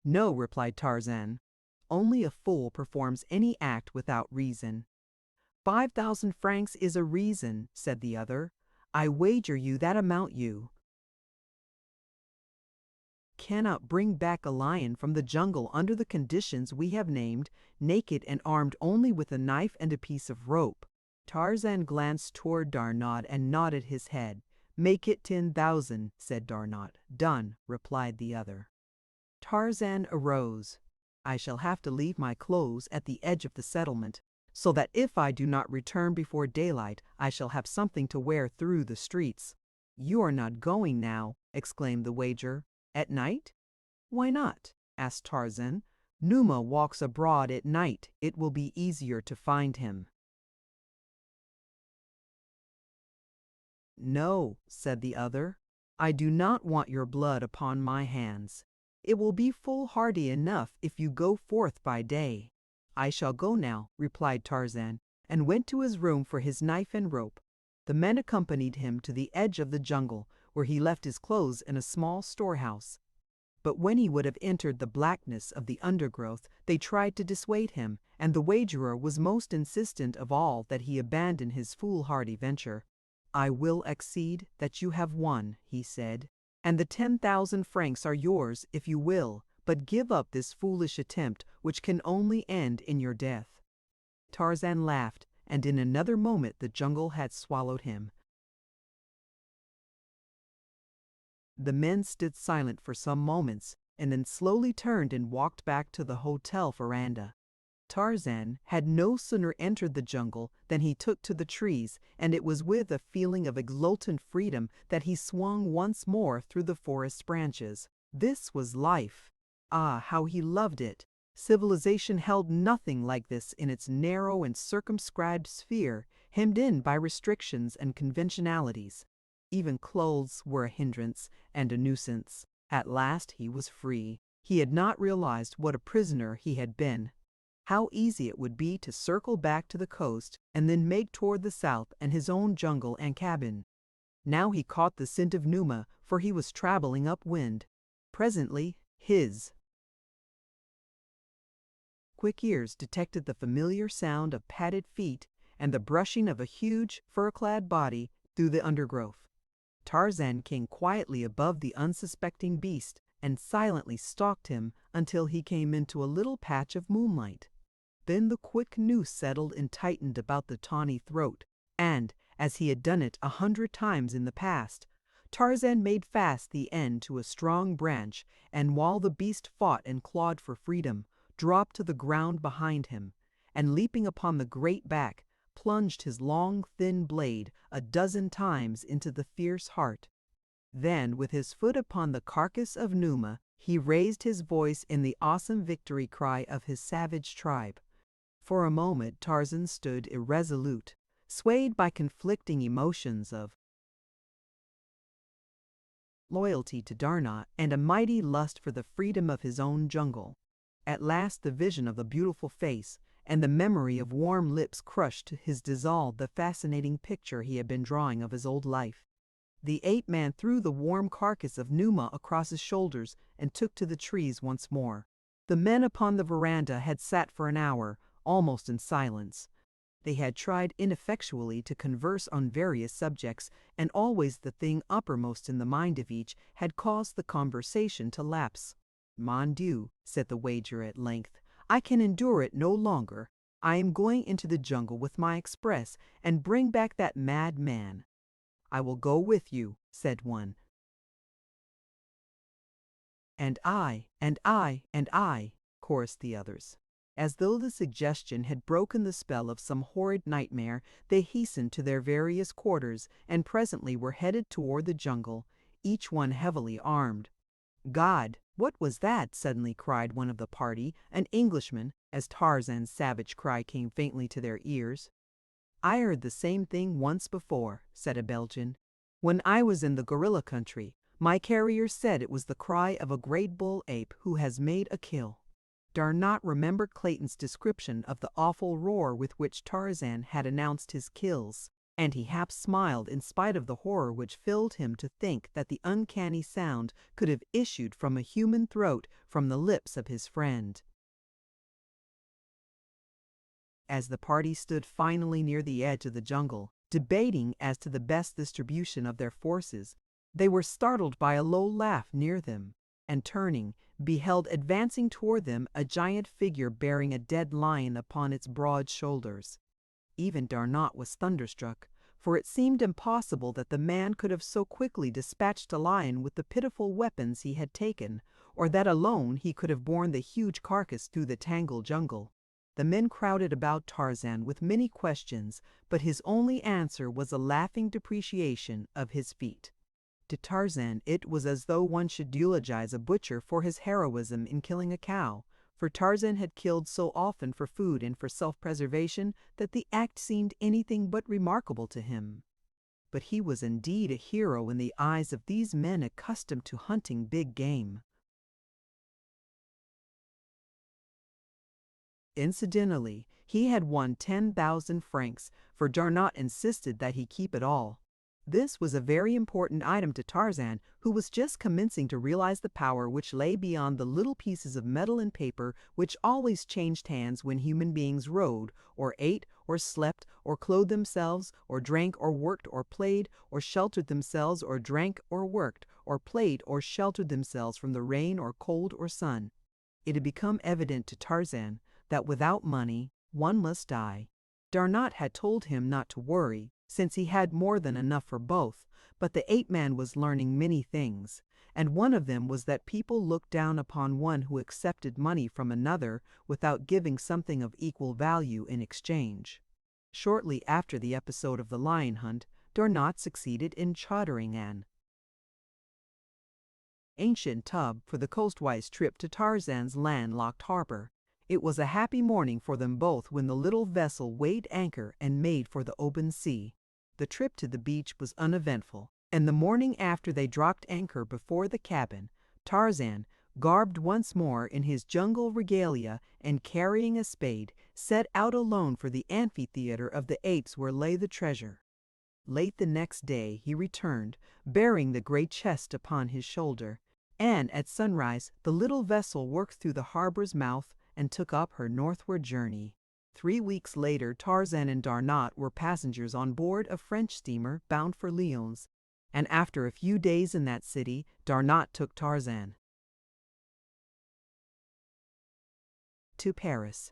"No," replied Tarzan. "Only a fool performs any act without reason." 5,000 francs is a reason," said the other. "I wager you that amount you cannot bring back a lion from the jungle under the conditions we have named, naked and armed only with a knife and a piece of rope." Tarzan glanced toward Darnot and nodded his head. "Make it 10,000, said Darnot. "Done," replied the other. Tarzan arose. "I shall have to leave my clothes at the edge of the settlement, so that if I do not return before daylight, I shall have something to wear through the streets." "You are not going now," exclaimed the wager. "At night?" "Why not?" asked Tarzan. "Numa walks abroad at night. It will be easier to find him." "No," said the other, "I do not want your blood upon my hands. It will be foolhardy enough if you go forth by day." "I shall go now," replied Tarzan, and went to his room for his knife and rope. The men accompanied him to the edge of the jungle, where he left his clothes in a small storehouse. But when he would have entered the blackness of the undergrowth, they tried to dissuade him, and the wagerer was most insistent of all that he abandon his foolhardy venture. I will accede that you have won, he said, and the 10,000 francs are yours if you will, but give up this foolish attempt which can only end in your death. Tarzan laughed, and in another moment the jungle had swallowed him. The men stood silent for some moments, and then slowly turned and walked back to the hotel veranda. Tarzan had no sooner entered the jungle than he took to the trees, and it was with a feeling of exultant freedom that he swung once more through the forest branches. This was life. Ah, how he loved it! Civilization held nothing like this in its narrow and circumscribed sphere, hemmed in by restrictions and conventionalities. Even clothes were a hindrance and a nuisance. At last he was free. He had not realized what a prisoner he had been. How easy it would be to circle back to the coast and then make toward the south and his own jungle and cabin. Now he caught the scent of Numa, for he was traveling upwind. Presently, his quick ears detected the familiar sound of padded feet and the brushing of a huge, fur-clad body through the undergrowth. Tarzan came quietly above the unsuspecting beast and silently stalked him until he came into a little patch of moonlight. Then the quick noose settled and tightened about the tawny throat, and, as he had done it 100 times in the past, Tarzan made fast the end to a strong branch, and while the beast fought and clawed for freedom, dropped to the ground behind him, and leaping upon the great back, plunged his long, thin blade a dozen times into the fierce heart. Then, with his foot upon the carcass of Numa, he raised his voice in the awesome victory cry of his savage tribe. For a moment Tarzan stood irresolute, swayed by conflicting emotions of loyalty to Darnot and a mighty lust for the freedom of his own jungle. At last the vision of the beautiful face and the memory of warm lips crushed to his dissolve the fascinating picture he had been drawing of his old life. The ape-man threw the warm carcass of Numa across his shoulders and took to the trees once more. The men upon the veranda had sat for an hour, almost in silence. They had tried ineffectually to converse on various subjects, and always the thing uppermost in the mind of each had caused the conversation to lapse. "Mon Dieu," said the wager at length, "I can endure it no longer. I am going into the jungle with my express and bring back that mad man." "I will go with you," said one. "And I, and I, and I," chorused the others. As though the suggestion had broken the spell of some horrid nightmare, they hastened to their various quarters and presently were headed toward the jungle, each one heavily armed. "God, what was that?" suddenly cried one of the party, an Englishman, as Tarzan's savage cry came faintly to their ears. "I heard the same thing once before," said a Belgian. "When I was in the gorilla country, my carrier said it was the cry of a great bull ape who has made a kill." Darnot remembered Clayton's description of the awful roar with which Tarzan had announced his kills, and he half smiled in spite of the horror which filled him to think that the uncanny sound could have issued from a human throat from the lips of his friend. As the party stood finally near the edge of the jungle, debating as to the best distribution of their forces, they were startled by a low laugh near them, and turning, beheld advancing toward them a giant figure bearing a dead lion upon its broad shoulders. Even Darnot was thunderstruck, for it seemed impossible that the man could have so quickly dispatched a lion with the pitiful weapons he had taken, or that alone he could have borne the huge carcass through the tangled jungle. The men crowded about Tarzan with many questions, but his only answer was a laughing depreciation of his feat. To Tarzan it was as though one should eulogize a butcher for his heroism in killing a cow, for Tarzan had killed so often for food and for self-preservation that the act seemed anything but remarkable to him. But he was indeed a hero in the eyes of these men accustomed to hunting big game. Incidentally, he had won 10,000 francs, for Darnot insisted that he keep it all. This was a very important item to Tarzan, who was just commencing to realize the power which lay beyond the little pieces of metal and paper which always changed hands when human beings rode, or ate, or slept, or clothed themselves, or drank, or worked, or played, or sheltered themselves, or drank, or worked, or played, or sheltered themselves from the rain, or cold, or sun. It had become evident to Tarzan that without money one must die. Darnot had told him not to worry, since he had more than enough for both, but the ape-man was learning many things, and one of them was that people looked down upon one who accepted money from another without giving something of equal value in exchange. Shortly after the episode of the lion hunt, Darnot succeeded in chartering an ancient tub for the coastwise trip to Tarzan's landlocked harbor. It was a happy morning for them both when the little vessel weighed anchor and made for the open sea. The trip to the beach was uneventful, and the morning after they dropped anchor before the cabin, Tarzan, garbed once more in his jungle regalia and carrying a spade, set out alone for the amphitheater of the apes where lay the treasure. Late the next day he returned, bearing the great chest upon his shoulder, and at sunrise the little vessel worked through the harbor's mouth and took up her northward journey. 3 weeks later Tarzan and Darnot were passengers on board a French steamer bound for Lyons, and after a few days in that city, Darnot took Tarzan to Paris.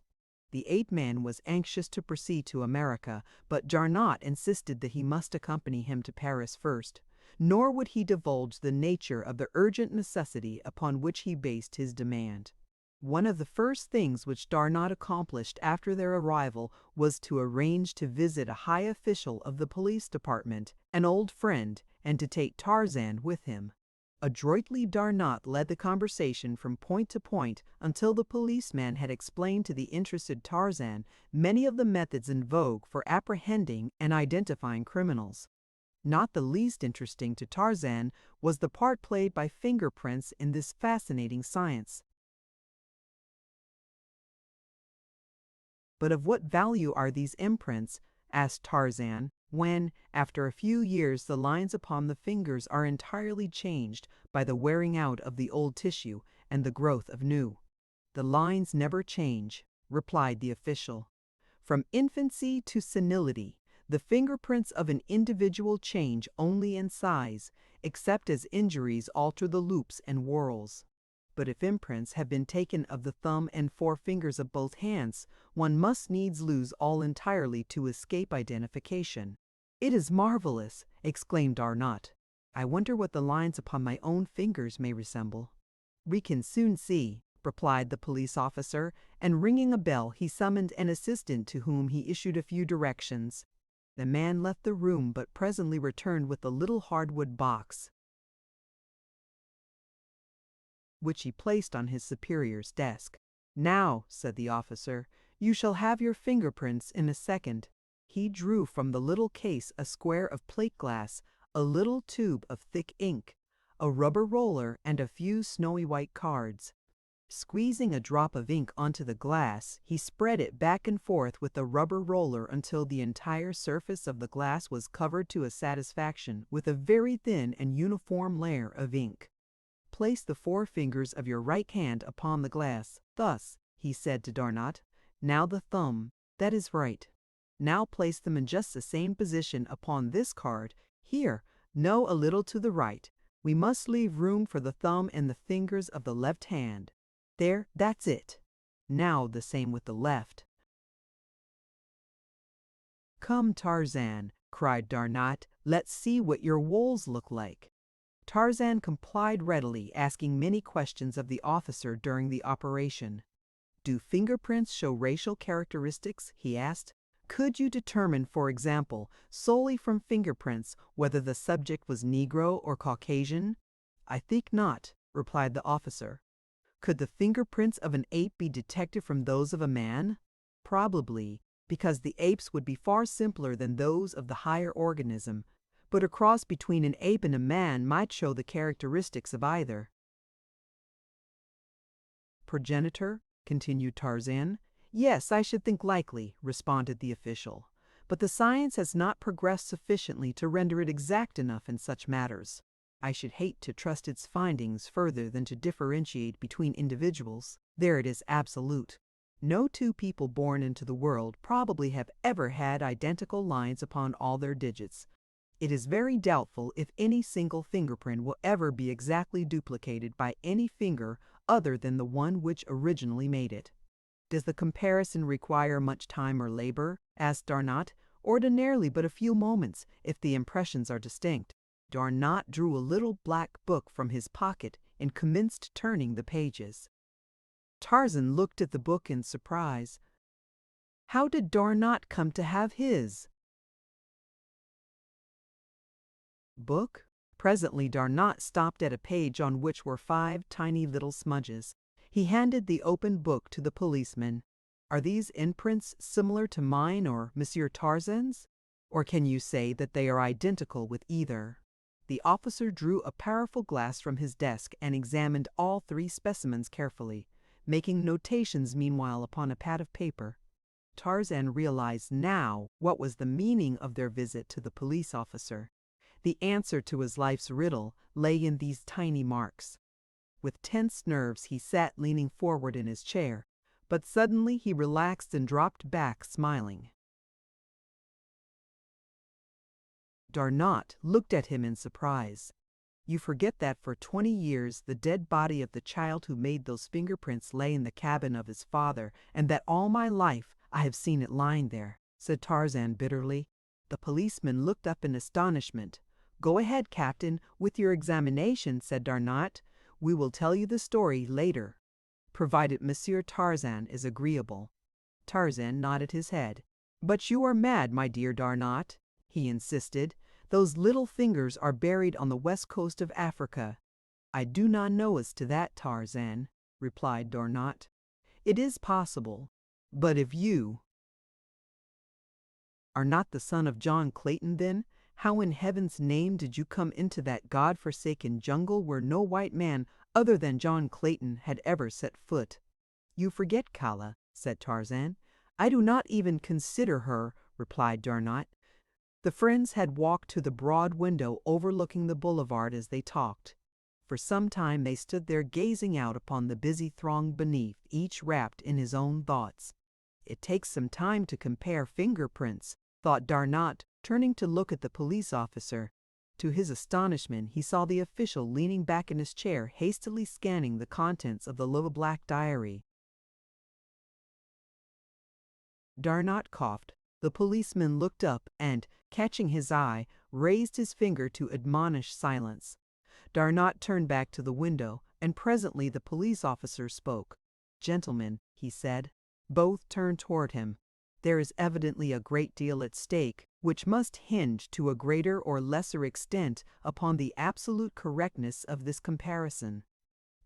The ape-man was anxious to proceed to America, but Darnot insisted that he must accompany him to Paris first, nor would he divulge the nature of the urgent necessity upon which he based his demand. One of the first things which Darnot accomplished after their arrival was to arrange to visit a high official of the police department, an old friend, and to take Tarzan with him. Adroitly Darnot led the conversation from point to point until the policeman had explained to the interested Tarzan many of the methods in vogue for apprehending and identifying criminals. Not the least interesting to Tarzan was the part played by fingerprints in this fascinating science. "But of what value are these imprints?" asked Tarzan, when, after a few years, the lines upon the fingers are entirely changed by the wearing out of the old tissue and the growth of new. "The lines never change," replied the official. "From infancy to senility, the fingerprints of an individual change only in size, except as injuries alter the loops and whorls. But if imprints have been taken of the thumb and forefingers of both hands, one must needs lose all entirely to escape identification." "It is marvelous!" exclaimed Darnot. "I wonder what the lines upon my own fingers may resemble." "We can soon see," replied the police officer, and ringing a bell he summoned an assistant to whom he issued a few directions. The man left the room but presently returned with the little hardwood box, which he placed on his superior's desk. "Now," said the officer, "you shall have your fingerprints in a second." He drew from the little case a square of plate glass, a little tube of thick ink, a rubber roller, and a few snowy white cards. Squeezing a drop of ink onto the glass, he spread it back and forth with the rubber roller until the entire surface of the glass was covered to a satisfaction with a very thin and uniform layer of ink. "Place the forefingers of your right hand upon the glass, thus," he said to Darnot. "Now the thumb. That is right. Now place them in just the same position upon this card. Here, no, a little to the right. We must leave room for the thumb and the fingers of the left hand. There, that's it. Now the same with the left." "Come, Tarzan," cried Darnot, "let's see what your woles look like." Tarzan complied readily, asking many questions of the officer during the operation. "Do fingerprints show racial characteristics?" he asked. "Could you determine, for example, solely from fingerprints, whether the subject was Negro or Caucasian?" "I think not," replied the officer. "Could the fingerprints of an ape be detected from those of a man?" "Probably, because the apes would be far simpler than those of the higher organism. But a cross between an ape and a man might show the characteristics of either." "Progenitor?" continued Tarzan. "Yes, I should think likely," responded the official. but the science has not progressed sufficiently to render it exact enough in such matters. I should hate to trust its findings further than to differentiate between individuals. There it is absolute. No two people born into the world probably have ever had identical lines upon all their digits. It is very doubtful if any single fingerprint will ever be exactly duplicated by any finger other than the one which originally made it. Does the comparison require much time or labor? Asked Darnot. Ordinarily but a few moments, if the impressions are distinct. Darnot drew a little black book from his pocket and commenced turning the pages. Tarzan looked at the book in surprise. How did Darnot come to have his book? Presently Darnot stopped at a page on which were 5 tiny little smudges. He handed the open book to the policeman. Are these imprints similar to mine or Monsieur Tarzan's? Or can you say that they are identical with either? The officer drew a powerful glass from his desk and examined all 3 specimens carefully, making notations meanwhile upon a pad of paper. Tarzan realized now what was the meaning of their visit to the police officer. The answer to his life's riddle lay in these tiny marks. With tense nerves he sat leaning forward in his chair, but suddenly he relaxed and dropped back smiling. Darnot looked at him in surprise. You forget that for 20 years the dead body of the child who made those fingerprints lay in the cabin of his father, and that all my life I have seen it lying there, said Tarzan bitterly. The policeman looked up in astonishment. Go ahead, Captain, with your examination, said Darnot. We will tell you the story later, provided Monsieur Tarzan is agreeable. Tarzan nodded his head. But you are mad, my dear Darnot, he insisted. Those little fingers are buried on the west coast of Africa. I do not know as to that, Tarzan, replied Darnot. It is possible, but if you are not the son of John Clayton, then how in heaven's name did you come into that God-forsaken jungle where no white man other than John Clayton had ever set foot? You forget, Kala, said Tarzan. I do not even consider her, replied Darnot. The friends had walked to the broad window overlooking the boulevard as they talked. For some time they stood there gazing out upon the busy throng beneath, each wrapped in his own thoughts. It takes some time to compare fingerprints, thought Darnot, turning to look at the police officer. To his astonishment, he saw the official leaning back in his chair, hastily scanning the contents of the little black diary. Darnot coughed. The policeman looked up and, catching his eye, raised his finger to admonish silence. Darnot turned back to the window, and presently the police officer spoke. Gentlemen, he said. Both turned toward him. There is evidently a great deal at stake, which must hinge to a greater or lesser extent upon the absolute correctness of this comparison.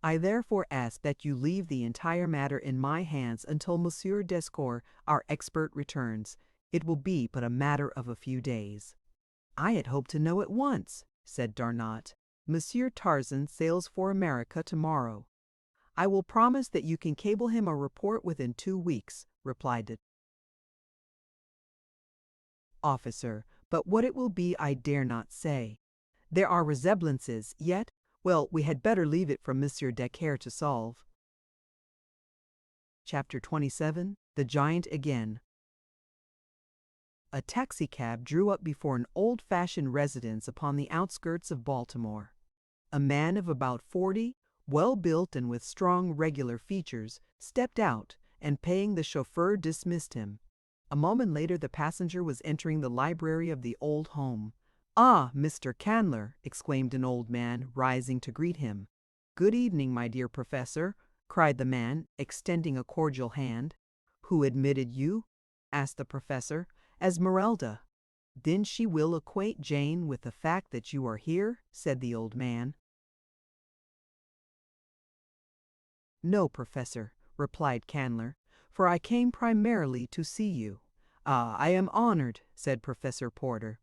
I therefore ask that you leave the entire matter in my hands until Monsieur Descours, our expert, returns. It will be but a matter of a few days. I had hoped to know at once, said Darnot. Monsieur Tarzan sails for America tomorrow. I will promise that you can cable him a report within 2 weeks, replied the officer, but what it will be I dare not say. There are resemblances, yet, well, we had better leave it for Monsieur Descours to solve. Chapter 27. The Giant Again. A taxicab drew up before an old-fashioned residence upon the outskirts of Baltimore. A man of about 40, well-built and with strong, regular features, stepped out, and paying the chauffeur dismissed him. A moment later the passenger was entering the library of the old home. "Ah, Mr. Candler!" exclaimed an old man, rising to greet him. "Good evening, my dear professor," cried the man, extending a cordial hand. "Who admitted you?" asked the professor. "Esmeralda." "Then she will acquaint Jane with the fact that you are here?" said the old man. "No, Professor," replied Candler, "for I came primarily to see you." "Ah, I am honored," said Professor Porter.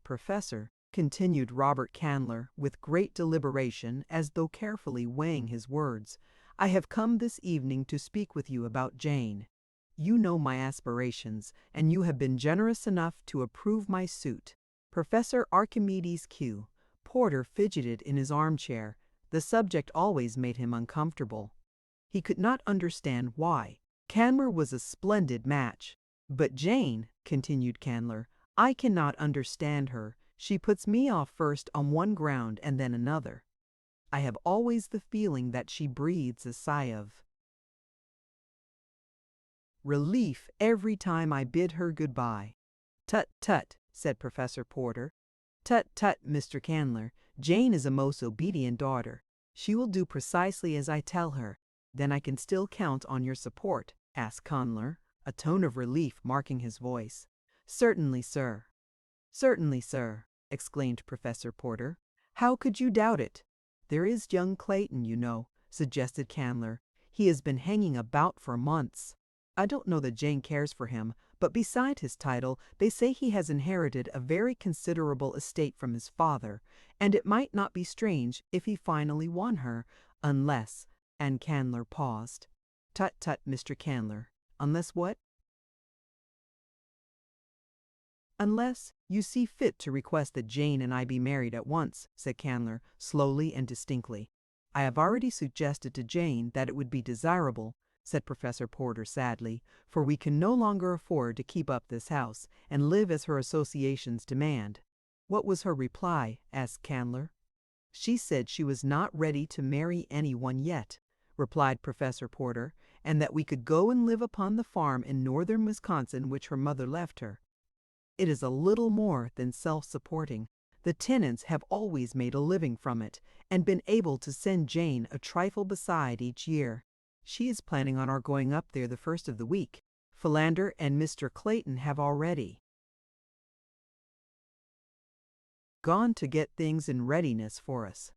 "Professor," continued Robert Candler, with great deliberation, as though carefully weighing his words, "I have come this evening to speak with you about Jane." You know my aspirations, and you have been generous enough to approve my suit. Professor Archimedes Q. Porter fidgeted in his armchair. The subject always made him uncomfortable. He could not understand why. Candler was a splendid match. But Jane, continued Candler, I cannot understand her. She puts me off first on one ground and then another. I have always the feeling that she breathes a sigh of relief every time I bid her goodbye. Tut, tut, said Professor Porter. Tut, tut, Mr. Candler. Jane is a most obedient daughter. She will do precisely as I tell her. Then I can still count on your support, asked Candler, a tone of relief marking his voice. Certainly, sir. Certainly, sir, exclaimed Professor Porter. How could you doubt it? There is young Clayton, you know, suggested Candler. He has been hanging about for months. I don't know that Jane cares for him, but beside his title, they say he has inherited a very considerable estate from his father, and it might not be strange if he finally won her, unless, and Candler paused. Tut, tut, Mr. Candler. Unless what? Unless you see fit to request that Jane and I be married at once, said Candler, slowly and distinctly. I have already suggested to Jane that it would be desirable, said Professor Porter sadly, for we can no longer afford to keep up this house and live as her associations demand. What was her reply? Asked Candler. She said she was not ready to marry anyone yet, replied Professor Porter, and that we could go and live upon the farm in northern Wisconsin which her mother left her. It is a little more than self-supporting. The tenants have always made a living from it and been able to send Jane a trifle beside each year. She is planning on our going up there the first of the week. Philander and Mr. Clayton have already gone to get things in readiness for us.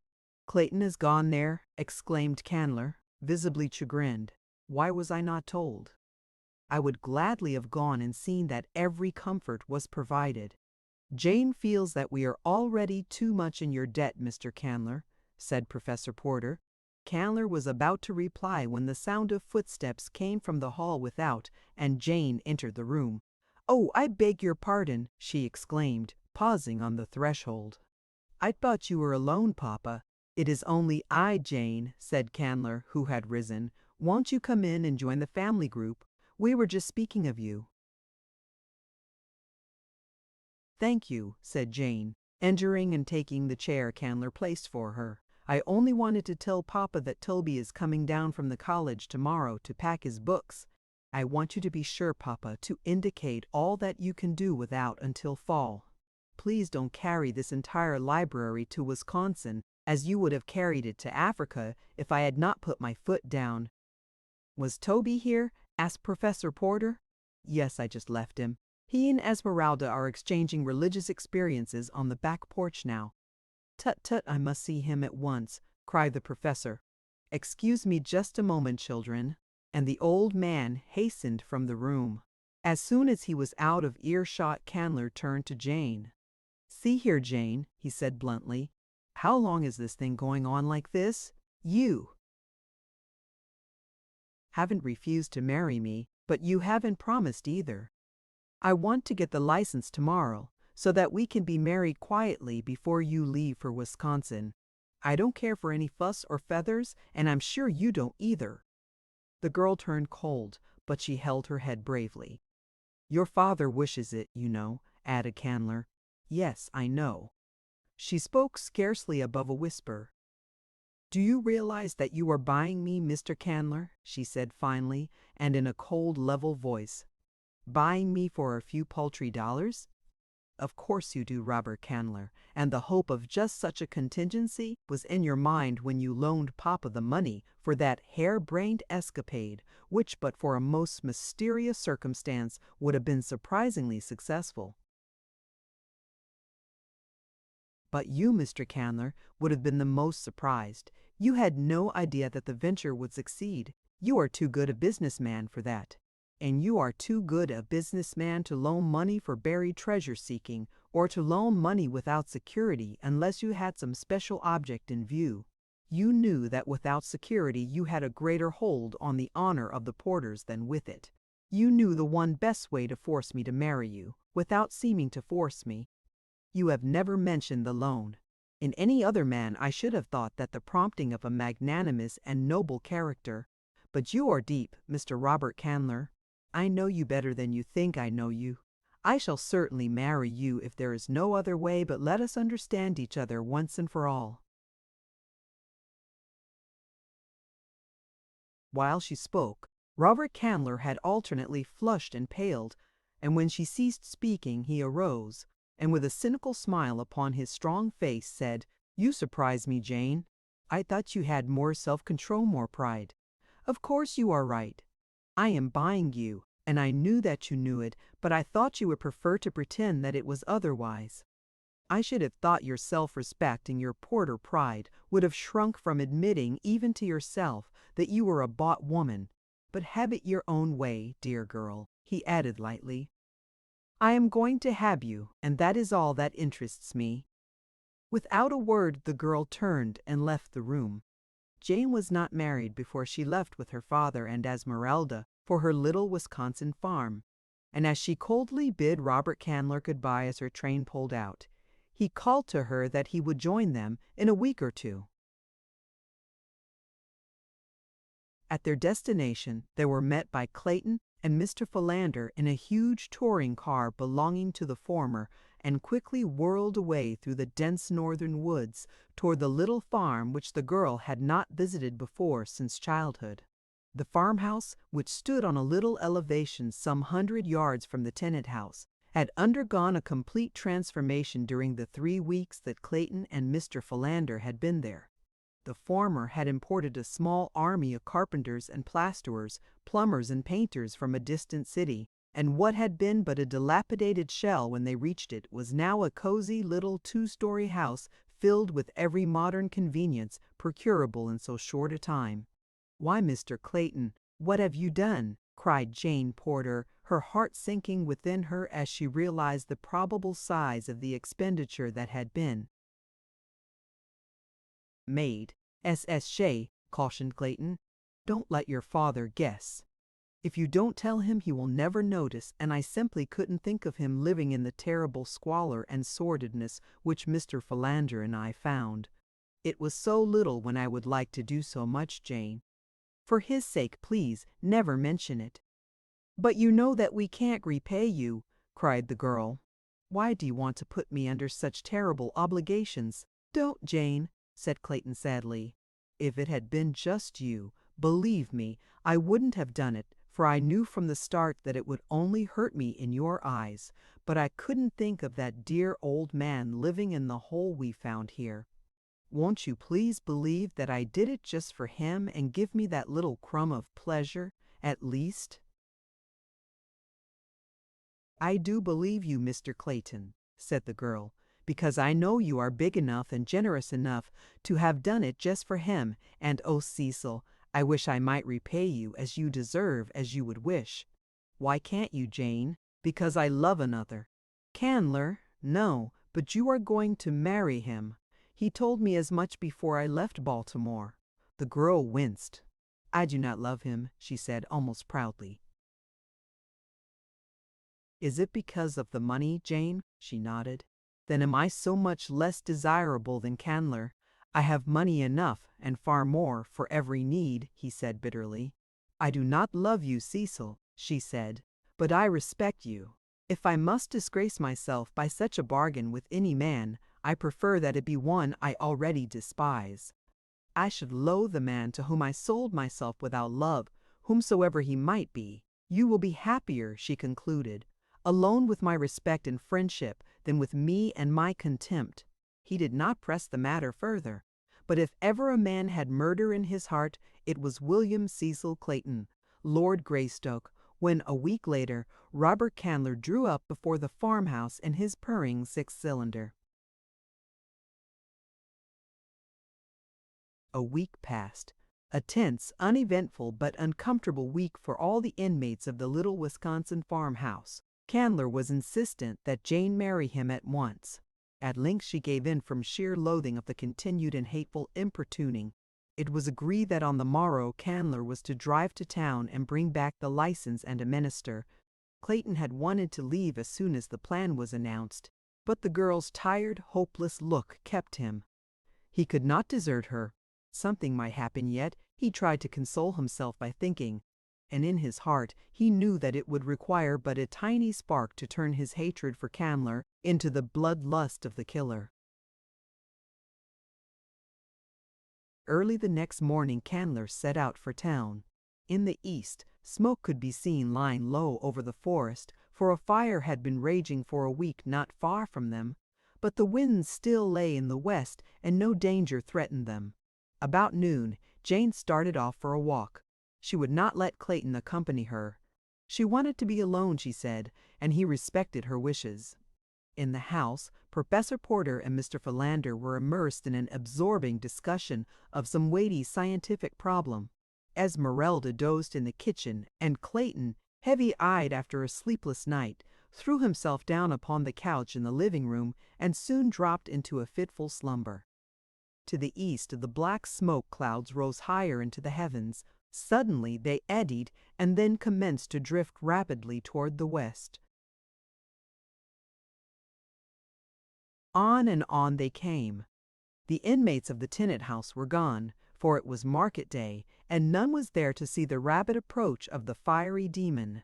Clayton has gone there, exclaimed Candler, visibly chagrined. Why was I not told? I would gladly have gone and seen that every comfort was provided. Jane feels that we are already too much in your debt, Mr. Candler, said Professor Porter. Candler was about to reply when the sound of footsteps came from the hall without, and Jane entered the room. Oh, I beg your pardon, she exclaimed, pausing on the threshold. I thought you were alone, Papa. It is only I, Jane, said Candler, who had risen. Won't you come in and join the family group? We were just speaking of you. Thank you, said Jane, entering and taking the chair Candler placed for her. I only wanted to tell Papa that Toby is coming down from the college tomorrow to pack his books. I want you to be sure, Papa, to indicate all that you can do without until fall. Please don't carry this entire library to Wisconsin, as you would have carried it to Africa if I had not put my foot down. Was Toby here? Asked Professor Porter. Yes, I just left him. He and Esmeralda are exchanging religious experiences on the back porch now. Tut, tut, I must see him at once, cried the professor. Excuse me just a moment, children. And the old man hastened from the room. As soon as he was out of earshot, Candler turned to Jane. See here, Jane, he said bluntly. How long is this thing going on like this? You haven't refused to marry me, but you haven't promised either. I want to get the license tomorrow, so that we can be married quietly before you leave for Wisconsin. I don't care for any fuss or feathers, and I'm sure you don't either. The girl turned cold, but she held her head bravely. Your father wishes it, you know, added Candler. Yes, I know. She spoke scarcely above a whisper. Do you realize that you are buying me, Mr. Candler? She said finally, and in a cold, level voice. Buying me for a few paltry dollars? Of course you do, Robert Candler, and the hope of just such a contingency was in your mind when you loaned Papa the money for that hair-brained escapade, which but for a most mysterious circumstance would have been surprisingly successful. But you, Mr. Candler, would have been the most surprised. You had no idea that the venture would succeed. You are too good a businessman for that. And you are too good a businessman to loan money for buried treasure seeking, or to loan money without security unless you had some special object in view. You knew that without security you had a greater hold on the honor of the Porters than with it. You knew the one best way to force me to marry you, without seeming to force me. You have never mentioned the loan. In any other man I should have thought that the prompting of a magnanimous and noble character. But you are deep, Mr. Robert Candler. I know you better than you think I know you. I shall certainly marry you if there is no other way, but let us understand each other once and for all. While she spoke, Robert Candler had alternately flushed and paled, and when she ceased speaking he arose, and with a cynical smile upon his strong face said, "You surprise me, Jane. I thought you had more self-control, more pride. Of course you are right. I am buying you, and I knew that you knew it, but I thought you would prefer to pretend that it was otherwise. I should have thought your self-respect and your porter pride would have shrunk from admitting even to yourself that you were a bought woman. But have it your own way, dear girl," he added lightly. "I am going to have you, and that is all that interests me." Without a word the girl turned and left the room. Jane was not married before she left with her father and Esmeralda for her little Wisconsin farm, and as she coldly bid Robert Candler goodbye as her train pulled out, he called to her that he would join them in a week or two. At their destination, they were met by Clayton and Mr. Philander in a huge touring car belonging to the former, and quickly whirled away through the dense northern woods toward the little farm which the girl had not visited before since childhood. The farmhouse, which stood on a little elevation some 100 yards from the tenant house, had undergone a complete transformation during the 3 weeks that Clayton and Mr. Philander had been there. The former had imported a small army of carpenters and plasterers, plumbers and painters from a distant city, and what had been but a dilapidated shell when they reached it was now a cozy little 2-story house filled with every modern convenience procurable in so short a time. "Why, Mr. Clayton, what have you done?" cried Jane Porter, her heart sinking within her as she realized the probable size of the expenditure that had been made. "S.S. Shea," cautioned Clayton. "Don't let your father guess. If you don't tell him he will never notice, and I simply couldn't think of him living in the terrible squalor and sordidness which Mr. Philander and I found. It was so little when I would like to do so much, Jane. For his sake, please, never mention it." "But you know that we can't repay you," cried the girl. "Why do you want to put me under such terrible obligations?" "Don't, Jane," said Clayton sadly. "If it had been just you, believe me, I wouldn't have done it, for I knew from the start that it would only hurt me in your eyes, but I couldn't think of that dear old man living in the hole we found here. Won't you please believe that I did it just for him and give me that little crumb of pleasure, at least?" "I do believe you, Mr. Clayton," said the girl, "because I know you are big enough and generous enough to have done it just for him, and oh, Cecil, I wish I might repay you as you deserve, as you would wish." "Why can't you, Jane?" "Because I love another." "Candler? No, but you are going to marry him. He told me as much before I left Baltimore." The girl winced. "I do not love him," she said almost proudly. "Is it because of the money, Jane?" She nodded. "Then am I so much less desirable than Candler? I have money enough, and far more, for every need," he said bitterly. "I do not love you, Cecil," she said, "but I respect you. If I must disgrace myself by such a bargain with any man, I prefer that it be one I already despise. I should loathe the man to whom I sold myself without love, whomsoever he might be. You will be happier," she concluded, "alone with my respect and friendship than with me and my contempt." He did not press the matter further, but if ever a man had murder in his heart, it was William Cecil Clayton, Lord Greystoke, when a week later Robert Candler drew up before the farmhouse in his purring 6-cylinder. A week passed, a tense, uneventful, but uncomfortable week for all the inmates of the little Wisconsin farmhouse. Candler was insistent that Jane marry him at once. At length she gave in from sheer loathing of the continued and hateful importuning. It was agreed that on the morrow Candler was to drive to town and bring back the license and a minister. Clayton had wanted to leave as soon as the plan was announced, but the girl's tired, hopeless look kept him. He could not desert her. Something might happen yet, he tried to console himself by thinking, and in his heart he knew that it would require but a tiny spark to turn his hatred for Candler into the bloodlust of the killer. Early the next morning Candler set out for town. In the east, smoke could be seen lying low over the forest, for a fire had been raging for a week not far from them, but the winds still lay in the west and no danger threatened them. About noon, Jane started off for a walk. She would not let Clayton accompany her. She wanted to be alone, she said, and he respected her wishes. In the house, Professor Porter and Mr. Philander were immersed in an absorbing discussion of some weighty scientific problem. Esmeralda dozed in the kitchen, and Clayton, heavy-eyed after a sleepless night, threw himself down upon the couch in the living room and soon dropped into a fitful slumber. To the east, the black smoke clouds rose higher into the heavens. Suddenly they eddied and then commenced to drift rapidly toward the west. On and on they came. The inmates of the tenant house were gone, for it was market day, and none was there to see the rapid approach of the fiery demon.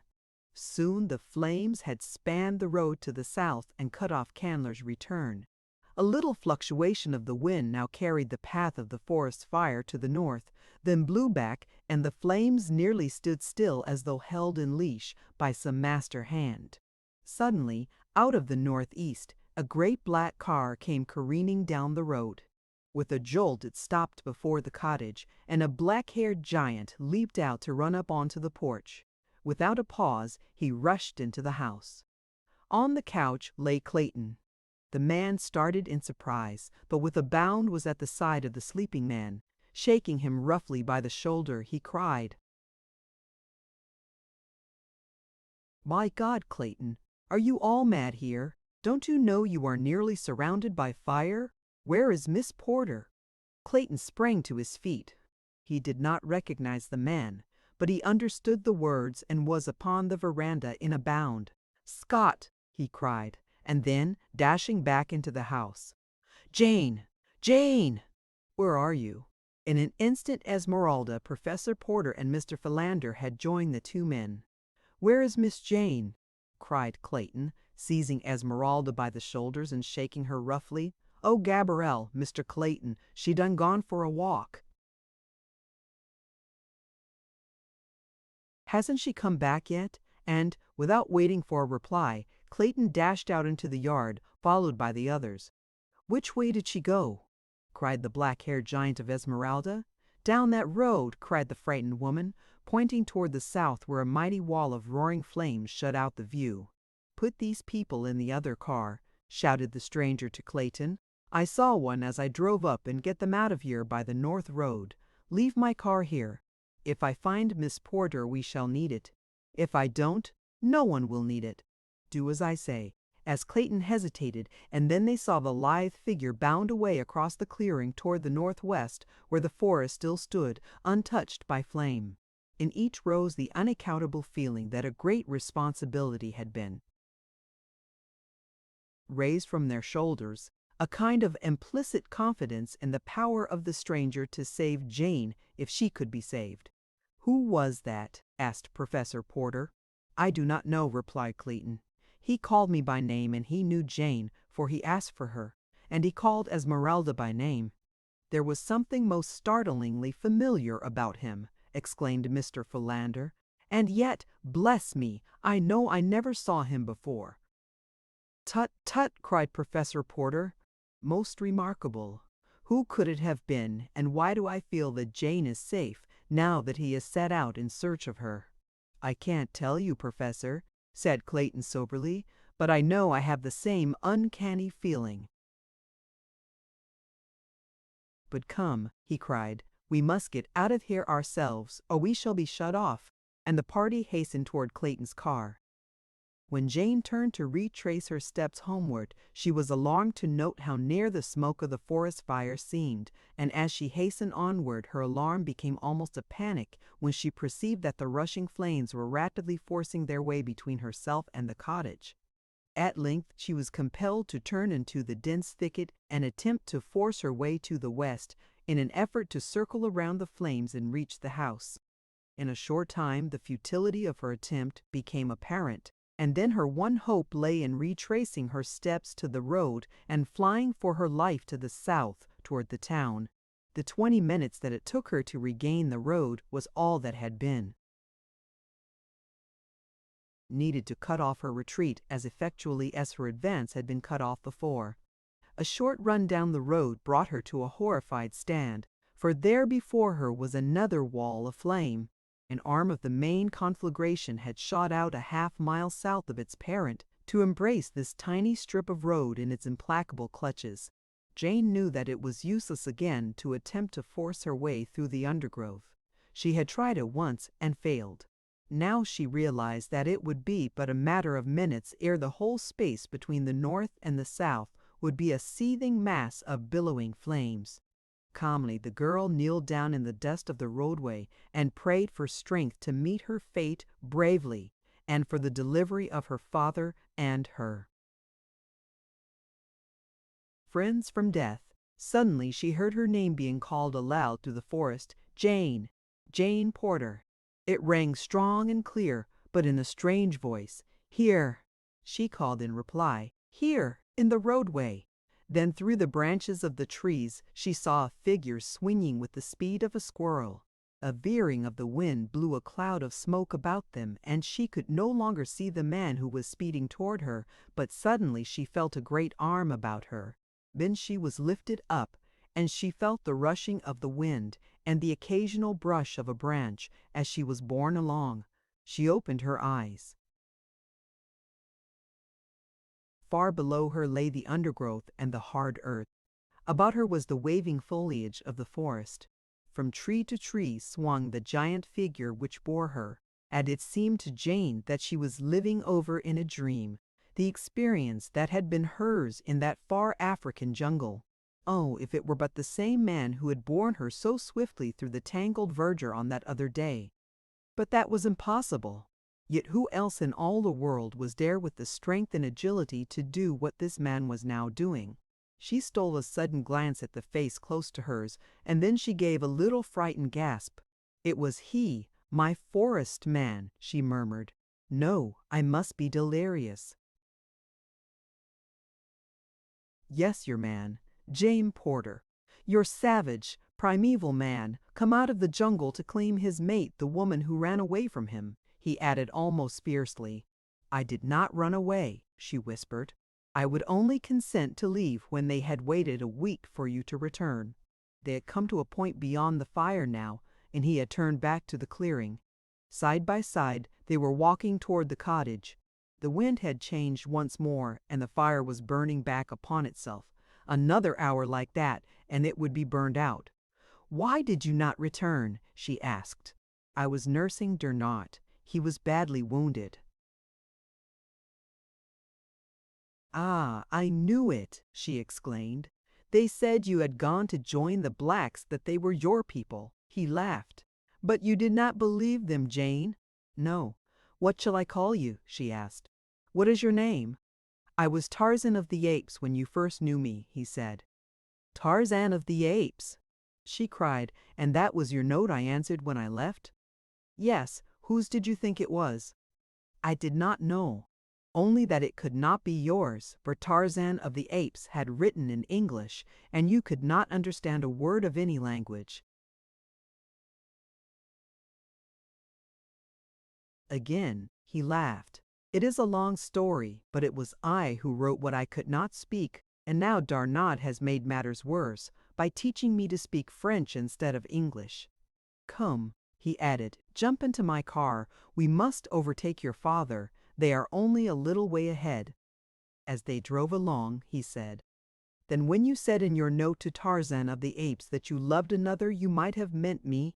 Soon the flames had spanned the road to the south and cut off Candler's return. A little fluctuation of the wind now carried the path of the forest fire to the north, then blew back, and the flames nearly stood still as though held in leash by some master hand. Suddenly, out of the northeast, a great black car came careening down the road. With a jolt it stopped before the cottage, and a black-haired giant leaped out to run up onto the porch. Without a pause, he rushed into the house. On the couch lay Clayton. The man started in surprise, but with a bound was at the side of the sleeping man. Shaking him roughly by the shoulder, he cried, "My God, Clayton, are you all mad here? Don't you know you are nearly surrounded by fire? Where is Miss Porter?" Clayton sprang to his feet. He did not recognize the man, but he understood the words and was upon the veranda in a bound. "Scott!" he cried, and then, dashing back into the house, "Jane! Jane! Where are you?" In an instant Esmeralda, Professor Porter, and Mr. Philander had joined the two men. "Where is Miss Jane?" cried Clayton, seizing Esmeralda by the shoulders and shaking her roughly. "Oh, Gabrielle, Mr. Clayton, she done gone for a walk." "Hasn't she come back yet?" And, without waiting for a reply, Clayton dashed out into the yard, followed by the others. "Which way did she go?" cried the black-haired giant of Esmeralda. "Down that road," cried the frightened woman, pointing toward the south where a mighty wall of roaring flames shut out the view. "Put these people in the other car," shouted the stranger to Clayton. "I saw one as I drove up, and get them out of here by the north road. Leave my car here. If I find Miss Porter, we shall need it. If I don't, no one will need it. Do as I say." As Clayton hesitated, and then they saw the lithe figure bound away across the clearing toward the northwest, where the forest still stood, untouched by flame. In each rose the unaccountable feeling that a great responsibility had been raised from their shoulders, a kind of implicit confidence in the power of the stranger to save Jane if she could be saved. "Who was that?" asked Professor Porter. "I do not know," replied Clayton. "He called me by name, and he knew Jane, for he asked for her, and he called Esmeralda by name." "There was something most startlingly familiar about him," exclaimed Mr. Philander. "And yet, bless me, I know I never saw him before." "Tut, tut!" cried Professor Porter. "Most remarkable. Who could it have been, and why do I feel that Jane is safe now that he has set out in search of her?" "I can't tell you, Professor," said Clayton soberly, "but I know I have the same uncanny feeling." "But come," he cried, "we must get out of here ourselves, or we shall be shut off," and the party hastened toward Clayton's car. When Jane turned to retrace her steps homeward, she was alarmed to note how near the smoke of the forest fire seemed, and as she hastened onward, her alarm became almost a panic when she perceived that the rushing flames were rapidly forcing their way between herself and the cottage. At length she was compelled to turn into the dense thicket and attempt to force her way to the west, in an effort to circle around the flames and reach the house. In a short time the futility of her attempt became apparent, and then her one hope lay in retracing her steps to the road and flying for her life to the south toward the town. The 20 minutes that it took her to regain the road was all that had been needed to cut off her retreat as effectually as her advance had been cut off before. A short run down the road brought her to a horrified stand, for there before her was another wall of flame. An arm of the main conflagration had shot out a half-mile south of its parent to embrace this tiny strip of road in its implacable clutches. Jane knew that it was useless again to attempt to force her way through the undergrowth. She had tried it once and failed. Now she realized that it would be but a matter of minutes ere the whole space between the north and the south would be a seething mass of billowing flames. Calmly, the girl kneeled down in the dust of the roadway and prayed for strength to meet her fate bravely and for the delivery of her father and her. Friends from death. Suddenly she heard her name being called aloud through the forest. Jane! Jane Porter! It rang strong and clear, but in a strange voice. Here! She called in reply. Here! In the roadway! Then through the branches of the trees she saw a figure swinging with the speed of a squirrel. A veering of the wind blew a cloud of smoke about them, and she could no longer see the man who was speeding toward her, but suddenly she felt a great arm about her. Then she was lifted up, and she felt the rushing of the wind and the occasional brush of a branch as she was borne along. She opened her eyes. Far below her lay the undergrowth and the hard earth. About her was the waving foliage of the forest. From tree to tree swung the giant figure which bore her, and it seemed to Jane that she was living over in a dream the experience that had been hers in that far African jungle. Oh, if it were but the same man who had borne her so swiftly through the tangled verdure on that other day. But that was impossible. Yet who else in all the world was there with the strength and agility to do what this man was now doing? She stole a sudden glance at the face close to hers, and then she gave a little frightened gasp. It was he, my forest man, she murmured. No, I must be delirious. Yes, your man, Jane Porter. Your savage, primeval man, come out of the jungle to claim his mate, the woman who ran away from him, he added almost fiercely. I did not run away, she whispered. I would only consent to leave when they had waited a week for you to return. They had come to a point beyond the fire now, and he had turned back to the clearing. Side by side, they were walking toward the cottage. The wind had changed once more, and the fire was burning back upon itself. Another hour like that, and it would be burned out. Why did you not return? She asked. I was nursing Dernot. He was badly wounded. Ah, I knew it, she exclaimed. They said you had gone to join the blacks, that they were your people. He laughed. But you did not believe them, Jane? No. What shall I call you? She asked. What is your name? I was Tarzan of the Apes when you first knew me, he said. Tarzan of the Apes, she cried, and that was your note I answered when I left? Yes, whose did you think it was? I did not know, only that it could not be yours, for Tarzan of the Apes had written in English, and you could not understand a word of any language. Again, he laughed. It is a long story, but it was I who wrote what I could not speak, and now Darnot has made matters worse by teaching me to speak French instead of English. Come, he added, jump into my car. We must overtake your father. They are only a little way ahead. As they drove along, he said, Then when you said in your note to Tarzan of the Apes that you loved another, you might have meant me.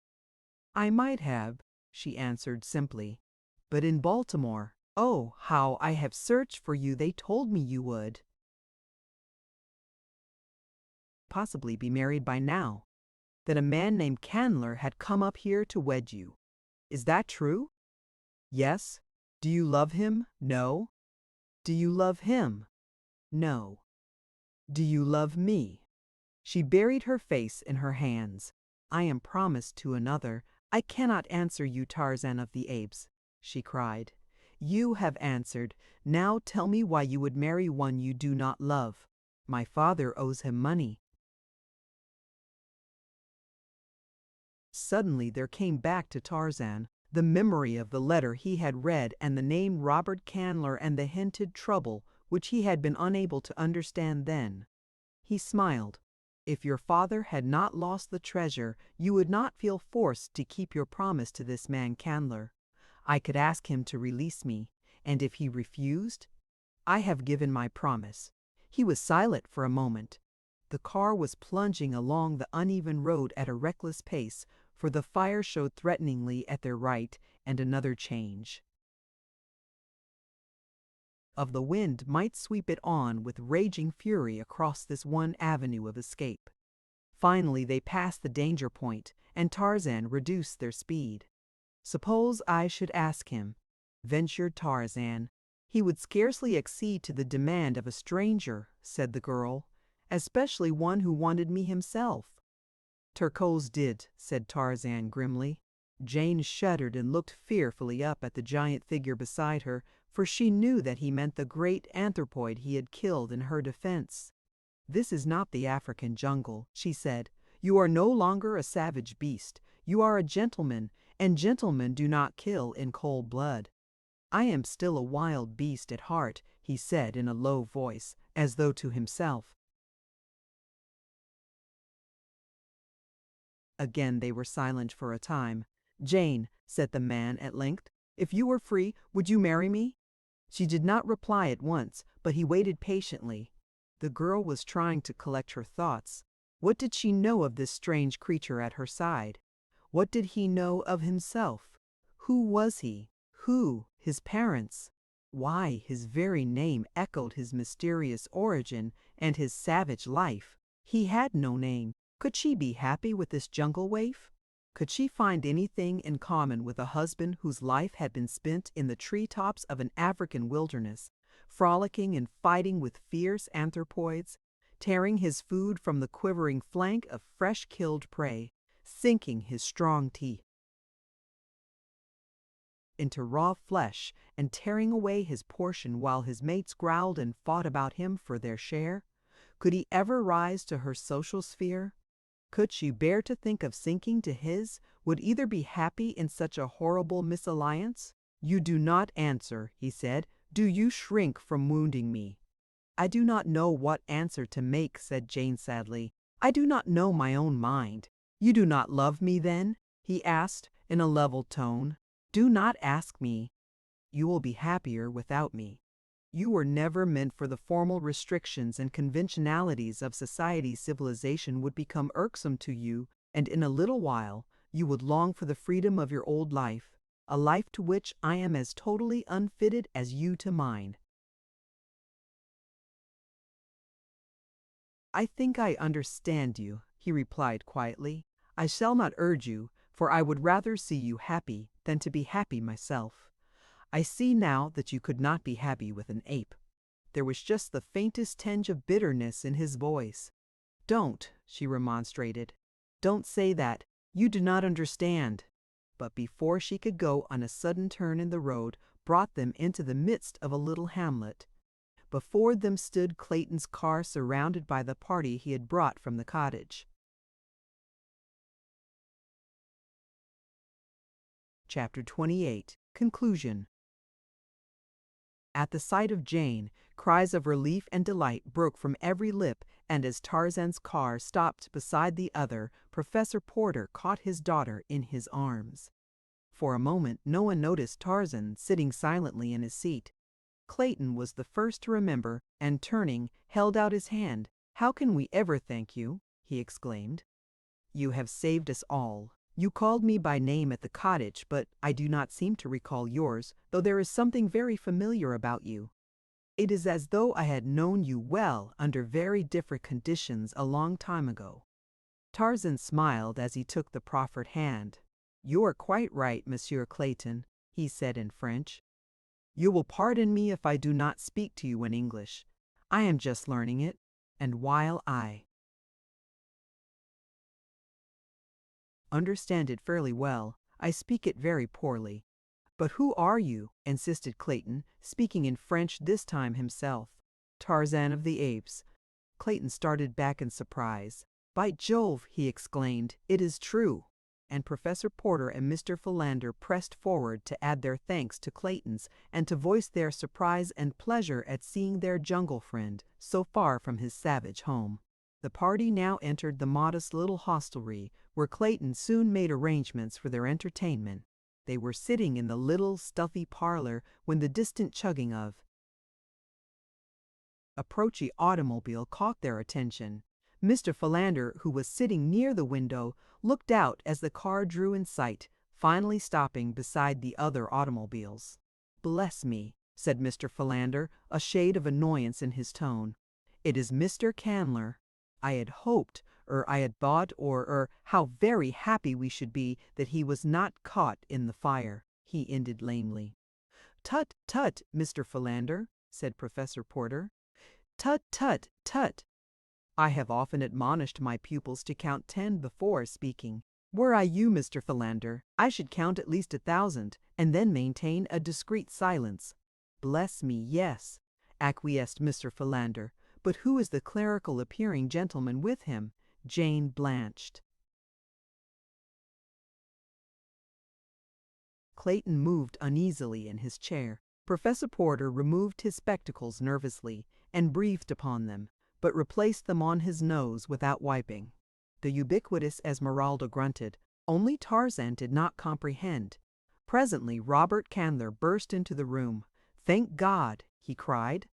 I might have, she answered simply. But in Baltimore, Oh, how I have searched for you. They told me you would possibly be married by now, that a man named Candler had come up here to wed you. Is that true? Yes. Do you love him? No. Do you love him? No. Do you love me? She buried her face in her hands. I am promised to another. I cannot answer you, Tarzan of the Apes, she cried. You have answered. Now tell me why you would marry one you do not love. My father owes him money. Suddenly there came back to Tarzan the memory of the letter he had read and the name Robert Candler and the hinted trouble which he had been unable to understand then. He smiled. If your father had not lost the treasure, you would not feel forced to keep your promise to this man Candler. I could ask him to release me, and if he refused, I have given my promise. He was silent for a moment. The car was plunging along the uneven road at a reckless pace, for the fire showed threateningly at their right, and another change of the wind might sweep it on with raging fury across this one avenue of escape. Finally they passed the danger point, and Tarzan reduced their speed. Suppose I should ask him, ventured Tarzan. He would scarcely accede to the demand of a stranger, said the girl, especially one who wanted me himself. Turcos did, said Tarzan grimly. Jane shuddered and looked fearfully up at the giant figure beside her, for she knew that he meant the great anthropoid he had killed in her defense. This is not the African jungle, she said. You are no longer a savage beast. You are a gentleman, and gentlemen do not kill in cold blood. I am still a wild beast at heart, he said in a low voice, as though to himself. Again they were silent for a time. Jane, said the man at length, if you were free, would you marry me? She did not reply at once, but he waited patiently. The girl was trying to collect her thoughts. What did she know of this strange creature at her side? What did he know of himself? Who was he? Who his parents? Why, his very name echoed his mysterious origin and his savage life. He had no name. Could she be happy with this jungle waif? Could she find anything in common with a husband whose life had been spent in the treetops of an African wilderness, frolicking and fighting with fierce anthropoids, tearing his food from the quivering flank of fresh-killed prey, sinking his strong teeth into raw flesh and tearing away his portion while his mates growled and fought about him for their share? Could he ever rise to her social sphere? Could she bear to think of sinking to his? Would either be happy in such a horrible misalliance? You do not answer, he said. Do you shrink from wounding me? I do not know what answer to make, said Jane sadly. I do not know my own mind. You do not love me then? He asked in a level tone. Do not ask me. You will be happier without me. You were never meant for the formal restrictions and conventionalities of society's civilization would become irksome to you, and in a little while you would long for the freedom of your old life, a life to which I am as totally unfitted as you to mine. I think I understand you, he replied quietly. I shall not urge you, for I would rather see you happy than to be happy myself. I see now that you could not be happy with an ape. There was just the faintest tinge of bitterness in his voice. Don't, she remonstrated. Don't say that. You do not understand. But before she could go on, a sudden turn in the road brought them into the midst of a little hamlet. Before them stood Clayton's car surrounded by the party he had brought from the cottage. Chapter 28. Conclusion. At the sight of Jane, cries of relief and delight broke from every lip, and as Tarzan's car stopped beside the other, Professor Porter caught his daughter in his arms. For a moment no one noticed Tarzan sitting silently in his seat. Clayton was the first to remember, and turning, held out his hand. How can we ever thank you? He exclaimed. You have saved us all. You called me by name at the cottage, but I do not seem to recall yours, though there is something very familiar about you. It is as though I had known you well under very different conditions a long time ago." Tarzan smiled as he took the proffered hand. "You are quite right, Monsieur Clayton," he said in French. "You will pardon me if I do not speak to you in English. I am just learning it, and while I understand it fairly well, I speak it very poorly." "But who are you?" insisted Clayton, speaking in French this time himself. "Tarzan of the Apes." Clayton started back in surprise. "By Jove!" he exclaimed, "it is true!" And Professor Porter and Mr. Philander pressed forward to add their thanks to Clayton's and to voice their surprise and pleasure at seeing their jungle friend so far from his savage home. The party now entered the modest little hostelry, where Clayton soon made arrangements for their entertainment. They were sitting in the little, stuffy parlor when the distant chugging of approaching automobile caught their attention. Mr. Philander, who was sitting near the window, looked out as the car drew in sight, finally stopping beside the other automobiles. "Bless me," said Mr. Philander, a shade of annoyance in his tone. "It is Mr. Candler. I had hoped, I had thought, how very happy we should be that he was not caught in the fire," he ended lamely. "Tut, tut, Mr. Philander," said Professor Porter. "Tut, tut, tut. I have often admonished my pupils to count 10 before speaking. Were I you, Mr. Philander, I should count at least 1,000, and then maintain a discreet silence." "Bless me, yes," acquiesced Mr. Philander. "But who is the clerical-appearing gentleman with him?" Jane blanched. Clayton moved uneasily in his chair. Professor Porter removed his spectacles nervously and breathed upon them, but replaced them on his nose without wiping. The ubiquitous Esmeralda grunted. Only Tarzan did not comprehend. Presently Robert Candler burst into the room. "Thank God!" he cried.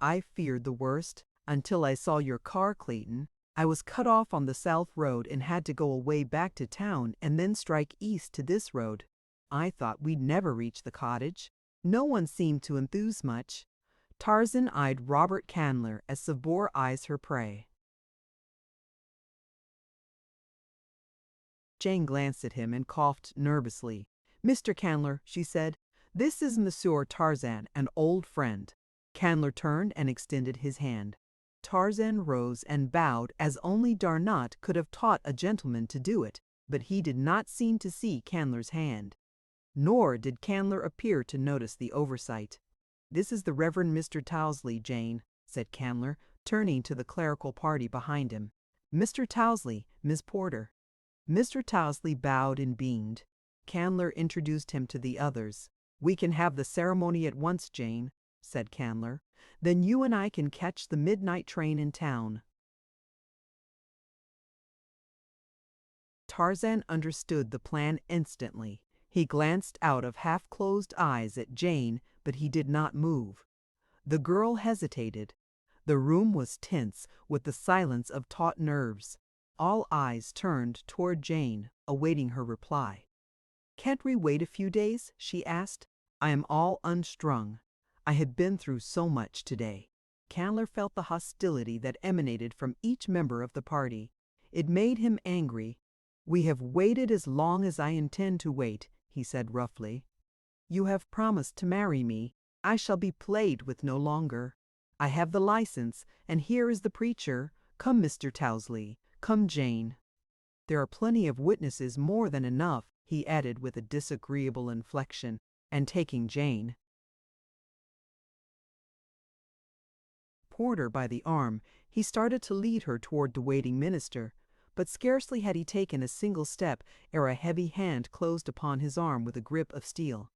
"I feared the worst until I saw your car, Clayton. I was cut off on the south road and had to go away back to town and then strike east to this road. I thought we'd never reach the cottage." No one seemed to enthuse much. Tarzan eyed Robert Candler as Sabor eyes her prey. Jane glanced at him and coughed nervously. "Mr. Candler," she said, "this is Monsieur Tarzan, an old friend." Candler turned and extended his hand. Tarzan rose and bowed as only Darnat could have taught a gentleman to do it, but he did not seem to see Candler's hand. Nor did Candler appear to notice the oversight. "This is the Reverend Mr. Tousley, Jane," said Candler, turning to the clerical party behind him. "Mr. Tousley, Miss Porter." Mr. Tousley bowed and beamed. Candler introduced him to the others. "We can have the ceremony at once, Jane," said Candler. "Then you and I can catch the midnight train in town." Tarzan understood the plan instantly. He glanced out of half-closed eyes at Jane, but he did not move. The girl hesitated. The room was tense with the silence of taut nerves. All eyes turned toward Jane, awaiting her reply. "Can't we wait a few days?" she asked. "I am all unstrung. I have been through so much today." Candler felt the hostility that emanated from each member of the party. It made him angry. "We have waited as long as I intend to wait," he said roughly. "You have promised to marry me. I shall be played with no longer. I have the license, and here is the preacher. Come, Mr. Tousley. Come, Jane. There are plenty of witnesses, more than enough," he added with a disagreeable inflection, and taking Jane Porter by the arm, he started to lead her toward the waiting minister. But scarcely had he taken a single step ere a heavy hand closed upon his arm with a grip of steel.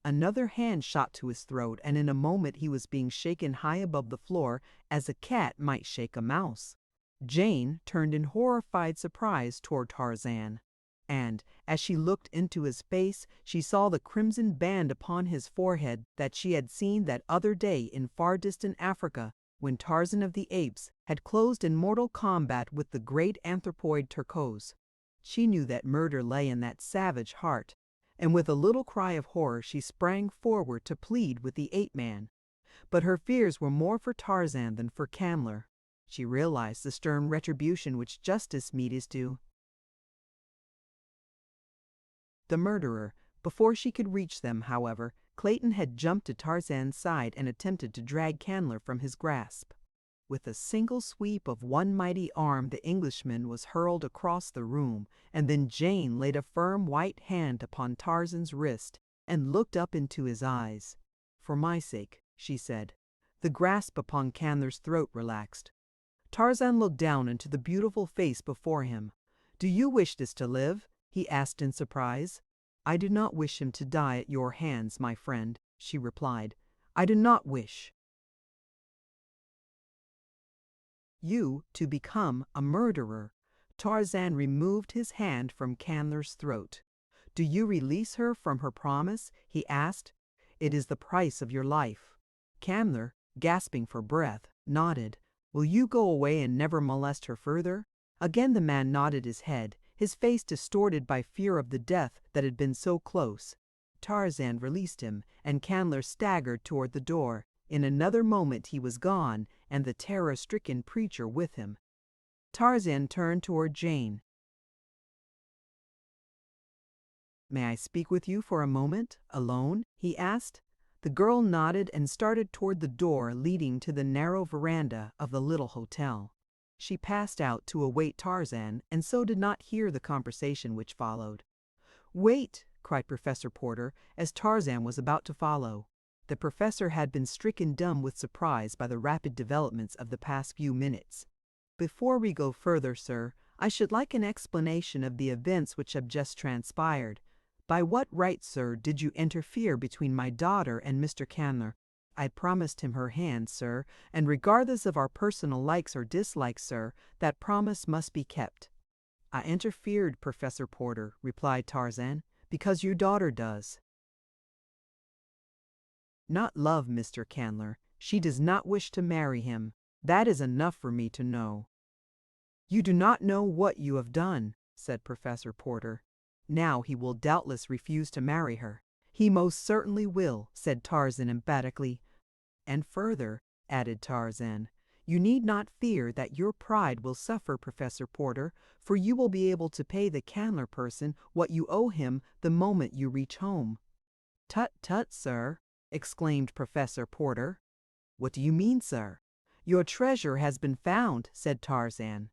Another hand shot to his throat, and in a moment he was being shaken high above the floor as a cat might shake a mouse. Jane turned in horrified surprise toward Tarzan, and, as she looked into his face, she saw the crimson band upon his forehead that she had seen that other day in far distant Africa, when Tarzan of the Apes had closed in mortal combat with the great anthropoid Turcos. She knew that murder lay in that savage heart, and with a little cry of horror she sprang forward to plead with the ape-man. But her fears were more for Tarzan than for Candler. She realized the stern retribution which justice meet is due. The murderer. Before she could reach them, however, Clayton had jumped to Tarzan's side and attempted to drag Candler from his grasp. With a single sweep of one mighty arm, the Englishman was hurled across the room, and then Jane laid a firm white hand upon Tarzan's wrist and looked up into his eyes. "For my sake," she said. The grasp upon Candler's throat relaxed. Tarzan looked down into the beautiful face before him. "Do you wish this to live?" he asked in surprise. "I do not wish him to die at your hands, my friend," she replied. "I do not wish you to become a murderer." Tarzan removed his hand from Candler's throat. "Do you release her from her promise?" he asked. "It is the price of your life." Candler, gasping for breath, nodded. "Will you go away and never molest her further?" Again the man nodded his head, his face distorted by fear of the death that had been so close. Tarzan released him, and Candler staggered toward the door. In another moment he was gone, and the terror-stricken preacher with him. Tarzan turned toward Jane. "May I speak with you for a moment, alone?" he asked. The girl nodded and started toward the door leading to the narrow veranda of the little hotel. She passed out to await Tarzan, and so did not hear the conversation which followed. "Wait!" cried Professor Porter, as Tarzan was about to follow. The professor had been stricken dumb with surprise by the rapid developments of the past few minutes. "Before we go further, sir, I should like an explanation of the events which have just transpired. By what right, sir, did you interfere between my daughter and Mr. Candler?" "I promised him her hand, sir, and regardless of our personal likes or dislikes, sir, that promise must be kept." "I interfered, Professor Porter," replied Tarzan, "because your daughter does not love Mr. Candler. She does not wish to marry him. That is enough for me to know." "You do not know what you have done," said Professor Porter. "Now he will doubtless refuse to marry her." "He most certainly will," said Tarzan emphatically. "And further," added Tarzan, "you need not fear that your pride will suffer, Professor Porter, for you will be able to pay the Candler person what you owe him the moment you reach home." "Tut, tut, sir!" exclaimed Professor Porter. "What do you mean, sir?" "Your treasure has been found," said Tarzan.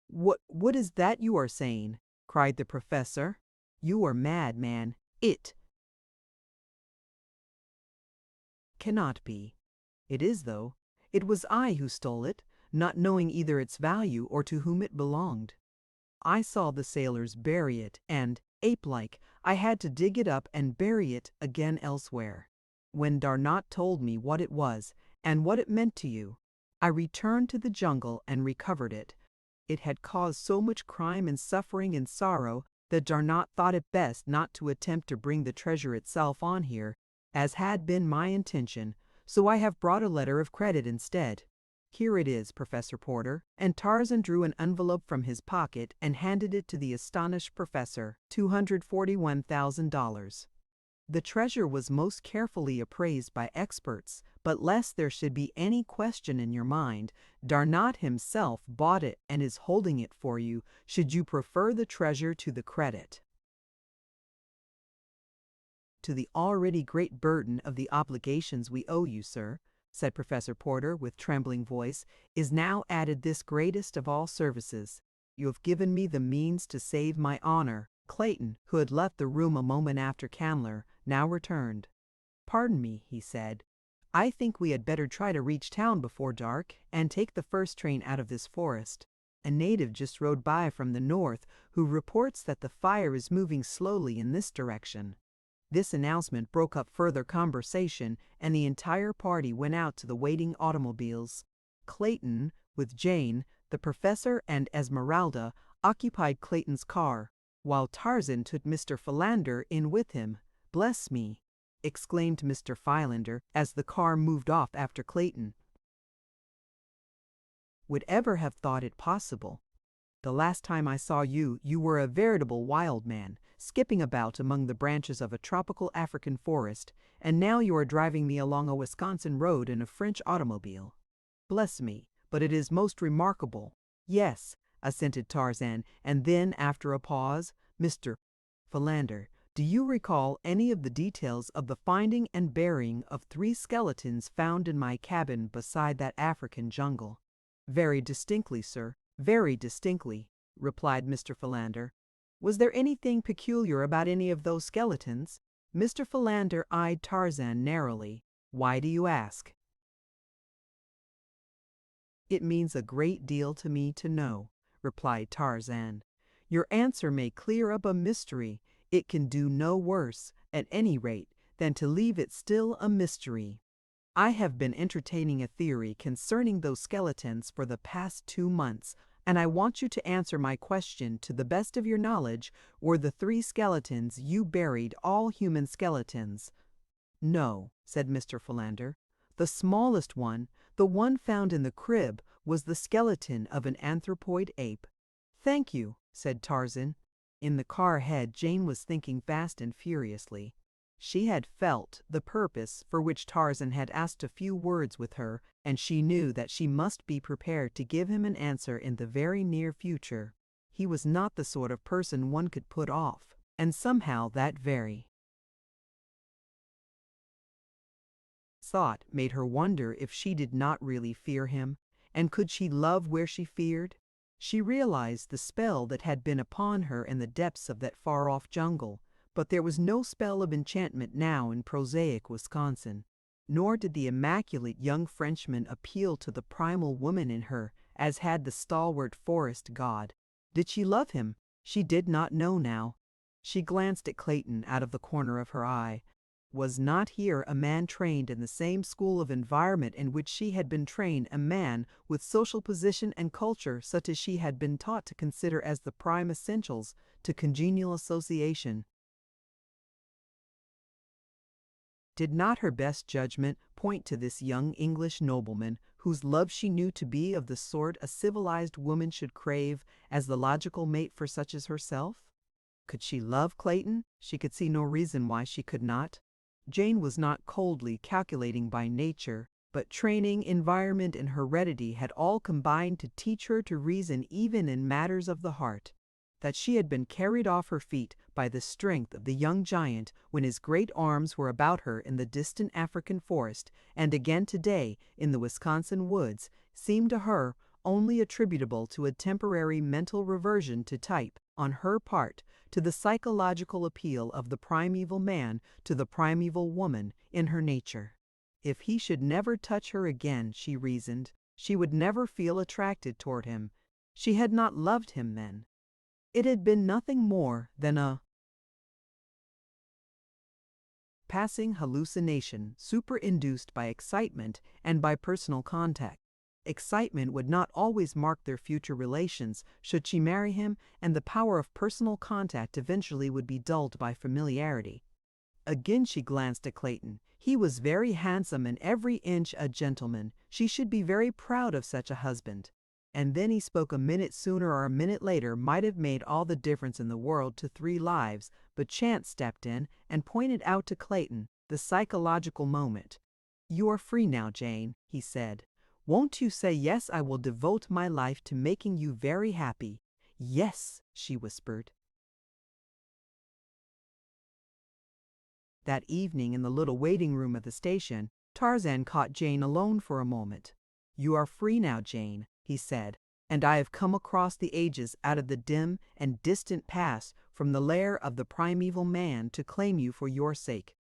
What is that you are saying?" cried the professor. "You are mad, man. It cannot be." "It is, though. It was I who stole it, not knowing either its value or to whom it belonged. I saw the sailors bury it, and, ape-like, I had to dig it up and bury it again elsewhere. When Darnot told me what it was, and what it meant to you, I returned to the jungle and recovered it. It had caused so much crime and suffering and sorrow that Darnot thought it best not to attempt to bring the treasure itself on here, as had been my intention, so I have brought a letter of credit instead. Here it is, Professor Porter," and Tarzan drew an envelope from his pocket and handed it to the astonished professor. $241,000. The treasure was most carefully appraised by experts, but lest there should be any question in your mind, Darnot himself bought it and is holding it for you, should you prefer the treasure to the credit. "To the already great burden of the obligations we owe you, sir," said Professor Porter with trembling voice, "is now added this greatest of all services. You have given me the means to save my honor." Clayton, who had left the room a moment after Candler, now returned. "Pardon me," he said. "I think we had better try to reach town before dark, and take the first train out of this forest. A native just rode by from the north, who reports that the fire is moving slowly in this direction." This announcement broke up further conversation, and the entire party went out to the waiting automobiles. Clayton, with Jane, the professor, and Esmeralda, occupied Clayton's car, while Tarzan took Mr. Philander in with him. "Bless me!" exclaimed Mr. Philander as the car moved off after Clayton. "Would ever have thought it possible?" The last time I saw you, you were a veritable wild man, skipping about among the branches of a tropical African forest, and now you are driving me along a Wisconsin road in a French automobile. Bless me, but it is most remarkable." "Yes," assented Tarzan, and then, after a pause, "Mr. Philander, do you recall any of the details of the finding and burying of 3 skeletons found in my cabin beside that African jungle?" "Very distinctly, sir, very distinctly," replied Mr. Philander. "Was there anything peculiar about any of those skeletons?" Mr. Philander eyed Tarzan narrowly. "Why do you ask?" "It means a great deal to me to know," replied Tarzan. "Your answer may clear up a mystery. It can do no worse, at any rate, than to leave it still a mystery. I have been entertaining a theory concerning those skeletons for the past 2 months, and I want you to answer my question to the best of your knowledge. Were the 3 skeletons you buried all human skeletons?" "No," said Mr. Philander. "The smallest one, the one found in the crib, was the skeleton of an anthropoid ape." "Thank you," said Tarzan. In the car ahead, Jane was thinking fast and furiously. She had felt the purpose for which Tarzan had asked a few words with her, and she knew that she must be prepared to give him an answer in the very near future. He was not the sort of person one could put off, and somehow that very thought made her wonder if she did not really fear him, and could she love where she feared? She realized the spell that had been upon her in the depths of that far-off jungle, but there was no spell of enchantment now in prosaic Wisconsin. Nor did the immaculate young Frenchman appeal to the primal woman in her, as had the stalwart forest god. Did she love him? She did not know now. She glanced at Clayton out of the corner of her eye. Was not here a man trained in the same school of environment in which she had been trained, a man with social position and culture such as she had been taught to consider as the prime essentials to congenial association? Did not her best judgment point to this young English nobleman, whose love she knew to be of the sort a civilized woman should crave as the logical mate for such as herself? Could she love Clayton? She could see no reason why she could not. Jane was not coldly calculating by nature, but training, environment, and heredity had all combined to teach her to reason even in matters of the heart. That she had been carried off her feet by the strength of the young giant when his great arms were about her in the distant African forest, and again today in the Wisconsin woods, seemed to her only attributable to a temporary mental reversion to type, on her part, to the psychological appeal of the primeval man to the primeval woman in her nature. If he should never touch her again, she reasoned, she would never feel attracted toward him. She had not loved him then. It had been nothing more than a passing hallucination superinduced by excitement and by personal contact. Excitement would not always mark their future relations should she marry him, and the power of personal contact eventually would be dulled by familiarity. Again she glanced at Clayton. He was very handsome and every inch a gentleman. She should be very proud of such a husband. And then he spoke a minute sooner or a minute later might have made all the difference in the world to 3 lives, but chance stepped in and pointed out to Clayton the psychological moment. "You are free now, Jane," he said. "Won't you say yes? I will devote my life to making you very happy." "Yes," she whispered. That evening in the little waiting room at the station, Tarzan caught Jane alone for a moment. "You are free now, Jane," he said, "and I have come across the ages out of the dim and distant past from the lair of the primeval man to claim you for your sake.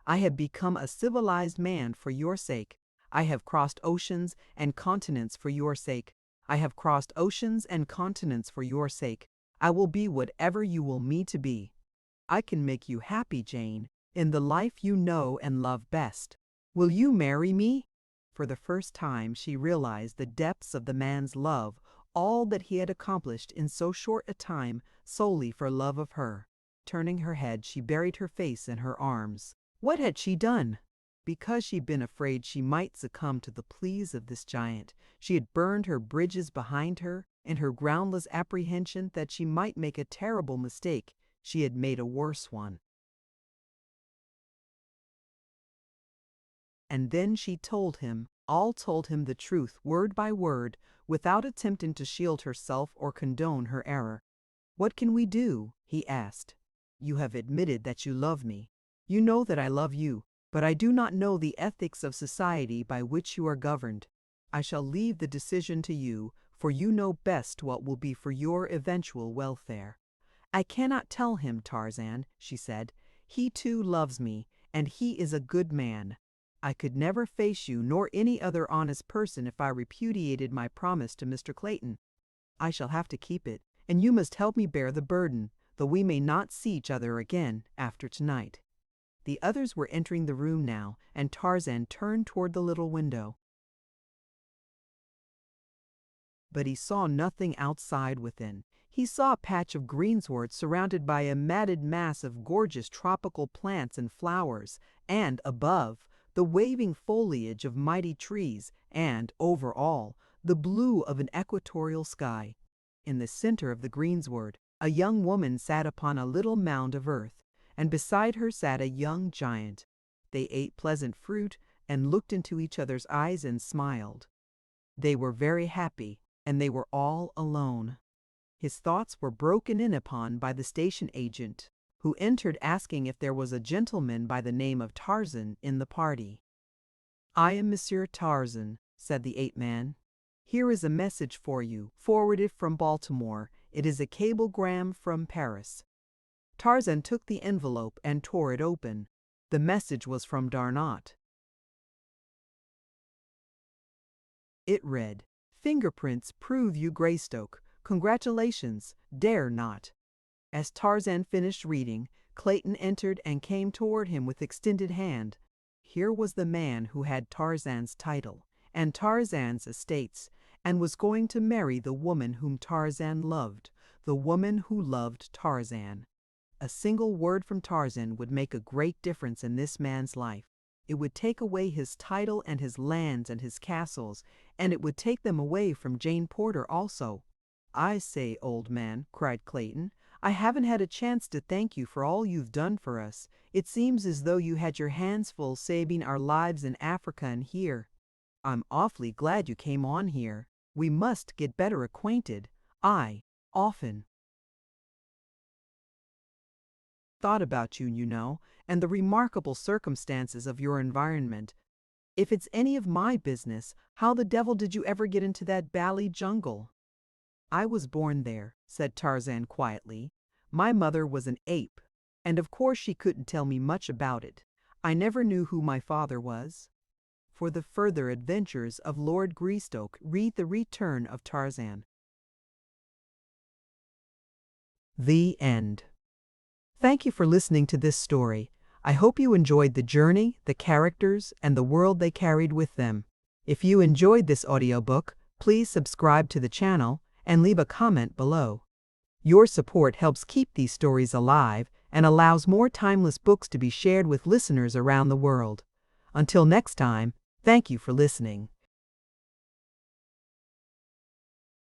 I have become a civilized man for your sake. I have crossed oceans and continents for your sake. I have crossed oceans and continents for your sake. I will be whatever you will me to be. I can make you happy, Jane, in the life you know and love best. Will you marry me?" For the first time she realized the depths of the man's love, all that he had accomplished in so short a time solely for love of her. Turning her head, she buried her face in her arms. What had she done? Because she'd been afraid she might succumb to the pleas of this giant, she had burned her bridges behind her. In her groundless apprehension that she might make a terrible mistake, she had made a worse one. And then she told him the truth, word by word, without attempting to shield herself or condone her error. "What can we do?" he asked. "You have admitted that you love me. You know that I love you, but I do not know the ethics of society by which you are governed. I shall leave the decision to you, for you know best what will be for your eventual welfare." "I cannot tell him, Tarzan," she said. "He too loves me, and he is a good man. I could never face you nor any other honest person if I repudiated my promise to Mr. Clayton. I shall have to keep it, and you must help me bear the burden, though we may not see each other again after tonight." The others were entering the room now, and Tarzan turned toward the little window. But he saw nothing outside within. He saw a patch of greensward surrounded by a matted mass of gorgeous tropical plants and flowers, and, above, the waving foliage of mighty trees, and, over all, the blue of an equatorial sky. In the center of the greensward, a young woman sat upon a little mound of earth, and beside her sat a young giant. They ate pleasant fruit and looked into each other's eyes and smiled. They were very happy, and they were all alone. His thoughts were broken in upon by the station agent, who entered asking if there was a gentleman by the name of Tarzan in the party. "I am Monsieur Tarzan," said the ape-man. "Here is a message for you, forwarded from Baltimore. It is a cablegram from Paris." Tarzan took the envelope and tore it open. The message was from Darnot. It read, "Fingerprints prove you Greystoke. Congratulations. Dare not." As Tarzan finished reading, Clayton entered and came toward him with extended hand. Here was the man who had Tarzan's title and Tarzan's estates, and was going to marry the woman whom Tarzan loved, the woman who loved Tarzan. A single word from Tarzan would make a great difference in this man's life. It would take away his title and his lands and his castles, and it would take them away from Jane Porter also. "I say, old man," cried Clayton, "I haven't had a chance to thank you for all you've done for us. It seems as though you had your hands full saving our lives in Africa and here. I'm awfully glad you came on here. We must get better acquainted. I often thought about you, you know, and the remarkable circumstances of your environment. If it's any of my business, how the devil did you ever get into that Bali jungle?" "I was born there," said Tarzan quietly. "My mother was an ape, and of course she couldn't tell me much about it. I never knew who my father was." For the further adventures of Lord Greystoke, read The Return of Tarzan. The end. Thank you for listening to this story. I hope you enjoyed the journey, the characters, and the world they carried with them. If you enjoyed this audiobook, please subscribe to the channel and leave a comment below. Your support helps keep these stories alive and allows more timeless books to be shared with listeners around the world. Until next time, thank you for listening.